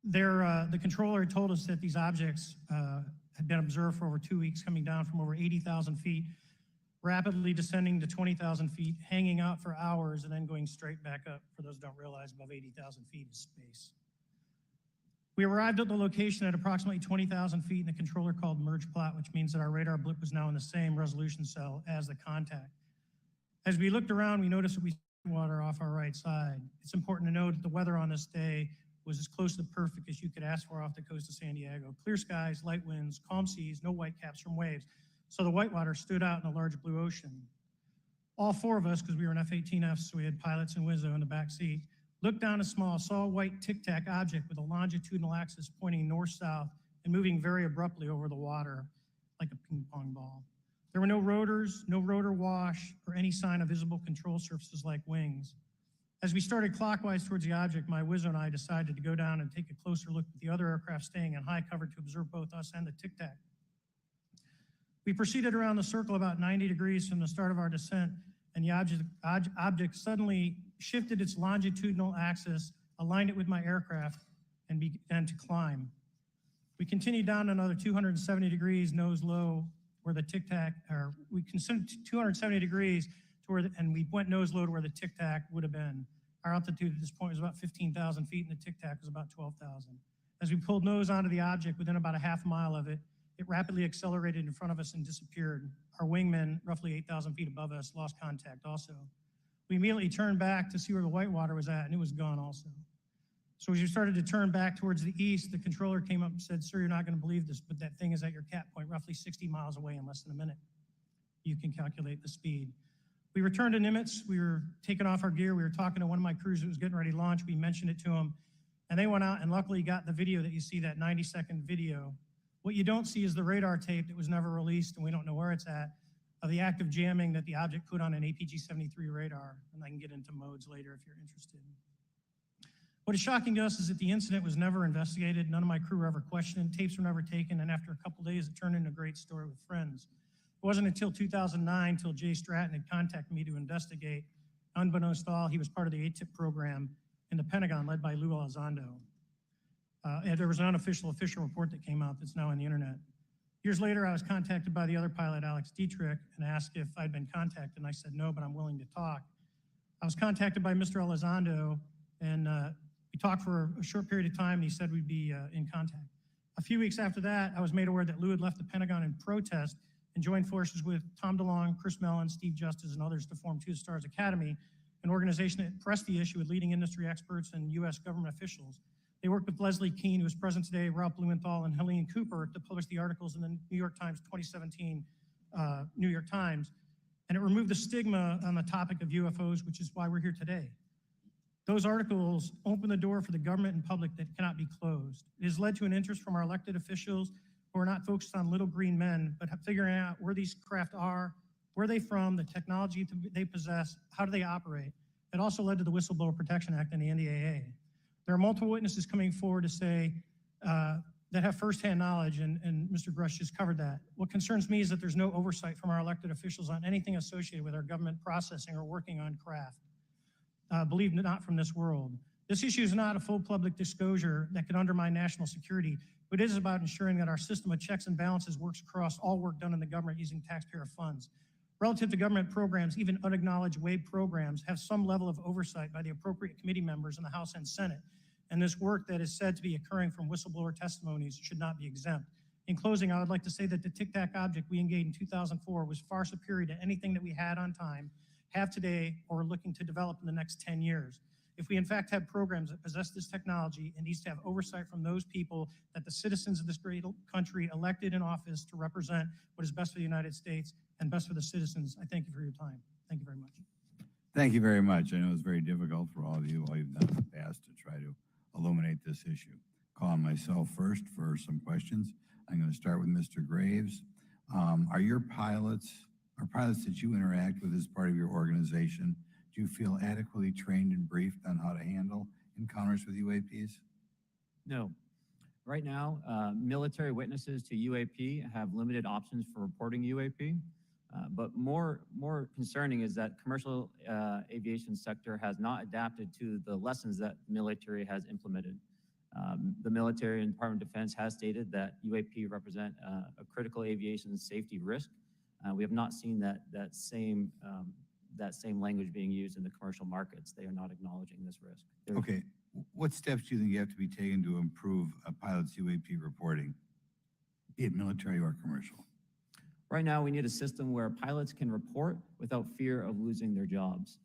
The controller had told us that these objects had been observed for over 2 weeks, coming down from over 80,000 feet, rapidly descending to 20,000 feet, hanging out for hours, and then going straight back up. For those who don't realize, above 80,000 feet is space. We arrived at the location at approximately 20,000 feet, and the controller called merge plot, which means that our radar blip was now in the same resolution cell as the contact. As we looked around, we noticed that we saw water off our right side. It's important to note that the weather on this day was as close to perfect as you could ask for off the coast of San Diego. Clear skies, light winds, calm seas, no whitecaps from waves. So the whitewater stood out in a large blue ocean. All 4 of us, because we were in F-18Fs, so we had pilots and Wizzo in the back seat, looked down saw a white tic-tac object with a longitudinal axis pointing north-south and moving very abruptly over the water like a ping-pong ball. There were no rotors, no rotor wash, or any sign of visible control surfaces like wings. As we started clockwise towards the object, my Wizzo and I decided to go down and take a closer look at the other aircraft staying in high cover to observe both us and the tic-tac. We proceeded around the circle about 90 degrees from the start of our descent, and the object suddenly shifted its longitudinal axis, aligned it with my aircraft, and began to climb. We continued down another 270 degrees nose low where the tic-tac, or we considered 270 degrees to where, and we went nose low to where the tic-tac would have been. Our altitude at this point was about 15,000 feet, and the tic-tac was about 12,000. As we pulled nose onto the object, within about a half mile of it, it rapidly accelerated in front of us and disappeared. Our wingman, roughly 8,000 feet above us, lost contact also. We immediately turned back to see where the whitewater was at, and it was gone also. So as we started to turn back towards the east, the controller came up and said, "Sir, you're not going to believe this, but that thing is at your cap point, roughly 60 miles away in less than a minute. You can calculate the speed." We returned to Nimitz. We were taking off our gear. We were talking to one of my crews that was getting ready to launch. We mentioned it to them, and they went out and luckily got the video that you see, that 90-second video. What you don't see is the radar tape that was never released, and we don't know where it's at, of the active jamming that the object put on an APG-73 radar, and I can get into modes later if you're interested. What is shocking to us is that the incident was never investigated. None of my crew were ever questioned. Tapes were never taken, and after a couple days, it turned into a great story with friends. It wasn't until 2009 till Jay Stratton had contacted me to investigate. Unbeknownst to all, he was part of the ATIP program in the Pentagon led by Lou Elizondo. And there was an unofficial official report that came out that's now on the internet. Years later, I was contacted by the other pilot, Alex Dietrich, and asked if I'd been contacted, and I said no, but I'm willing to talk. I was contacted by Mr. Elizondo, and we talked for a short period of time, and he said we'd be in contact. A few weeks after that, I was made aware that Lou had left the Pentagon in protest and joined forces with Tom DeLonge, Chris Mellon, Steve Justice, and others to form Two Stars Academy, an organization that pressed the issue with leading industry experts and U.S. government officials. They worked with Leslie Keane, who is present today, Ralph Blumenthal, and Helene Cooper to publish the articles in the New York Times 2017 New York Times, and it removed the stigma on the topic of UFOs, which is why we're here today. Those articles open the door for the government and public that cannot be closed. It has led to an interest from our elected officials who are not focused on little green men, but figuring out where these craft are, where they from, the technology they possess, how do they operate. It also led to the Whistleblower Protection Act and the NDAA. There are multiple witnesses coming forward to say that have firsthand knowledge, and Mr. Grush just covered that. What concerns me is that there's no oversight from our elected officials on anything associated with our government processing or working on craft. Believe it not from this world. This issue is not a full public disclosure that could undermine national security, but it is about ensuring that our system of checks and balances works across all work done in the government using taxpayer funds. Relative to government programs, even unacknowledged WAVE programs have some level of oversight by the appropriate committee members in the House and Senate. And this work that is said to be occurring from whistleblower testimonies should not be exempt. In closing, I would like to say that the Tic Tac object we engaged in 2004 was far superior to anything that we had on time, have today, or are looking to develop in the next 10 years. If we in fact have programs that possess this technology, it needs to have oversight from those people that the citizens of this great country elected in office to represent what is best for the United States and best for the citizens. I thank you for your time. Thank you very much. Thank you very much. I know it's very difficult for all of you, all you've done in the past to try to illuminate this issue. Calling myself first for some questions. I'm going to start with Mr. Graves. Are pilots that you interact with as part of your organization, do you feel adequately trained and briefed on how to handle encounters with UAPs? No. Right now, military witnesses to UAP have limited options for reporting UAP. But more concerning is that commercial aviation sector has not adapted to the lessons that military has implemented. The military and Department of Defense has stated that UAP represent a critical aviation safety risk. We have not seen that same language being used in the commercial markets. They are not acknowledging this risk. Okay, what steps do you think you have to be taken to improve a pilot's UAP reporting, be it military or commercial? Right now, we need a system where pilots can report without fear of losing their jobs.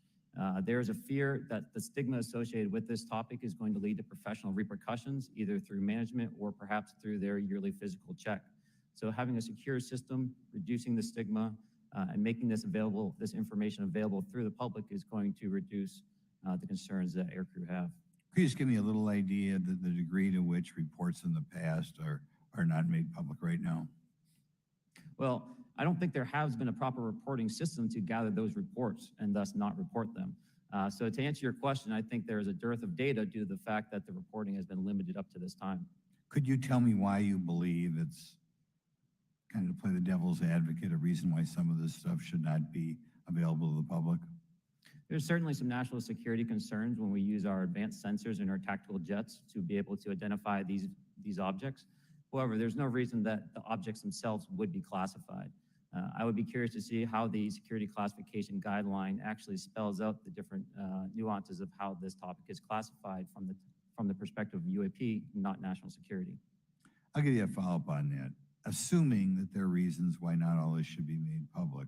There is a fear that the stigma associated with this topic is going to lead to professional repercussions, either through management or perhaps through their yearly physical check. So having a secure system, reducing the stigma, and making this information available through the public is going to reduce the concerns that aircrew have. Could you just give me a little idea of the degree to which reports in the past are not made public right now? Well, I don't think there has been a proper reporting system to gather those reports and thus not report them. So to answer your question, I think there is a dearth of data due to the fact that the reporting has been limited up to this time. Could you tell me why you believe it's, kind of to play the devil's advocate, a reason why some of this stuff should not be available to the public? There's certainly some national security concerns when we use our advanced sensors in our tactical jets to be able to identify these objects. However, there's no reason that the objects themselves would be classified. I would be curious to see how the security classification guideline actually spells out the different nuances of how this topic is classified from the perspective of UAP, not national security. I'll give you a follow-up on that. Assuming that there are reasons why not all this should be made public,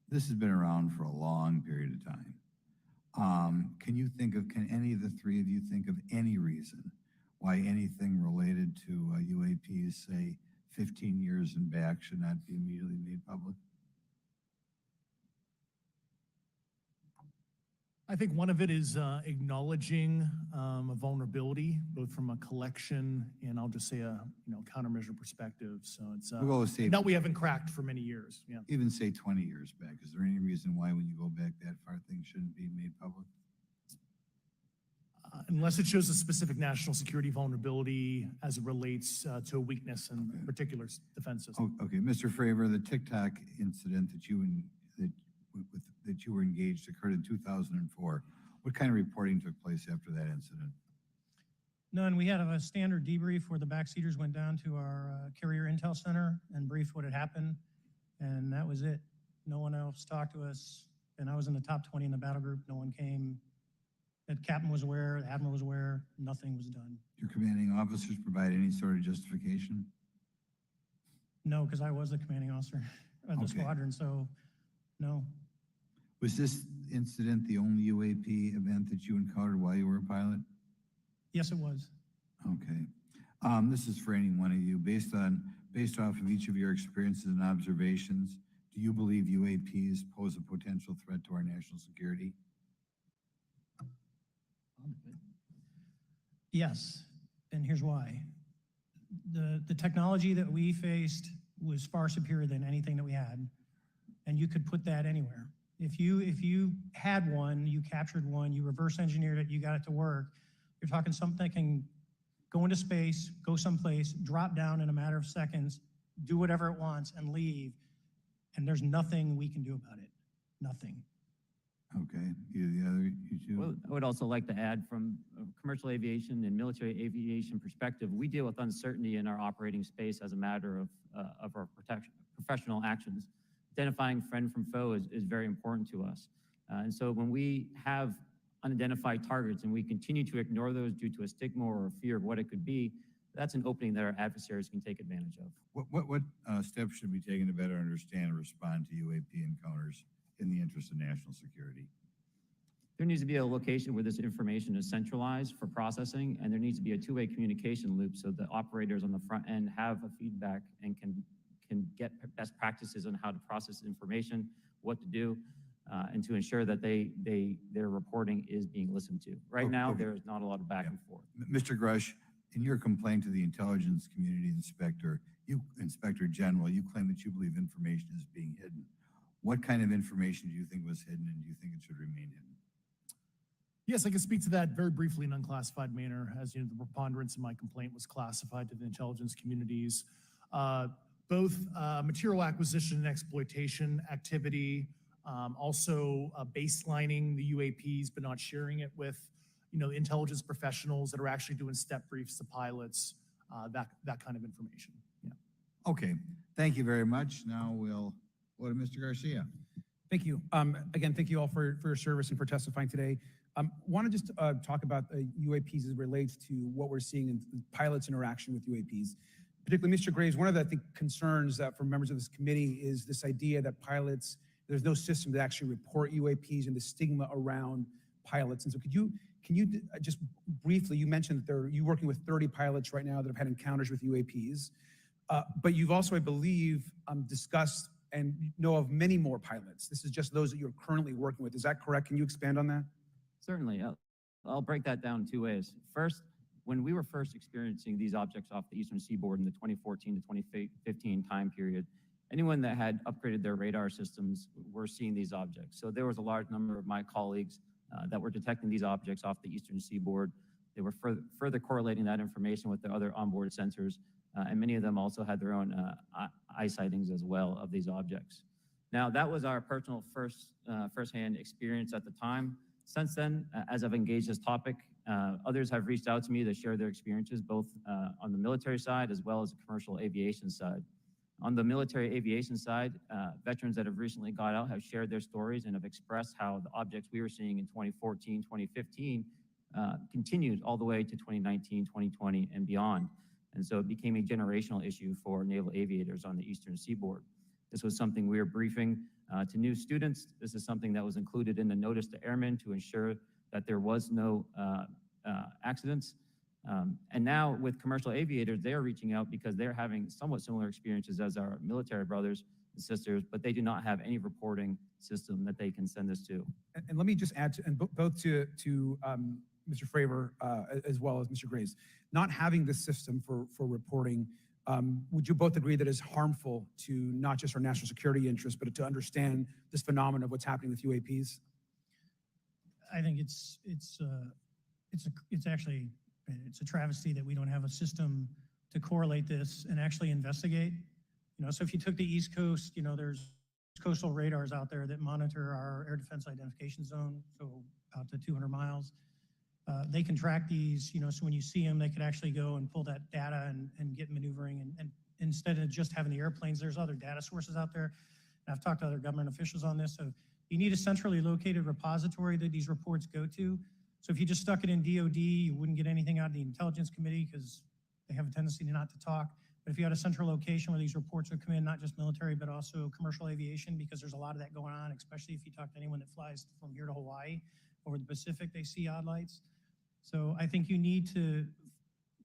this has been around for a long period of time. Can any of the three of you think of any reason why anything related to UAPs, say 15 years and back, should not be immediately made public? I think one of it is acknowledging a vulnerability, both from a collection and I'll just say a countermeasure perspective. So it's that we haven't cracked for many years. Yeah. Even say 20 years back. Is there any reason why, when you go back that far, things shouldn't be made public? Unless it shows a specific national security vulnerability as it relates to a weakness in a particular defense system. Okay, Mr. Fravor, the TikTok incident that you were engaged occurred in 2004. What kind of reporting took place after that incident? None. We had a standard debrief where the backseaters went down to our carrier intel center and briefed what had happened, and that was it. No one else talked to us, and I was in the top 20 in the battle group. No one came. The captain was aware, the admiral was aware, nothing was done. Your commanding officers provide any sort of justification? No, because I was the commanding officer of the squadron, so no. Was this incident the only UAP event that you encountered while you were a pilot? Yes, it was. Okay. This is for any one of you. Based off of each of your experiences and observations, Do you believe UAPs pose a potential threat to our national security? Yes, and here's why. The technology that we faced was far superior than anything that we had, and you could put that anywhere. If you had one, you captured one, you reverse engineered it, you got it to work, you're talking something that can go into space, go someplace, drop down in a matter of seconds, do whatever it wants, and leave, and there's nothing we can do about it. Nothing. Okay, you Well, I would also like to add, from a commercial aviation and military aviation perspective, we deal with uncertainty in our operating space as a matter of our professional actions. Identifying friend from foe is very important to us. And so when we have unidentified targets and we continue to ignore those due to a stigma or a fear of what it could be, that's an opening that our adversaries can take advantage of. What steps should be taken to better understand and respond to UAP encounters in the interest of national security? There needs to be a location where this information is centralized for processing, and there needs to be a two-way communication loop so the operators on the front end have a feedback and can get best practices on how to process information, what to do, and to ensure that their reporting is being listened to. Right now, Okay. there is not a lot of back and forth. Mr. Grush, in your complaint to the intelligence community inspector general, you claim that you believe information is being hidden. What kind of information do you think was hidden, and do you think it should remain hidden? Yes, I can speak to that very briefly in an unclassified manner. As you know, the preponderance of my complaint was classified to the intelligence communities. Both material acquisition and exploitation activity, also baselining the UAPs, but not sharing it with, intelligence professionals that are actually doing step briefs to pilots, that kind of information. Yeah. Okay, thank you very much. Now we'll go to Mr. Garcia. Thank you. Again, thank you all for your service and for testifying today. Want to just talk about UAPs as it relates to what we're seeing in pilots' interaction with UAPs. Particularly, Mr. Graves, one of the, I think, concerns from members of this committee is this idea that pilots, there's no system to actually report UAPs and the stigma around pilots. And so can you just briefly, you mentioned that you're working with 30 pilots right now that have had encounters with UAPs, but you've also, I believe, discussed and know of many more pilots. This is just those that you're currently working with. Is that correct? Can you expand on that? Certainly. I'll break that down in two ways. First, when we were first experiencing these objects off the eastern seaboard in the 2014 to 2015 time period, anyone that had upgraded their radar systems were seeing these objects. So there was a large number of my colleagues that were detecting these objects off the eastern seaboard. They were further correlating that information with their other onboard sensors, and many of them also had their own eye sightings as well of these objects. Now, that was our personal firsthand experience at the time. Since then, as I've engaged this topic, others have reached out to me to share their experiences, both on the military side as well as the commercial aviation side. On the military aviation side, veterans that have recently got out have shared their stories and have expressed how the objects we were seeing in 2014, 2015 continued all the way to 2019, 2020, and beyond. And so it became a generational issue for naval aviators on the eastern seaboard. This was something we were briefing to new students. This is something that was included in the notice to airmen to ensure that there was no accidents. And now with commercial aviators, they are reaching out because they're having somewhat similar experiences as our military brothers and sisters, but they do not have any reporting system that they can send this to. And let me just add both to Mr. Fravor as well as Mr. Graves, not having this system for reporting, would you both agree that is harmful to not just our national security interests, but to understand this phenomenon of what's happening with UAPs? I think it's actually a travesty that we don't have a system to correlate this and actually investigate. So if you took the East Coast, there's coastal radars out there that monitor our air defense identification zone, so out to 200 miles. They can track these, so when you see them, they could actually go and pull that data and get maneuvering. And instead of just having the airplanes, there's other data sources out there. And I've talked to other government officials on this. So you need a centrally located repository that these reports go to. So if you just stuck it in DOD, you wouldn't get anything out of the Intelligence Committee because they have a tendency not to talk. But if you had a central location where these reports would come in, not just military, but also commercial aviation, because there's a lot of that going on, especially if you talk to anyone that flies from here to Hawaii, over the Pacific, they see odd lights. So I think you need to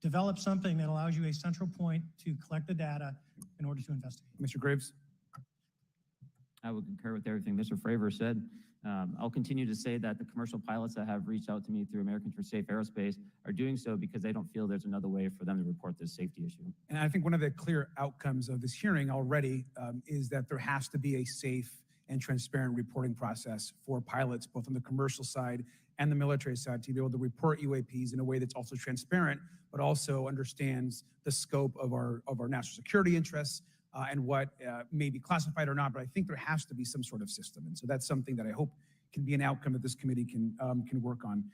develop something that allows you a central point to collect the data in order to investigate. Mr. Graves? I would concur with everything Mr. Fravor said. I'll continue to say that the commercial pilots that have reached out to me through Americans for Safe Aerospace are doing so because they don't feel there's another way for them to report this safety issue. And I think one of the clear outcomes of this hearing already is that there has to be a safe and transparent reporting process for pilots, both on the commercial side and the military side, to be able to report UAPs in a way that's also transparent, but also understands the scope of our national security interests and what may be classified or not. But I think there has to be some sort of system, and so that's something that I hope can be an outcome that this committee can work on.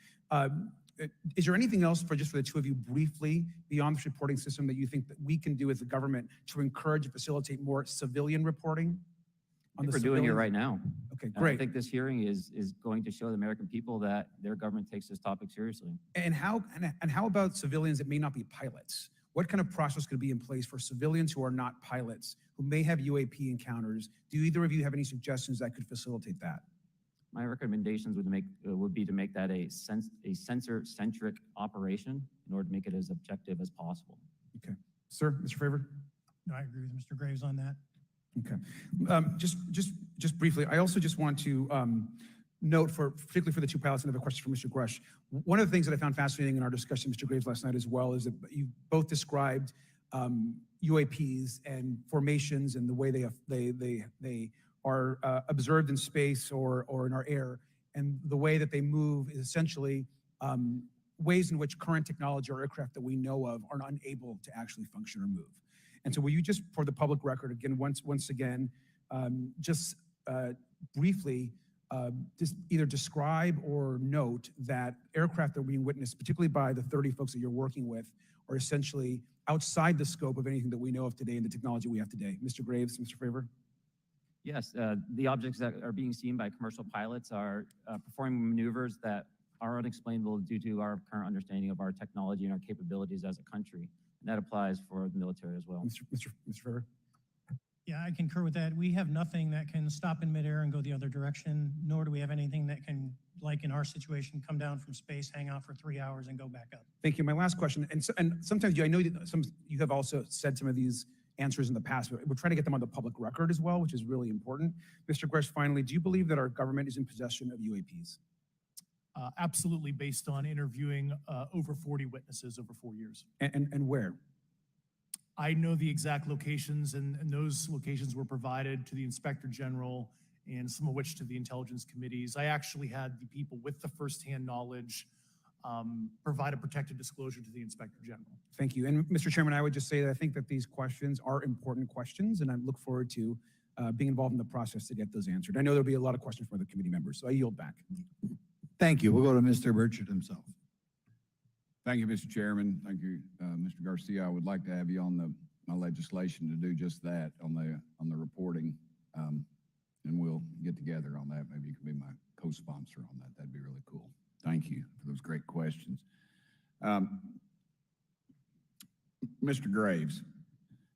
Is there anything else for the two of you briefly beyond this reporting system that you think that we can do as a government to encourage and facilitate more civilian reporting? We're doing it right now. Okay, I great. think this hearing is going to show the American people that their government takes this topic seriously. And how about civilians that may not be pilots? What kind of process could be in place for civilians who are not pilots, who may have UAP encounters? Do either of you have any suggestions that could facilitate that? My recommendations would be to make that a sensor-centric operation in order to make it as objective as possible. Okay. Sir, Mr. Fravor? No, I agree with Mr. Graves on that. Okay. Just briefly, I also just want to note, particularly for the two pilots, and I have a question for Mr. Grush. One of the things that I found fascinating in our discussion, Mr. Graves, last night as well, is that you both described UAPs and formations and the way they are observed in space or in our air, and the way that they move is essentially ways in which current technology or aircraft that we know of are unable to actually function or move. And so will you just, for the public record, again, once again, briefly, just either describe or note that aircraft that are being witnessed, particularly by the 30 folks that you're working with, are essentially outside the scope of anything that we know of today and the technology we have today. Mr. Graves, Mr. Fravor? Yes, the objects that are being seen by commercial pilots are performing maneuvers that are unexplainable due to our current understanding of our technology and our capabilities as a country. And that applies for the military as well. Mr. Fravor? Yeah, I concur with that. We have nothing that can stop in midair and go the other direction, nor do we have anything that can, like in our situation, come down from space, hang out for 3 hours, and go back up. Thank you. My last question, and sometimes I know that you have also said some of these answers in the past, but we're trying to get them on the public record as well, which is really important. Mr. Grush, finally, do you believe that our government is in possession of UAPs? Absolutely, based on interviewing over 40 witnesses over 4 years. And where? I know the exact locations, and those locations were provided to the Inspector General and some of which to the intelligence committees. I actually had the people with the firsthand knowledge provide a protected disclosure to the Inspector General. Thank you. And Mr. Chairman, I would just say that I think that these questions are important questions, and I look forward to being involved in the process to get those answered. I know there'll be a lot of questions from the committee members, so I yield back. Thank you. We'll go to Mr. Burchett himself. Thank you, Mr. Chairman. Thank you, Mr. Garcia. I would like to have you on my legislation to do just that on the reporting, and we'll get together on that. Maybe you can be my co-sponsor on that. That'd be really cool. Thank you for those great questions. Mr. Graves,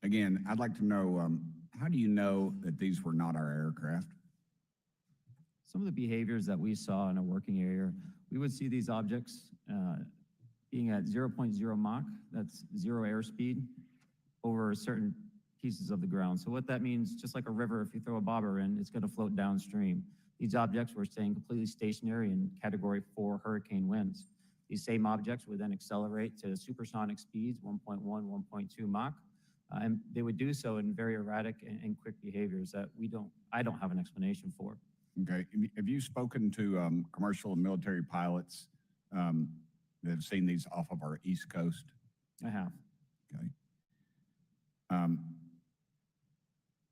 again, I'd like to know, how do you know that these were not our aircraft? Some of the behaviors that we saw in a working area, we would see these objects being at 0.0 Mach, that's 0 airspeed, over certain pieces of the ground. So what that means, just like a river, if you throw a bobber in, it's going to float downstream. These objects were staying completely stationary in Category 4 hurricane winds. These same objects would then accelerate to supersonic speeds, 1.1, 1.2 Mach, and they would do so in very erratic and quick behaviors that I don't have an explanation for. Okay. Have you spoken to commercial and military pilots that have seen these off of our East Coast? I have. Okay.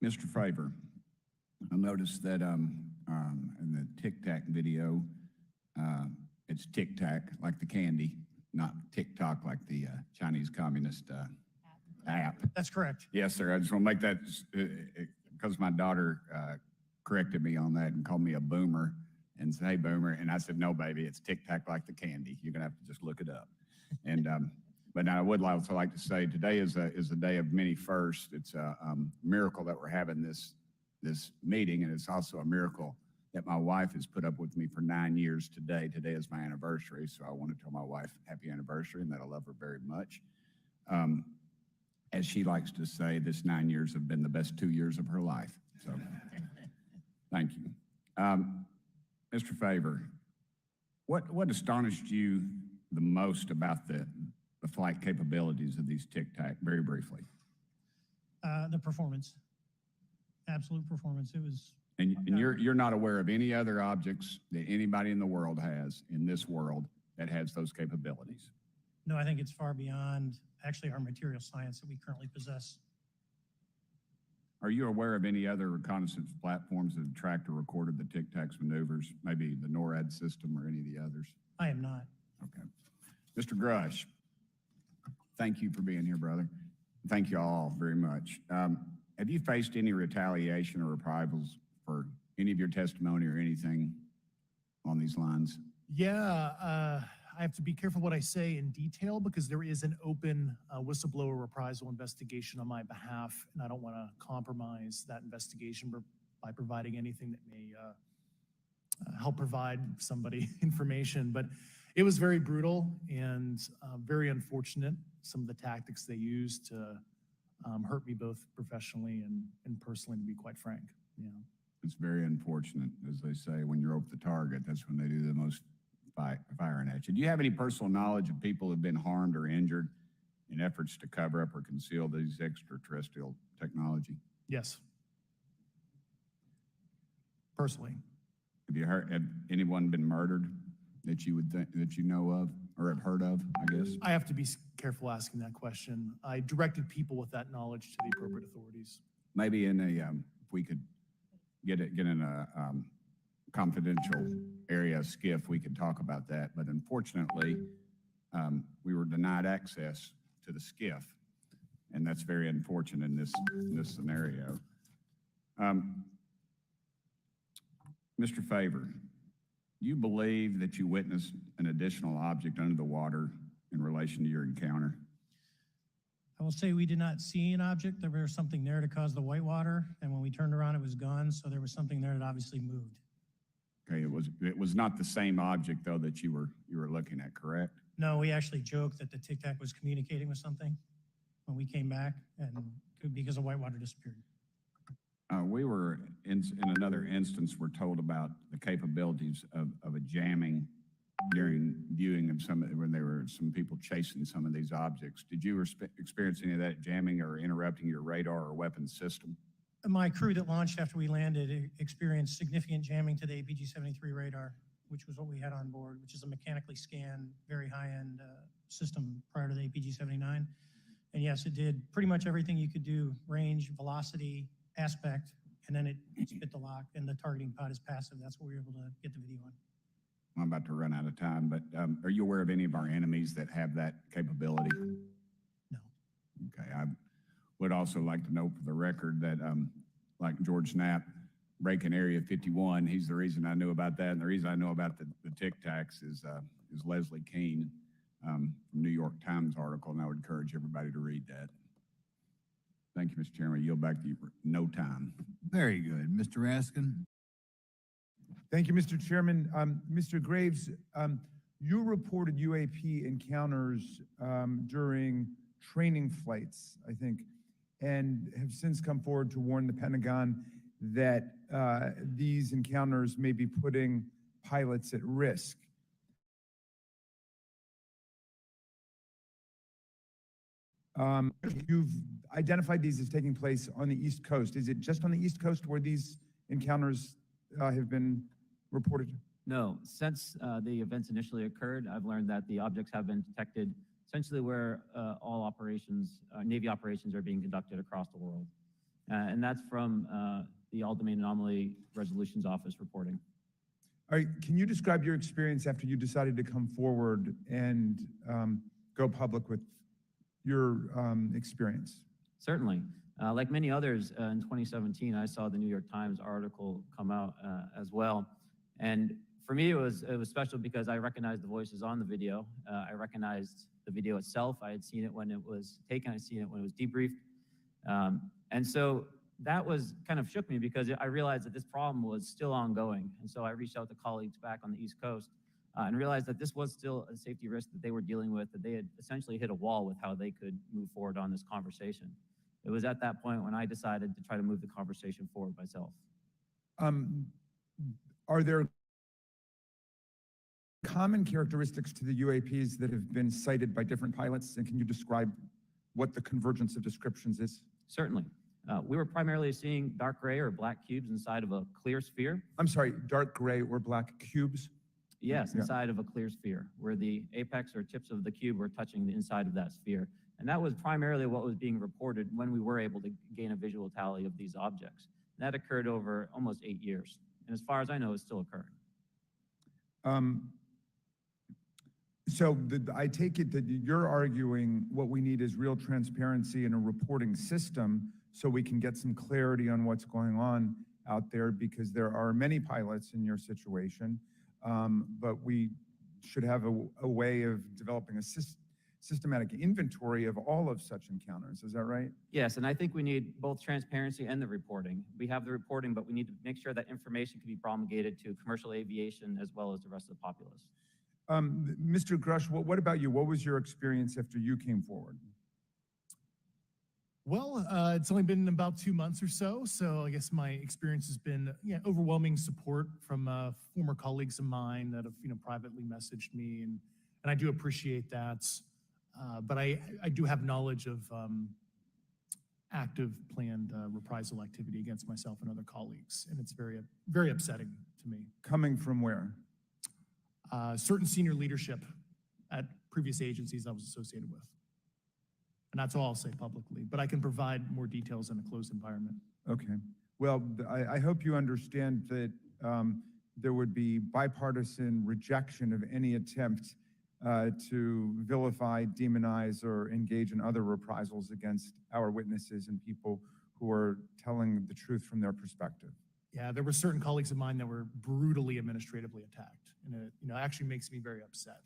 Mr. Fravor, I noticed that in the Tic Tac video, it's Tic Tac like the candy, not TikTok like the Chinese Communist app. That's correct. Yes, sir. I just want to make that because my daughter corrected me on that and called me a boomer and said, "Hey, boomer," and I said, "No, baby, it's Tic Tac like the candy. You're gonna have to just look it up." And but I would also like to say today is a day of many firsts. It's a miracle that we're having this meeting, and it's also a miracle that my wife has put up with me for 9 years today. Today is my anniversary, so I want to tell my wife happy anniversary and that I love her very much. As she likes to say, this 9 years have been the best 2 years of her life. So Thank you. Mr. Favor, what astonished you the most about the flight capabilities of these Tic Tac, very briefly? The performance, absolute performance. It was. And you're not aware of any other objects that anybody in the world has, in this world, that has those capabilities? No, I think it's far beyond actually our material science that we currently possess. Are you aware of any other reconnaissance platforms that have tracked or recorded the Tic Tac's maneuvers, maybe the NORAD system or any of the others? I am not. Okay. Mr. Grush, thank you for being here, brother. Thank you all very much. Have you faced any retaliation or reprisals for any of your testimony or anything on these lines? Yeah, I have to be careful what I say in detail because there is an open whistleblower reprisal investigation on my behalf, and I don't want to compromise that investigation by providing anything that may help provide somebody information. But it was very brutal and very unfortunate, some of the tactics they used to hurt me both professionally and personally, to be quite frank. Yeah. It's very unfortunate, as they say, when you're over the target, that's when they do the most firing at you. Do you have any personal knowledge of people who have been harmed or injured in efforts to cover up or conceal these extraterrestrial technology? Yes. Personally. Have anyone been murdered that you would think, that you know of or have heard of, I guess? I have to be careful asking that question. I directed people with that knowledge to the appropriate authorities. Maybe in a, if we could get in a confidential area skiff, we could talk about that. But unfortunately, we were denied access to the skiff, and that's very unfortunate in this scenario. Mr. Favor, you believe that you witnessed an additional object under the water in relation to your encounter? I will say we did not see an object. There was something there to cause the whitewater, and when we turned around, it was gone. So there was something there that obviously moved. Okay, it was not the same object though that you were looking at, correct? No, we actually joked that the Tic Tac was communicating with something when we came back, and because the whitewater disappeared. We were in another instance, we're told about the capabilities of a jamming during viewing of when there were some people chasing some of these objects. Did you experience any of that jamming or interrupting your radar or weapons system? My crew that launched after we landed experienced significant jamming to the APG-73 radar, which was what we had on board, which is a mechanically scanned, very high-end system prior to the APG-79. And yes, it did pretty much everything you could do: range, velocity, aspect, and then it spit the lock, and the targeting pod is passive. That's what we were able to get the video on. I'm about to run out of time, but are you aware of any of our enemies that have that capability? No. Okay, I would also like to note for the record that like George Knapp breaking Area 51, he's the reason I knew about that, and the reason I know about the Tic Tacs is Leslie Keene from New York Times article, and I would encourage everybody to read that. Thank you, Mr. Chairman. I yield back to you for no time. Very good. Mr. Raskin? Thank you, Mr. Chairman. Mr. Graves, you reported UAP encounters during training flights, I think, and have since come forward to warn the Pentagon that these encounters may be putting pilots at risk. You've identified these as taking place on the East Coast. Is it just on the East Coast where these encounters have been reported? No, since the events initially occurred, I've learned that the objects have been detected essentially where all operations, Navy operations are being conducted across the world. And that's from the All-Domain Anomaly Resolutions Office reporting. All right, can you describe your experience after you decided to come forward and go public with your experience? Certainly. Like many others, in 2017, I saw the New York Times article come out as well. And for me, it was special because I recognized the voices on the video. I recognized the video itself. I had seen it when it was taken. I'd seen it when it was debriefed. And so that was kind of shook me because I realized that this problem was still ongoing. And so I reached out to colleagues back on the East Coast and realized that this was still a safety risk that they were dealing with, that they had essentially hit a wall with how they could move forward on this conversation. It was at that point when I decided to try to move the conversation forward myself. Are there common characteristics to the UAPs that have been cited by different pilots? And can you describe what the convergence of descriptions is? Certainly. We were primarily seeing dark gray or black cubes inside of a clear sphere. I'm sorry, dark gray or black cubes? Yes, Yeah. inside of a clear sphere, where the apex or tips of the cube were touching the inside of that sphere. And that was primarily what was being reported when we were able to gain a visual tally of these objects. That occurred over almost 8 years. And as far as I know, it's still occurring. I take it that you're arguing what we need is real transparency in a reporting system so we can get some clarity on what's going on out there, because there are many pilots in your situation, but we should have a way of developing a systematic inventory of all of such encounters. Is that right? Yes, and I think we need both transparency and the reporting. We have the reporting, but we need to make sure that information can be promulgated to commercial aviation as well as the rest of the populace. Mr. Grush, what about you? What was your experience after you came forward? Well, it's only been about 2 months or so, so I guess my experience has been overwhelming support from former colleagues of mine that have privately messaged me, and I do appreciate that. But I do have knowledge of active planned reprisal activity against myself and other colleagues, and it's very, very upsetting to me. Coming from where? Certain senior leadership at previous agencies I was associated with. And that's all I'll say publicly, but I can provide more details in a closed environment. Okay. Well, I hope you understand that there would be bipartisan rejection of any attempt to vilify, demonize, or engage in other reprisals against our witnesses and people who are telling the truth from their perspective. Yeah, there were certain colleagues of mine that were brutally administratively attacked, and it actually makes me very upset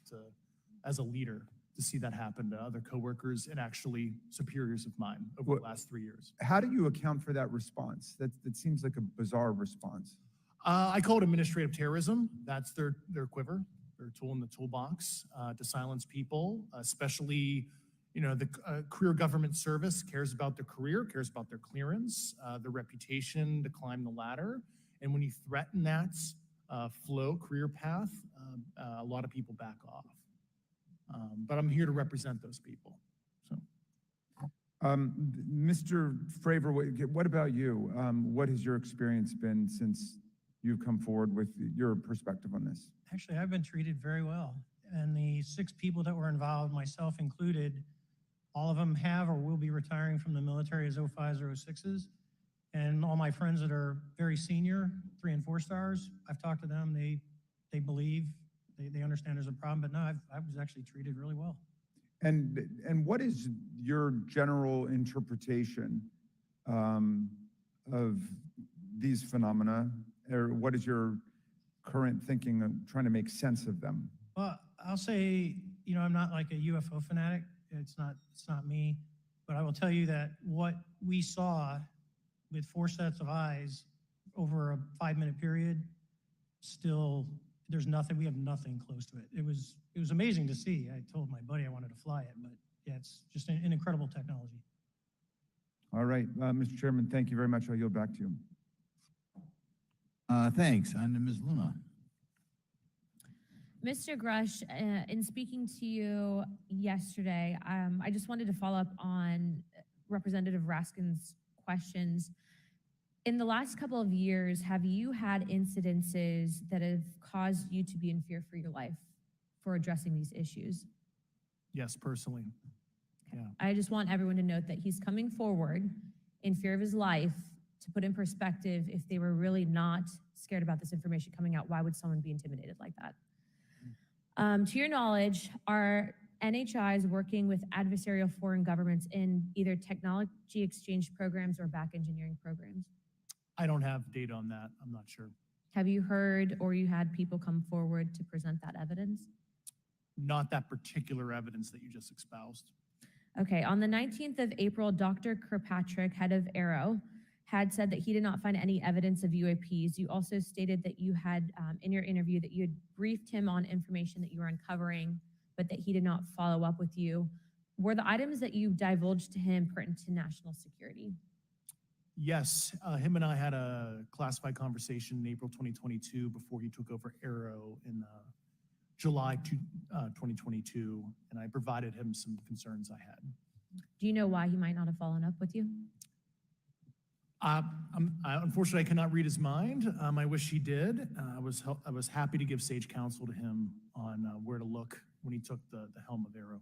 as a leader to see that happen to other coworkers and actually superiors of mine over the last 3 years. How do you account for that response? That seems like a bizarre response. I call it administrative terrorism. That's their quiver, their tool in the toolbox to silence people, especially the career government service cares about their career, cares about their clearance, their reputation to climb the ladder. And when you threaten that career path, a lot of people back off. But I'm here to represent those people. So, Mr. Fravor, what about you? What has your experience been since you've come forward with your perspective on this? Actually, I've been treated very well. And the 6 people that were involved, myself included, all of them have or will be retiring from the military as 05s or 06s. And all my friends that are very senior, 3 and 4 stars, I've talked to them. They believe, they understand there's a problem, but no, I was actually treated really well. And what is your general interpretation of these phenomena, or what is your current thinking of trying to make sense of them? Well, I'll say, I'm not like a UFO fanatic. It's not me, but I will tell you that what we saw with 4 sets of eyes over a 5-minute period, still, we have nothing close to it. It was amazing to see. I told my buddy I wanted to fly it, but yeah, it's just an incredible technology. All right, Mr. Chairman, thank you very much. I'll yield back to you. Thanks. On to Ms. Luna. Mr. Grush, in speaking to you yesterday, I just wanted to follow up on Representative Raskin's questions. In the last couple of years, have you had incidences that have caused you to be in fear for your life for addressing these issues? Yes, personally. Yeah. I just want everyone to note that he's coming forward in fear of his life. To put in perspective, if they were really not scared about this information coming out, why would someone be intimidated like that? To your knowledge, are NHIs working with adversarial foreign governments in either technology exchange programs or back engineering programs? I don't have data on that. I'm not sure. Have you heard or you had people come forward to present that evidence? Not that particular evidence that you just espoused. Okay, on the 19th of April, Dr. Kirkpatrick, head of Aero, had said that he did not find any evidence of UAPs. You also stated that you had, in your interview, that you had briefed him on information that you were uncovering, but that he did not follow up with you. Were the items that you divulged to him pertinent to national security? Yes, him and I had a classified conversation in April 2022 before he took over Aero in July 2022, and I provided him some concerns I had. Do you know why he might not have followed up with you? Unfortunately, I cannot read his mind. I wish he did. I was happy to give sage counsel to him on where to look when he took the helm of Aero.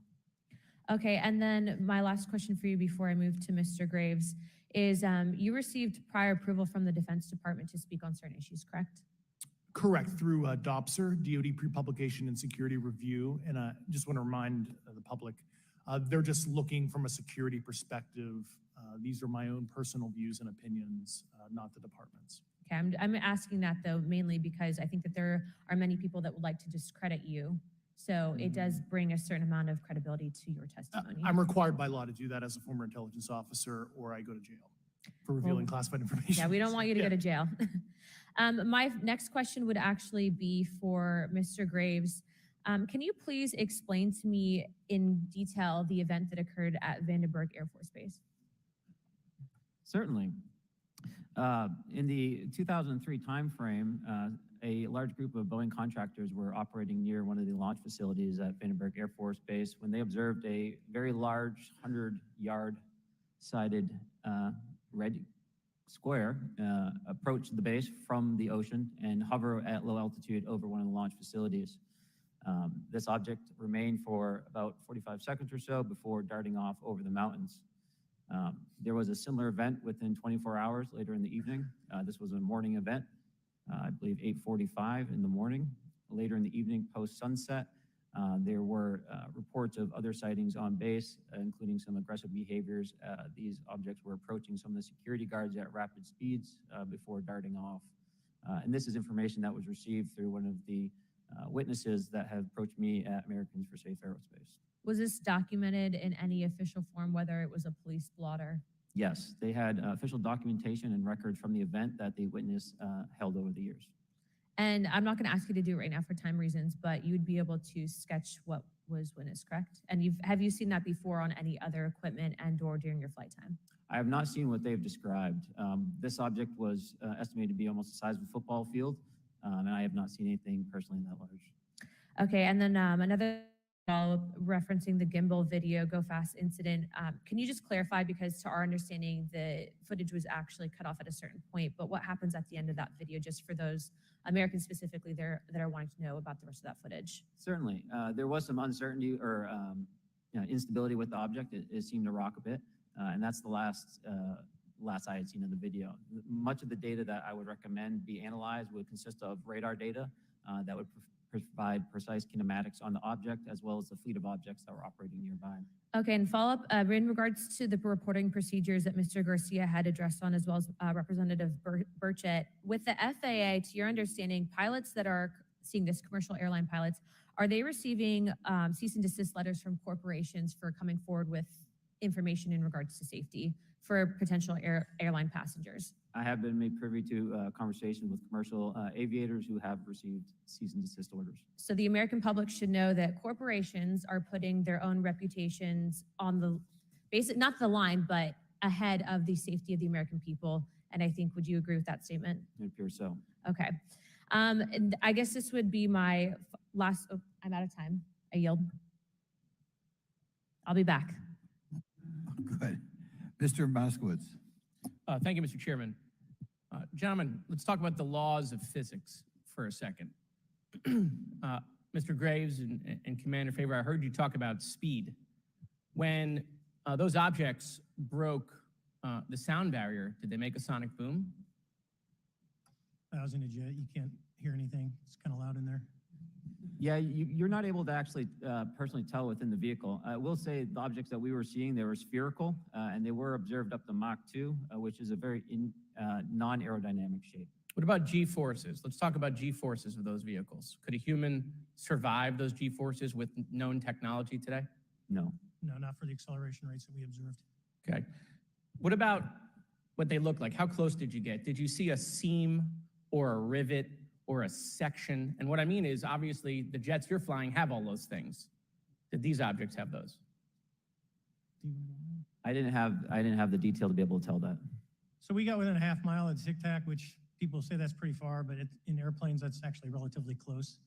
Okay, and then my last question for you before I move to Mr. Graves is you received prior approval from the Defense Department to speak on certain issues, correct? Correct, through DOPSR, DoD Pre-Publication and Security Review, and I just want to remind the public, they're just looking from a security perspective. These are my own personal views and opinions, not the department's. Okay, I'm asking that though mainly because I think that there are many people that would like to discredit you. So it does bring a certain amount of credibility to your testimony. I'm required by law to do that as a former intelligence officer, or I go to jail for revealing classified information. Yeah, we don't want you to go to jail. My next question would actually be for Mr. Graves. Can you please explain to me in detail the event that occurred at Vandenberg Air Force Base? Certainly. In the 2003 timeframe, a large group of Boeing contractors were operating near one of the launch facilities at Vandenberg Air Force Base when they observed a very large 100-yard sided red square approach the base from the ocean and hover at low altitude over one of the launch facilities. This object remained for about 45 seconds or so before darting off over the mountains. There was a similar event within 24 hours later in the evening. This was a morning event, I believe 8:45 in the morning. Later in the evening, post-sunset, there were reports of other sightings on base, including some aggressive behaviors. These objects were approaching some of the security guards at rapid speeds before darting off. And this is information that was received through one of the witnesses that have approached me at Americans for Safe Aerospace. Was this documented in any official form, whether it was a police blotter? Yes, they had official documentation and records from the event that the witness held over the years. And I'm not going to ask you to do it right now for time reasons, but you'd be able to sketch what was witnessed, correct? And have you seen that before on any other equipment and/or during your flight time? I have not seen what they've described. This object was estimated to be almost the size of a football field, and I have not seen anything personally that large. Okay, and then another follow-up referencing the gimbal video go fast incident. Can you just clarify, because to our understanding, the footage was actually cut off at a certain point, but what happens at the end of that video, just for those Americans specifically there that are wanting to know about the rest of that footage? Certainly. There was some uncertainty or instability with the object. It seemed to rock a bit, and that's the last I had seen of the video. Much of the data that I would recommend be analyzed would consist of radar data that would provide precise kinematics on the object, as well as the fleet of objects that were operating nearby. Okay, and follow-up, in regards to the reporting procedures that Mr. Garcia had addressed on, as well as Representative Burchett, with the FAA, to your understanding, pilots that are seeing this, commercial airline pilots, are they receiving cease and desist letters from corporations for coming forward with information in regards to safety for potential airline passengers? I have been made privy to conversations with commercial aviators who have received cease and desist orders. So the American public should know that corporations are putting their own reputations on the not the line, but ahead of the safety of the American people. And I think, would you agree with that statement? It appears so. Okay. And I guess this would be my last, I'm out of time. I yield. I'll be back. Good. Mr. Moskowitz. Thank you, Mr. Chairman. Gentlemen, let's talk about the laws of physics for a second. Mr. Graves and Commander Favor, I heard you talk about speed. When those objects broke the sound barrier, did they make a sonic boom? I was in a jet. You can't hear anything. It's kind of loud in there. Yeah, you're not able to actually personally tell within the vehicle. I will say the objects that we were seeing, they were spherical, and they were observed up to Mach 2, which is a very non-aerodynamic shape. What about G-forces? Let's talk about G-forces of those vehicles. Could a human survive those G-forces with known technology today? No. No, not for the acceleration rates that we observed. Okay. What about what they look like? How close did you get? Did you see a seam or a rivet or a section? And what I mean is, obviously, the jets you're flying have all those things. Did these objects have those? I didn't have the detail to be able to tell that. So we got within a half mile at Tic Tac, which people say that's pretty far, but in airplanes, that's actually relatively close.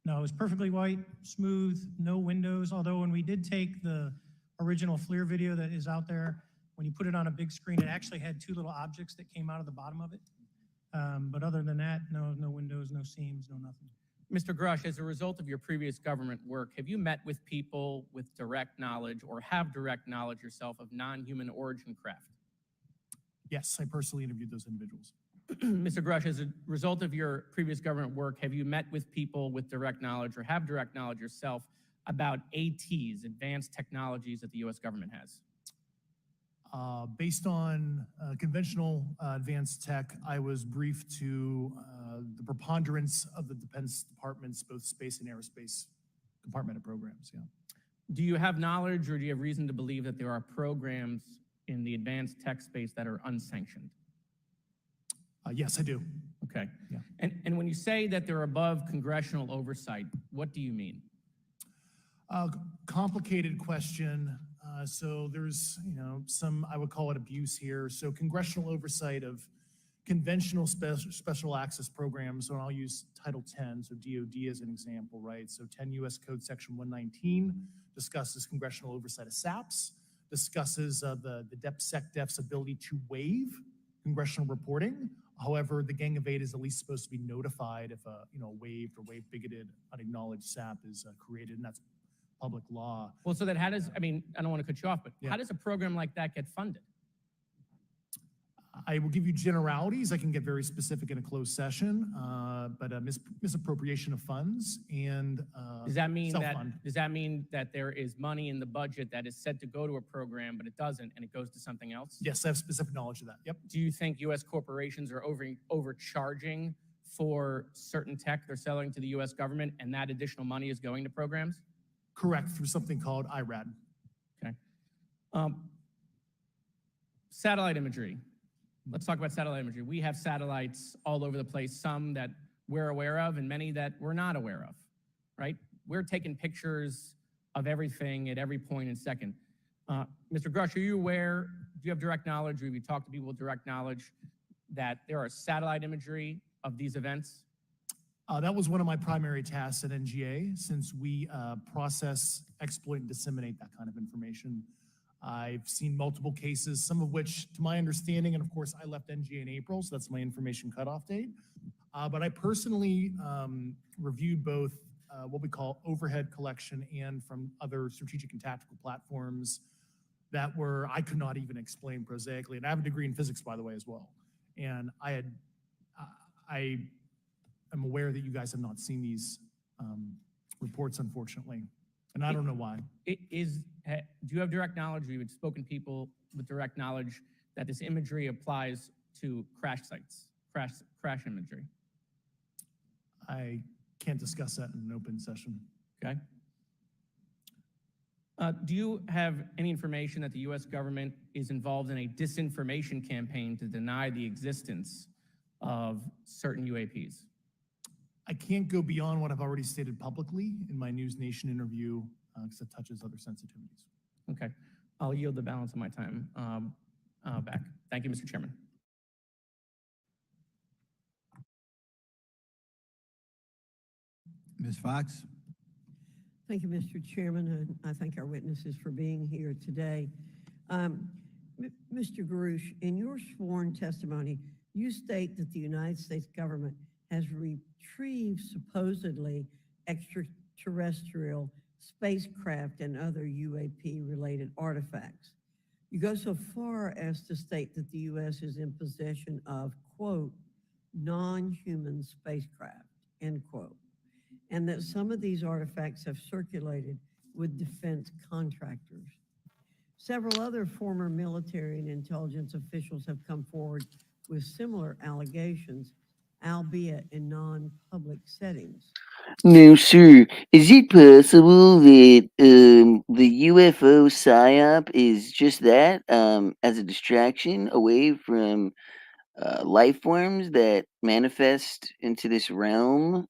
No, it was perfectly white, smooth, no windows, although when we did take the original FLIR video that is out there, when you put it on a big screen, it actually had two little objects that came out of the bottom of it. But other than that, no windows, no seams, no nothing. Mr. Grush, as a result of your previous government work, have you met with people with direct knowledge or have direct knowledge yourself of non-human origin craft? Yes, I personally interviewed those individuals. Mr. Grush, as a result of your previous government work, have you met with people with direct knowledge or have direct knowledge yourself about ATs, advanced technologies that the U.S. government has? Based on conventional advanced tech, I was briefed to the preponderance of the Defense Department's both space and aerospace compartmented programs, yeah. Do you have knowledge or do you have reason to believe that there are programs in the advanced tech space that are unsanctioned? Yes, I do. Okay. Yeah. And when you say that they're above congressional oversight, what do you mean? Complicated question. So there's, some, I would call it abuse here. So congressional oversight of conventional special access programs, and I'll use Title 10, so DOD as an example, right? So 10 U.S. Code Section 119 discusses congressional oversight of SAPs, discusses the DepSecDef's ability to waive congressional reporting. However, the Gang of Eight is at least supposed to be notified if a waived or waive bigoted unacknowledged SAP is created, and that's public law. Well, so that how does, I don't want to cut you off, but Yeah. how does a program like that get funded? I will give you generalities. I can get very specific in a closed session, but misappropriation of funds and Does that mean self-fund. that there is money in the budget that is said to go to a program, but it doesn't, and it goes to something else? Yes, I have specific knowledge of that. Yep. Do you think U.S. corporations are overcharging for certain tech they're selling to the U.S. government, and that additional money is going to programs? Correct, through something called IRAD. Okay. Satellite imagery. Let's talk about satellite imagery. We have satellites all over the place, some that we're aware of and many that we're not aware of, right? We're taking pictures of everything at every point and second. Mr. Grush, are you aware, do you have direct knowledge, or have you talked to people with direct knowledge that there are satellite imagery of these events? That was one of my primary tasks at NGA, since we process, exploit, and disseminate that kind of information. I've seen multiple cases, some of which, to my understanding, and of course, I left NGA in April, so that's my information cutoff date. But I personally reviewed both what we call overhead collection and from other strategic and tactical platforms that I could not even explain prosaically. And I have a degree in physics, by the way, as well. And I am aware that you guys have not seen these reports, unfortunately. And I don't know why. Do you have direct knowledge, or you've spoken to people with direct knowledge that this imagery applies to crash sites, crash imagery? I can't discuss that in an open session. Okay. Do you have any information that the U.S. government is involved in a disinformation campaign to deny the existence of certain UAPs? I can't go beyond what I've already stated publicly in my News Nation interview because it touches other sensitivities. Okay. I'll yield the balance of my time back. Thank you, Mr. Chairman. Ms. Fox? Thank you, Mr. Chairman, and I thank our witnesses for being here today. Mr. Garouche, in your sworn testimony, you state that the United States government has retrieved supposedly extraterrestrial spacecraft and other UAP-related artifacts. You go so far as to state that the U.S. is in possession of, quote, non-human spacecraft, end quote, and that some of these artifacts have circulated with defense contractors. Several other former military and intelligence officials have come forward with similar allegations, albeit in non-public settings. No, sir. Is it possible that the UFO PSYOP is just that, as a distraction away from life forms that manifest into this realm,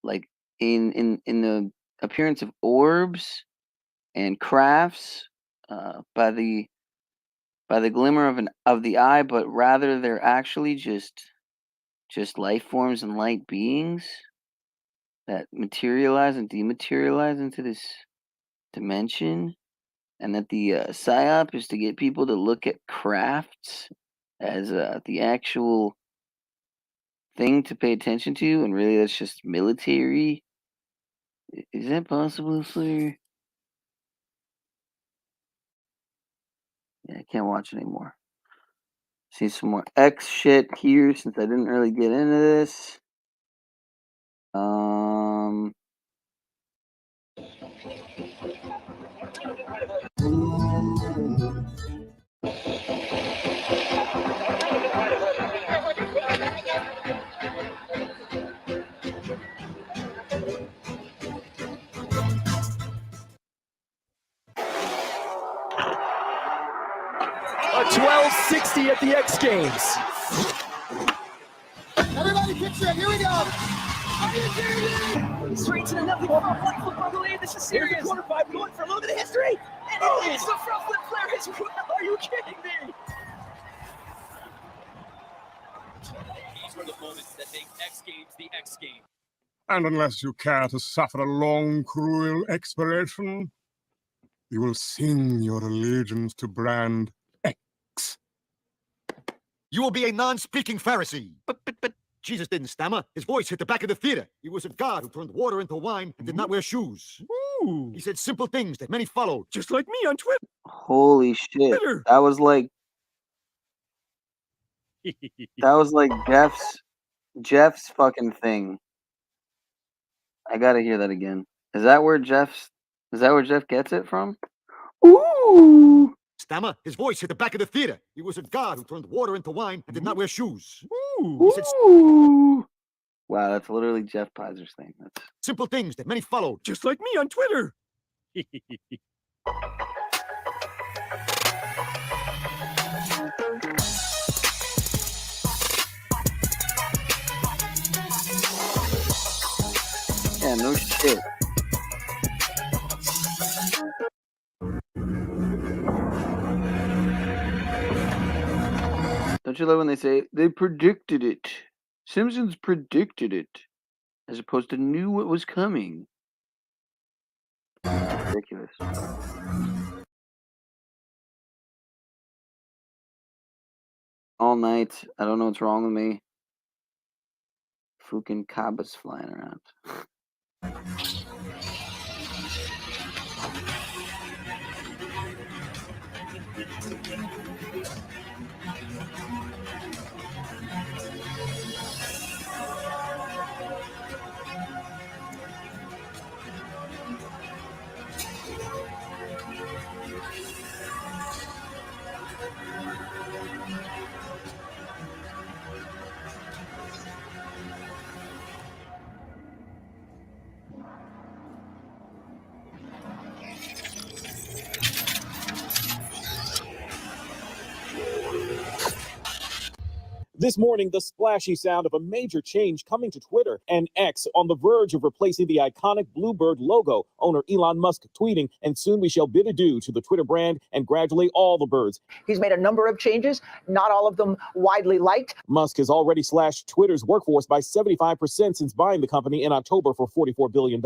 like in the appearance of orbs and crafts by the by the glimmer of the eye, but rather they're actually just life forms and light beings that materialize and dematerialize into this dimension, and that the psyop is to get people to look at crafts as the actual thing to pay attention to, and really that's just military. Is that possible, sir? Yeah, I can't watch it anymore. See some more X shit here since I didn't really get into this. A 1260 at the X Games. Everybody picture it, here we go. Are you kidding me? Straight to the nothing front flip football delay. This is serious. Here's the quarter five going for a little bit of history. And it is the front flip flare. Are you kidding me? These were the moments that make X Games the X Games. And unless you care to suffer a long, cruel expiration, you will sing your allegiance to brand X. You will be a non-speaking Pharisee. But Jesus didn't stammer. His voice hit the back of the theater. He was a God who turned water into wine and did not wear shoes. Ooh. He said simple things that many followed. Just like me on Twitter. Holy shit. That was like Jeff's fucking thing. I gotta hear that again. Is that where Jeff gets it from? Ooh. Stammer. His voice hit the back of the theater. He was a God who turned water into wine and did not wear shoes. Ooh. He said Ooh. Wow, that's literally Jeff Pizer's thing. That's simple things that many followed. Just like me on Twitter. Yeah, no shit. Don't you love when they say they predicted it? Simpsons predicted it, as opposed to knew what was coming. Ridiculous. All night. I don't know what's wrong with me. Fucking cabas flying around. This morning, the splashy sound of a major change coming to Twitter, and X on the verge of replacing the iconic Bluebird logo. Owner Elon Musk tweeting, and soon we shall bid adieu to the Twitter brand and gradually all the birds. He's made a number of changes, not all of them widely liked. Musk has already slashed Twitter's workforce by 75% since buying the company in October for $44 billion.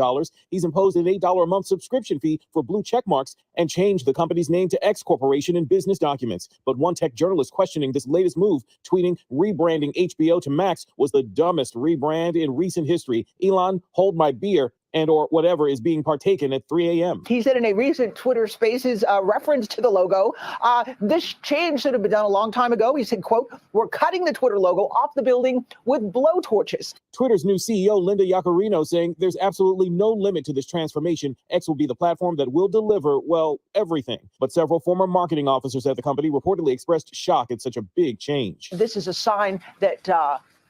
He's imposed an $8 a month subscription fee for blue check marks and changed the company's name to X Corporation in business documents. But one tech journalist questioning this latest move, tweeting, rebranding HBO to Max was the dumbest rebrand in recent history. Elon, hold my beer, and or whatever is being partaken at 3 a.m. He said in a recent Twitter Spaces reference to the logo, this change should have been done a long time ago. He said, quote, "We're cutting the Twitter logo off the building with blowtorches." Twitter's new CEO, Linda Yaccarino, saying there's absolutely no limit to this transformation. X will be the platform that will deliver, well, everything. But several former marketing officers at the company reportedly expressed shock at such a big change. This is a sign that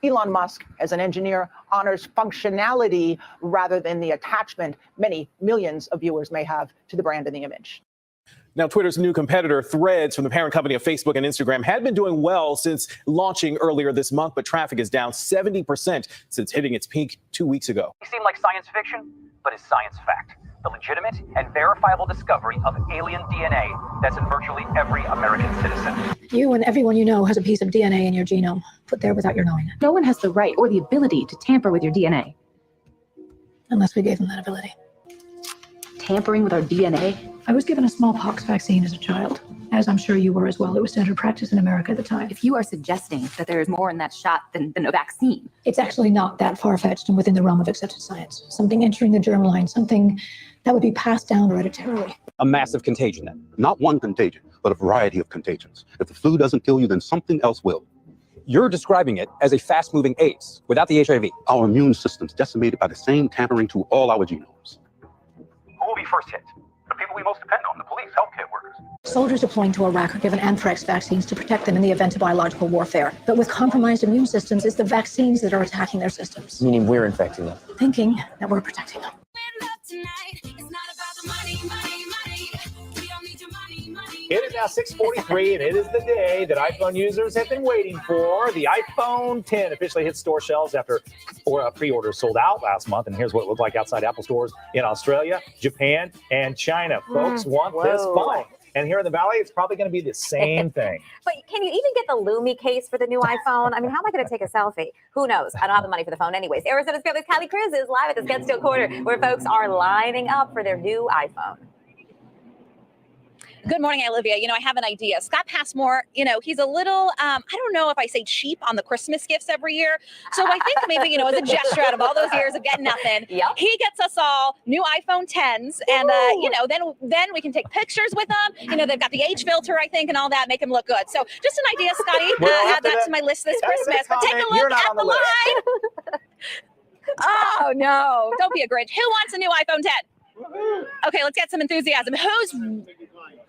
Elon Musk, as an engineer, honors functionality rather than the attachment many millions of viewers may have to the brand and the image. Now, Twitter's new competitor, Threads, from the parent company of Facebook and Instagram, had been doing well since launching earlier this month, but traffic is down 70% since hitting its peak 2 weeks ago. It seemed like science fiction, but it's science fact. the legitimate and verifiable discovery of alien DNA that's in virtually every American citizen. You and everyone you know has a piece of DNA in your genome, put there without your knowing it. No one has the right or the ability to tamper with your DNA. Unless we gave them that ability. Tampering with our DNA? I was given a smallpox vaccine as a child, as I'm sure you were as well. It was standard practice in America at the time. If you are suggesting that there is more in that shot than a vaccine. It's actually not that far-fetched and within the realm of accepted science. Something entering the germline, something that would be passed down hereditarily. A massive contagion then. Not one contagion, but a variety of contagions. If the flu doesn't kill you, then something else will. You're describing it as a fast-moving AIDS without the HIV. Our immune system's decimated by the same tampering to all our genomes. Who will be first hit? The people we most depend on, the police, healthcare workers. Soldiers deploying to Iraq are given anthrax vaccines to protect them in the event of biological warfare. But with compromised immune systems, it's the vaccines that are attacking their systems. Meaning we're infecting them. Thinking that we're protecting them. It is now 6:43, and it is the day that iPhone users have been waiting for. The iPhone 10 officially hit store shelves after pre-orders sold out last month. And here's what it looked like outside Apple stores in Australia, Japan, and China. Folks want this phone. And here in the Valley, it's probably going to be the same thing. But can you even get the Lumi case for the new iPhone? I mean, how am I going to take a selfie? Who knows? I don't have the money for the phone anyways. Arizona's Fairly's Kylie Cruz is live at the Scottsdale Corner, where folks are lining up for their new iPhone. Good morning, Olivia. I have an idea. Scott Passmore, he's a little, I don't know if I say cheap on the Christmas gifts every year. So I think maybe, as a gesture out of all those years of getting nothing, he gets us all new iPhone 10s. And, then we can take pictures with them. They've got the H filter, I think, and all that, make them look good. So just an idea, Scotty. Add that to my list this Christmas. But take a look at the line. Oh, no. Don't be a Grinch. Who wants a new iPhone 10? Okay, let's get some enthusiasm.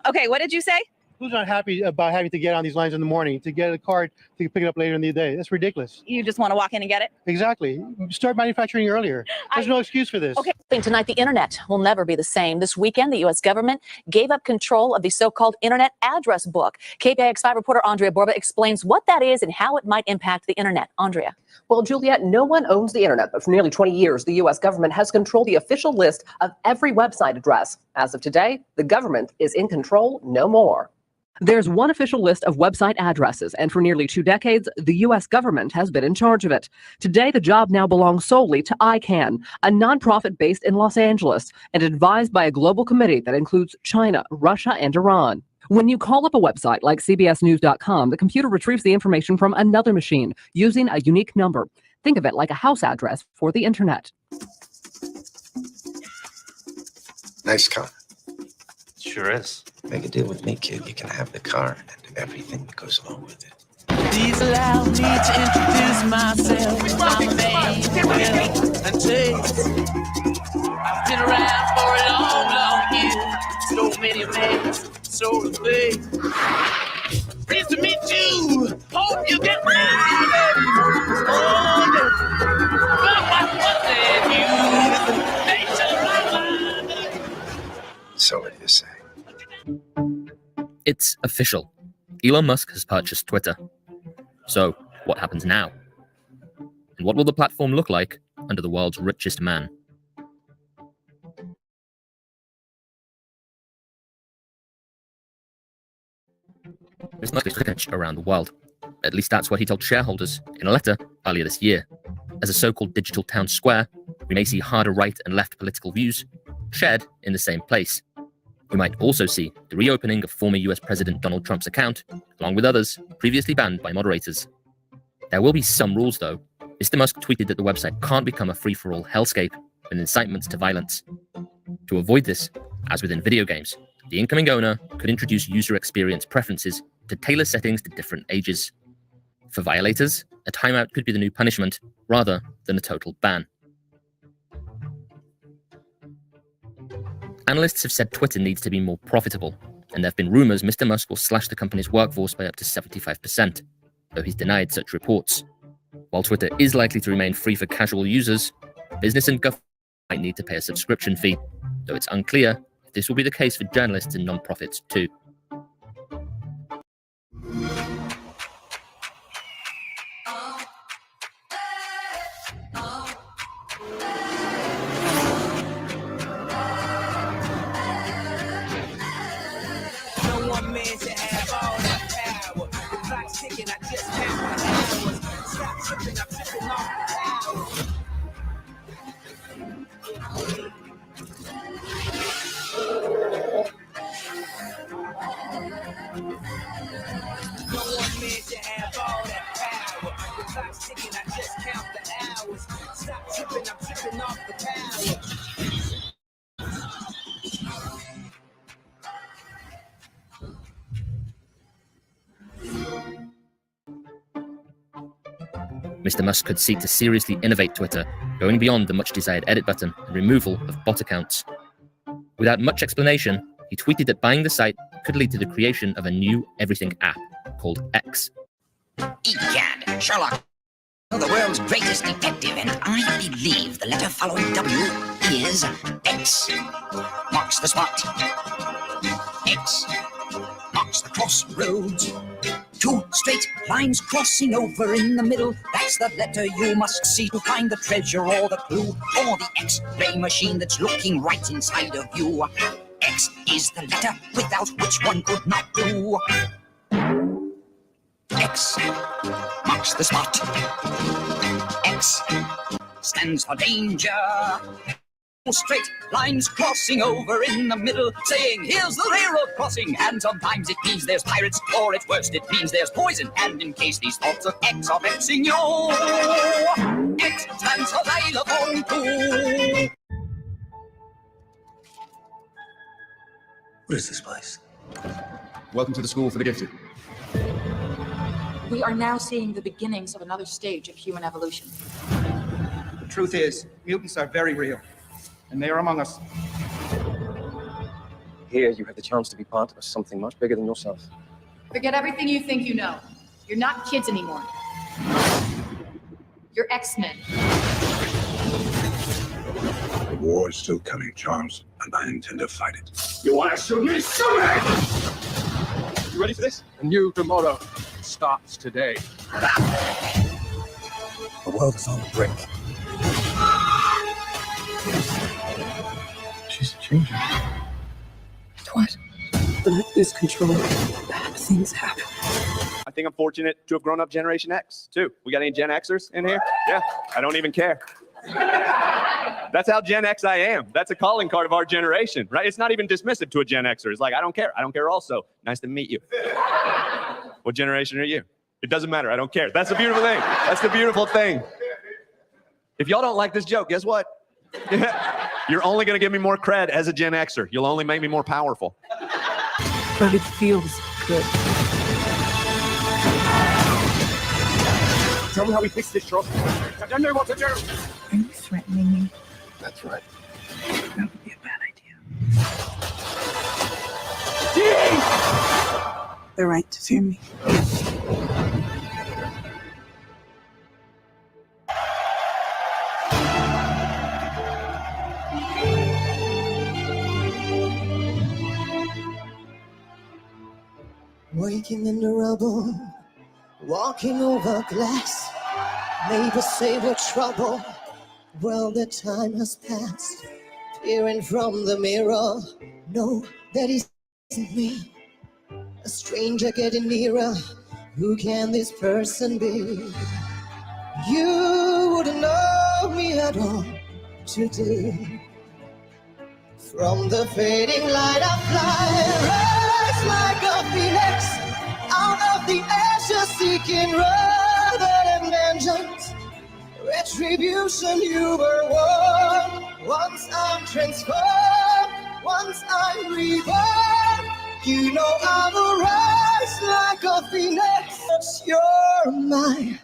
Okay, what did you say? Who's not happy about having to get on these lines in the morning to get a card to pick it up later in the day? That's ridiculous. You just want to walk in and get it? Exactly. Start manufacturing earlier. There's no excuse for this. Okay. Tonight, the internet will never be the same. This weekend, the U.S. government gave up control of the so-called Internet Address Book. KPIX5 reporter Andrea Borba explains what that is and how it might impact the internet. Andrea. Well, Juliet, no one owns the internet, but for nearly 20 years, the U.S. government has controlled the official list of every website address. As of today, the government is in control no more. There's one official list of website addresses, and for nearly 2 decades, the U.S. government has been in charge of it. Today, the job now belongs solely to ICANN, a nonprofit based in Los Angeles and advised by a global committee that includes China, Russia, and Iran. When you call up a website like CBSNews.com, the computer retrieves the information from another machine using a unique number. Think of it like a house address for the internet. Nice car. Sure is. Make a deal with me, kid. You can have the car and everything that goes along with it. Please allow me to introduce myself. I'm a man with a taste. I've been around for a long year. So many men, so to be. Pleased to meet you. Hope you get ready. Oh, yeah. But what said you? So what do you say? It's official. Elon Musk has purchased Twitter. So, what happens now? And what will the platform look like under the world's richest man? Mr. Musk is rich around the world. At least that's what he told shareholders in a letter earlier this year. As a so-called digital town square, we may see harder right and left political views shared in the same place. We might also see the reopening of former US President Donald Trump's account, along with others previously banned by moderators. There will be some rules, though. Mr. Musk tweeted that the website can't become a free-for-all hellscape with incitements to violence. To avoid this, as within video games, the incoming owner could introduce user experience preferences to tailor settings to different ages. For violators, a timeout could be the new punishment rather than a total ban. Analysts have said Twitter needs to be more profitable, and there have been rumors Mr. Musk will slash the company's workforce by up to 75%, though he's denied such reports. While Twitter is likely to remain free for casual users, business and government might need to pay a subscription fee, though it's unclear if this will be the case for journalists and non-profits too. Mr. Musk could seek to seriously innovate Twitter, going beyond the much-desired edit button and removal of bot accounts. Without much explanation, he tweeted that buying the site could lead to the creation of a new everything app called X. Egad, Sherlock, the world's greatest detective, and I believe the letter following W is X. Marks the spot. X marks the crossroads. Two straight lines crossing over in the middle. That's the letter you must see to find the treasure or the clue, or the X-ray machine that's looking right inside of you. X is the letter without which one could not do. X marks the spot. X stands for danger. Straight lines crossing over in the middle, saying here's the railroad crossing. And sometimes it means there's pirates, or at worst it means there's poison. And in case these thoughts of X are vexing you, X stands for xylophone too. What is this place? Welcome to the School for the Gifted. We are now seeing the beginnings of another stage of human evolution. The truth is, mutants are very real, and they are among us. Here, you have the chance to be part of something much bigger than yourself. Forget everything you think you know. You're not kids anymore. You're X-Men. The war is still coming, Charles, and I intend to fight it. You want to shoot me? Shoot me! You ready for this? A new tomorrow starts today. The world is on the brink. She's changing. What? When I lose control, bad things happen. I think I'm fortunate to have grown up Generation X, too. We got any Gen Xers in here? Yeah, I don't even care. That's how Gen X I am. That's a calling card of our generation, right? It's not even dismissive to a Gen Xer. It's like, I don't care. I don't care also. Nice to meet you. What generation are you? It doesn't matter. I don't care. That's the beautiful thing. That's the beautiful thing. If y'all don't like this joke, guess what? You're only going to give me more cred as a Gen Xer. You'll only make me more powerful. But it feels good. Tell me how we fix this, Charles. I don't know what to do. Are you threatening me? That's right. That would be a bad idea. The right to fear me. Waking in the rubble, walking over glass. Neighbors say we're trouble. Well, the time has passed. Peering from the mirror, no, that isn't me. A stranger getting nearer. Who can this person be? You wouldn't know me at all today. From the fading light I fly, rise like a phoenix, out of the ashes seeking rather than vengeance. Retribution you were won. Once I'm transformed, once I'm reborn. You know I will rise like a phoenix. You're my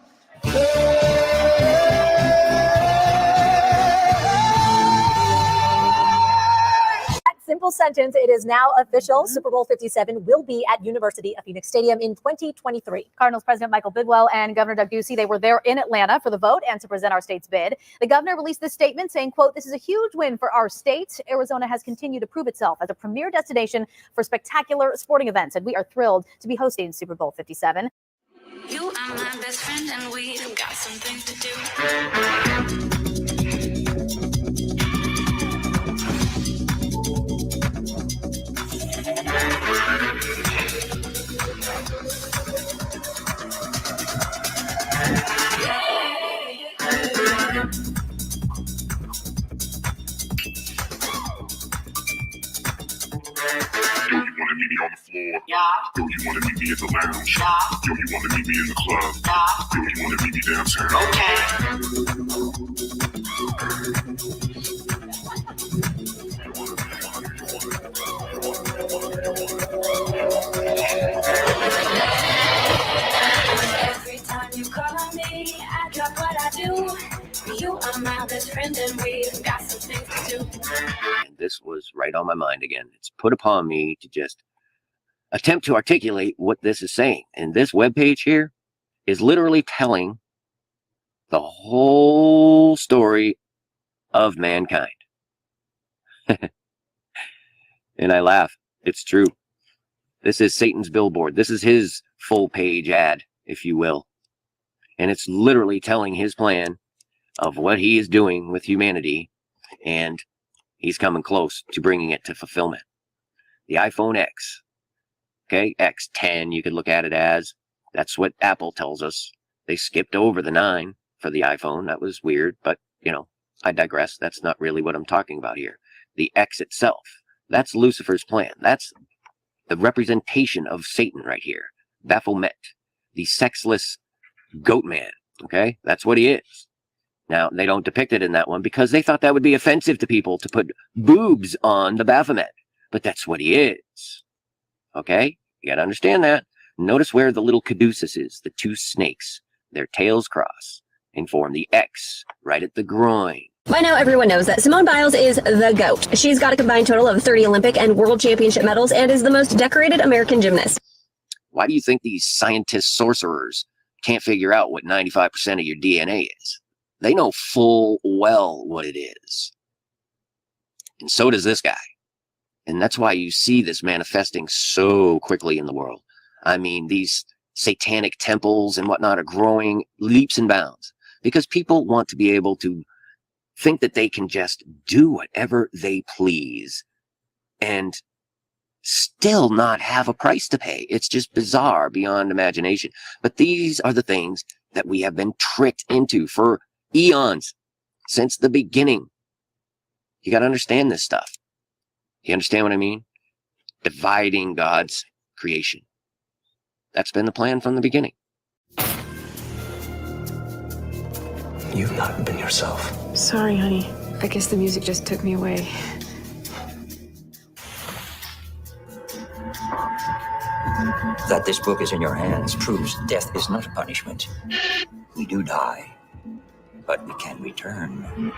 Simple sentence. It is now official. Super Bowl 57 will be at University of Phoenix Stadium in 2023. Cardinals President Michael Bidwell and Governor Doug Ducey, they were there in Atlanta for the vote and to present our state's bid. The governor released this statement saying, quote, "This is a huge win for our state. Arizona has continued to prove itself as a premier destination for spectacular sporting events, and we are thrilled to be hosting Super Bowl 57. You are my best friend and we've got something to do. Meet me on the floor. Yeah. Yo, you wanna meet me at the lounge. Yeah. Yo, you wanna meet me in the club. Yeah. Yo, you wanna meet me downtown. Every time you call on me, I drop best friend and we've got some things to do. And this was right on my mind again. It's put upon me to just attempt to articulate what this is saying. And this webpage here is literally telling the whole story of mankind. And I laugh. It's true. This is Satan's billboard. This is his full page ad, if you will. And it's literally telling his plan of what he is doing with humanity. And he's coming close to bringing it to fulfillment. The iPhone X. Okay, X10, you could look at it as. That's what Apple tells us. They skipped over the 9 for the iPhone. That was weird, but, you know, I digress. That's not really what I'm talking about here. The X itself, that's Lucifer's plan. That's the representation of Satan right here. Baphomet, the sexless goat man, okay? That's what he is. Now, they don't depict it in that one because they thought that would be offensive to people to put boobs on the Baphomet. But that's what he is, okay? You gotta understand that. Notice where the little caduceus is, the 2 snakes. Their tails cross and form the X right at the groin. By now, everyone knows that Simone Biles is the GOAT. She's got a combined total of 30 Olympic and World Championship medals and is the most decorated American gymnast. Why do you think these scientist sorcerers can't figure out what 95% of your DNA is? They know full well what it is. And so does this guy. And that's why you see this manifesting so quickly in the world. I mean, these satanic temples and whatnot are growing leaps and bounds because people want to be able to think that they can just do whatever they please and still not have a price to pay. It's just bizarre beyond imagination. But these are the things that we have been tricked into for eons, since the beginning. You got to understand this stuff. You understand what I mean? Dividing God's creation. That's been the plan from the beginning. You've not been yourself. Sorry, honey. I guess the music just took me away. That this book is in your hands proves death is not a punishment. We do die, but we can return.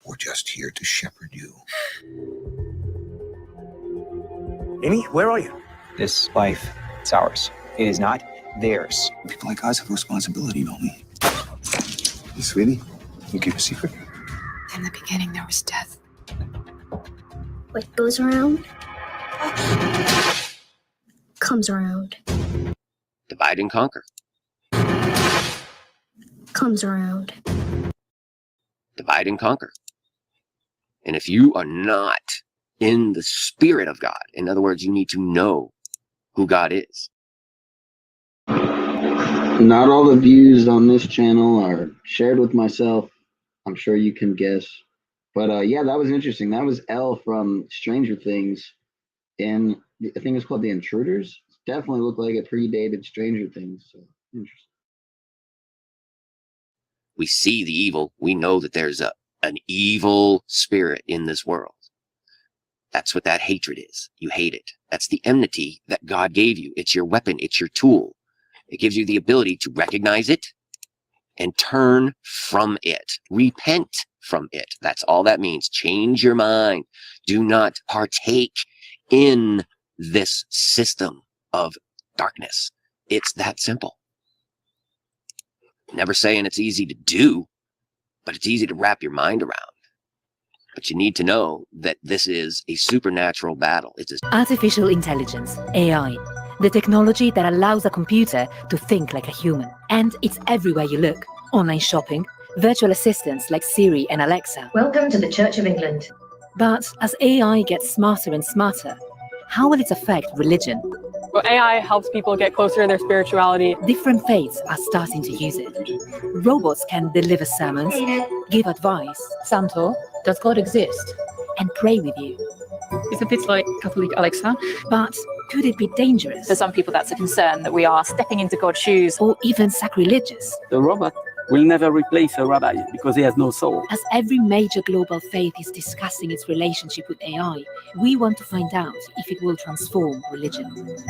We're just here to shepherd you. Amy, where are you? This life, it's ours. It is not theirs. People like us have a responsibility, don't we? Hey, sweetie, you keep a secret? In the beginning, there was death. What goes around comes around. Divide and conquer. Comes around. Divide and conquer. And if you are not in the spirit of God, in other words, you need to know who God is. Not all the views on this channel are shared with myself. I'm sure you can guess. But yeah, that was interesting. That was Elle from Stranger Things. And I think it's called The Intruders. It definitely looked like it predated Stranger Things. So interesting. We see the evil. We know that there's an evil spirit in this world. That's what that hatred is. You hate it. That's the enmity that God gave you. It's your weapon. It's your tool. It gives you the ability to recognize it and turn from it. Repent from it. That's all that means. Change your mind. Do not partake in this system of darkness. It's that simple. Never saying it's easy to do, but it's easy to wrap your mind around. But you need to know that this is a supernatural battle. It's Artificial intelligence, AI, the technology that allows a computer to think like a human. And it's everywhere you look. Online shopping, virtual assistants like Siri and Alexa. Welcome to the Church of England. But as AI gets smarter and smarter, how will it affect religion? Well, AI helps people get closer to their spirituality. Different faiths are starting to use it. Robots can deliver sermons, give advice. Santo, does God exist? And pray with you. It's a bit like Catholic Alexa. But could it be dangerous? For some people, that's a concern that we are stepping into God's shoes. Or even sacrilegious. The robot will never replace a rabbi because he has no soul. As every major global faith is discussing its relationship with AI, we want to find out if it will transform religion.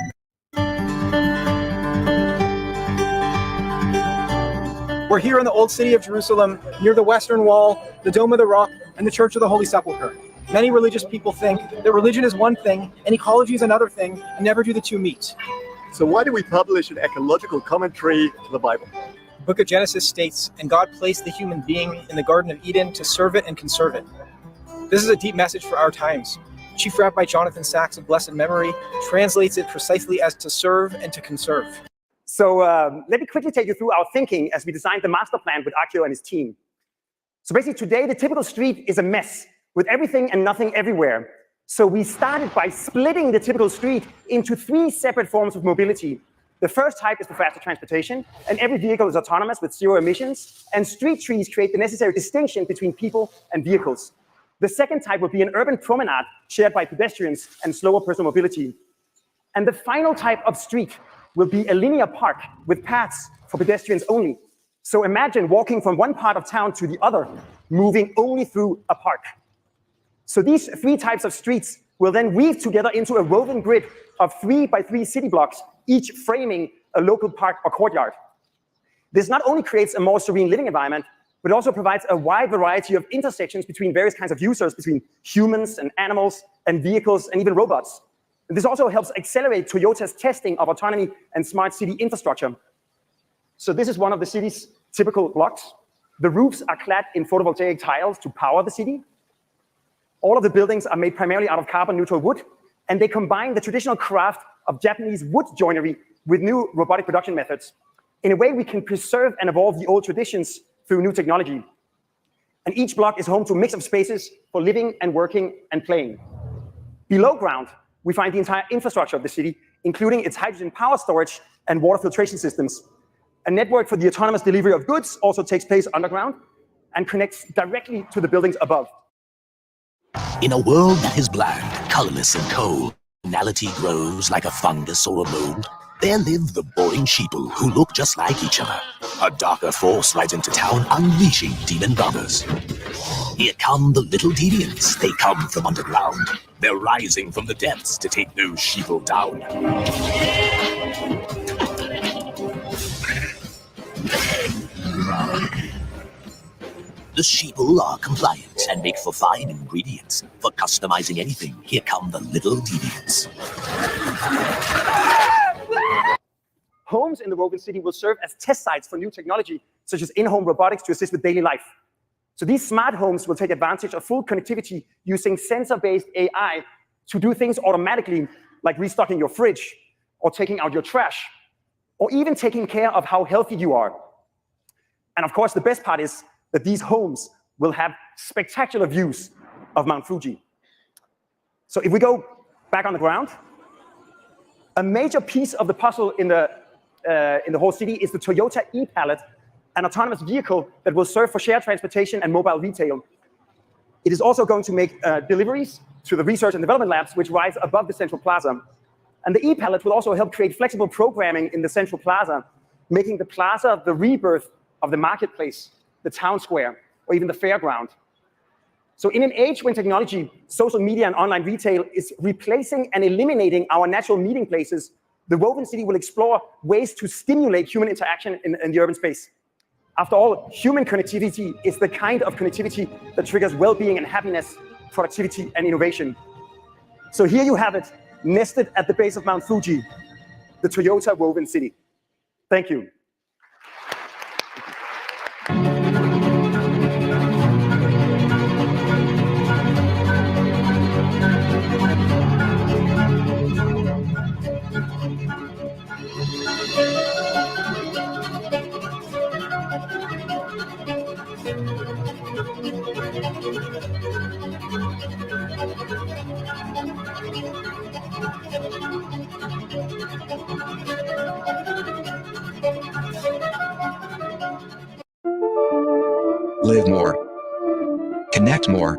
We're here in the Old City of Jerusalem, near the Western Wall, the Dome of the Rock, and the Church of the Holy Sepulchre. Many religious people think that religion is one thing and ecology is another thing, and never do the two meet. So why do we publish an ecological commentary to the Bible? The book of Genesis states, and God placed the human being in the Garden of Eden to serve it and conserve it. This is a deep message for our times. Chief Rabbi Jonathan Sachs of blessed memory translates it precisely as to serve and to conserve. So let me quickly take you through our thinking as we designed the master plan with Akio and his team. So basically today, the typical street is a mess with everything and nothing everywhere. So we started by splitting the typical street into 3 separate forms of mobility. The first type is for faster transportation, and every vehicle is autonomous with 0 emissions, and street trees create the necessary distinction between people and vehicles. The second type would be an urban promenade shared by pedestrians and slower personal mobility. And the final type of street will be a linear park with paths for pedestrians only. So imagine walking from one part of town to the other, moving only through a park. So these 3 types of streets will then weave together into a woven grid of 3 by 3 city blocks, each framing a local park or courtyard. This not only creates a more serene living environment, but also provides a wide variety of intersections between various kinds of users, between humans and animals and vehicles and even robots. And this also helps accelerate Toyota's testing of autonomy and smart city infrastructure. So this is one of the city's typical blocks. The roofs are clad in photovoltaic tiles to power the city. All of the buildings are made primarily out of carbon-neutral wood, and they combine the traditional craft of Japanese wood joinery with new robotic production methods. In a way, we can preserve and evolve the old traditions through new technology. And each block is home to a mix of spaces for living and working and playing. Below ground, we find the entire infrastructure of the city, including its hydrogen power storage and water filtration systems. A network for the autonomous delivery of goods also takes place underground and connects directly to the buildings above. In a world that is bland, colorless, and cold, personality grows like a fungus or a mold. There live the boring sheeple who look just like each other. A darker force rides into town, unleashing demon brothers. Here come the little deviants. They come from underground. They're rising from the depths to take those sheeple down. The sheeple are compliant and make for fine ingredients. For customizing anything, here come the little deviants. Homes in the woven city will serve as test sites for new technology, such as in-home robotics to assist with daily life. So these smart homes will take advantage of full connectivity using sensor-based AI to do things automatically, like restocking your fridge, or taking out your trash, or even taking care of how healthy you are. And of course, the best part is that these homes will have spectacular views of Mount Fuji. So if we go back on the ground, a major piece of the puzzle in the whole city is the Toyota e-Pallet, an autonomous vehicle that will serve for shared transportation and mobile retail. It is also going to make deliveries to the research and development labs, which rise above the central plaza. And the e-Pallet will also help create flexible programming in the central plaza, making the plaza the rebirth of the marketplace, the town square, or even the fairground. So in an age when technology, social media, and online retail is replacing and eliminating our natural meeting places, the woven city will explore ways to stimulate human interaction in the urban space. After all, human connectivity is the kind of connectivity that triggers well-being and happiness, productivity, and innovation. So here you have it, nested at the base of Mount Fuji, the Toyota woven city. Thank you. Live more. Connect more.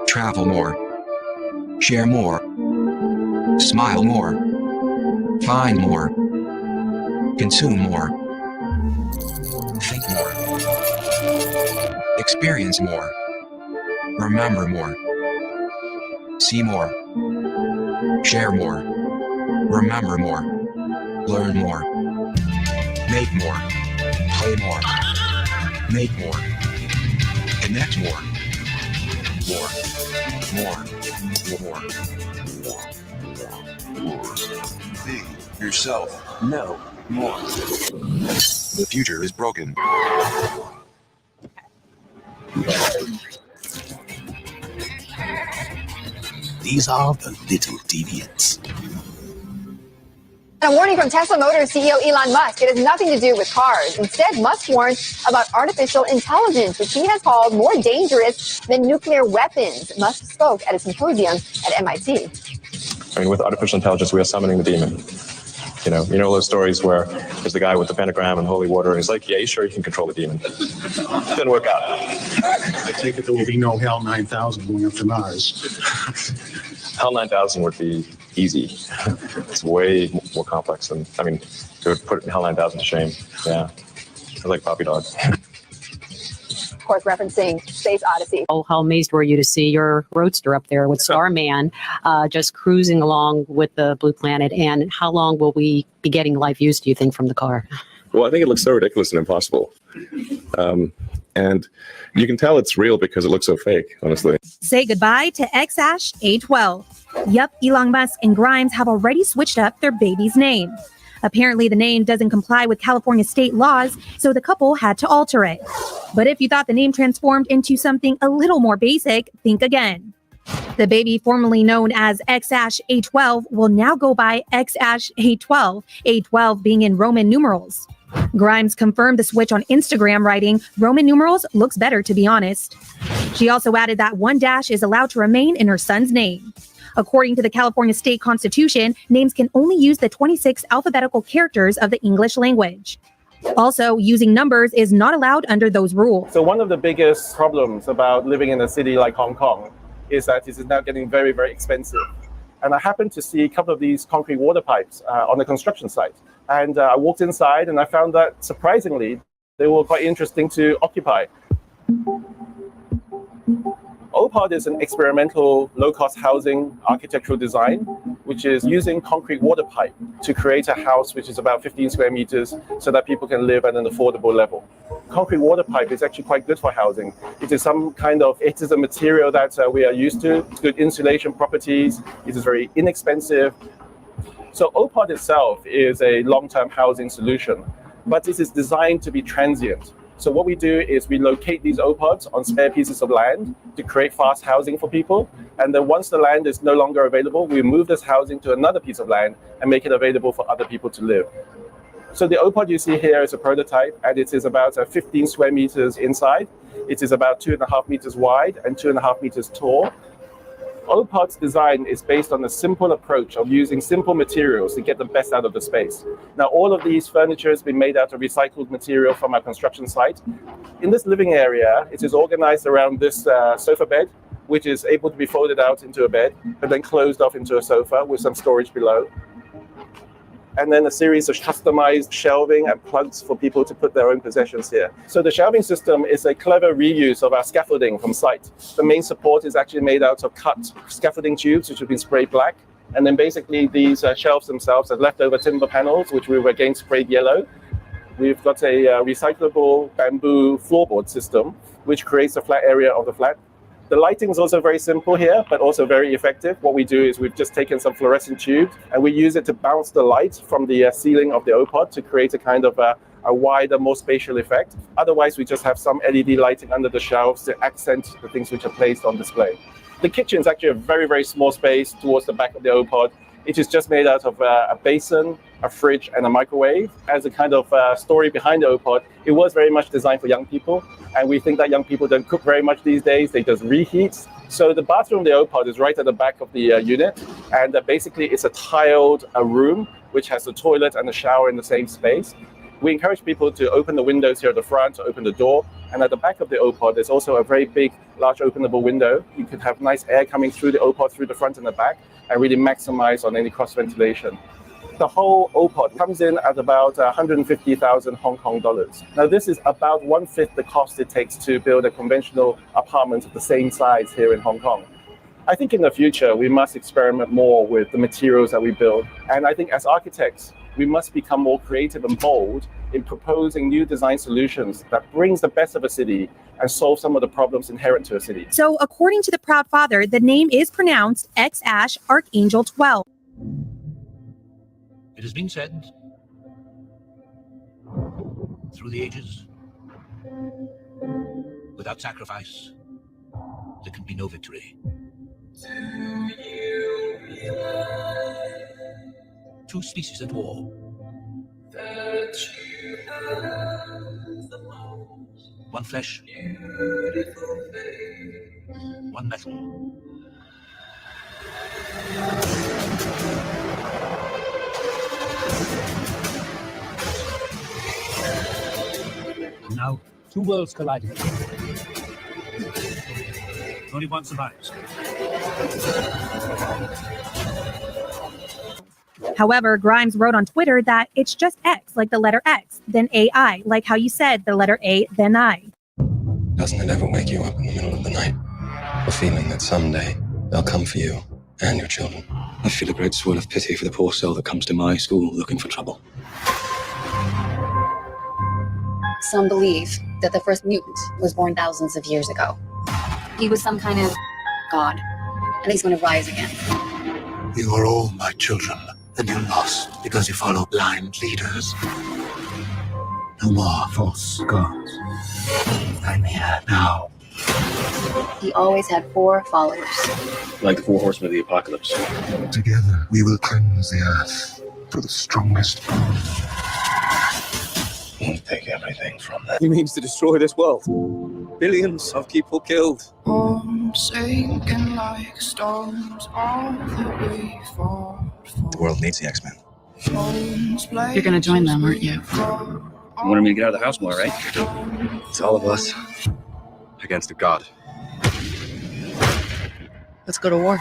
Travel more. Share more. Smile more. Find more. Consume more. Think more. Experience more. Remember more. See more. Share more. Remember more. Learn more. Make more. Play more. Make more. Connect more. More. Be yourself. No more. The future is broken. These are the little deviants. And a warning from Tesla Motors CEO Elon Musk. It has nothing to do with cars. Instead, Musk warns about artificial intelligence, which he has called more dangerous than nuclear weapons. Musk spoke at a symposium at MIT. I mean, with artificial intelligence, we are summoning the demon. You know those stories where there's the guy with the pentagram and holy water, and he's like, yeah, you sure you can control the demon. Didn't work out. I take it there will be no HAL 9000 going up to Mars. HAL 9000 would be easy. It's way more complex than, I mean, it would put HAL 9000 to shame. Yeah. It's like Poppy Dog. Of course, referencing Space Odyssey. Oh, how amazed were you to see your roadster up there with Starman just cruising along with the Blue Planet? And how long will we be getting live views, do you think, from the car? Well, I think it looks so ridiculous and impossible. And you can tell it's real because it looks so fake, honestly. Say goodbye to XAsh A12. Yup, Elon Musk and Grimes have already switched up their baby's name. Apparently, the name doesn't comply with California state laws, so the couple had to alter it. But if you thought the name transformed into something a little more basic, think again. The baby formerly known as XAsh A12 will now go by XAsh A12, A12 being in Roman numerals. Grimes confirmed the switch on Instagram, writing, "Roman numerals looks better, to be honest." She also added that one dash is allowed to remain in her son's name. According to the California state constitution, names can only use the 26 alphabetical characters of the English language. Also, using numbers is not allowed under those rules. So one of the biggest problems about living in a city like Hong Kong is that it is now getting very, very expensive. And I happened to see a couple of these concrete water pipes on the construction site. And I walked inside and I found that, surprisingly, they were quite interesting to occupy. OPOD is an experimental low-cost housing architectural design, which is using concrete water pipe to create a house which is about 15 square meters so that people can live at an affordable level. Concrete water pipe is actually quite good for housing. It is a material that we are used to, good insulation properties, it is very inexpensive. So OPOD itself is a long-term housing solution, but it is designed to be transient. So what we do is we locate these OPODs on spare pieces of land to create fast housing for people. And then once the land is no longer available, we move this housing to another piece of land and make it available for other people to live. So the OPOD you see here is a prototype, and it is about 15 square meters inside. It is about 2.5 meters wide and 2.5 meters tall. OPOD's design is based on a simple approach of using simple materials to get the best out of the space. Now, all of these furniture has been made out of recycled material from our construction site. In this living area, it is organized around this sofa bed, which is able to be folded out into a bed, and then closed off into a sofa with some storage below. And then a series of customized shelving and plugs for people to put their own possessions here. So the shelving system is a clever reuse of our scaffolding from site. The main support is actually made out of cut scaffolding tubes, which have been sprayed black. And then basically these shelves themselves are leftover timber panels, which we were again sprayed yellow. We've got a recyclable bamboo floorboard system, which creates a flat area of the flat. The lighting is also very simple here, but also very effective. What we do is we've just taken some fluorescent tubes and we use it to bounce the light from the ceiling of the OPOD to create a kind of a wider, more spatial effect. Otherwise, we just have some LED lighting under the shelves to accent the things which are placed on display. The kitchen is actually a very, very small space towards the back of the OPOD. It is just made out of a basin, a fridge, and a microwave. As a kind of story behind the OPOD, it was very much designed for young people. And we think that young people don't cook very much these days. They just reheat. So the bathroom of the OPOD is right at the back of the unit. And basically, it's a tiled room, which has a toilet and a shower in the same space. We encourage people to open the windows here at the front, to open the door. And at the back of the OPOD, there's also a very big, large openable window. You could have nice air coming through the OPOD, through the front and the back, and really maximize on any cross ventilation. The whole OPOD comes in at about 150,000 Hong Kong dollars. Now, this is about 1/5 the cost it takes to build a conventional apartment of the same size here in Hong Kong. I think in the future, we must experiment more with the materials that we build. And I think as architects, we must become more creative and bold in proposing new design solutions that brings the best of a city and solve some of the problems inherent to a city. So according to the proud father, the name is pronounced X-Ash Archangel 12. It has been said through the ages, without sacrifice, there can be no victory. Two species at war. One flesh, one metal. And now, two worlds colliding. Only one survives. However, Grimes wrote on Twitter that it's just X, like the letter X, then AI, like how you said the letter A, then I. Doesn't it ever wake you up in the middle of the night? The feeling that someday they'll come for you and your children. I feel a great swell of pity for the poor soul that comes to my school looking for trouble. Some believe that the first mutant was born thousands of years ago. He was some kind of god, and he's going to rise again. You are all my children, and you're lost because you follow blind leaders. No more false gods. I'm here now. He always had 4 followers. Like the 4 horsemen of the apocalypse. Together, we will cleanse the earth for the strongest. We'll take everything from them. He means to destroy this world. Billions of people killed. Sinking like stones all the way far. The world needs the X-Men. You're gonna join them, aren't you? You wanted me to get out of the house more, right? It's all of us against a god. Let's go to war.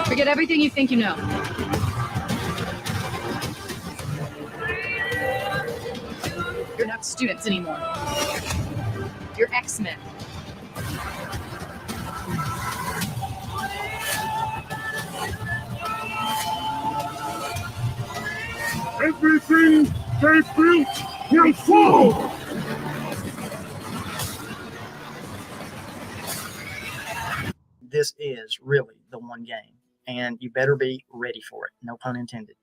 Forget everything you think you know. You're not students anymore. You're X-Men. Everything they built will fall! This is really the one game, and you better be ready for it. No pun intended.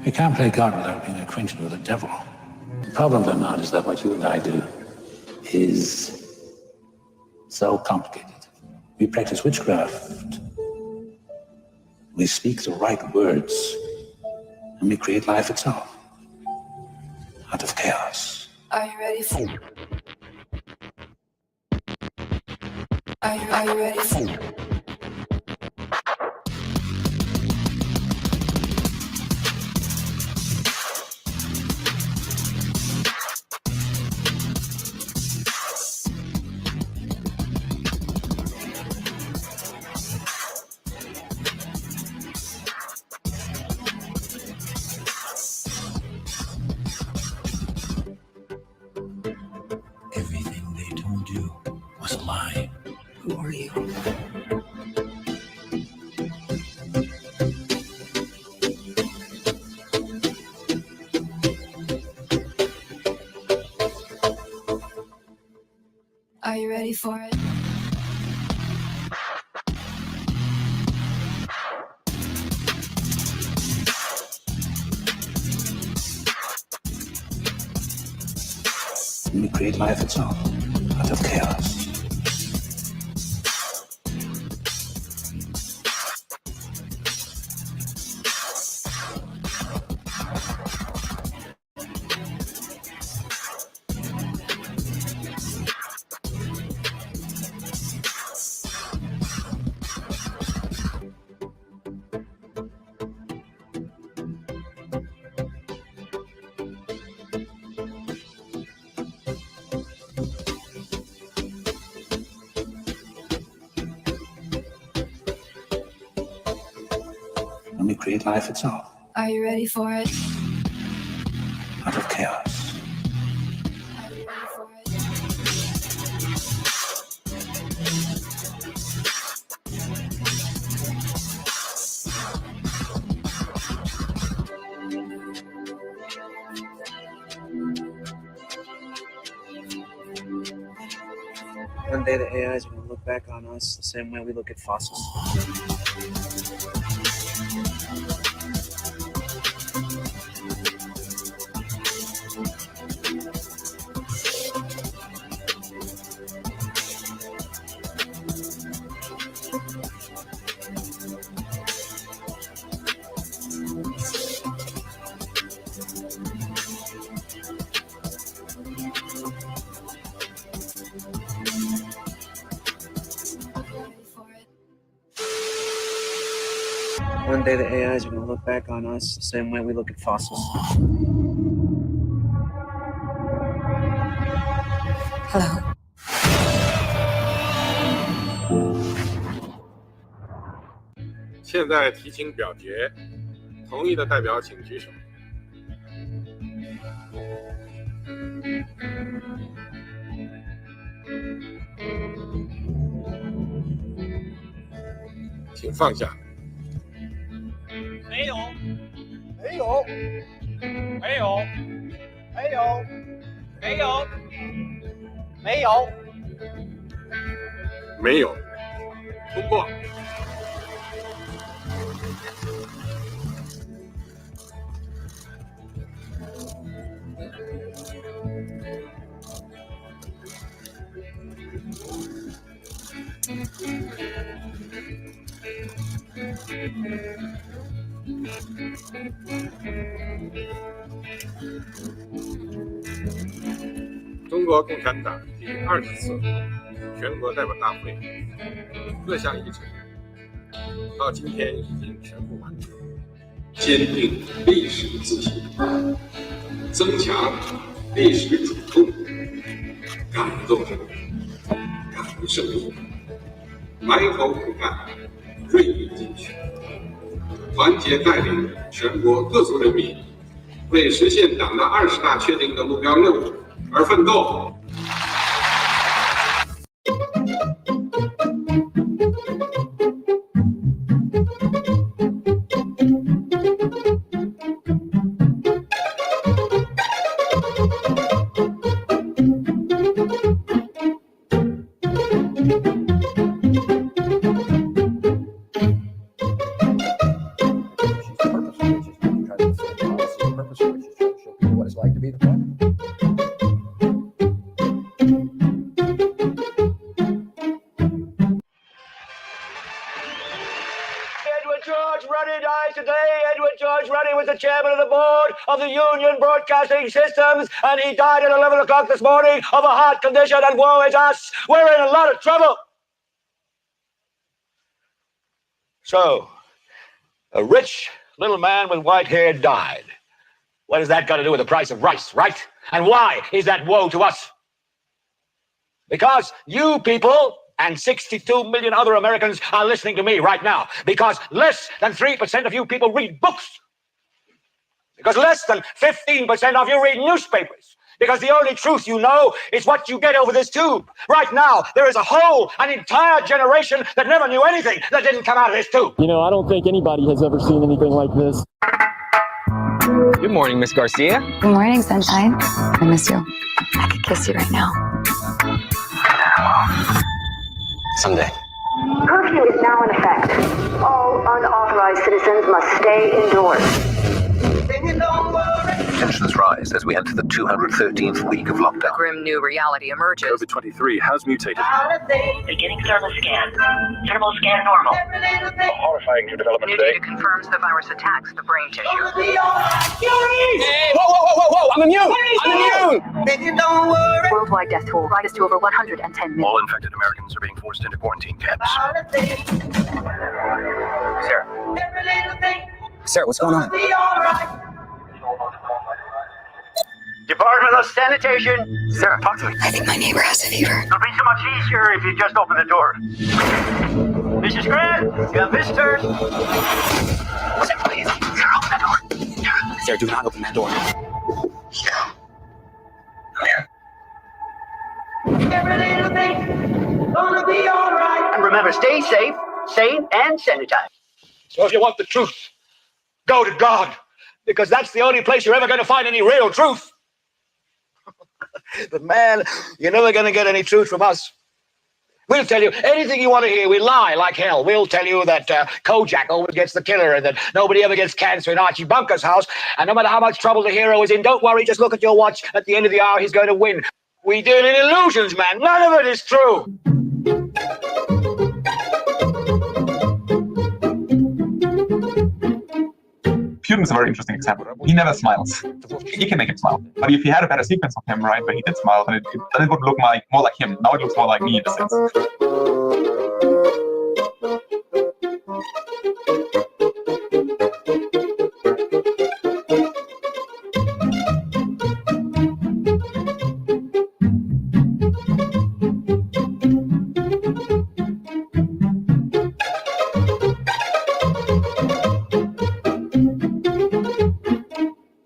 You can't play God without being acquainted with the devil. The problem, Bernard, is that what you and I do is so complicated. We practice witchcraft. We speak the right words. And we create life itself out of chaos. Are you ready for it? Are you ready for it? Everything they told you was a lie. Who are you? Are you ready for it? And we create life itself out of chaos. And we create life itself Are you ready for it? out of chaos. One day the AIs are going to look back on us the same way we look at fossils. One day the AIs are going to look back on us the same way we look at fossils. Hello. 现在提请表决，同意的代表请举手。请放下。没有，没有，没有，没有，没有，没有，没有，通过。中国共产党第20次全国代表大会各项议程到今天已经全部完成。坚定历史自信，增强历史主动，感动人，感恩胜利，埋头苦干，锐意进取，团结带领全国各族人民为实现党的20大确定的目标任务而奋斗。Chairman of the board of the Union Broadcasting Systems, and he died at 11 o'clock this morning of a heart condition, and woe is us. We're in a lot of trouble. So, a rich little man with white hair died. What has that got to do with the price of rice, right? And why is that woe to us? Because you people and 62 million other Americans are listening to me right now. Because less than 3% of you people read books. Because less than 15% of you read newspapers. Because the only truth you know is what you get over this tube. Right now, there is an entire generation that never knew anything that didn't come out of this tube. You know, I don't think anybody has ever seen anything like this. Good morning, Miss Garcia. Good morning, Sunshine. I miss you. I could kiss you right now. Someday. Curfew is now in effect. All unauthorized citizens must stay indoors. Tensions rise as we enter the 213th week of lockdown. Grim new reality emerges. COVID-23 has mutated. Beginning thermal scan. Thermal scan normal. A horrifying new development New today. data confirms the virus attacks the brain tissue. Hey, whoa! I'm immune! I'm immune! Worldwide death toll rises to over 110 million. All infected Americans are being forced into quarantine camps. Sarah, what's going on? Department of Sanitation. Sarah, talk to me. I think my neighbor has a fever. It'll be so much easier if you just open the door. Mrs. Grant, you have visitors. Sarah, please. Sarah, open that door. Sarah, do not open that door. Come here. Every little thing gonna be all right. And remember, stay safe, sane, and sanitized. So if you want the truth, go to God, because that's the only place you're ever going to find any real truth. But man, you're never going to get any truth from us. We'll tell you anything you want to hear. We lie like hell. We'll tell you that Kojak always gets the killer and that nobody ever gets cancer in Archie Bunker's house. And no matter how much trouble the hero is in, don't worry, just look at your watch. At the end of the hour, he's going to win. We deal in illusions, man. None of it is true. Putin's a very interesting example. He never smiles. You can make him smile. But if you had a better sequence of him, right, where he did smile, then it would look more like him. Now it looks more like me in a sense.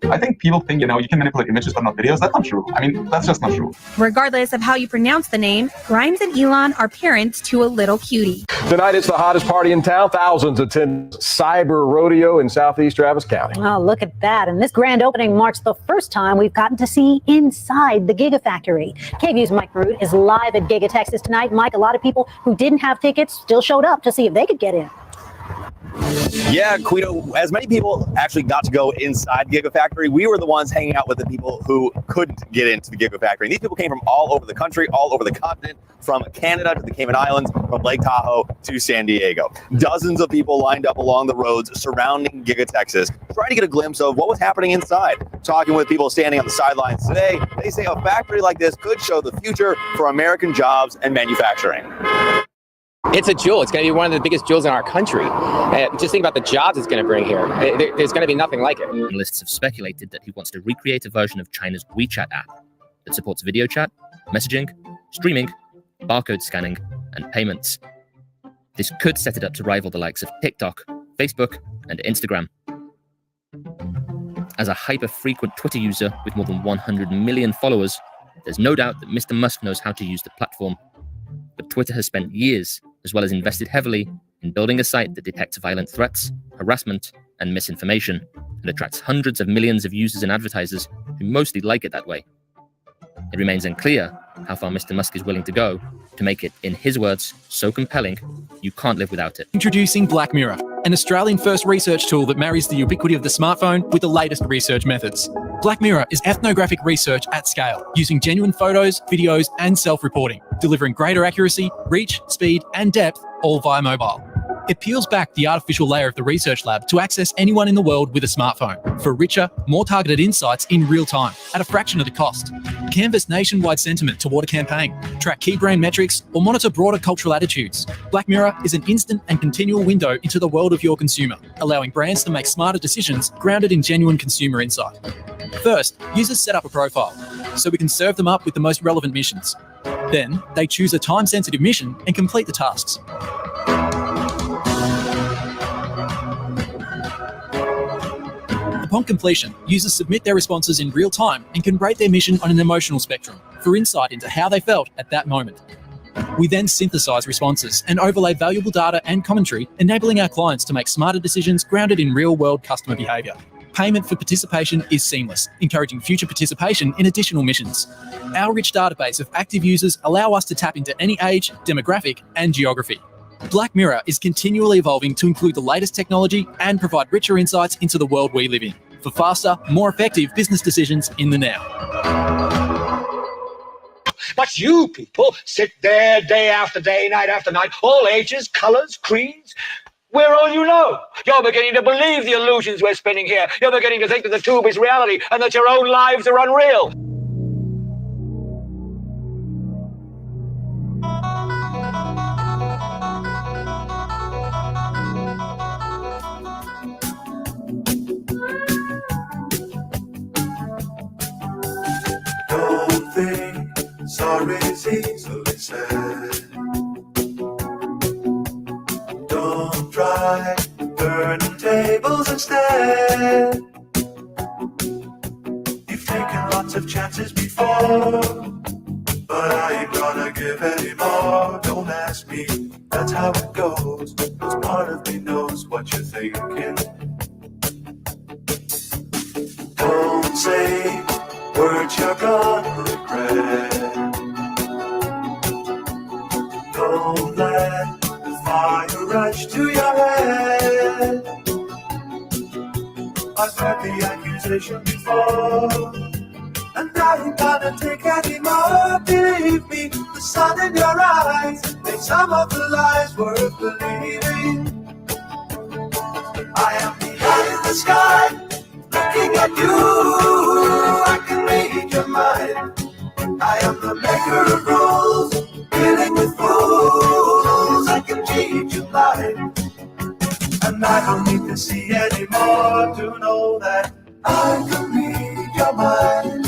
I think people think, you can manipulate images but not videos. That's not true. I mean, that's just not true. Regardless of how you pronounce the name, Grimes and Elon are parents to a little cutie. Tonight, it's the hottest party in town. Thousands attend Cyber Rodeo in southeast Travis County. Oh, look at that. And this grand opening marks the first time we've gotten to see inside the Gigafactory. KVU's Mike Root is live at Giga Texas tonight. Mike, a lot of people who didn't have tickets still showed up to see if they could get in. Yeah, Guido, as many people actually got to go inside Gigafactory, we were the ones hanging out with the people who couldn't get into the Gigafactory. And these people came from all over the country, all over the continent, from Canada to the Cayman Islands, from Lake Tahoe to San Diego. Dozens of people lined up along the roads surrounding Giga Texas, trying to get a glimpse of what was happening inside. Talking with people standing on the sidelines today, they say a factory like this could show the future for American jobs and manufacturing. It's a jewel. It's going to be one of the biggest jewels in our country. Just think about the jobs it's going to bring here. There's going to be nothing like it. Analysts have speculated that he wants to recreate a version of China's WeChat app that supports video chat, messaging, streaming, barcode scanning, and payments. This could set it up to rival the likes of TikTok, Facebook, and Instagram. As a hyper-frequent Twitter user with more than 100 million followers, there's no doubt that Mr. Musk knows how to use the platform. But Twitter has spent years, as well as invested heavily, in building a site that detects violent threats, harassment, and misinformation, and attracts hundreds of millions of users and advertisers who mostly like it that way. It remains unclear how far Mr. Musk is willing to go to make it, in his words, so compelling, you can't live without it. Introducing Black Mirror, an Australian-first research tool that marries the ubiquity of the smartphone with the latest research methods. Black Mirror is ethnographic research at scale, using genuine photos, videos, and self-reporting, delivering greater accuracy, reach, speed, and depth, all via mobile. It peels back the artificial layer of the research lab to access anyone in the world with a smartphone for richer, more targeted insights in real time at a fraction of the cost. Canvass nationwide sentiment toward a campaign, track key brand metrics, or monitor broader cultural attitudes. Black Mirror is an instant and continual window into the world of your consumer, allowing brands to make smarter decisions grounded in genuine consumer insight. First, users set up a profile, so we can serve them up with the most relevant missions. Then, they choose a time-sensitive mission and complete the tasks. Upon completion, users submit their responses in real time and can rate their mission on an emotional spectrum for insight into how they felt at that moment. We then synthesize responses and overlay valuable data and commentary, enabling our clients to make smarter decisions grounded in real-world customer behavior. Payment for participation is seamless, encouraging future participation in additional missions. Our rich database of active users allow us to tap into any age, demographic, and geography. Black Mirror is continually evolving to include the latest technology and provide richer insights into the world we live in for faster, more effective business decisions in the now. But you people sit there day after day, night after night, all ages, colors, creeds. We're all you know. You're beginning to believe the illusions we're spinning here. You're beginning to think that the tube is reality and that your own lives are unreal. Don't think sorry's easily said. Don't try turning tables instead. You've taken lots of chances before, but I ain't gonna give any more. Don't ask me, that's how it goes. 'Cause part of me knows what you're thinking. Don't say words you're gonna regret. Don't Don't let the fire rush to your head. I've heard the accusation before, and I ain't gonna take any more. Believe me, the sun in your eyes makes some of the lies worth believing. I am the eye in the sky, looking at you. I can read your mind. I am the maker of rules, dealing with fools. I can cheat you blind, and I don't need to see anymore to know that I can read your mind.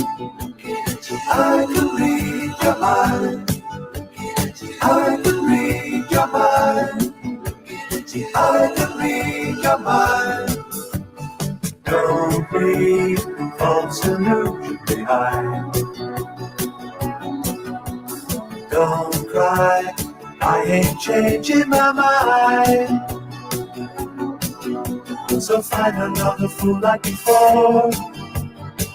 I can read your mind. I can read your mind. I can read your mind. Don't leave false illusion behind. Don't cry, I ain't changing my mind. So find another fool like before,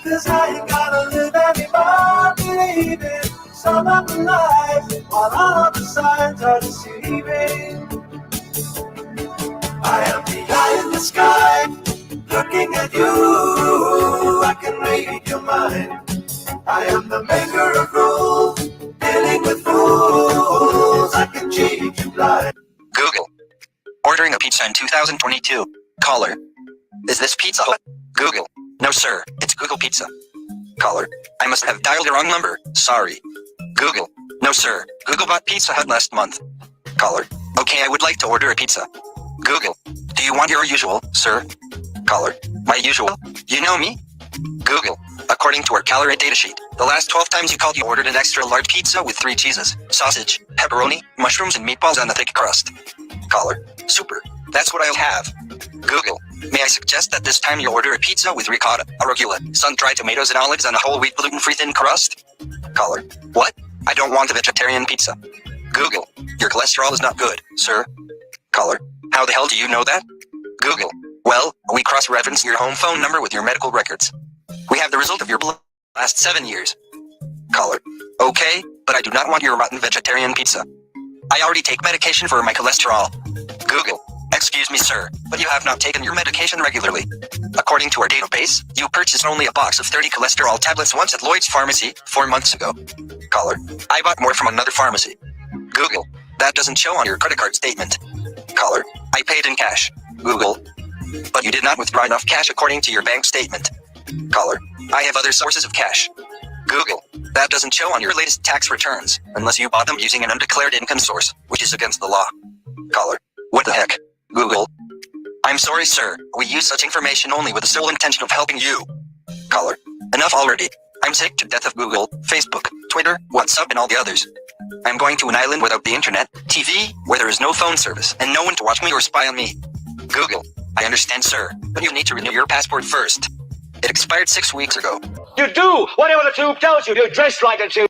'cause I ain't gotta live anymore believing some of the lies, while all of the signs are deceiving. I am the eye in the sky, looking at you. I can read your mind. I am the maker of rules, dealing with fools. I can cheat you blind. Google. Ordering a pizza in 2022. Caller. Is this Pizza Hut? Google. No sir, it's Google Pizza. Caller. I must have dialed the wrong number. Sorry. Google. No sir, Google bought Pizza Hut last month. Caller. Okay, I would like to order a pizza. Google. Do you want your usual, sir? Caller. My usual? You know me? Google. According to our calorie datasheet, the last 12 times you called, you ordered an extra large pizza with 3 cheeses, sausage, pepperoni, mushrooms, and meatballs on the thick crust. Caller. Super. That's what I'll have. Google. May I suggest that this time you order a pizza with ricotta, arugula, sun-dried tomatoes, and olives on a whole wheat gluten-free thin crust? Caller. What? I don't want a vegetarian pizza. Google. Your cholesterol is not good, sir. Caller. How the hell do you know that? Google. Well, we cross-reference your home phone number with your medical records. We have the result of your blood last 7 years. Caller. Okay, but I do not want your rotten vegetarian pizza. I already take medication for my cholesterol. Google. Excuse me, sir, but you have not taken your medication regularly. According to our database, you purchased only a box of 30 cholesterol tablets once at Lloyd's Pharmacy 4 months ago. Caller. I bought more from another pharmacy. Google. That doesn't show on your credit card statement. Caller. I paid in cash. Google. But you did not withdraw enough cash according to your bank statement. Caller. I have other sources of cash. Google. That doesn't show on your latest tax returns, unless you bought them using an undeclared income source, which is against the law. Caller. What the heck? Google. I'm sorry, sir. We use such information only with the sole intention of helping you. Caller. Enough already. I'm sick to death of Google, Facebook, Twitter, WhatsApp, and all the others. I'm going to an island without the internet, TV, where there is no phone service, and no one to watch me or spy on me. Google. I understand, sir, but you need to renew your passport first. It expired 6 weeks ago. You do whatever the tube tells you. You're dressed like a tube.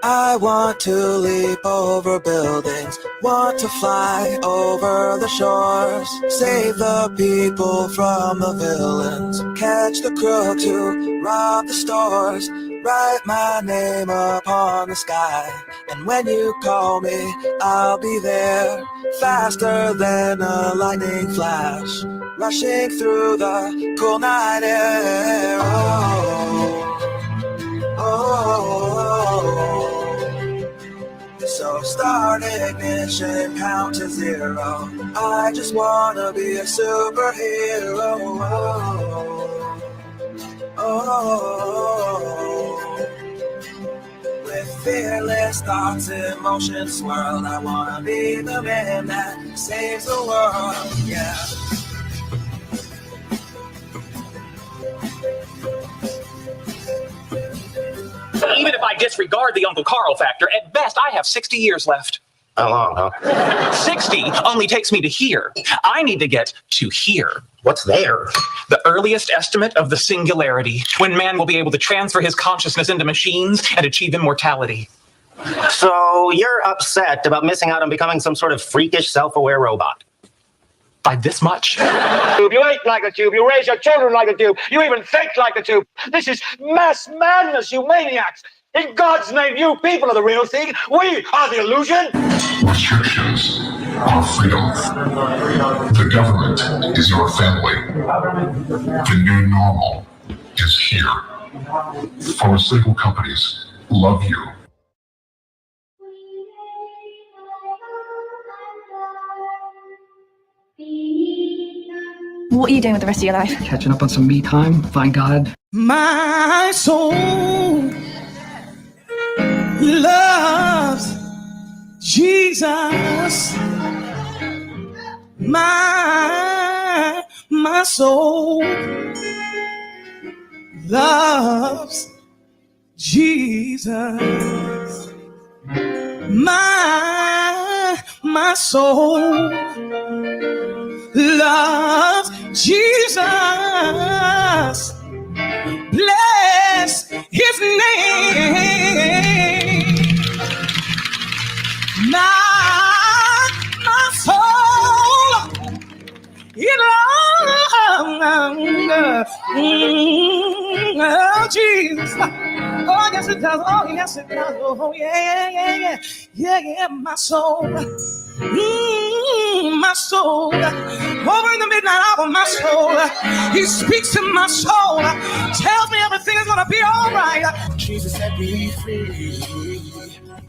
I want to leap over buildings, want to fly over the shores, save the people from the villains, catch the crook to rob the stores, write my name upon the sky, and when you call me, I'll be there, faster than a lightning flash, rushing through the cool night air. So start ignition, count to 0. I just wanna be a superhero. With fearless thoughts, emotions swirled, I wanna be the man that saves the world. Yeah. Even if I disregard the Uncle Carl factor, at best I have 60 years left. How long, huh? 60 only takes me to here. I need to get to here. What's there? The earliest estimate of the singularity, when man will be able to transfer his consciousness into machines and achieve immortality. So you're upset about missing out on becoming some sort of freakish, self-aware robot? by this much. You eat like a tube. You raise your children like a tube. You even think like a tube. This is mass madness, you maniacs. In God's name, you people are the real thing. We are the illusion. Restrictions are freedom. The government is your family. The new normal is here. Pharmaceutical companies love you. What are you doing with the rest of your life? Catching up on some me time, find God. My soul loves Jesus. My soul loves Jesus. My soul loves Jesus. Bless his name. My soul, it loves Jesus. Oh, yes, it does. Oh, yes, it does. Oh, yeah, my soul. My soul, over in the midnight hour, my soul, he speaks to my soul, tells me everything is gonna be all right. Jesus set me free.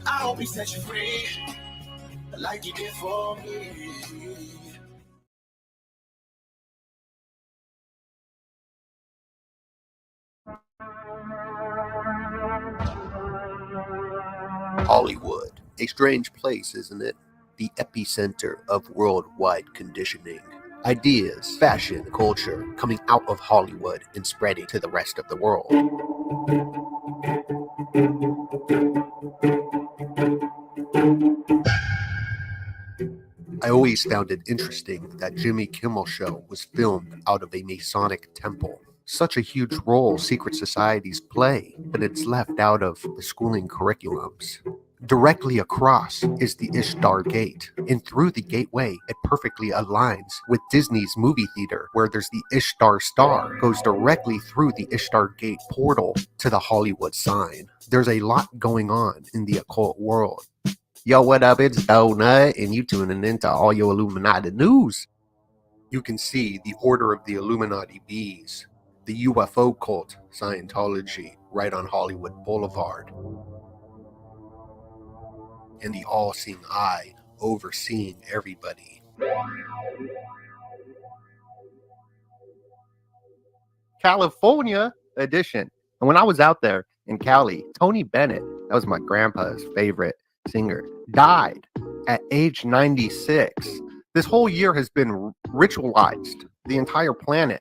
I hope he set you free, like he did for me. Hollywood, a strange place, isn't it? The epicenter of worldwide conditioning. Ideas, fashion, culture coming out of Hollywood and spreading to the rest of the world. I always found it interesting that Jimmy Kimmel's show was filmed out of a Masonic temple. Such a huge role secret societies play, but it's left out of the schooling curriculums. Directly across is the Ishtar Gate, and through the gateway, it perfectly aligns with Disney's movie theater, where there's the Ishtar Star, goes directly through the Ishtar Gate portal to the Hollywood sign. There's a lot going on in the occult world. Yo, what up? It's Donut, and you tuning into all your Illuminati news. You can see the Order of the Illuminati Bees, the UFO cult, Scientology, right on Hollywood Boulevard. And the all-seeing eye overseeing everybody. California edition. And when I was out there in Cali, Tony Bennett, that was my grandpa's favorite singer, died at age 96. This whole year has been ritualized. The entire planet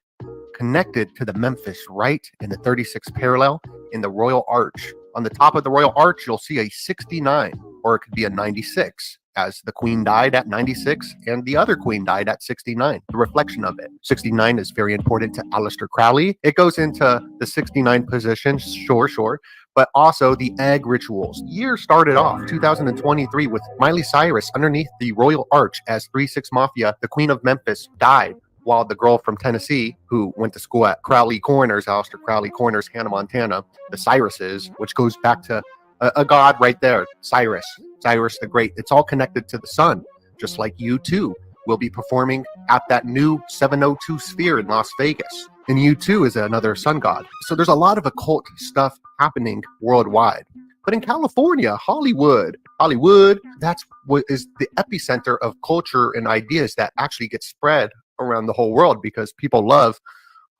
connected to the Memphis Rite in the 36th parallel in the Royal Arch. On the top of the Royal Arch, you'll see a 69, or it could be a 96, as the Queen died at 96 and the other Queen died at 69. The reflection of it. 69 is very important to Aleister Crowley. It goes into the 69 position, sure, but also the egg rituals. Year started off 2023 with Miley Cyrus underneath the Royal Arch as 3-6 Mafia. The Queen of Memphis died, while the girl from Tennessee, who went to school at Crowley Corners, Aleister Crowley Corners, Hannah Montana, the Cyruses, which goes back to a god right there, Cyrus the Great. It's all connected to the sun, just like U2 will be performing at that new 702 Sphere in Las Vegas. And U2 is another sun god. So there's a lot of occult stuff happening worldwide. But in California, Hollywood, that's what is the epicenter of culture and ideas that actually get spread around the whole world, because people love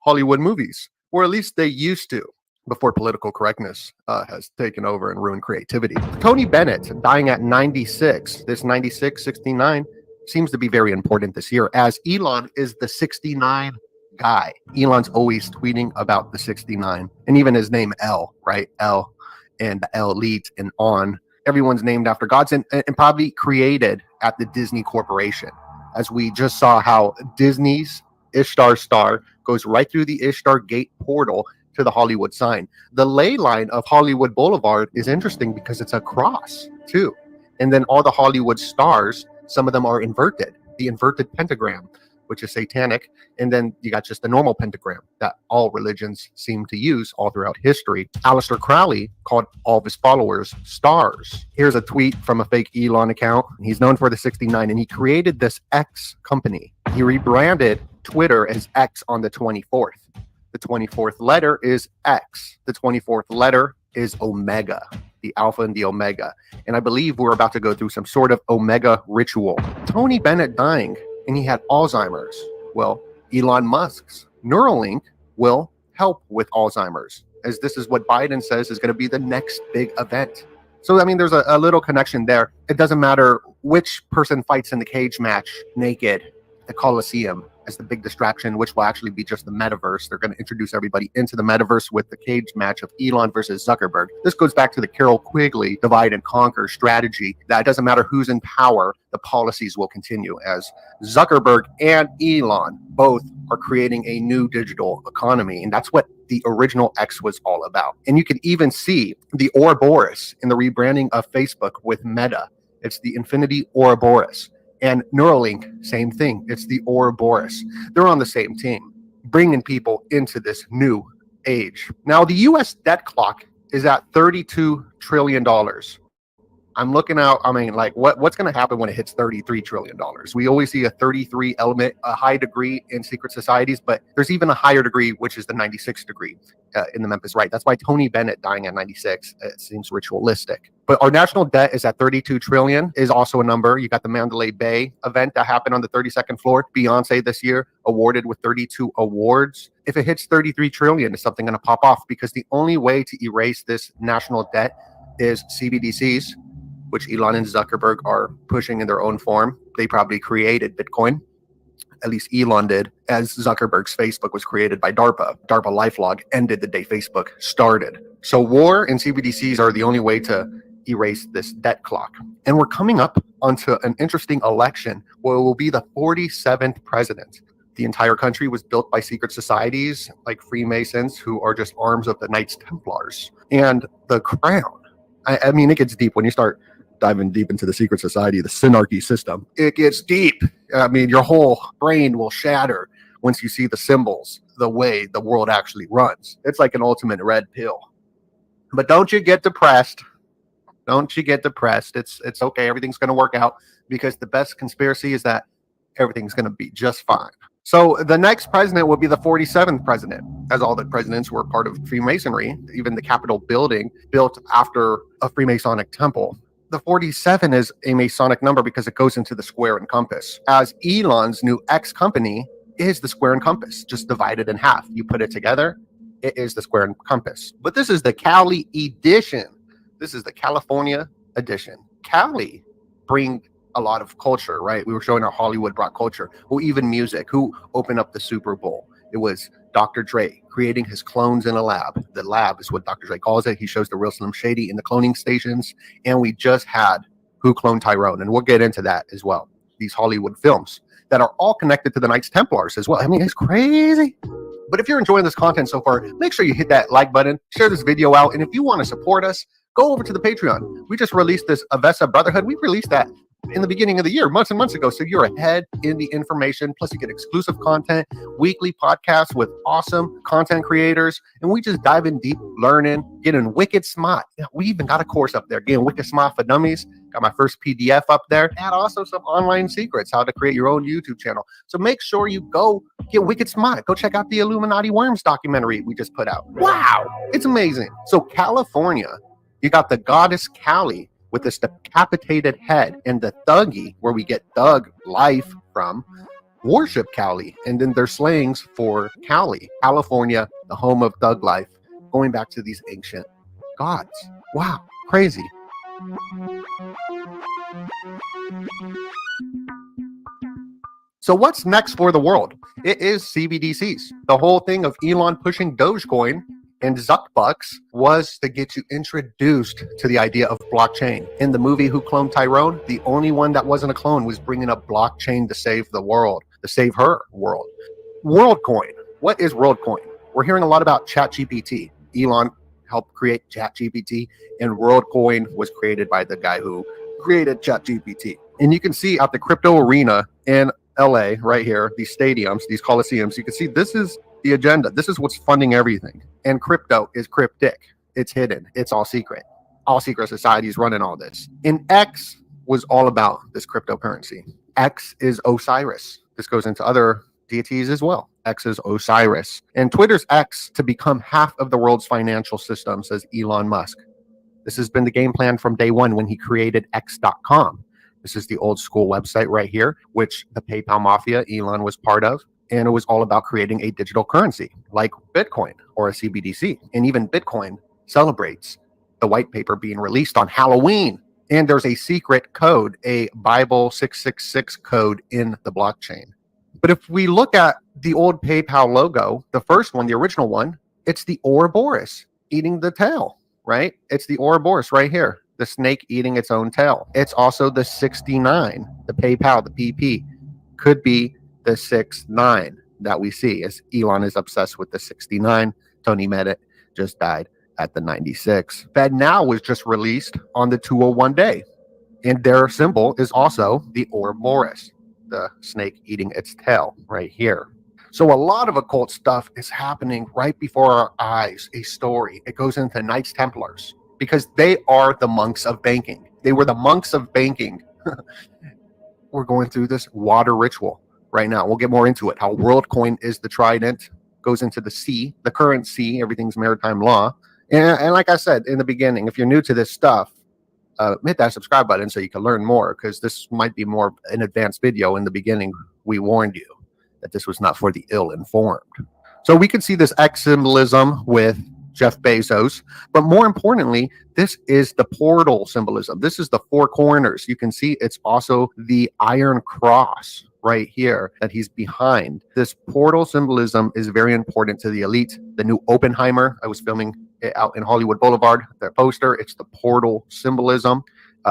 Hollywood movies, or at least they used to, before political correctness has taken over and ruined creativity. Tony Bennett dying at 96. This 96, 69 seems to be very important this year, as Elon is the 69 guy. Elon's always tweeting about the 69, and even his name L, right? L, and the L leads and on. Everyone's named after gods, and probably created at the Disney Corporation. As we just saw how Disney's Ishtar Star goes right through the Ishtar Gate portal to the Hollywood sign. The ley line of Hollywood Boulevard is interesting because it's a cross too. And then all the Hollywood stars, some of them are inverted. The inverted pentagram which is satanic. And then you got just the normal pentagram that all religions seem to use all throughout history. Aleister Crowley called all of his followers stars. Here's a tweet from a fake Elon account. He's known for the 69, and he created this X company. He rebranded Twitter as X on the 24th. The 24th letter is X. The 24th letter is Omega, the Alpha and the Omega. And I believe we're about to go through some sort of Omega ritual. Tony Bennett dying, and he had Alzheimer's. Well, Elon Musk's Neuralink will help with Alzheimer's, as this is what Biden says is going to be the next big event. So, I mean, there's a little connection there. It doesn't matter which person fights in the cage match naked, the Coliseum, as the big distraction, which will actually be just the metaverse. They're going to introduce everybody into the metaverse with the cage match of Elon versus Zuckerberg. This goes back to the Carol Quigley divide and conquer strategy, that it doesn't matter who's in power, the policies will continue, as Zuckerberg and Elon both are creating a new digital economy. And that's what the original X was all about. And you can even see the Ouroboros in the rebranding of Facebook with Meta. It's the Infinity Ouroboros. And Neuralink, same thing. It's the Ouroboros. They're on the same team, bringing people into this new age. Now, the U.S. debt clock is at $32 trillion. I'm looking out, I mean, like, what's going to happen when it hits $33 trillion? We always see a 33 element, a high degree in secret societies, but there's even a higher degree, which is the 96 degree in the Memphis Right. That's why Tony Bennett dying at 96 seems ritualistic. But our national debt is at 32 trillion, is also a number. You got the Mandalay Bay event that happened on the 32nd floor. Beyonce this year awarded with 32 awards. If it hits 33 trillion, is something going to pop off? Because the only way to erase this national debt is CBDCs, which Elon and Zuckerberg are pushing in their own form. They probably created Bitcoin. At least Elon did, as Zuckerberg's Facebook was created by DARPA. DARPA LifeLog ended the day Facebook started. So war and CBDCs are the only way to erase this debt clock. And we're coming up onto an interesting election where it will be the 47th president. The entire country was built by secret societies like Freemasons, who are just arms of the Knights Templars. And the crown, I mean, it gets deep when you start diving deep into the secret society, the synarchy system. It gets deep. I mean, your whole brain will shatter once you see the symbols, the way the world actually runs. It's like an ultimate red pill. But don't you get depressed. Don't you get depressed. It's okay. Everything's going to work out, because the best conspiracy is that everything's going to be just fine. So the next president will be the 47th president, as all the presidents were part of Freemasonry, even the Capitol building built after a Freemasonic temple. The 47 is a Masonic number because it goes into the square and compass, as Elon's new X company is the square and compass, just divided in half. You put it together, it is the square and compass. But this is the Cali edition. This is the California edition. Cali bring a lot of culture, right? We were showing how Hollywood brought culture. Well, even music. Who opened up the Super Bowl? It was Dr. Dre creating his clones in a lab. The lab is what Dr. Dre calls it. He shows the real Slim Shady in the cloning stations. And we just had Who Cloned Tyrone. And we'll get into that as well. These Hollywood films that are all connected to the Knights Templars as well. I mean, it's crazy. But if you're enjoying this content so far, make sure you hit that like button, share this video out. And if you want to support us, go over to the Patreon. We just released this Avessa Brotherhood. We released that in the beginning of the year, months and months ago. So you're ahead in the information. Plus you get exclusive content, weekly podcasts with awesome content creators. And we just dive in deep, learning, getting wicked smart. We even got a course up there, getting wicked smart for dummies. Got my first PDF up there, and also some online secrets, how to create your own YouTube channel. So make sure you go get wicked smart. Go check out the Illuminati Worms documentary we just put out. Wow, it's amazing. So California, you got the goddess Kali with this decapitated head, and the Thuggy, where we get Thug life from, worship Kali. And then their slayings for Cali, California, the home of Thug life, going back to these ancient gods. Wow, crazy. So what's next for the world? It is CBDCs. The whole thing of Elon pushing Dogecoin and Zuckbucks was to get you introduced to the idea of blockchain. In the movie Who Cloned Tyrone, the only one that wasn't a clone was bringing up blockchain to save the world, to save her world. WorldCoin. What is WorldCoin? We're hearing a lot about ChatGPT. Elon helped create ChatGPT, and WorldCoin was created by the guy who created ChatGPT. And you can see at the crypto arena in LA right here, these stadiums, these coliseums, you can see this is the agenda. This is what's funding everything. And crypto is cryptic. It's hidden. It's all secret. All secret societies running all this. And X was all about this cryptocurrency. X is Osiris. This goes into other deities as well. X is Osiris. And Twitter's X to become half of the world's financial system, says Elon Musk. This has been the game plan from day one when he created X.com. This is the old school website right here, which the PayPal mafia, Elon, was part of. And it was all about creating a digital currency like Bitcoin or a CBDC. And even Bitcoin celebrates the white paper being released on Halloween. And there's a secret code, a Bible 666 code in the blockchain. But if we look at the old PayPal logo, the first one, the original one, it's the Ouroboros eating the tail, right? It's the Ouroboros right here, the snake eating its own tail. It's also the 69, the PayPal, the PP, could be the 69 that we see, as Elon is obsessed with the 69. Tony Bennett just died at the 96. FedNow was just released on the 201 day, and their symbol is also the Ouroboros, the snake eating its tail right here. So a lot of occult stuff is happening right before our eyes. A story. It goes into Knights Templars because they are the monks of banking. They were the monks of banking. We're going through this water ritual right now. We'll get more into it. How WorldCoin is the trident, goes into the sea, the current sea, everything's maritime law. And like I said in the beginning, if you're new to this stuff, hit that subscribe button so you can learn more, because this might be more an advanced video. In the beginning, we warned you that this was not for the ill-informed. So we can see this X symbolism with Jeff Bezos, but more importantly, this is the portal symbolism. This is the four corners. You can see it's also the iron cross right here that he's behind. This portal symbolism is very important to the elite. The new Oppenheimer, I was filming it out in Hollywood Boulevard, their poster, it's the portal symbolism.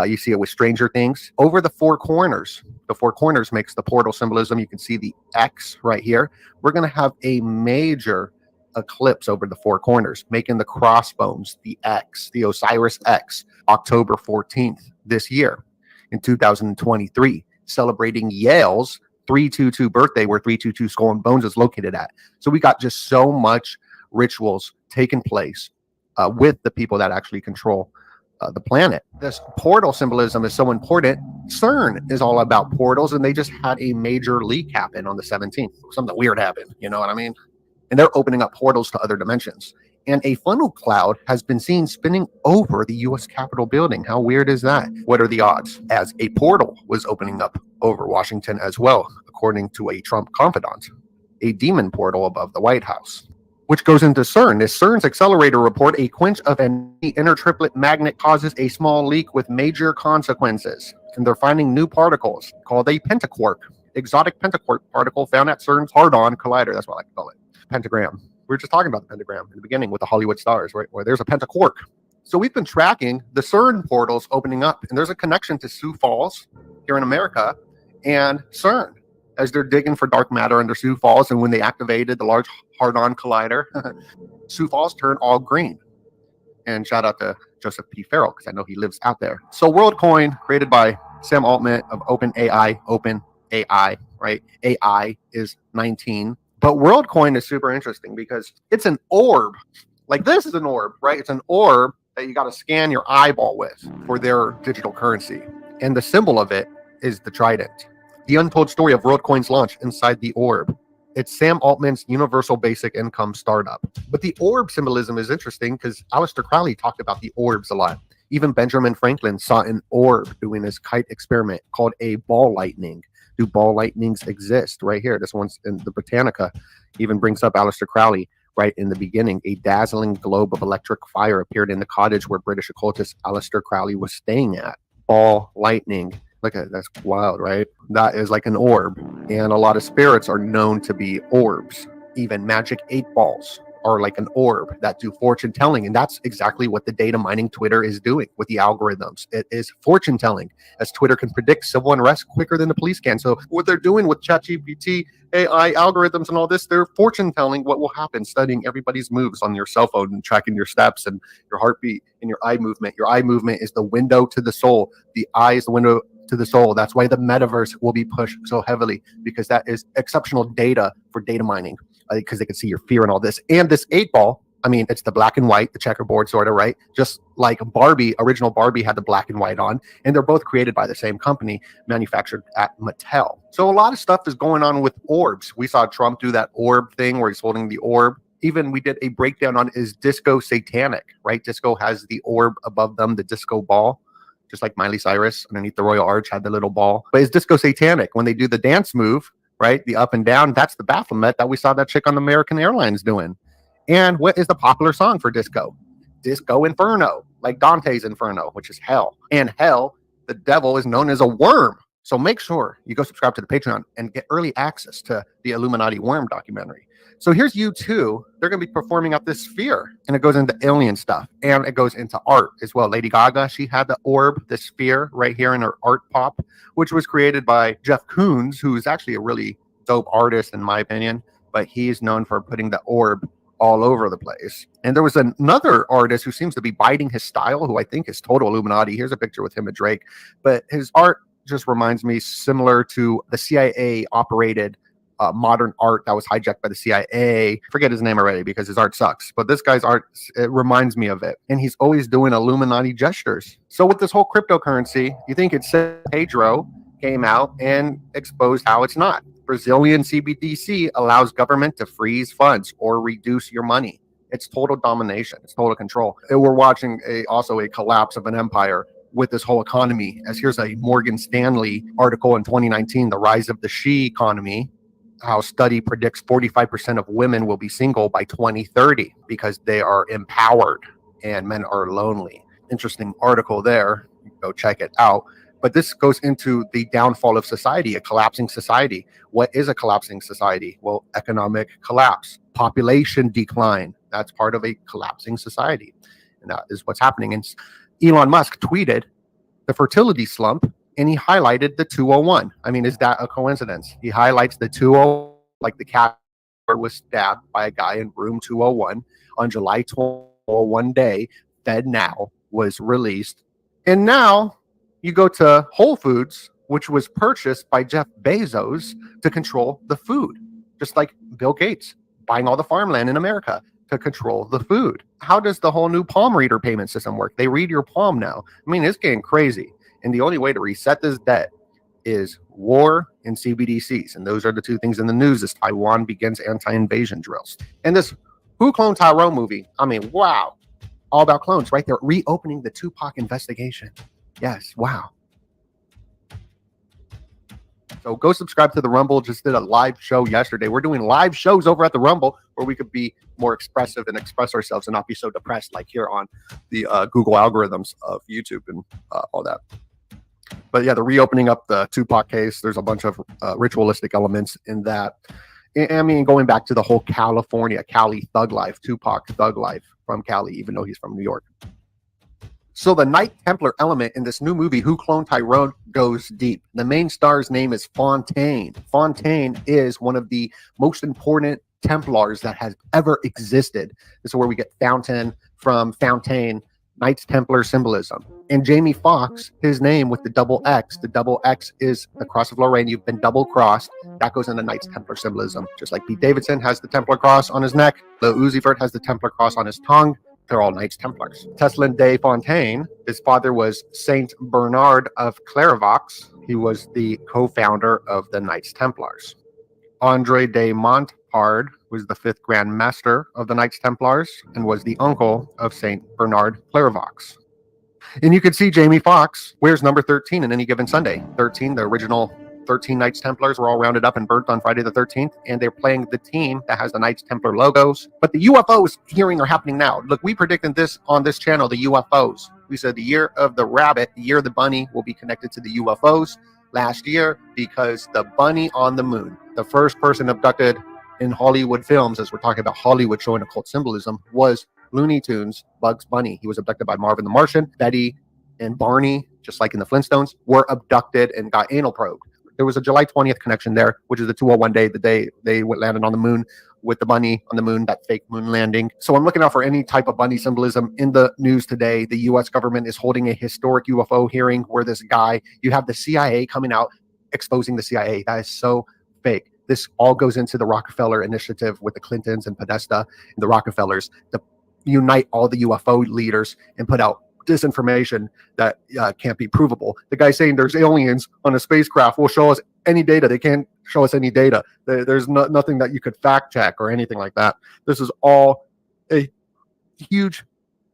You see it with Stranger Things. Over the four corners makes the portal symbolism. You can see the X right here. We're going to have a major eclipse over the four corners, making the crossbones, the X, the Osiris X, October 14th this year in 2023, celebrating Yale's 322 birthday, where 322 Skull and Bones is located at. So we got just so much rituals taking place with the people that actually control the planet. This portal symbolism is so important. CERN is all about portals, and they just had a major leak happen on the 17th. Something weird happened, you know what I mean? And they're opening up portals to other dimensions. And a funnel cloud has been seen spinning over the U.S. Capitol building. How weird is that? What are the odds? As a portal was opening up over Washington as well, according to a Trump confidant, a demon portal above the White House, which goes into CERN. This CERN's accelerator report, a quench of an intertriplet magnet causes a small leak with major consequences. And they're finding new particles called a pentaquark, exotic pentaquark particle found at CERN's Hadron Collider. That's what I like to call it. Pentagram. We were just talking about the pentagram in the beginning with the Hollywood stars, right? Where there's a pentaquark. So we've been tracking the CERN portals opening up, and there's a connection to Sioux Falls here in America and CERN as they're digging for dark matter under Sioux Falls. And when they activated the Large Hadron Collider, Sioux Falls turned all green. And shout out to Joseph P. Farrell, because I know he lives out there. So WorldCoin, created by Sam Altman of OpenAI, right? AI is 19. But WorldCoin is super interesting because it's an orb. Like this is an orb, right? It's an orb that you got to scan your eyeball with for their digital currency. And the symbol of it is the trident. The untold story of WorldCoin's launch inside the orb. It's Sam Altman's universal basic income startup. But the orb symbolism is interesting because Aleister Crowley talked about the orbs a lot. Even Benjamin Franklin saw an orb doing his kite experiment called a ball lightning. Do ball lightnings exist? Right here. This one's in the Britannica. Even brings up Aleister Crowley right in the beginning. A dazzling globe of electric fire appeared in the cottage where British occultist Aleister Crowley was staying at. Ball lightning. Look at that. That's wild, right? That is like an orb. And a lot of spirits are known to be orbs. Even magic 8 balls are like an orb that do fortune telling. And that's exactly what the data mining Twitter is doing with the algorithms. It is fortune telling, as Twitter can predict civil unrest quicker than the police can. So what they're doing with ChatGPT, AI algorithms and all this, they're fortune telling what will happen, studying everybody's moves on your cell phone and tracking your steps and your heartbeat and your eye movement. Your eye movement is the window to the soul. The eye is the window to the soul. That's why the metaverse will be pushed so heavily, because that is exceptional data for data mining, because they can see your fear and all this. And this 8-ball, I mean, it's the black and white, the checkerboard sort of, right? Just like Barbie, original Barbie had the black and white on, and they're both created by the same company, manufactured at Mattel. So a lot of stuff is going on with orbs. We saw Trump do that orb thing where he's holding the orb. Even we did a breakdown on, is disco satanic, right? Disco has the orb above them, the disco ball, just like Miley Cyrus underneath the Royal Arch had the little ball. But is disco satanic? When they do the dance move, right? The up and down, that's the Baphomet that we saw that chick on the American Airlines doing. And what is the popular song for disco? Disco Inferno, like Dante's Inferno, which is hell. And hell, the devil is known as a worm. So make sure you go subscribe to the Patreon and get early access to the Illuminati worm documentary. So here's U2. They're going to be performing up this sphere, and it goes into alien stuff, and it goes into art as well. Lady Gaga, she had the orb, the sphere right here in her art pop, which was created by Jeff Koons, who is actually a really dope artist in my opinion, but he's known for putting the orb all over the place. And there was another artist who seems to be biding his style, who I think is total Illuminati. Here's a picture with him and Drake, but his art just reminds me similar to the CIA operated modern art that was hijacked by the CIA. Forget his name already because his art sucks, but this guy's art, it reminds me of it. And he's always doing Illuminati gestures. So with this whole cryptocurrency, you think it's Pedro came out and exposed how it's not. Brazilian CBDC allows government to freeze funds or reduce your money. It's total domination. It's total control. And we're watching also a collapse of an empire with this whole economy. As here's a Morgan Stanley article in 2019, The Rise of the She Economy, how study predicts 45% of women will be single by 2030 because they are empowered and men are lonely. Interesting article there. Go check it out. But this goes into the downfall of society, a collapsing society. What is a collapsing society? Well, economic collapse, population decline. That's part of a collapsing society. And that is what's happening. And Elon Musk tweeted the fertility slump, and he highlighted the 201. I mean, is that a coincidence? He highlights the 201, like the cat was stabbed by a guy in room 201 on July 201 day. FedNow was released. And now you go to Whole Foods, which was purchased by Jeff Bezos to control the food, just like Bill Gates buying all the farmland in America to control the food. How does the whole new palm reader payment system work? They read your palm now. I mean, it's getting crazy. And the only way to reset this debt is war and CBDCs. And those are the two things in the news as Taiwan begins anti-invasion drills. And this Who Cloned Tyrone movie, I mean, wow. All about clones, right? They're reopening the Tupac investigation. Yes, wow. So go subscribe to the Rumble. Just did a live show yesterday. We're doing live shows over at the Rumble where we could be more expressive and express ourselves and not be so depressed like here on the Google algorithms of YouTube and all that. But yeah, the reopening up the Tupac case, there's a bunch of ritualistic elements in that. I mean, going back to the whole California, Cali thug life, Tupac thug life from Cali, even though he's from New York. So the Knight Templar element in this new movie, Who Cloned Tyrone, goes deep. The main star's name is Fontaine. Fontaine is one of the most important Templars that has ever existed. This is where we get Fountain from Fontaine, Knights Templar symbolism. And Jamie Foxx, his name with the double X is the Cross of Lorraine. You've been double crossed. That goes into Knights Templar symbolism. Just like Pete Davidson has the Templar cross on his neck, Lil Uzi Vert has the Templar cross on his tongue. They're all Knights Templars. Teslin de Fontaine, his father was Saint Bernard of Clairvaux. He was the co-founder of the Knights Templars. Andre de Montpard was the 5th Grand Master of the Knights Templars and was the uncle of Saint Bernard Clairvaux. And you can see Jamie Foxx wears number 13 in any given Sunday. 13, the original 13 Knights Templars were all rounded up and burnt on Friday the 13th, and they're playing the team that has the Knights Templar logos. But the UFOs hearing are happening now. Look, we predicted this on this channel, the UFOs. We said the year of the rabbit, the year of the bunny will be connected to the UFOs last year because the bunny on the moon, the first person abducted in Hollywood films, as we're talking about Hollywood showing occult symbolism, was Looney Tunes' Bugs Bunny. He was abducted by Marvin the Martian. Betty and Barney, just like in the Flintstones, were abducted and got anal probed. There was a July 20th connection there, which is the 201 day, the day they landed on the moon with the bunny on the moon, that fake moon landing. So I'm looking out for any type of bunny symbolism in the news today. The US government is holding a historic UFO hearing where this guy, you have the CIA coming out exposing the CIA. That is so fake. This all goes into the Rockefeller initiative with the Clintons and Podesta and the Rockefellers to unite all the UFO leaders and put out disinformation that can't be provable. The guy saying there's aliens on a spacecraft will show us any data. They can't show us any data. There's nothing that you could fact check or anything like that. This is all a huge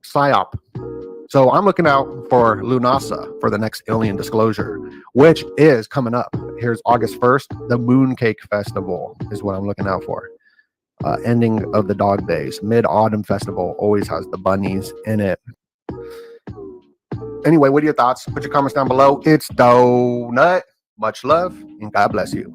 psyop. So I'm looking out for Lunasa for the next alien disclosure, which is coming up. Here's August 1st. The Mooncake Festival is what I'm looking out for. Ending of the dog days. Mid-Autumn Festival always has the bunnies in it. Anyway, what are your thoughts? Put your comments down below. It's Donut. Much love, and God bless you.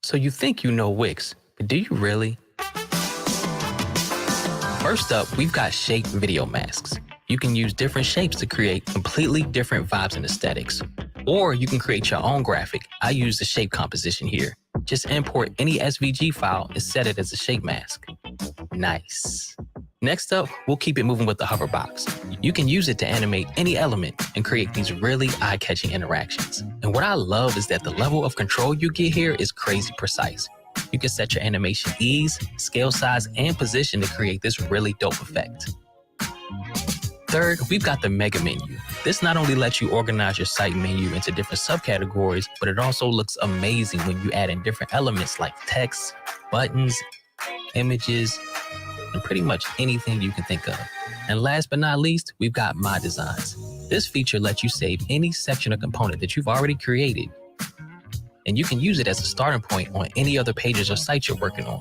So you think you know Wix, but do you really? First up, we've got shape video masks. You can use different shapes to create completely different vibes and aesthetics. Or you can create your own graphic. I use the shape composition here. Just import any SVG file and set it as a shape mask. Nice. Next up, we'll keep it moving with the hover box. You can use it to animate any element and create these really eye-catching interactions. And what I love is that the level of control you get here is crazy precise. You can set your animation ease, scale size, and position to create this really dope effect. Third, we've got the mega menu. This not only lets you organize your site menu into different subcategories, but it also looks amazing when you add in different elements like text, buttons, images, and pretty much anything you can think of. And last but not least, we've got My Designs. This feature lets you save any section or component that you've already created, and you can use it as a starting point on any other pages or sites you're working on.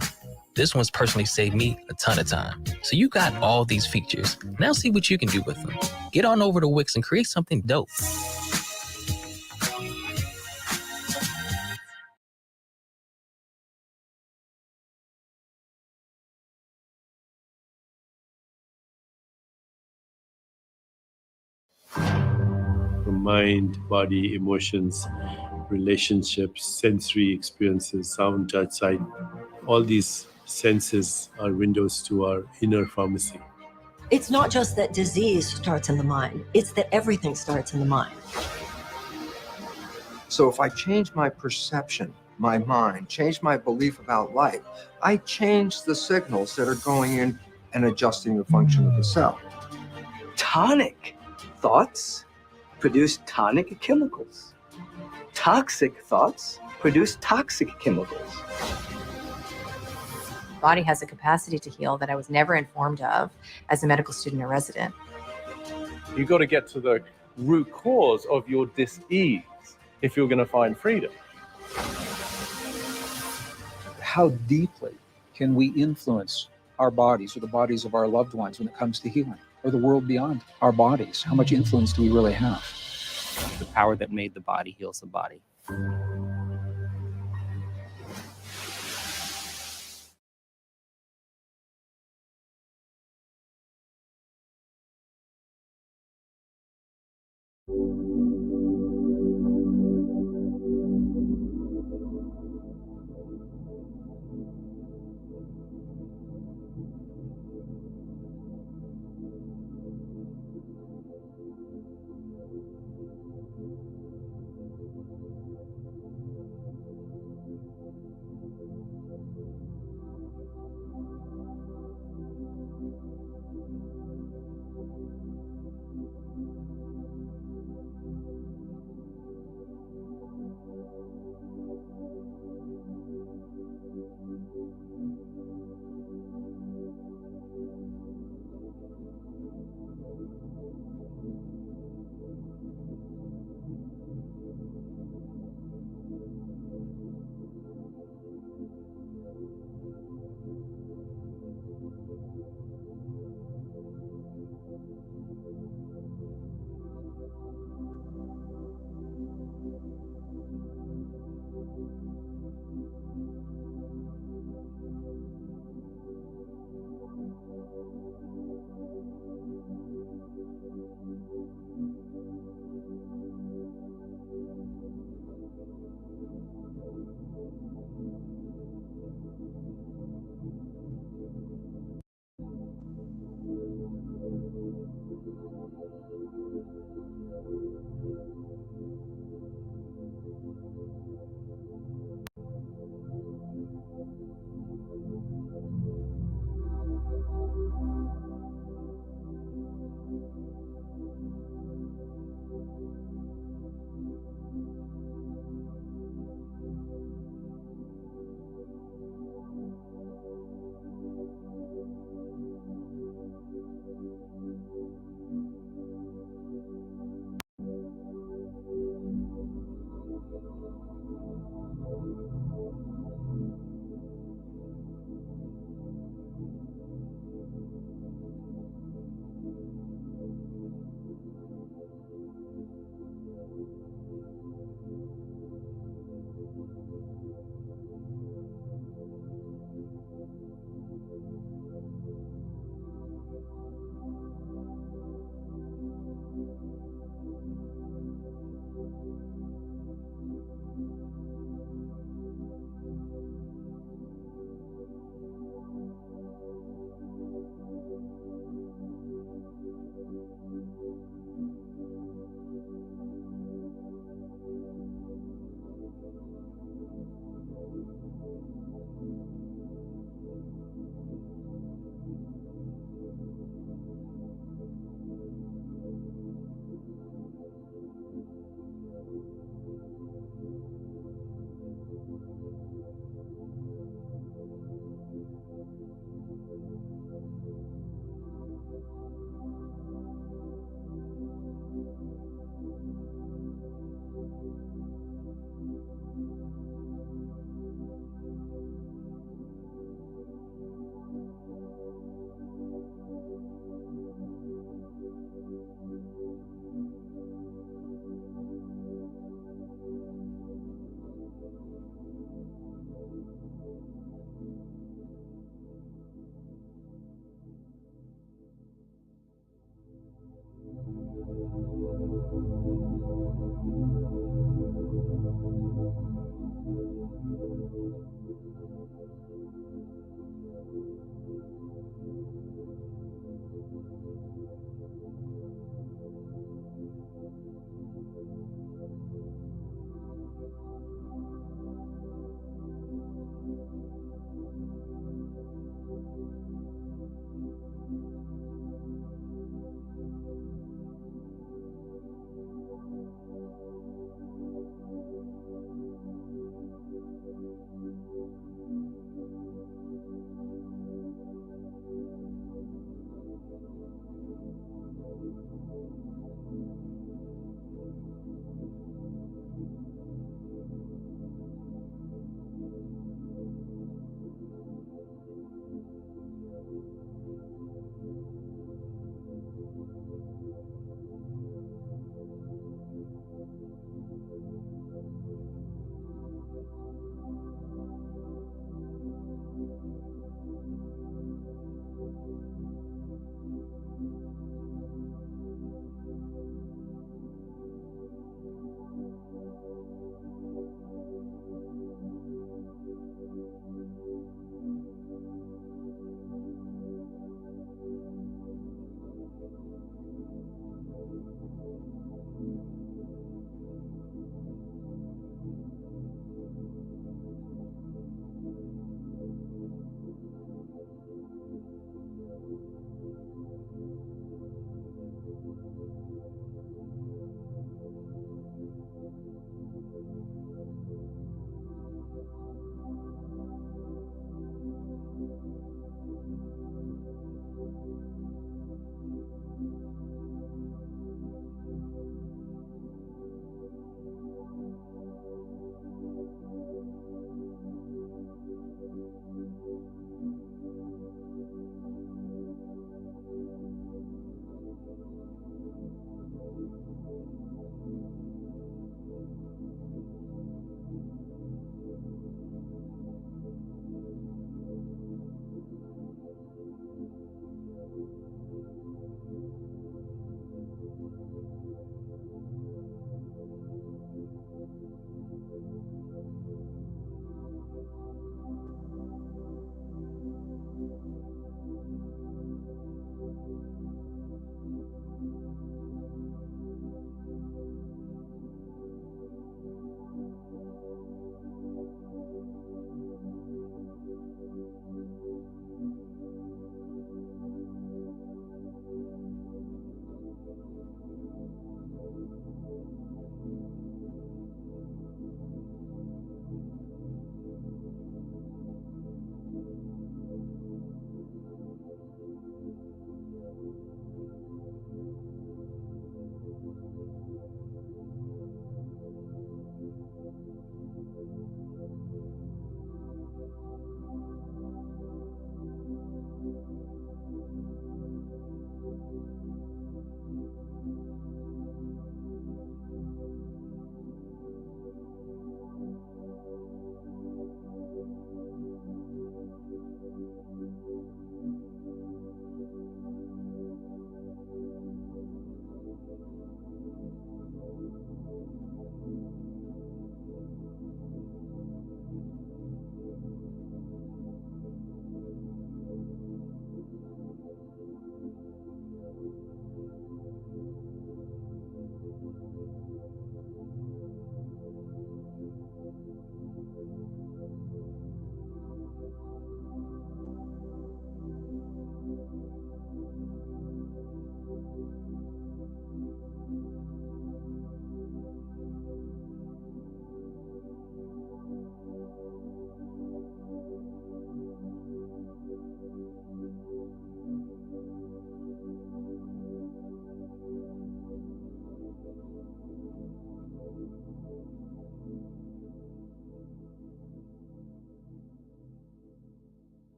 This one's personally saved me a ton of time. So you got all these features. Now see what you can do with them. Get on over to Wix and create something dope. The mind, body, emotions, relationships, sensory experiences, sound, touch, sight, all these senses are windows to our inner pharmacy. It's not just that disease starts in the mind, it's that everything starts in the mind. So if I change my perception, my mind, change my belief about life, I change the signals that are going in and adjusting the function of the cell. Tonic thoughts produce tonic chemicals. Toxic thoughts produce toxic chemicals. Body has a capacity to heal that I was never informed of as a medical student or resident. You've got to get to the root cause of your dis-ease if you're going to find freedom. How deeply can we influence our bodies or the bodies of our loved ones when it comes to healing, or the world beyond our bodies? How much influence do we really have? The power that made the body heals the body.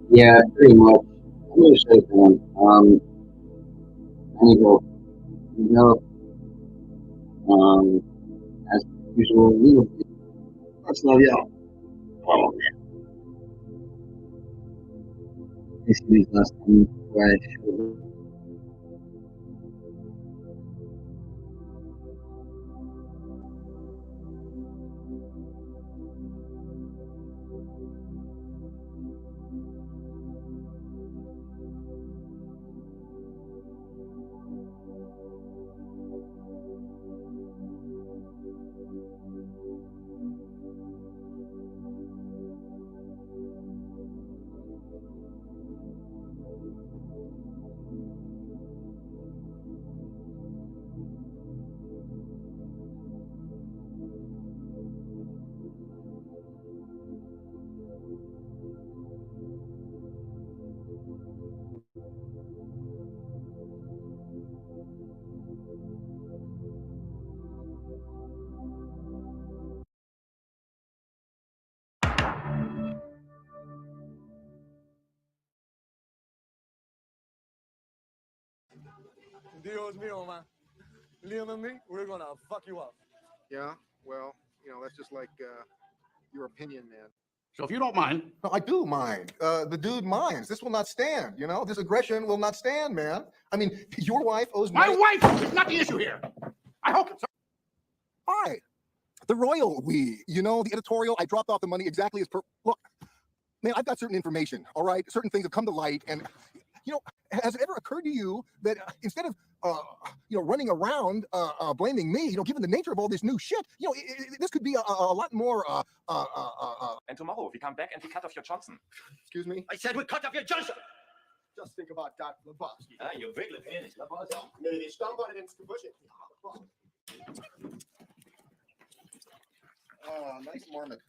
Yeah, pretty much. I'm gonna show you one. Anyway, as usual, we will be. Much love, y'all. Oh man, this is last time where I showed. Dios mío, man. Liam and me, we're gonna fuck you up. Yeah, well, that's just like your opinion, man. So if you don't mind. No, I do mind. The dude minds. This will not stand, This aggression will not stand, man. I mean, your wife owes My money. wife is not the issue here. I hope it's. Hi. The royal we, the editorial, I dropped off the money exactly as per. Look, man, I've got certain information, all right? Certain things have come to light, and, has it ever occurred to you that instead of, running around blaming me, given the nature of all this new shit, this could be a lot more, And tomorrow we come back and we cut off your Johnson. Excuse me? I said we cut off your Johnson. Just think about that, Lebowski. Ah, you wirklich wenig, Nee, die Stammbeine ins Gebüsch. Ah, nice marmot.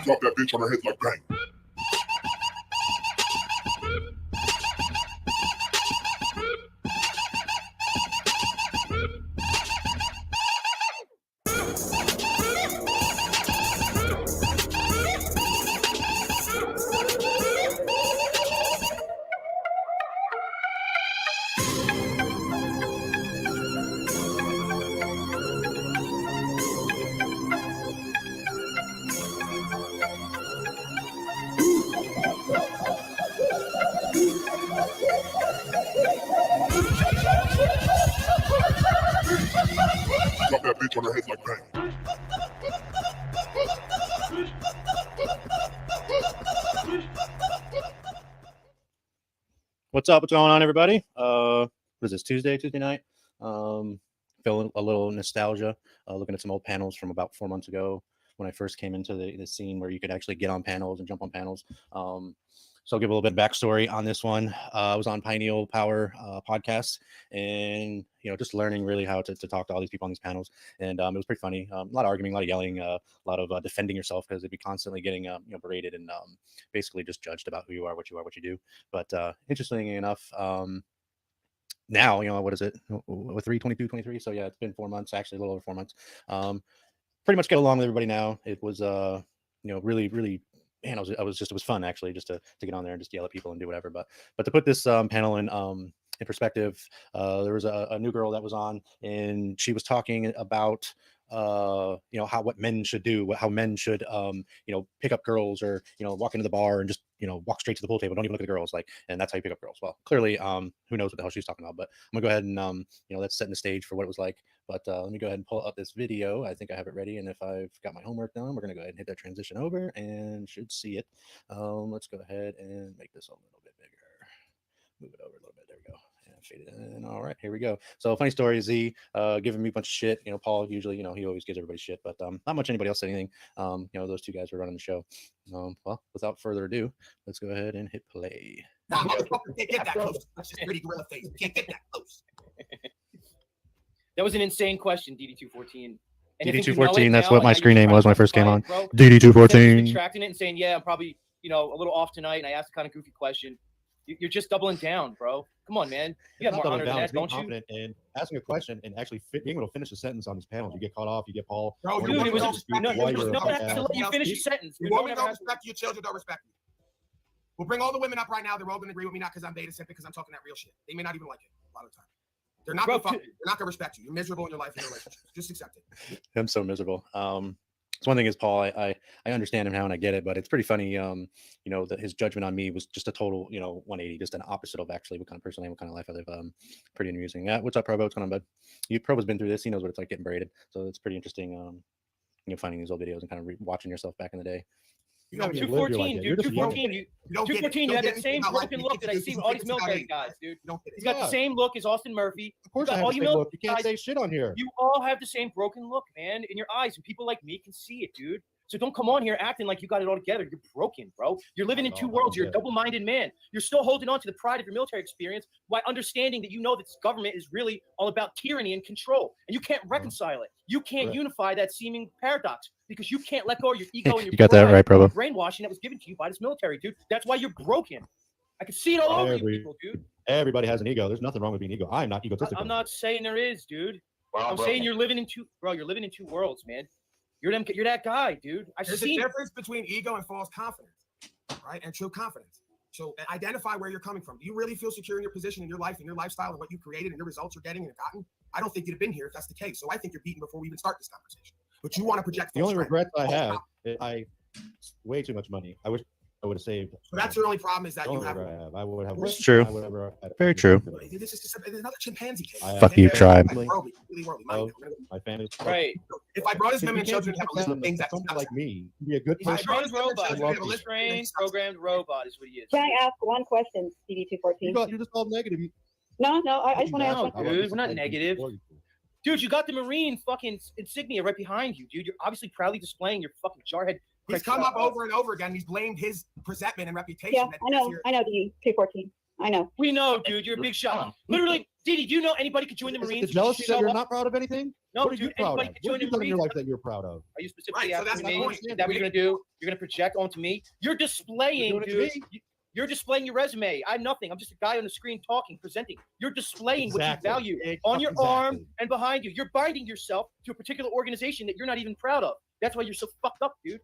Drop that bitch on her head like bang. Drop that bitch on her head like bang. What's up? What's going on, everybody? What is this, Tuesday night? Feeling a little nostalgia, looking at some old panels from about 4 months ago when I first came into the scene where you could actually get on panels and jump on panels. So I'll give a little bit of backstory on this one. I was on Pineal Power podcast, and just learning really how to talk to all these people on these panels, and it was pretty funny. A lot of arguing, a lot of yelling, a lot of defending yourself because they'd be constantly getting berated and basically just judged about who you are, what you do. But interestingly enough, now what is it? 23. So yeah, it's been 4 months, actually a little over 4 months. Pretty much get along with everybody now. It was really. Man, it was fun actually, just to get on there and just yell at people and do whatever. But to put this panel in perspective, there was a new girl that was on, and she was talking about what men should do, how men should pick up girls, or walk into the bar and just walk straight to the pool table, don't even look at the girls, and that's how you pick up girls. Well, clearly who knows what the hell she's talking about, but I'm gonna go ahead and let's set the stage for what it was like. But let me go ahead and pull up this video. I think I have it ready, and if I've got my homework done, we're gonna go ahead and hit that transition over and should see it. Let's go ahead and make this a little bit bigger, move it over a little bit. There we go. Fade it in. All right, here we go. So funny story, Z giving me a bunch of shit. Paul usually, he always gives everybody shit, but not much anybody else said anything. Those two guys were running the show. Well, without further ado, let's go ahead and hit play. Nah, motherfucker, can't get that close. That's just pretty gorilla face. Can't get that close. That was an insane question, DD214. DD214, that's what my screen name was when I first came on. DD214. Retracting it and saying, yeah, I'm probably, a little off tonight, and I asked a kind of goofy question. You're just doubling down, bro. Come on, man. You have more honor than that, don't you? Confident and asking a question and actually being able to finish a sentence on these panels. You get caught off. You get Paul. Bro, dude, it was just no one has to let you finish a sentence. Your women don't respect you. Your children don't respect you. We'll bring all the women up right now. They're all going to agree with me, not because I'm beta simp, because I'm talking that real shit. They may not even like it a lot of the time. They're not going to respect you. You're miserable in your life and your relationships. Just accept it. I'm so miserable. So one thing is, Paul, I understand him now and I get it, but it's pretty funny, that his judgment on me was just a total, 180, just an opposite of actually what kind of person I am, what kind of life I live. Pretty amusing. Yeah, what's up, Provo? What's going on, bud? Provo's been through this. He knows what it's like getting braided. So it's pretty interesting, finding these old videos and kind of watching yourself back in the day. 214, dude. 214. 214. You had that same broken look that I see with all these military guys, dude. He's got the same look as Austin Murphy. Of course, I have the same look. You can't say shit on here. You all have the same broken look, man, in your eyes, and people like me can see it, dude. So don't come on here acting like you got it all together. You're broken, bro. You're living in two worlds. You're a double-minded man. You're still holding on to the pride of your military experience while understanding that that this government is really all about tyranny and control, and you can't reconcile it. You can't unify that seeming paradox because you can't let go of your ego and your you got that right, Provo. Brainwashing that was given to you by this military, dude. That's why you're broken. I can see it all over you people, dude. Everybody has an ego. There's nothing wrong with being ego. I'm not egotistical. I'm not saying there is, dude. I'm saying you're living in two worlds, man. You're that guy, dude. There's a difference between ego and false confidence, right? And true confidence. So identify where you're coming from. Do you really feel secure in your position, in your life, in your lifestyle, and what you created, and your results you're getting and gotten? I don't think you'd have been here if that's the case. So I think you're beaten before we even start this conversation. But you want to project. The only regrets I have, I way too much money. I wish I would have saved. So that's your only problem is that you have. I would have. It's true. Very true. This is just another chimpanzee case. Fuck you, tribe. My family. Right. If I brought his women and children, things that something like me, be a good person. Programmed robot. Trained, programmed robot is what he is. Can I ask one question, CD214? You're just all negative. No, I just want to ask. No, dude, we're not negative. Dude, you got the Marine fucking insignia right behind you, dude. You're obviously proudly displaying your fucking jarhead. He's come up over and over again. He's blamed his presentment and reputation. Yeah, I know, D214. I know. We know, dude. You're a big shot. Literally, Didi, do you know anybody could join the Marines? Jealousy that you're not proud of anything? No, what are you dude, proud of? anybody could join What have the you done in your Marines. life that you're proud of? Are you specifically Right, so asking that's me? the point. Is that what you're gonna do? You're gonna project onto me? You're displaying, You're doing it to dude. You're displaying your resume. I'm nothing. I'm just a guy on the screen talking, presenting. You're displaying Exactly. what you value on your arm and behind you. You're binding yourself to a particular organization that you're not even proud of. That's why you're so fucked up, dude.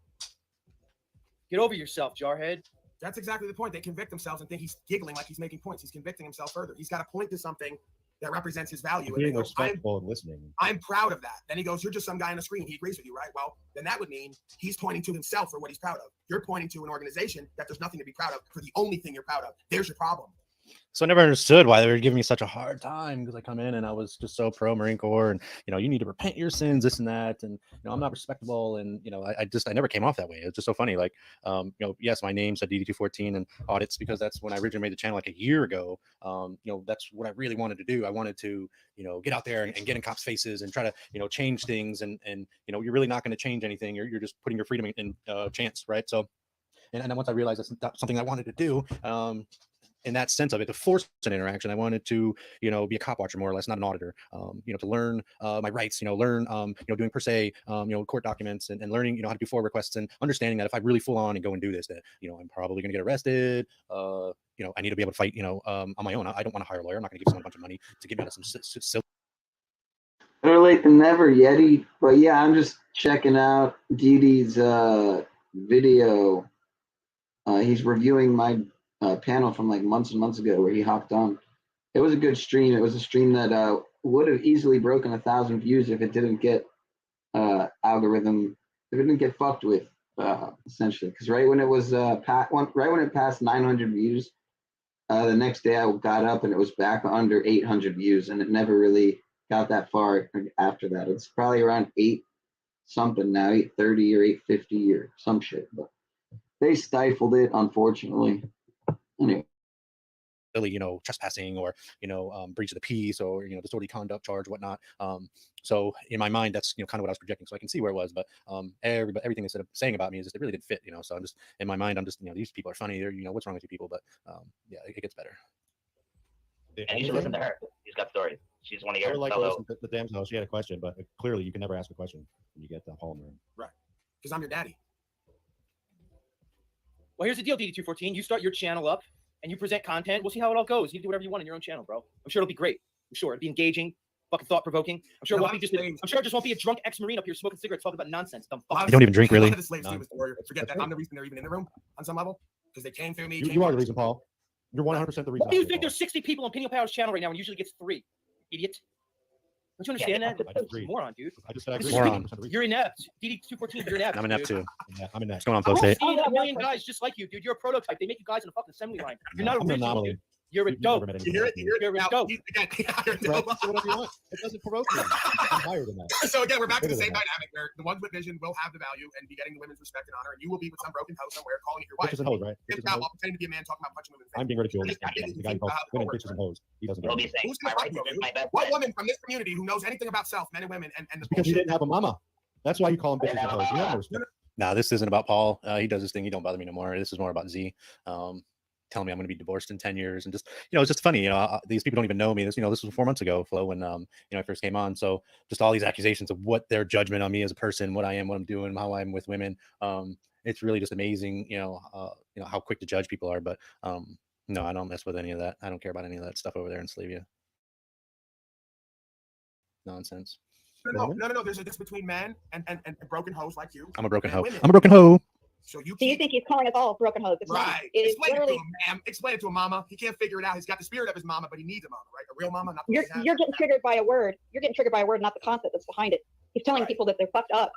Get over yourself, jarhead. That's exactly the point. They convict themselves and think he's giggling like he's making points. He's convicting himself further. He's got to point to something that represents his value. And Being they go, respectful and listening. I'm proud of that. Then he goes, you're just some guy on the screen. He agrees with you, right? Well, then that would mean he's pointing to himself for what he's proud of. You're pointing to an organization that there's nothing to be proud of for the only thing you're proud of. There's your problem. So I never understood why they were giving me such a hard time, because I come in and I was just so pro Marine Corps, and you need to repent your sins, this and that, and I'm not respectable, and I never came off that way. It's just so funny. Like yes, my name said DD214 and audits because that's when I originally made the channel like a year ago. That's what I really wanted to do. I wanted to get out there and get in cops' faces and try to change things, and you're really not going to change anything. You're just putting your freedom in chance, right? So and then once I realized that's not something I wanted to do, in that sense of it, to force an interaction, I wanted to, be a cop watcher more or less, not an auditor. To learn my rights, learn, doing per se, court documents and learning, how to do FOIA requests and understanding that if I really full on and go and do this, that, I'm probably going to get arrested. I need to be able to fight, on my own. I don't want to hire a lawyer. I'm not going to give someone a bunch of money to get me out of some silly. Better late than never, Yeti. But yeah, I'm just checking out Didi's video. He's reviewing my panel from like months and months ago where he hopped on. It was a good stream. It was a stream that would have easily broken 1,000 views if it didn't get algorithm, if it didn't get fucked with, essentially. Because right when it was right when it passed 900 views, the next day I got up and it was back under 800 views, and it never really got that far after that. It's probably around 8 something now, 830 or 850 or some shit. But they stifled it, unfortunately. Anyway. Trespassing or breach of the peace or disorderly conduct charge, whatnot. So in my mind, that's kind of what I was projecting. So I can see where it was, but everything they said saying about me is just it really didn't fit. So I'm just in my mind, I'm just these people are funny. They're what's wrong with you people? But yeah, it gets better. And you should listen to her. She's got stories. She's one of your fellow. The damsel, she had a question, but clearly you can never ask a question when you get the Paul in the room. Right. Because I'm your daddy. Well, here's the deal, DD214. You start your channel up and you present content. We'll see how it all goes. You can do whatever you want on your own channel, bro. I'm sure it'll be great. I'm sure it'll be engaging, fucking thought-provoking. I'm sure it won't be just. I'm sure it just won't be a drunk ex-Marine up here smoking cigarettes, talking about nonsense. Dumb fuck. I don't even drink, really. The slaves do, Mr. Warrior. Forget that. I'm the reason they're even in the room on some level because they came through me. You are the reason, Paul. You're 100% the reason. What do you think? There's 60 people on Peniel Power's channel right now and usually gets 3. Idiot. Don't you understand that? Moron, dude. I just said I agree. Moron. You're inept. DD214, you're inept. I'm inept too. Yeah, I'm inept. What's going on, folks? I've seen a million guys just like you, dude. You're a prototype. They make you guys in a fucking assembly line. You're not original, dude. You're a dope. You hear it? You're a dope. Whatever you want. It doesn't provoke me. I'm higher than that. So again, we're back to the same dynamic where the ones with vision will have the value and be getting the women's respect and honor, and you will be with some broken house somewhere calling it your wife. Bitches and hoes, right? Now, while pretending to be a man talking about punching women. I'm being ridiculed. The guy who calls women bitches and hoes. He doesn't get it. Who's going to fight you? What woman from this community who knows anything about self, men and women, and the because you didn't have a mama. That's why you call him bitches and hoes. You have no respect. Nah, this isn't about Paul. He does this thing. He don't bother me no more. This is more about Z. Telling me I'm going to be divorced in 10 years, and just it's just funny. These people don't even know me. This this was 4 months ago, Flo, when I first came on. So just all these accusations of what their judgment on me as a person, what I am, what I'm doing, how I'm with women. It's really just amazing. How quick to judge people are. But no, I don't mess with any of that. I don't care about any of that stuff over there in Slavia. Nonsense. No. There's a difference between men and broken hoes like you. I'm a broken hoe. I'm a broken hoe. So you think he's calling us all broken hoes? Right. Explain it to him, ma'am. Explain it to him, mama. He can't figure it out. He's got the spirit of his mama, but he needs a mama, right? A real mama, not the You're getting triggered by a word. You're getting triggered by a word, not the concept that's behind it. He's telling people that they're fucked up.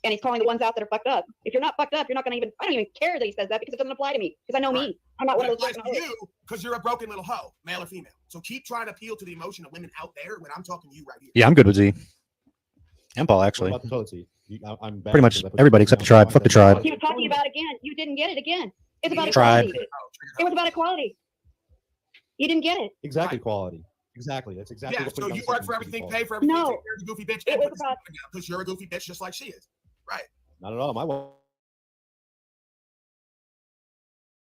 And he's calling the ones out that are fucked up. If you're not fucked up, you're not going to even, I don't even care that he says that because it doesn't apply to me. Because I know me. I'm not one of those. It applies to you because you're a broken little hoe, male or female. So keep trying to appeal to the emotion of women out there when I'm talking to you right here. Yeah, I'm good with Z. And Paul, actually. What about the toilet seat? I'm Pretty much everybody except the tribe. Fuck the tribe. He was talking about again. You didn't get it again. It's about Tribe. equality. It was about equality. You didn't get it. Exactly, quality. Exactly. That's exactly. Yeah, what so putting you on work for the everything, system pay is for everything. No. Take care of the goofy bitch. It And was about because you're a goofy bitch just like she is. Right. not at all. My wife.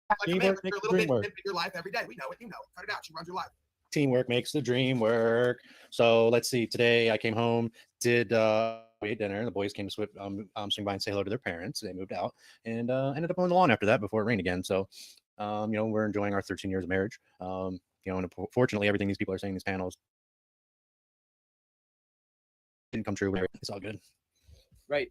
Like a man, Teamwork you're a makes the little dream bit work. in your life every day. We know it. You know it. Cut it out. She runs your life. Teamwork makes the dream work. So let's see. Today I came home, did we ate dinner. The boys came to swing by and say hello to their parents. They moved out and ended up on the lawn after that before it rained again. So, you know, we're enjoying our 13 years of marriage. You know, and fortunately, everything these people are saying in these panels didn't come true. It's all good. Right.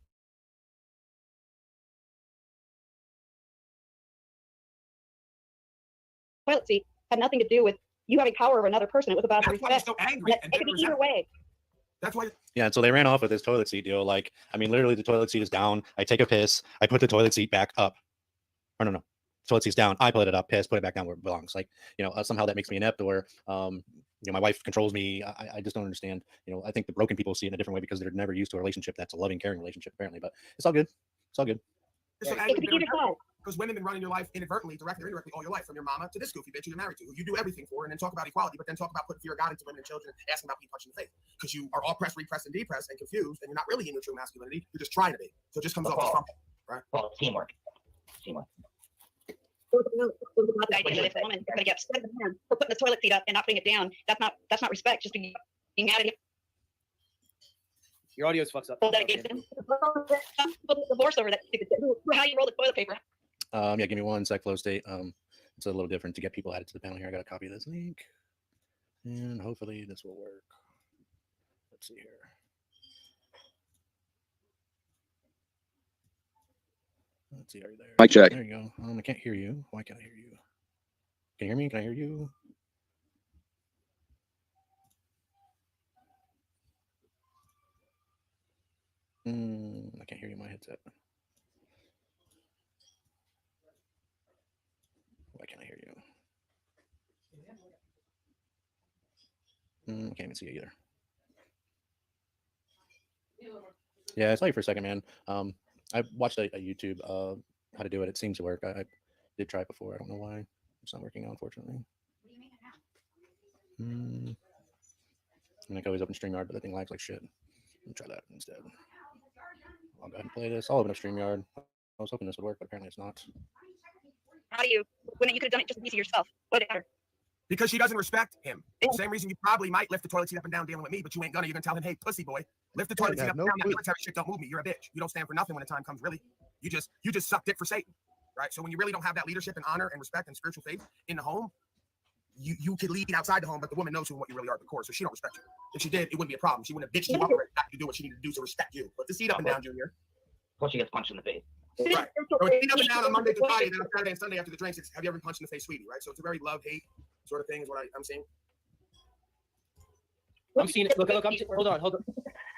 toilet seat had nothing to do with you having power over another person. It was about That's why you're respect. so angry. It could be either way. That's why. Yeah, and so they ran off with this toilet seat deal. Like, I mean, literally, the toilet seat is down. I take a piss. I put the toilet seat back up. Or no, toilet seat's down. I put it up, piss, put it back down where it belongs. Like, you know, somehow that makes me inept, or you know, my wife controls me. I just don't understand. You know, I think the broken people see it in a different way because they're never used to a relationship that's a loving, caring relationship, apparently. But it's all good. It's all good. So It could be either side. because women have been running your life inadvertently, directly or indirectly, all your life, from your mama to this goofy bitch you're married to, who you do everything for, and then talk about equality, but then talk about putting fear of God into women and children, asking about being punched in the face, because you are all pressed, repressed, and depressed, and confused, and you're not really in your true masculinity. You're just trying to be. So it just comes off as fumble, right? Well, teamwork. Teamwork. The idea that if a woman is going to get upset at the man for putting the toilet seat up and not putting it down, that's not respect. Just being mad at him. Your audio's fucked up. Hold that against him. Some people divorce over that stupid thing. How you roll the toilet paper. Yeah, give me one sec, flow state. It's a little different to get people added to the panel here. I got to copy this link, and hopefully this will work. Let's see here. Let's see, are you there? Mic check. There you go. I can't hear you. Why can't I hear you? Can you hear me? Can I hear you? I can't hear you in my headset. Why can't I hear you? I can't even see you either. Yeah, I saw you for a second, man. I watched a YouTube how to do it. It seems to work. I did try it before. I don't know why it's not working out, unfortunately. And I can always open StreamYard, but that thing lags like shit. Let me try that instead. I'll go ahead and play this. I'll open up StreamYard. I was hoping this would work, but apparently it's not. How do you, when you could have done it just to yourself? What matter? Because she doesn't respect him. Same reason you probably might lift the toilet seat up and down dealing with me, but you ain't gonna. You're gonna tell him, hey, pussy boy, lift the toilet seat up and down. That military shit don't move me. You're a bitch. You don't stand for nothing when the time comes, really. You just suck dick for Satan, right? So when you really don't have that leadership and honor and respect and spiritual faith in the home, you could lead outside the home, but the woman knows who and what you really are at the core, so she don't respect you. If she did, it wouldn't be a problem. She wouldn't have bitched you up to do what she needed to do to respect you. Put the seat up and down, Junior. Plus, she gets punched in the face. Right. So it's seat up and down on Monday to Friday, then on Saturday and Sunday after the drinks, it's have you ever been punched in the face, sweetie, right? So it's a very love-hate sort of thing is what I'm seeing. I'm seeing look, hold on.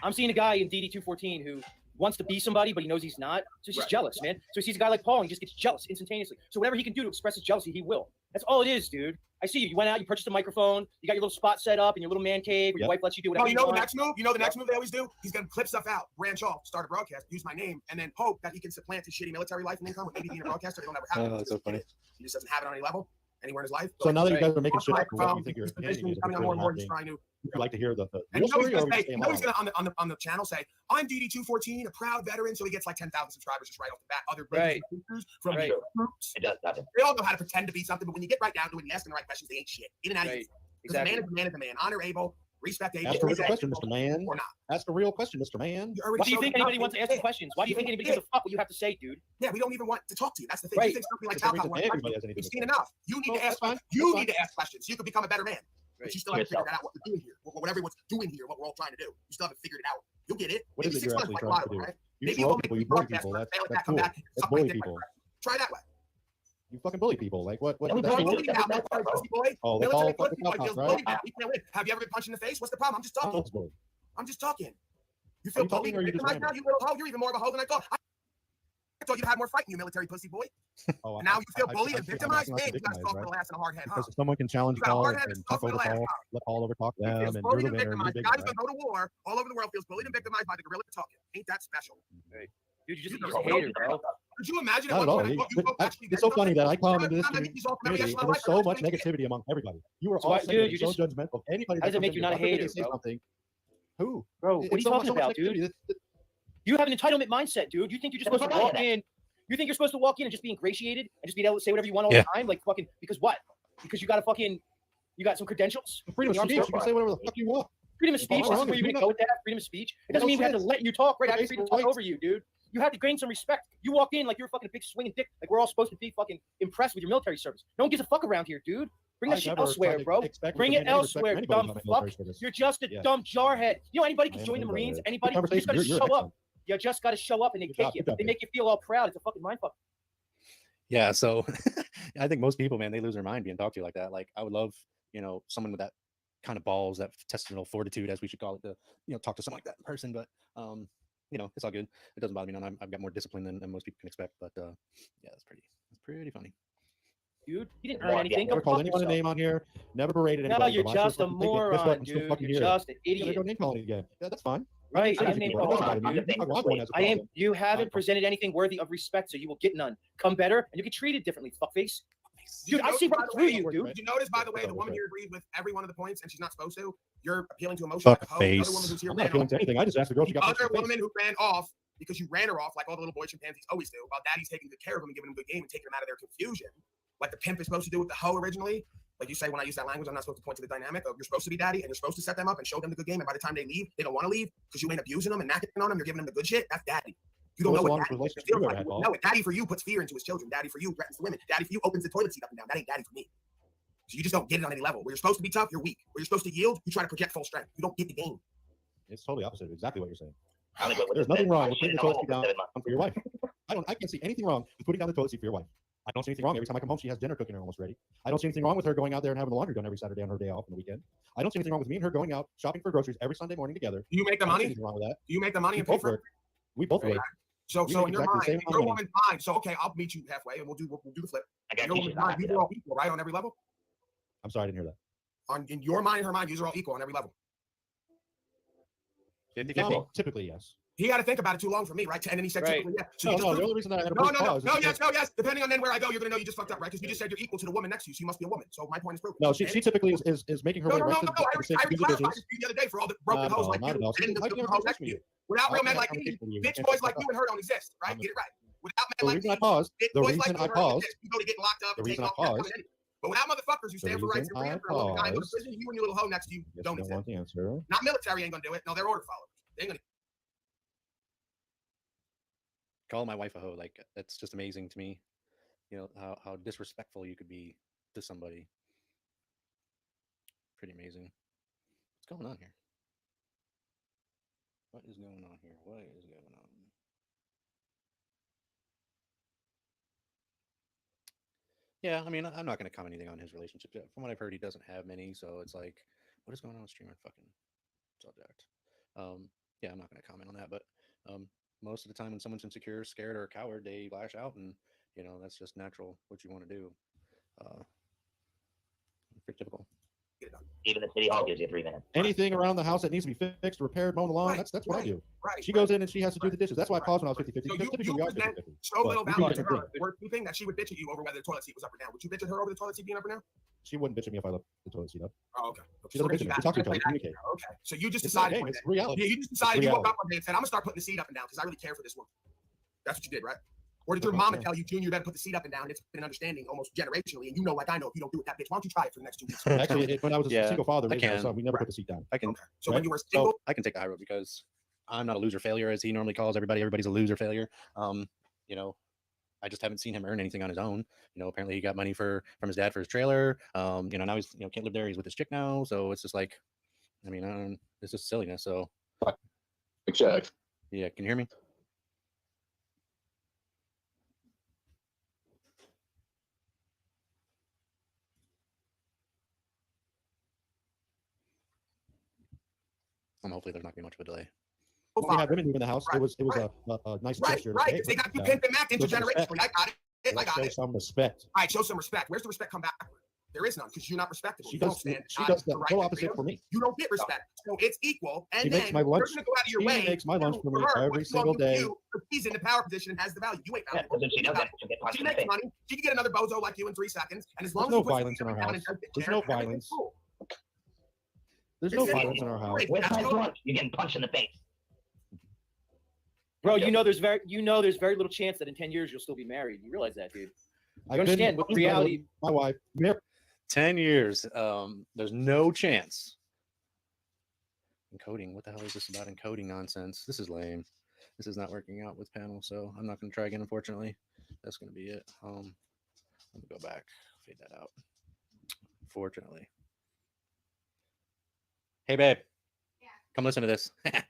I'm seeing a guy in DD214 who wants to be somebody, but he knows he's not. So he's just jealous, man. So he sees a guy like Paul and he just gets jealous instantaneously. So whatever he can do to express his jealousy, he will. That's all it is, dude. I see you. You went out, you purchased a microphone, you got your little spot set up in your little man cave, where your wife lets you do whatever you know you the want. next move? You know the next move they always do? He's gonna clip stuff out, branch off, start a broadcast, use my name, and then hope that he can supplant his shitty military life and income with maybe being a broadcaster. It'll never happen. Oh, that's so funny. He just doesn't have it on any level anywhere in his life. So now that you guys are making shit up, Microphone, what do you think you're his opinion position is is coming on more and more. He's trying to. Would you like to hear the And real you know story, or he's are we gonna, staying he's gonna on the channel say, I'm DD214, a proud veteran, so he gets like 10,000 subscribers just right off the bat. Other from groups. It does. They all know how to pretend to be something, but when you get right down to it and you ask them the right questions, they ain't shit. In and out of here. Because Exactly. a man is a man. Honor able, respect able. Ask a real question, Mr. Man. Or not. Ask a real question, Mr. Man. Why do you think anybody wants to ask you questions? Why do you think anybody gives a fuck what you have to say, dude? Yeah, we don't even want to talk to you. That's the thing. Right. You think something like It's the Talcott reason everybody has anything You've to seen say. enough. You need to ask. You need to ask questions. So you can become a better man. But you still haven't figured out what we're doing here. What everyone's doing here. What we're all trying to do. You still haven't figured it out. You'll get it. What is it Maybe 6 you're months, actually like a trying to lot of do? them, right? You Maybe slow we'll people, make you bully broadcast, people. fail at That's come cool. back, That's suck my bully dick like people. crap. Try that way. You fucking bully people. Like what? Yeah, we That's bully the now, pussy boy. Oh, that's Military all pussy fucking boy Talcott, feels right? bullied now. He can't win. Have you ever been punched in the face? What's the problem? I'm just talking. Bully. I'm just talking. You feel you talking bullied or are and you just victimized now? rambling? You little hoe. You're even more of a hoe than I thought. I thought you'd have more fight in you, military pussy boy. Oh, And now you feel bullied and I'm victimized? acting Man, like you got a victimized, soft right? little ass and a hard head, huh? Because if someone can challenge You got a Paul hard head and and a soft talk over little ass, Paul, huh? let Paul overtalk He them, feels and you're bullied the and winner, you're victimized. big, Now he's right? gonna go to war. All over the world feels bullied and victimized by the gorilla talking. Ain't that special? Hey, dude, you're just You a hater, bro. Could you imagine at Not one at all. point I thought you But spoke actually it's so funny that I come Every into this time I meet these all community every and there's so much negativity among everybody. You are So all why- dude, sensitive, you so just- judgmental. Anybody How does that it make comes you in not a here, after hater, they say bro? something, who? Bro, what are you It's so much talking about, negativity. dude? You have an entitlement mindset, dude. You think you're just supposed to walk in. You think you're supposed to walk in and just be ingratiated and just be able to say whatever you want all the time, like fucking because what? Because you got some credentials. Freedom of speech. You can say whatever the fuck you want. Freedom of speech. Am I This is wrong where if you're you gonna know- go with that. Freedom of speech. It doesn't mean we have to let you talk right after freedom to talk over you, dude. You have to gain some respect. You walk in like you're a fucking big swinging dick. Like we're all supposed to be fucking impressed with your military service. No one gives a fuck around here, dude. Bring that I shit never elsewhere, tried to bro. expect Bring you to it gain any respect elsewhere, from anybody dumb who's on fuck. military service. You're just a Yeah. dumb jarhead. You know anybody I can am join a the dumb Marines. jarhead. Anybody. Good You just gotta conversation. You're show up. excellent. You just gotta show up and they Good take job, you. good job, They babe. make you feel all proud. It's a fucking mind fuck. Yeah, so I think most people, man, they lose their mind being talked to like that. Like I would love, someone with that kind of balls, that intestinal fortitude, as we should call it, to talk to someone like that in person. But it's all good. It doesn't bother me none. I've got more discipline than most people can expect. But yeah, that's pretty funny. Dude, you didn't earn anything. Never Go called fuck anyone a yourself. name on here. Never berated No, anybody. you're but when I just a start thinking, guess what? moron, I'm still dude. fucking You're here. just an Yeah, idiot. go name calling again. Yeah, that's fine. Right, I I don't am name it doesn't bother calling, me. dude. I'm the one has a I am. problem. You haven't presented anything worthy of respect, so you will get none. Come better, and you get treated differently, fuckface. Dude, I see right through you, dude. Did you notice, by the way, the woman here agreed with every one of the points, and she's not supposed to? You're appealing to emotion like a hoe. The other woman who's here I'm not ran appealing off. to anything. I just asked the girl. She The got other punched in the woman face. who ran off because you ran her off like all the little boy chimpanzees always do, while daddy's taking good care of them and giving them good game and taking them out of their confusion, like the pimp is supposed to do with the hoe originally. Like you say, when I use that language, I'm not supposed to point to the dynamic of you're supposed to be daddy and you're supposed to set them up and show them the good game. And by the time they leave, they don't want to leave because you ain't abusing them and knocking on them. You're giving them the good shit. That's daddy. You don't know what daddy feels like. No, daddy for you puts fear into his children. Daddy for you threatens the women. Daddy for you opens the toilet seat up and down. That ain't daddy for me. So you just don't get it on any level. Where you're supposed to be tough, you're weak. Where you're supposed to yield, you try to project full strength. You don't get the game. It's totally opposite of exactly what you're saying. There's nothing wrong with putting the toilet seat down for your wife. I can't see anything wrong with putting down the toilet seat for your wife. I don't see anything wrong. Every time I come home, she has dinner cooking or almost ready. I don't see anything wrong with her going out there and having the laundry done every Saturday on her day off on the weekend. I don't see anything wrong with me and her going out shopping for groceries every Sunday morning together. Do you make the money? Anything wrong with that? Do you make the money We and pay both for it? work. We both work. So We in make your exactly the mind, same in amount your of money. woman's mind, so okay, I'll meet you halfway and we'll do the flip. I In your woman's mind, these are all equal, right, on every level? I'm sorry, I didn't hear that. In your mind and her mind, these are all equal on every level. 50-50. Typically, yes. He had to think about it too long for me, right? And then he said, Right. typically, yeah. No, you just the only reason that I had a no, brief no, no, pause is no, because- yes. Depending on then where I go, you're gonna know you just fucked up, right? Because you just said you're equal to the woman next to you, so you must be a woman. So my point is proven. No, she typically is making her No, way no, no, right no, to no. the same I clarified business. this to you the other day for all the broken Not at hoes all, like not you at all. and the I've never hoes touched next to you. you. Without real I've men never like you, conversation with you. bitch And boys shut like the you fuck and her don't exist, right? Get it right. Without The men like reason you, I paused, bitch the boys like reason you I and her don't paused, exist. You go to get locked up the and reason taken I off. That's paused, coming in. But without motherfuckers who the stand for rights reason and I ran for a woman, guy go to paused, prison, you and your little hoe next to you yes, don't you don't want exist. the answer. Not military ain't gonna do it. No, they're order followers. They ain't gonna. Call my wife a hoe, like that's just amazing to me. How disrespectful you could be to somebody. Pretty amazing. What's going on here? What is going on here? What is going on? Yeah, I mean, I'm not going to comment anything on his relationship. From what I've heard, he doesn't have many, so it's like, what is going on with Streamyard fucking subject? Yeah, I'm not going to comment on that, but most of the time when someone's insecure, scared, or a coward, they lash out, and that's just natural. What you want to do. Pretty typical. Even the city hall gives you 3 minutes. Anything around the house that needs to be fixed, repaired, mown the lawn, that's what I do. She goes in and she has to do the dishes. That's why I paused when I was 50-50. So Because you typically we are present 50-50. so little But we do value to different her. things. We're keeping that she would bitch at you over whether the toilet seat was up or down. Would you bitch at her over the toilet seat being up or down? She wouldn't bitch at me if I left the toilet seat up. Oh, okay. She doesn't bitch at me. We talk to each other. We communicate. Okay. So you just It's decided. okay, one it's day- reality. Yeah, you just decided. It's You woke reality. up one day and said, "I'm gonna start putting the seat up and down because I really care for this woman." That's what you did, right? Or did your Okay, mama yeah. tell you, Junior, you better put the seat up and down? It's been an understanding almost generationally, and you know, like I know, if you don't do it, that bitch. Why don't you try it for the next 2 weeks? Actually, when I was a Yeah, single father, I raising my can. son, we never put the seat down. I can. So when you were single, I can take the high road because I'm not a loser failure, as he normally calls everybody. Everybody's a loser failure. I just haven't seen him earn anything on his own. Apparently he got money from his dad for his trailer. Now he's can't live there. He's with his chick now, so it's just like, I mean, it's just silliness. So, Exactly. Yeah, can you hear me? Hopefully there's not gonna be much of a delay. when we had women leaving the house, it was a nice gesture. Right. To They got you pimped and macked intergenerationally. I got it. I got show it. some respect. All right, show some respect. Where's the respect come back? There is none because you're not respectable. She You don't does. stand She on does the the right total and opposite freedom. for me. You don't get respect. So it's equal. And She then makes my you're lunch. going to go out of your She way. makes my lunch for me her every what's single wrong with day. you, because she's in the power position and has the value. You ain't Yeah, valuable. because if she does that, she'll get punched She in the makes face. money. She can get another bozo like you in 3 seconds. And as long There's as no you put violence in our down house. and don't get There's there, no everything's violence. cool. There's no violence in our house. Where's my lunch? You're getting punched in the face. Bro, you know there's very little chance that in 10 years you'll still be married. You realize that, dude? You I've understand been what reality? My wife. Yep. 10 years. There's no chance. Encoding. What the hell is this about encoding nonsense? This is lame. This is not working out with panel, so I'm not going to try again, unfortunately. That's going to be it. Let me go back. Fade that out. Fortunately. Hey, babe. Yeah. Come listen to this. Let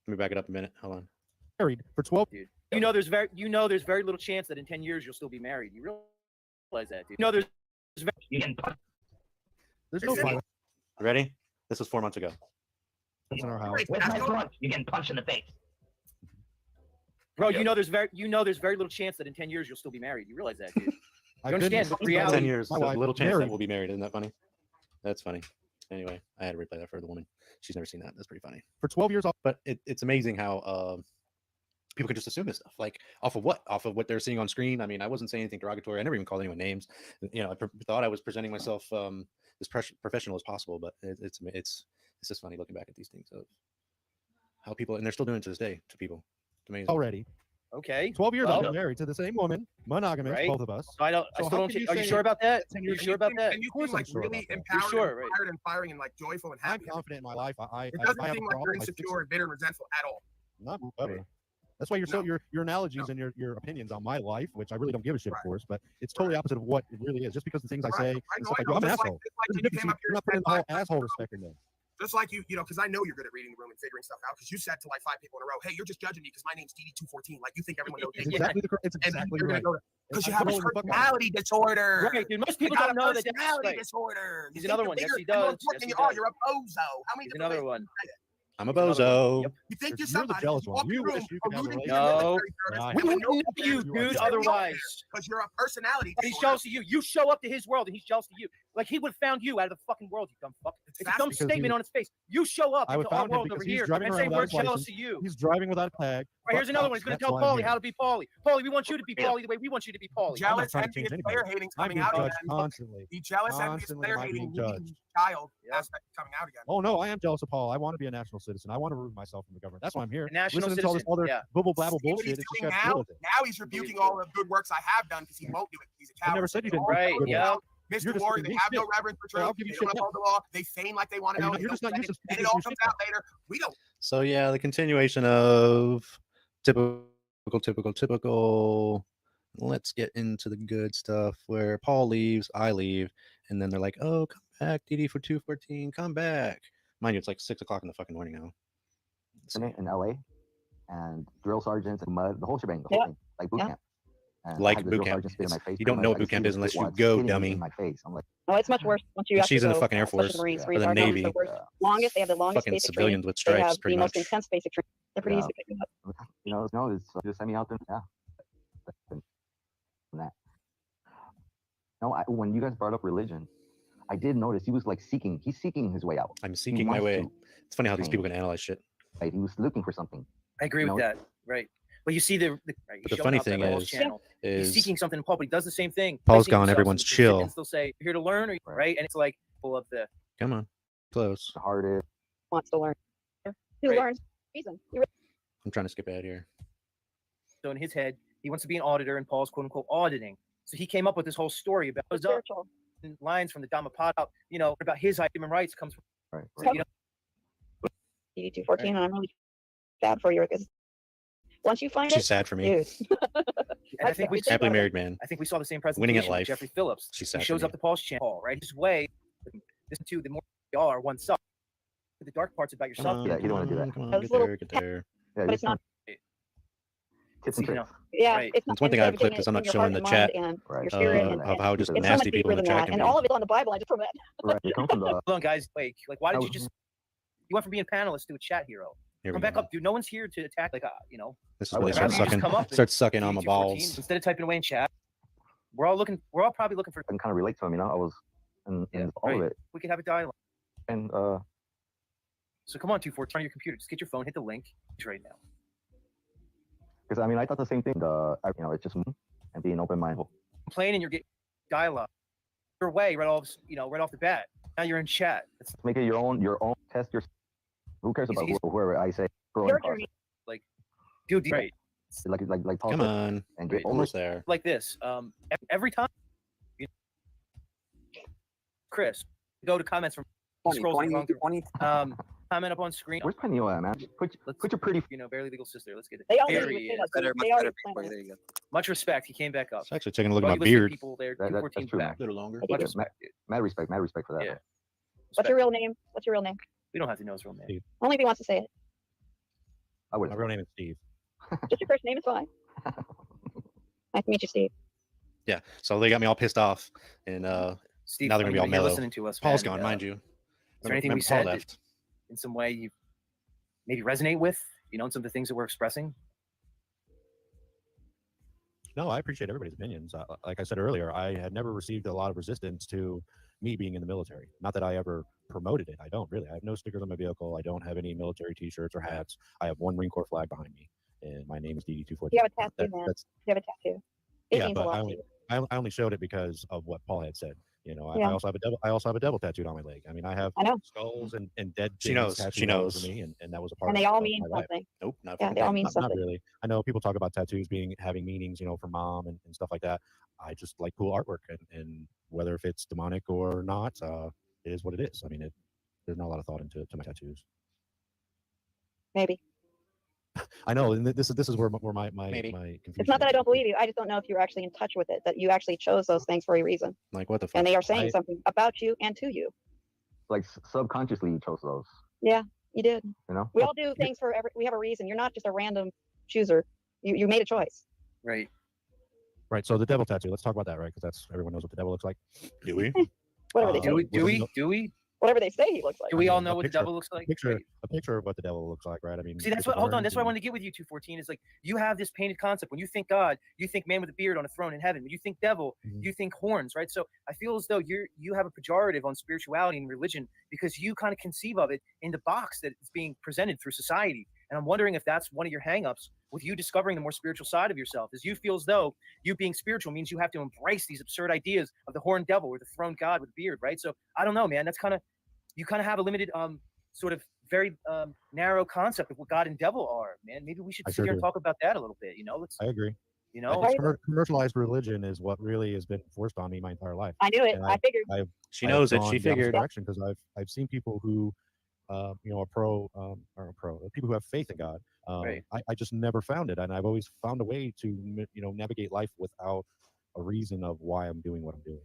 me back it up a minute. Hold on. Married for 12. Dude. You know there's very little chance that in 10 years you'll still be married. You realize that, dude? You know there's no violence. Ready? This was 4 months ago. In our house. Where's my lunch? You're getting punched in the face. Bro, you know there's very little chance that in 10 years you'll still be married. You realize that, dude? You understand what reality? 10 years. My There's wife a little chance married. that we'll be married. Isn't that funny? That's funny. Anyway, I had to replay that for the woman. She's never seen that. That's pretty funny. For 12 years. But it's amazing how people can just assume this stuff. Like off of what they're seeing on screen. I mean, I wasn't saying anything derogatory. I never even called anyone names. You know, I thought I was presenting myself as professional as possible. But it's just funny looking back at these things of how people, and they're still doing it to this day to people. It's amazing. Already. Okay. 12 years Well, old, married to the same woman, monogamous, right? both of us. I don't. I So still how don't. can you Are you say sure about that? And Are you sure about that? And you course seem I'm like sure really about that. empowered, You're sure, and right? inspired and firing and like joyful and I'm happy. confident in my life. It doesn't I have seem a like you're problem. I fix insecure and bitter and resentful at all. Not ever. That's why your analogies and your opinions on my life, which I really don't give a shit, of course, but it's totally opposite of what it really is. Just because the things I say and stuff I do, I'm an asshole. There's a difference. You're not putting the whole asshole respect in there. Just like you know, because I know you're good at reading the room and figuring stuff out. Because you said to like 5 people in a row, "Hey, you're just judging me because my name's DD214." Like you think everyone knows. It's exactly right. Because you have a personality disorder. Right, dude. Most people You don't got a know that. personality Right. disorder. He's You another think one. Yes, you're he bigger and more does. important Yes, than he you are. does. You're a bozo. How many He's different another ways one. I'm a bozo. Yep. you think you're You're the somebody? jealous You one. walk in You the room, wish you could have a alluding to relationship. your No. military service. We and wouldn't no know one you, cares. dude. Just Otherwise, because you're a personality. he's jealous of you. You show up to his world and he's jealous of you. Like he would have found you out of the fucking world. You dumb fuck. It's a dumb Because statement on his face. You show up I would into our found him world because over he's here driving and around say without we're his jealous license. of you. He's driving without a tag. Right, here's another one. He's going to tell Paulie how to be Paulie. Paulie, we want you to be Paulie the way we want you to be Paulie. Jealous, trying to envious, change player anybody. hating's I'm coming being out judged again. constantly. The jealous, envious, Constantly player am I being hating judged. child aspect is coming out again. Oh no, I am jealous of Paul. I want to be a national citizen. I want to remove myself from the government. That's why I'm here. A national Listening to all this citizen, other yeah. bubble blabble See what bullshit. he's It's just doing got to deal now? with it. Now he's rebuking all the good works I have done because he won't do it. He's a I coward. never said you didn't. Right, do good yeah. work. Mr. You're just Warrior, they being have no shit. reverence for I'll truth. give They you don't shit uphold the law. They feign like they want to know. You're just not used to and it speaking all your comes shit. out later. We don't. So yeah, the continuation of typical. Let's get into the good stuff where Paul leaves, I leave, and then they're like, "Oh, come back, DD for 214, come back." Mind you, it's like 6 o'clock in the fucking morning now. In LA, and drill sergeants and mud, the whole shebang, the whole thing, like boot camp. And I Like had the boot drill camp. sergeant spit in my face You don't pretty know much. what boot I camp see is unless you what's go, hitting me dummy. in my face. I'm like, No, it's much worse once you And actually she's in the go, fucking Air especially Force, the Marines, or Marines the are Navy. the worst. Longest, they have the longest Fucking basic civilians training. with They stripes, have the pretty most much. intense basic training. They're pretty Yeah. easy to pick up. you know, no, it's just send me out there. Yeah. From that. No, when you guys brought up religion, I did notice he was like he's seeking his way out. I'm He seeking my wants way. to It's funny how these change. people can analyze shit. Right? He was looking for something. I agree You with know? that. Right. But you see right, But the showing funny up at thing Paul's is channel. He's is seeking something in Paul, but he does the same thing. Paul's Placing gone, himself everyone's in chill. And they'll say, "You're here to learn," or, right? And it's like full of the Come on, close. The hardest. Wants to learn. Who Right. learns? Reason. I'm trying to skip ahead here. so in his head, he wants to be an auditor, and Paul's quote unquote auditing. So he came up with this whole story about Spiritual. lines from the Dhammapada, you know, about his human rights comes from. Right. So, you know, DD214, and I'm really sad for you because once you find She's it, sad for me. dude. and I think we Happily married man. I think we saw the same Winning presentation at with life. Jeffrey Phillips. She's He sad for shows me. up to Paul's channel, right? His way, this too, the more you are one side. The dark parts about yourself. Yeah, you don't want to do that. Come on, Those get little there, get there. Yeah, but it's not. Tips and You know, tricks. Yeah, Right. it's not. It's one thing instead I've of doing clipped it is I'm in not your showing the heart chat and mind and Right. your spirit and of how just it's so nasty much people deeper in the than chat that. can And be. all of it's on the Bible. I just prove it. Right. You come from the. Hold on, guys. Wait, like, why did I you was- just? You went from being a panelist to a chat hero. Here Come we back go. up, dude. No one's here to attack. Like, you know. This is I'd where they rather start you just sucking, come up and start sucking on do my 214 balls. instead of typing away in chat. We're all probably looking for. I can kind of relate to him, you know. I was in all of it, We could have a dialogue. and So come on, 214 on your computer. Just get your phone, hit the link right now. because I mean, I thought the same thing. You know, it's just me and being open-minded. Playing and you're getting dialogue. Your way right off, right off the bat. Now you're in chat. It's Make it your own. Test your. Who cares about whoever I say? your journey. Like, dude, right? Like Paul Come said, on. and get over Almost there. Like this. Every time. Chris, go to comments from. Comment up on screen. Where's Penio at, man? Put your pretty. Barely legal sister. Let's get it. They all There need he to is. much better, There you go. Much respect. He came back up. It's actually taking a look All at you my listening beard. People there, That's 214 true, back. A little longer. Much respect, dude. Mad respect for that. Yeah. What's your real name? What's your real name? We don't have to know his real name. Only if he wants to say it. I would. My real name is Steve. Just your first name is fine. Nice to meet you, Steve. Yeah. So they got me all pissed off, and Steve, now they're gonna be all you're mellow. listening to us, Paul's man, gone, mind you. Is there anything we Remember Paul said that left. in some way you maybe resonate with? In some of the things that we're expressing? No, I appreciate everybody's opinions. Like I said earlier, I had never received a lot of resistance to me being in the military. Not that I ever promoted it. I don't really. I have no stickers on my vehicle. I don't have any military T-shirts or hats. I have one Marine Corps flag behind me, and my name is DD214. You have a tattoo, man. You have a tattoo. It Yeah, means a but lot I to only, you. I only showed it because of what Paul had said. I Yeah. also have a devil. I also have a devil tattooed on my leg. I mean, I have skulls and dead. She things knows. tattooed She all knows. over me, and that was a part. And they of, all of mean my life. something. Nope, not Yeah, they all mean Not something. really. I know people talk about tattoos having meanings, for mom and stuff like that. I just like cool artwork, and whether if it's demonic or not, it is what it is. I mean, there's not a lot of thought into my tattoos. Maybe. I know, and this is where my Maybe. confusion. It's not that I is. don't believe you. I just don't know if you're actually in touch with it, that you actually chose those things for a reason. Like what the fuck? And they are saying something about you and to you. Like subconsciously, you chose those. Yeah, you did. You know. We all do things we have a reason. You're not just a random chooser. You made a choice. Right. Right. So the devil tattoo. Let's talk about that, right? Because everyone knows what the devil looks like. Do we? Whatever they say. Do we? Whatever they say he looks like. Do we all know what the devil looks like? A picture of what the devil looks like, right? I mean, See, that's what. Hold on. That's what I wanted to get with you, 214. Is like you have this painted concept. When you think God, you think man with a beard on a throne in heaven. When you think devil, you think horns, right? So I feel as though you have a pejorative on spirituality and religion because you kind of conceive of it in the box that it's being presented through society. And I'm wondering if that's one of your hangups with you discovering the more spiritual side of yourself. Is you feel as though you being spiritual means you have to embrace these absurd ideas of the horned devil or the throned God with a beard, right? So I don't know, man. That's kind of. You kind of have a limited, sort of very narrow concept of what God and devil are, man. Maybe we should sit here and talk about that a little bit. Let's. I agree. Commercialized religion is what really has been forced on me my entire life. I knew it. I figured. She knows it. She figured. Because I've seen people who, are pro, people who have faith in God. Right. I just never found it, and I've always found a way to navigate life without a reason of why I'm doing what I'm doing.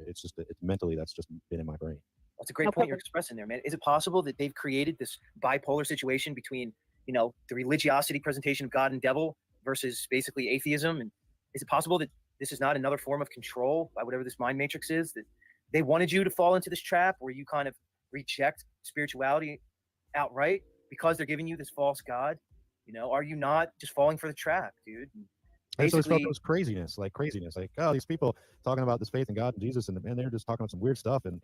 It's just it's mentally that's just been in my brain. That's a great point you're expressing there, man. Is it possible that they've created this bipolar situation between, the religiosity presentation of God and devil versus basically atheism? And is it possible that this is not another form of control by whatever this mind matrix is, that they wanted you to fall into this trap where you kind of reject spirituality outright because they're giving you this false God? Are you not just falling for the trap, dude? I just felt it was craziness. Like, oh, these people talking about this faith in God and Jesus, and they're just talking about some weird stuff. And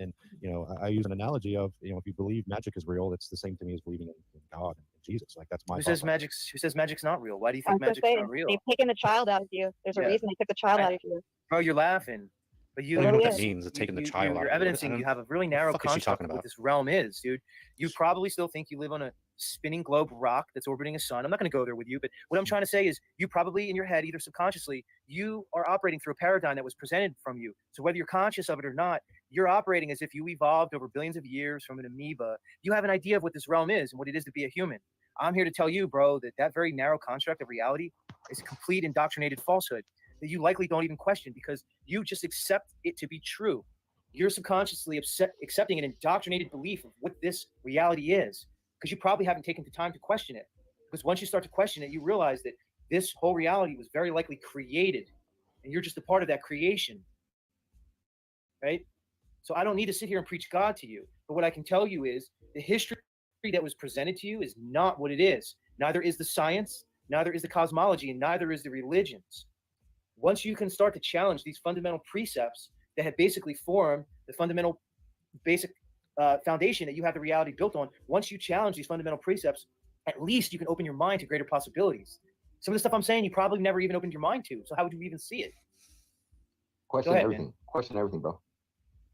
I use an analogy of, if you believe magic is real, it's the same to me as believing in God and Jesus. Like, that's my. Who says magic's not real? Why do you think magic's not real? They've taken the child out of you. There's a reason they took the child out of you. Bro, you're laughing. But you I don't know what that means. Taking the child out. You're evidencing you have a really narrow concept of about? what this realm is, dude. You probably still think you live on a spinning globe rock that's orbiting a sun. I'm not going to go there with you, but what I'm trying to say is you probably in your head, either subconsciously, you are operating through a paradigm that was presented from you. So whether you're conscious of it or not, you're operating as if you evolved over billions of years from an amoeba. You have an idea of what this realm is and what it is to be a human. I'm here to tell you, bro, that very narrow construct of reality is a complete indoctrinated falsehood that you likely don't even question because you just accept it to be true. You're subconsciously accepting an indoctrinated belief of what this reality is because you probably haven't taken the time to question it. Because once you start to question it, you realize that this whole reality was very likely created and you're just a part of that creation, right? So I don't need to sit here and preach God to you, but what I can tell you is the history that was presented to you is not what it is. Neither is the science, neither is the cosmology, and neither is the religions. Once you can start to challenge these fundamental precepts that have basically formed the fundamental basic foundation that you have the reality built on, once you challenge these fundamental precepts, at least you can open your mind to greater possibilities. Some of the stuff I'm saying, you probably never even opened your mind to. So how would you even see it? Question ahead, everything. man. Question everything, bro.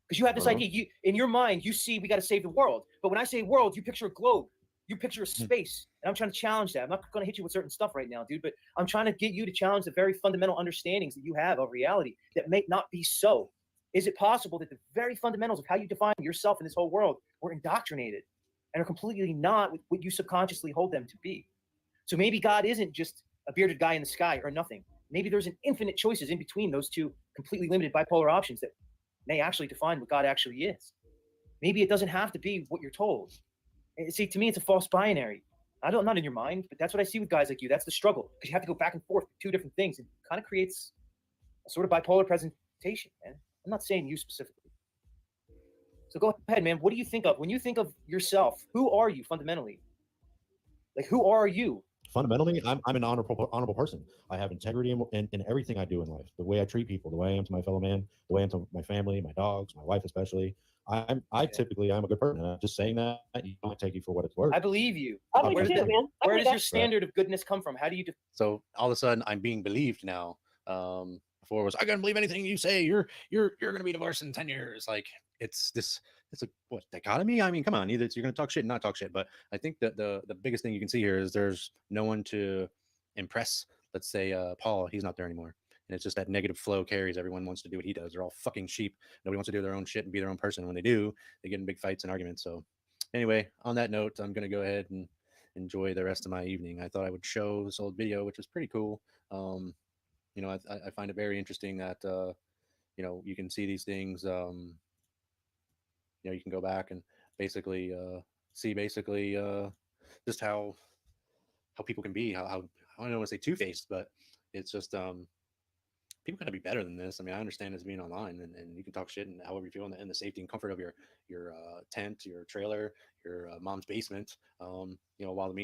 Because you have this idea, you in your mind, you see we got to save the world. But when I say world, you picture a globe, you picture a space. And I'm trying to challenge that. I'm not going to hit you with certain stuff right now, dude, but I'm trying to get you to challenge the very fundamental understandings that you have of reality that may not be so. Is it possible that the very fundamentals of how you define yourself in this whole world were indoctrinated and are completely not what you subconsciously hold them to be? So maybe God isn't just a bearded guy in the sky or nothing. Maybe there's an infinite choices in between those two completely limited bipolar options that may actually define what God actually is. Maybe it doesn't have to be what you're told. See, to me, it's a false binary. I'm not in your mind, but that's what I see with guys like you. That's the struggle, because you have to go back and forth with two different things, and kind of creates a sort of bipolar presentation, man. I'm not saying you specifically. So go ahead, man. What do you think of when you think of yourself? Who are you fundamentally? Like, who are you? Fundamentally, I'm an honorable person. I have integrity in everything I do in life. The way I treat people, the way I am to my fellow man, the way I am to my family, my dogs, my wife especially. Typically I'm a good person. And I'm just saying that. You don't take you for what it's worth. I believe you. I believe you too, man. Where does your standard of goodness come from? How do you? So all of a sudden, I'm being believed now. Before it was, I couldn't believe anything you say. You're going to be divorced in 10 years. Like it's a what dichotomy? I mean, come on, either you're going to talk shit and not talk shit. But I think that the biggest thing you can see here is there's no one to impress. Let's say Paul, he's not there anymore. And it's just that negative flow carries. Everyone wants to do what he does. They're all fucking sheep. Nobody wants to do their own shit and be their own person. When they do, they get in big fights and arguments. So anyway, on that note, I'm going to go ahead and enjoy the rest of my evening. I thought I would show this old video, which was pretty cool. You know, I find it very interesting that, you know, you can see these things, you know, you can go back and basically see just how people can be, how I don't want to say two-faced, but it's just people gotta be better than this. I mean, I understand it's being online and you can talk shit and however you feel in the safety and comfort of your tent, your trailer, your mom's basement. You know,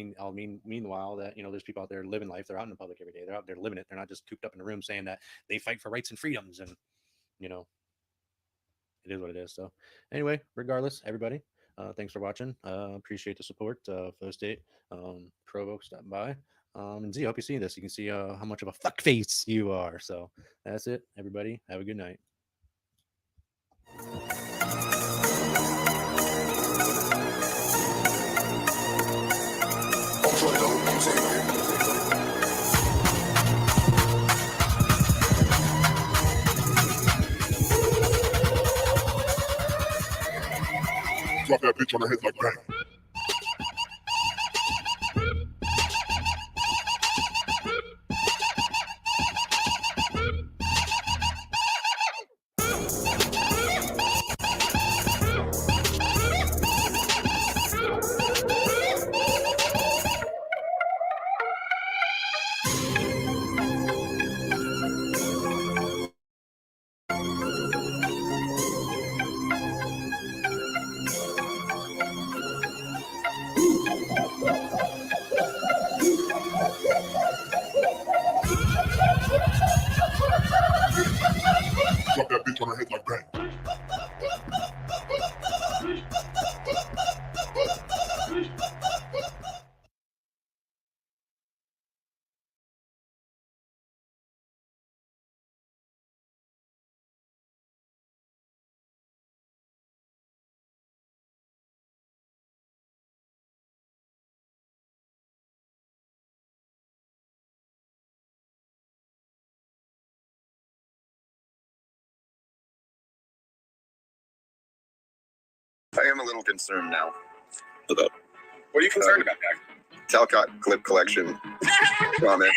meanwhile that, you know, there's people out there living life. They're out in the public every day. They're out there living it. They're not just cooped up in a room saying that they fight for rights and freedoms. And, you know, it is what it is. So anyway, regardless, everybody, thanks for watching. Appreciate the support. Flow State, Provo, stopping by. And Z, I hope you see this. You can see how much of a fuckface you are. So that's it, everybody. Have a good night. Drop that bitch on her head like bang. Drop that bitch on her head like bang. I am a little concerned now. What are you concerned about, Jack? Talcott clip collection comment.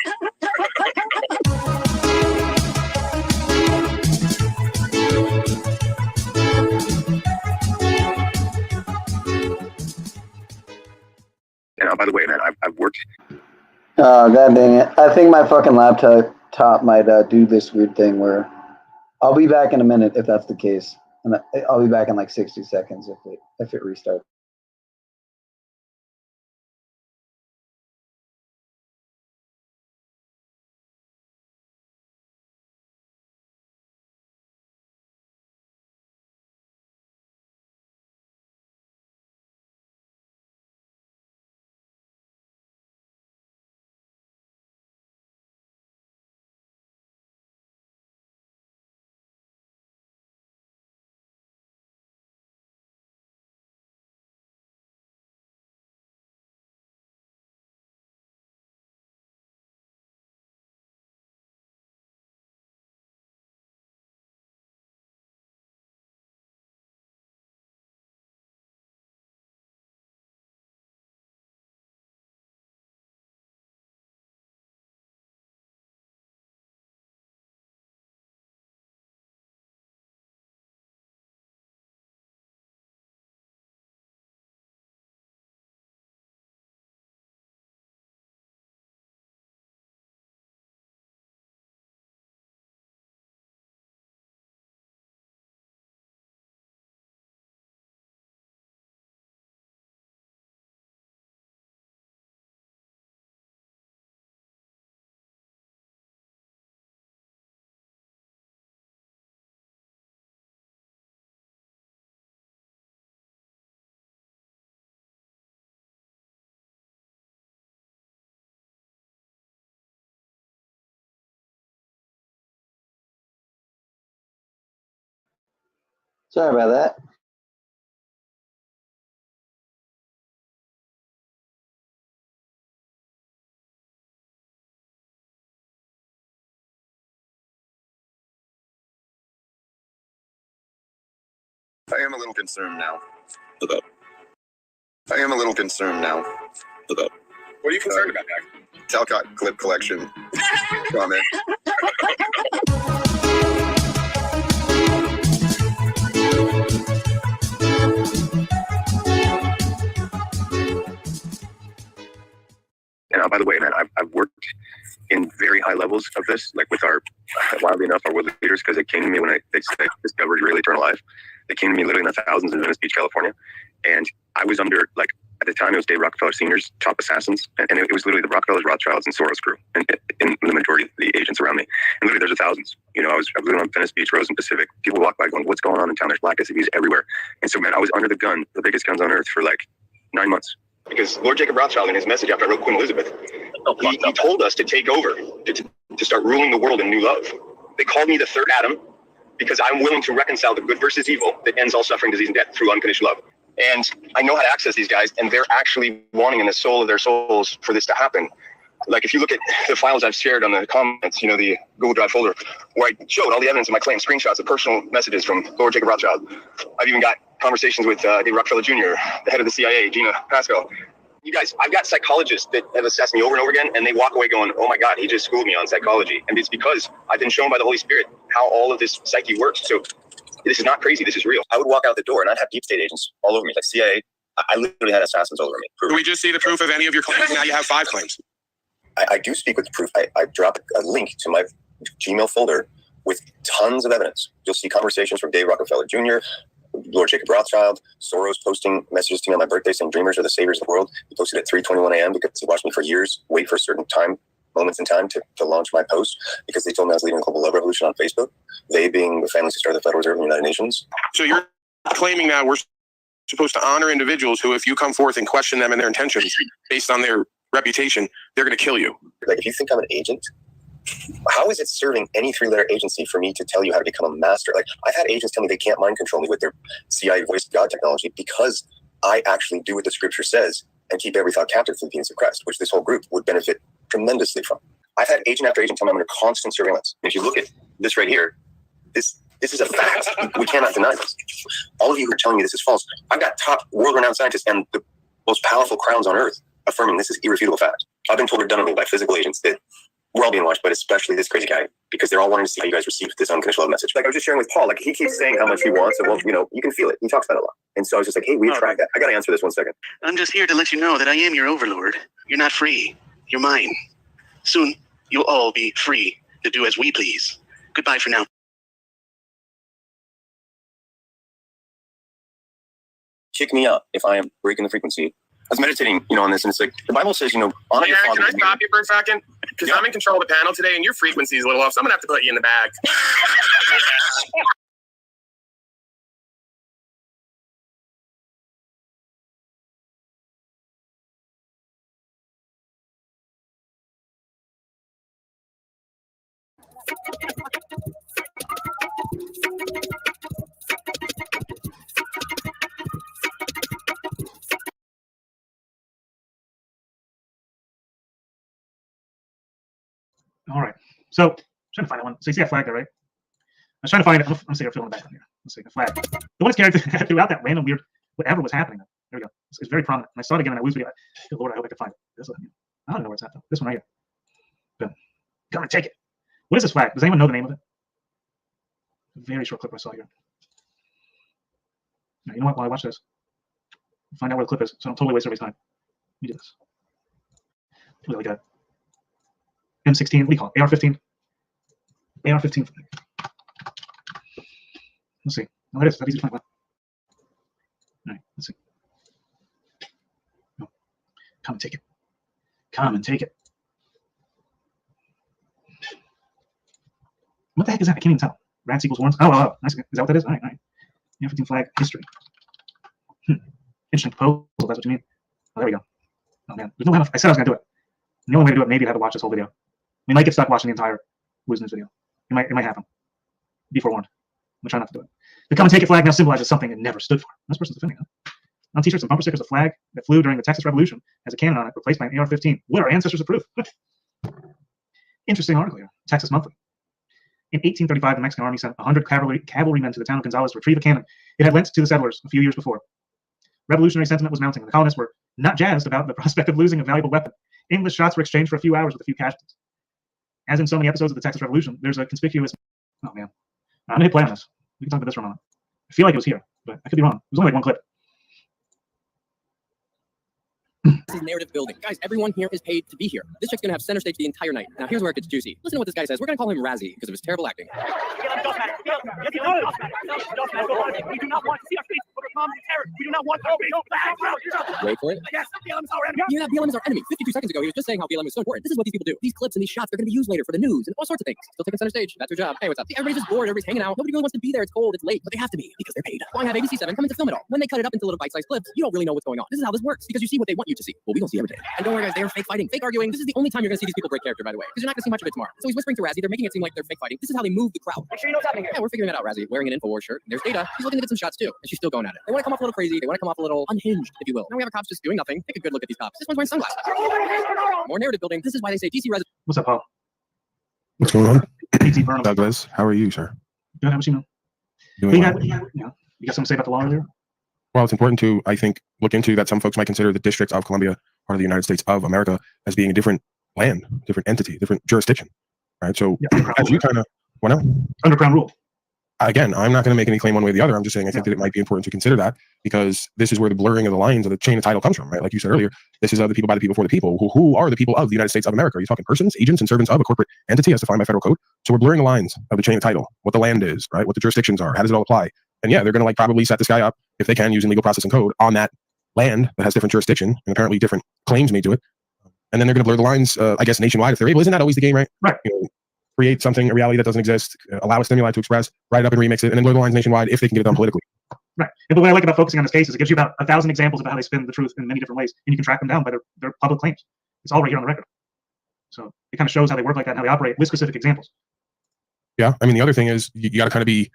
By the way, man, I've worked. Oh, god dang it. I think my fucking laptop might do this weird thing where I'll be back in a minute if that's the case. And I'll be back in like 60 seconds if it restarts. Sorry about that. I am a little concerned now. Look up. I am a little concerned now. Look up. What are you concerned about, Jack? Talcott clip collection. Comment. And by the way, man, I've worked in very high levels of this, like with our, wildly enough, our world leaders, because they came to me when they discovered really eternal life. They came to me literally in the thousands in Venice Beach, California. And I was under, like, at the time, it was Dave Rockefeller Sr.'s top assassins. And it was literally the Rockefellers, Rothschilds, and Soros crew, and the majority of the agents around me. And literally, there's thousands. You know, I was living on Venice Beach, Rose and Pacific. People walk by going, what's going on in town? There's black SUVs everywhere. And so, man, I was under the gun, the biggest guns on earth, for like 9 months. Because Lord Jacob Rothschild, in his message after I wrote Queen Elizabeth, he told us to take over, to start ruling the world in new love. They called me the third Adam because I'm willing to reconcile the good versus evil that ends all suffering, disease, and death through unconditional love. And I know how to access these guys, and they're actually wanting in the soul of their souls for this to happen. Like, if you look at the files I've shared on the comments, you know, the Google Drive folder, where I showed all the evidence of my claim, screenshots of personal messages from Lord Jacob Rothschild. I've even got conversations with Dave Rockefeller Jr., the head of the CIA, Gina Pascal. You guys, I've got psychologists that have assessed me over and over again, and they walk away going, oh my God, he just schooled me on psychology. And it's because I've been shown by the Holy Spirit how all of this psyche works. So this is not crazy. This is real. I would walk out the door and I'd have deep state agents all over me, like CIA. I literally had assassins all over me. Do we just see the proof of any of your claims? Now you have 5 claims. I do speak with the proof. I dropped a link to my Gmail folder with tons of evidence. You'll see conversations from Dave Rockefeller Jr., Lord Jacob Rothschild, Soros posting messages to me on my birthday saying dreamers are the saviors of the world. He posted at 3:21 a.m. because he watched me for years wait for a certain moments in time to launch my post, because they told me I was leading a global love revolution on Facebook, they being the families who started the Federal Reserve and the United Nations. So you're claiming that we're supposed to honor individuals who, if you come forth and question them and their intentions based on their reputation, they're going to kill you. Like, if you think I'm an agent, how is it serving any 3-letter agency for me to tell you how to become a master? Like, I've had agents tell me they can't mind control me with their CIA voice of God technology because I actually do what the scripture says and keep every thought captive for the obedience of Christ, which this whole group would benefit tremendously from. I've had agent after agent tell me I'm under constant surveillance. And if you look at this right here, this is a fact. We cannot deny this. All of you who are telling me this is false, I've got top world-renowned scientists and the most powerful crowns on earth affirming this is irrefutable fact. I've been told redundantly by physical agents that we're all being watched, but especially this crazy guy, because they're all wanting to see how you guys receive this unconditional love message. Like, I was just sharing with Paul, like, he keeps saying how much he wants, and, well, you know, you can feel it. He talks about it a lot. And so I was just like, hey, we attract that. I got to answer this 1 second. I'm just here to let you know that I am your overlord. You're not free. You're mine. Soon, you'll all be free to do as we please. Goodbye for now. Kick me out if I am breaking the frequency. I was meditating, you know, on this, and it's like, the Bible says, you know, honor your father. Can I stop you for a second? Because I'm in control of the panel today, and your frequency is a little off, so I'm going to have to put you in the bag. All right. So I'm trying to find that one. So you see that flag there, right? I was trying to find it. Let's see, I'm filling the background here. Let's see the flag. The one that's carried throughout that random weird whatever was happening. There we go. It's very prominent. And I saw it again and I lose video. Good Lord, I hope I can find it. This one, I don't know where it's at though. This one right here. Boom. Come and take it. What is this flag? Does anyone know the name of it? A very short clip I saw here. Now, you know what? While I watch this, find out where the clip is, so I don't totally waste everybody's time. Let me do this. Really good. M16, what do you call it? AR-15? AR-15. Let's see. Oh, it is. That easy to find. All right, let's see. Oh. Come and take it. Come and take it. What the heck is that? I can't even tell. Rats equals ones. Oh, nice. Is that what that is? All right, all right. AR-15 flag history. Interesting proposal. That's what you mean. Oh, there we go. Oh man, there's no way. I said I was gonna do it. And the only way to do it, maybe I have to watch this whole video. We might get stuck watching the entire Woo's News video. It might happen. Be forewarned. I'm trying not to do it. The come and take it flag now symbolizes something it never stood for. This person's defending it. On t-shirts and bumper stickers, a flag that flew during the Texas Revolution has a cannon on it, replaced by an AR-15. Would our ancestors approve? Interesting article here. Texas Monthly. In 1835, the Mexican army sent 100 cavalrymen to the town of Gonzales to retrieve a cannon it had lent to the settlers a few years before. Revolutionary sentiment was mounting, and the colonists were not jazzed about the prospect of losing a valuable weapon. English shots were exchanged for a few hours with a few casualties. As in so many episodes of the Texas Revolution, there's a conspicuous... Oh, man. I'm going to hit play on this. We can talk about this for a moment. I feel like it was here, but I could be wrong. It was only like one clip. This is narrative building. Guys, everyone here is paid to be here. This chick's gonna have center stage the entire night. Now here's where it gets juicy. Listen to what this guy says. We're gonna call him Razzie because of his terrible acting. We do not want to see our face overcome terror. We do not want to Wait for it. Yes, BLM is our enemy. Yeah, BLM is our enemy. 52 seconds ago, he was just saying how BLM is so important. This is what these people do. These clips and these shots, they're gonna be used later for the news and all sorts of things. Still taking center stage. That's your job. Hey, what's up? See, everybody's just bored. Everybody's hanging out. Nobody really wants to be there. It's cold. It's late, but they have to be because they're paid. Why have ABC 7 come in to film it all? When they cut it up into little bite-sized clips, you don't really know what's going on. This is how this works because you see what they want you to see. Well, we don't see everything. And don't worry, guys, they are fake fighting, fake arguing. This is the only time you're gonna see these people break character, by the way, because you're not gonna see much of it tomorrow. So he's whispering to Razzie. They're making it seem like they're fake fighting. This is how they move the crowd. Make sure you know what's happening here. Yeah, we're figuring it out, Razzie. Wearing an InfoWars shirt. There's Data. She's looking to get some shots too, and she's still going at it. They want to come off a little crazy. They want to come off a little unhinged, if you will. Now we have our cops just doing nothing. Take a good look at these cops. This one's wearing sunglasses. More narrative building. This is why they say DC residents. What's up, Paul? What's going on? Douglas, how are you, sir? Good, how about you, man? Doing well. You got something to say about the law earlier? Well, it's important to, I think, look into that some folks might consider the District of Columbia part of the United States of America as being a different land, different entity, different jurisdiction, right? So as you kind of, what now? Underground rule. Again, I'm not going to make any claim one way or the other. I'm just saying I think that it might be important to consider that because this is where the blurring of the lines of the chain of title comes from, right? Like you said earlier, this is of the people by the people for the people. Who are the people of the United States of America? Are you talking persons, agents, and servants of a corporate entity as defined by federal code? So we're blurring the lines of the chain of title, what the land is, right? What the jurisdictions are, how does it all apply? And yeah, they're going to like probably set this guy up if they can using legal process and code on that land that has different jurisdiction and apparently different claims made to it. And then they're going to blur the lines, I guess, nationwide if they're able. Isn't that always the game, right? Right. You know, create something, a reality that doesn't exist, allow a stimuli to express, write it up and remix it, and then blur the lines nationwide if they can get it done politically. Right. And what I like about focusing on this case is it gives you about 1,000 examples of how they spin the truth in many different ways, and you can track them down by their public claims. It's all right here on the record. So it kind of shows how they work like that and how they operate with specific examples. Yeah. I mean, the other thing is you got to kind of be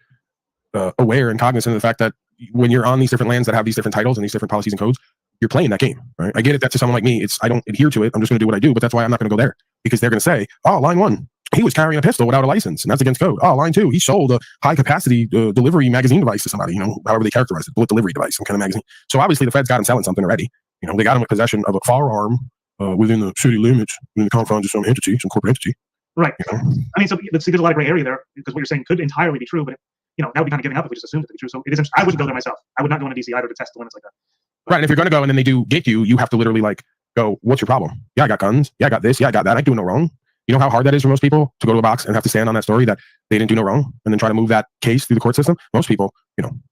aware and cognizant of the fact that when you're on these different lands that have these different titles and these different policies and codes, you're playing that game, right? I get it that to someone like me, I don't adhere to it. I'm just going to do what I do, but that's why I'm not going to go there because they're going to say, oh, line 1, he was carrying a pistol without a license and that's against code. Oh, line 2, he sold a high capacity delivery magazine device to somebody, however they characterize it, bullet delivery device, some kind of magazine. So obviously the Fed's got him selling something already. They got him in possession of a firearm within the city limits, within the confines of some entity, some corporate entity. Right. I mean, so there's a lot of gray area there because what you're saying could entirely be true, but that would be kind of giving up if we just assumed it to be true. So it isn't. I wouldn't go there myself. I would not go into DC either to test the limits like that. Right. And if you're going to go and then they do get you, you have to literally like go, what's your problem? Yeah, I got guns. Yeah, I got this. Yeah, I got that. I ain't doing no wrong. You know how hard that is for most people to go to a box and have to stand on that story that they didn't do no wrong and then try to move that case through the court system? Most people,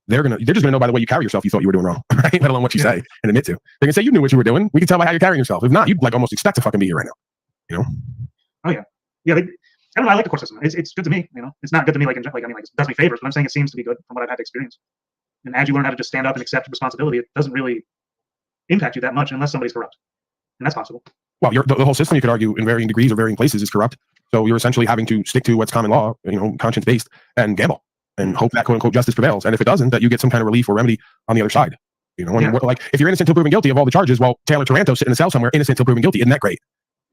they're just gonna know by the way you carry yourself you thought you were doing wrong, right? Let alone what you say and admit to. They're gonna say you knew what you were doing. We can tell by how you're carrying yourself. If not, you'd like almost expect to fucking be here right now. Oh yeah. Yeah, I don't know, I like the court system. It's good to me, It's not good to me it does me favors, but I'm saying it seems to be good from what I've had to experience. And as you learn how to just stand up and accept responsibility, it doesn't really impact you that much unless somebody's corrupt. And that's possible. Well, the whole system, you could argue, in varying degrees or varying places is corrupt. So you're essentially having to stick to what's common law, conscience-based, and gamble, and hope that quote-unquote justice prevails. And if it doesn't, that you get some kind of relief or remedy on the other side. Like if you're innocent until proven guilty of all the charges, well, Taylor Taranto sitting in a cell somewhere, innocent until proven guilty, isn't that great?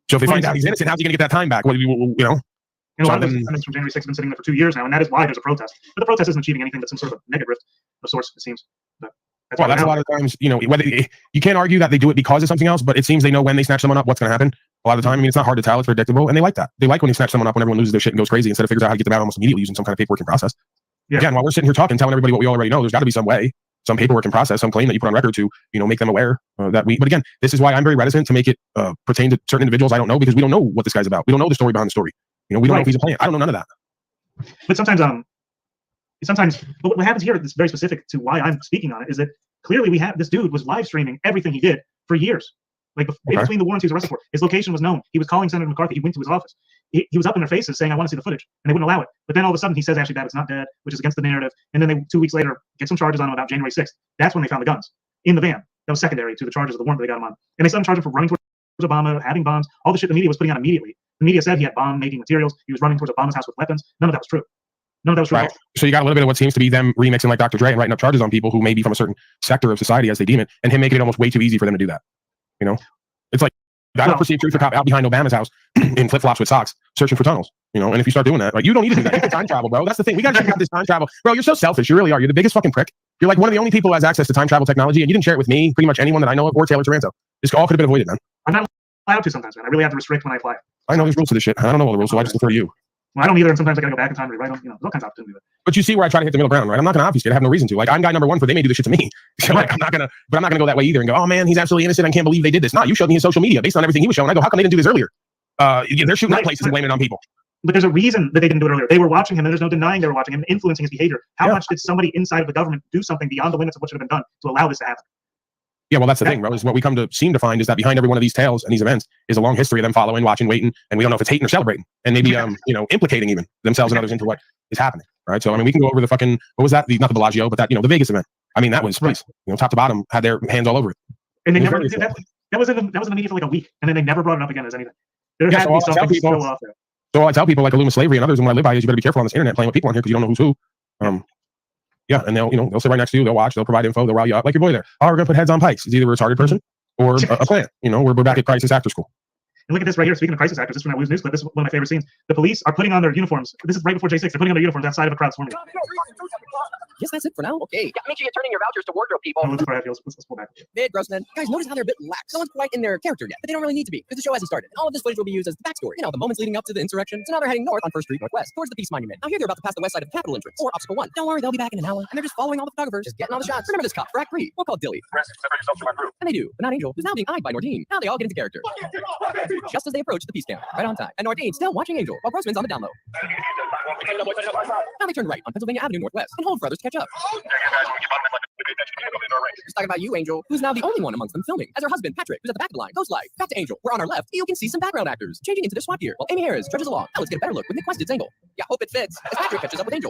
So if they find out he's innocent, how's he going to get that time back? And a lot of those defendants from January 6th have been sitting there for 2 years now, and that is why there's a protest. But the protest isn't achieving anything but some sort of negative of sorts, it seems. But that's a lot of times, whether you can't argue that they do it because of something else, but it seems they know when they snatch someone up, what's going to happen. A lot of the time, it's not hard to tell, it's predictable, and they like that. They like when they snatch someone up when everyone loses their shit and goes crazy instead of figures out how to get them out almost immediately using some kind of paperwork and process. Yeah. Again, while we're sitting here talking, telling everybody what we already know, there's got to be some way, some paperwork and process, some claim that you put on record to, make them aware that we. But again, this is why I'm very reticent to make it pertain to certain individuals I don't know because we don't know what this guy's about. We don't know the story behind the story. We don't know if he's a plan. I don't know none of that. But sometimes what happens here that's very specific to why I'm speaking on it is that clearly this dude was live streaming everything he did for years. In between the warrants he was arrested for, his location was known. He was calling Senator McCarthy. He went to his office. He was up in their faces saying, "I want to see the footage," and they wouldn't allow it. But then all of a sudden, he says, "Actually, Babbitt's not dead," which is against the narrative. And then they 2 weeks later get some charges on him about January 6th. That's when they found the guns in the van. That was secondary to the charges of the warrant that they got him on. And they started charging him for running towards Obama, having bombs, all the shit the media was putting out immediately. The media said he had bomb-making materials. He was running towards Obama's house with weapons. None of that was true. No, that was true. Right. So you got a little bit of what seems to be them remixing like Dr. Dre and writing up charges on people who may be from a certain sector of society as they deem it, and him making it almost way too easy for them to do that. You know, it's like I don't perceive truth or cop out behind Obama's house in flip flops with socks, searching for tunnels. You know, and if you start doing that, like you don't need to do that. It's time travel, bro. That's the thing. We gotta check out this time travel, bro. You're so selfish. You really are. You're the biggest fucking prick. You're like one of the only people who has access to time travel technology, and you didn't share it with me, pretty much anyone that I know of, or Taylor Taranto. This all could have been avoided, man. I'm not allowed to sometimes, man. I really have to restrict when I fly. I know there's rules to this shit. I don't know all the rules, so I just defer to you. Well, I don't either, and sometimes I gotta go back in time to rewrite them. You know, there's all kinds of opportunities. But you see where I try to hit the middle ground, right? I'm not gonna obfuscate. I have no reason to. Like I'm guy number one for they may do this shit to me. So like I'm not gonna go that way either and go, oh man, he's absolutely innocent. I can't believe they did this. No, you showed me his social media based on everything he was showing. I go, how come they didn't do this earlier? They're shooting at places and blaming it on people. But there's a reason that they didn't do it earlier. They were watching him, and there's no denying they were watching him, influencing his behavior. How much did somebody inside of the government do something beyond the limits of what should have been done to allow this to happen? Yeah, well, that's the thing, bro. Is what we come to seem to find is that behind every one of these tales and these events is a long history of them following, watching, waiting, and we don't know if it's hating or celebrating, and maybe implicating even themselves and others into what is happening, right? So I mean, we can go over the fucking what was that? Not the Bellagio, but that the Vegas event. I mean, that was top to bottom had their hands all over it. And they never that was in the media for like a week, and then they never brought it up again as anything. There had to be something still off there. So I tell people like Illumina slavery and others, and what I live by is you better be careful on this internet playing with people on here because you don't know who's who. Yeah, and they'll sit right next to you, they'll watch, they'll provide info, they'll rile you up like your boy there. Oh, we're gonna put heads on pikes. It's either a retarded person or a plant. We're back at crisis after school. And look at this right here. Speaking of crisis actors, this is from that Lose News clip. This is one of my favorite scenes. The police are putting on their uniforms. This is right before J6. They're putting on their uniforms outside of a crowd swarming. Guess that's it for now. Okay. Yeah, make sure you're turning your vouchers to wardrobe, people. Let's pull back. Big Grossman. Guys, notice how they're a bit lax. No one's quite in their character yet, but they don't really need to be because the show hasn't started. And all of this footage will be used as the backstory. The moments leading up to the insurrection. So now they're heading north on 1st Street Northwest towards the Peace Monument. Now here they're about to pass the west side of the Capitol entrance or Obstacle 1. Don't worry, they'll be back in an hour. And they're just following all the photographers, just getting all the shots. Remember this cop, Frack 3. We'll call Dilly. And they do, but not Angel, who's now being eyed by Nordine. Now they all get into character. Just as they approach the Peace Camp, right on time. And Nordine's still watching Angel while Grossman's on the down low. Now they turn right on Pennsylvania Avenue Northwest and hold for others to catch up. Just talking about you, Angel, who's now the only one amongst them filming. As her husband, Patrick, who's at the back of the line, goes live. Back to Angel, where on our left, you can see some background actors changing into their SWAT gear while Amy Harris trudges along. Now let's get a better look with Nick Wested's angle. Yeah, hope it fits. As Patrick catches up with Angel.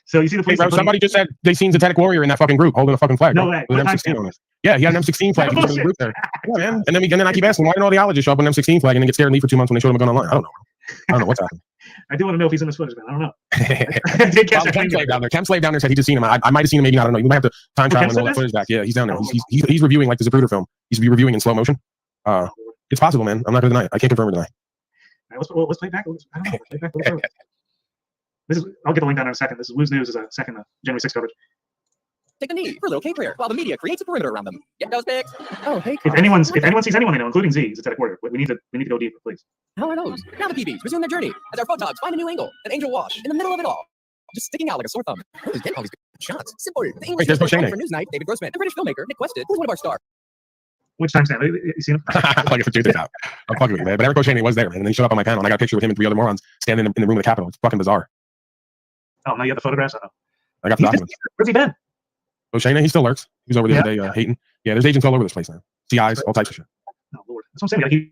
So you see the police. Hey, bro, somebody just said they seen Synthetic Warrior in that fucking group holding a fucking flag. No way. With an M16 on it. Yeah, he had an M16 flag. He was in the group there. Yeah, man. And then I keep asking, why didn't all the audiologists show up with an M16 flag and then get scared and leave for 2 months when they showed him a gun online? I don't know what's happening. I do want to know if he's in this footage, man. I don't know. Kemp Slave down there said he just seen him. I might have seen him, maybe not. I don't know. You might have to time travel and roll that footage back. Yeah, he's down there. He's reviewing like the Zapruder film. He's reviewing in slow motion. It's possible, man. I'm not gonna deny it. I can't confirm or deny. Right, let's play back. I don't know. Let's play back. I'll get the link down in a second. This is Lose News is a second January 6th coverage. Take a knee for a little cake prayer while the media creates a perimeter around them. Get those pics. Oh, hey. If anyone sees anyone they know, including Z, it's a quarter. We need to go deeper, please. How are those? Now the PBs resume their journey as our photogs find a new angle. An Angel Wash in the middle of it all, just sticking out like a sore thumb. Who's getting all these good shots? Simple. The English for Newsnight, David Grossman, and British filmmaker Nick Wested, who's one of our stars. Which timestamp? You seen him? Like if it's out. I'm fucking with you, man. But Eric O'Shaney was there, man. And then he showed up on my panel, and I got a picture with him and 3 other morons standing in the room of the Capitol. It's fucking bizarre. Oh, now you have the photographs? I got the documents. Where's he been? O'Shane, he still lurks. He was over the other day hating. Yeah, there's agents all over this place now. CIs, all types of shit. Oh, Lord. That's what I'm saying.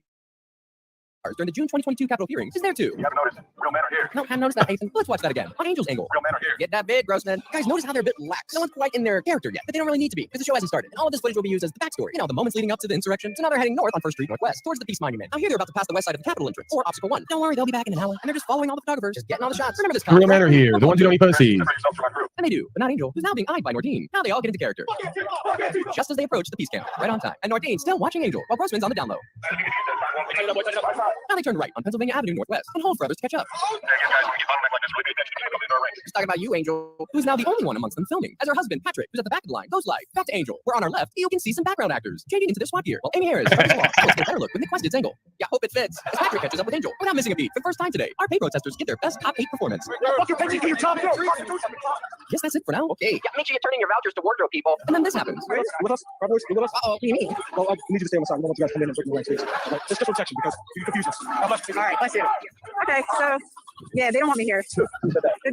During the June 2022 Capitol hearings is there too. You haven't noticed it. Real men are here. No, I haven't noticed that, Ethan. Let's watch that again. On Angel's angle. Real men are here. Get that big, Grossman. Guys, notice how they're a bit lax. No one's quite in their character yet, but they don't really need to be because the show hasn't started. And all of this footage will be used as the backstory. The moments leading up to the insurrection. So now they're heading north on 1st Street Northwest towards the Peace Monument. Now here they're about to pass the west side of the Capitol entrance or Obstacle 1. Don't worry, they'll be back in an hour. And they're just following all the photographers, just getting all the shots. Remember this. Real men are here. The ones who don't eat pussy. And they do, but not Angel, who's now being eyed by Nordine. Now they all get into character. Just as they approach the Peace Camp, right on time. And Nordine's still watching Angel while Grossman's on the down low. Now they turn right on Pennsylvania Avenue Northwest and hold for others to catch up. Just talking about you, Angel, who's now the only one amongst them filming. As her husband, Patrick, who's at the back of the line, goes live. Back to Angel, where on our left, you can see some background actors changing into their SWAT gear while Amy Harris trudges along. Let's get a better look with Nick Wested's angle. Yeah, hope it fits. As Patrick catches up with Angel without missing a beat for the first time today. Our pay protesters get their best top 8 performance. Guess that's it for now. Okay. Yeah, make sure you're turning your vouchers to wardrobe, people. And then this happens. With us? Uh-oh, what do you mean? Well, I need you to stay on the side. I don't want you guys to come in and break the ranks, please. Just for protection because you confuse us. All right, bless you. Okay, so yeah, they don't want me here. It's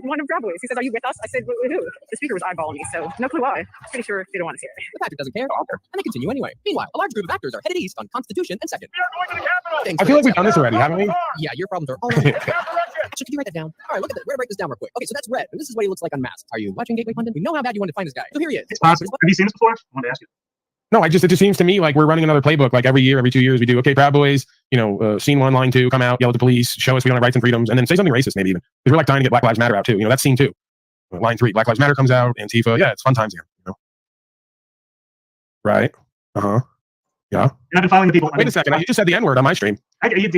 one of Grabois. He says, "Are you with us?" I said, "Who?" The speaker was eyeballing me, so no clue why. Pretty sure they don't want us here. But Patrick doesn't care, and they continue anyway. Meanwhile, a large group of actors are headed east on Constitution and 2nd. I feel like we've done this already, haven't we? Yeah, your problems are all over. Actually, could you write that down? All right, look at that. We're gonna break this down real quick. Okay, so that's Red, and this is what he looks like unmasked. Are you watching Gateway Pundit? We know how bad you want to find this guy. So here he is. It's possible. Have you seen this before? I wanted to ask you. No, it just seems to me like we're running another playbook. Like every year, every 2 years, we do, okay, Proud Boys, scene 1, line 2, come out, yell at the police, show us we don't have rights and freedoms, and then say something racist, maybe even. Because we're like dying to get Black Lives Matter out too. That's scene 2. Line 3, Black Lives Matter comes out, Antifa. Yeah, it's fun times again. Right? Uh-huh. Yeah. And I've been following the people. Wait a second. You just said the N-word on my stream. I don't know.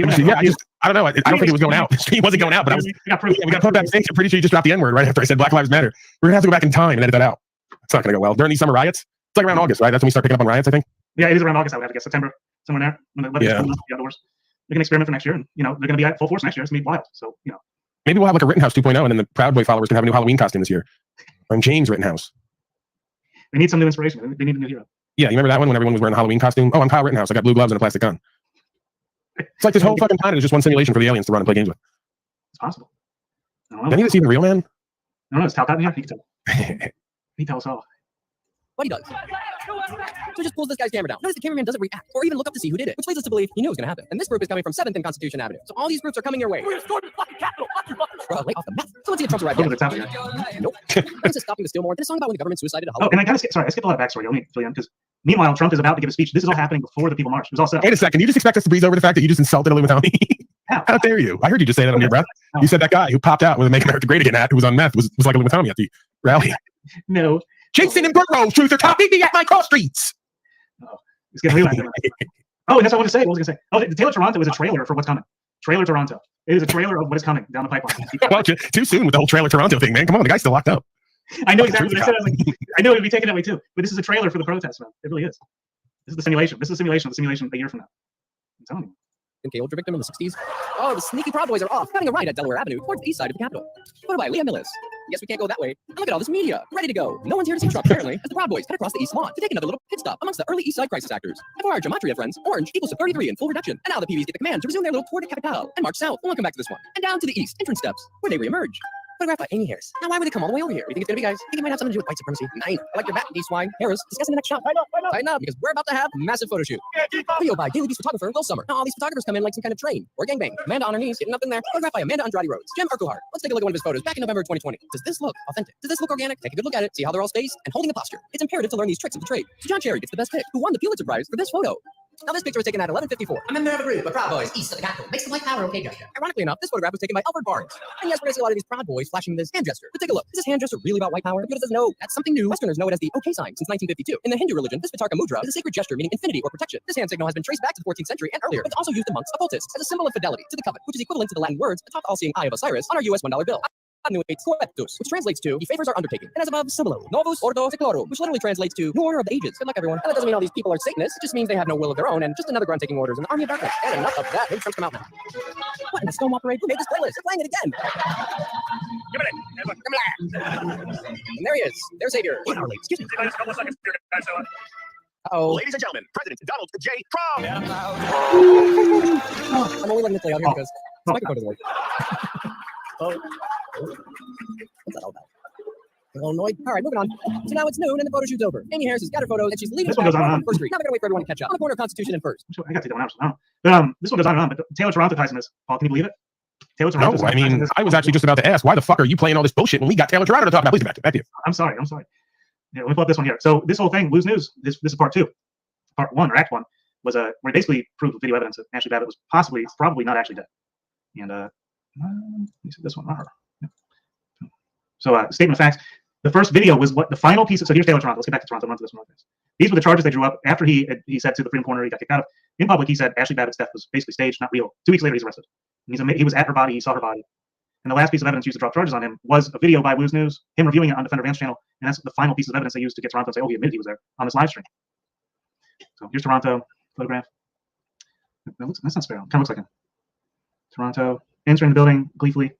I don't know. I don't think it was going out. The stream wasn't going out, but we got put back stage. I'm pretty sure you just dropped the N-word right after I said Black Lives Matter. We're going to have to go back in time and edit that out. It's not going to go well. During these summer riots, it's like around August, right? That's when we start picking up on riots, I think. Yeah, it is around August, I would have to guess. September, somewhere there. When the weather's cool enough to be outdoors. We can experiment for next year, and, they're going to be at full force next year. It's going to be wild. So, Maybe we'll have like a Rittenhouse 2.0, and then the Proud Boy followers can have a new Halloween costume this year. I'm James Rittenhouse. They need some new inspiration. They need a new hero. Yeah, you remember that one when everyone was wearing the Halloween costume? Oh, I'm Kyle Rittenhouse. I got blue gloves and a plastic gun. It's like this whole fucking planet is just one simulation for the aliens to run and play games with. It's possible. Any of this even real, man? No, it's Talcott in here. He can tell. He tells all. What he does. So just pulls this guy's camera down. Notice the cameraman doesn't react or even look up to see who did it, which leads us to believe he knew it was going to happen. And this group is coming from 7th and Constitution Avenue. So all these groups are coming your way. We're storming the fucking Capitol. Bro, lay off the map. So let's see if Trump's arrived. Nope. Once it's stopping to steal more, did a song about when the government suicided a and I skipped a lot of backstory. Let me fill you in, because meanwhile, Trump is about to give a speech. This is all happening before the people march. It was all set up. Wait a second. You just expect us to breeze over the fact that you just insulted Louis Vuitton? How dare you? I heard you just say that under your breath. You said that guy who popped out with a Make America Great Again hat, who was on meth, was like a Louis Vuitton at the rally. No. Jason and Burroughs, truth or topping me at my cross streets. It's getting real. Oh, and that's what I wanted to say. What was I going to say? Oh, the Taylor Toronto is a trailer for what's coming. Trailer Toronto. It is a trailer of what is coming down the pipeline. Well, too soon with the whole Trailer Toronto thing, man. Come on, the guy's still locked up. I know exactly what I said. I know it would be taken that way too. But this is a trailer for the protest, man. It really is. This is the simulation. This is a simulation of the simulation a year from now. I'm telling you. Okay, older victim in the 60s. Oh, the sneaky Proud Boys are off, having a ride at Delaware Avenue towards the east side of the Capitol. Photo by Leah Millis. Yes, we can't go that way. And look at all this media, ready to go. No one's here to see Trump, apparently, as the Proud Boys head across the East Lawn to take another little pit stop amongst the early East Side crisis actors. FR Gematria friends, orange equals to 33 in full reduction. And now the PVs get the command to resume their little tour de capital and march south. We'll come back to this one. And down to the east, entrance steps, where they reemerge. Photographed by Amy Harris. Now, why would they come all the way over here? You think it's gonna be, guys? You think it might have something to do with white supremacy? Nine. I like your bat, geese swine. Harris, discussing the next shot. Tighten up, because we're about to have a massive photo shoot. Video by Daily Beast photographer Will Summer. Now, all these photographers come in like some kind of train or gangbang. Amanda on her knees, getting up in there. Photographed by Amanda Andrade Rhodes. Jim Urquhart. Let's take a look at one of his photos back in November 2020. Does this look authentic? Does this look organic? Take a good look at it. See how they're all spaced and holding the posture. It's imperative to learn these tricks of the trade. So John Cherry gets the best pick, who won the Pulitzer Prize for this photo. Now, this picture was taken at 11:54. A member of a group of Proud Boys east of the Capitol makes the white power okay gesture. Ironically enough, this photograph was taken by Alfred Barnes. And yes, we're going to see a lot of these Proud Boys flashing this hand gesture. But take a look. Is this hand gesture really about white power? Yoda says no. That's something new. Westerners know it as the okay sign since 1952. In the Hindu religion, this Vitarka mudra is a sacred gesture meaning infinity or protection. This hand signal has been traced back to the 14th century and earlier. It's also used amongst occultists as a symbol of fidelity to the covenant, which is equivalent to the Latin words atop all-seeing eye of Osiris on our US $1 bill. Which translates to he favors our undertaking. And as above, similar. Novus Ordo Seclorum, which literally translates to new order of the ages. Good luck, everyone. And that doesn't mean all these people are Satanists. It just means they have no will of their own and just another grunt taking orders in the army of darkness. And enough of that. Maybe Trump's come out now. What in the Stonewall Parade? Who made this playlist? They're playing it again. And there he is. Their savior. Excuse me. Oh, ladies and gentlemen, President Donald J. Trump. I'm only letting it play out here because the microphone doesn't work. What's that all about? A little annoyed. All right, moving on. So now it's noon and the photo shoot's over. Amy Harris has got her photos and she's leaving This one goes on. First Street. Now we're gonna wait for everyone to catch up. On the corner of Constitution and First. I got to take that one out. But this one goes on and on. But Taylor Toronto ties in this. Paul, can you believe it? Taylor Toronto. No, I mean, I was actually just about to ask, why the fuck are you playing all this bullshit when we got Taylor Toronto to talk about? Please get back to you. I'm sorry. Yeah, let me pull up this one here. So this whole thing, Lose News. This is part 2. Part 1 or Act 1 was where it basically proved with video evidence that Ashley Babbitt was probably not actually dead. And let me see this one. So statement of facts. The first video was what the final piece of. So here's Taylor Toronto. Let's get back to Toronto. Run through this one. These were the charges they drew up after he said to the Freedom Corner he got kicked out of. In public, he said Ashley Babbitt's death was basically staged, not real. 2 weeks later, he's arrested. And he was at her body. He saw her body. And the last piece of evidence used to drop charges on him was a video by Lose News, him reviewing it on Defender Vance channel. And that's the final piece of evidence they used to get Toronto to say, oh, he admitted he was there on this live stream. So here's Toronto photograph. That's not Sparrow. Kind of looks like him. Toronto entering the building gleefully.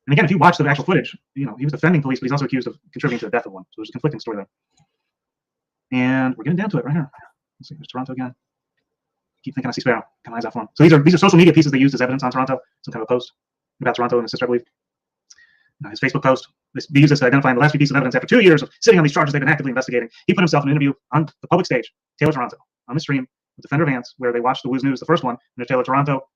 And again, if you watch the actual footage, he was defending police, but he's also accused of contributing to the death of one. So there's a conflicting story there. And we're getting down to it right here. Let's see, there's Toronto again. Keep thinking I see Sparrow. Got my eyes out for him. So these are social media pieces they used as evidence on Toronto. Some kind of a post about Toronto and his sister, I believe. His Facebook post. They use this to identify the last few pieces of evidence after 2 years of sitting on these charges they've been actively investigating. He put himself in an interview on the public stage, Taylor Toronto, on the stream with Defender Vance, where they watched the Lose News, the first one, and there's Taylor Toronto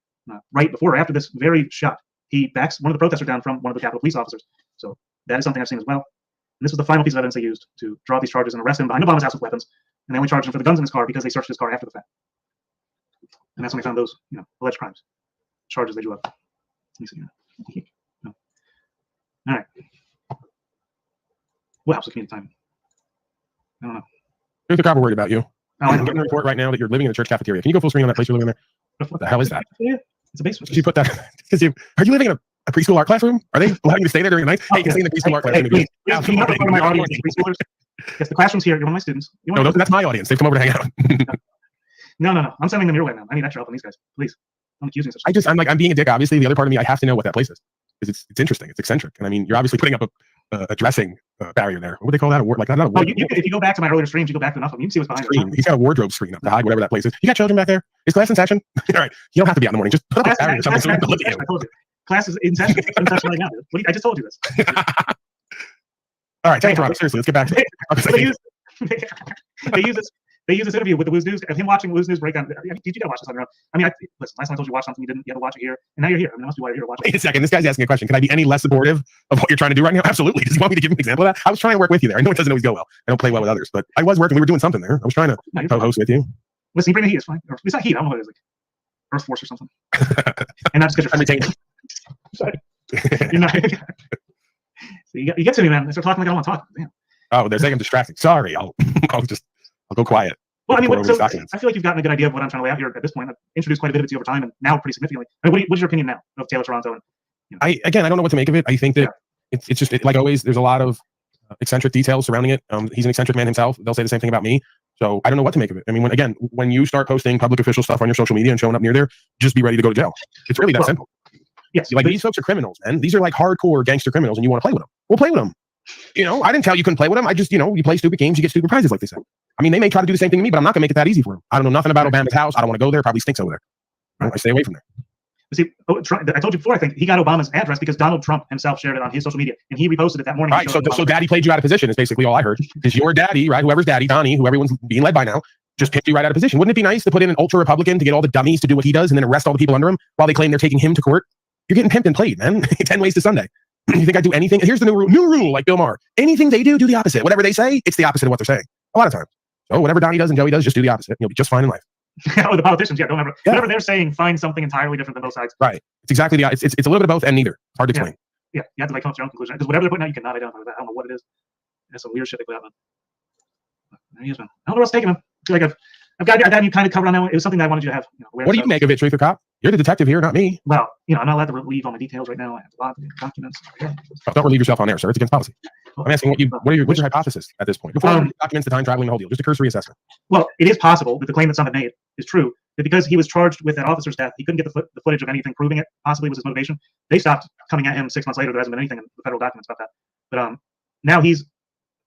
right before or after this very shot. He backs one of the protesters down from one of the Capitol police officers. So that is something I've seen as well. And this was the final piece of evidence they used to draw these charges and arrest him behind Obama's house with weapons and they only charged him for the guns in his car because they searched his car after the fact. And that's when they found those, alleged crimes, charges they drew up. Let me see here. No. All right. What helps with community time? I don't know. Here's the crap we're worried about you. Oh, I I'm getting a report right now that you're living in a church cafeteria. Can you go full screen on that place you're living there? What the hell is that? It's a basement. Did you put that? Because are you living in a preschool art classroom? Are they allowing you to stay there during the night? Hey, you can stay in the preschool art classroom. Please, you have one of my audience, preschoolers. Yes, the classroom's here. You're one of my students. No, that's my audience. They've come over to hang out. No. I'm sending them your way now. I need extra help on these guys. Please. Don't accuse me of such. I'm being a dick. Obviously, the other part of me, I have to know what that place is because it's interesting. It's eccentric, and I mean, you're obviously putting up a dressing barrier there. What would they call that? If you go back to my earlier streams, you go back to enough of them. You can see what's behind it. He's got a wardrobe screen up to hide whatever that place is. You got children back there? Is class in session? All right. You don't have to be out in the morning. Just put up a barrier or something so we can look at you. I told you. Class is in session. It's in session right now. I just told you this. All right, thanks, Rob. Seriously, let's get back to it. They use this interview with the Woo's News of him watching Woo's News breakdown. Did you gotta watch this on your own? I mean, listen, last time I told you to watch something you didn't. You had to watch it here, and now you're here. I mean, that must be why you're here to watch it. Wait a second. This guy's asking a question. Can I be any less supportive of what you're trying to do right now? Absolutely. Does he want me to give him an example of that? I was trying to work with you there. I know it doesn't always go well. I don't play well with others, but I was working. We were doing something there. I was trying to co-host with you. Listen, you bring the heat. It's fine. Or, it's not heat. I don't know what it is. Like Earth Force or something. And not just because you're entertaining. Sorry. You're not. So you get to me, man. I start talking like I don't want to talk. Damn. Oh, they're saying I'm distracting. Sorry. I'll go quiet. Well, I mean, so I feel like you've gotten a good idea of what I'm trying to lay out here at this point. I've introduced quite a bit of it to you over time, and now pretty significantly. I mean, what is your opinion now of Taylor Toronto? And, I don't know what to make of it. I think that it's just like always. There's a lot of eccentric details surrounding it. He's an eccentric man himself. They'll say the same thing about me. So I don't know what to make of it. I mean, when you start posting public official stuff on your social media and showing up near there, just be ready to go to jail. It's really that simple. Yes, like these folks are criminals, man. These are like hardcore gangster criminals, and you want to play with them. We'll play with them. I didn't tell you couldn't play with them. I just, you play stupid games, you get stupid prizes, like they said. I mean, they may try to do the same thing to me, but I'm not gonna make it that easy for them. I don't know nothing about Obama's house. I don't want to go there. Probably stinks over there. I stay away from there. See, I told you before. I think he got Obama's address because Donald Trump himself shared it on his social media, and he reposted it that morning. Right. So daddy played you out of position is basically all I heard. Because your daddy, right? Whoever's daddy, Donnie, who everyone's being led by now, just picked you right out of position. Wouldn't it be nice to put in an ultra Republican to get all the dummies to do what he does and then arrest all the people under him while they claim they're taking him to court? You're getting pimped and played, man. 10 ways to Sunday. You think I do anything? Here's the new rule, like Bill Maher. Anything they do the opposite. Whatever they say, it's the opposite of what they're saying. A lot of times. So whatever Donnie does and Joey does, just do the opposite. You'll be just fine in life. Oh, the politicians, don't ever. Yeah. Whatever they're saying, find something entirely different than both sides. Right. It's exactly it's a little bit of both and neither. It's hard to explain. Yeah. You have to come up to your own conclusion. Because whatever they're putting out, you cannot identify with that. I don't know what it is. That's some weird shit they put out, man. There he is, man. I don't know what's taking him. I feel like I've got you kind of covered on now. It was something that I wanted you to have. What do you make of it, Truth or Cop? You're the detective here, not me. Well, I'm not allowed to leave all my details right now. I have a lot of documents. Don't relieve yourself on air, sir. It's against policy. I'm asking what's your hypothesis at this point? Before documents, the time traveling, the whole deal. Just a cursory assessment. Well, it is possible that the claim that some have made is true. That because he was charged with that officer's death, he couldn't get the footage of anything proving it. Possibly was his motivation. They stopped coming at him 6 months later. There hasn't been anything in the federal documents about that. But now he's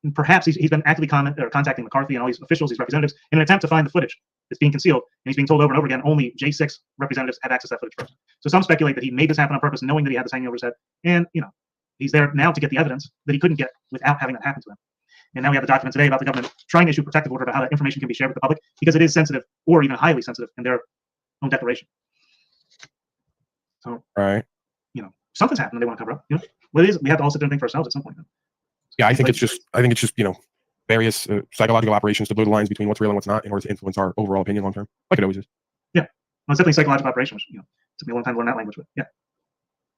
been actively contacting McCarthy and all these officials, these representatives, in an attempt to find the footage that's being concealed. And he's being told over and over again, only J6 representatives have access to that footage first. So some speculate that he made this happen on purpose, knowing that he had this hanging over his head. And, he's there now to get the evidence that he couldn't get without having that happen to him. And now we have the document today about the government trying to issue a protective order about how that information can be shared with the public because it is sensitive or even highly sensitive in their own declaration. So, right. Something's happened they want to cover up. What it is, we have to all sit there and think for ourselves at some point. Yeah, I think it's just various psychological operations to blur the lines between what's real and what's not in order to influence our overall opinion long term, like it always is. Yeah, well, it's definitely psychological operations. It took me a long time to learn that language, but yeah.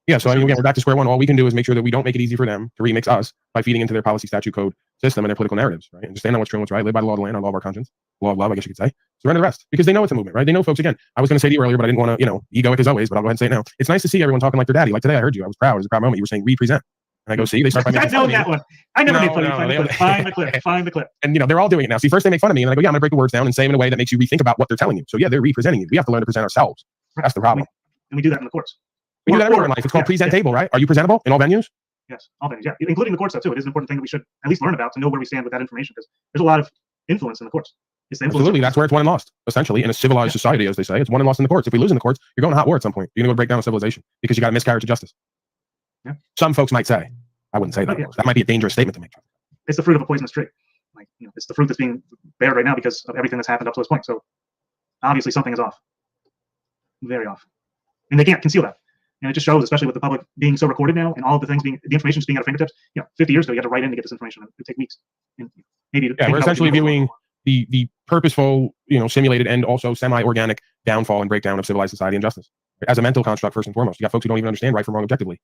Yeah, so again, we're back to square one. All we can do is make sure that we don't make it easy for them to remix us by feeding into their policy, statute, code system, and their political narratives, right? And just stand on what's true and what's right, live by the law of the land, on law of our conscience, law of love, I guess you could say. Surrender the rest, because they know it's a movement, right? They know, folks. Again, I was going to say to you earlier, but I didn't want to, egoic as always. But I'll go ahead and say it now. It's nice to see everyone talking like their daddy. Like today, I heard you. I was proud. It was a proud moment. You were saying represent. And I go, see, they start by making fun of me. That one. I never made fun of you. Find the clip. Find the clip. And they're all doing it now. See, first they make fun of me, and I go, yeah, I'm gonna break the words down and say them in a way that makes you rethink about what they're telling you. So yeah, they're representing you. We have to learn to present ourselves. That's the problem. And we do that in the courts. We do that everywhere in life. It's called presentable, right? Are you presentable in all venues? Yes, all venues. Yeah, including the courts though too. It is an important thing that we should at least learn about to know where we stand with that information because there's a lot of influence in the courts. Absolutely, that's where it's won and lost. Essentially, in a civilized society, as they say, it's won and lost in the courts. If we lose in the courts, you're going to hot war at some point. You're going to go break down a civilization because you got a miscarriage of justice. Yeah. Some folks might say. I wouldn't say that. Yeah. That might be a dangerous statement to make. It's the fruit of a poisonous tree. It's the fruit that's being bared right now because of everything that's happened up to this point. So obviously something is off. Very off. And they can't conceal that. And it just shows, especially with the public being so recorded now and all of the things the information just being at our fingertips. 50 years ago, you had to write in to get this information. It would take weeks. And maybe we're essentially viewing the purposeful, simulated and also semi-organic downfall and breakdown of civilized society and justice as a mental construct first and foremost. You got folks who don't even understand right from wrong objectively.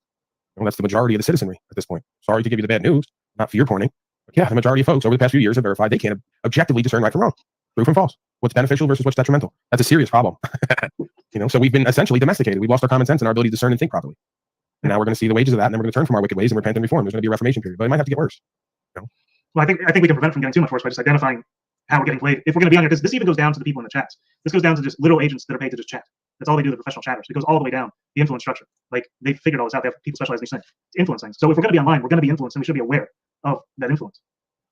That's the majority of the citizenry at this point. Sorry to give you the bad news, not fear pointing, but yeah, the majority of folks over the past few years have verified they can't objectively discern right from wrong, true from false, what's beneficial versus what's detrimental. That's a serious problem. So we've been essentially domesticated. We've lost our common sense and our ability to discern and think properly. And now we're going to see the wages of that, and then we're going to turn from our wicked ways and repent and reform. There's going to be a reformation period, but it might have to get worse. Well, I think we can prevent from getting too much worse by just identifying how we're getting played. If we're going to be on here, because this even goes down to the people in the chats. This goes down to just little agents that are paid to just chat. That's all they do, the professional chatters. It goes all the way down the influence structure. Like they figured all this out. They have people specialized in these things. It's influence things. So if we're going to be online, we're going to be influenced, and we should be aware of that influence.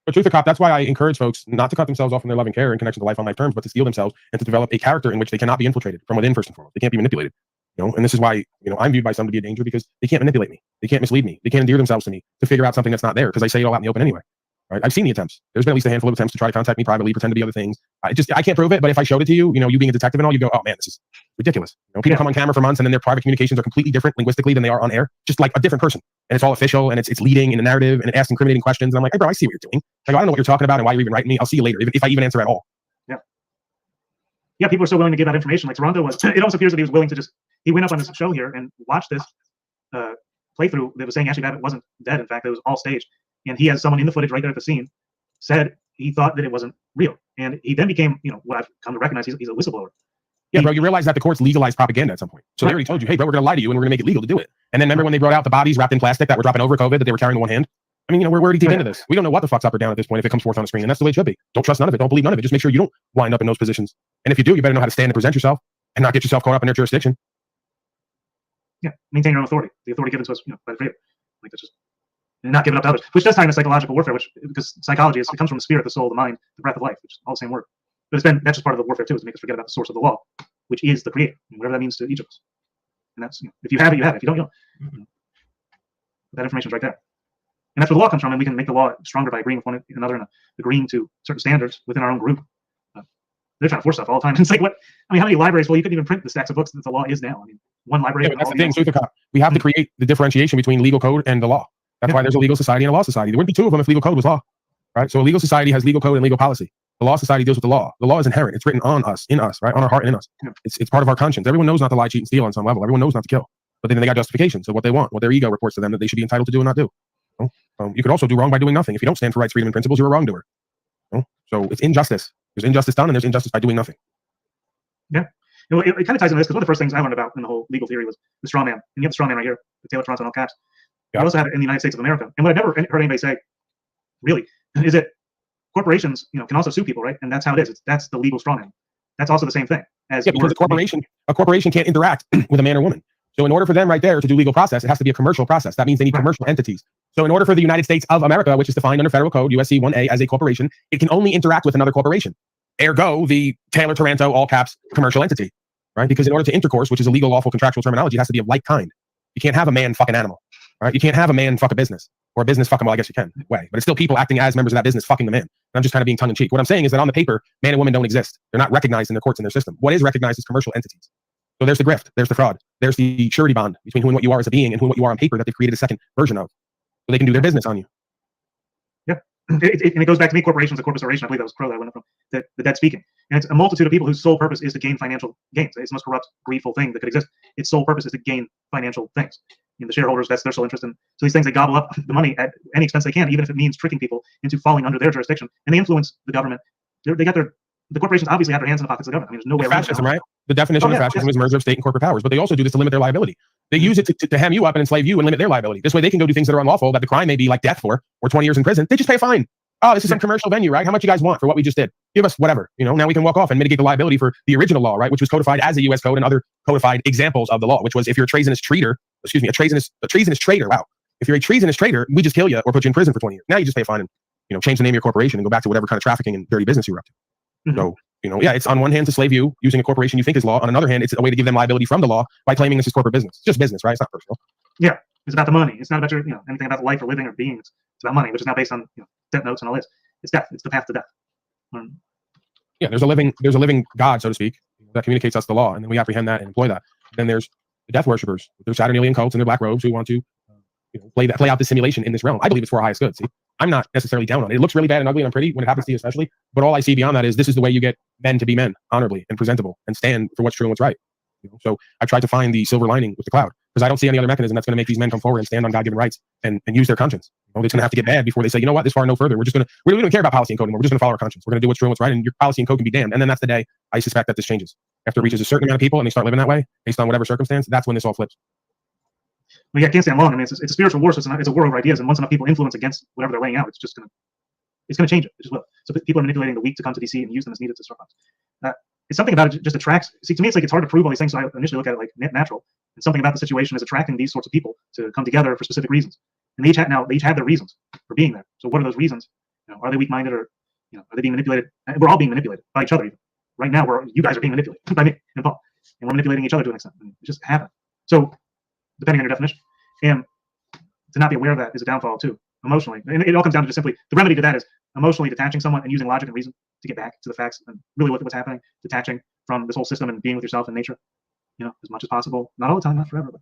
But truth to cop, that's why I encourage folks not to cut themselves off from their love and care in connection to life on life terms, but to steel themselves and to develop a character in which they cannot be infiltrated from within first and foremost. They can't be manipulated. And this is why, I'm viewed by some to be a danger because they can't manipulate me. They can't mislead me. They can't endear themselves to me to figure out something that's not there because I say it all out in the open anyway. Right? I've seen the attempts. There's been at least a handful of attempts to try to contact me privately, pretend to be other things. I can't prove it, but if I showed it to you, you being a detective and all, you go, oh man, this is ridiculous. People come on camera for months and then their private communications are completely different linguistically than they are on air, just like a different person. And it's all official and it's leading in a narrative and it asks incriminating questions. And I'm like, hey bro, I see what you're doing. Like, I don't know what you're talking about and why you're even writing me. I'll see you later, if I even answer at all. Yeah, people are so willing to give out information. Like Toronto was, it almost appears that he was willing to he went up on this show here and watched this playthrough that was saying Ashley Babbitt wasn't dead. In fact, it was all staged. And he has someone in the footage right there at the scene said he thought that it wasn't real. And he then became, what I've come to recognize, he's a whistleblower. Yeah, bro, you realize that the courts legalized propaganda at some point. So they already told you, hey, bro, we're going to lie to you and we're going to make it legal to do it. And then remember when they brought out the bodies wrapped in plastic that were dropping over COVID that they were carrying in one hand? I mean, we're already deep into this. We don't know what the fuck's up or down at this point if it comes forth on the screen. And that's the way it should be. Don't trust none of it. Don't believe none of it. Just make sure you don't wind up in those positions. And if you do, you better know how to stand and present yourself and not get yourself caught up in their jurisdiction. Yeah, maintain your own authority. The authority given to us by the Creator. Like that's just not giving up to others, which does tie into psychological warfare, because psychology it comes from the spirit, the soul, the mind, the breath of life, which is all the same word. But that's just part of the warfare too, is to make us forget about the source of the law, which is the Creator, and whatever that means to each of us. And that's if you have it, you have it. If you don't, you don't. That information is right there. And that's where the law comes from, and we can make the law stronger by agreeing with one another and agreeing to certain standards within our own group. They're trying to force stuff all the time. It's like, what? I mean, how many libraries? Well, you couldn't even print the stacks of books that the law is now. I mean, one library. Yeah, that's the thing, we have to create the differentiation between legal code and the law. That's why there's a legal society and a law society. There wouldn't be two of them if legal code was law, right? So a legal society has legal code and legal policy. The law society deals with the law. The law is inherent. It's written on us, in us, right? On our heart and in us. It's part of our conscience. Everyone knows not to lie, cheat, and steal on some level. Everyone knows not to kill. But then they got justifications of what they want, what their ego reports to them that they should be entitled to do and not do. You could also do wrong by doing nothing. If you don't stand for rights, freedom, and principles, you're a wrongdoer. So it's injustice. There's injustice done and there's injustice by doing nothing. Yeah. It kind of ties into this because one of the first things I learned about in the whole legal theory was the straw man. And you have the straw man right here, the Taylor Toronto in all caps. You also have it in the United States of America. And what I've never heard anybody say, really, is that corporations, can also sue people, right? And that's how it is. That's the legal straw man. That's also the same thing. Because a corporation can't interact with a man or woman. So in order for them right there to do legal process, it has to be a commercial process. That means they need commercial entities. So in order for the United States of America, which is defined under federal code, USC 1A, as a corporation, it can only interact with another corporation. Ergo, the Taylor Toronto, all caps, commercial entity, right? Because in order to intercourse, which is a legal, lawful, contractual terminology, it has to be of like kind. You can't have a man fuck an animal, right? You can't have a man fuck a business, or a business fuck him. Well, I guess you can, way, but it's still people acting as members of that business fucking the man. And I'm just kind of being tongue in cheek. What I'm saying is that on the paper, man and woman don't exist. They're not recognized in their courts and their system. What is recognized is commercial entities. So there's the grift, there's the fraud, there's the surety bond between who and what you are as a being and who and what you are on paper that they've created a second version of. So they can do their business on you. Yeah. And it goes back to me, corporations, the corpus oration, I believe that was Crow that I went from, the dead speaking. And it's a multitude of people whose sole purpose is to gain financial gains. It's the most corrupt, greedful thing that could exist. Its sole purpose is to gain financial things. The shareholders, that's their sole interest in. So these things, they gobble up the money at any expense they can, even if it means tricking people into falling under their jurisdiction. And they influence the government. They got the corporations obviously have their hands in the pockets of the government. I mean, there's no way around fascism, right? The definition of fascism is merger of state and corporate powers, but they also do this to limit their liability. They use it to hem you up and enslave you and limit their liability. This way they can go do things that are unlawful, that the crime may be like death for, or 20 years in prison. They just pay a fine. Oh, this is some commercial venue, right? How much you guys want for what we just did? Give us whatever. Now we can walk off and mitigate the liability for the original law, right? Which was codified as a U.S. code and other codified examples of the law, which was if you're a treasonous traitor, a treasonous traitor. Wow. If you're a treasonous traitor, we just kill you or put you in prison for 20 years. Now you just pay a fine and, change the name of your corporation and go back to whatever kind of trafficking and dirty business you were up to. So, it's on one hand to slave you using a corporation you think is law. On another hand, it's a way to give them liability from the law by claiming this is corporate business. It's just business, right? It's not personal. Yeah. It's about the money. It's not about your, anything about life or living or being. It's about money, which is now based on, debt notes and all this. It's death. It's the path to death. Yeah. There's a living God, so to speak, that communicates us the law. And then we apprehend that and employ that. Then there's the death worshippers. There's Saturnalian cults and their black robes who want to play out the simulation in this realm. I believe it's for our highest good. See, I'm not necessarily down on it. It looks really bad and ugly and unpretty when it happens to you, especially. But all I see beyond that is this is the way you get men to be men, honorably and presentable, and stand for what's true and what's right. You know? So I tried to find the silver lining with the cloud, because I don't see any other mechanism that's going to make these men come forward and stand on God-given rights and use their conscience. You know, it's going to have to get bad before they say, you know what, this far no further. We don't care about policy and code anymore. We're just going to follow our conscience. We're going to do what's true and what's right, and your policy and code can be damned. And then that's the day I suspect that this changes. After it reaches a certain amount of people and they start living that way, based on whatever circumstance, that's when this all flips. Well, yeah, it can't stand long. I mean, it's a spiritual war, so it's a war over ideas. And once enough people influence against whatever they're laying out, it's going to change it. It just will. So people are manipulating the weak to come to DC and use them as needed to survive. It's something about it just attracts. See, to me, it's like it's hard to prove all these things. So I initially look at it like natural. And something about the situation is attracting these sorts of people to come together for specific reasons. And they each have their reasons for being there. So what are those reasons? You know, are they weak-minded, or are they being manipulated? And we're all being manipulated by each other. Even right now, you guys are being manipulated by me and Paul, and we're manipulating each other to an extent. It just happens. So depending on your definition, and to not be aware of that is a downfall too, emotionally. And it all comes down to just simply the remedy to that is emotionally detaching someone and using logic and reason to get back to the facts and really what's happening, detaching from this whole system and being with yourself and nature, as much as possible. Not all the time, not forever, but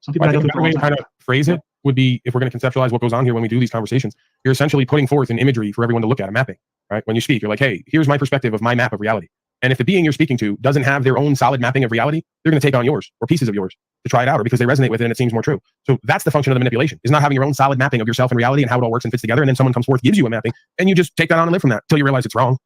some people go through the way to kind of phrase it would be, if we're going to conceptualize what goes on here when we do these conversations, you're essentially putting forth an imagery for everyone to look at, a mapping, right? When you speak, you're like, hey, here's my perspective of my map of reality. And if the being you're speaking to doesn't have their own solid mapping of reality, they're going to take on yours or pieces of yours to try it out, or because they resonate with it and it seems more true. So that's the function of the manipulation, is not having your own solid mapping of yourself and reality and how it all works and fits together. And then someone comes forth, gives you a mapping, and you just take that on and live from that until you realize it's wrong.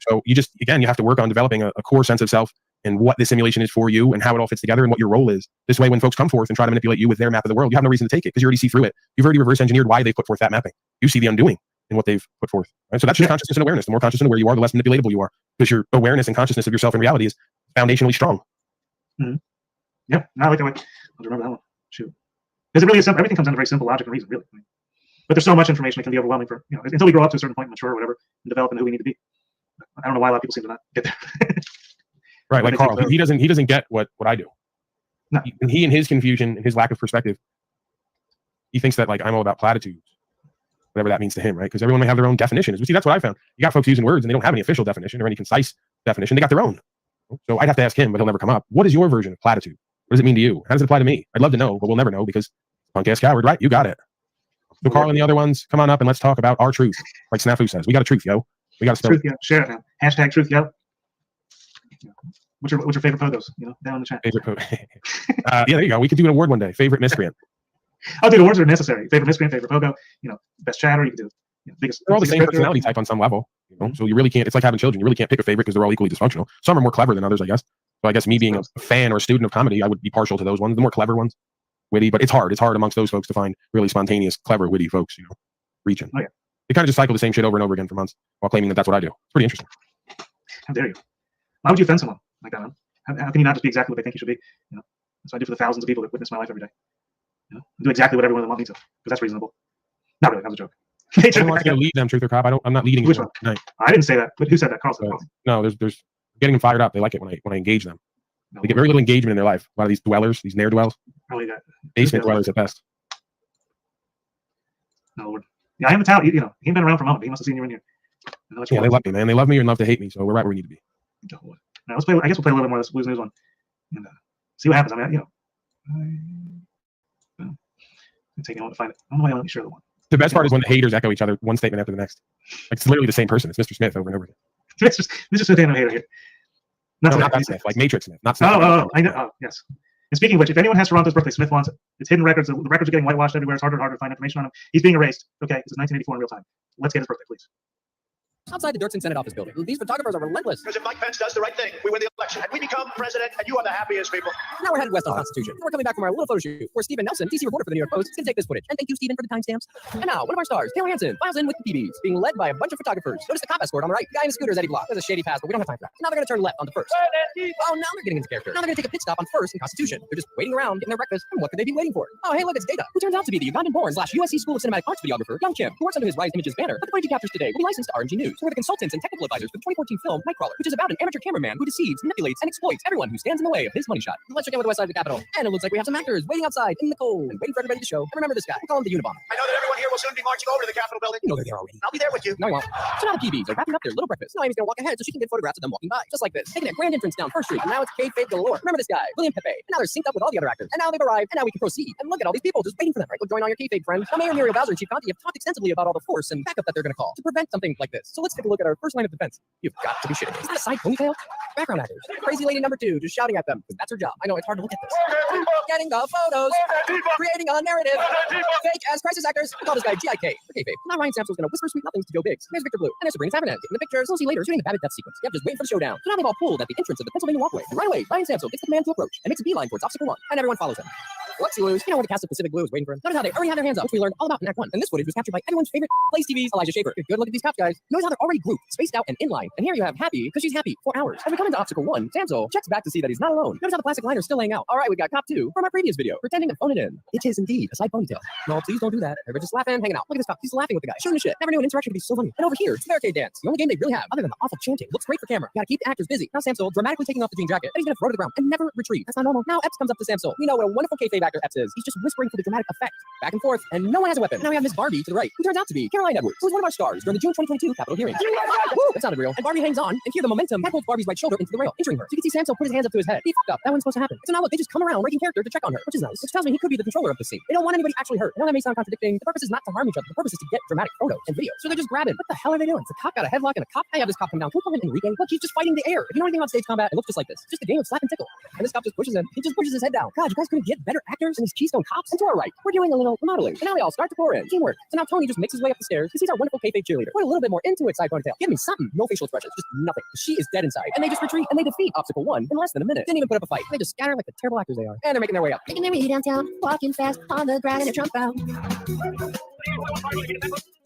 So you just, again, you have to work on developing a core sense of self and what the simulation is for you and how it all fits together and what your role is. This way, when folks come forth and try to manipulate you with their map of the world, you have no reason to take it because you already see through it. You've already reverse engineered why they put forth that mapping. You see the undoing in what they've put forth. Right? So that's just consciousness and awareness. The more conscious and aware you are, the less manipulatable you are, because your awareness and consciousness of yourself and reality is foundationally strong. Mm-hmm. Yeah, I like that way. I'll remember that one. Shoot. Because it really is simple. Everything comes down to very simple logic and reason, really. But there's so much information, it can be overwhelming for, until we grow up to a certain point, mature or whatever, and develop into who we need to be. I don't know why a lot of people seem to not get there. Right, like Carl, he doesn't get what I do. No. He and his confusion and his lack of perspective, he thinks that like I'm all about platitudes, whatever that means to him, right? Because everyone may have their own definitions. But see, that's what I found. You got folks using words and they don't have any official definition or any concise definition. They got their own. So I'd have to ask him, but he'll never come up. What is your version of platitude? What does it mean to you? How does it apply to me? I'd love to know, but we'll never know because punk ass coward, right? You got it. So Carl and the other ones, come on up and let's talk about our truth. Like Snafu says, we got a truth, yo. We got to spell truth, yo. Share it now. Hashtag truth, yo. What's your favorite photos? Down in the chat. Favorite photo. Yeah, there you go. We could do an award one day. Favorite miscreant. Oh, dude, awards are necessary. Favorite miscreant, favorite pogo. Best chatter. You could do. Biggest. They're all the same personality type on some level. So you really can't. It's like having children. You really can't pick a favorite because they're all equally dysfunctional. Some are more clever than others, I guess. So I guess me being a fan or a student of comedy, I would be partial to those ones, the more clever ones, witty. But it's hard. It's hard amongst those folks to find really spontaneous, clever, witty folks. Reaching. Oh, yeah. They kind of just cycle the same shit over and over again for months while claiming that that's what I do. It's pretty interesting. How dare you? Why would you offend someone like that, man? How can you not just be exactly what they think you should be? That's what I do for the thousands of people that witness my life every day. Do exactly what everyone wants me to, because that's reasonable. Not really. That was a joke. I don't want you to lead them, truth or cop. I'm not leading. Which one? Tonight. I didn't say that. But who said that? Carl said that. No, there's getting them fired up. They like it when I engage them. No, they get very little engagement in their life. A lot of these dwellers, these ne'er-dwells, basement dwellers at best. No, Lord. Yeah, I am a talent. He ain't been around for a moment. He must have seen you in here. Yeah, they love me, man. They love me and love to hate me. So we're right where we need to be. Now let's play. I guess we'll play a little bit more of this Blues News one, and see what happens. I mean, I'm taking a moment to find it. I don't know why I let me share the one. The best part is when the haters echo each other one statement after the next. Like, it's literally the same person. It's Mr. Smith over and over again. This is Smith and a hater here. Not that Smith, like Matrix Smith. Not Smith. I know. Oh, yes. And speaking of which, if anyone has Toronto's birthday, Smith wants it. It's hidden records. The records are getting whitewashed everywhere. It's harder and harder to find information on him. He's being erased. Okay, this is 1984 in real time. Let's get his birthday, please. Outside the Dirksen Senate office building, these photographers are relentless. Because if Mike Pence does the right thing, we win the election, and we become president, and you are the happiest people. Now we're headed west on Constitution. And we're coming back from our little photo shoot, where Stephen Nelson, DC reporter for the New York Post, is going to take this footage. And thank you, Stephen, for the timestamps. And now, one of our stars, Taylor Hansen, files in with the PBs, being led by a bunch of photographers. Notice the cop escort on the right. The guy in the scooter is Eddie Block. There's a shady pass, but we don't have time for that. Now they're going to turn left onto First. Oh, now they're getting into character. Now they're going to take a pit stop on First and Constitution. They're just waiting around, getting their breakfast, and what could they be waiting for? Oh, hey, look, it's Data, who turns out to be the Ugandan-born /USC School of Cinematic Arts videographer, Young Kim, who works under his Rise Images banner. But the footage he captures today will be licensed to RNG News. So we're the consultants and technical advisors for the 2014 film Nightcrawler, which is about an amateur cameraman who deceives, manipulates, and exploits everyone who stands in the way of his money shot. Let's check in with the west side of the Capitol. And it looks like we have some actors waiting outside in the cold and waiting for everybody to show. And remember this guy. We call him the Unabomber. I know that everyone here will soon be marching over to the Capitol building. You know they're there already. I'll be there with you. No, you won't. So now the PBs are wrapping up their little breakfast. Now Amy's gonna walk ahead so she can get photographs of them walking by, just like this. Taking a grand entrance down First Street, and now it's kayfabe galore. Remember this guy, William Pepe. And now they're synced up with all the other actors. And now they've arrived, and now we can proceed. And look at all these people just waiting for them. Right, go join all your kayfabe friends. Now Mayor Muriel Bowser and Chief Conti have talked extensively about all the force and backup that they're gonna call to prevent something like this. So let's take a look at our first line of defense. You've got to be shitting me. Is that a side ponytail? Background actors. Crazy lady number 2 just shouting at them, because that's her job. I know it's hard to look at this. Getting the photos, creating a narrative. Fake as crisis actors. We call this guy GIK. Okay, babe. Now Ryan Sampson's gonna whisper sweet nothings to Joe Biggs. There's Victor Blue. And there's Sabrina Sabanan taking the pictures. We'll see later shooting the Babbitt death sequence. Yep, just waiting for the showdown. So now they've all pulled at the entrance of the Pennsylvania walkway. And right away, Ryan Sampson gets the command to approach and makes a beeline towards obstacle 1. And everyone follows him. Whoopsie loos. You know where the cast of Pacific Blue is waiting for him. Notice how they already have their hands up, which we learned all about in Act 1. And this footage was captured by everyone's favorite Place TV's Elijah Schaefer. Good look at these cops, guys. Notice how they're already grouped, spaced out, and in line. And here you have Happy, because she's happy, for hours. As we come into obstacle 1, Samso checks back to see that he's not alone. Notice how the plastic liner's still laying out. All right, we got cop 2 from our previous video, pretending to phone it in. It is indeed a side ponytail. No, please don't do that. Everybody's just laughing, hanging out. Look at this cop. He's laughing with the guy, shooting the shit. Never knew an interaction could be so funny. And over here, it's the barricade dance. The only game they really have, other than the awful chanting. Looks great for camera. You gotta keep the actors busy. Now Samso dramatically taking off the jean jacket, and he's gonna throw to the ground and never retrieve. That's not normal. Now Epps comes up to Samso. We know what a wonderful kayfabe actor Epps is. He's just whispering for the dramatic effect. Back and forth, and no one has a weapon. Now we have Miss Barbie to the right, who turns out to be Caroline Edwards, who's one of our stars during the June 2022 Capitol hearings. Woo, that sounded real. And Barbie hangs on, and here the momentum catapults Barbie's right shoulder into the rail, injuring her. So you can see Samso put his hands up to his head. He fucked up. That wasn't supposed to happen. So now look, they just come around breaking character to check on her, which is nice. Which tells me he could be the controller of the scene. They don't want anybody actually hurt. I know that may sound contradicting. The purpose is not to harm each other. The purpose is to get dramatic photos and videos. So they're just grabbing. What the hell are they doing? The cop got a headlock and a cop. I have this cop come down. Can we call him Enrique? Look, he's just fighting the air. If you know anything about stage combat, it looks just like this. Just a game of slap and tickle. And this cop just pushes him. He just pushes his head down. God, you guys couldn't get better actors than these Keystone cops. And to our right, we're doing a little modeling. And now they all start to pour in. Teamwork. So now Tony just makes his way up the stairs. He sees our wonderful kayfabe cheerleader. Put a little bit more into it, side ponytail. Give me something. No facial expressions. Just nothing. She is dead inside. And they just retreat and they defeat obstacle 1 in less than a minute. Didn't even put up a fight. They just scatter like the terrible actors they are. And they're making their way up. Making their way downtown, walking fast on the ground in a Trump out.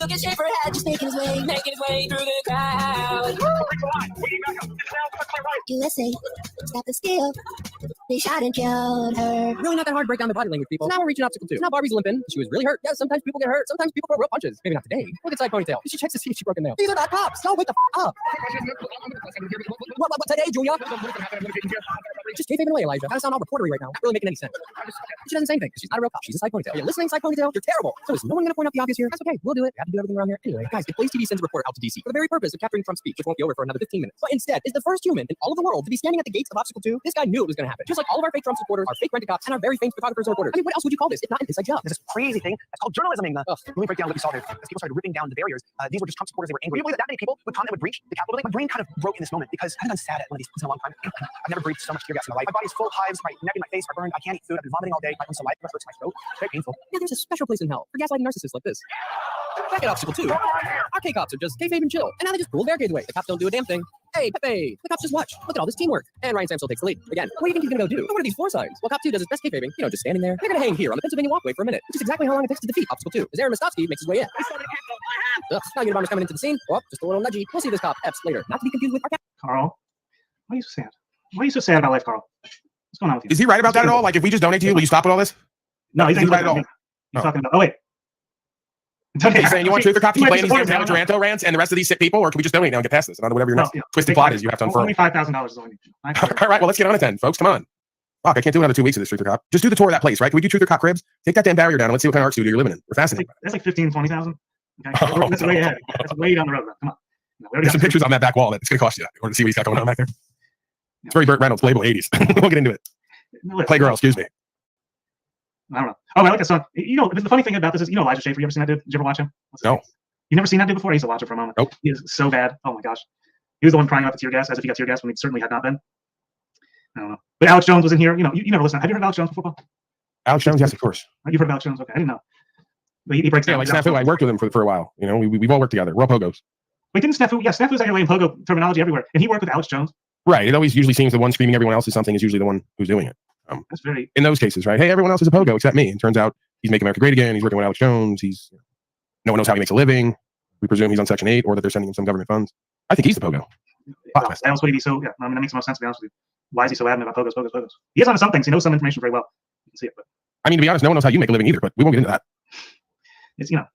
Look at Schaefer had just making his way through the crowd. USA, stop the steal. They shot and killed her. Really not that hard to break down the body language, people. So now we're reaching obstacle 2. So now Barbie's limping. She was really hurt. Yeah, sometimes people get hurt. Sometimes people throw real punches. Maybe not today. Look at side ponytail. She checks to see if she broke a nail. These are not cops. No, wake the up. What today, Julia? Just kayfabing away, Elijah. Gotta sound all reportery right now. Not really making any sense. She doesn't say anything because she's not a real cop. She's a side ponytail. Are you listening, side ponytail? You're terrible. So is no one gonna point out the obvious here? That's okay. We'll do it. We have to do everything around here anyway. Guys, if Blaze TV sends a reporter out to DC for the very purpose of capturing Trump's speech, which won't be over for another 15 minutes, but instead is the first human in all of the world to be standing at the gates of obstacle 2, this guy knew it was gonna happen. Just like all of our fake Trump supporters, our fake rented cops, and our very famous photographers and reporters. I mean, what else would you call this if not an inside job? There's this crazy thing that's called journalisming. Let me break down what we saw there. As people started ripping down the barriers, these were just Trump supporters. They were angry. You believe that many people would come and would breach the Capitol building? My brain kind of broke in this moment because I haven't been sad at one of these things in a long time. I've never breathed so much tear gas in my life. My body's full of hives. My neck and my face are burned. I can't eat food. I've been vomiting all day. My own saliva hurts my throat. It's very painful. Yeah, there's a special place in hell for gaslighting narcissists like this. Back at obstacle 2, our K-cops are just kayfabe and chill, and now they just pull the barricades away. The cops don't do a damn thing. Hey, Pepe, the cops just watch. Look at all this teamwork. And Ryan Sampson takes the lead. Again, what do you think he's gonna go do? What are these 4 signs? Well, cop 2 does his best kayfabing, just standing there. They're gonna hang here on the Pennsylvania walkway for a minute, which is exactly how long it takes to defeat obstacle 2. As Aaron Mostovsky makes his way in. Now Unabomber's coming into the scene. Oh, just a little nudgy. We'll see this cop Epps later. Not to be confused with our cap. Carl, why are you so sad? Why are you so sad about life, Carl? What's going on with you? Is he right about that at all? Like, if we just donate to you, will you stop with all this? No, he's right at all. He's talking about. Oh wait. Okay, saying you want truth or cop to keep playing these damn Taranto rants and the rest of these sick people, or can we just donate now and get past this? I don't know, whatever your twisted plot is, you have to unfurl. Only $5,000 is all I need. All right, well, let's get on it then, folks. Come on. Fuck, I can't do another 2 weeks of this truth or cop. Just do the tour of that place, right? Can we do truth or cop cribs? Take that damn barrier down and let's see what kind of art studio you're living in. We're fascinated. That's like 15,000, 20,000. Okay, that's way ahead. That's way down the road. Come on. There's some pictures on that back wall that it's going to cost you that. You want to see what he's got going on back there? It's very Burt Reynolds, label 80s. We'll get into it. Playgirl, excuse me. I don't know. Oh, I like that song. The funny thing about this is, Elijah Schaefer. You ever seen that dude? Did you ever watch him? No. You never seen that dude before? I used to watch it for a moment. Nope. He is so bad. Oh my gosh. He was the one crying about the tear gas, as if he got tear gas when he certainly had not been. I don't know. But Alex Jones was in here. You never listened. Have you heard of Alex Jones before, Paul? Alex Jones, yes, of course. You've heard of Alex Jones? Okay, I didn't know. But he breaks down. Like Snafu, I worked with him for a while. We've all worked together. We're all pogos. Wait, didn't Snafu? Yeah, Snafu's actually in pogo terminology everywhere. And he worked with Alex Jones. Right. It always usually seems the one screaming everyone else is something is usually the one who's doing it. That's very. In those cases, right? Hey, everyone else is a pogo except me. And turns out he's making America great again. He's working with Alex Jones. No one knows how he makes a living. We presume he's on Section 8 or that they're sending him some government funds. I think he's the pogo. Why else would he be so? Yeah, I mean, that makes the most sense, to be honest with you. Why is he so adamant about pogos? He is on some things. He knows some information very well. You can see it, but I mean, to be honest, no one knows how you make a living either. But we won't get into that. It's I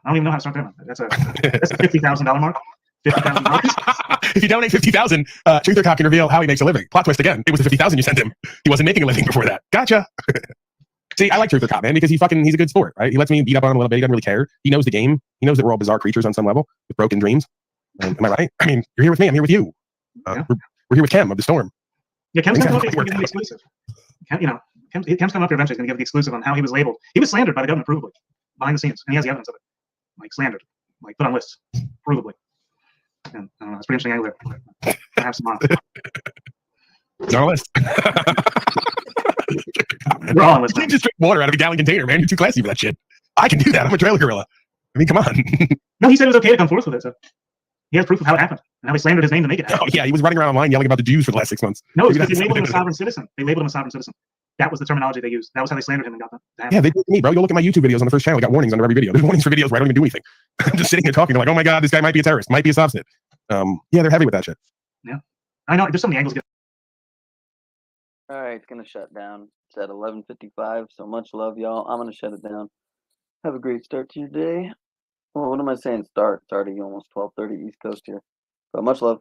don't even know how to start that one. That's a $50,000 mark. If you donate 50,000, Truth or Cop can reveal how he makes a living. Plot twist again. It was the 50,000 you sent him. He wasn't making a living before that. Gotcha. See, I like Truth or Cop, man, because he's a good sport, right? He lets me beat up on him a little bit. He doesn't really care. He knows the game. He knows that we're all bizarre creatures on some level with broken dreams. Am I right? I mean, you're here with me. I'm here with you. We're here with Kem of the Storm. Yeah, Kem's going to give the exclusive. Kem's coming up here eventually. He's going to give the exclusive on how he was labeled. He was slandered by the government, provably, behind the scenes, and he has the evidence of it. Like slandered, like put on lists, provably. And I don't know, it's pretty interesting angle there. I have some on. It's on a list. We're all on list. You can just drink water out of a gallon container, man. You're too classy for that shit. I can do that. I'm a trailer gorilla. I mean, come on. No, he said it was okay to come forth with it. So he has proof of how it happened and how he slandered his name to make it happen. Oh yeah, he was running around online yelling about the Jews for the last 6 months. No, it's because they labeled him a sovereign citizen. They labeled him a sovereign citizen. That was the terminology they used. That was how they slandered him and got them. Yeah, they did me, bro. Go look at my YouTube videos on the first channel. I got warnings under every video. There's warnings for videos where I don't even do anything. I'm just sitting here talking. They're like, oh my god, this guy might be a terrorist, might be a subsnit. Yeah, they're heavy with that shit. Yeah, I know. There's so many angles. All right, it's gonna shut down. It's at 11:55. So much love, y'all. I'm gonna shut it down. Have a great start to your day. Well, what am I saying? Start. It's already almost 12:30 East Coast here. But much love.